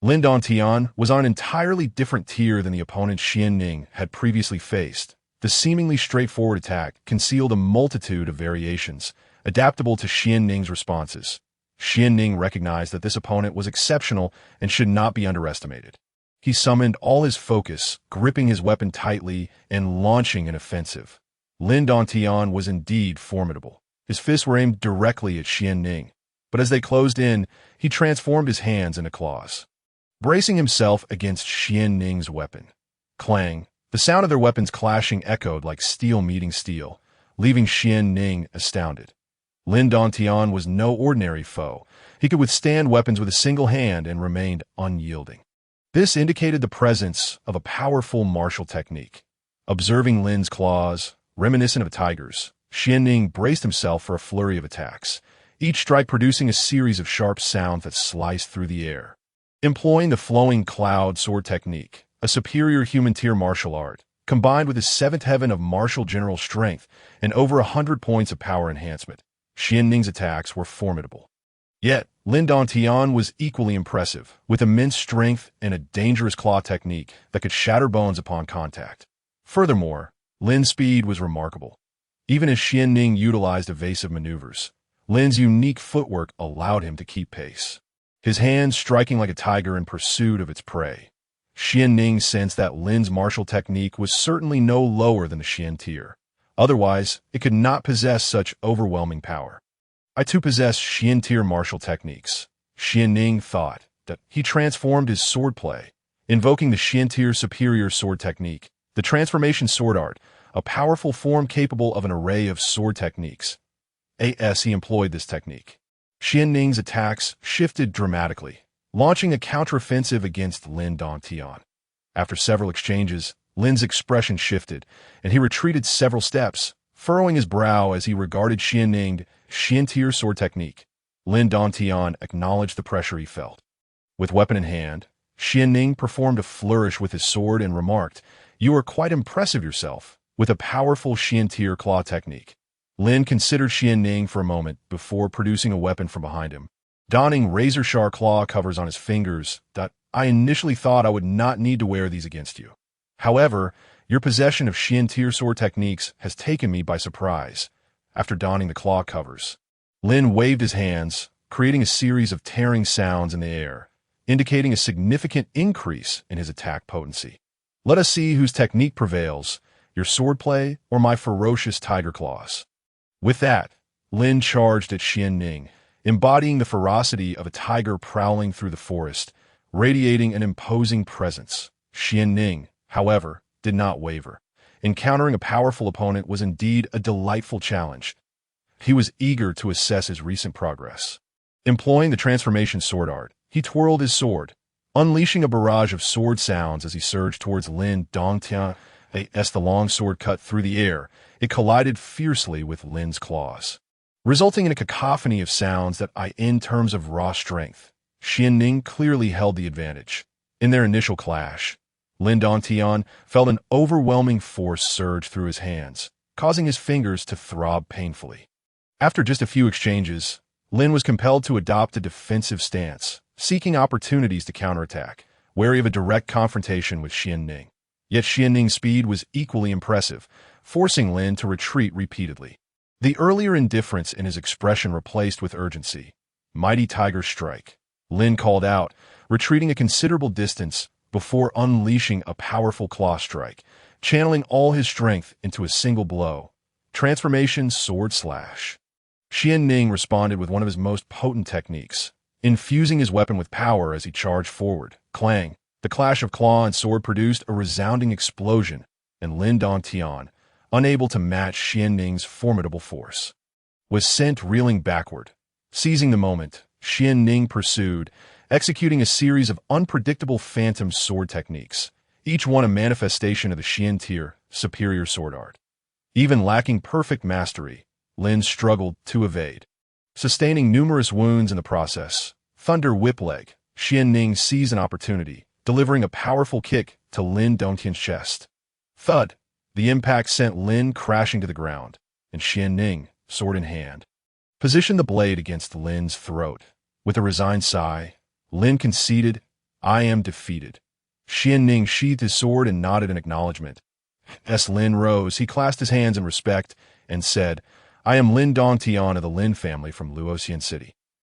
Lin Dongtian was on an entirely different tier than the opponent Xuanning had previously faced. The seemingly straightforward attack concealed a multitude of variations, adaptable to Xianning's responses. Xianning recognized that this opponent was exceptional and should not be underestimated. He summoned all his focus, gripping his weapon tightly and launching an offensive. Lin Dantian was indeed formidable. His fists were aimed directly at Xianning, but as they closed in, he transformed his hands into claws. Bracing himself against Xianning's weapon. Clang! The sound of their weapons clashing echoed like steel meeting steel, leaving Xianning astounded. Lin Dantian was no ordinary foe. He could withstand weapons with a single hand and remained unyielding. This indicated the presence of a powerful martial technique. Observing Lin's claws, reminiscent of a tiger's, Xianning braced himself for a flurry of attacks, each strike producing a series of sharp sounds that sliced through the air. Employing the flowing cloud sword technique, a superior human tier martial art, combined with his seventh heaven of martial general strength and over 100 points of power enhancement, Xianning's attacks were formidable. Yet, Lin Dantian was equally impressive, with immense strength and a dangerous claw technique that could shatter bones upon contact. Furthermore, Lin's speed was remarkable. Even as Xianning utilized evasive maneuvers, Lin's unique footwork allowed him to keep pace. His hands striking like a tiger in pursuit of its prey. Xianning sensed that Lin's martial technique was certainly no lower than the Shien tier. Otherwise, it could not possess such overwhelming power. I too possess Shien tier martial techniques. Xianning thought that he transformed his swordplay, invoking the Shien tier superior sword technique, the transformation sword art, a powerful form capable of an array of sword techniques. As he employed this technique, Xianning's attacks shifted dramatically, launching a counteroffensive against Lin Dantian. After several exchanges, Lin's expression shifted, and he retreated several steps, furrowing his brow as he regarded Xianning's Shien tier sword technique. Lin Dantian acknowledged the pressure he felt. With weapon in hand, Xianning performed a flourish with his sword and remarked, "You are quite impressive yourself, with a powerful Shien tier claw technique." Lin considered Xianning for a moment before producing a weapon from behind him. Donning razor-sharp claw covers on his fingers, "I initially thought I would not need to wear these against you. However, your possession of Shien tier sword techniques has taken me by surprise." After donning the claw covers, Lin waved his hands, creating a series of tearing sounds in the air, indicating a significant increase in his attack potency. "Let us see whose technique prevails, your swordplay or my ferocious tiger claws." With that, Lin charged at Xianning, embodying the ferocity of a tiger prowling through the forest, radiating an imposing presence. Xianning, however, did not waver. Encountering a powerful opponent was indeed a delightful challenge. He was eager to assess his recent progress. Employing the transformation sword art, he twirled his sword, unleashing a barrage of sword sounds as he surged towards Lin Dantian. As the long sword cut through the air, it collided fiercely with Lin's claws, resulting in a cacophony of sounds that in terms of raw strength, Xianning clearly held the advantage. In their initial clash, Lin Dantian felt an overwhelming force surge through his hands, causing his fingers to throb painfully. After just a few exchanges, Lin was compelled to adopt a defensive stance, seeking opportunities to counterattack, wary of a direct confrontation with Xianning. Yet Xianning's speed was equally impressive, forcing Lin to retreat repeatedly. The earlier indifference in his expression replaced with urgency. "Mighty tiger strike," Lin called out, retreating a considerable distance before unleashing a powerful claw strike, channeling all his strength into a single blow. Transformation sword slash. Xianning responded with one of his most potent techniques, infusing his weapon with power as he charged forward. Clang! The clash of claw and sword produced a resounding explosion, and Lin Dantian, unable to match Xianning's formidable force, was sent reeling backward. Seizing the moment, Xianning pursued, executing a series of unpredictable phantom sword techniques, each one a manifestation of the Shien tier superior sword art. Even lacking perfect mastery, Lin struggled to evade, sustaining numerous wounds in the process. Thunder whip leg, Xianning seized an opportunity, delivering a powerful kick to Lin Dantian's chest. Thud! The impact sent Lin crashing to the ground, and Xianning, sword in hand, positioned the blade against Lin's throat. With a resigned sigh, Lin conceded, "I am defeated." Xianning sheathed his sword and nodded in acknowledgement. As Lin rose, he clasped his hands in respect and said, I am Lin Dongtian of the Lin family from Luoxian City.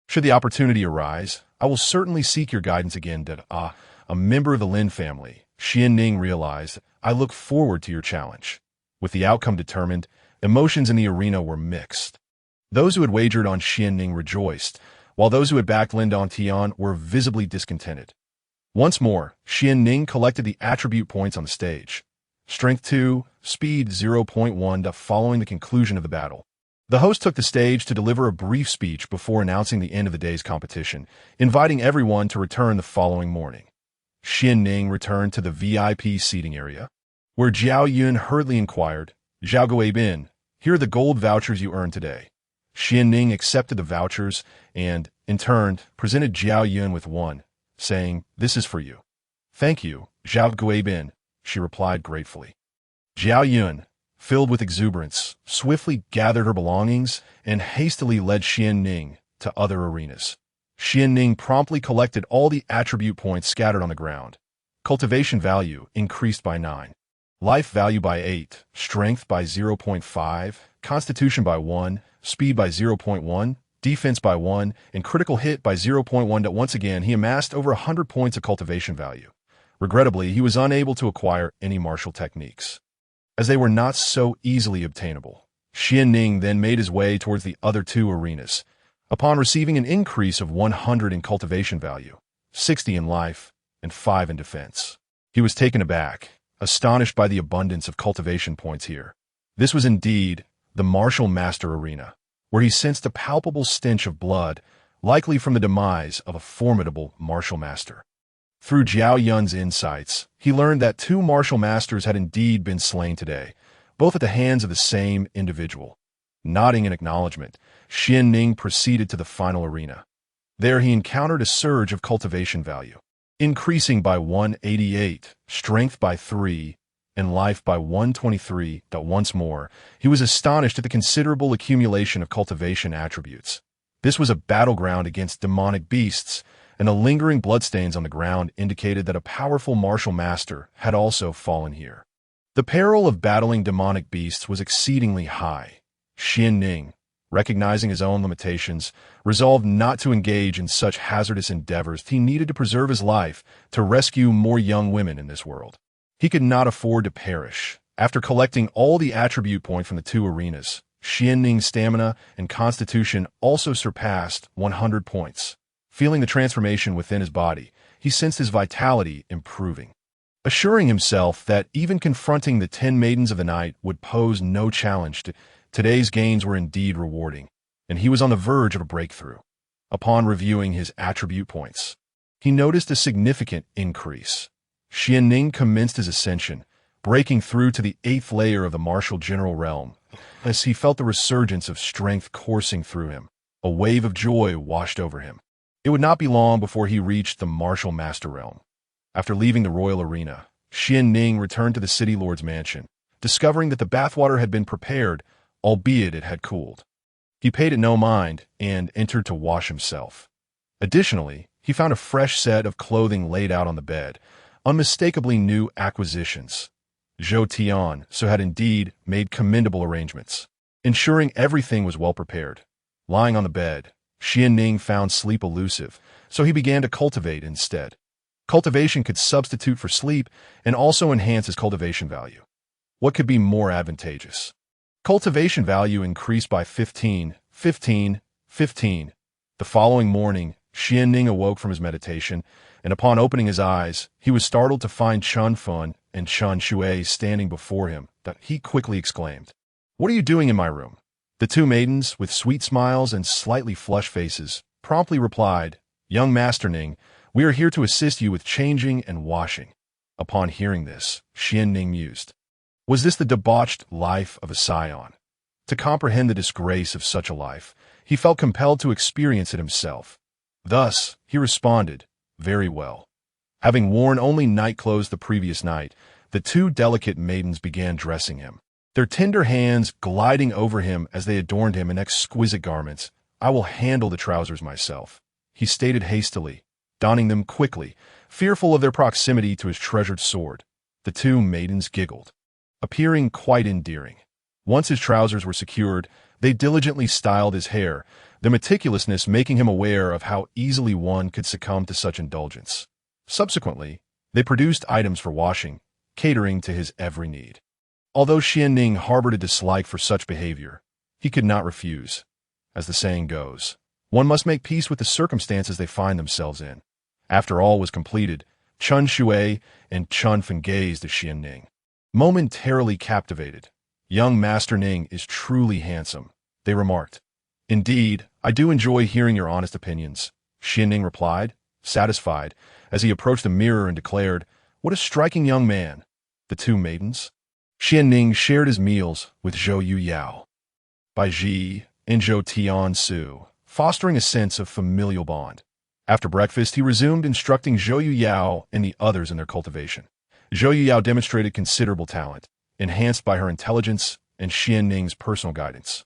Should the opportunity arise, I will certainly seek your guidance again. A member of the Lin family, Xuanning, realized, I look forward to your challenge. With the outcome determined, emotions in the arena were mixed. Those who had wagered on Xuanning rejoiced, while those who had backed Lin Dongtian were visibly discontented. Once more, Xuanning collected the attribute points on the stage. Strength 2, Speed 0.1 following the conclusion of the battle. The host took the stage to deliver a brief speech before announcing the end of the day's competition, inviting everyone to return the following morning. Xuanning returned to the VIP seating area, where Jiao Yun hurriedly inquired, Zhao Guibin, here are the gold vouchers you earned today. Xuanning accepted the vouchers and, in turn, presented Jiao Yun with one, saying, this is for you. Thank you, Zhao Guibin, she replied gratefully. Jiao Yun, filled with exuberance, swiftly gathered her belongings and hastily led Xuanning to other arenas. Xuanning promptly collected all the attribute points scattered on the ground. Cultivation value increased by 9. Life value by 8, strength by 0.5, constitution by 1, speed by 0.1, defense by 1, and critical hit by 0.1. Once again, he amassed over 100 points of cultivation value. Regrettably, he was unable to acquire any martial techniques, as they were not so easily obtainable. Xuanning then made his way towards the other two arenas. Upon receiving an increase of 100 in cultivation value, 60 in life, and 5 in defense, he was taken aback, astonished by the abundance of cultivation points here. This was indeed the martial master arena, where he sensed a palpable stench of blood, likely from the demise of a formidable martial master. Through Jiao Yun's insights, he learned that 2 martial masters had indeed been slain today, both at the hands of the same individual. Nodding in acknowledgement, Xuanning proceeded to the final arena. There he encountered a surge of cultivation value, increasing by 188, strength by 3, and life by 123. Once more, he was astonished at the considerable accumulation of cultivation attributes. This was a battleground against demonic beasts, and the lingering bloodstains on the ground indicated that a powerful martial master had also fallen here. The peril of battling demonic beasts was exceedingly high. Xuanning, recognizing his own limitations, resolved not to engage in such hazardous endeavors. He needed to preserve his life to rescue more young women in this world. He could not afford to perish. After collecting all the attribute points from the 2 arenas, Xuanning's stamina and constitution also surpassed 100 points. Feeling the transformation within his body, he sensed his vitality improving. Assuring himself that even confronting the 10 maidens of the night would pose no challenge, today's gains were indeed rewarding, and he was on the verge of a breakthrough. Upon reviewing his attribute points, he noticed a significant increase. Xuanning commenced his ascension, breaking through to the 8th layer of the martial general realm. As he felt the resurgence of strength coursing through him, a wave of joy washed over him. It would not be long before he reached the martial master realm. After leaving the royal arena, Xuanning returned to the city lord's mansion, discovering that the bathwater had been prepared, albeit it had cooled. He paid it no mind and entered to wash himself. Additionally, he found a fresh set of clothing laid out on the bed, unmistakably new acquisitions. Shaotian so had indeed made commendable arrangements, ensuring everything was well prepared. Lying on the bed, Xuanning found sleep elusive, so he began to cultivate instead. Cultivation could substitute for sleep and also enhance his cultivation value. What could be more advantageous? Cultivation value increased by 15, 15, 15. The following morning, Xuanning awoke from his meditation, and upon opening his eyes, he was startled to find Chun Fun and Xuan Shui standing before him. He quickly exclaimed, "What are you doing in my room?" The 2 maidens, with sweet smiles and slightly flushed faces, promptly replied, "Young Master Ning, we are here to assist you with changing and washing." Upon hearing this, Xuanning mused, was this the debauched life of a scion? To comprehend the disgrace of such a life, he felt compelled to experience it himself. Thus, he responded, "Very well." Having worn only night clothes the previous night, the 2 delicate maidens began dressing him, their tender hands gliding over him as they adorned him in exquisite garments. "I will handle the trousers myself," he stated hastily, donning them quickly, fearful of their proximity to his treasured sword. The 2 maidens giggled, appearing quite endearing. Once his trousers were secured, They diligently styled his hair, their meticulousness making him aware of how easily one could succumb to such indulgence. Subsequently, they produced items for washing, catering to his every need. Although Xuanning harbored a dislike for such behavior, he could not refuse. As the saying goes, one must make peace with the circumstances they find themselves in. After all was completed, Xuan Shaotian and Xuan gazed at Xuanning, momentarily captivated. "Young Master Ning is truly handsome," they remarked. "Indeed, I do enjoy hearing your honest opinions," Xuanning replied, satisfied, as he approached the mirror and declared, "What a striking young man." The two maidens. Xuanning shared his meals with Zhou Yuyao, Bai Ji, and Zhou Tiansu, fostering a sense of familial bond. After breakfast, he resumed instructing Zhou Yuyao and the others in their cultivation. Zhou Yuyao demonstrated considerable talent, enhanced by her intelligence and Xuanning's personal guidance,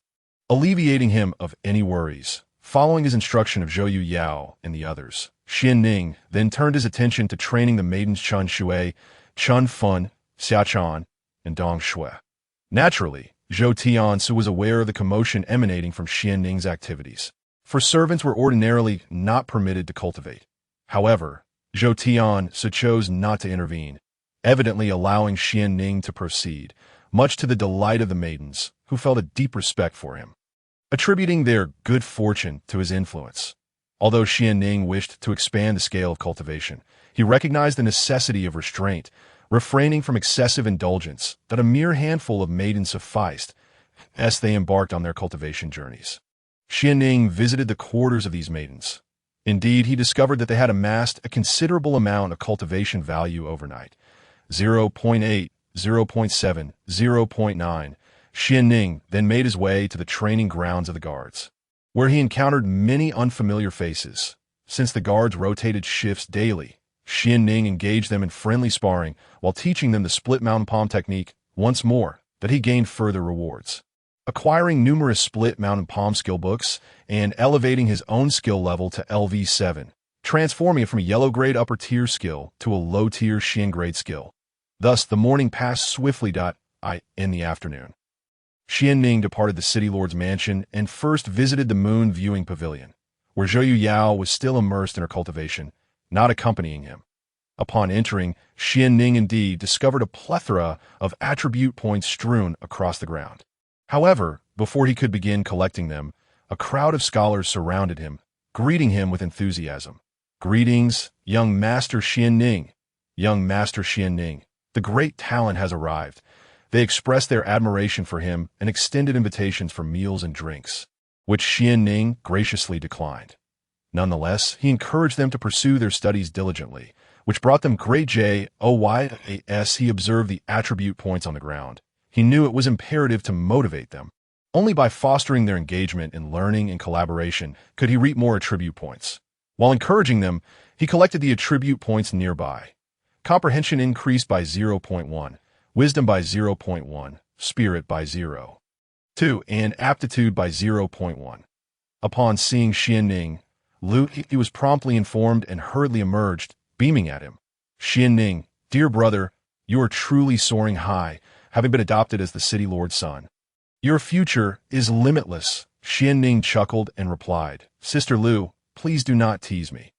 alleviating him of any worries. Following his instruction of Zhou Yuyao and the others, Xuanning then turned his attention to training the maidens Xuan Shui, Xuan Fun, Xiachan, and Dong Shui. Naturally, Zhou Tiansu was aware of the commotion emanating from Xuanning's activities, for servants were ordinarily not permitted to cultivate. However, Zhou Tiansu chose not to intervene, evidently allowing Xuanning to proceed, much to the delight of the maidens, who felt a deep respect for him, attributing their good fortune to his influence. Although Xuanning wished to expand the scale of cultivation, he recognized the necessity of restraint, refraining from excessive indulgence that a mere handful of maidens sufficed as they embarked on their cultivation journeys. Xuanning visited the quarters of these maidens. Indeed, he discovered that they had amassed a considerable amount of cultivation value overnight. 0.8, 0.7, 0.9. Xuanning then made his way to the training grounds of the guards, where he encountered many unfamiliar faces. Since the guards rotated shifts daily, Xuanning engaged them in friendly sparring while teaching them the split mountain palm technique once more, that he gained further rewards, acquiring numerous split mountain palm skill books and elevating his own skill level to LV7, transforming it from a yellow grade upper tier skill to a low tier Shien grade skill. Thus, the morning passed swiftly. In the afternoon, Xuanning departed the city lord's mansion and first visited the moon viewing pavilion, where Zhou Yuyao was still immersed in her cultivation, not accompanying him. Upon entering, Xuanning indeed discovered a plethora of attribute points strewn across the ground. However, before he could begin collecting them, a crowd of scholars surrounded him, greeting him with enthusiasm. "Greetings, young Master Xuanning. Young Master Xuanning, the great talent has arrived." They expressed their admiration for him and extended invitations for meals and drinks, which Xuanning graciously declined. Nonetheless, he encouraged them to pursue their studies diligently, which brought them great joy. As he observed the attribute points on the ground, he knew it was imperative to motivate them. Only by fostering their engagement in learning and collaboration could he reap more attribute points. While encouraging them, he collected the attribute points nearby. Comprehension increased by 0.1, wisdom by 0.1, spirit by 0.2, and aptitude by 0.1. Upon seeing Xuanning, he was promptly informed and hurriedly emerged, beaming at him. "Xuanning, dear brother, you are truly soaring high, having been adopted as the city lord's son. Your future is limitless." Xuanning chuckled and replied, "Sister Lu, please do not tease me.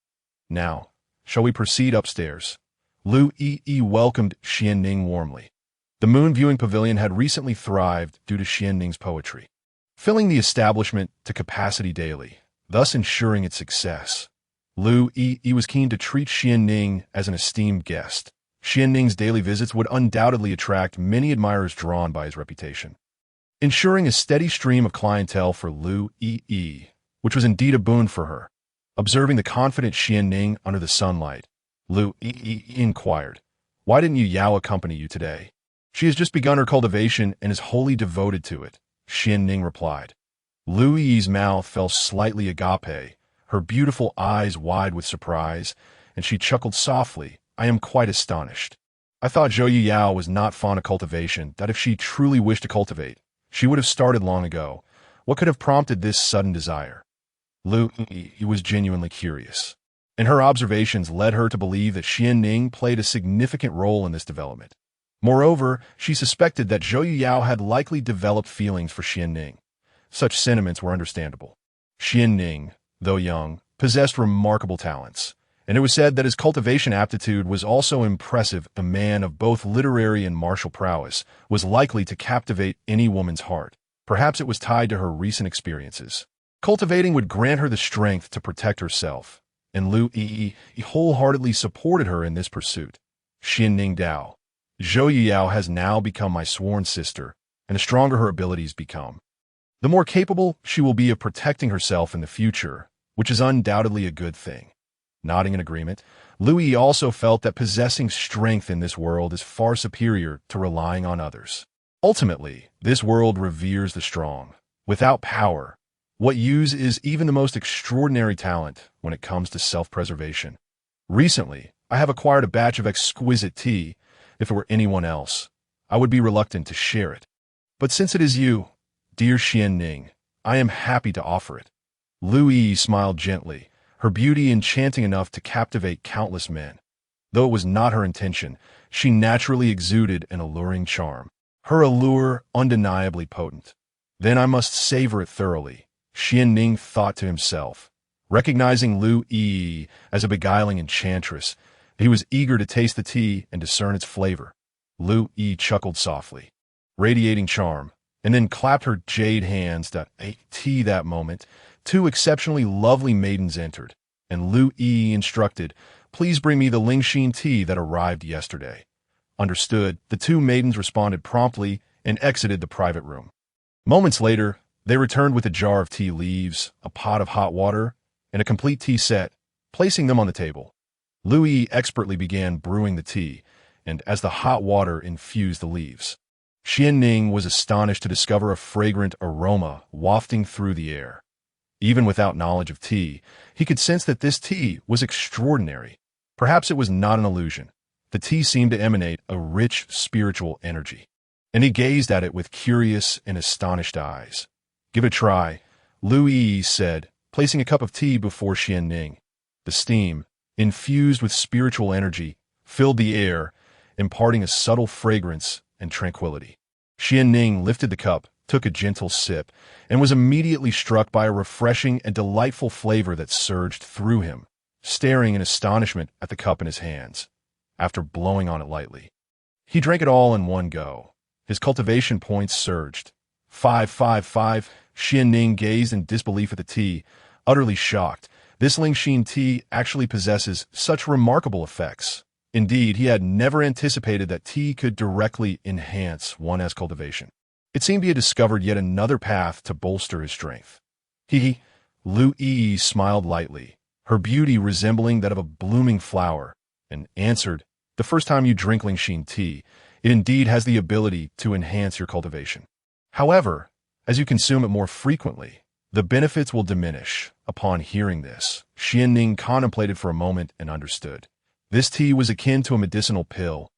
Now, shall we proceed upstairs?" Lu Yi welcomed Xuanning warmly. The moon viewing pavilion had recently thrived due to Xuanning's poetry, filling the establishment to capacity daily, thus ensuring its success. Lu Yi was keen to treat Xuanning as an esteemed guest. Xuanning's daily visits would undoubtedly attract many admirers drawn by his reputation, ensuring a steady stream of clientele for Lu Yi, which was indeed a boon for her. Observing the confident Xuanning under the sunlight, Lu Yi inquired, "Why didn't Yao accompany you today?" "She has just begun her cultivation and is wholly devoted to it," Xuanning replied. Lu Yi's mouth fell slightly agape, her beautiful eyes wide with surprise, and she chuckled softly. "I am quite astonished. I thought Zhou Yuyao was not fond of cultivation, that if she truly wished to cultivate, she would have started long ago. What could have prompted this sudden desire?" Lu Yi was genuinely curious, and her observations led her to believe that Xuanning played a significant role in this development. Moreover, she suspected that Zhou Yuyao had likely developed feelings for Xuanning. such sentiments were understandable. Xuanning, though young, possessed remarkable talents, and it was said that his cultivation aptitude was also impressive. A man of both literary and martial prowess was likely to captivate any woman's heart. Perhaps it was tied to her recent experiences. Cultivating would grant her the strength to protect herself, and Lu Yi wholeheartedly supported her in this pursuit. Xuanning Dao. Zhou Yiyao has now become my sworn sister, and the stronger her abilities become, the more capable she will be of protecting herself in the future, which is undoubtedly a good thing. Nodding in agreement, Lu Yi also felt that possessing strength in this world is far superior to relying on others. Ultimately, this world reveres the strong. Without power, what use is even the most extraordinary talent when it comes to self-preservation? Recently, I have acquired a batch of exquisite tea. If it were anyone else, I would be reluctant to share it. But since it is you, dear Xuanning, I am happy to offer it. Lu Yi smiled gently, her beauty enchanting enough to captivate countless men. Though it was not her intention, she naturally exuded an alluring charm. Her allure undeniably potent. Then I must savor it thoroughly, Xuanning thought to himself. Recognizing Lu Yi as a beguiling enchantress, he was eager to taste the tea and discern its flavor. Lu Yi chuckled softly, radiating charm, and then clapped her jade hands to tea. That moment, two exceptionally lovely maidens entered, and Lu Yi instructed, "Please bring me the Lingxin tea that arrived yesterday." Understood, the two maidens responded promptly and exited the private room. Moments later, they returned with a jar of tea leaves, a pot of hot water, and a complete tea set, placing them on the table. Lu Yi expertly began brewing the tea, and as the hot water infused the leaves, Xuanning was astonished to discover a fragrant aroma wafting through the air. Even without knowledge of tea, he could sense that this tea was extraordinary. Perhaps it was not an illusion. The tea seemed to emanate a rich spiritual energy, and he gazed at it with curious and astonished eyes. "Give it a try," Lu Yi said, placing a cup of tea before Xuanning. The steam, infused with spiritual energy, filled the air, imparting a subtle fragrance and tranquility. Xuanning lifted the cup, took a gentle sip, and was immediately struck by a refreshing and delightful flavor that surged through him, staring in astonishment at the cup in his hands. After blowing on it lightly, he drank it all in one go. His cultivation points surged. 555. Xuanning gazed in disbelief at the tea, utterly shocked. This Lingxin tea actually possesses such remarkable effects. Indeed, he had never anticipated that tea could directly enhance one's cultivation. It seemed he had discovered yet another path to bolster his strength. Lu Yi smiled lightly, her beauty resembling that of a blooming flower, and answered, "The first time you drink Lingxin tea, it indeed has the ability to enhance your cultivation. However, as you consume it more frequently, the benefits will diminish." Upon hearing this, Xuanning contemplated for a moment and understood. This tea was akin to a medicinal pill.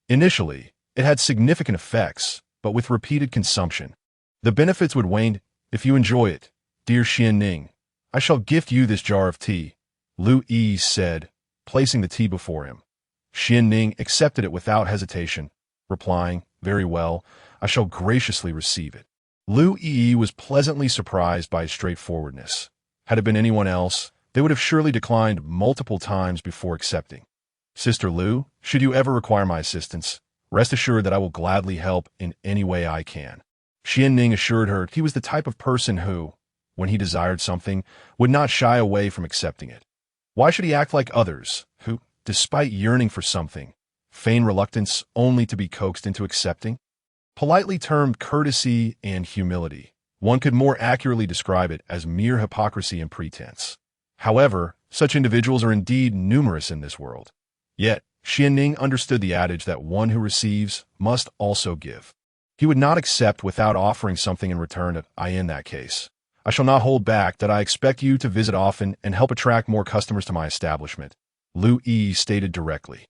Initially, it had significant effects, but with repeated consumption, the benefits would wane. "If you enjoy it, dear Xuanning, I shall gift you this jar of tea," Lu Yi said, placing the tea before him. Xuanning accepted it without hesitation, replying, "Very well, I shall graciously receive it." Lu Yi was pleasantly surprised by his straightforwardness. Had it been anyone else, they would have surely declined multiple times before accepting. "Sister Lu, should you ever require my assistance, rest assured that I will gladly help in any way I can." Xuanning assured her he was the type of person who, when he desired something, would not shy away from accepting it. Why should he act like others, who, despite yearning for something, feign reluctance only to be coaxed into accepting? Politely termed courtesy and humility, one could more accurately describe it as mere hypocrisy and pretense. However, such individuals are indeed numerous in this world. Yet, Xuanning understood the adage that one who receives must also give. He would not accept without offering something in return. In that case, I shall not hold back that I expect you to visit often and help attract more customers to my establishment, Lu Yi stated directly.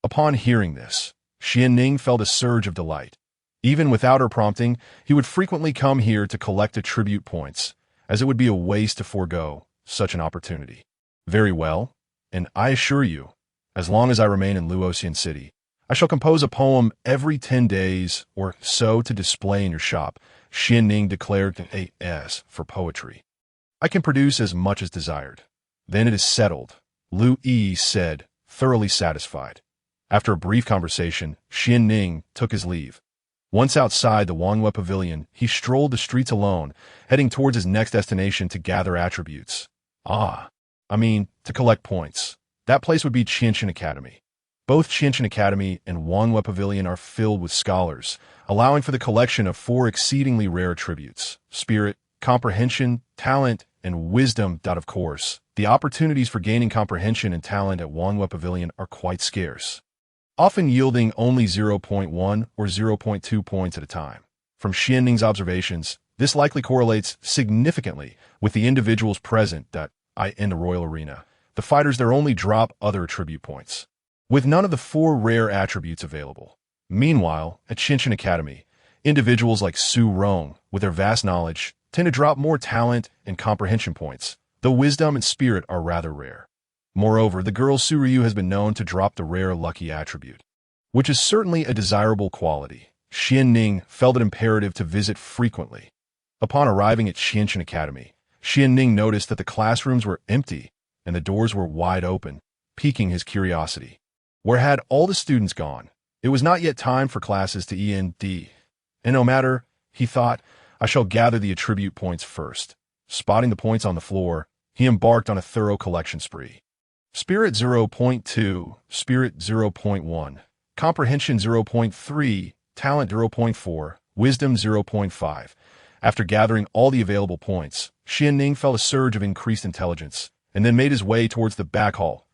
Upon hearing this, Xuanning felt a surge of delight. Even without her prompting, he would frequently come here to collect attribute points, as it would be a waste to forego such an opportunity. "Very well, and I assure you, as long as I remain in Luoxian City, I shall compose a poem every 10 days or so to display in your shop, Xuanning declared an AS for poetry. I can produce as much as desired. Then it is settled, Lu Yi said, thoroughly satisfied. After a brief conversation, Xuanning took his leave. Once outside the Wanhua Pavilion, he strolled the streets alone, heading towards his next destination to gather attributes. To collect points. That place would be Qianqian Academy. Both Qianqian Academy and Wanhua Pavilion are filled with scholars, allowing for the collection of 4 exceedingly rare attributes: spirit, comprehension, talent, and wisdom. Of course, the opportunities for gaining comprehension and talent at Wanhua Pavilion are quite scarce, often yielding only 0.1 or 0.2 points at a time. From Xianning's observations, this likely correlates significantly with the individuals present in the royal arena. The fighters there only drop other attribute points, with none of the 4 rare attributes available. Meanwhile, at Qianqian Academy, individuals like Su Rong, with their vast knowledge, tend to drop more talent and comprehension points, though wisdom and spirit are rather rare. Moreover, the girl Su Ryu has been known to drop the rare lucky attribute, which is certainly a desirable quality. Xuanning felt it imperative to visit frequently. Upon arriving at Qianqian Academy, Xuanning noticed that the classrooms were empty and the doors were wide open, piquing his curiosity. Where had all the students gone? It was not yet time for classes to end, and no matter, he thought, I shall gather the attribute points first. Spotting the points on the floor, he embarked on a thorough collection spree. Spirit 0.2, Spirit 0.1, Comprehension 0.3, Talent 0.4, Wisdom 0.5. After gathering all the available points, Xuanning felt a surge of increased intelligence, and then made his way towards the back hall.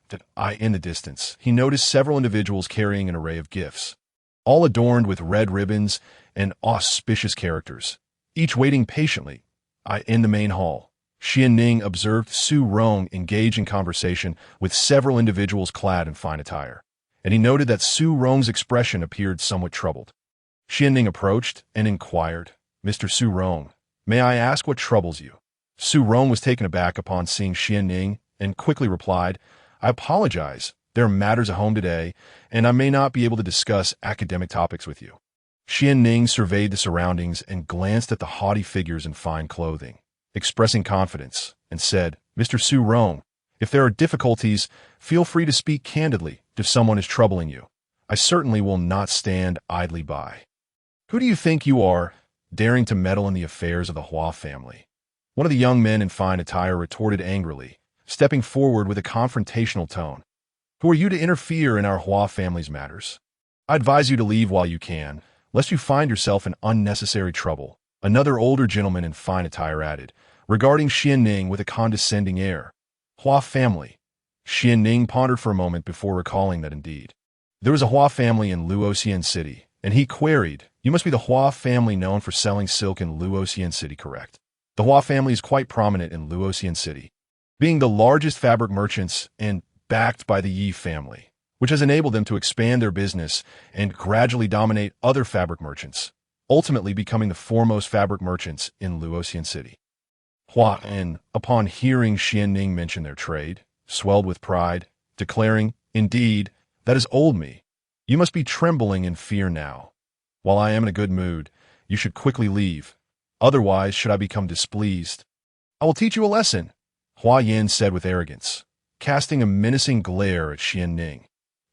In the distance, he noticed several individuals carrying an array of gifts, all adorned with red ribbons and auspicious characters, each waiting patiently. In the main hall, Xuanning observed Su Rong engage in conversation with several individuals clad in fine attire, and he noted that Su Rong's expression appeared somewhat troubled. Xuanning approached and inquired, Mr. Su Rong, may I ask what troubles you? Su Rong was taken aback upon seeing Xuanning and quickly replied, I apologize. There are matters at home today, and I may not be able to discuss academic topics with you. Xuanning surveyed the surroundings and glanced at the haughty figures in fine clothing, expressing confidence, and said, Mr. Su Rong, if there are difficulties, feel free to speak candidly if someone is troubling you. I certainly will not stand idly by. Who do you think you are, daring to meddle in the affairs of the Hua family? One of the young men in fine attire retorted angrily, stepping forward with a confrontational tone. Who are you to interfere in our Hua family's matters? I advise you to leave while you can, lest you find yourself in unnecessary trouble, another older gentleman in fine attire added, regarding Xuanning with a condescending air. Hua family. Xuanning pondered for a moment before recalling that indeed there was a Hua family in Luoxian City, and he queried, you must be the Hua family known for selling silk in Luoxian City, correct? The Hua family is quite prominent in Luoxian City, being the largest fabric merchants and backed by the Ye family, which has enabled them to expand their business and gradually dominate other fabric merchants, ultimately becoming the foremost fabric merchants in Luoxian City. Huan, upon hearing Xuanning mention their trade, swelled with pride, declaring, indeed, that is old me. You must be trembling in fear now. While I am in a good mood, you should quickly leave. Otherwise, should I become displeased, I will teach you a lesson, Hua Yin said with arrogance, casting a menacing glare at Xuanning.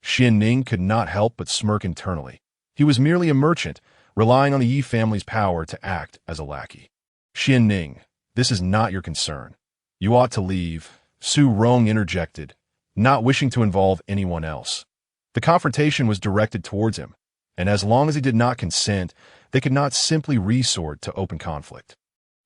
Xuanning could not help but smirk internally. He was merely a merchant, relying on the Yi family's power to act as a lackey. Xuanning, this is not your concern. You ought to leave, Su Rong interjected, not wishing to involve anyone else. The confrontation was directed towards him, and as long as he did not consent, they could not simply resort to open conflict.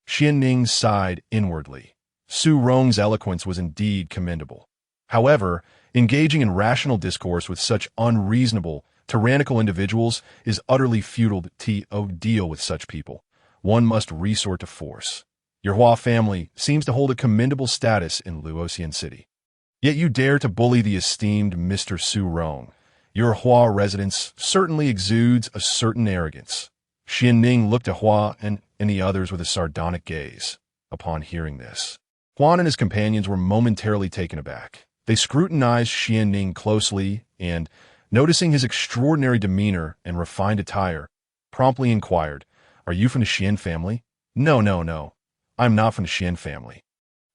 Xuanning sighed inwardly. Su Rong's eloquence was indeed commendable. However, engaging in rational discourse with such unreasonable, tyrannical individuals is utterly futile to deal with such people. One must resort to force. Your Hua family seems to hold a commendable status in Luoxian City. Yet you dare to bully the esteemed Mr. Su Rong. Your Hua residence certainly exudes a certain arrogance. Xuanning looked at Hua and the others with a sardonic gaze. Upon hearing this, Huan and his companions were momentarily taken aback. They scrutinized Xuanning closely and, noticing his extraordinary demeanor and refined attire, promptly inquired, "Are you from the Shien family?" "No, no, no. I'm not from the Shien family,"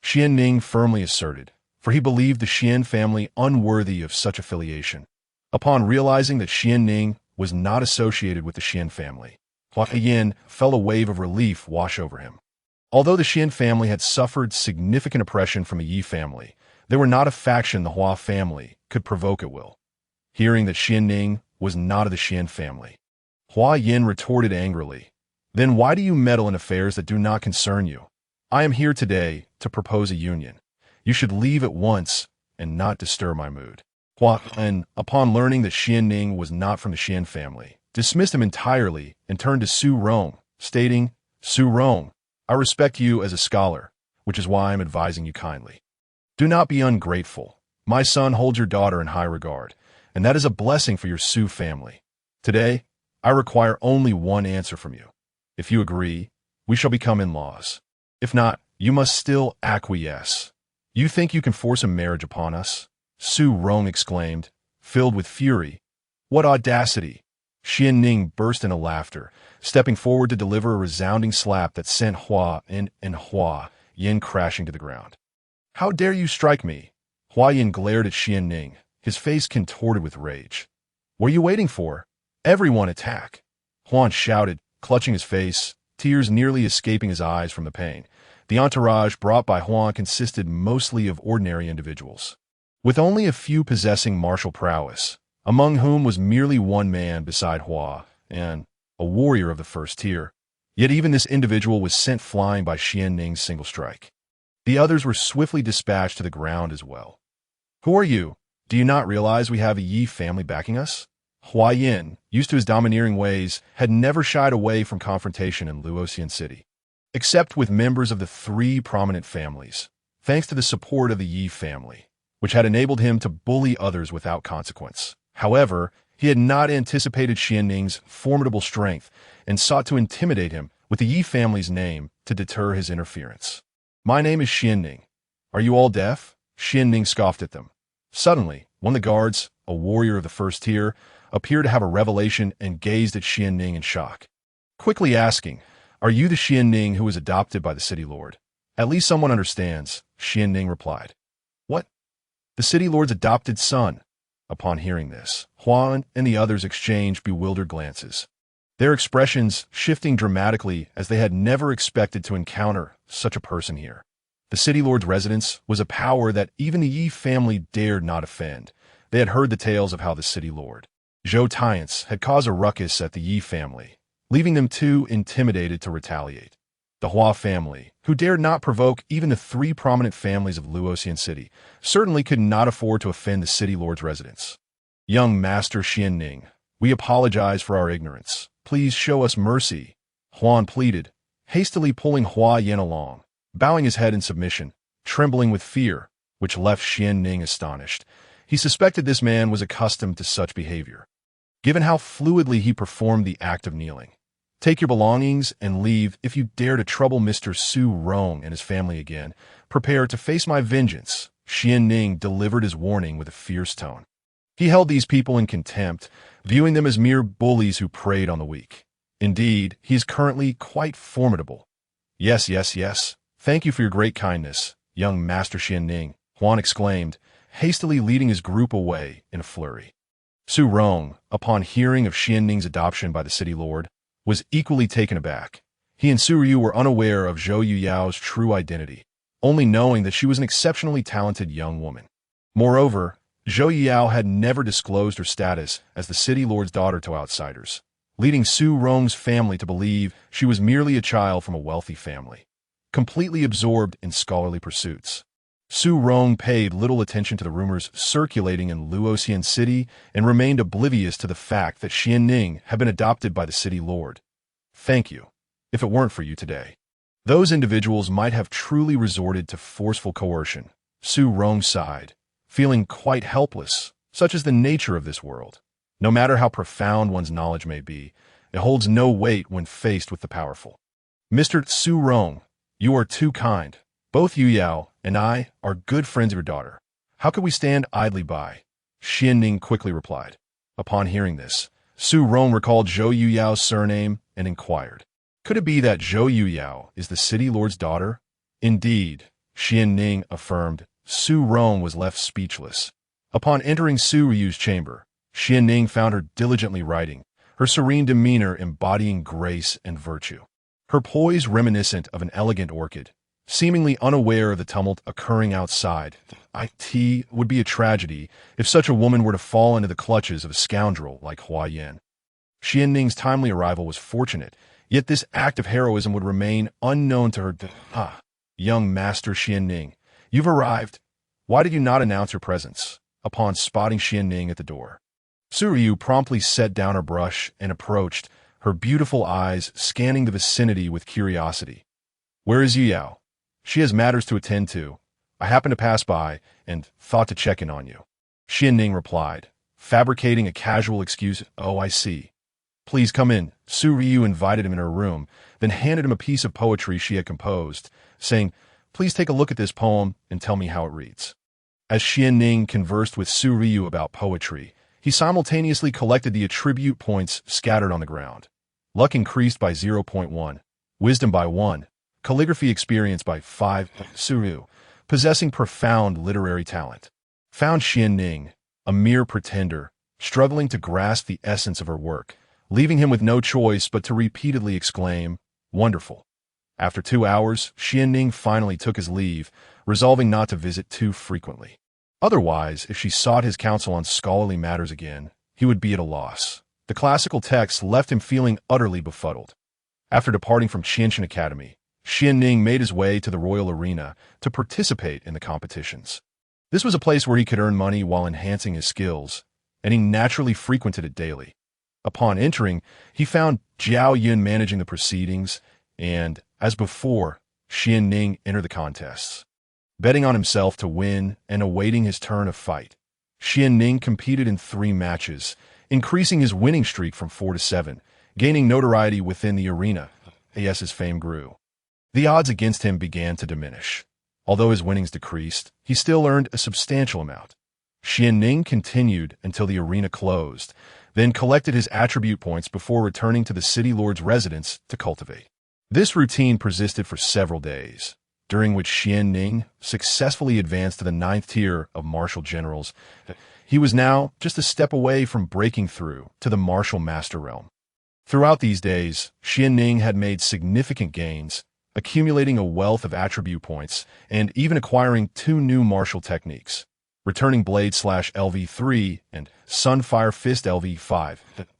Xuanning firmly asserted, for he believed the Shien family unworthy of such affiliation. Upon realizing that Xuanning was not associated with the Shien family, Huan Yin felt a wave of relief wash over him. Although the Shien family had suffered significant oppression from the Ye family, they were not a faction the Hua family could provoke at will. Hearing that Xuanning was not of the Shien family, Hua Yin retorted angrily, "Then why do you meddle in affairs that do not concern you? I am here today to propose a union. You should leave at once and not disturb my mood." Hua Yin, upon learning that Xuanning was not from the Shien family, dismissed him entirely and turned to Su Rong, stating, "Su Rong, I respect you as a scholar, which is why I am advising you kindly. Do not be ungrateful. My son holds your daughter in high regard, and that is a blessing for your Su family. Today, I require only one answer from you. If you agree, we shall become in-laws. If not, you must still acquiesce. You think you can force a marriage upon us?" Su Rong exclaimed, filled with fury. "What audacity!" Xuanning burst into laughter, stepping forward to deliver a resounding slap that sent Hua and Hua Yin crashing to the ground. "How dare you strike me?" Hua Yin glared at Xuanning, his face contorted with rage. "What are you waiting for? Everyone attack!" Xuan shouted, clutching his face, tears nearly escaping his eyes from the pain. The entourage brought by Huan consisted mostly of ordinary individuals, with only a few possessing martial prowess, among whom was merely one man beside Hua, and a warrior of the first tier. Yet even this individual was sent flying by Xuanning's single strike. The others were swiftly dispatched to the ground as well. "Who are you? Do you not realize we have a Yi family backing us?" Hua Yin, used to his domineering ways, had never shied away from confrontation in Luoxian City, except with members of the three prominent families, thanks to the support of the Yi family, which had enabled him to bully others without consequence. However, he had not anticipated Xuanning's formidable strength and sought to intimidate him with the Yi family's name to deter his interference. "My name is Xuanning. Are you all deaf?" Xuanning scoffed at them. Suddenly, one of the guards, a warrior of the first tier, appeared to have a revelation and gazed at Xuanning in shock. Quickly asking, "Are you the Xuanning who was adopted by the city lord?" "At least someone understands," Xuanning replied. "What? The city lord's adopted son?" Upon hearing this, Huan and the others exchanged bewildered glances, their expressions shifting dramatically as they had never expected to encounter such a person here. The city lord's residence was a power that even the Yi family dared not offend. They had heard the tales of how the city lord, Zhou Tiance, had caused a ruckus at the Yi family, leaving them too intimidated to retaliate. The Hua family, who dared not provoke even the three prominent families of Luoxian City, certainly could not afford to offend the city lord's residence. "Young Master Xuanning, we apologize for our ignorance. Please show us mercy," Huan pleaded, hastily pulling Hua Yin along, bowing his head in submission, trembling with fear, which left Xuanning astonished. He suspected this man was accustomed to such behavior, given how fluidly he performed the act of kneeling. "Take your belongings and leave if you dare to trouble Mr. Su Rong and his family again. Prepare to face my vengeance," Xuanning delivered his warning with a fierce tone. He held these people in contempt, viewing them as mere bullies who preyed on the weak. Indeed, he is currently quite formidable. "Yes, yes, yes. Thank you for your great kindness, young Master Xuanning," Huan exclaimed, hastily leading his group away in a flurry. Su Rong, upon hearing of Xuanning's adoption by the city lord, was equally taken aback. He and Su Ryu were unaware of Zhou Yuyao's true identity, only knowing that she was an exceptionally talented young woman. Moreover, Zhou Yuyao had never disclosed her status as the city lord's daughter to outsiders, leading Su Rong's family to believe she was merely a child from a wealthy family, completely absorbed in scholarly pursuits. Su Rong paid little attention to the rumors circulating in Luoxian City and remained oblivious to the fact that Xuanning had been adopted by the city lord. "Thank you. If it weren't for you today, those individuals might have truly resorted to forceful coercion." Su Rong sighed, feeling quite helpless. Such is the nature of this world. No matter how profound one's knowledge may be, it holds no weight when faced with the powerful. "Mr. Su Rong, you are too kind. Both Yu Yao and I are good friends of your daughter. How could we stand idly by?" Xuanning quickly replied. Upon hearing this, Su Rong recalled Zhou Yuyao's surname and inquired, Could it be that Zhou Yuyao is the city lord's daughter? Indeed, Xuanning affirmed. Su Rong was left speechless. Upon entering Su Ryu's chamber, Xuanning found her diligently writing, her serene demeanor embodying grace and virtue. Her poise reminiscent of an elegant orchid, seemingly unaware of the tumult occurring outside. It would be a tragedy if such a woman were to fall into the clutches of a scoundrel like Hua Yan. Xuanning's timely arrival was fortunate, yet this act of heroism would remain unknown to her. Young Master Xuanning, you've arrived. Why did you not announce your presence? Upon spotting Xuanning at the door, Su Ryu promptly set down her brush and approached, her beautiful eyes scanning the vicinity with curiosity. Where is Yuyao? She has matters to attend to. I happened to pass by and thought to check in on you. Xuanning replied, fabricating a casual excuse. Oh, I see. Please come in. Su Ryu invited him in her room, then handed him a piece of poetry she had composed, saying, please take a look at this poem and tell me how it reads. As Xuanning conversed with Su Ryu about poetry, he simultaneously collected the attribute points scattered on the ground. Luck increased by 0.1, wisdom by 1, calligraphy experience by 5. Su Ryu, possessing profound literary talent, found Xuanning, a mere pretender, struggling to grasp the essence of her work, leaving him with no choice but to repeatedly exclaim, wonderful. After 2 hours, Xuanning finally took his leave, resolving not to visit too frequently. Otherwise, if she sought his counsel on scholarly matters again, he would be at a loss. The classical text left him feeling utterly befuddled. After departing from Qiantian Academy, Xuanning made his way to the royal arena to participate in the competitions. This was a place where he could earn money while enhancing his skills, and he naturally frequented it daily. Upon entering, he found Jiao Yun managing the proceedings, and, as before, Xuanning entered the contests. Betting on himself to win and awaiting his turn of fight, Xuanning competed in 3 matches, increasing his winning streak from 4 to 7, gaining notoriety within the arena as his fame grew. The odds against him began to diminish. Although his winnings decreased, he still earned a substantial amount. Xuanning continued until the arena closed, then collected his attribute points before returning to the city lord's residence to cultivate. This routine persisted for several days, during which Xuanning successfully advanced to the 9th tier of martial generals. He was now just a step away from breaking through to the martial master realm. Throughout these days, Xuanning had made significant gains, accumulating a wealth of attribute points and even acquiring 2 new martial techniques, Returning Blade /LV3 and Sunfire Fist LV5.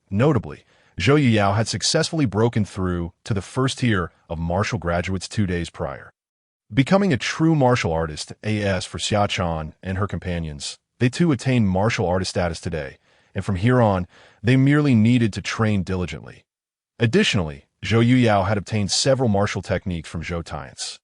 Notably, Zhou Yuyao had successfully broken through to the 1st tier of martial graduates 2 days prior. Becoming a true martial artist, as for Xiaotian and her companions, they too attained martial artist status today, and from here on, they merely needed to train diligently. Additionally, Zhou Yuyao had obtained several martial techniques from Zhou Tian's,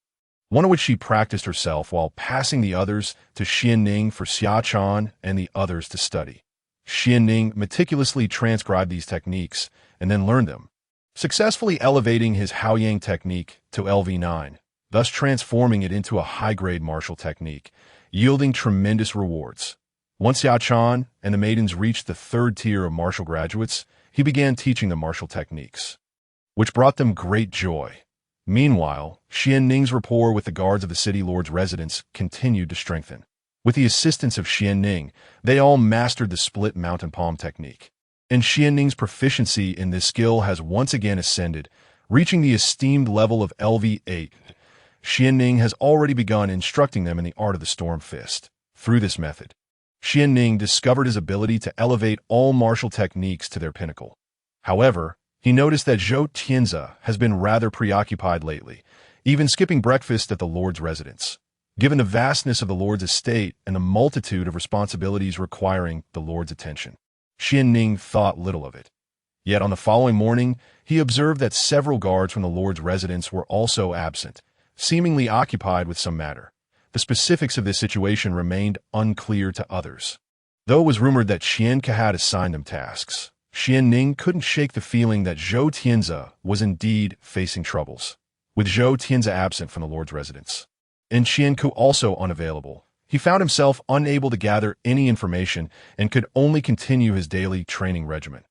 one of which she practiced herself while passing the others to Xuanning for Xiaotian and the others to study. Xuanning meticulously transcribed these techniques and then learned them, successfully elevating his Haoyang technique to LV9, thus transforming it into a high-grade martial technique, yielding tremendous rewards. Once Xiaotian and the maidens reached the 3rd tier of martial graduates, he began teaching them martial techniques, which brought them great joy. Meanwhile, Xuanning's rapport with the guards of the city lord's residence continued to strengthen. With the assistance of Xuanning, they all mastered the split mountain palm technique. And Xuanning's proficiency in this skill has once again ascended, reaching the esteemed level of LV8. Xuanning has already begun instructing them in the art of the storm fist. Through this method, Xuanning discovered his ability to elevate all martial techniques to their pinnacle. However, he noticed that Zhou Tianza has been rather preoccupied lately, even skipping breakfast at the lord's residence. Given the vastness of the lord's estate and the multitude of responsibilities requiring the lord's attention, Xuanning thought little of it. Yet on the following morning, he observed that several guards from the lord's residence were also absent, seemingly occupied with some matter. The specifics of this situation remained unclear to others. Though it was rumored that Qian had assigned them tasks, Xuanning couldn't shake the feeling that Zhou Tianza was indeed facing troubles. With Zhou Tianza absent from the lord's residence, and Qian also unavailable, he found himself unable to gather any information and could only continue his daily training regimen.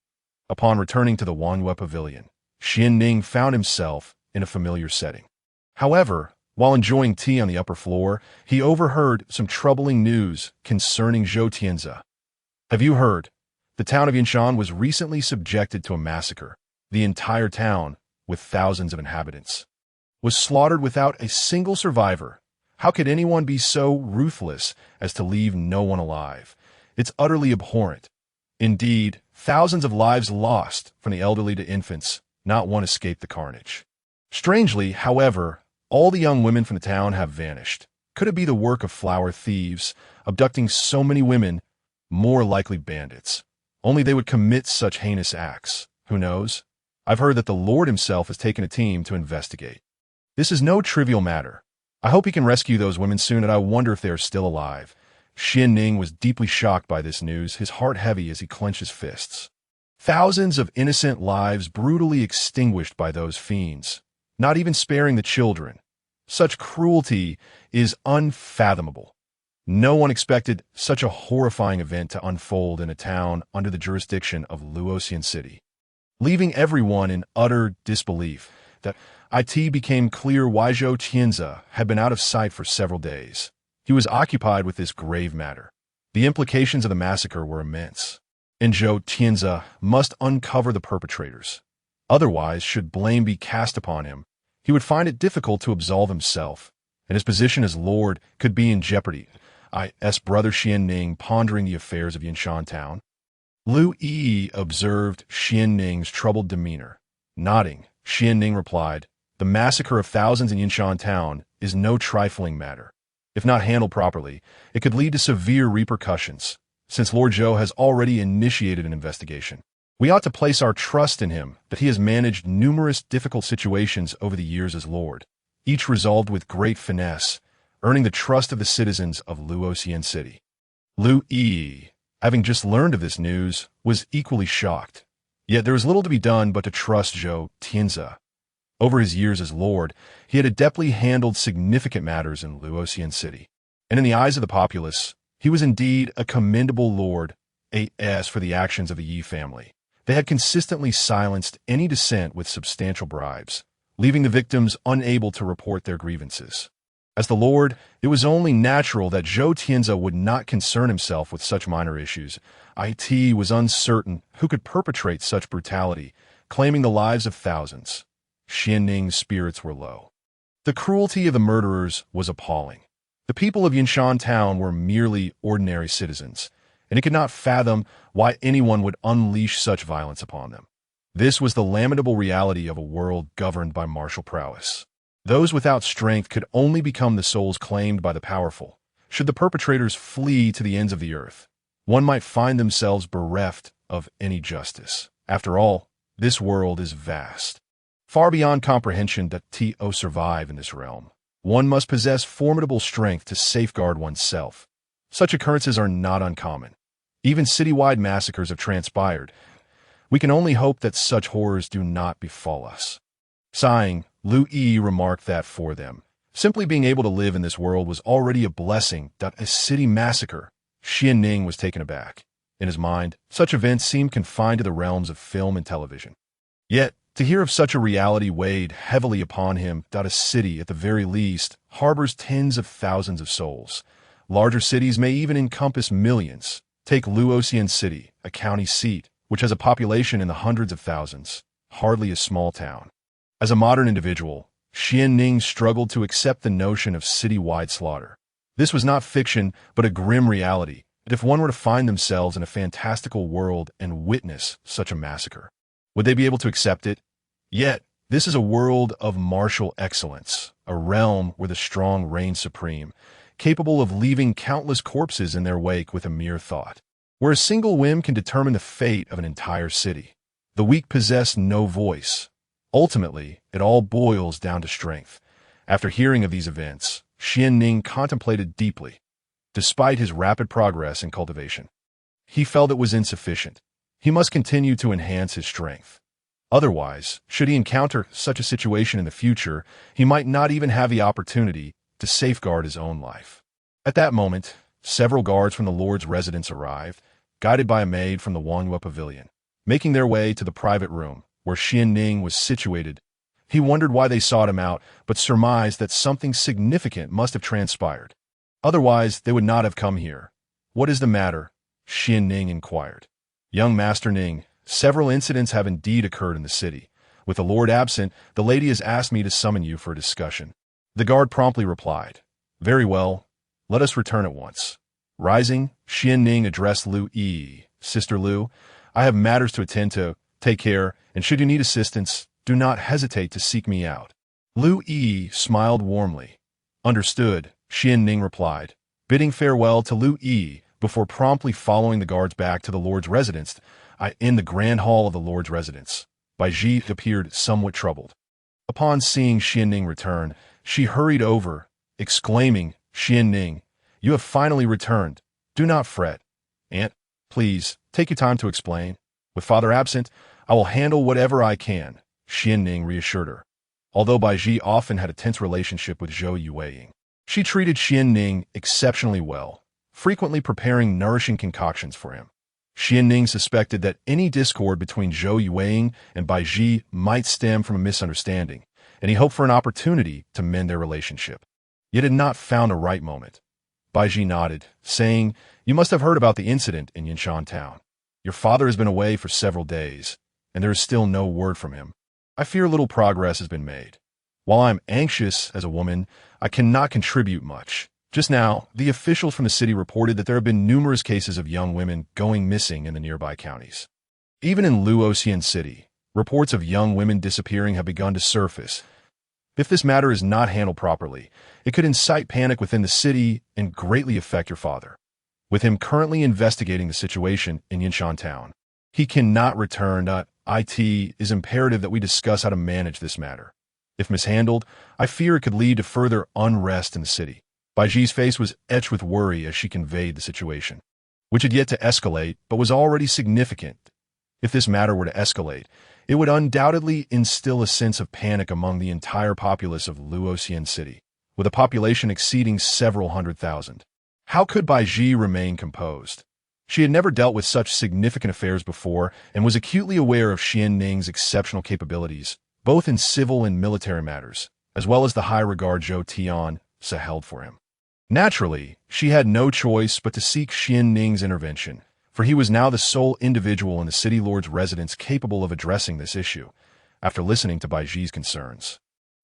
Upon returning to the Wanyue Pavilion, Xuanning found himself in a familiar setting. However, while enjoying tea on the upper floor, he overheard some troubling news concerning Zhou. Have you heard? The town of Yinshan was recently subjected to a massacre. The entire town, with thousands of inhabitants, was slaughtered without a single survivor. How could anyone be so ruthless as to leave no one alive? It's utterly abhorrent. Indeed, thousands of lives lost, from the elderly to infants. Not one escaped the carnage. Strangely, however, all the young women from the town have vanished. Could it be the work of flower thieves, abducting so many women? More likely bandits. Only they would commit such heinous acts. Who knows? I've heard that the Lord himself has taken a team to investigate. This is no trivial matter. I hope he can rescue those women soon, and I wonder if they are still alive. Xuanning was deeply shocked by this news, his heart heavy as he clenched his fists. Thousands of innocent lives brutally extinguished by those fiends, not even sparing the children. Such cruelty is unfathomable. No one expected such a horrifying event to unfold in a town under the jurisdiction of Luoxian City, leaving everyone in utter disbelief. That it became clear why Zhou had been out of sight for several days. He was occupied with this grave matter. The implications of the massacre were immense, and Zhou must uncover the perpetrators. Otherwise, should blame be cast upon him, he would find it difficult to absolve himself, and his position as lord could be in jeopardy. Brother Xuanning pondering the affairs of Yinshan town. Lu Yi observed Xuanning's troubled demeanor. Nodding, Xuanning replied, "The massacre of thousands in Yinshan town is no trifling matter. If not handled properly, it could lead to severe repercussions. Since Lord Zhou has already initiated an investigation, we ought to place our trust in him that he has managed numerous difficult situations over the years as lord, each resolved with great finesse, earning the trust of the citizens of Luoxian City." Lu Yi, having just learned of this news, was equally shocked. Yet there was little to be done but to trust Zhou. Over his years as lord, he had adeptly handled significant matters in Luoxian City, and in the eyes of the populace, he was indeed a commendable lord. As for the actions of the Ye family, they had consistently silenced any dissent with substantial bribes, leaving the victims unable to report their grievances. As the lord, it was only natural that Zhou would not concern himself with such minor issues. It was uncertain who could perpetrate such brutality, claiming the lives of thousands. Xuanning's spirits were low. The cruelty of the murderers was appalling. The people of Yinshan town were merely ordinary citizens, and he could not fathom why anyone would unleash such violence upon them. This was the lamentable reality of a world governed by martial prowess. Those without strength could only become the souls claimed by the powerful. Should the perpetrators flee to the ends of the earth, one might find themselves bereft of any justice. After all, this world is vast, far beyond comprehension that to survive in this realm. One must possess formidable strength to safeguard oneself. Such occurrences are not uncommon. Even citywide massacres have transpired. We can only hope that such horrors do not befall us. Sighing, Lu Yi remarked that for them, simply being able to live in this world was already a blessing. A city massacre. Xuanning was taken aback. In his mind, such events seemed confined to the realms of film and television. Yet, to hear of such a reality weighed heavily upon him. A city, at the very least, harbors tens of thousands of souls. Larger cities may even encompass millions. Take Luoxian City, a county seat, which has a population in the hundreds of thousands. Hardly a small town. As a modern individual, Xuanning struggled to accept the notion of city-wide slaughter. This was not fiction, but a grim reality, that if one were to find themselves in a fantastical world and witness such a massacre, would they be able to accept it? Yet, this is a world of martial excellence, a realm where the strong reign supreme, capable of leaving countless corpses in their wake with a mere thought, where a single whim can determine the fate of an entire city. The weak possess no voice. Ultimately, it all boils down to strength. After hearing of these events, Xuanning contemplated deeply. Despite his rapid progress in cultivation, he felt it was insufficient. He must continue to enhance his strength. Otherwise, should he encounter such a situation in the future, he might not even have the opportunity to safeguard his own life. At that moment, several guards from the Lord's residence arrived, guided by a maid from the Wangyue pavilion, making their way to the private room, where Xuanning was situated. He wondered why they sought him out, but surmised that something significant must have transpired. Otherwise, they would not have come here. "What is the matter?" Xuanning inquired. "Young Master Ning, several incidents have indeed occurred in the city. With the Lord absent, the lady has asked me to summon you for a discussion." The guard promptly replied, "Very well, let us return at once." Rising, Xuanning addressed Lu Yi. "Sister Lu, I have matters to attend to. Take care, and should you need assistance, do not hesitate to seek me out." Lu Yi smiled warmly. "Understood," Xuanning replied, bidding farewell to Lu Yi before promptly following the guards back to the Lord's residence. In the grand hall of the Lord's residence, Baiji appeared somewhat troubled. Upon seeing Xuanning return, she hurried over, exclaiming, "Xuanning, you have finally returned. Do not fret. Aunt, please, take your time to explain. With father absent, I will handle whatever I can," Xuanning reassured her. Although Baiji often had a tense relationship with Zhou Yueying, she treated Xuanning exceptionally well, frequently preparing nourishing concoctions for him. Xuanning suspected that any discord between Zhou Yueying and Baiji might stem from a misunderstanding, and he hoped for an opportunity to mend their relationship. Yet had not found a right moment. Baiji nodded, saying, "You must have heard about the incident in Yinshan town. Your father has been away for several days, and there is still no word from him. I fear little progress has been made. While I am anxious as a woman, I cannot contribute much. Just now, the officials from the city reported that there have been numerous cases of young women going missing in the nearby counties. Even in Luoxian City, reports of young women disappearing have begun to surface. If this matter is not handled properly, it could incite panic within the city and greatly affect your father. With him currently investigating the situation in Yinshan town, he cannot return. It is imperative that we discuss how to manage this matter. If mishandled, I fear it could lead to further unrest in the city." Baiji's face was etched with worry as she conveyed the situation, which had yet to escalate but was already significant. If this matter were to escalate, it would undoubtedly instill a sense of panic among the entire populace of Luoxian City, with a population exceeding several 100,000. How could Baiji remain composed? She had never dealt with such significant affairs before and was acutely aware of Xuanning's exceptional capabilities, both in civil and military matters, as well as the high regard Zhou Tian held for him. Naturally, she had no choice but to seek Xuanning's intervention, for he was now the sole individual in the city lord's residence capable of addressing this issue. After listening to Baiji's concerns,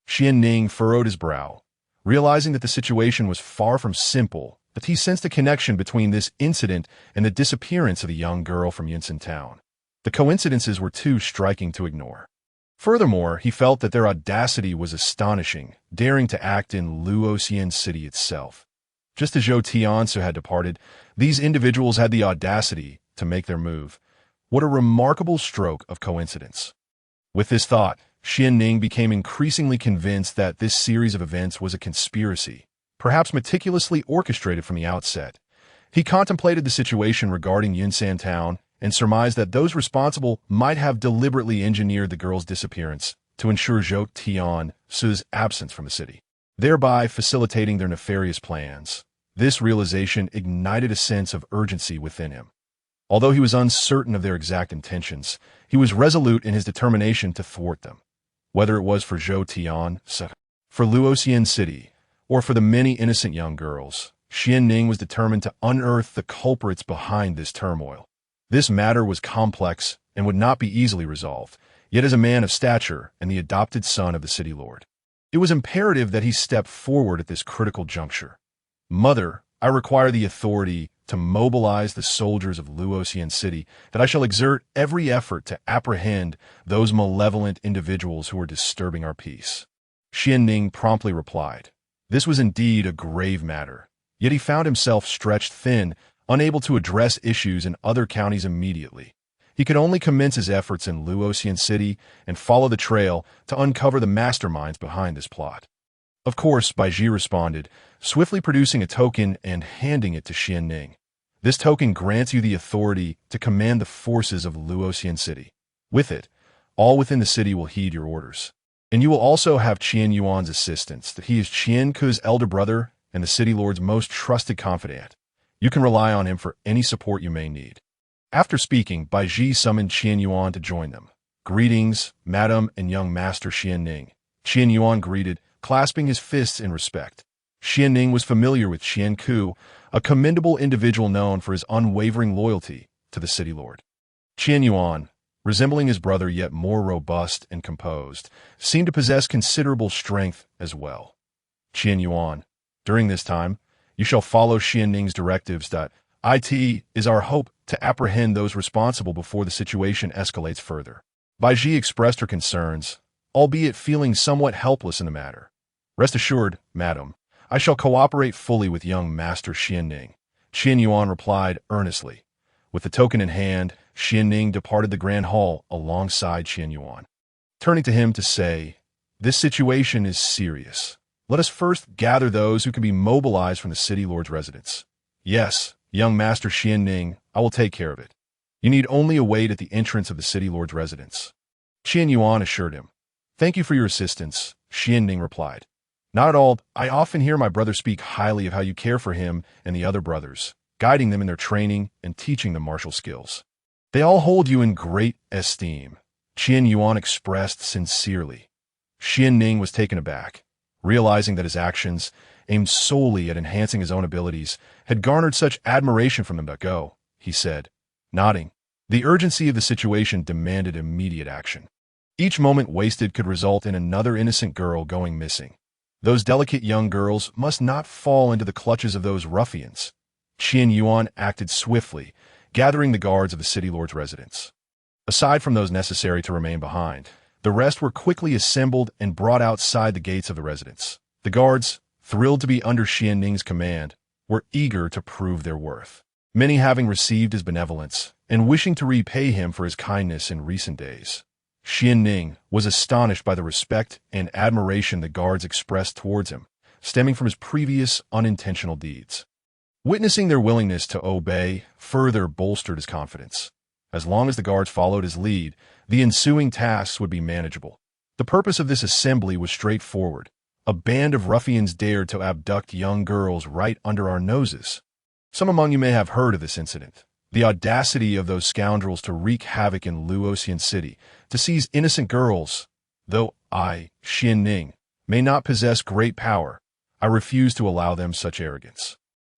Xuanning furrowed his brow, realizing that the situation was far from simple, that he sensed a connection between this incident and the disappearance of the young girl from Yinshan town. The coincidences were too striking to ignore. Furthermore, he felt that their audacity was astonishing, daring to act in Luoxian City itself. Just as Zhou Tiansu had departed, these individuals had the audacity to make their move. What a remarkable stroke of coincidence. With this thought, Xuanning became increasingly convinced that this series of events was a conspiracy, perhaps meticulously orchestrated from the outset. He contemplated the situation regarding Yinshan town and surmised that those responsible might have deliberately engineered the girl's disappearance to ensure Zhou Tiansu's absence from the city, thereby facilitating their nefarious plans. This realization ignited a sense of urgency within him. Although he was uncertain of their exact intentions, he was resolute in his determination to thwart them. Whether it was for Zhou Tiansu, for Luoxian City, or for the many innocent young girls, Xuanning was determined to unearth the culprits behind this turmoil. This matter was complex and would not be easily resolved, yet as a man of stature and the adopted son of the city lord, it was imperative that he step forward at this critical juncture. "Mother, I require the authority to mobilize the soldiers of Luoxian City, that I shall exert every effort to apprehend those malevolent individuals who are disturbing our peace." Xuanning promptly replied. This was indeed a grave matter, yet he found himself stretched thin, unable to address issues in other counties immediately. He could only commence his efforts in Luoxian City and follow the trail to uncover the masterminds behind this plot. Of course, Baiji responded, swiftly producing a token and handing it to Xuanning. This token grants you the authority to command the forces of Luoxian City. With it, all within the city will heed your orders. And you will also have Qian Yuan's assistance, that he is Qian Ku's elder brother and the city lord's most trusted confidant. You can rely on him for any support you may need. After speaking, Baiji summoned Qian Yuan to join them. "Greetings, Madam and young Master Xuanning," Yuan greeted, clasping his fists in respect. Xuanning was familiar with Shien, a commendable individual known for his unwavering loyalty to the city lord. Yuan, resembling his brother yet more robust and composed, seemed to possess considerable strength as well. Yuan, during this time, you shall follow Xuanning's directives. It is our hope to apprehend those responsible before the situation escalates further. Baiji expressed her concerns, albeit feeling somewhat helpless in the matter. Rest assured, madam, I shall cooperate fully with young Master Xuanning, Yuan replied earnestly. With the token in hand, Xuanning departed the grand hall alongside Yuan. Turning to him to say, "This situation is serious. Let us first gather those who can be mobilized from the city lord's residence." "Yes, young Master Xuanning, I will take care of it. You need only await at the entrance of the city lord's residence," Yuan assured him. "Thank you for your assistance," Xuanning replied. "Not at all. I often hear my brother speak highly of how you care for him and the other brothers, guiding them in their training and teaching them martial skills. They all hold you in great esteem," Yuan expressed sincerely. Xuanning was taken aback, realizing that his actions, aimed solely at enhancing his own abilities, had garnered such admiration from them. "Go," he said, nodding. The urgency of the situation demanded immediate action. Each moment wasted could result in another innocent girl going missing. Those delicate young girls must not fall into the clutches of those ruffians. Yuan acted swiftly, gathering the guards of the city lord's residence. Aside from those necessary to remain behind, the rest were quickly assembled and brought outside the gates of the residence. The guards, thrilled to be under Xuanning's command, were eager to prove their worth, many having received his benevolence and wishing to repay him for his kindness in recent days. Xuanning was astonished by the respect and admiration the guards expressed towards him, stemming from his previous unintentional deeds. Witnessing their willingness to obey further bolstered his confidence. As long as the guards followed his lead, the ensuing tasks would be manageable. The purpose of this assembly was straightforward. A band of ruffians dared to abduct young girls right under our noses. Some among you may have heard of this incident. The audacity of those scoundrels to wreak havoc in Luoxian City, to seize innocent girls. Though I, Xuanning, may not possess great power, I refuse to allow them such arrogance.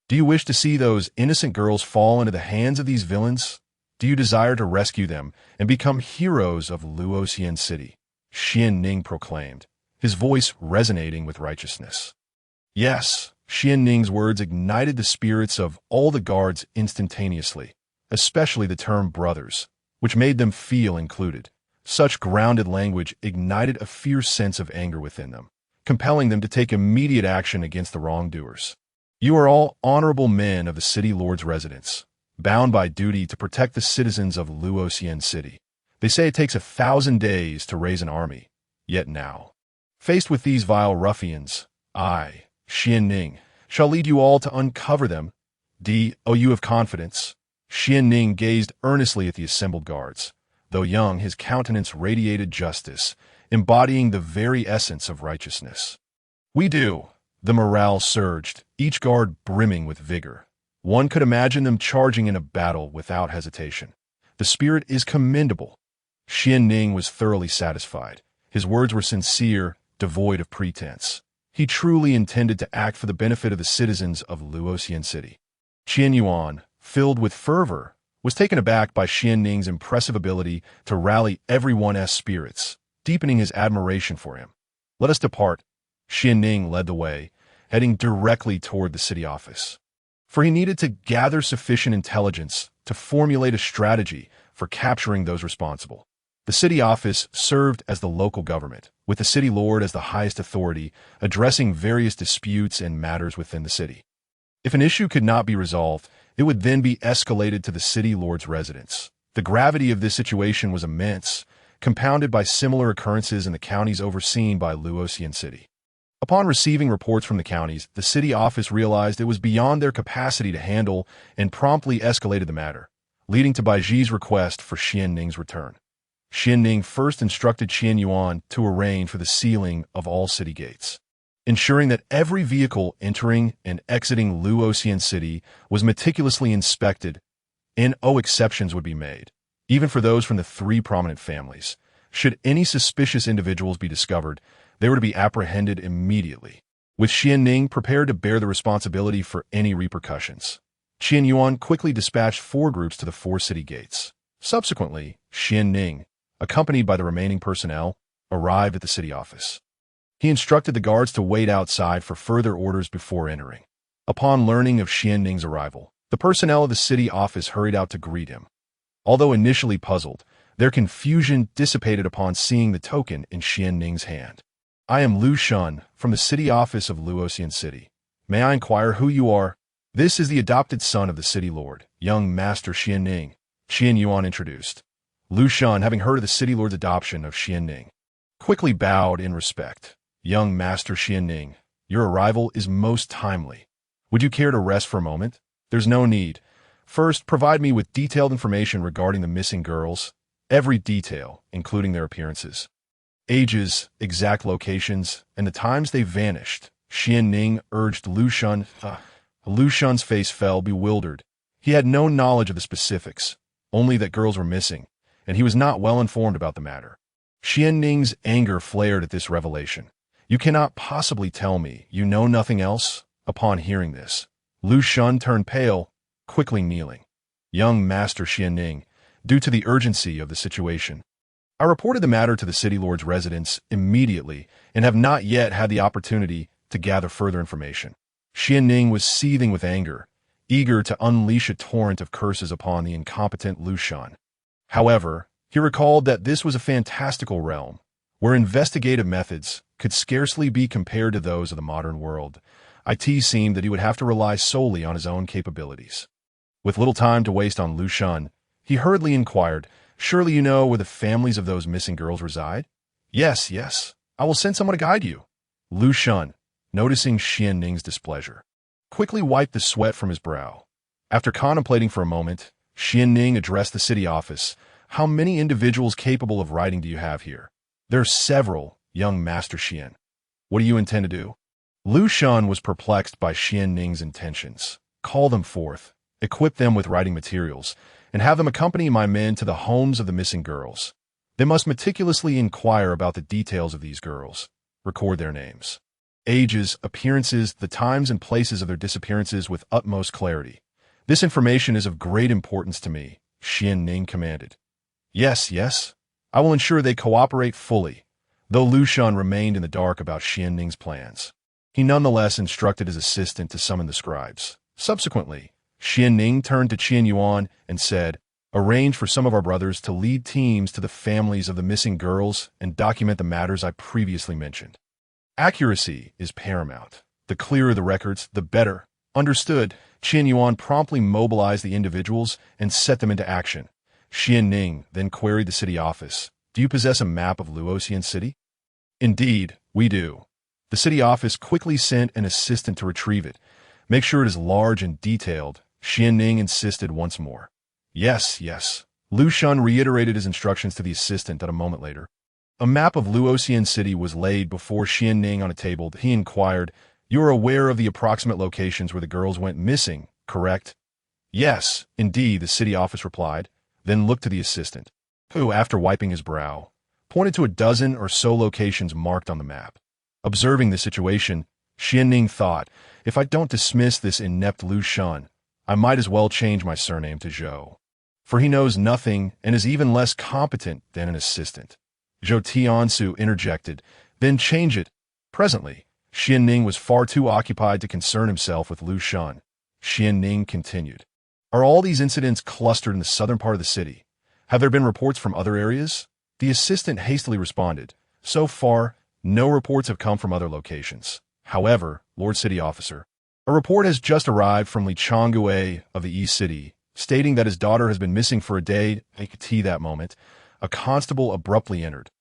Do you wish to see those innocent girls fall into the hands of these villains? Do you desire to rescue them and become heroes of Luoxian City? Xuanning proclaimed, his voice resonating with righteousness. Yes, Xuanning's words ignited the spirits of all the guards instantaneously, especially the term brothers, which made them feel included. Such grounded language ignited a fierce sense of anger within them, compelling them to take immediate action against the wrongdoers. "You are all honorable men of the city lord's residence, bound by duty to protect the citizens of Luoxian City. They say it takes 1,000 days to raise an army, yet now, faced with these vile ruffians, I, Xuanning, shall lead you all to uncover them. Do you have confidence?" Xuanning gazed earnestly at the assembled guards. Though young, his countenance radiated justice, embodying the very essence of righteousness. "We do." The morale surged, each guard brimming with vigor. One could imagine them charging in a battle without hesitation. The spirit is commendable. Xuanning was thoroughly satisfied. His words were sincere, devoid of pretense. He truly intended to act for the benefit of the citizens of Luoxian City. Yuan, filled with fervor, was taken aback by Xuanning's impressive ability to rally everyone's spirits, deepening his admiration for him. "Let us depart." Xuanning led the way, heading directly toward the city office. For he needed to gather sufficient intelligence to formulate a strategy for capturing those responsible. The city office served as the local government, with the city lord as the highest authority, addressing various disputes and matters within the city. If an issue could not be resolved, it would then be escalated to the city lord's residence. The gravity of this situation was immense, compounded by similar occurrences in the counties overseen by Luoxian City. Upon receiving reports from the counties, the city office realized it was beyond their capacity to handle and promptly escalated the matter, leading to Baiji's request for Xuanning's return. Xuanning first instructed Yuan to arrange for the sealing of all city gates, ensuring that every vehicle entering and exiting Luoxian City was meticulously inspected, and no exceptions would be made, even for those from the 3 prominent families. Should any suspicious individuals be discovered, they were to be apprehended immediately, with Xuanning prepared to bear the responsibility for any repercussions. Qianyuan quickly dispatched 4 groups to the 4 city gates. Subsequently, Xuanning, accompanied by the remaining personnel, arrived at the city office. He instructed the guards to wait outside for further orders before entering. Upon learning of Xuanning's arrival, the personnel of the city office hurried out to greet him. Although initially puzzled, their confusion dissipated upon seeing the token in Xuanning's hand. "I am Lu Shun, from the city office of Luoxian City. May I inquire who you are?" "This is the adopted son of the city lord, young Master Xuanning," Qianyuan introduced. Lu Shun, having heard of the city lord's adoption of Xuanning, quickly bowed in respect. "Young Master Xuanning, your arrival is most timely. Would you care to rest for a moment?" "There's no need. First, provide me with detailed information regarding the missing girls. Every detail, including their appearances, ages, exact locations, and the times they vanished," Xuanning urged Lu Shun. Lu Shun's face fell, bewildered. He had no knowledge of the specifics, only that girls were missing, and he was not well informed about the matter. Xuanning's anger flared at this revelation. "You cannot possibly tell me you know nothing else?" Upon hearing this, Lu Shun turned pale, quickly kneeling. "Young Master Xuanning, due to the urgency of the situation, I reported the matter to the city lord's residence immediately and have not yet had the opportunity to gather further information." Xuanning was seething with anger, eager to unleash a torrent of curses upon the incompetent Lu Shun. However, he recalled that this was a fantastical realm, where investigative methods could scarcely be compared to those of the modern world. It seemed that he would have to rely solely on his own capabilities. With little time to waste on Lu Shun, he hurriedly inquired, "Surely you know where the families of those missing girls reside?" Yes. I will send someone to guide you." Lu Shun, noticing Xuanning's displeasure, quickly wiped the sweat from his brow. After contemplating for a moment, Xuanning addressed the city office. "How many individuals capable of writing do you have here?" "There are several, young Master Shien." "What do you intend to do?" Lu Shun was perplexed by Xuanning's intentions. "Call them forth, equip them with writing materials, and have them accompany my men to the homes of the missing girls. They must meticulously inquire about the details of these girls, record their names, ages, appearances, the times and places of their disappearances with utmost clarity. This information is of great importance to me," Xuanning commanded. Yes, I will ensure they cooperate fully." Though Lu Shun remained in the dark about Xuanning's plans, he nonetheless instructed his assistant to summon the scribes. Subsequently, Xuanning turned to Qianyuan and said, "Arrange for some of our brothers to lead teams to the families of the missing girls and document the matters I previously mentioned. Accuracy is paramount. The clearer the records, the better." "Understood." Qianyuan promptly mobilized the individuals and set them into action. Xuanning then queried the city office, "Do you possess a map of Luoxian City?" "Indeed, we do." The city office quickly sent an assistant to retrieve it. "Make sure it is large and detailed," Xuanning insisted once more. Yes. Lu Shun reiterated his instructions to the assistant a moment later. A map of Luoxian City was laid before Xuanning on a table. He inquired, "You are aware of the approximate locations where the girls went missing, correct?" "Yes, indeed," the city office replied, then looked to the assistant, who, after wiping his brow, pointed to a dozen or so locations marked on the map. Observing the situation, Xuanning thought, "If I don't dismiss this inept Lu Shun, I might as well change my surname to Zhou, for he knows nothing and is even less competent than an assistant." Zhou Tiansu interjected, "Then change it." Presently, Xuanning was far too occupied to concern himself with Lu Shun. Xuanning continued, "Are all these incidents clustered in the southern part of the city? Have there been reports from other areas?" The assistant hastily responded, "So far, no reports have come from other locations. However, Lord City Officer, a report has just arrived from Li Changgue of the East City, stating that his daughter has been missing for a day." At that moment, a constable abruptly entered.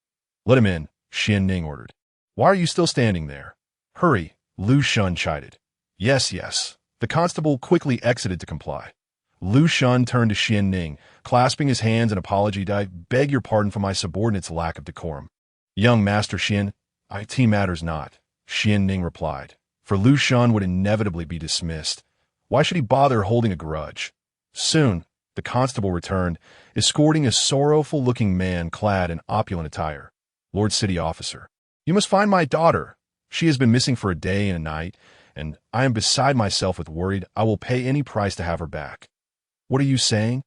"Let him in," Xuanning ordered. "Why are you still standing there?" "Hurry," Lu Shun chided. Yes. The constable quickly exited to comply. Lu Shun turned to Xuanning, clasping his hands in apology. "I beg your pardon for my subordinate's lack of decorum." "Young Master Shien, it matters not," Xuanning replied, for Lu Shun would inevitably be dismissed. Why should he bother holding a grudge? Soon, The constable returned, escorting a sorrowful-looking man clad in opulent attire. Lord City Officer, you must find my daughter. She has been missing for a day and a night, and I am beside myself with worried. I will pay any price to have her back. What are you saying?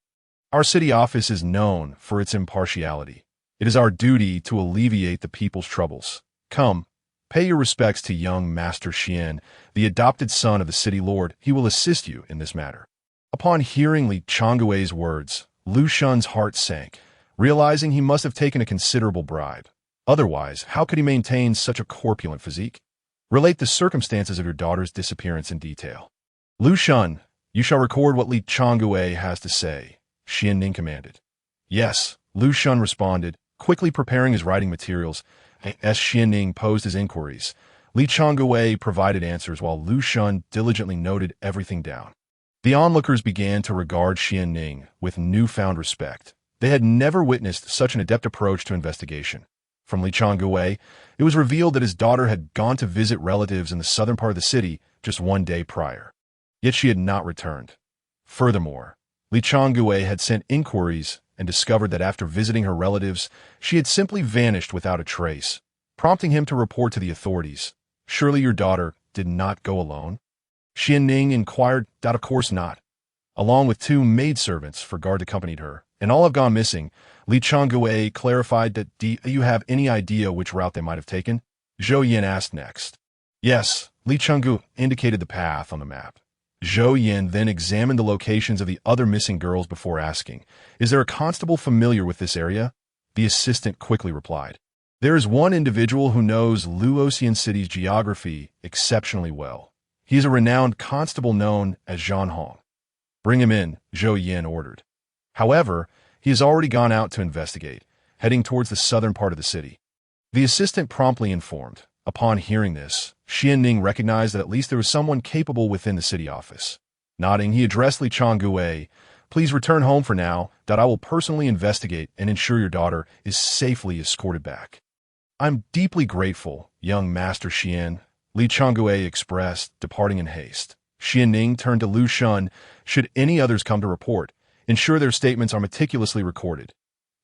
Our city office is known for its impartiality. It is our duty to alleviate the people's troubles. Come, pay your respects to young Master Shien, the adopted son of the city lord. He will assist you in this matter. Upon hearing Li Changgui's words, Lu Shun's heart sank, realizing he must have taken a considerable bribe. Otherwise, how could he maintain such a corpulent physique? Relate the circumstances of your daughter's disappearance in detail. Lu Shun, you shall record what Li Changgui has to say, Xuanning commanded. Yes, Lu Shun responded, quickly preparing his writing materials. As Xuanning posed his inquiries, Li Changgui provided answers while Lu Shun diligently noted everything down. The onlookers began to regard Xuanning with newfound respect. They had never witnessed such an adept approach to investigation. From Li Changgui, it was revealed that his daughter had gone to visit relatives in the southern part of the city just one day prior. Yet she had not returned. Furthermore, Li Changgui had sent inquiries and discovered that after visiting her relatives, she had simply vanished without a trace, prompting him to report to the authorities. Surely your daughter did not go alone? Xuanning inquired. Of course not. Along with 2 maidservants for guard accompanied her, and all have gone missing. Li Changgui clarified that do you have any idea which route they might have taken? Zhou Yin asked next. Yes, Li Changgui indicated the path on the map. Zhou Yin then examined the locations of the other missing girls before asking, is there a constable familiar with this area? The assistant quickly replied. There is one individual who knows Luoxian City's geography exceptionally well. He is a renowned constable known as Xuanning. Bring him in, Zhou Yin ordered. However, he has already gone out to investigate, heading towards the southern part of the city. The assistant promptly informed. Upon hearing this, Xuanning recognized that at least there was someone capable within the city office. Nodding, he addressed Li Changgui. Please return home for now, that I will personally investigate and ensure your daughter is safely escorted back. I'm deeply grateful, young Master Shien, Li Changgui expressed, departing in haste. Xuanning turned to Lu Shun. Should any others come to report, ensure their statements are meticulously recorded.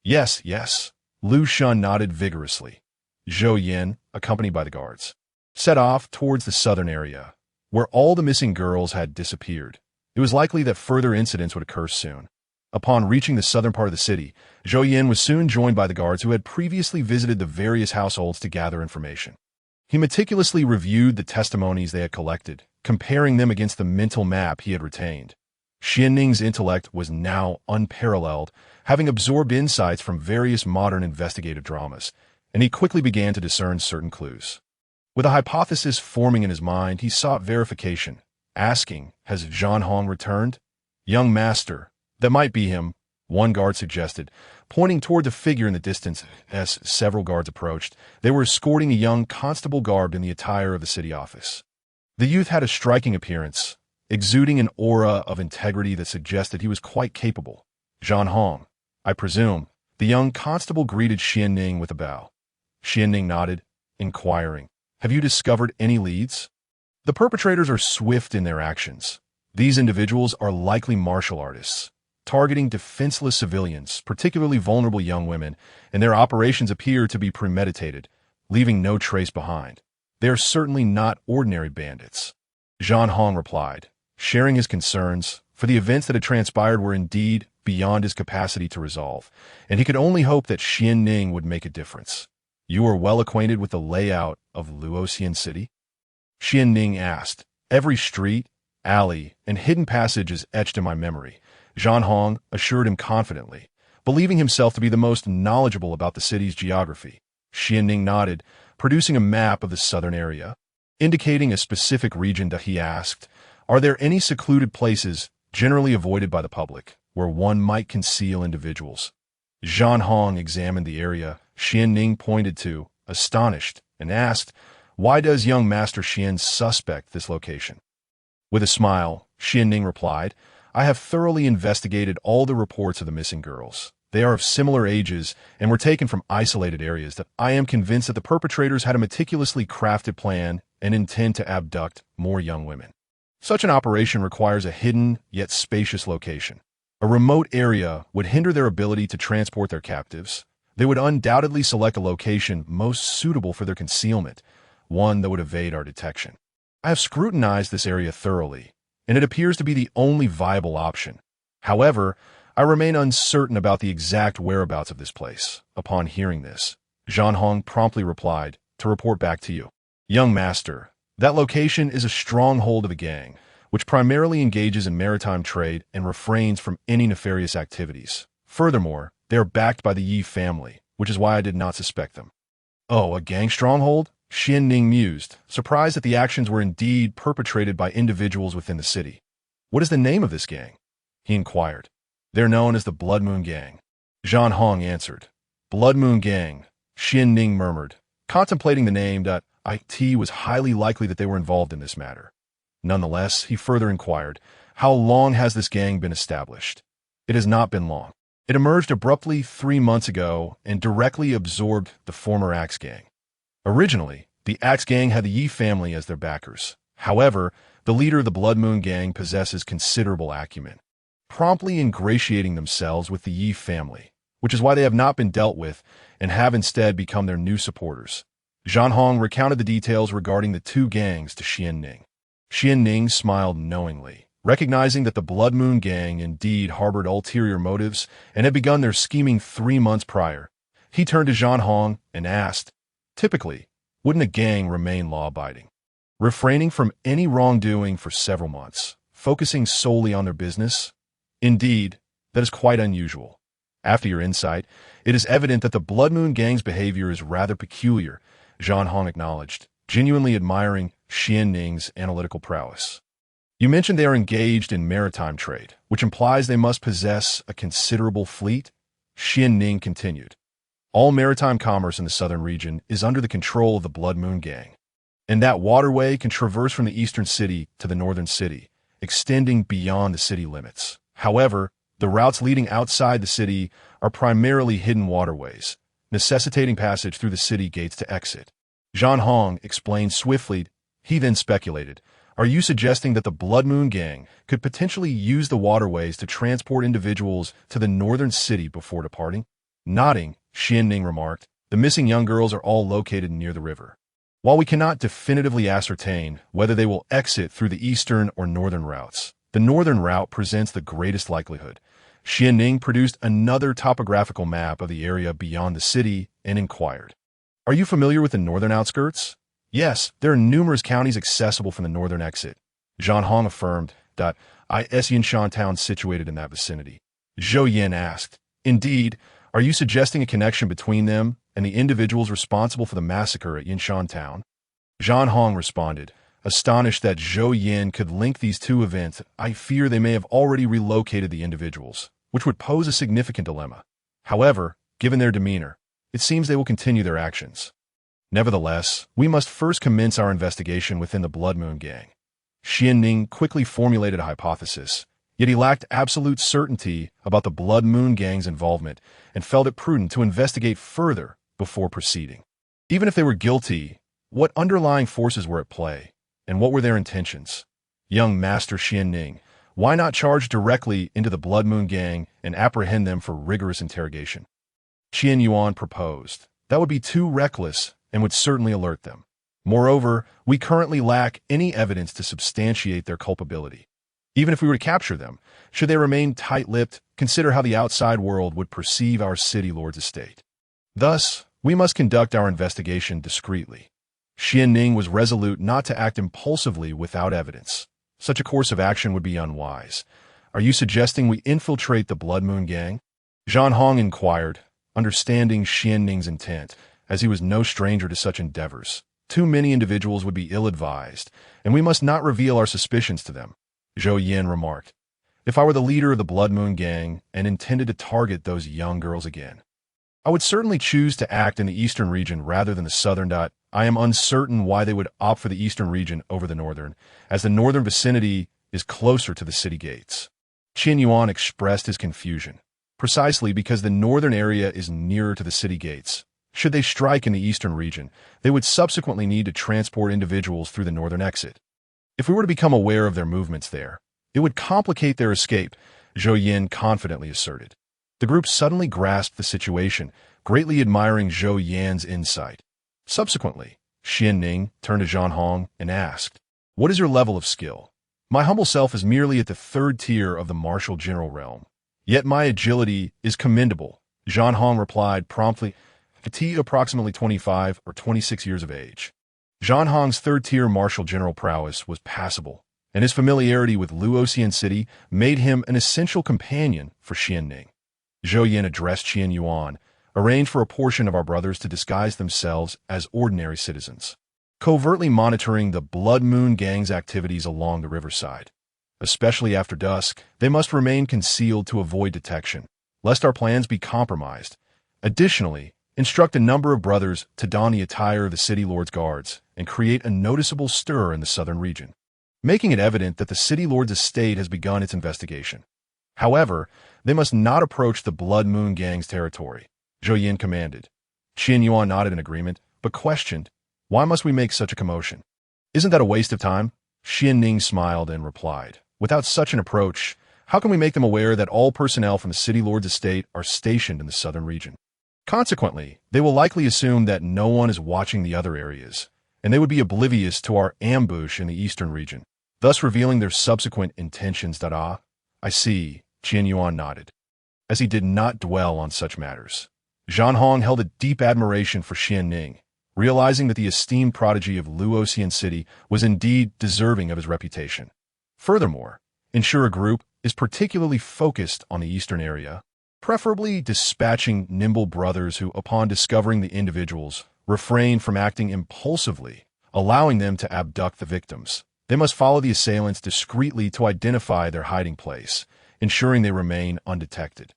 Yes, yes. Lu Shun nodded vigorously. Zhou Yin, accompanied by the guards, set off towards the southern area, where all the missing girls had disappeared. It was likely that further incidents would occur soon. Upon reaching the southern part of the city, Zhou Yin was soon joined by the guards who had previously visited the various households to gather information. He meticulously reviewed the testimonies they had collected, comparing them against the mental map he had retained. Xuanning's intellect was now unparalleled, having absorbed insights from various modern investigative dramas, and he quickly began to discern certain clues. With a hypothesis forming in his mind, he sought verification, asking, has Xuanning returned? Young master, that might be him, one guard suggested, pointing toward the figure in the distance. As several guards approached, they were escorting a young constable garbed in the attire of the city office. The youth had a striking appearance, exuding an aura of integrity that suggested he was quite capable. Xuanning, I presume. The young constable greeted Xuanning with a bow. Xuanning nodded, inquiring, have you discovered any leads? The perpetrators are swift in their actions. These individuals are likely martial artists, targeting defenseless civilians, particularly vulnerable young women, and their operations appear to be premeditated, leaving no trace behind. They are certainly not ordinary bandits. Xuanning replied, sharing his concerns, for the events that had transpired were indeed beyond his capacity to resolve, and he could only hope that Xuanning would make a difference. You are well acquainted with the layout of Luoxian City? Xuanning asked. Every street, alley, and hidden passage is etched in my memory, Xuanning assured him confidently, believing himself to be the most knowledgeable about the city's geography. Xuanning nodded, producing a map of the southern area. Indicating a specific region that he asked, are there any secluded places, generally avoided by the public, where one might conceal individuals? Xuanning examined the area Xuanning pointed to, astonished, and asked, why does young Master Shien suspect this location? With a smile, Xuanning replied, I have thoroughly investigated all the reports of the missing girls. They are of similar ages and were taken from isolated areas that I am convinced that the perpetrators had a meticulously crafted plan and intend to abduct more young women. Such an operation requires a hidden yet spacious location. A remote area would hinder their ability to transport their captives. They would undoubtedly select a location most suitable for their concealment, one that would evade our detection. I have scrutinized this area thoroughly, and it appears to be the only viable option. However, I remain uncertain about the exact whereabouts of this place. Upon hearing this, Xuanning promptly replied, to report back to you. Young master, that location is a stronghold of the gang, which primarily engages in maritime trade and refrains from any nefarious activities. Furthermore, they are backed by the Ye family, which is why I did not suspect them. Oh, a gang stronghold? Xuanning mused, surprised that the actions were indeed perpetrated by individuals within the city. What is the name of this gang? He inquired. They're known as the Blood Moon Gang. Xuanning answered. Blood Moon Gang, Xuanning murmured, contemplating the name. It was highly likely that they were involved in this matter. Nonetheless, he further inquired, how long has this gang been established? It has not been long. It emerged abruptly 3 months ago and directly absorbed the former Axe Gang. Originally, the Axe Gang had the Ye family as their backers. However, the leader of the Blood Moon Gang possesses considerable acumen, promptly ingratiating themselves with the Ye family, which is why they have not been dealt with and have instead become their new supporters. Xuanning recounted the details regarding the two gangs to Xuanning. Xuanning smiled knowingly, recognizing that the Blood Moon Gang indeed harbored ulterior motives and had begun their scheming 3 months prior. He turned to Xuanning and asked, typically, wouldn't a gang remain law-abiding, refraining from any wrongdoing for several months, focusing solely on their business? Indeed, that is quite unusual. After your insight, it is evident that the Blood Moon Gang's behavior is rather peculiar, Xuanning acknowledged, genuinely admiring Xuanning's analytical prowess. You mentioned they are engaged in maritime trade, which implies they must possess a considerable fleet? Xuanning continued. All maritime commerce in the southern region is under the control of the Blood Moon Gang, and that waterway can traverse from the eastern city to the northern city, extending beyond the city limits. However, the routes leading outside the city are primarily hidden waterways, necessitating passage through the city gates to exit. Xuanning explained swiftly. He then speculated, are you suggesting that the Blood Moon Gang could potentially use the waterways to transport individuals to the northern city before departing? Nodding, Xuanning remarked, the missing young girls are all located near the river. While we cannot definitively ascertain whether they will exit through the eastern or northern routes, the northern route presents the greatest likelihood. Xuanning produced another topographical map of the area beyond the city and inquired, are you familiar with the northern outskirts? Yes, there are numerous counties accessible from the northern exit. Xuanning affirmed. Is Yinshan town situated in that vicinity? Zhou Yin asked, indeed, are you suggesting a connection between them and the individuals responsible for the massacre at Yinshan town? Xuanning responded, astonished that Zhou Yin could link these two events. I fear they may have already relocated the individuals, which would pose a significant dilemma. However, given their demeanor, it seems they will continue their actions. Nevertheless, we must first commence our investigation within the Blood Moon Gang. Xuanning quickly formulated a hypothesis, yet he lacked absolute certainty about the Blood Moon Gang's involvement and felt it prudent to investigate further before proceeding. Even if they were guilty, what underlying forces were at play, and what were their intentions? Young Master Xuanning, why not charge directly into the Blood Moon Gang and apprehend them for rigorous interrogation? Qian Yuan proposed. That would be too reckless and would certainly alert them. Moreover, we currently lack any evidence to substantiate their culpability. Even if we were to capture them, should they remain tight-lipped, consider how the outside world would perceive our city lord's estate. Thus, we must conduct our investigation discreetly. Xuanning was resolute not to act impulsively without evidence. Such a course of action would be unwise. Are you suggesting we infiltrate the Blood Moon Gang? Xuanning inquired, understanding Xuanning's intent, as he was no stranger to such endeavors. Too many individuals would be ill-advised, and we must not reveal our suspicions to them. Zhou Yin remarked, if I were the leader of the Blood Moon Gang and intended to target those young girls again, I would certainly choose to act in the eastern region rather than the southern. I am uncertain why they would opt for the eastern region over the northern, as the northern vicinity is closer to the city gates. Qin Yuan expressed his confusion, precisely because the northern area is nearer to the city gates. Should they strike in the eastern region, they would subsequently need to transport individuals through the northern exit. If we were to become aware of their movements there, it would complicate their escape, Zhou Yin confidently asserted. The group suddenly grasped the situation, greatly admiring Zhou Yan's insight. Subsequently, Xuanning turned to Xuanhong and asked, "What is your level of skill?" "My humble self is merely at the 3rd tier of the martial general realm. Yet my agility is commendable," Xuanhong replied promptly, approximately 25 or 26 years of age. Xuanhong's 3rd-tier martial general prowess was passable, and his familiarity with Luoxian City made him an essential companion for Xuanning. Zhou Yin addressed Qian Yuan, "Arrange for a portion of our brothers to disguise themselves as ordinary citizens, covertly monitoring the Blood Moon Gang's activities along the riverside. Especially after dusk, they must remain concealed to avoid detection, lest our plans be compromised. Additionally, instruct a number of brothers to don the attire of the city lord's guards and create a noticeable stir in the southern region, making it evident that the city lord's estate has begun its investigation. However, they must not approach the Blood Moon Gang's territory," Zhou Yin commanded. Qian Yuan nodded in agreement, but questioned, "Why must we make such a commotion? Isn't that a waste of time?" Xuanning smiled and replied, "Without such an approach, how can we make them aware that all personnel from the city lord's estate are stationed in the southern region? Consequently, they will likely assume that no one is watching the other areas, and they would be oblivious to our ambush in the eastern region, thus revealing their subsequent intentions." "I see," Qian Yuan nodded, as he did not dwell on such matters. Xuanhong held a deep admiration for Xuanning, realizing that the esteemed prodigy of Luoxian City was indeed deserving of his reputation. Furthermore, ensure a group is particularly focused on the eastern area, preferably dispatching nimble brothers who, upon discovering the individuals, refrain from acting impulsively, allowing them to abduct the victims. They must follow the assailants discreetly to identify their hiding place, ensuring they remain undetected.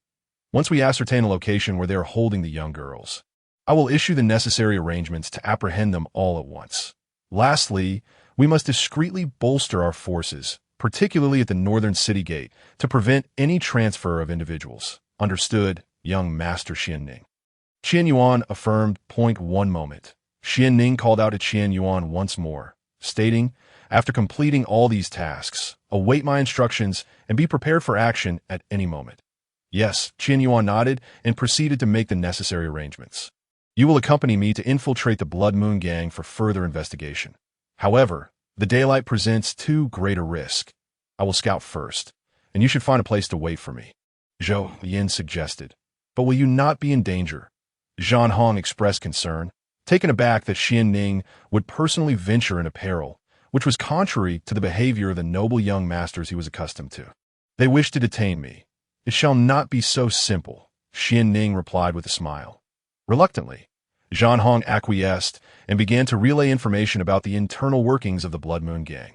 Once we ascertain a location where they are holding the young girls, I will issue the necessary arrangements to apprehend them all at once. Lastly, we must discreetly bolster our forces, particularly at the northern city gate, to prevent any transfer of individuals. Understood, young Master Xuanning. Qian Yuan affirmed. One moment. Xuanning called out to Qian Yuan once more, stating, "After completing all these tasks, await my instructions and be prepared for action at any moment." "Yes," Qian Yuan nodded and proceeded to make the necessary arrangements. "You will accompany me to infiltrate the Blood Moon Gang for further investigation. However, the daylight presents too great a risk. I will scout first, and you should find a place to wait for me," Zhou Yin suggested. "But will you not be in danger?" Xuanhong expressed concern, taken aback that Xuanning would personally venture into peril, which was contrary to the behavior of the noble young masters he was accustomed to. "They wish to detain me. It shall not be so simple," Xuanning replied with a smile. Reluctantly, Xuanhong acquiesced and began to relay information about the internal workings of the Blood Moon Gang,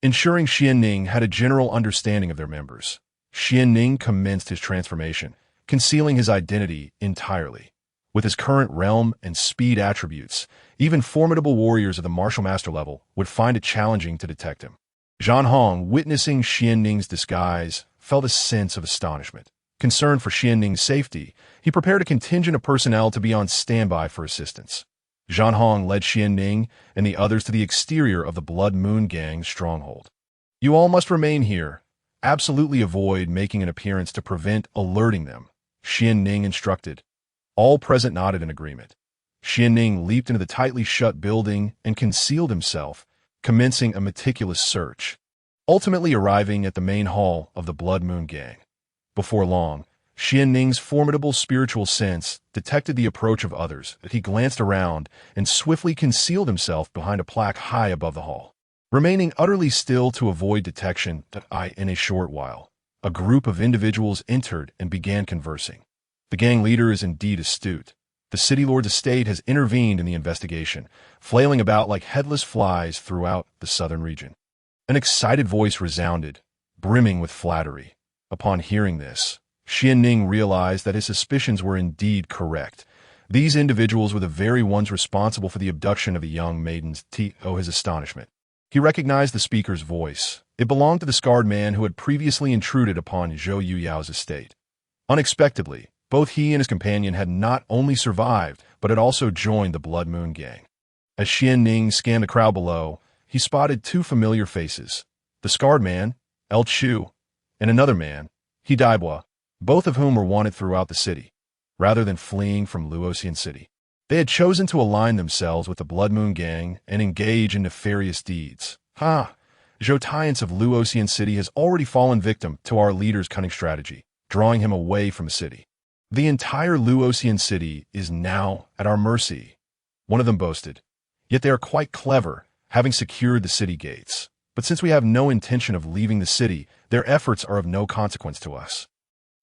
ensuring Xuanning had a general understanding of their members. Xuanning commenced his transformation, concealing his identity entirely. With his current realm and speed attributes, even formidable warriors of the martial master level would find it challenging to detect him. Xuanhong, witnessing Xuanning's disguise, felt a sense of astonishment. Concerned for Xuanning's safety, he prepared a contingent of personnel to be on standby for assistance. Xuanhong led Xuanning and the others to the exterior of the Blood Moon Gang's stronghold. "You all must remain here. Absolutely avoid making an appearance to prevent alerting them," Xuanning instructed. All present nodded in agreement. Xuanning leaped into the tightly shut building and concealed himself, commencing a meticulous search, ultimately arriving at the main hall of the Blood Moon Gang. Before long, Xuanning's formidable spiritual sense detected the approach of others that he glanced around and swiftly concealed himself behind a plaque high above the hall. Remaining utterly still to avoid detection, in a short while, a group of individuals entered and began conversing. The gang leader is indeed astute. The city lord's estate has intervened in the investigation, flailing about like headless flies throughout the southern region. An excited voice resounded, brimming with flattery. Upon hearing this, Xuanning realized that his suspicions were indeed correct. These individuals were the very ones responsible for the abduction of the young maidens. His astonishment. He recognized the speaker's voice. It belonged to the scarred man who had previously intruded upon Zhou Yuyao's estate. Unexpectedly, both he and his companion had not only survived, but had also joined the Blood Moon Gang. As Xuanning scanned the crowd below, he spotted two familiar faces. The scarred man, El Chu, and another man, Daibua, both of whom were wanted throughout the city, rather than fleeing from Luoxian City. They had chosen to align themselves with the Blood Moon Gang and engage in nefarious deeds. Zhotians of Luoxian City has already fallen victim to our leader's cunning strategy, drawing him away from the city. The entire Luoxian City is now at our mercy, one of them boasted. Yet they are quite clever, having secured the city gates. But since we have no intention of leaving the city, their efforts are of no consequence to us.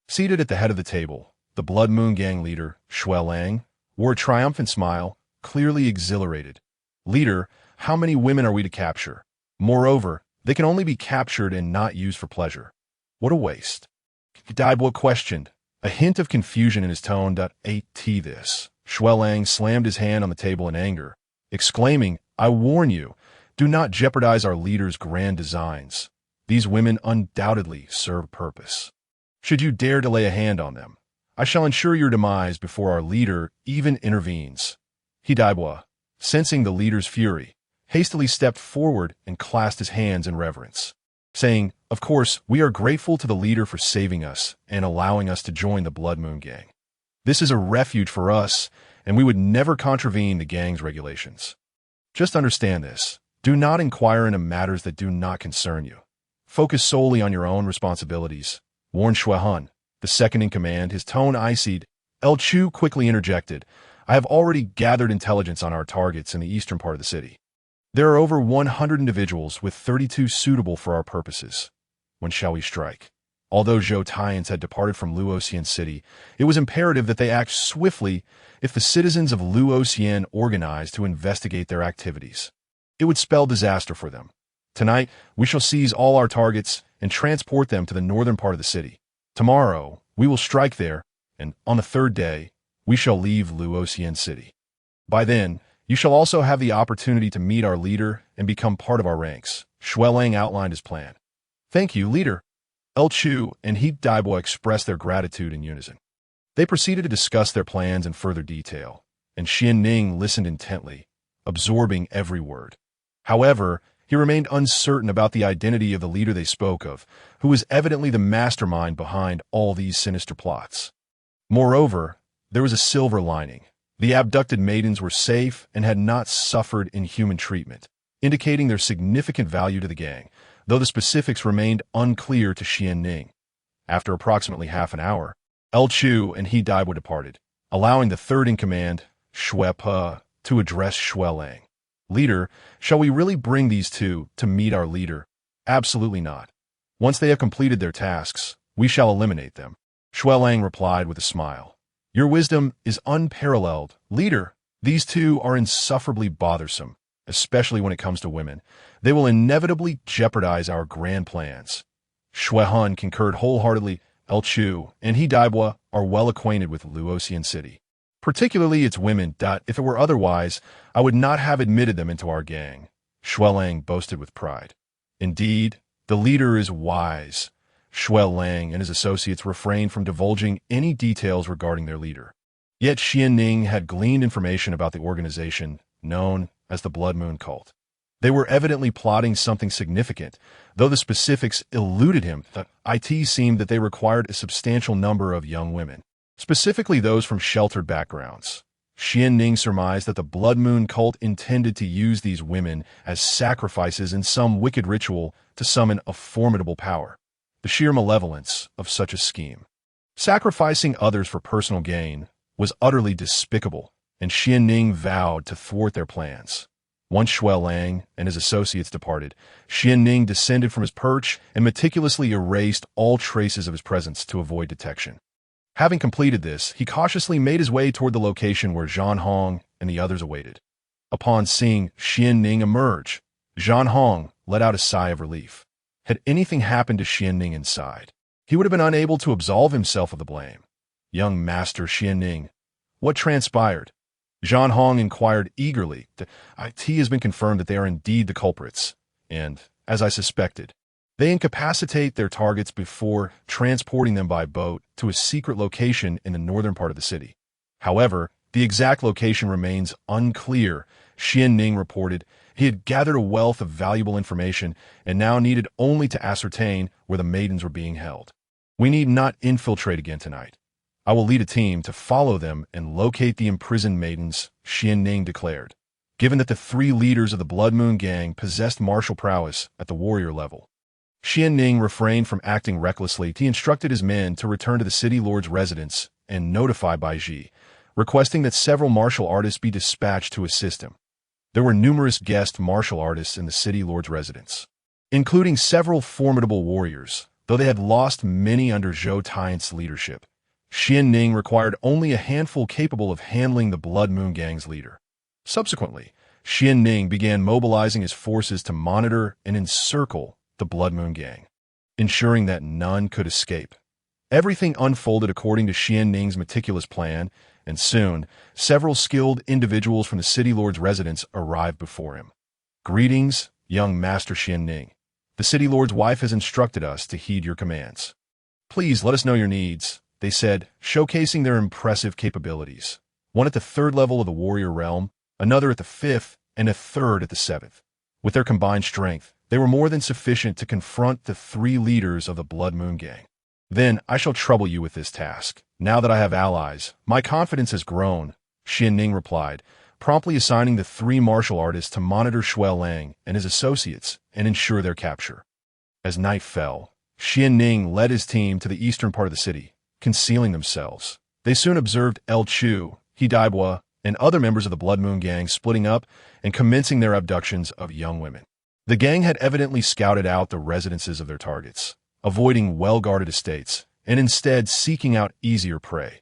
Seated at the head of the table, the Blood Moon Gang leader, Xuanning, wore a triumphant smile, clearly exhilarated. Leader, how many women are we to capture? Moreover, they can only be captured and not used for pleasure. What a waste. Daibua questioned, a hint of confusion in his tone. This. Xuanning slammed his hand on the table in anger, exclaiming, I warn you, do not jeopardize our leader's grand designs. These women undoubtedly serve a purpose. Should you dare to lay a hand on them, I shall ensure your demise before our leader even intervenes. Daibua, sensing the leader's fury, hastily stepped forward and clasped his hands in reverence, saying, of course, we are grateful to the leader for saving us and allowing us to join the Blood Moon Gang. This is a refuge for us, and we would never contravene the gang's regulations. Just understand this. Do not inquire into matters that do not concern you. Focus solely on your own responsibilities, warned Xuan, the second in command, his tone icied. Chu quickly interjected, I have already gathered intelligence on our targets in the eastern part of the city. There are over 100 individuals with 32 suitable for our purposes. When shall we strike? Although Zhotians had departed from Luoxian City, it was imperative that they act swiftly if the citizens of Luoxian organized to investigate their activities. It would spell disaster for them. Tonight, we shall seize all our targets and transport them to the northern part of the city. Tomorrow, we will strike there, and on the third day, we shall leave Luoxian City. By then, you shall also have the opportunity to meet our leader and become part of our ranks. Xuanning outlined his plan. Thank you, leader. Chu and Daibua expressed their gratitude in unison. They proceeded to discuss their plans in further detail, and Xuanning listened intently, absorbing every word. However, he remained uncertain about the identity of the leader they spoke of, who was evidently the mastermind behind all these sinister plots. Moreover, there was a silver lining. The abducted maidens were safe and had not suffered inhuman treatment, indicating their significant value to the gang, though the specifics remained unclear to Xuanning. After approximately half an hour, Chu and Daibua departed, allowing the third in command, Shui, to address Xuanning. Leader, shall we really bring these two to meet our leader? Absolutely not. Once they have completed their tasks, we shall eliminate them. Xuanning replied with a smile. Your wisdom is unparalleled. Leader, these two are insufferably bothersome, especially when it comes to women. They will inevitably jeopardize our grand plans. Xuan concurred wholeheartedly. Chu and Daibua are well acquainted with Luoxian City, particularly its women. If it were otherwise, I would not have admitted them into our gang, Xuanning boasted with pride. Indeed, the leader is wise. Xuanning and his associates refrained from divulging any details regarding their leader. Yet Xuanning had gleaned information about the organization known as the Blood Moon Cult. They were evidently plotting something significant, though the specifics eluded him. It seemed that they required a substantial number of young women, specifically those from sheltered backgrounds. Xuanning surmised that the Blood Moon Cult intended to use these women as sacrifices in some wicked ritual to summon a formidable power. The sheer malevolence of such a scheme. Sacrificing others for personal gain was utterly despicable, and Xuanning vowed to thwart their plans. Once Xuanning and his associates departed, Xuanning descended from his perch and meticulously erased all traces of his presence to avoid detection. Having completed this, he cautiously made his way toward the location where Xuanhong and the others awaited. Upon seeing Xuanning emerge, Xuanhong let out a sigh of relief. Had anything happened to Xuanning inside, he would have been unable to absolve himself of the blame. Young Master Xuanning, what transpired? Xuanhong inquired eagerly. It has been confirmed that they are indeed the culprits, and, as I suspected, they incapacitate their targets before transporting them by boat to a secret location in the northern part of the city. However, the exact location remains unclear. Xuanning reported he had gathered a wealth of valuable information and now needed only to ascertain where the maidens were being held. We need not infiltrate again tonight. I will lead a team to follow them and locate the imprisoned maidens, Xuanning declared, given that the three leaders of the Blood Moon Gang possessed martial prowess at the warrior level. Xuanning refrained from acting recklessly. He instructed his men to return to the city lord's residence and notify Baiji, requesting that several martial artists be dispatched to assist him. There were numerous guest martial artists in the city lord's residence, including several formidable warriors, though they had lost many under Zhou Tian's leadership. Xuanning required only a handful capable of handling the Blood Moon Gang's leader. Subsequently, Xuanning began mobilizing his forces to monitor and encircle the Blood Moon Gang, ensuring that none could escape. Everything unfolded according to Xuanning's meticulous plan, and soon, several skilled individuals from the city lord's residence arrived before him. Greetings, young Master Xuanning. The city lord's wife has instructed us to heed your commands. Please let us know your needs, they said, showcasing their impressive capabilities. One at the 3rd level of the warrior realm, another at the 5th, and a 3rd at the 7th. With their combined strength, they were more than sufficient to confront the 3 leaders of the Blood Moon Gang. Then I shall trouble you with this task. Now that I have allies, my confidence has grown, Xuanning replied, promptly assigning the 3 martial artists to monitor Xuanling and his associates and ensure their capture. As night fell, Xuanning led his team to the eastern part of the city, concealing themselves. They soon observed El Chu, Hidaibua, and other members of the Blood Moon Gang splitting up and commencing their abductions of young women. The gang had evidently scouted out the residences of their targets, avoiding well-guarded estates, and instead seeking out easier prey.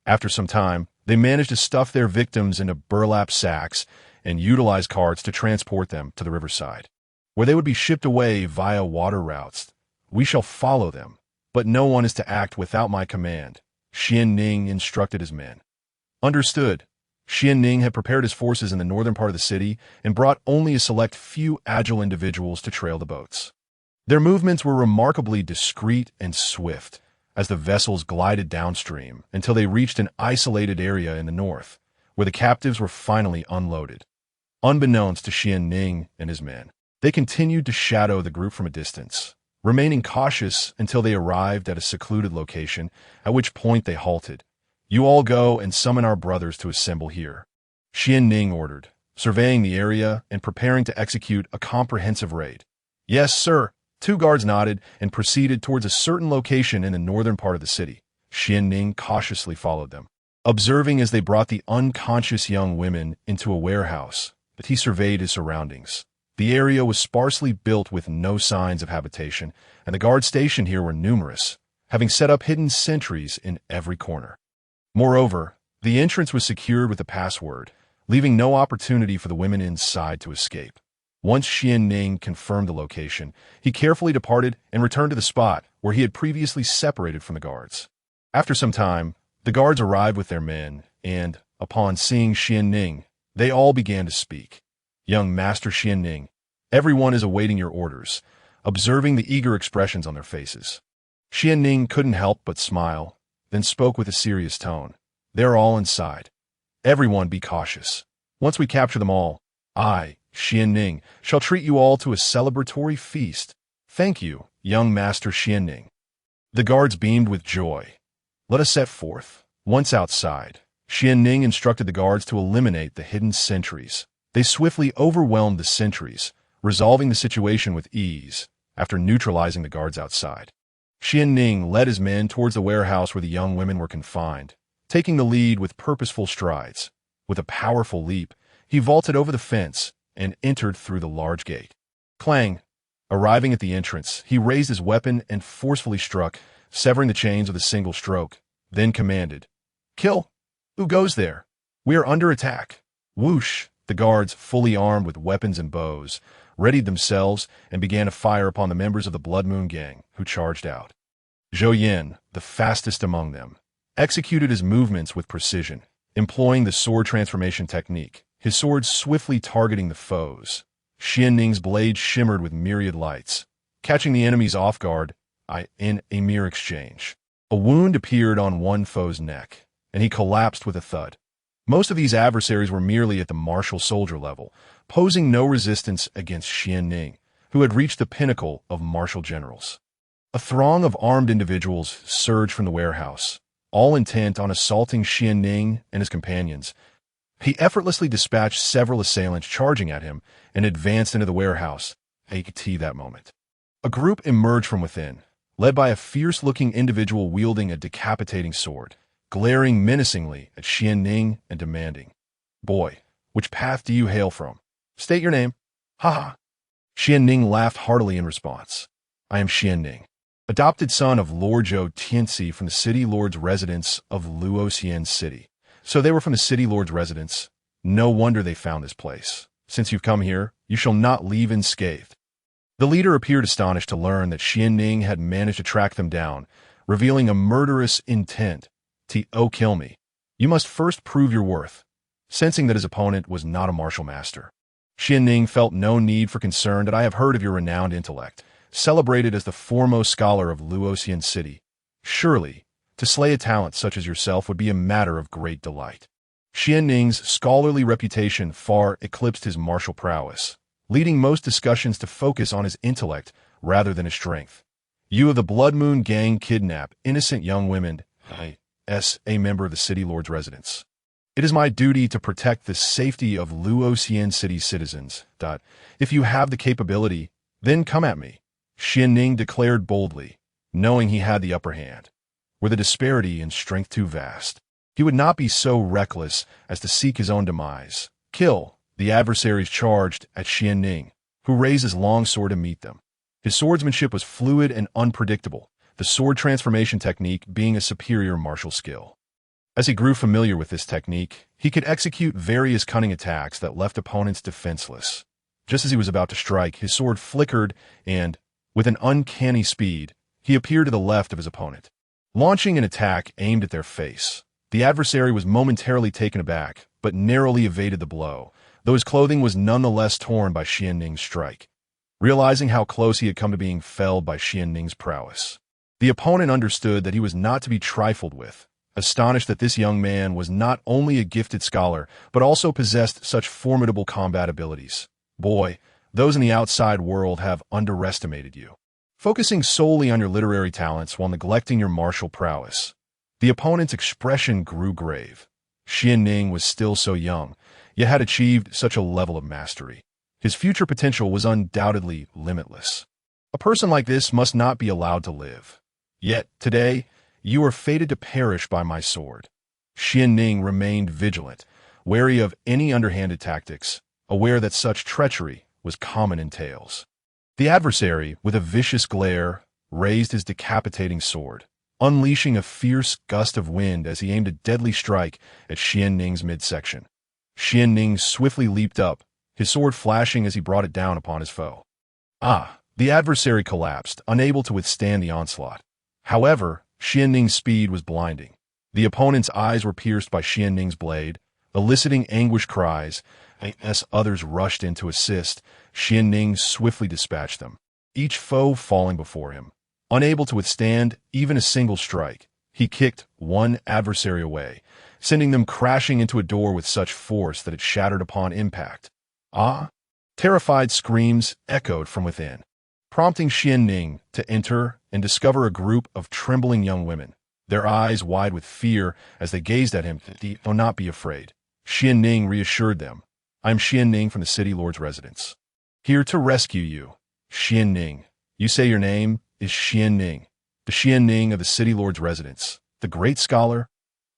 After some time, they managed to stuff their victims into burlap sacks and utilize carts to transport them to the riverside, where they would be shipped away via water routes. We shall follow them, but no one is to act without my command, Xuanning instructed his men. Understood. Xuanning had prepared his forces in the northern part of the city and brought only a select few agile individuals to trail the boats. Their movements were remarkably discreet and swift, as the vessels glided downstream until they reached an isolated area in the north, where the captives were finally unloaded. Unbeknownst to Xuanning and his men, they continued to shadow the group from a distance, remaining cautious until they arrived at a secluded location, at which point they halted. You all go and summon our brothers to assemble here, Xuanning ordered, surveying the area and preparing to execute a comprehensive raid. Yes, sir. 2 guards nodded and proceeded towards a certain location in the northern part of the city. Xuanning cautiously followed them, observing as they brought the unconscious young women into a warehouse, but he surveyed his surroundings. The area was sparsely built with no signs of habitation, and the guards stationed here were numerous, having set up hidden sentries in every corner. Moreover, the entrance was secured with a password, leaving no opportunity for the women inside to escape. Once Xuanning confirmed the location, he carefully departed and returned to the spot where he had previously separated from the guards. After some time, the guards arrived with their men, and, upon seeing Xuanning, they all began to speak. Young Master Xuanning, everyone is awaiting your orders, observing the eager expressions on their faces. Xuanning couldn't help but smile, then spoke with a serious tone. They're all inside. Everyone be cautious. Once we capture them all, I, Xuanning, shall treat you all to a celebratory feast. Thank you, young Master Xuanning. The guards beamed with joy. Let us set forth. Once outside, Xuanning instructed the guards to eliminate the hidden sentries. They swiftly overwhelmed the sentries, resolving the situation with ease after neutralizing the guards outside. Xuanning led his men towards the warehouse where the young women were confined, taking the lead with purposeful strides. With a powerful leap, he vaulted over the fence and entered through the large gate. Clang! Arriving at the entrance, he raised his weapon and forcefully struck, severing the chains with a single stroke, then commanded, "Kill! Who goes there? We are under attack." Whoosh! The guards, fully armed with weapons and bows, readied themselves and began to fire upon the members of the Blood Moon Gang, who charged out. Zhou Yin, the fastest among them, executed his movements with precision, employing the sword transformation technique, his sword swiftly targeting the foes. Xuanning's blade shimmered with myriad lights, catching the enemies off guard in a mere exchange. A wound appeared on one foe's neck, and he collapsed with a thud. Most of these adversaries were merely at the martial soldier level, posing no resistance against Xuanning, who had reached the pinnacle of martial generals. A throng of armed individuals surged from the warehouse, all intent on assaulting Xuanning and his companions. He effortlessly dispatched several assailants charging at him and advanced into the warehouse. He could see that moment. A group emerged from within, led by a fierce-looking individual wielding a decapitating sword, glaring menacingly at Xuanning and demanding, "Boy, which path do you hail from? State your name." "Ha!" Xuanning laughed heartily in response. "I am Xuanning, adopted son of Lord Zhou Tianxi from the city lord's residence of Luoxian City." So they were from the city lord's residence. No wonder they found this place. "Since you've come here, you shall not leave unscathed." The leader appeared astonished to learn that Xuanning had managed to track them down, revealing a murderous intent to kill me. "You must first prove your worth." Sensing that his opponent was not a martial master, Xuanning felt no need for concern. "That I have heard of your renowned intellect, celebrated as the foremost scholar of Luoxian City. Surely, to slay a talent such as yourself would be a matter of great delight." Xuanning's scholarly reputation far eclipsed his martial prowess, leading most discussions to focus on his intellect rather than his strength. "You of the Blood Moon Gang kidnap innocent young women. As a member of the city lord's residence, it is my duty to protect the safety of Luoxian City citizens. If you have the capability, then come at me," Xuanning declared boldly, knowing he had the upper hand. Were the disparity in strength too vast, he would not be so reckless as to seek his own demise. "Kill!" The adversaries charged at Xuanning, who raised his long sword to meet them. His swordsmanship was fluid and unpredictable, the sword transformation technique being a superior martial skill. As he grew familiar with this technique, he could execute various cunning attacks that left opponents defenseless. Just as he was about to strike, his sword flickered and, with an uncanny speed, he appeared to the left of his opponent, launching an attack aimed at their face. The adversary was momentarily taken aback, but narrowly evaded the blow, though his clothing was nonetheless torn by Xuanning's strike. Realizing how close he had come to being felled by Xuanning's prowess, the opponent understood that he was not to be trifled with, astonished that this young man was not only a gifted scholar, but also possessed such formidable combat abilities. "Boy, those in the outside world have underestimated you, focusing solely on your literary talents while neglecting your martial prowess." The opponent's expression grew grave. Xuanning was still so young, yet had achieved such a level of mastery. His future potential was undoubtedly limitless. A person like this must not be allowed to live. Yet, today, you are fated to perish by my sword. Xuanning remained vigilant, wary of any underhanded tactics, aware that such treachery was common in tales. The adversary, with a vicious glare, raised his decapitating sword, unleashing a fierce gust of wind as he aimed a deadly strike at Xuanning's midsection. Xuanning swiftly leaped up, his sword flashing as he brought it down upon his foe. The adversary collapsed, unable to withstand the onslaught. However, Xuanning's speed was blinding. The opponent's eyes were pierced by Xuanning's blade, eliciting anguished cries. As others rushed in to assist, Xuanning swiftly dispatched them, each foe falling before him. Unable to withstand even a single strike, he kicked one adversary away, sending them crashing into a door with such force that it shattered upon impact. Terrified screams echoed from within, prompting Xuanning to enter and discover a group of trembling young women, their eyes wide with fear as they gazed at him. "Do not be afraid," Xuanning reassured them. "I am Xuanning from the city lord's residence, here to rescue you." "Xuanning, you say your name is Xuanning, the Xuanning of the city lord's residence, the great scholar?"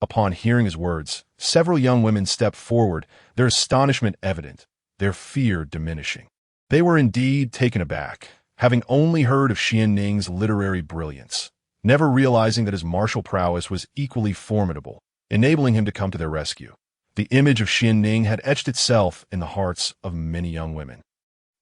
Upon hearing his words, several young women stepped forward, their astonishment evident, their fear diminishing. They were indeed taken aback, having only heard of Xuanning's literary brilliance, never realizing that his martial prowess was equally formidable, enabling him to come to their rescue. The image of Xuanning had etched itself in the hearts of many young women,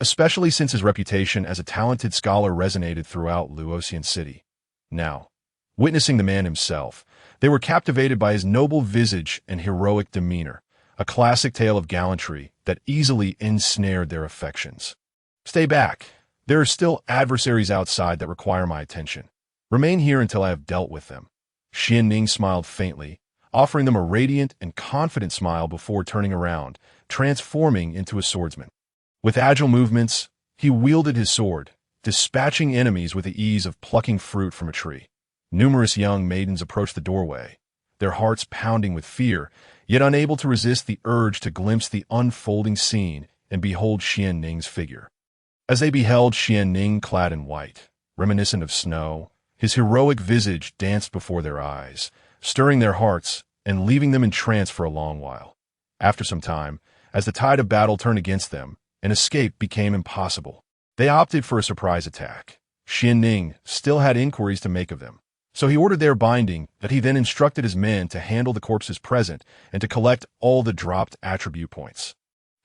especially since his reputation as a talented scholar resonated throughout Luoxian City. Now, witnessing the man himself, they were captivated by his noble visage and heroic demeanor, a classic tale of gallantry that easily ensnared their affections. "Stay back. There are still adversaries outside that require my attention. Remain here until I have dealt with them." Xuanning smiled faintly, offering them a radiant and confident smile before turning around, transforming into a swordsman. With agile movements, he wielded his sword, dispatching enemies with the ease of plucking fruit from a tree. Numerous young maidens approached the doorway, their hearts pounding with fear, yet unable to resist the urge to glimpse the unfolding scene and behold Xuanning's figure. As they beheld Xuanning clad in white, reminiscent of snow, his heroic visage danced before their eyes, stirring their hearts and leaving them entranced for a long while. After some time, as the tide of battle turned against them, an escape became impossible. They opted for a surprise attack. Xuanning still had inquiries to make of them, so he ordered their binding that he then instructed his men to handle the corpses present and to collect all the dropped attribute points.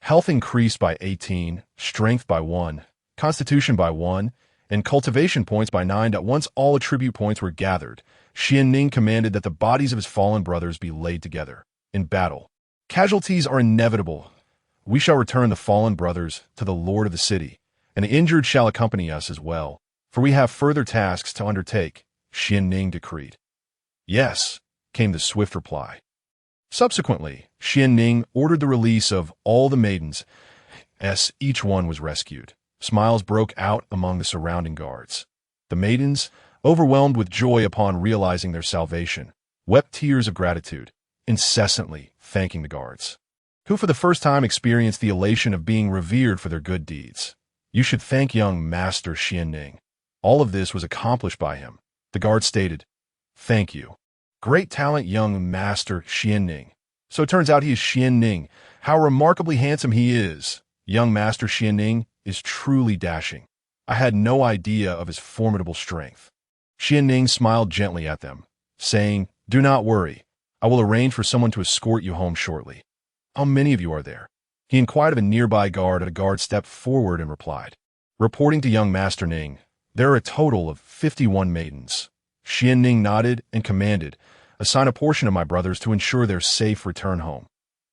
Health increased by 18, strength by 1, constitution by 1, and cultivation points by 9. Once all attribute points were gathered, Xuanning commanded that the bodies of his fallen brothers be laid together. In battle, casualties are inevitable. We shall return the fallen brothers to the lord of the city, and the injured shall accompany us as well, for we have further tasks to undertake, Xuanning decreed. Yes, came the swift reply. Subsequently, Xuanning ordered the release of all the maidens, as each one was rescued. Smiles broke out among the surrounding guards. The maidens, overwhelmed with joy upon realizing their salvation, wept tears of gratitude, incessantly thanking the guards, who for the first time experienced the elation of being revered for their good deeds. You should thank young Master Xuanning. All of this was accomplished by him. The guard stated, Thank you. Great talent, young Master Xuanning. So it turns out he is Xuanning. How remarkably handsome he is. Young Master Xuanning is truly dashing. I had no idea of his formidable strength. Xuanning smiled gently at them, saying, Do not worry. I will arrange for someone to escort you home shortly. How many of you are there? He inquired of a nearby guard, and a guard stepped forward and replied, Reporting to young Master Ning, there are a total of 51 maidens. Xuanning nodded and commanded, Assign a portion of my brothers to ensure their safe return home.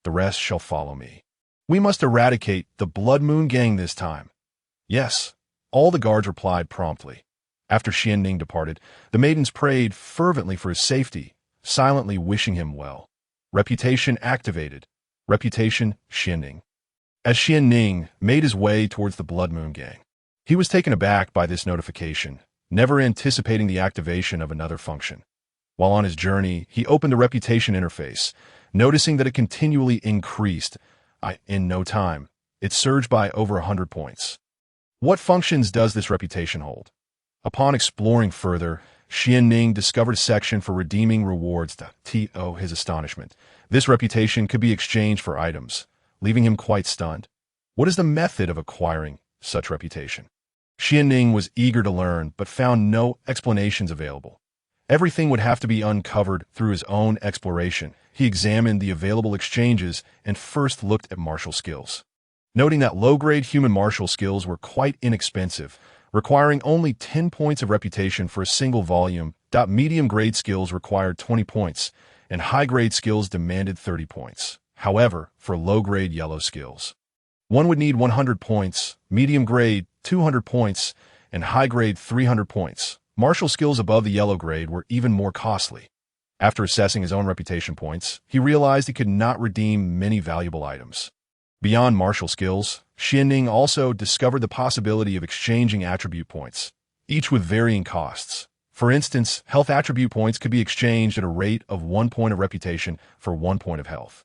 The rest shall follow me. We must eradicate the Blood Moon Gang this time. Yes, all the guards replied promptly. After Xuanning departed, the maidens prayed fervently for his safety, silently wishing him well. Reputation activated. Reputation Xuanning. As Xuanning made his way towards the Blood Moon Gang, he was taken aback by this notification, never anticipating the activation of another function. While on his journey, he opened the reputation interface, noticing that it continually increased. In no time, it surged by over 100 points. What functions does this reputation hold? Upon exploring further, Xuanning discovered a section for redeeming rewards. To his astonishment, this reputation could be exchanged for items, leaving him quite stunned. What is the method of acquiring such reputation? Xuanning was eager to learn, but found no explanations available. Everything would have to be uncovered through his own exploration. He examined the available exchanges and first looked at martial skills. Noting that low-grade human martial skills were quite inexpensive, requiring only 10 points of reputation for a single volume, medium-grade skills required 20 points, and high-grade skills demanded 30 points. However, for low-grade yellow skills, one would need 100 points, medium-grade 200 points, and high-grade 300 points. Martial skills above the yellow grade were even more costly. After assessing his own reputation points, he realized he could not redeem many valuable items. Beyond martial skills, Xuanning also discovered the possibility of exchanging attribute points, each with varying costs. For instance, health attribute points could be exchanged at a rate of 1 point of reputation for 1 point of health.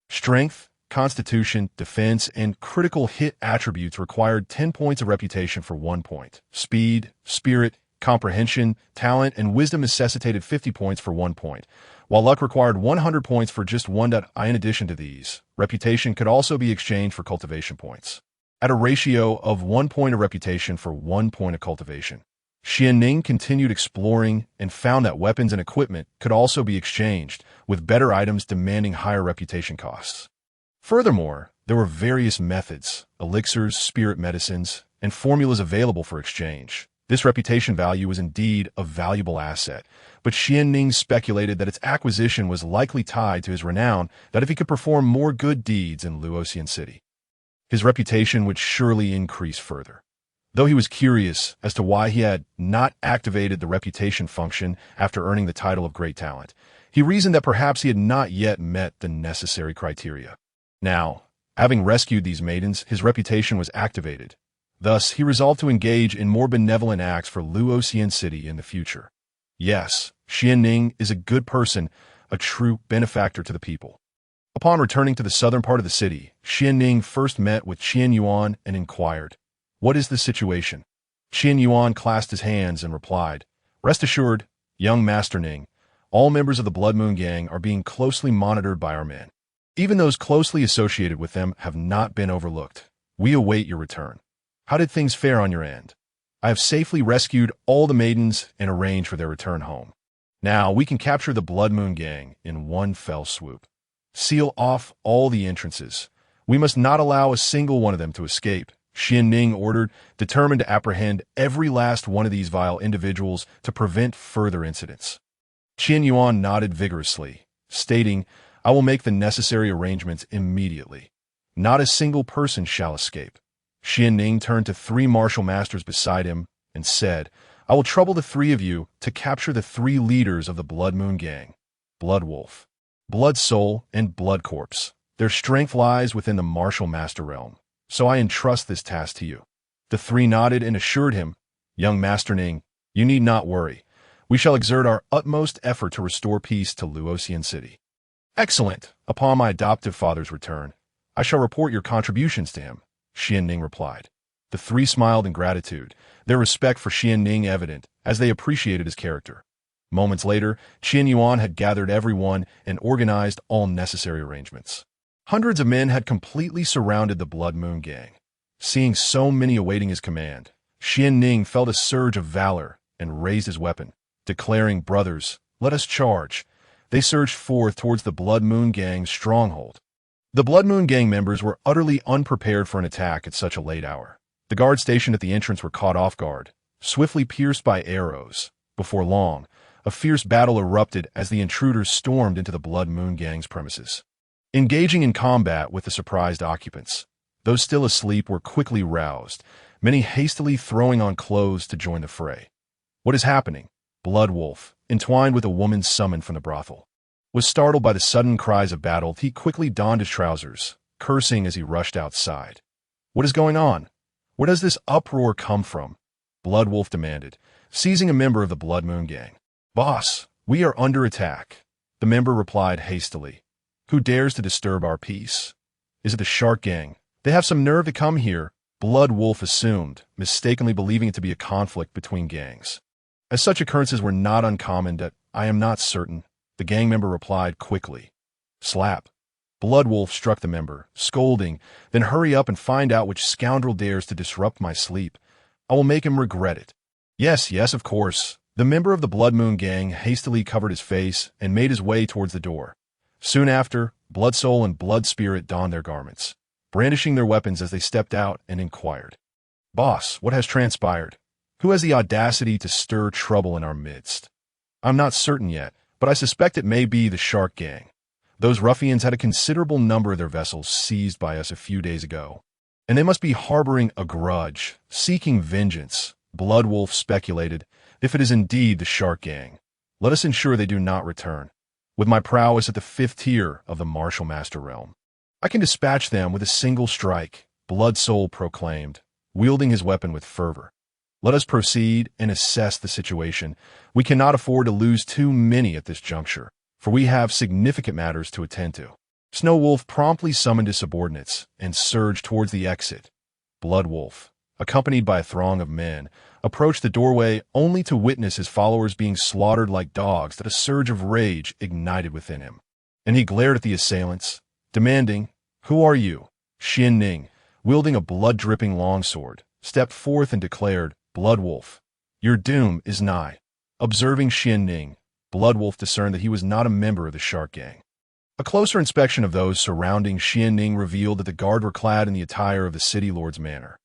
Strength, constitution, defense, and critical hit attributes required 10 points of reputation for 1 point. Speed, spirit, comprehension, talent, and wisdom necessitated 50 points for 1 point, while luck required 100 points for just 1. In addition to these, reputation could also be exchanged for cultivation points, at a ratio of 1 point of reputation for 1 point of cultivation. Xuanning continued exploring and found that weapons and equipment could also be exchanged, with better items demanding higher reputation costs. Furthermore, there were various methods, elixirs, spirit medicines, and formulas available for exchange. This reputation value was indeed a valuable asset, but Xuanning speculated that its acquisition was likely tied to his renown, that if he could perform more good deeds in Luoxian City, his reputation would surely increase further. Though he was curious as to why he had not activated the reputation function after earning the title of Great Talent, he reasoned that perhaps he had not yet met the necessary criteria. Now, having rescued these maidens, his reputation was activated. Thus, he resolved to engage in more benevolent acts for Luoxian City in the future. Yes, Xuanning is a good person, a true benefactor to the people. Upon returning to the southern part of the city, Xuanning first met with Qian Yuan and inquired, "What is the situation?" Qian Yuan clasped his hands and replied, "Rest assured, young Master Ning, all members of the Blood Moon Gang are being closely monitored by our men. Even those closely associated with them have not been overlooked. We await your return. How did things fare on your end?" "I have safely rescued all the maidens and arranged for their return home. Now we can capture the Blood Moon Gang in one fell swoop. Seal off all the entrances. We must not allow a single one of them to escape," Xuanning ordered, determined to apprehend every last one of these vile individuals to prevent further incidents. Qian Yuan nodded vigorously, stating, "I will make the necessary arrangements immediately. Not a single person shall escape." Xuanning turned to 3 martial masters beside him and said, "I will trouble the 3 of you to capture the 3 leaders of the Blood Moon Gang, Blood Wolf, Blood Soul, and Blood Corpse. Their strength lies within the martial master realm, so I entrust this task to you." The 3 nodded and assured him, "Young Master Ning, you need not worry. We shall exert our utmost effort to restore peace to Luoxian City." "Excellent. Upon my adoptive father's return, I shall report your contributions to him," Xuanning replied. The 3 smiled in gratitude, their respect for Xuanning evident as they appreciated his character. Moments later, Qian Yuan had gathered everyone and organized all necessary arrangements. Hundreds of men had completely surrounded the Blood Moon Gang. Seeing so many awaiting his command, Xuanning felt a surge of valor and raised his weapon, declaring, "Brothers, let us charge." They surged forth towards the Blood Moon Gang's stronghold. The Blood Moon Gang members were utterly unprepared for an attack at such a late hour. The guards stationed at the entrance were caught off guard, swiftly pierced by arrows. Before long, a fierce battle erupted as the intruders stormed into the Blood Moon Gang's premises. Engaging in combat with the surprised occupants, those still asleep were quickly roused, many hastily throwing on clothes to join the fray. "What is happening?" Blood Wolf, entwined with a woman summoned from the brothel, was startled by the sudden cries of battle. He quickly donned his trousers, cursing as he rushed outside. "What is going on? Where does this uproar come from?" Blood Wolf demanded, seizing a member of the Blood Moon Gang. "Boss, we are under attack," the member replied hastily. "Who dares to disturb our peace? Is it the Shark Gang? They have some nerve to come here," Blood Wolf assumed, mistakenly believing it to be a conflict between gangs. "As such occurrences were not uncommon, that I am not certain," the gang member replied quickly. Slap. Blood Wolf struck the member, scolding, "Then hurry up and find out which scoundrel dares to disrupt my sleep. I will make him regret it." Yes, of course." The member of the Blood Moon Gang hastily covered his face and made his way towards the door. Soon after, Blood Soul and Blood Spirit donned their garments, brandishing their weapons as they stepped out and inquired, "Boss, what has transpired? Who has the audacity to stir trouble in our midst?" "I'm not certain yet, but I suspect it may be the Shark Gang. Those ruffians had a considerable number of their vessels seized by us a few days ago, and they must be harboring a grudge, seeking vengeance," Blood Wolf speculated. "If it is indeed the Shark Gang, let us ensure they do not return. With my prowess at the 5th tier of the Martial Master realm, I can dispatch them with a single strike," Blood Soul proclaimed, wielding his weapon with fervor. "Let us proceed and assess the situation. We cannot afford to lose too many at this juncture, for we have significant matters to attend to." Snow Wolf promptly summoned his subordinates and surged towards the exit. Blood Wolf, accompanied by a throng of men, approached the doorway only to witness his followers being slaughtered like dogs. That a surge of rage ignited within him, and he glared at the assailants, demanding, "Who are you?" Xuanning, wielding a blood-dripping longsword, stepped forth and declared, "Blood Wolf, your doom is nigh." Observing Xuanning, Blood Wolf discerned that he was not a member of the Shark Gang. A closer inspection of those surrounding Xuanning revealed that the guard were clad in the attire of the city lord's manor.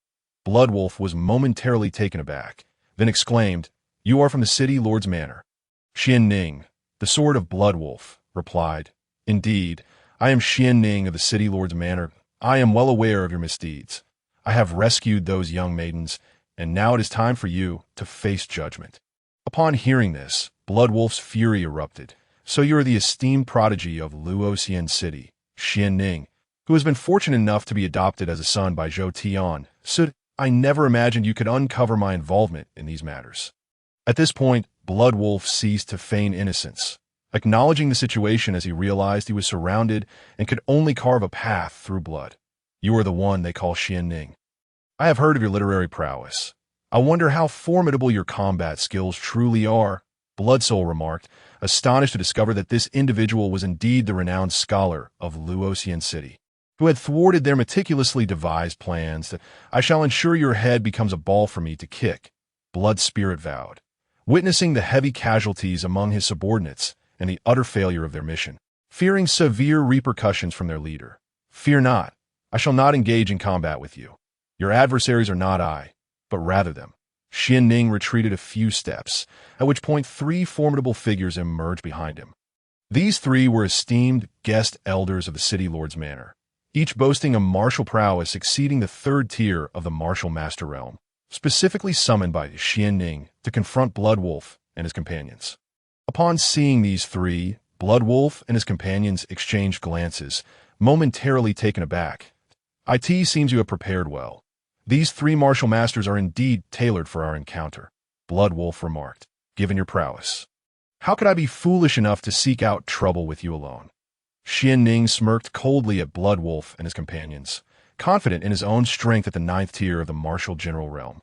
Blood Wolf was momentarily taken aback, then exclaimed, "You are from the city lord's manor?" Xuanning, the sword of Blood Wolf, replied, "Indeed, I am Xuanning of the city lord's manor. I am well aware of your misdeeds. I have rescued those young maidens, and now it is time for you to face judgment." Upon hearing this, Blood Wolf's fury erupted. "So you are the esteemed prodigy of Luoxian City, Xuanning, who has been fortunate enough to be adopted as a son by Zhou Tian. I never imagined you could uncover my involvement in these matters." At this point, Bloodwolf ceased to feign innocence, acknowledging the situation as he realized he was surrounded and could only carve a path through blood. "You are the one they call Xuanning. I have heard of your literary prowess. I wonder how formidable your combat skills truly are," Bloodsoul remarked, astonished to discover that this individual was indeed the renowned scholar of Luoxian City, who had thwarted their meticulously devised plans. "That I shall ensure your head becomes a ball for me to kick," Blood Spirit vowed, witnessing the heavy casualties among his subordinates and the utter failure of their mission. Fearing severe repercussions from their leader, "Fear not, I shall not engage in combat with you. Your adversaries are not I, but rather them." Xuanning retreated a few steps, at which point 3 formidable figures emerged behind him. These 3 were esteemed guest elders of the city lord's manor, each boasting a martial prowess exceeding the 3rd tier of the martial master realm, specifically summoned by Xuanning to confront Bloodwolf and his companions. Upon seeing these 3, Bloodwolf and his companions exchanged glances, momentarily taken aback. "It seems you have prepared well. These 3 martial masters are indeed tailored for our encounter," Bloodwolf remarked, "given your prowess. How could I be foolish enough to seek out trouble with you alone?" Xuanning smirked coldly at Bloodwolf and his companions, confident in his own strength at the 9th tier of the martial general realm,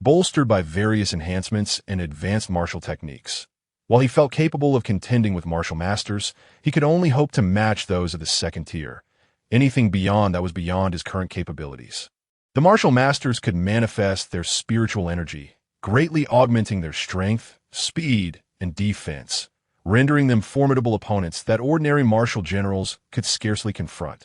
bolstered by various enhancements and advanced martial techniques. While he felt capable of contending with martial masters, he could only hope to match those of the 2nd tier. Anything beyond that was beyond his current capabilities. The martial masters could manifest their spiritual energy, greatly augmenting their strength, speed, and defense, rendering them formidable opponents that ordinary martial generals could scarcely confront.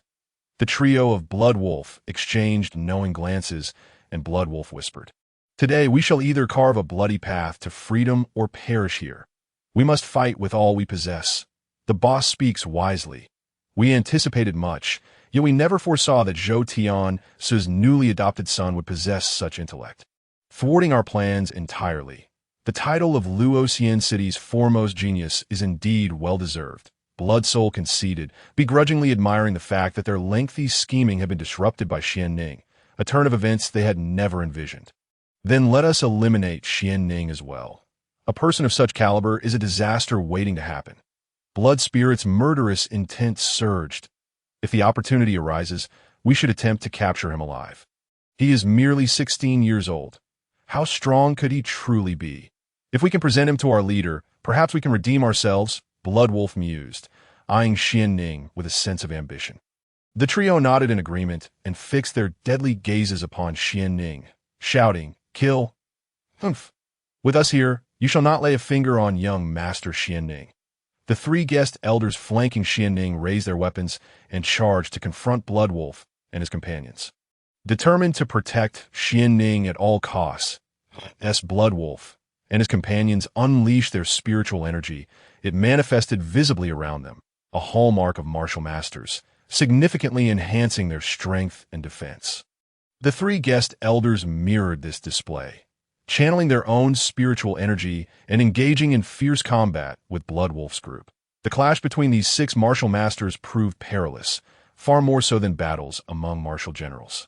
The trio of Bloodwolf exchanged knowing glances, and Bloodwolf whispered, "Today we shall either carve a bloody path to freedom or perish here. We must fight with all we possess. The boss speaks wisely. We anticipated much, yet we never foresaw that Shaotian's newly adopted son would possess such intellect, thwarting our plans entirely. The title of Luoxian City's foremost genius is indeed well-deserved," Bloodsoul conceded, begrudgingly admiring the fact that their lengthy scheming had been disrupted by Xuanning, a turn of events they had never envisioned. "Then let us eliminate Xuanning as well. A person of such caliber is a disaster waiting to happen." Blood Spirit's murderous intent surged. "If the opportunity arises, we should attempt to capture him alive. He is merely 16 years old. How strong could he truly be? If we can present him to our leader, perhaps we can redeem ourselves," Bloodwolf mused, eyeing Xuanning with a sense of ambition. The trio nodded in agreement and fixed their deadly gazes upon Xuanning, shouting, "Kill! Humph! With us here, you shall not lay a finger on young Master Xuanning." The 3 guest elders flanking Xuanning raised their weapons and charged to confront Bloodwolf and his companions. Determined to protect Xuanning at all costs, Bloodwolf and his companions unleashed their spiritual energy. It manifested visibly around them, a hallmark of martial masters, significantly enhancing their strength and defense. The 3 guest elders mirrored this display, channeling their own spiritual energy and engaging in fierce combat with Bloodwolf's group. The clash between these 6 martial masters proved perilous, far more so than battles among martial generals.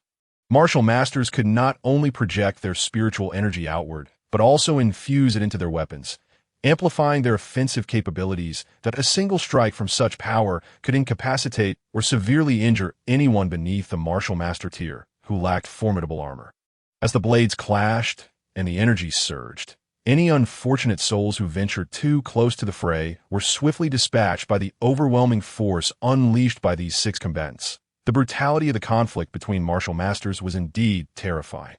Martial masters could not only project their spiritual energy outward, but also infuse it into their weapons, amplifying their offensive capabilities. That a single strike from such power could incapacitate or severely injure anyone beneath the martial master tier who lacked formidable armor. As the blades clashed and the energy surged, any unfortunate souls who ventured too close to the fray were swiftly dispatched by the overwhelming force unleashed by these 6 combatants. The brutality of the conflict between martial masters was indeed terrifying.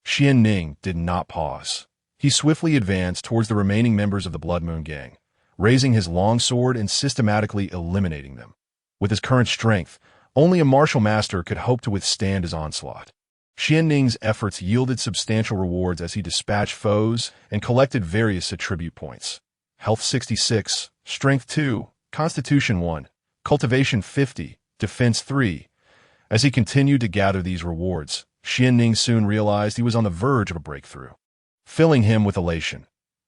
Xuanning did not pause. He swiftly advanced towards the remaining members of the Blood Moon Gang, raising his longsword and systematically eliminating them. With his current strength, only a martial master could hope to withstand his onslaught. Xuanning's efforts yielded substantial rewards as he dispatched foes and collected various attribute points. Health 66, Strength 2, Constitution 1, Cultivation 50, Defense 3. As he continued to gather these rewards, Xuanning soon realized he was on the verge of a breakthrough, filling him with elation.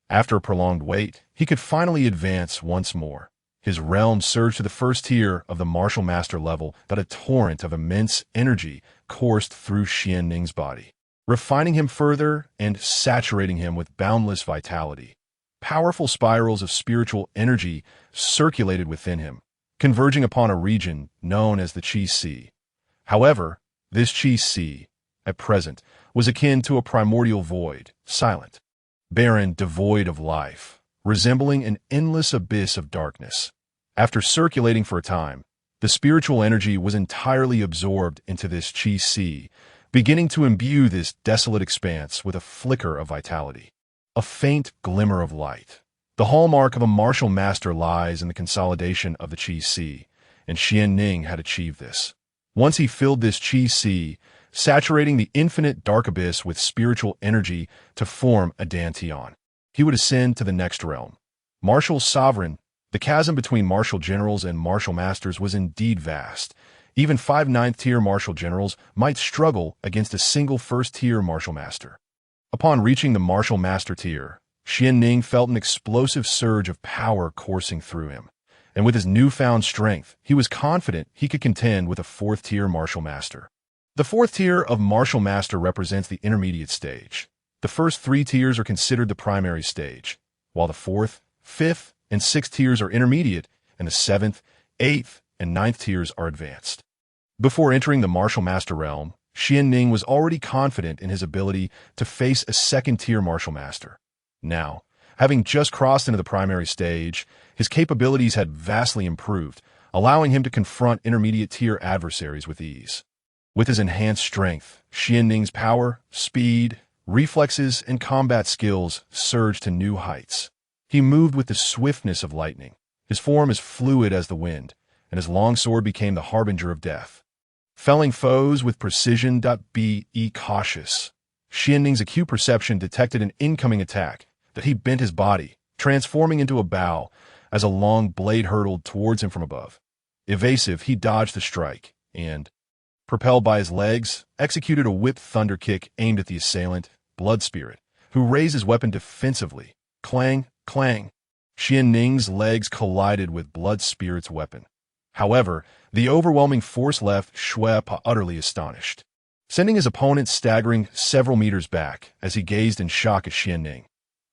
After a prolonged wait, he could finally advance once more. His realm surged to the 1st tier of the martial master level, that a torrent of immense energy coursed through Xuanning's body. refining him further and saturating him with boundless vitality. Powerful spirals of spiritual energy circulated within him, converging upon a region known as the Qi Sea. However, this Qi Sea, at present, was akin to a primordial void, silent, barren, devoid of life, resembling an endless abyss of darkness. After circulating for a time, the spiritual energy was entirely absorbed into this Qi Sea, beginning to imbue this desolate expanse with a flicker of vitality, a faint glimmer of light. The hallmark of a martial master lies in the consolidation of the Qi Sea, and Xuanning had achieved this. Once he filled this Qi Sea, saturating the infinite dark abyss with spiritual energy to form a dantian, he would ascend to the next realm. Martial sovereign, the chasm between martial generals and martial masters was indeed vast. Even 5 ninth-tier martial generals might struggle against a single first-tier martial master. Upon reaching the martial master tier, Xuanning felt an explosive surge of power coursing through him, and with his newfound strength, he was confident he could contend with a 4th-tier martial master. The 4th tier of martial master represents the intermediate stage. The first 3 tiers are considered the primary stage, while the 4th, 5th, and 6th tiers are intermediate, and the 7th, 8th, and 9th tiers are advanced. Before entering the martial master realm, Xuanning was already confident in his ability to face a 2nd-tier martial master. Now, having just crossed into the primary stage, his capabilities had vastly improved, allowing him to confront intermediate-tier adversaries with ease. With his enhanced strength, Xuanning's power, speed, reflexes, and combat skills surged to new heights. He moved with the swiftness of lightning, his form as fluid as the wind, and his longsword became the harbinger of death. Felling foes with precision. Be cautious. Xuanning's acute perception detected an incoming attack that he bent his body, transforming into a bow as a long blade hurtled towards him from above. Evasive, he dodged the strike and, propelled by his legs, executed a whip thunder kick aimed at the assailant, Blood Spirit, who raised his weapon defensively. Clang, clang. Xuanning's legs collided with Blood Spirit's weapon. However, the overwhelming force left Xuan utterly astonished, sending his opponent staggering several meters back as he gazed in shock at Xuanning.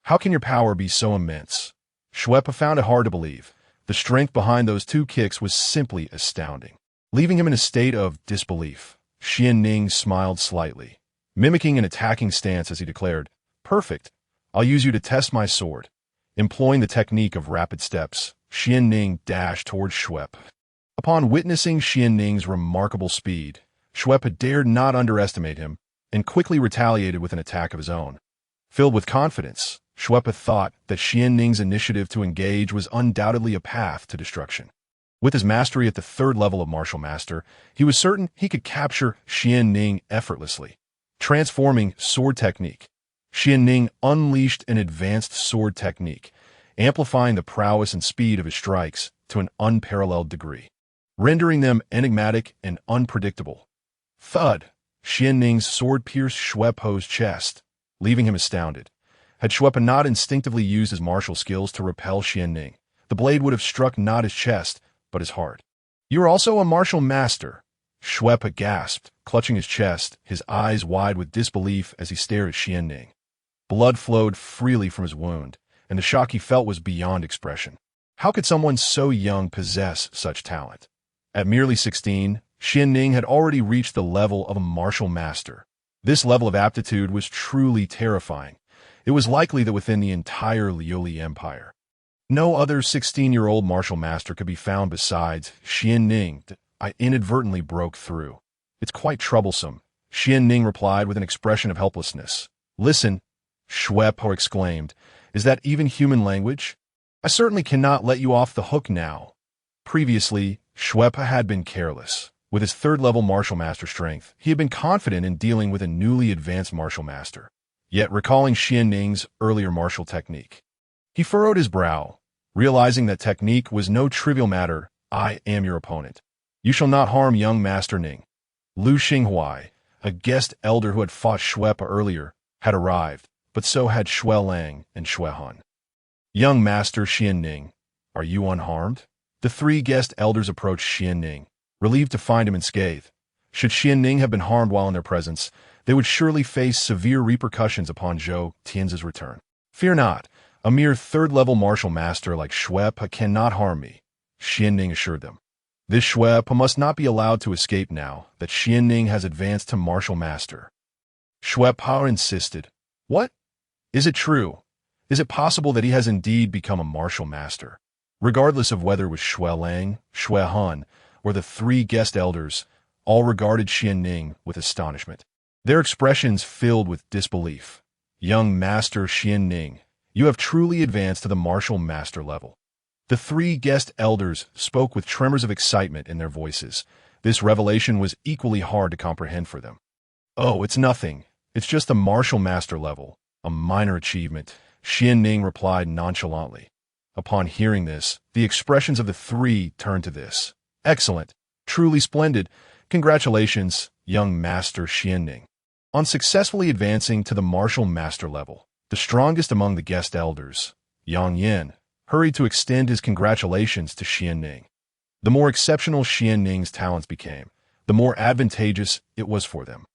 How can your power be so immense? Xuan found it hard to believe. The strength behind those 2 kicks was simply astounding. Leaving him in a state of disbelief, Xuanning smiled slightly, mimicking an attacking stance as he declared, "Perfect. I'll use you to test my sword." Employing the technique of rapid steps, Xuanning dashed towards Xuan. Upon witnessing Xuanning's remarkable speed, Xuan dared not underestimate him and quickly retaliated with an attack of his own. Filled with confidence, Xuan thought that Xuanning's initiative to engage was undoubtedly a path to destruction. With his mastery at the 3rd level of martial master, he was certain he could capture Xuanning effortlessly. Transforming sword technique, Xuanning unleashed an advanced sword technique, amplifying the prowess and speed of his strikes to an unparalleled degree, rendering them enigmatic and unpredictable. Thud! Xuanning's sword pierced Xuan's chest, leaving him astounded. Had Xuan not instinctively used his martial skills to repel Xuanning, the blade would have struck not his chest, but his heart. "You're also a martial master," Xuan gasped, clutching his chest, his eyes wide with disbelief as he stared at Xuanning. Blood flowed freely from his wound, and the shock he felt was beyond expression. How could someone so young possess such talent? At merely 16, Xuanning had already reached the level of a martial master. This level of aptitude was truly terrifying. It was likely that within the entire Liuli Empire, no other 16-year-old martial master could be found besides Xuanning. I inadvertently broke through. "It's quite troublesome," Xuanning replied with an expression of helplessness. "Listen," Xuan exclaimed, "is that even human language? I certainly cannot let you off the hook now." Previously, Xuan had been careless. With his 3rd-level martial master strength, he had been confident in dealing with a newly advanced martial master. Yet recalling Xuanning's earlier martial technique, he furrowed his brow, realizing that technique was no trivial matter. "I am your opponent. You shall not harm young Master Ning." Lu Xinghuai, a guest elder who had fought Xuan earlier, had arrived, but so had Xuelang and Xuehan. "Young Master Xuanning, are you unharmed?" The 3 guest elders approached Xuanning, relieved to find him unscathed. Should Xuanning have been harmed while in their presence, they would surely face severe repercussions upon Zhou Tian's return. Fear not, a mere third-level martial master like Shuepa cannot harm me, Xuanning assured them. This Shuepa must not be allowed to escape now that Xuanning has advanced to martial master. Shuepa insisted. What? Is it true? Is it possible that he has indeed become a martial master? Regardless of whether it was Xuelang, Xuehan, or the three guest elders, all regarded Xuanning with astonishment. Their expressions filled with disbelief. Young Master Xuanning, you have truly advanced to the martial master level. The three guest elders spoke with tremors of excitement in their voices. This revelation was equally hard to comprehend for them. Oh, it's nothing. It's just the martial master level, a minor achievement, Xuanning replied nonchalantly. Upon hearing this, the expressions of the three turned to this. Excellent. Truly splendid. Congratulations, young Master Xuanning. On successfully advancing to the martial master level, the strongest among the guest elders, Yang Yin, hurried to extend his congratulations to Xuanning. The more exceptional Xuanning's talents became, the more advantageous it was for them.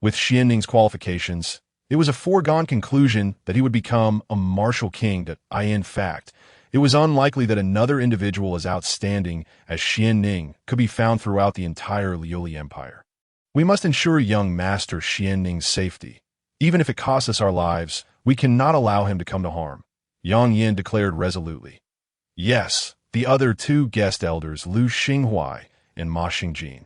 With Xuanning's qualifications, it was a foregone conclusion that he would become a martial king. In fact, it was unlikely that another individual as outstanding as Xuanning could be found throughout the entire Liuli Empire. We must ensure young Master Xuanning's safety. Even if it costs us our lives, we cannot allow him to come to harm, Yang Yin declared resolutely. Yes, the other two guest elders, Lu Xinghuai and Ma Xingjin,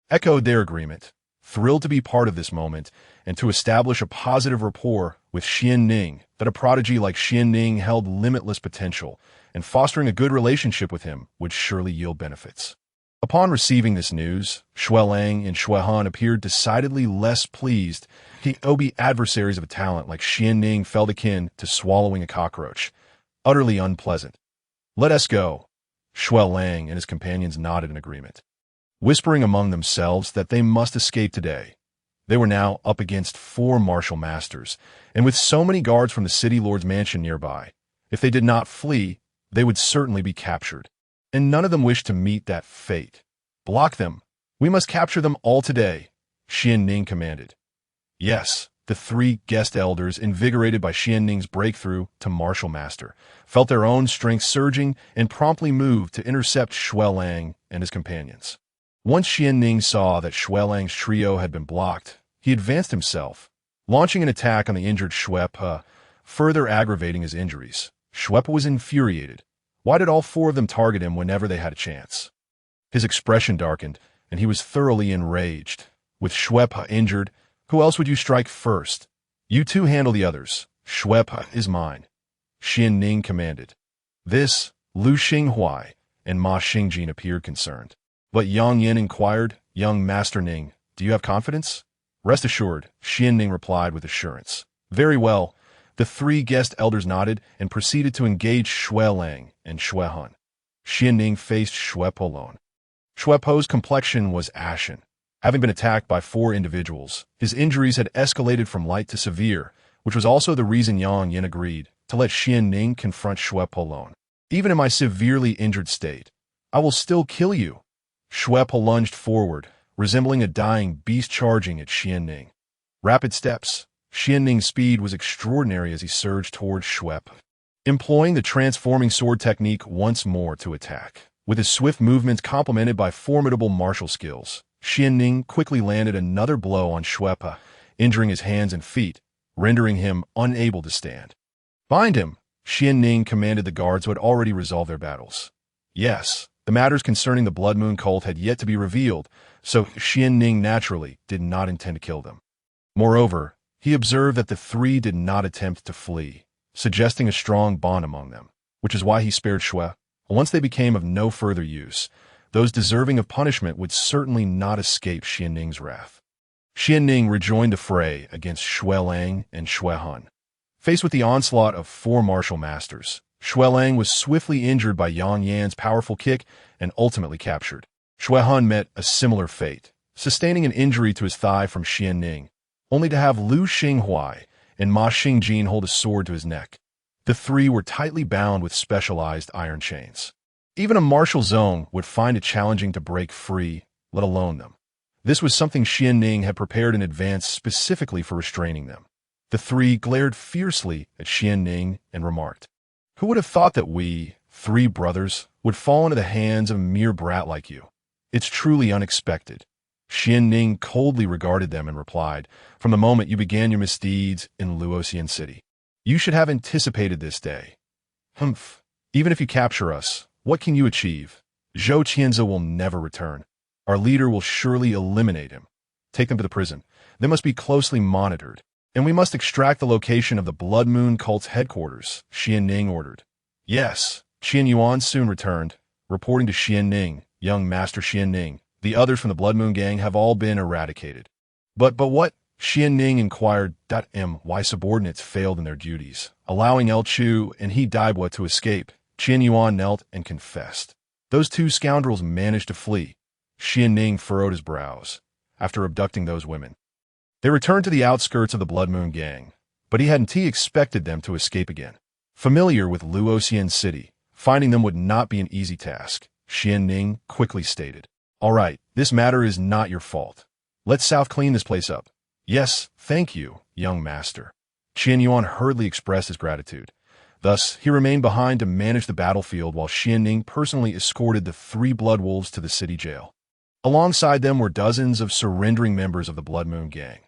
echoed their agreement, thrilled to be part of this moment and to establish a positive rapport with Xuanning, that a prodigy like Xuanning held limitless potential, and fostering a good relationship with him would surely yield benefits. Upon receiving this news, Xuelang and Xuehan appeared decidedly less pleased. The OB adversaries of a talent like Xuanning felt akin to swallowing a cockroach, utterly unpleasant. Let us go. Xuelang and his companions nodded in agreement, whispering among themselves that they must escape today. They were now up against 4 martial masters, and with so many guards from the city lord's mansion nearby, if they did not flee, they would certainly be captured. And none of them wished to meet that fate. Block them. We must capture them all today, Xuanning commanded. Yes, the 3 guest elders, invigorated by Xuanning's breakthrough to martial master, felt their own strength surging and promptly moved to intercept Xuelang and his companions. Once Xuanning saw that Xuelang's trio had been blocked, he advanced himself, launching an attack on the injured Shuepa, further aggravating his injuries. Shuepa was infuriated. Why did all 4 of them target him whenever they had a chance? His expression darkened, and he was thoroughly enraged. With Shuepa injured, who else would you strike first? You 2 handle the others. Shuepa is mine, Xuanning commanded. This, Lu Xinghuai and Ma Xingjin appeared concerned. But Yang Yin inquired, Young Master Ning, do you have confidence? Rest assured, Xuanning replied with assurance. Very well. The 3 guest elders nodded and proceeded to engage Xuelang and Xuehan. Xuanning faced Shuepo alone. Shuepo's complexion was ashen. Having been attacked by 4 individuals, his injuries had escalated from light to severe, which was also the reason Yang Yin agreed to let Xuanning confront Shuepo alone. Even in my severely injured state, I will still kill you. Shuepo lunged forward, resembling a dying beast charging at Xuanning. Rapid steps. Xuanning's speed was extraordinary as he surged towards Shuepa, employing the transforming sword technique once more to attack. With his swift movements complemented by formidable martial skills, Xuanning quickly landed another blow on Shuepa, injuring his hands and feet, rendering him unable to stand. Bind him, Xuanning commanded the guards who had already resolved their battles. Yes, the matters concerning the Blood Moon cult had yet to be revealed, so Xuanning naturally did not intend to kill them. Moreover, he observed that the 3 did not attempt to flee, suggesting a strong bond among them, which is why he spared Xue. Once they became of no further use, those deserving of punishment would certainly not escape Xuanning's wrath. Xuanning rejoined the fray against Xuelang and Xuehan. Faced with the onslaught of 4 martial masters, Xuelang was swiftly injured by Yang Yan's powerful kick and ultimately captured. Xuehan met a similar fate, sustaining an injury to his thigh from Xuanning, only to have Lu Xinghuai and Ma Xingjin hold a sword to his neck. The 3 were tightly bound with specialized iron chains. Even a martial zone would find it challenging to break free, let alone them. This was something Xuanning had prepared in advance specifically for restraining them. The three glared fiercely at Xuanning and remarked, "Who would have thought that we, three brothers, would fall into the hands of a mere brat like you? It's truly unexpected." Xuanning coldly regarded them and replied, "From the moment you began your misdeeds in Luoxian City, you should have anticipated this day. Humph. Even if you capture us, what can you achieve? Zhou Qianzi will never return. Our leader will surely eliminate him. Take them to the prison. They must be closely monitored, and we must extract the location of the Blood Moon cult's headquarters," Xuanning ordered. "Yes." Qian Yuan soon returned, reporting to Xuanning, "Young Master Xuanning, the others from the Blood Moon gang have all been eradicated." But what? Xuanning inquired. Why subordinates failed in their duties, allowing El Chu and he Daibua to escape. Qian Yuan knelt and confessed. "Those two scoundrels managed to flee." Xuanning furrowed his brows. "After abducting those women, they returned to the outskirts of the Blood Moon gang, but he hadn't expected them to escape again." Familiar with Luoxian City, finding them would not be an easy task, Xuanning quickly stated, "All right, this matter is not your fault. Let's south clean this place up." "Yes, thank you, young master." Qian Yuan hurriedly expressed his gratitude. Thus, he remained behind to manage the battlefield while Xuanning personally escorted the three blood wolves to the city jail. Alongside them were dozens of surrendering members of the Blood Moon gang.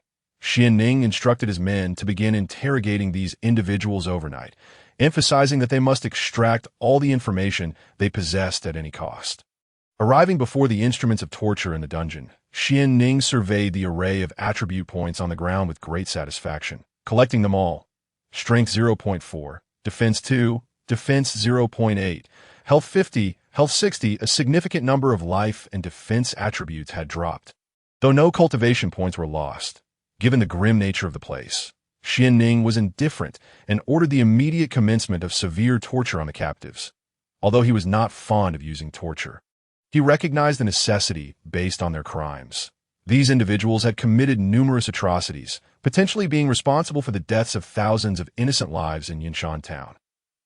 Xuanning instructed his men to begin interrogating these individuals overnight, emphasizing that they must extract all the information they possessed at any cost. Arriving before the instruments of torture in the dungeon, Xuanning surveyed the array of attribute points on the ground with great satisfaction, collecting them all. Strength 0.4, Defense 2, Defense 0.8, Health 50, Health 60. A significant number of life and defense attributes had dropped, though no cultivation points were lost. Given the grim nature of the place, Xuanning was indifferent and ordered the immediate commencement of severe torture on the captives. Although he was not fond of using torture, he recognized the necessity based on their crimes. These individuals had committed numerous atrocities, potentially being responsible for the deaths of thousands of innocent lives in Yinshan town.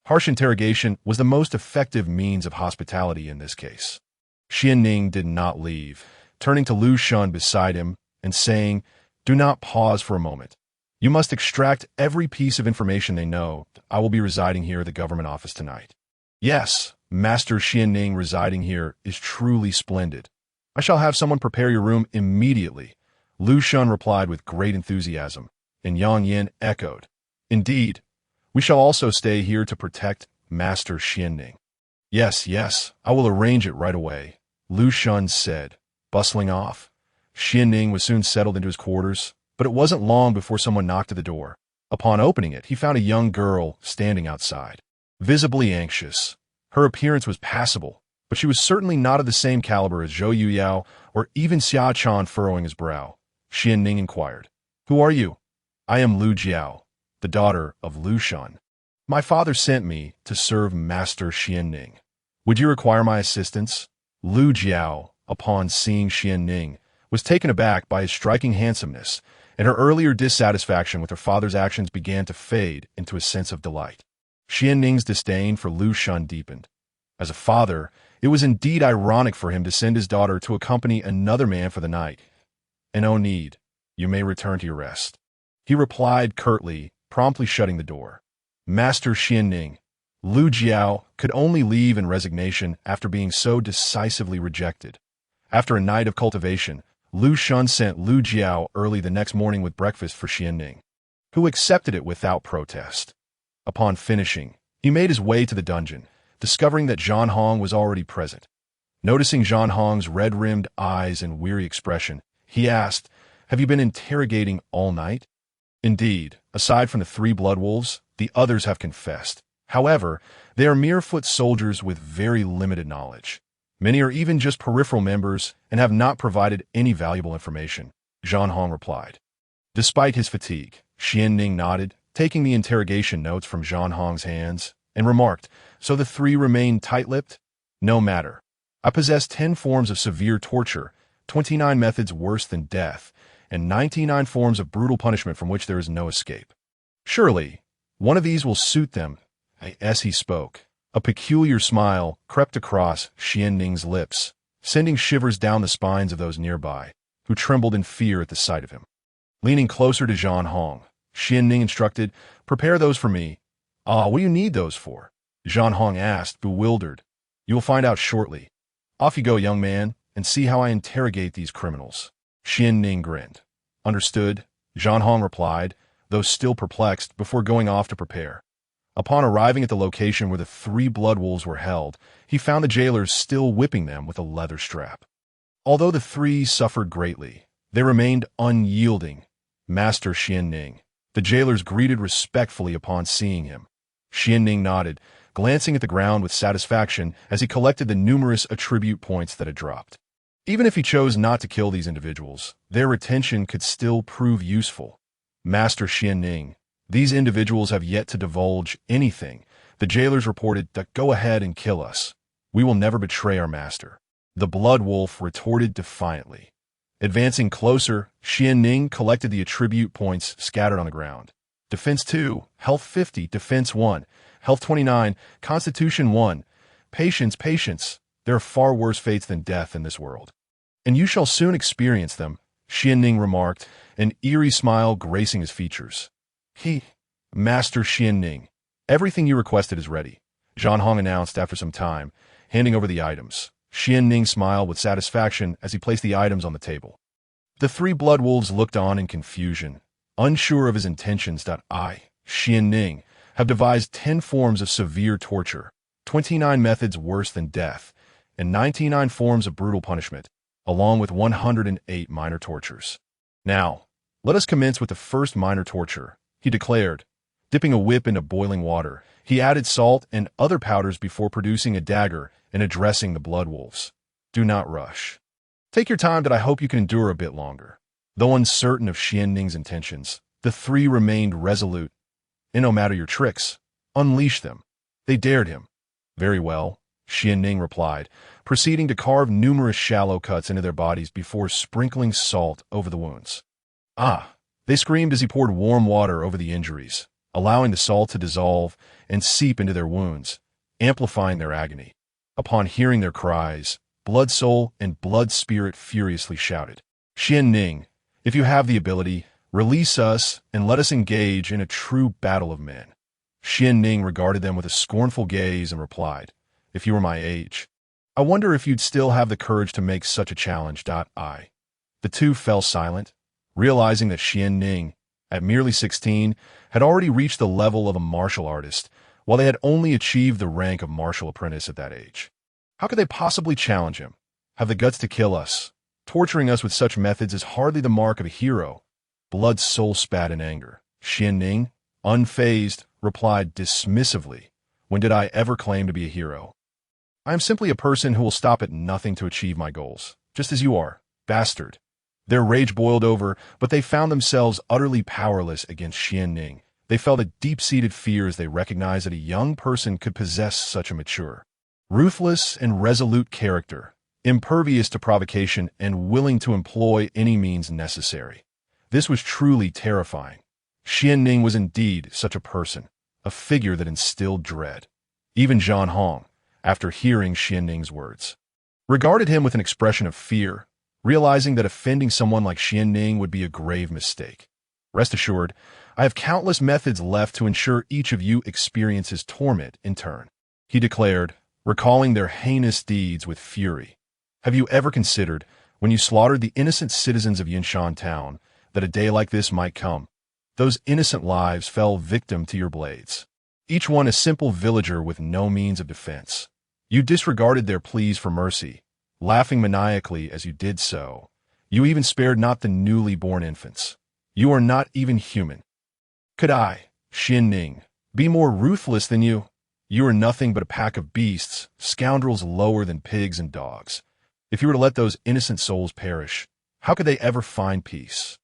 Harsh interrogation was the most effective means of hospitality in this case. Xuanning did not leave, turning to Lu Shun beside him and saying, "Do not pause for a moment. You must extract every piece of information they know. I will be residing here at the government office tonight." "Yes, Master Xuanning residing here is truly splendid. I shall have someone prepare your room immediately," Lu Shun replied with great enthusiasm, and Yang Yin echoed, "Indeed, we shall also stay here to protect Master Xuanning." Yes, I will arrange it right away," Lu Shun said, bustling off. Xuanning was soon settled into his quarters, but it wasn't long before someone knocked at the door. Upon opening it, he found a young girl standing outside, visibly anxious. Her appearance was passable, but she was certainly not of the same caliber as Zhou Yuyao or even Xia Chan furrowing his brow. Xuanning inquired, "Who are you?" "I am Lu Jiao, the daughter of Lu Shun. My father sent me to serve Master Xuanning. Would you require my assistance?" Lu Jiao, upon seeing Xuanning, was taken aback by his striking handsomeness, and her earlier dissatisfaction with her father's actions began to fade into a sense of delight. Xuanning's disdain for Lu Shun deepened. As a father, it was indeed ironic for him to send his daughter to accompany another man for the night. "And no need. You may return to your rest," he replied curtly, promptly shutting the door. Master Xuanning, Lu Jiao, could only leave in resignation after being so decisively rejected. After a night of cultivation, Lu Shun sent Lu Jiao early the next morning with breakfast for Xuanning, who accepted it without protest. Upon finishing, he made his way to the dungeon, discovering that Zhan Hong was already present. Noticing Zhan Hong's red-rimmed eyes and weary expression, he asked, "Have you been interrogating all night?" "Indeed, aside from the three blood wolves, the others have confessed. However, they are mere foot soldiers with very limited knowledge. Many are even just peripheral members and have not provided any valuable information," Zhan Hong replied. Despite his fatigue, Xuanning nodded, taking the interrogation notes from Zhan Hong's hands, and remarked, "So the three remain tight-lipped? No matter. I possess 10 forms of severe torture, 29 methods worse than death, and 99 forms of brutal punishment from which there is no escape. Surely, one of these will suit them." As he spoke, a peculiar smile crept across Xuanning's lips, sending shivers down the spines of those nearby. who trembled in fear at the sight of him. Leaning closer to Xuanning, Xuanning instructed, "Prepare those for me." "Ah, what do you need those for?" Xuanning asked, bewildered. "You will find out shortly. Off you go, young man, and see how I interrogate these criminals." Xuanning grinned. "Understood," Xuanning replied, though still perplexed, before going off to prepare. Upon arriving at the location where the 3 blood wolves were held, he found the jailers still whipping them with a leather strap. Although the 3 suffered greatly, they remained unyielding. "Master Xuanning," the jailers greeted respectfully upon seeing him. Xuanning nodded, glancing at the ground with satisfaction as he collected the numerous attribute points that had dropped. Even if he chose not to kill these individuals, their retention could still prove useful. "Master Xuanning, these individuals have yet to divulge anything. The jailers reported to go ahead and kill us. We will never betray our master." The blood wolf retorted defiantly. Advancing closer, Xuanning collected the attribute points scattered on the ground. Defense 2, Health 50, Defense 1, Health 29, Constitution 1. Patience, patience. There are far worse fates than death in this world. "And you shall soon experience them," Xuanning remarked, an eerie smile gracing his features. "Master Xuanning, everything you requested is ready," Xuanning announced after some time, handing over the items. Xuanning smiled with satisfaction as he placed the items on the table. The 3 blood wolves looked on in confusion, unsure of his intentions. "I, Xuanning, have devised 10 forms of severe torture, 29 methods worse than death, and 99 forms of brutal punishment, along with 108 minor tortures. Now, let us commence with the first minor torture," he declared. Dipping a whip into boiling water, he added salt and other powders before producing a dagger and addressing the blood wolves. "Do not rush. Take your time, that I hope you can endure a bit longer." Though uncertain of Xuanning's intentions, the 3 remained resolute. "And no matter your tricks, unleash them." They dared him. "Very well," Xuanning replied, proceeding to carve numerous shallow cuts into their bodies before sprinkling salt over the wounds. "Ah!" they screamed as he poured warm water over the injuries, allowing the salt to dissolve and seep into their wounds, amplifying their agony. Upon hearing their cries, Blood Soul and Blood Spirit furiously shouted, "Xuanning, if you have the ability, release us and let us engage in a true battle of men." Xuanning regarded them with a scornful gaze and replied, "If you were my age, I wonder if you'd still have the courage to make such a challenge." The 2 fell silent, realizing that Xuanning, at merely 16, had already reached the level of a martial artist, while they had only achieved the rank of martial apprentice at that age. How could they possibly challenge him? Have the guts to kill us? Torturing us with such methods is hardly the mark of a hero. Blood Soul spat in anger. Xuanning, unfazed, replied dismissively, "When did I ever claim to be a hero? I am simply a person who will stop at nothing to achieve my goals, just as you are, bastard." Their rage boiled over, but they found themselves utterly powerless against Xuanning. They felt a deep-seated fear as they recognized that a young person could possess such a mature, ruthless, and resolute character, impervious to provocation and willing to employ any means necessary. This was truly terrifying. Xuanning was indeed such a person, a figure that instilled dread. Even Xuanning, after hearing Xuanning's words, regarded him with an expression of fear, realizing that offending someone like Xuanning would be a grave mistake. "Rest assured, I have countless methods left to ensure each of you experiences torment in turn," he declared, recalling their heinous deeds with fury. "Have you ever considered, when you slaughtered the innocent citizens of Yinshan Town, that a day like this might come? Those innocent lives fell victim to your blades, each one a simple villager with no means of defense. You disregarded their pleas for mercy, laughing maniacally as you did so. You even spared not the newly born infants. You are not even human. Could I, Xuanning, be more ruthless than you? You are nothing but a pack of beasts, scoundrels lower than pigs and dogs. If you were to let those innocent souls perish, how could they ever find peace?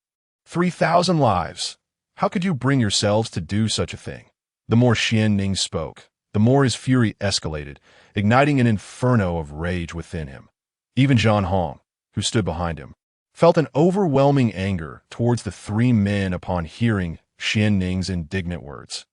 3,000 lives. How could you bring yourselves to do such a thing?" The more Xuanning spoke, the more his fury escalated, igniting an inferno of rage within him. Even Xuanning, who stood behind him, felt an overwhelming anger towards the 3 men upon hearing Xuanning's indignant words.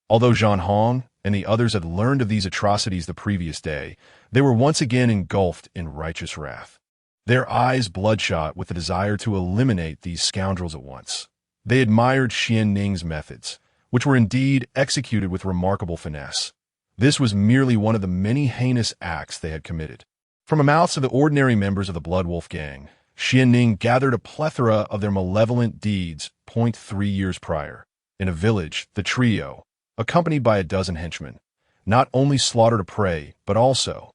Although Xuanning and the others had learned of these atrocities the previous day, they were once again engulfed in righteous wrath. their eyes bloodshot with the desire to eliminate these scoundrels at once. They admired Xuanning's methods, which were indeed executed with remarkable finesse. This was merely one of the many heinous acts they had committed. From the mouths of the ordinary members of the Blood Wolf gang, Xuanning gathered a plethora of their malevolent deeds 3 years prior. In a village, the trio, accompanied by a dozen henchmen, not only slaughtered a prey, but also,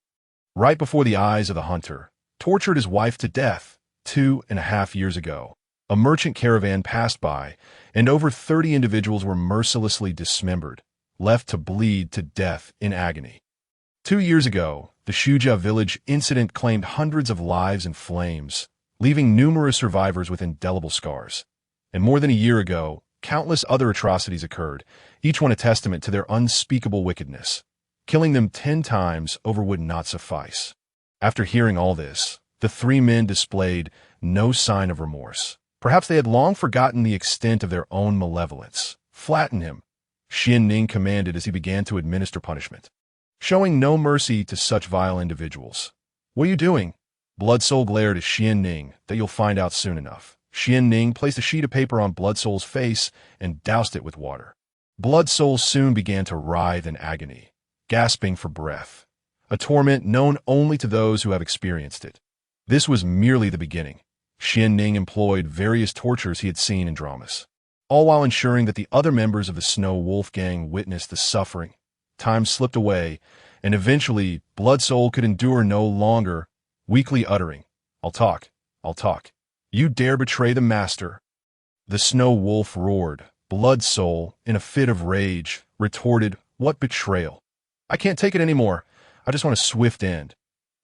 right before the eyes of the hunter, tortured his wife to death 2.5 years ago. A merchant caravan passed by, and over 30 individuals were mercilessly dismembered, left to bleed to death in agony. 2 years ago, the Shuja village incident claimed hundreds of lives in flames, leaving numerous survivors with indelible scars. And more than a year ago, countless other atrocities occurred, each one a testament to their unspeakable wickedness. Killing them 10 times over would not suffice. After hearing all this, the 3 men displayed no sign of remorse. Perhaps they had long forgotten the extent of their own malevolence. Flatten him, Xuanning commanded as he began to administer punishment, showing no mercy to such vile individuals. "What are you doing?" Bloodsoul glared at Xuanning. "That you'll find out soon enough." Xuanning placed a sheet of paper on Bloodsoul's face and doused it with water. Bloodsoul soon began to writhe in agony, gasping for breath, a torment known only to those who have experienced it. This was merely the beginning. Xuanning employed various tortures he had seen in dramas, all while ensuring that the other members of the Snow Wolf gang witnessed the suffering. Time slipped away, and eventually Bloodsoul could endure no longer, weakly uttering, I'll talk. You dare betray the master?" The Snow Wolf roared. Bloodsoul, in a fit of rage, retorted, "What betrayal? I can't take it anymore. I just want a swift end.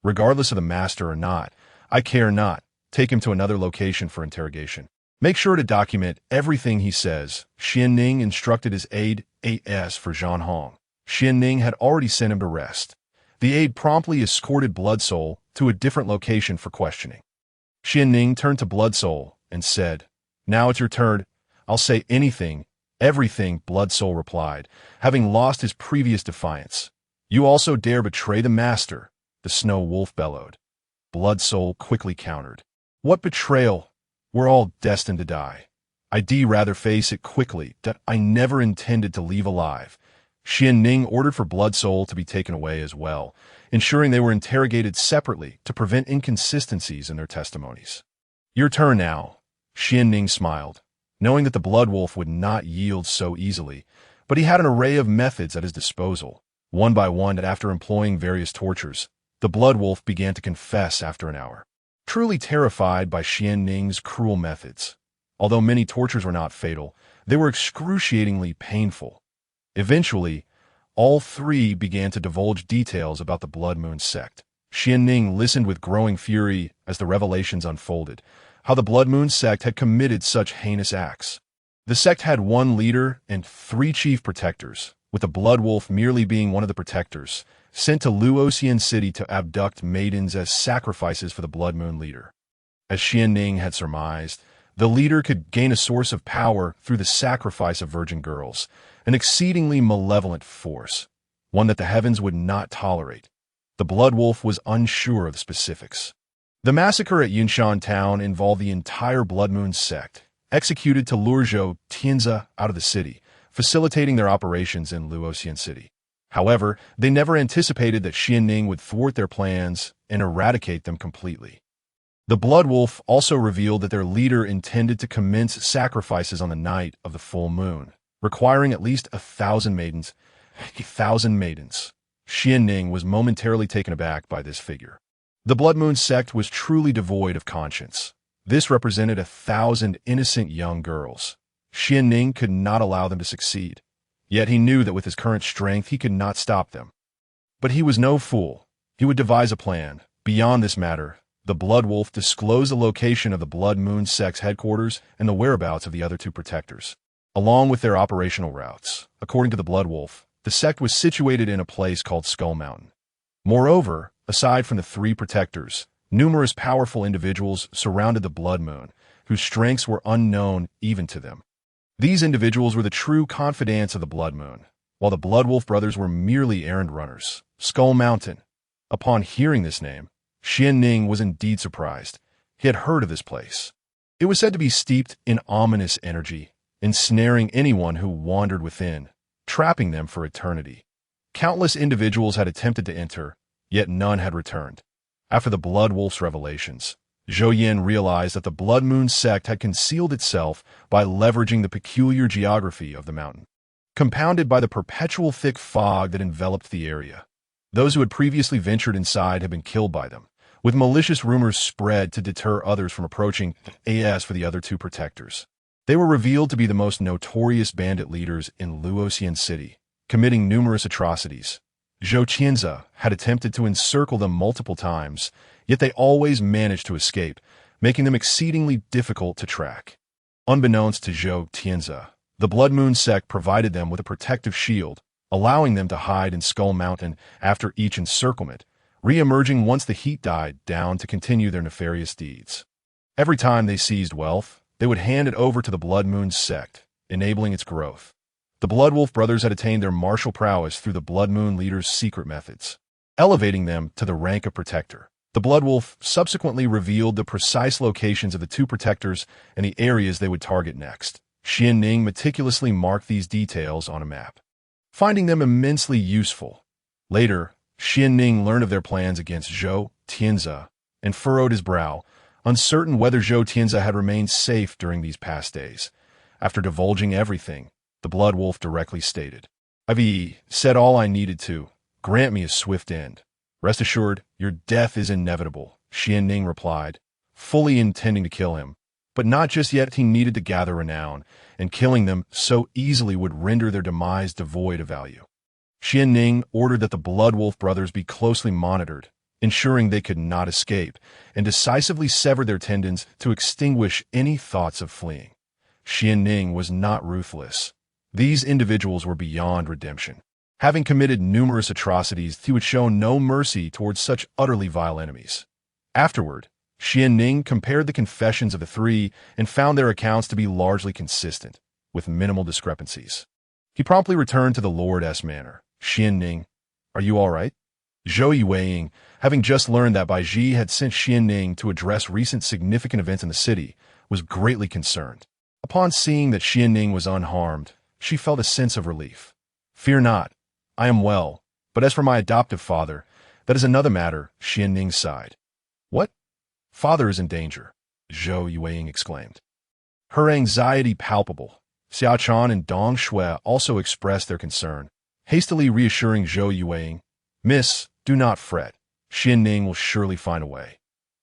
Regardless of the master or not, I care not. Take him to another location for interrogation. Make sure to document everything he says." Xuanning instructed his aide AS for Zhan Hong. Xuanning had already sent him to rest. The aide promptly escorted Bloodsoul to a different location for questioning. Xuanning turned to Bloodsoul and said, "Now it's your turn. I'll say anything, everything," Bloodsoul replied, having lost his previous defiance. "You also dare betray the master," the Snow Wolf bellowed. Bloodsoul quickly countered, "What betrayal? We're all destined to die. I'd rather face it quickly that I never intended to leave alive." Xuanning ordered for Bloodsoul to be taken away as well, ensuring they were interrogated separately to prevent inconsistencies in their testimonies. "Your turn now." Xuanning smiled, knowing that the Blood Wolf would not yield so easily, but he had an array of methods at his disposal. One by one, and after employing various tortures, the Blood Wolf began to confess after an hour, truly terrified by Xuanning's cruel methods. Although many tortures were not fatal, they were excruciatingly painful. Eventually, all 3 began to divulge details about the Blood Moon sect. Xuanning listened with growing fury as the revelations unfolded, how the Blood Moon sect had committed such heinous acts. The sect had 1 leader and 3 chief protectors, with the Blood Wolf merely being one of the protectors, sent to Luoxian City to abduct maidens as sacrifices for the Blood Moon leader. As Xuanning had surmised, the leader could gain a source of power through the sacrifice of virgin girls, an exceedingly malevolent force, one that the heavens would not tolerate. The Blood Wolf was unsure of the specifics. The massacre at Yunshan town involved the entire Blood Moon sect, executed to lure Zhou Tianzi out of the city, facilitating their operations in Luoxian City. However, they never anticipated that Xuanning would thwart their plans and eradicate them completely. The Blood Wolf also revealed that their leader intended to commence sacrifices on the night of the full moon, requiring at least 1,000 maidens. 1,000 maidens. Xuanning was momentarily taken aback by this figure. The Blood Moon sect was truly devoid of conscience. This represented 1,000 innocent young girls. Xuanning could not allow them to succeed. Yet he knew that with his current strength he could not stop them. But he was no fool. He would devise a plan. Beyond this matter, the Blood Wolf disclosed the location of the Blood Moon sect's headquarters and the whereabouts of the other 2 protectors, along with their operational routes. According to the Blood Wolf, the sect was situated in a place called Skull Mountain. Moreover, aside from the 3 protectors, numerous powerful individuals surrounded the Blood Moon, whose strengths were unknown even to them. These individuals were the true confidants of the Blood Moon, while the Blood Wolf brothers were merely errand runners. Skull Mountain. Upon hearing this name, Xuanning was indeed surprised. He had heard of this place. It was said to be steeped in ominous energy, ensnaring anyone who wandered within, trapping them for eternity. Countless individuals had attempted to enter, yet none had returned. After the Blood Wolf's revelations, Zhou Yin realized that the Blood Moon sect had concealed itself by leveraging the peculiar geography of the mountain, compounded by the perpetual thick fog that enveloped the area. Those who had previously ventured inside had been killed by them, with malicious rumors spread to deter others from approaching. As for the other two protectors, they were revealed to be the most notorious bandit leaders in Luoxian City, committing numerous atrocities. Zhou Qianze had attempted to encircle them multiple times, yet they always managed to escape, making them exceedingly difficult to track. Unbeknownst to Zhou Qianze, the Blood Moon sect provided them with a protective shield, allowing them to hide in Skull Mountain after each encirclement, re-emerging once the heat died down to continue their nefarious deeds. Every time they seized wealth, they would hand it over to the Blood Moon sect, enabling its growth. The Blood Wolf brothers had attained their martial prowess through the Blood Moon leader's secret methods, elevating them to the rank of protector. The Blood Wolf subsequently revealed the precise locations of the two protectors and the areas they would target next. Xuanning meticulously marked these details on a map, finding them immensely useful. Later, Xuanning learned of their plans against Zhou Qianze and furrowed his brow, uncertain whether Zhou Qianze had remained safe during these past days. After divulging everything, the Blood Wolf directly stated, "I've said all I needed to. Grant me a swift end. Rest assured, your death is inevitable," Xuanning replied, fully intending to kill him. But not just yet. He needed to gather renown, and killing them so easily would render their demise devoid of value. Xuanning ordered that the Blood Wolf brothers be closely monitored, ensuring they could not escape, and decisively severed their tendons to extinguish any thoughts of fleeing. Xuanning was not ruthless. These individuals were beyond redemption. Having committed numerous atrocities, he would show no mercy towards such utterly vile enemies. Afterward, Xuanning compared the confessions of the three and found their accounts to be largely consistent, with minimal discrepancies. He promptly returned to the Lord's manor. "Xuanning, are you all right?" Zhou Yueying, having just learned that Bai Ji had sent Xuanning to address recent significant events in the city, was greatly concerned. Upon seeing that Xuanning was unharmed, she felt a sense of relief. "Fear not, I am well, but as for my adoptive father, that is another matter," Xuanning sighed. "What? Father is in danger?" Zhou Yueying exclaimed, her anxiety palpable. Xiaochan and Dong Shui also expressed their concern, hastily reassuring Zhou Yueying, "Miss, do not fret. Xuanning will surely find a way."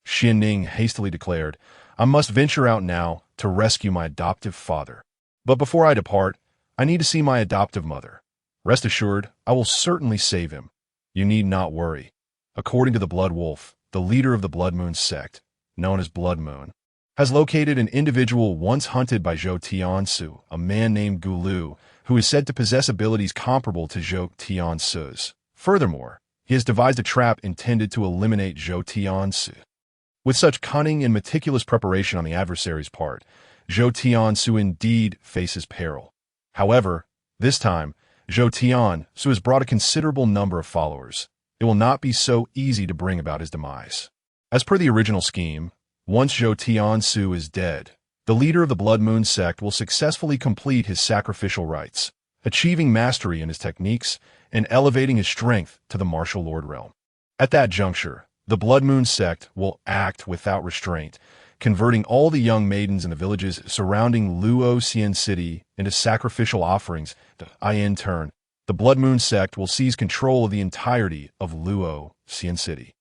Xuanning hastily declared, "I must venture out now to rescue my adoptive father. But before I depart, I need to see my adoptive mother. Rest assured, I will certainly save him. You need not worry." According to the Blood Wolf, the leader of the Blood Moon sect, known as Blood Moon, has located an individual once hunted by Zhou Tiansu, a man named Gulu, who is said to possess abilities comparable to Zhou Tiansu's. Furthermore, he has devised a trap intended to eliminate Zhou Tiansu. With such cunning and meticulous preparation on the adversary's part, Zhou Tiansu indeed faces peril. However, this time, Zhou Tiansu has brought a considerable number of followers. It will not be so easy to bring about his demise. As per the original scheme, once Zhou Tiansu is dead, the leader of the Blood Moon sect will successfully complete his sacrificial rites, achieving mastery in his techniques and elevating his strength to the martial lord realm. At that juncture, the Blood Moon sect will act without restraint, converting all the young maidens in the villages surrounding Luoxian City into sacrificial offerings. In turn, the Blood Moon sect will seize control of the entirety of Luoxian City,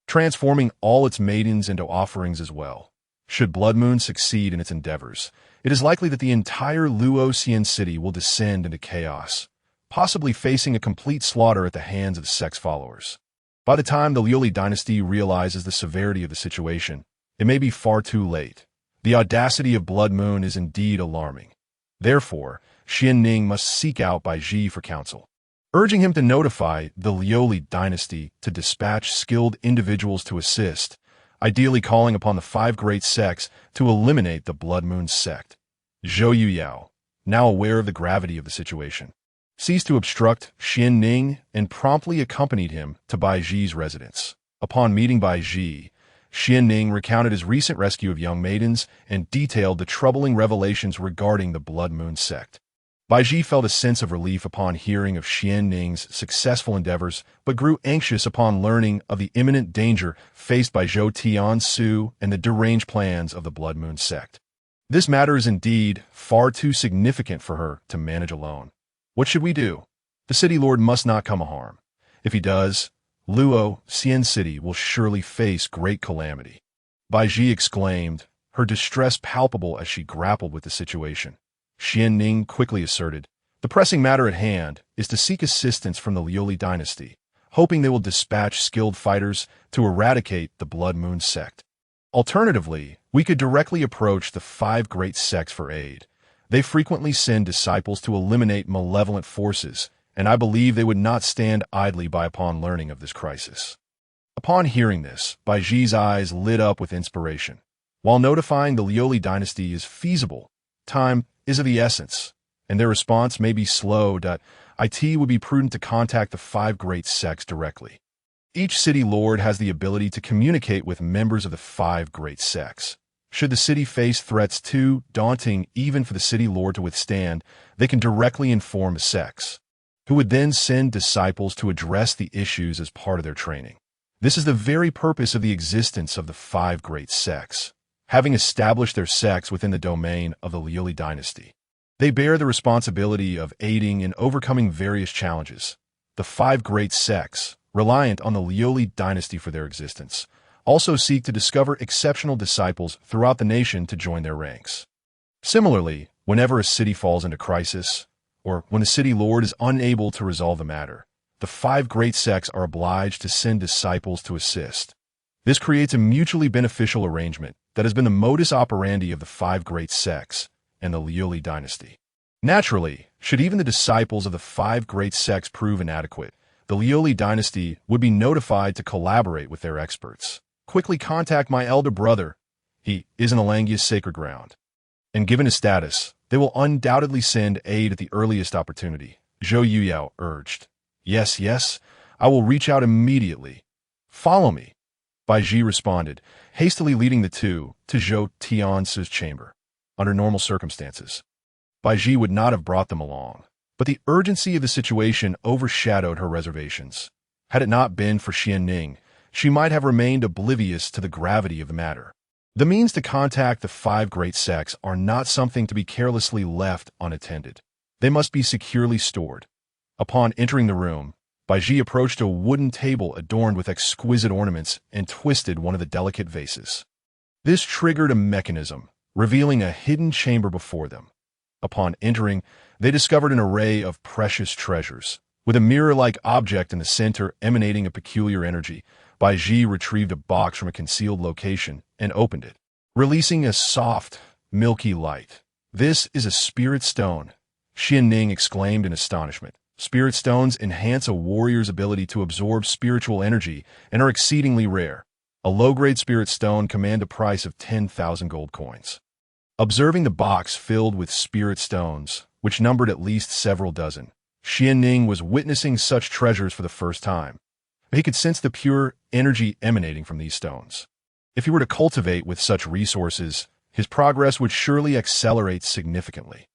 transforming all its maidens into offerings as well. Should Blood Moon succeed in its endeavors, it is likely that the entire Luoxian City will descend into chaos, possibly facing a complete slaughter at the hands of the sect's followers. By the time the Liuli dynasty realizes the severity of the situation, it may be far too late. The audacity of Blood Moon is indeed alarming. Therefore, Xuanning must seek out Bai Ji for counsel, urging him to notify the Liuli dynasty to dispatch skilled individuals to assist, ideally calling upon the 5 great sects to eliminate the Blood Moon sect. Zhou Yuyao, now aware of the gravity of the situation, ceased to obstruct Xuanning and promptly accompanied him to Bai Ji's residence. Upon meeting Baiji, Xuanning recounted his recent rescue of young maidens and detailed the troubling revelations regarding the Blood Moon sect. Baiji felt a sense of relief upon hearing of Xuanning's successful endeavors, but grew anxious upon learning of the imminent danger faced by Zhou Tiansu and the deranged plans of the Blood Moon sect. This matter is indeed far too significant for her to manage alone. What should we do? The city lord must not come harm. If he does, Luoxian city will surely face great calamity. Baiji exclaimed, her distress palpable as she grappled with the situation. Xuanning quickly asserted, the pressing matter at hand is to seek assistance from the Liuli dynasty, hoping they will dispatch skilled fighters to eradicate the Blood Moon sect. Alternatively, we could directly approach the 5 great sects for aid. They frequently send disciples to eliminate malevolent forces, and I believe they would not stand idly by upon learning of this crisis. Upon hearing this, Baiji's eyes lit up with inspiration. While notifying the Liuli dynasty is feasible, time is of the essence, and their response may be slow. It would be prudent to contact the 5 great sects directly. Each city lord has the ability to communicate with members of the 5 great sects. Should the city face threats too daunting even for the city lord to withstand, they can directly inform the sects, who would then send disciples to address the issues as part of their training. This is the very purpose of the existence of the 5 great sects. Having established their sects within the domain of the Liuli dynasty, they bear the responsibility of aiding in overcoming various challenges. The 5 great sects, reliant on the Liuli dynasty for their existence, also seek to discover exceptional disciples throughout the nation to join their ranks. Similarly, whenever a city falls into crisis, or when the city lord is unable to resolve the matter, the 5 great sects are obliged to send disciples to assist. This creates a mutually beneficial arrangement that has been the modus operandi of the 5 great sects and the Liuli dynasty. Naturally, should even the disciples of the 5 great sects prove inadequate, the Liuli dynasty would be notified to collaborate with their experts. Quickly contact my elder brother. He is in Alangia's sacred ground. And given his status, they will undoubtedly send aid at the earliest opportunity, Zhou Yuyao urged. Yes, I will reach out immediately. Follow me. Baiji responded, hastily leading the two to Zhou Tiansu's chamber. Under normal circumstances, Baiji would not have brought them along, but the urgency of the situation overshadowed her reservations. Had it not been for Xuanning, she might have remained oblivious to the gravity of the matter. The means to contact the 5 great sects are not something to be carelessly left unattended. They must be securely stored. Upon entering the room, Baiji approached a wooden table adorned with exquisite ornaments and twisted one of the delicate vases. This triggered a mechanism, revealing a hidden chamber before them. Upon entering, they discovered an array of precious treasures. With a mirror-like object in the center emanating a peculiar energy, Baiji retrieved a box from a concealed location and opened it, releasing a soft, milky light. This is a spirit stone, Xuanning exclaimed in astonishment. Spirit stones enhance a warrior's ability to absorb spiritual energy and are exceedingly rare. A low-grade spirit stone command a price of 10,000 gold coins. Observing the box filled with spirit stones, which numbered at least several dozen, Xuanning was witnessing such treasures for the first time. He could sense the pure energy emanating from these stones. If he were to cultivate with such resources, his progress would surely accelerate significantly.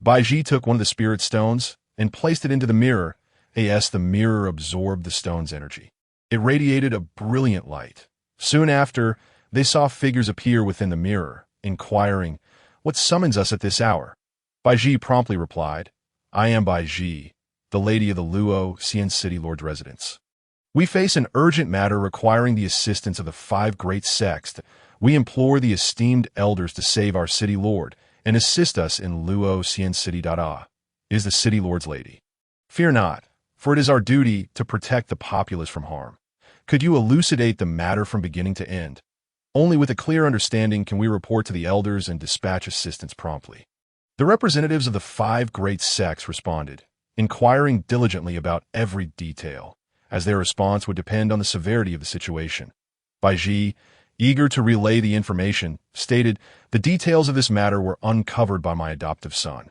Baiji took one of the spirit stones and placed it into the mirror. The mirror absorbed the stone's energy. It radiated a brilliant light. Soon after, they saw figures appear within the mirror, inquiring, "What summons us at this hour?" Baiji promptly replied, "I am Baiji, the lady of the Luoxian city lord's residence. We face an urgent matter requiring the assistance of the 5 great sects. We implore the esteemed elders to save our city lord and assist us in Luoxian city. Is the city lord's lady. Fear not, for it is our duty to protect the populace from harm. Could you elucidate the matter from beginning to end? Only with a clear understanding can we report to the elders and dispatch assistance promptly." The representatives of the 5 great sects responded, inquiring diligently about every detail, as their response would depend on the severity of the situation. Baiji, eager to relay the information, stated, "The details of this matter were uncovered by my adoptive son.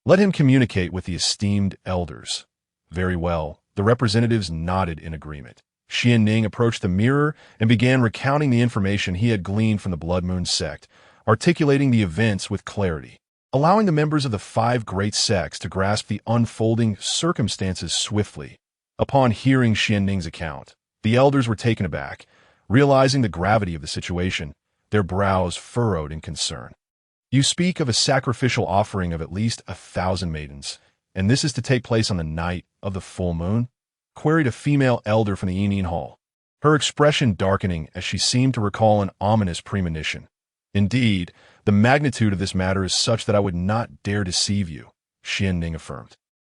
Let him communicate with the esteemed elders." Very well, the representatives nodded in agreement. Xuanning approached the mirror and began recounting the information he had gleaned from the Blood Moon sect, articulating the events with clarity, allowing the members of the 5 great sects to grasp the unfolding circumstances swiftly. Upon hearing Xuanning's account, the elders were taken aback, realizing the gravity of the situation, their brows furrowed in concern. "You speak of a sacrificial offering of at least 1,000 maidens, and this is to take place on the night of the full moon?" queried a female elder from the Enin Hall, her expression darkening as she seemed to recall an ominous premonition. "Indeed, the magnitude of this matter is such that I would not dare deceive you," Xuanning affirmed.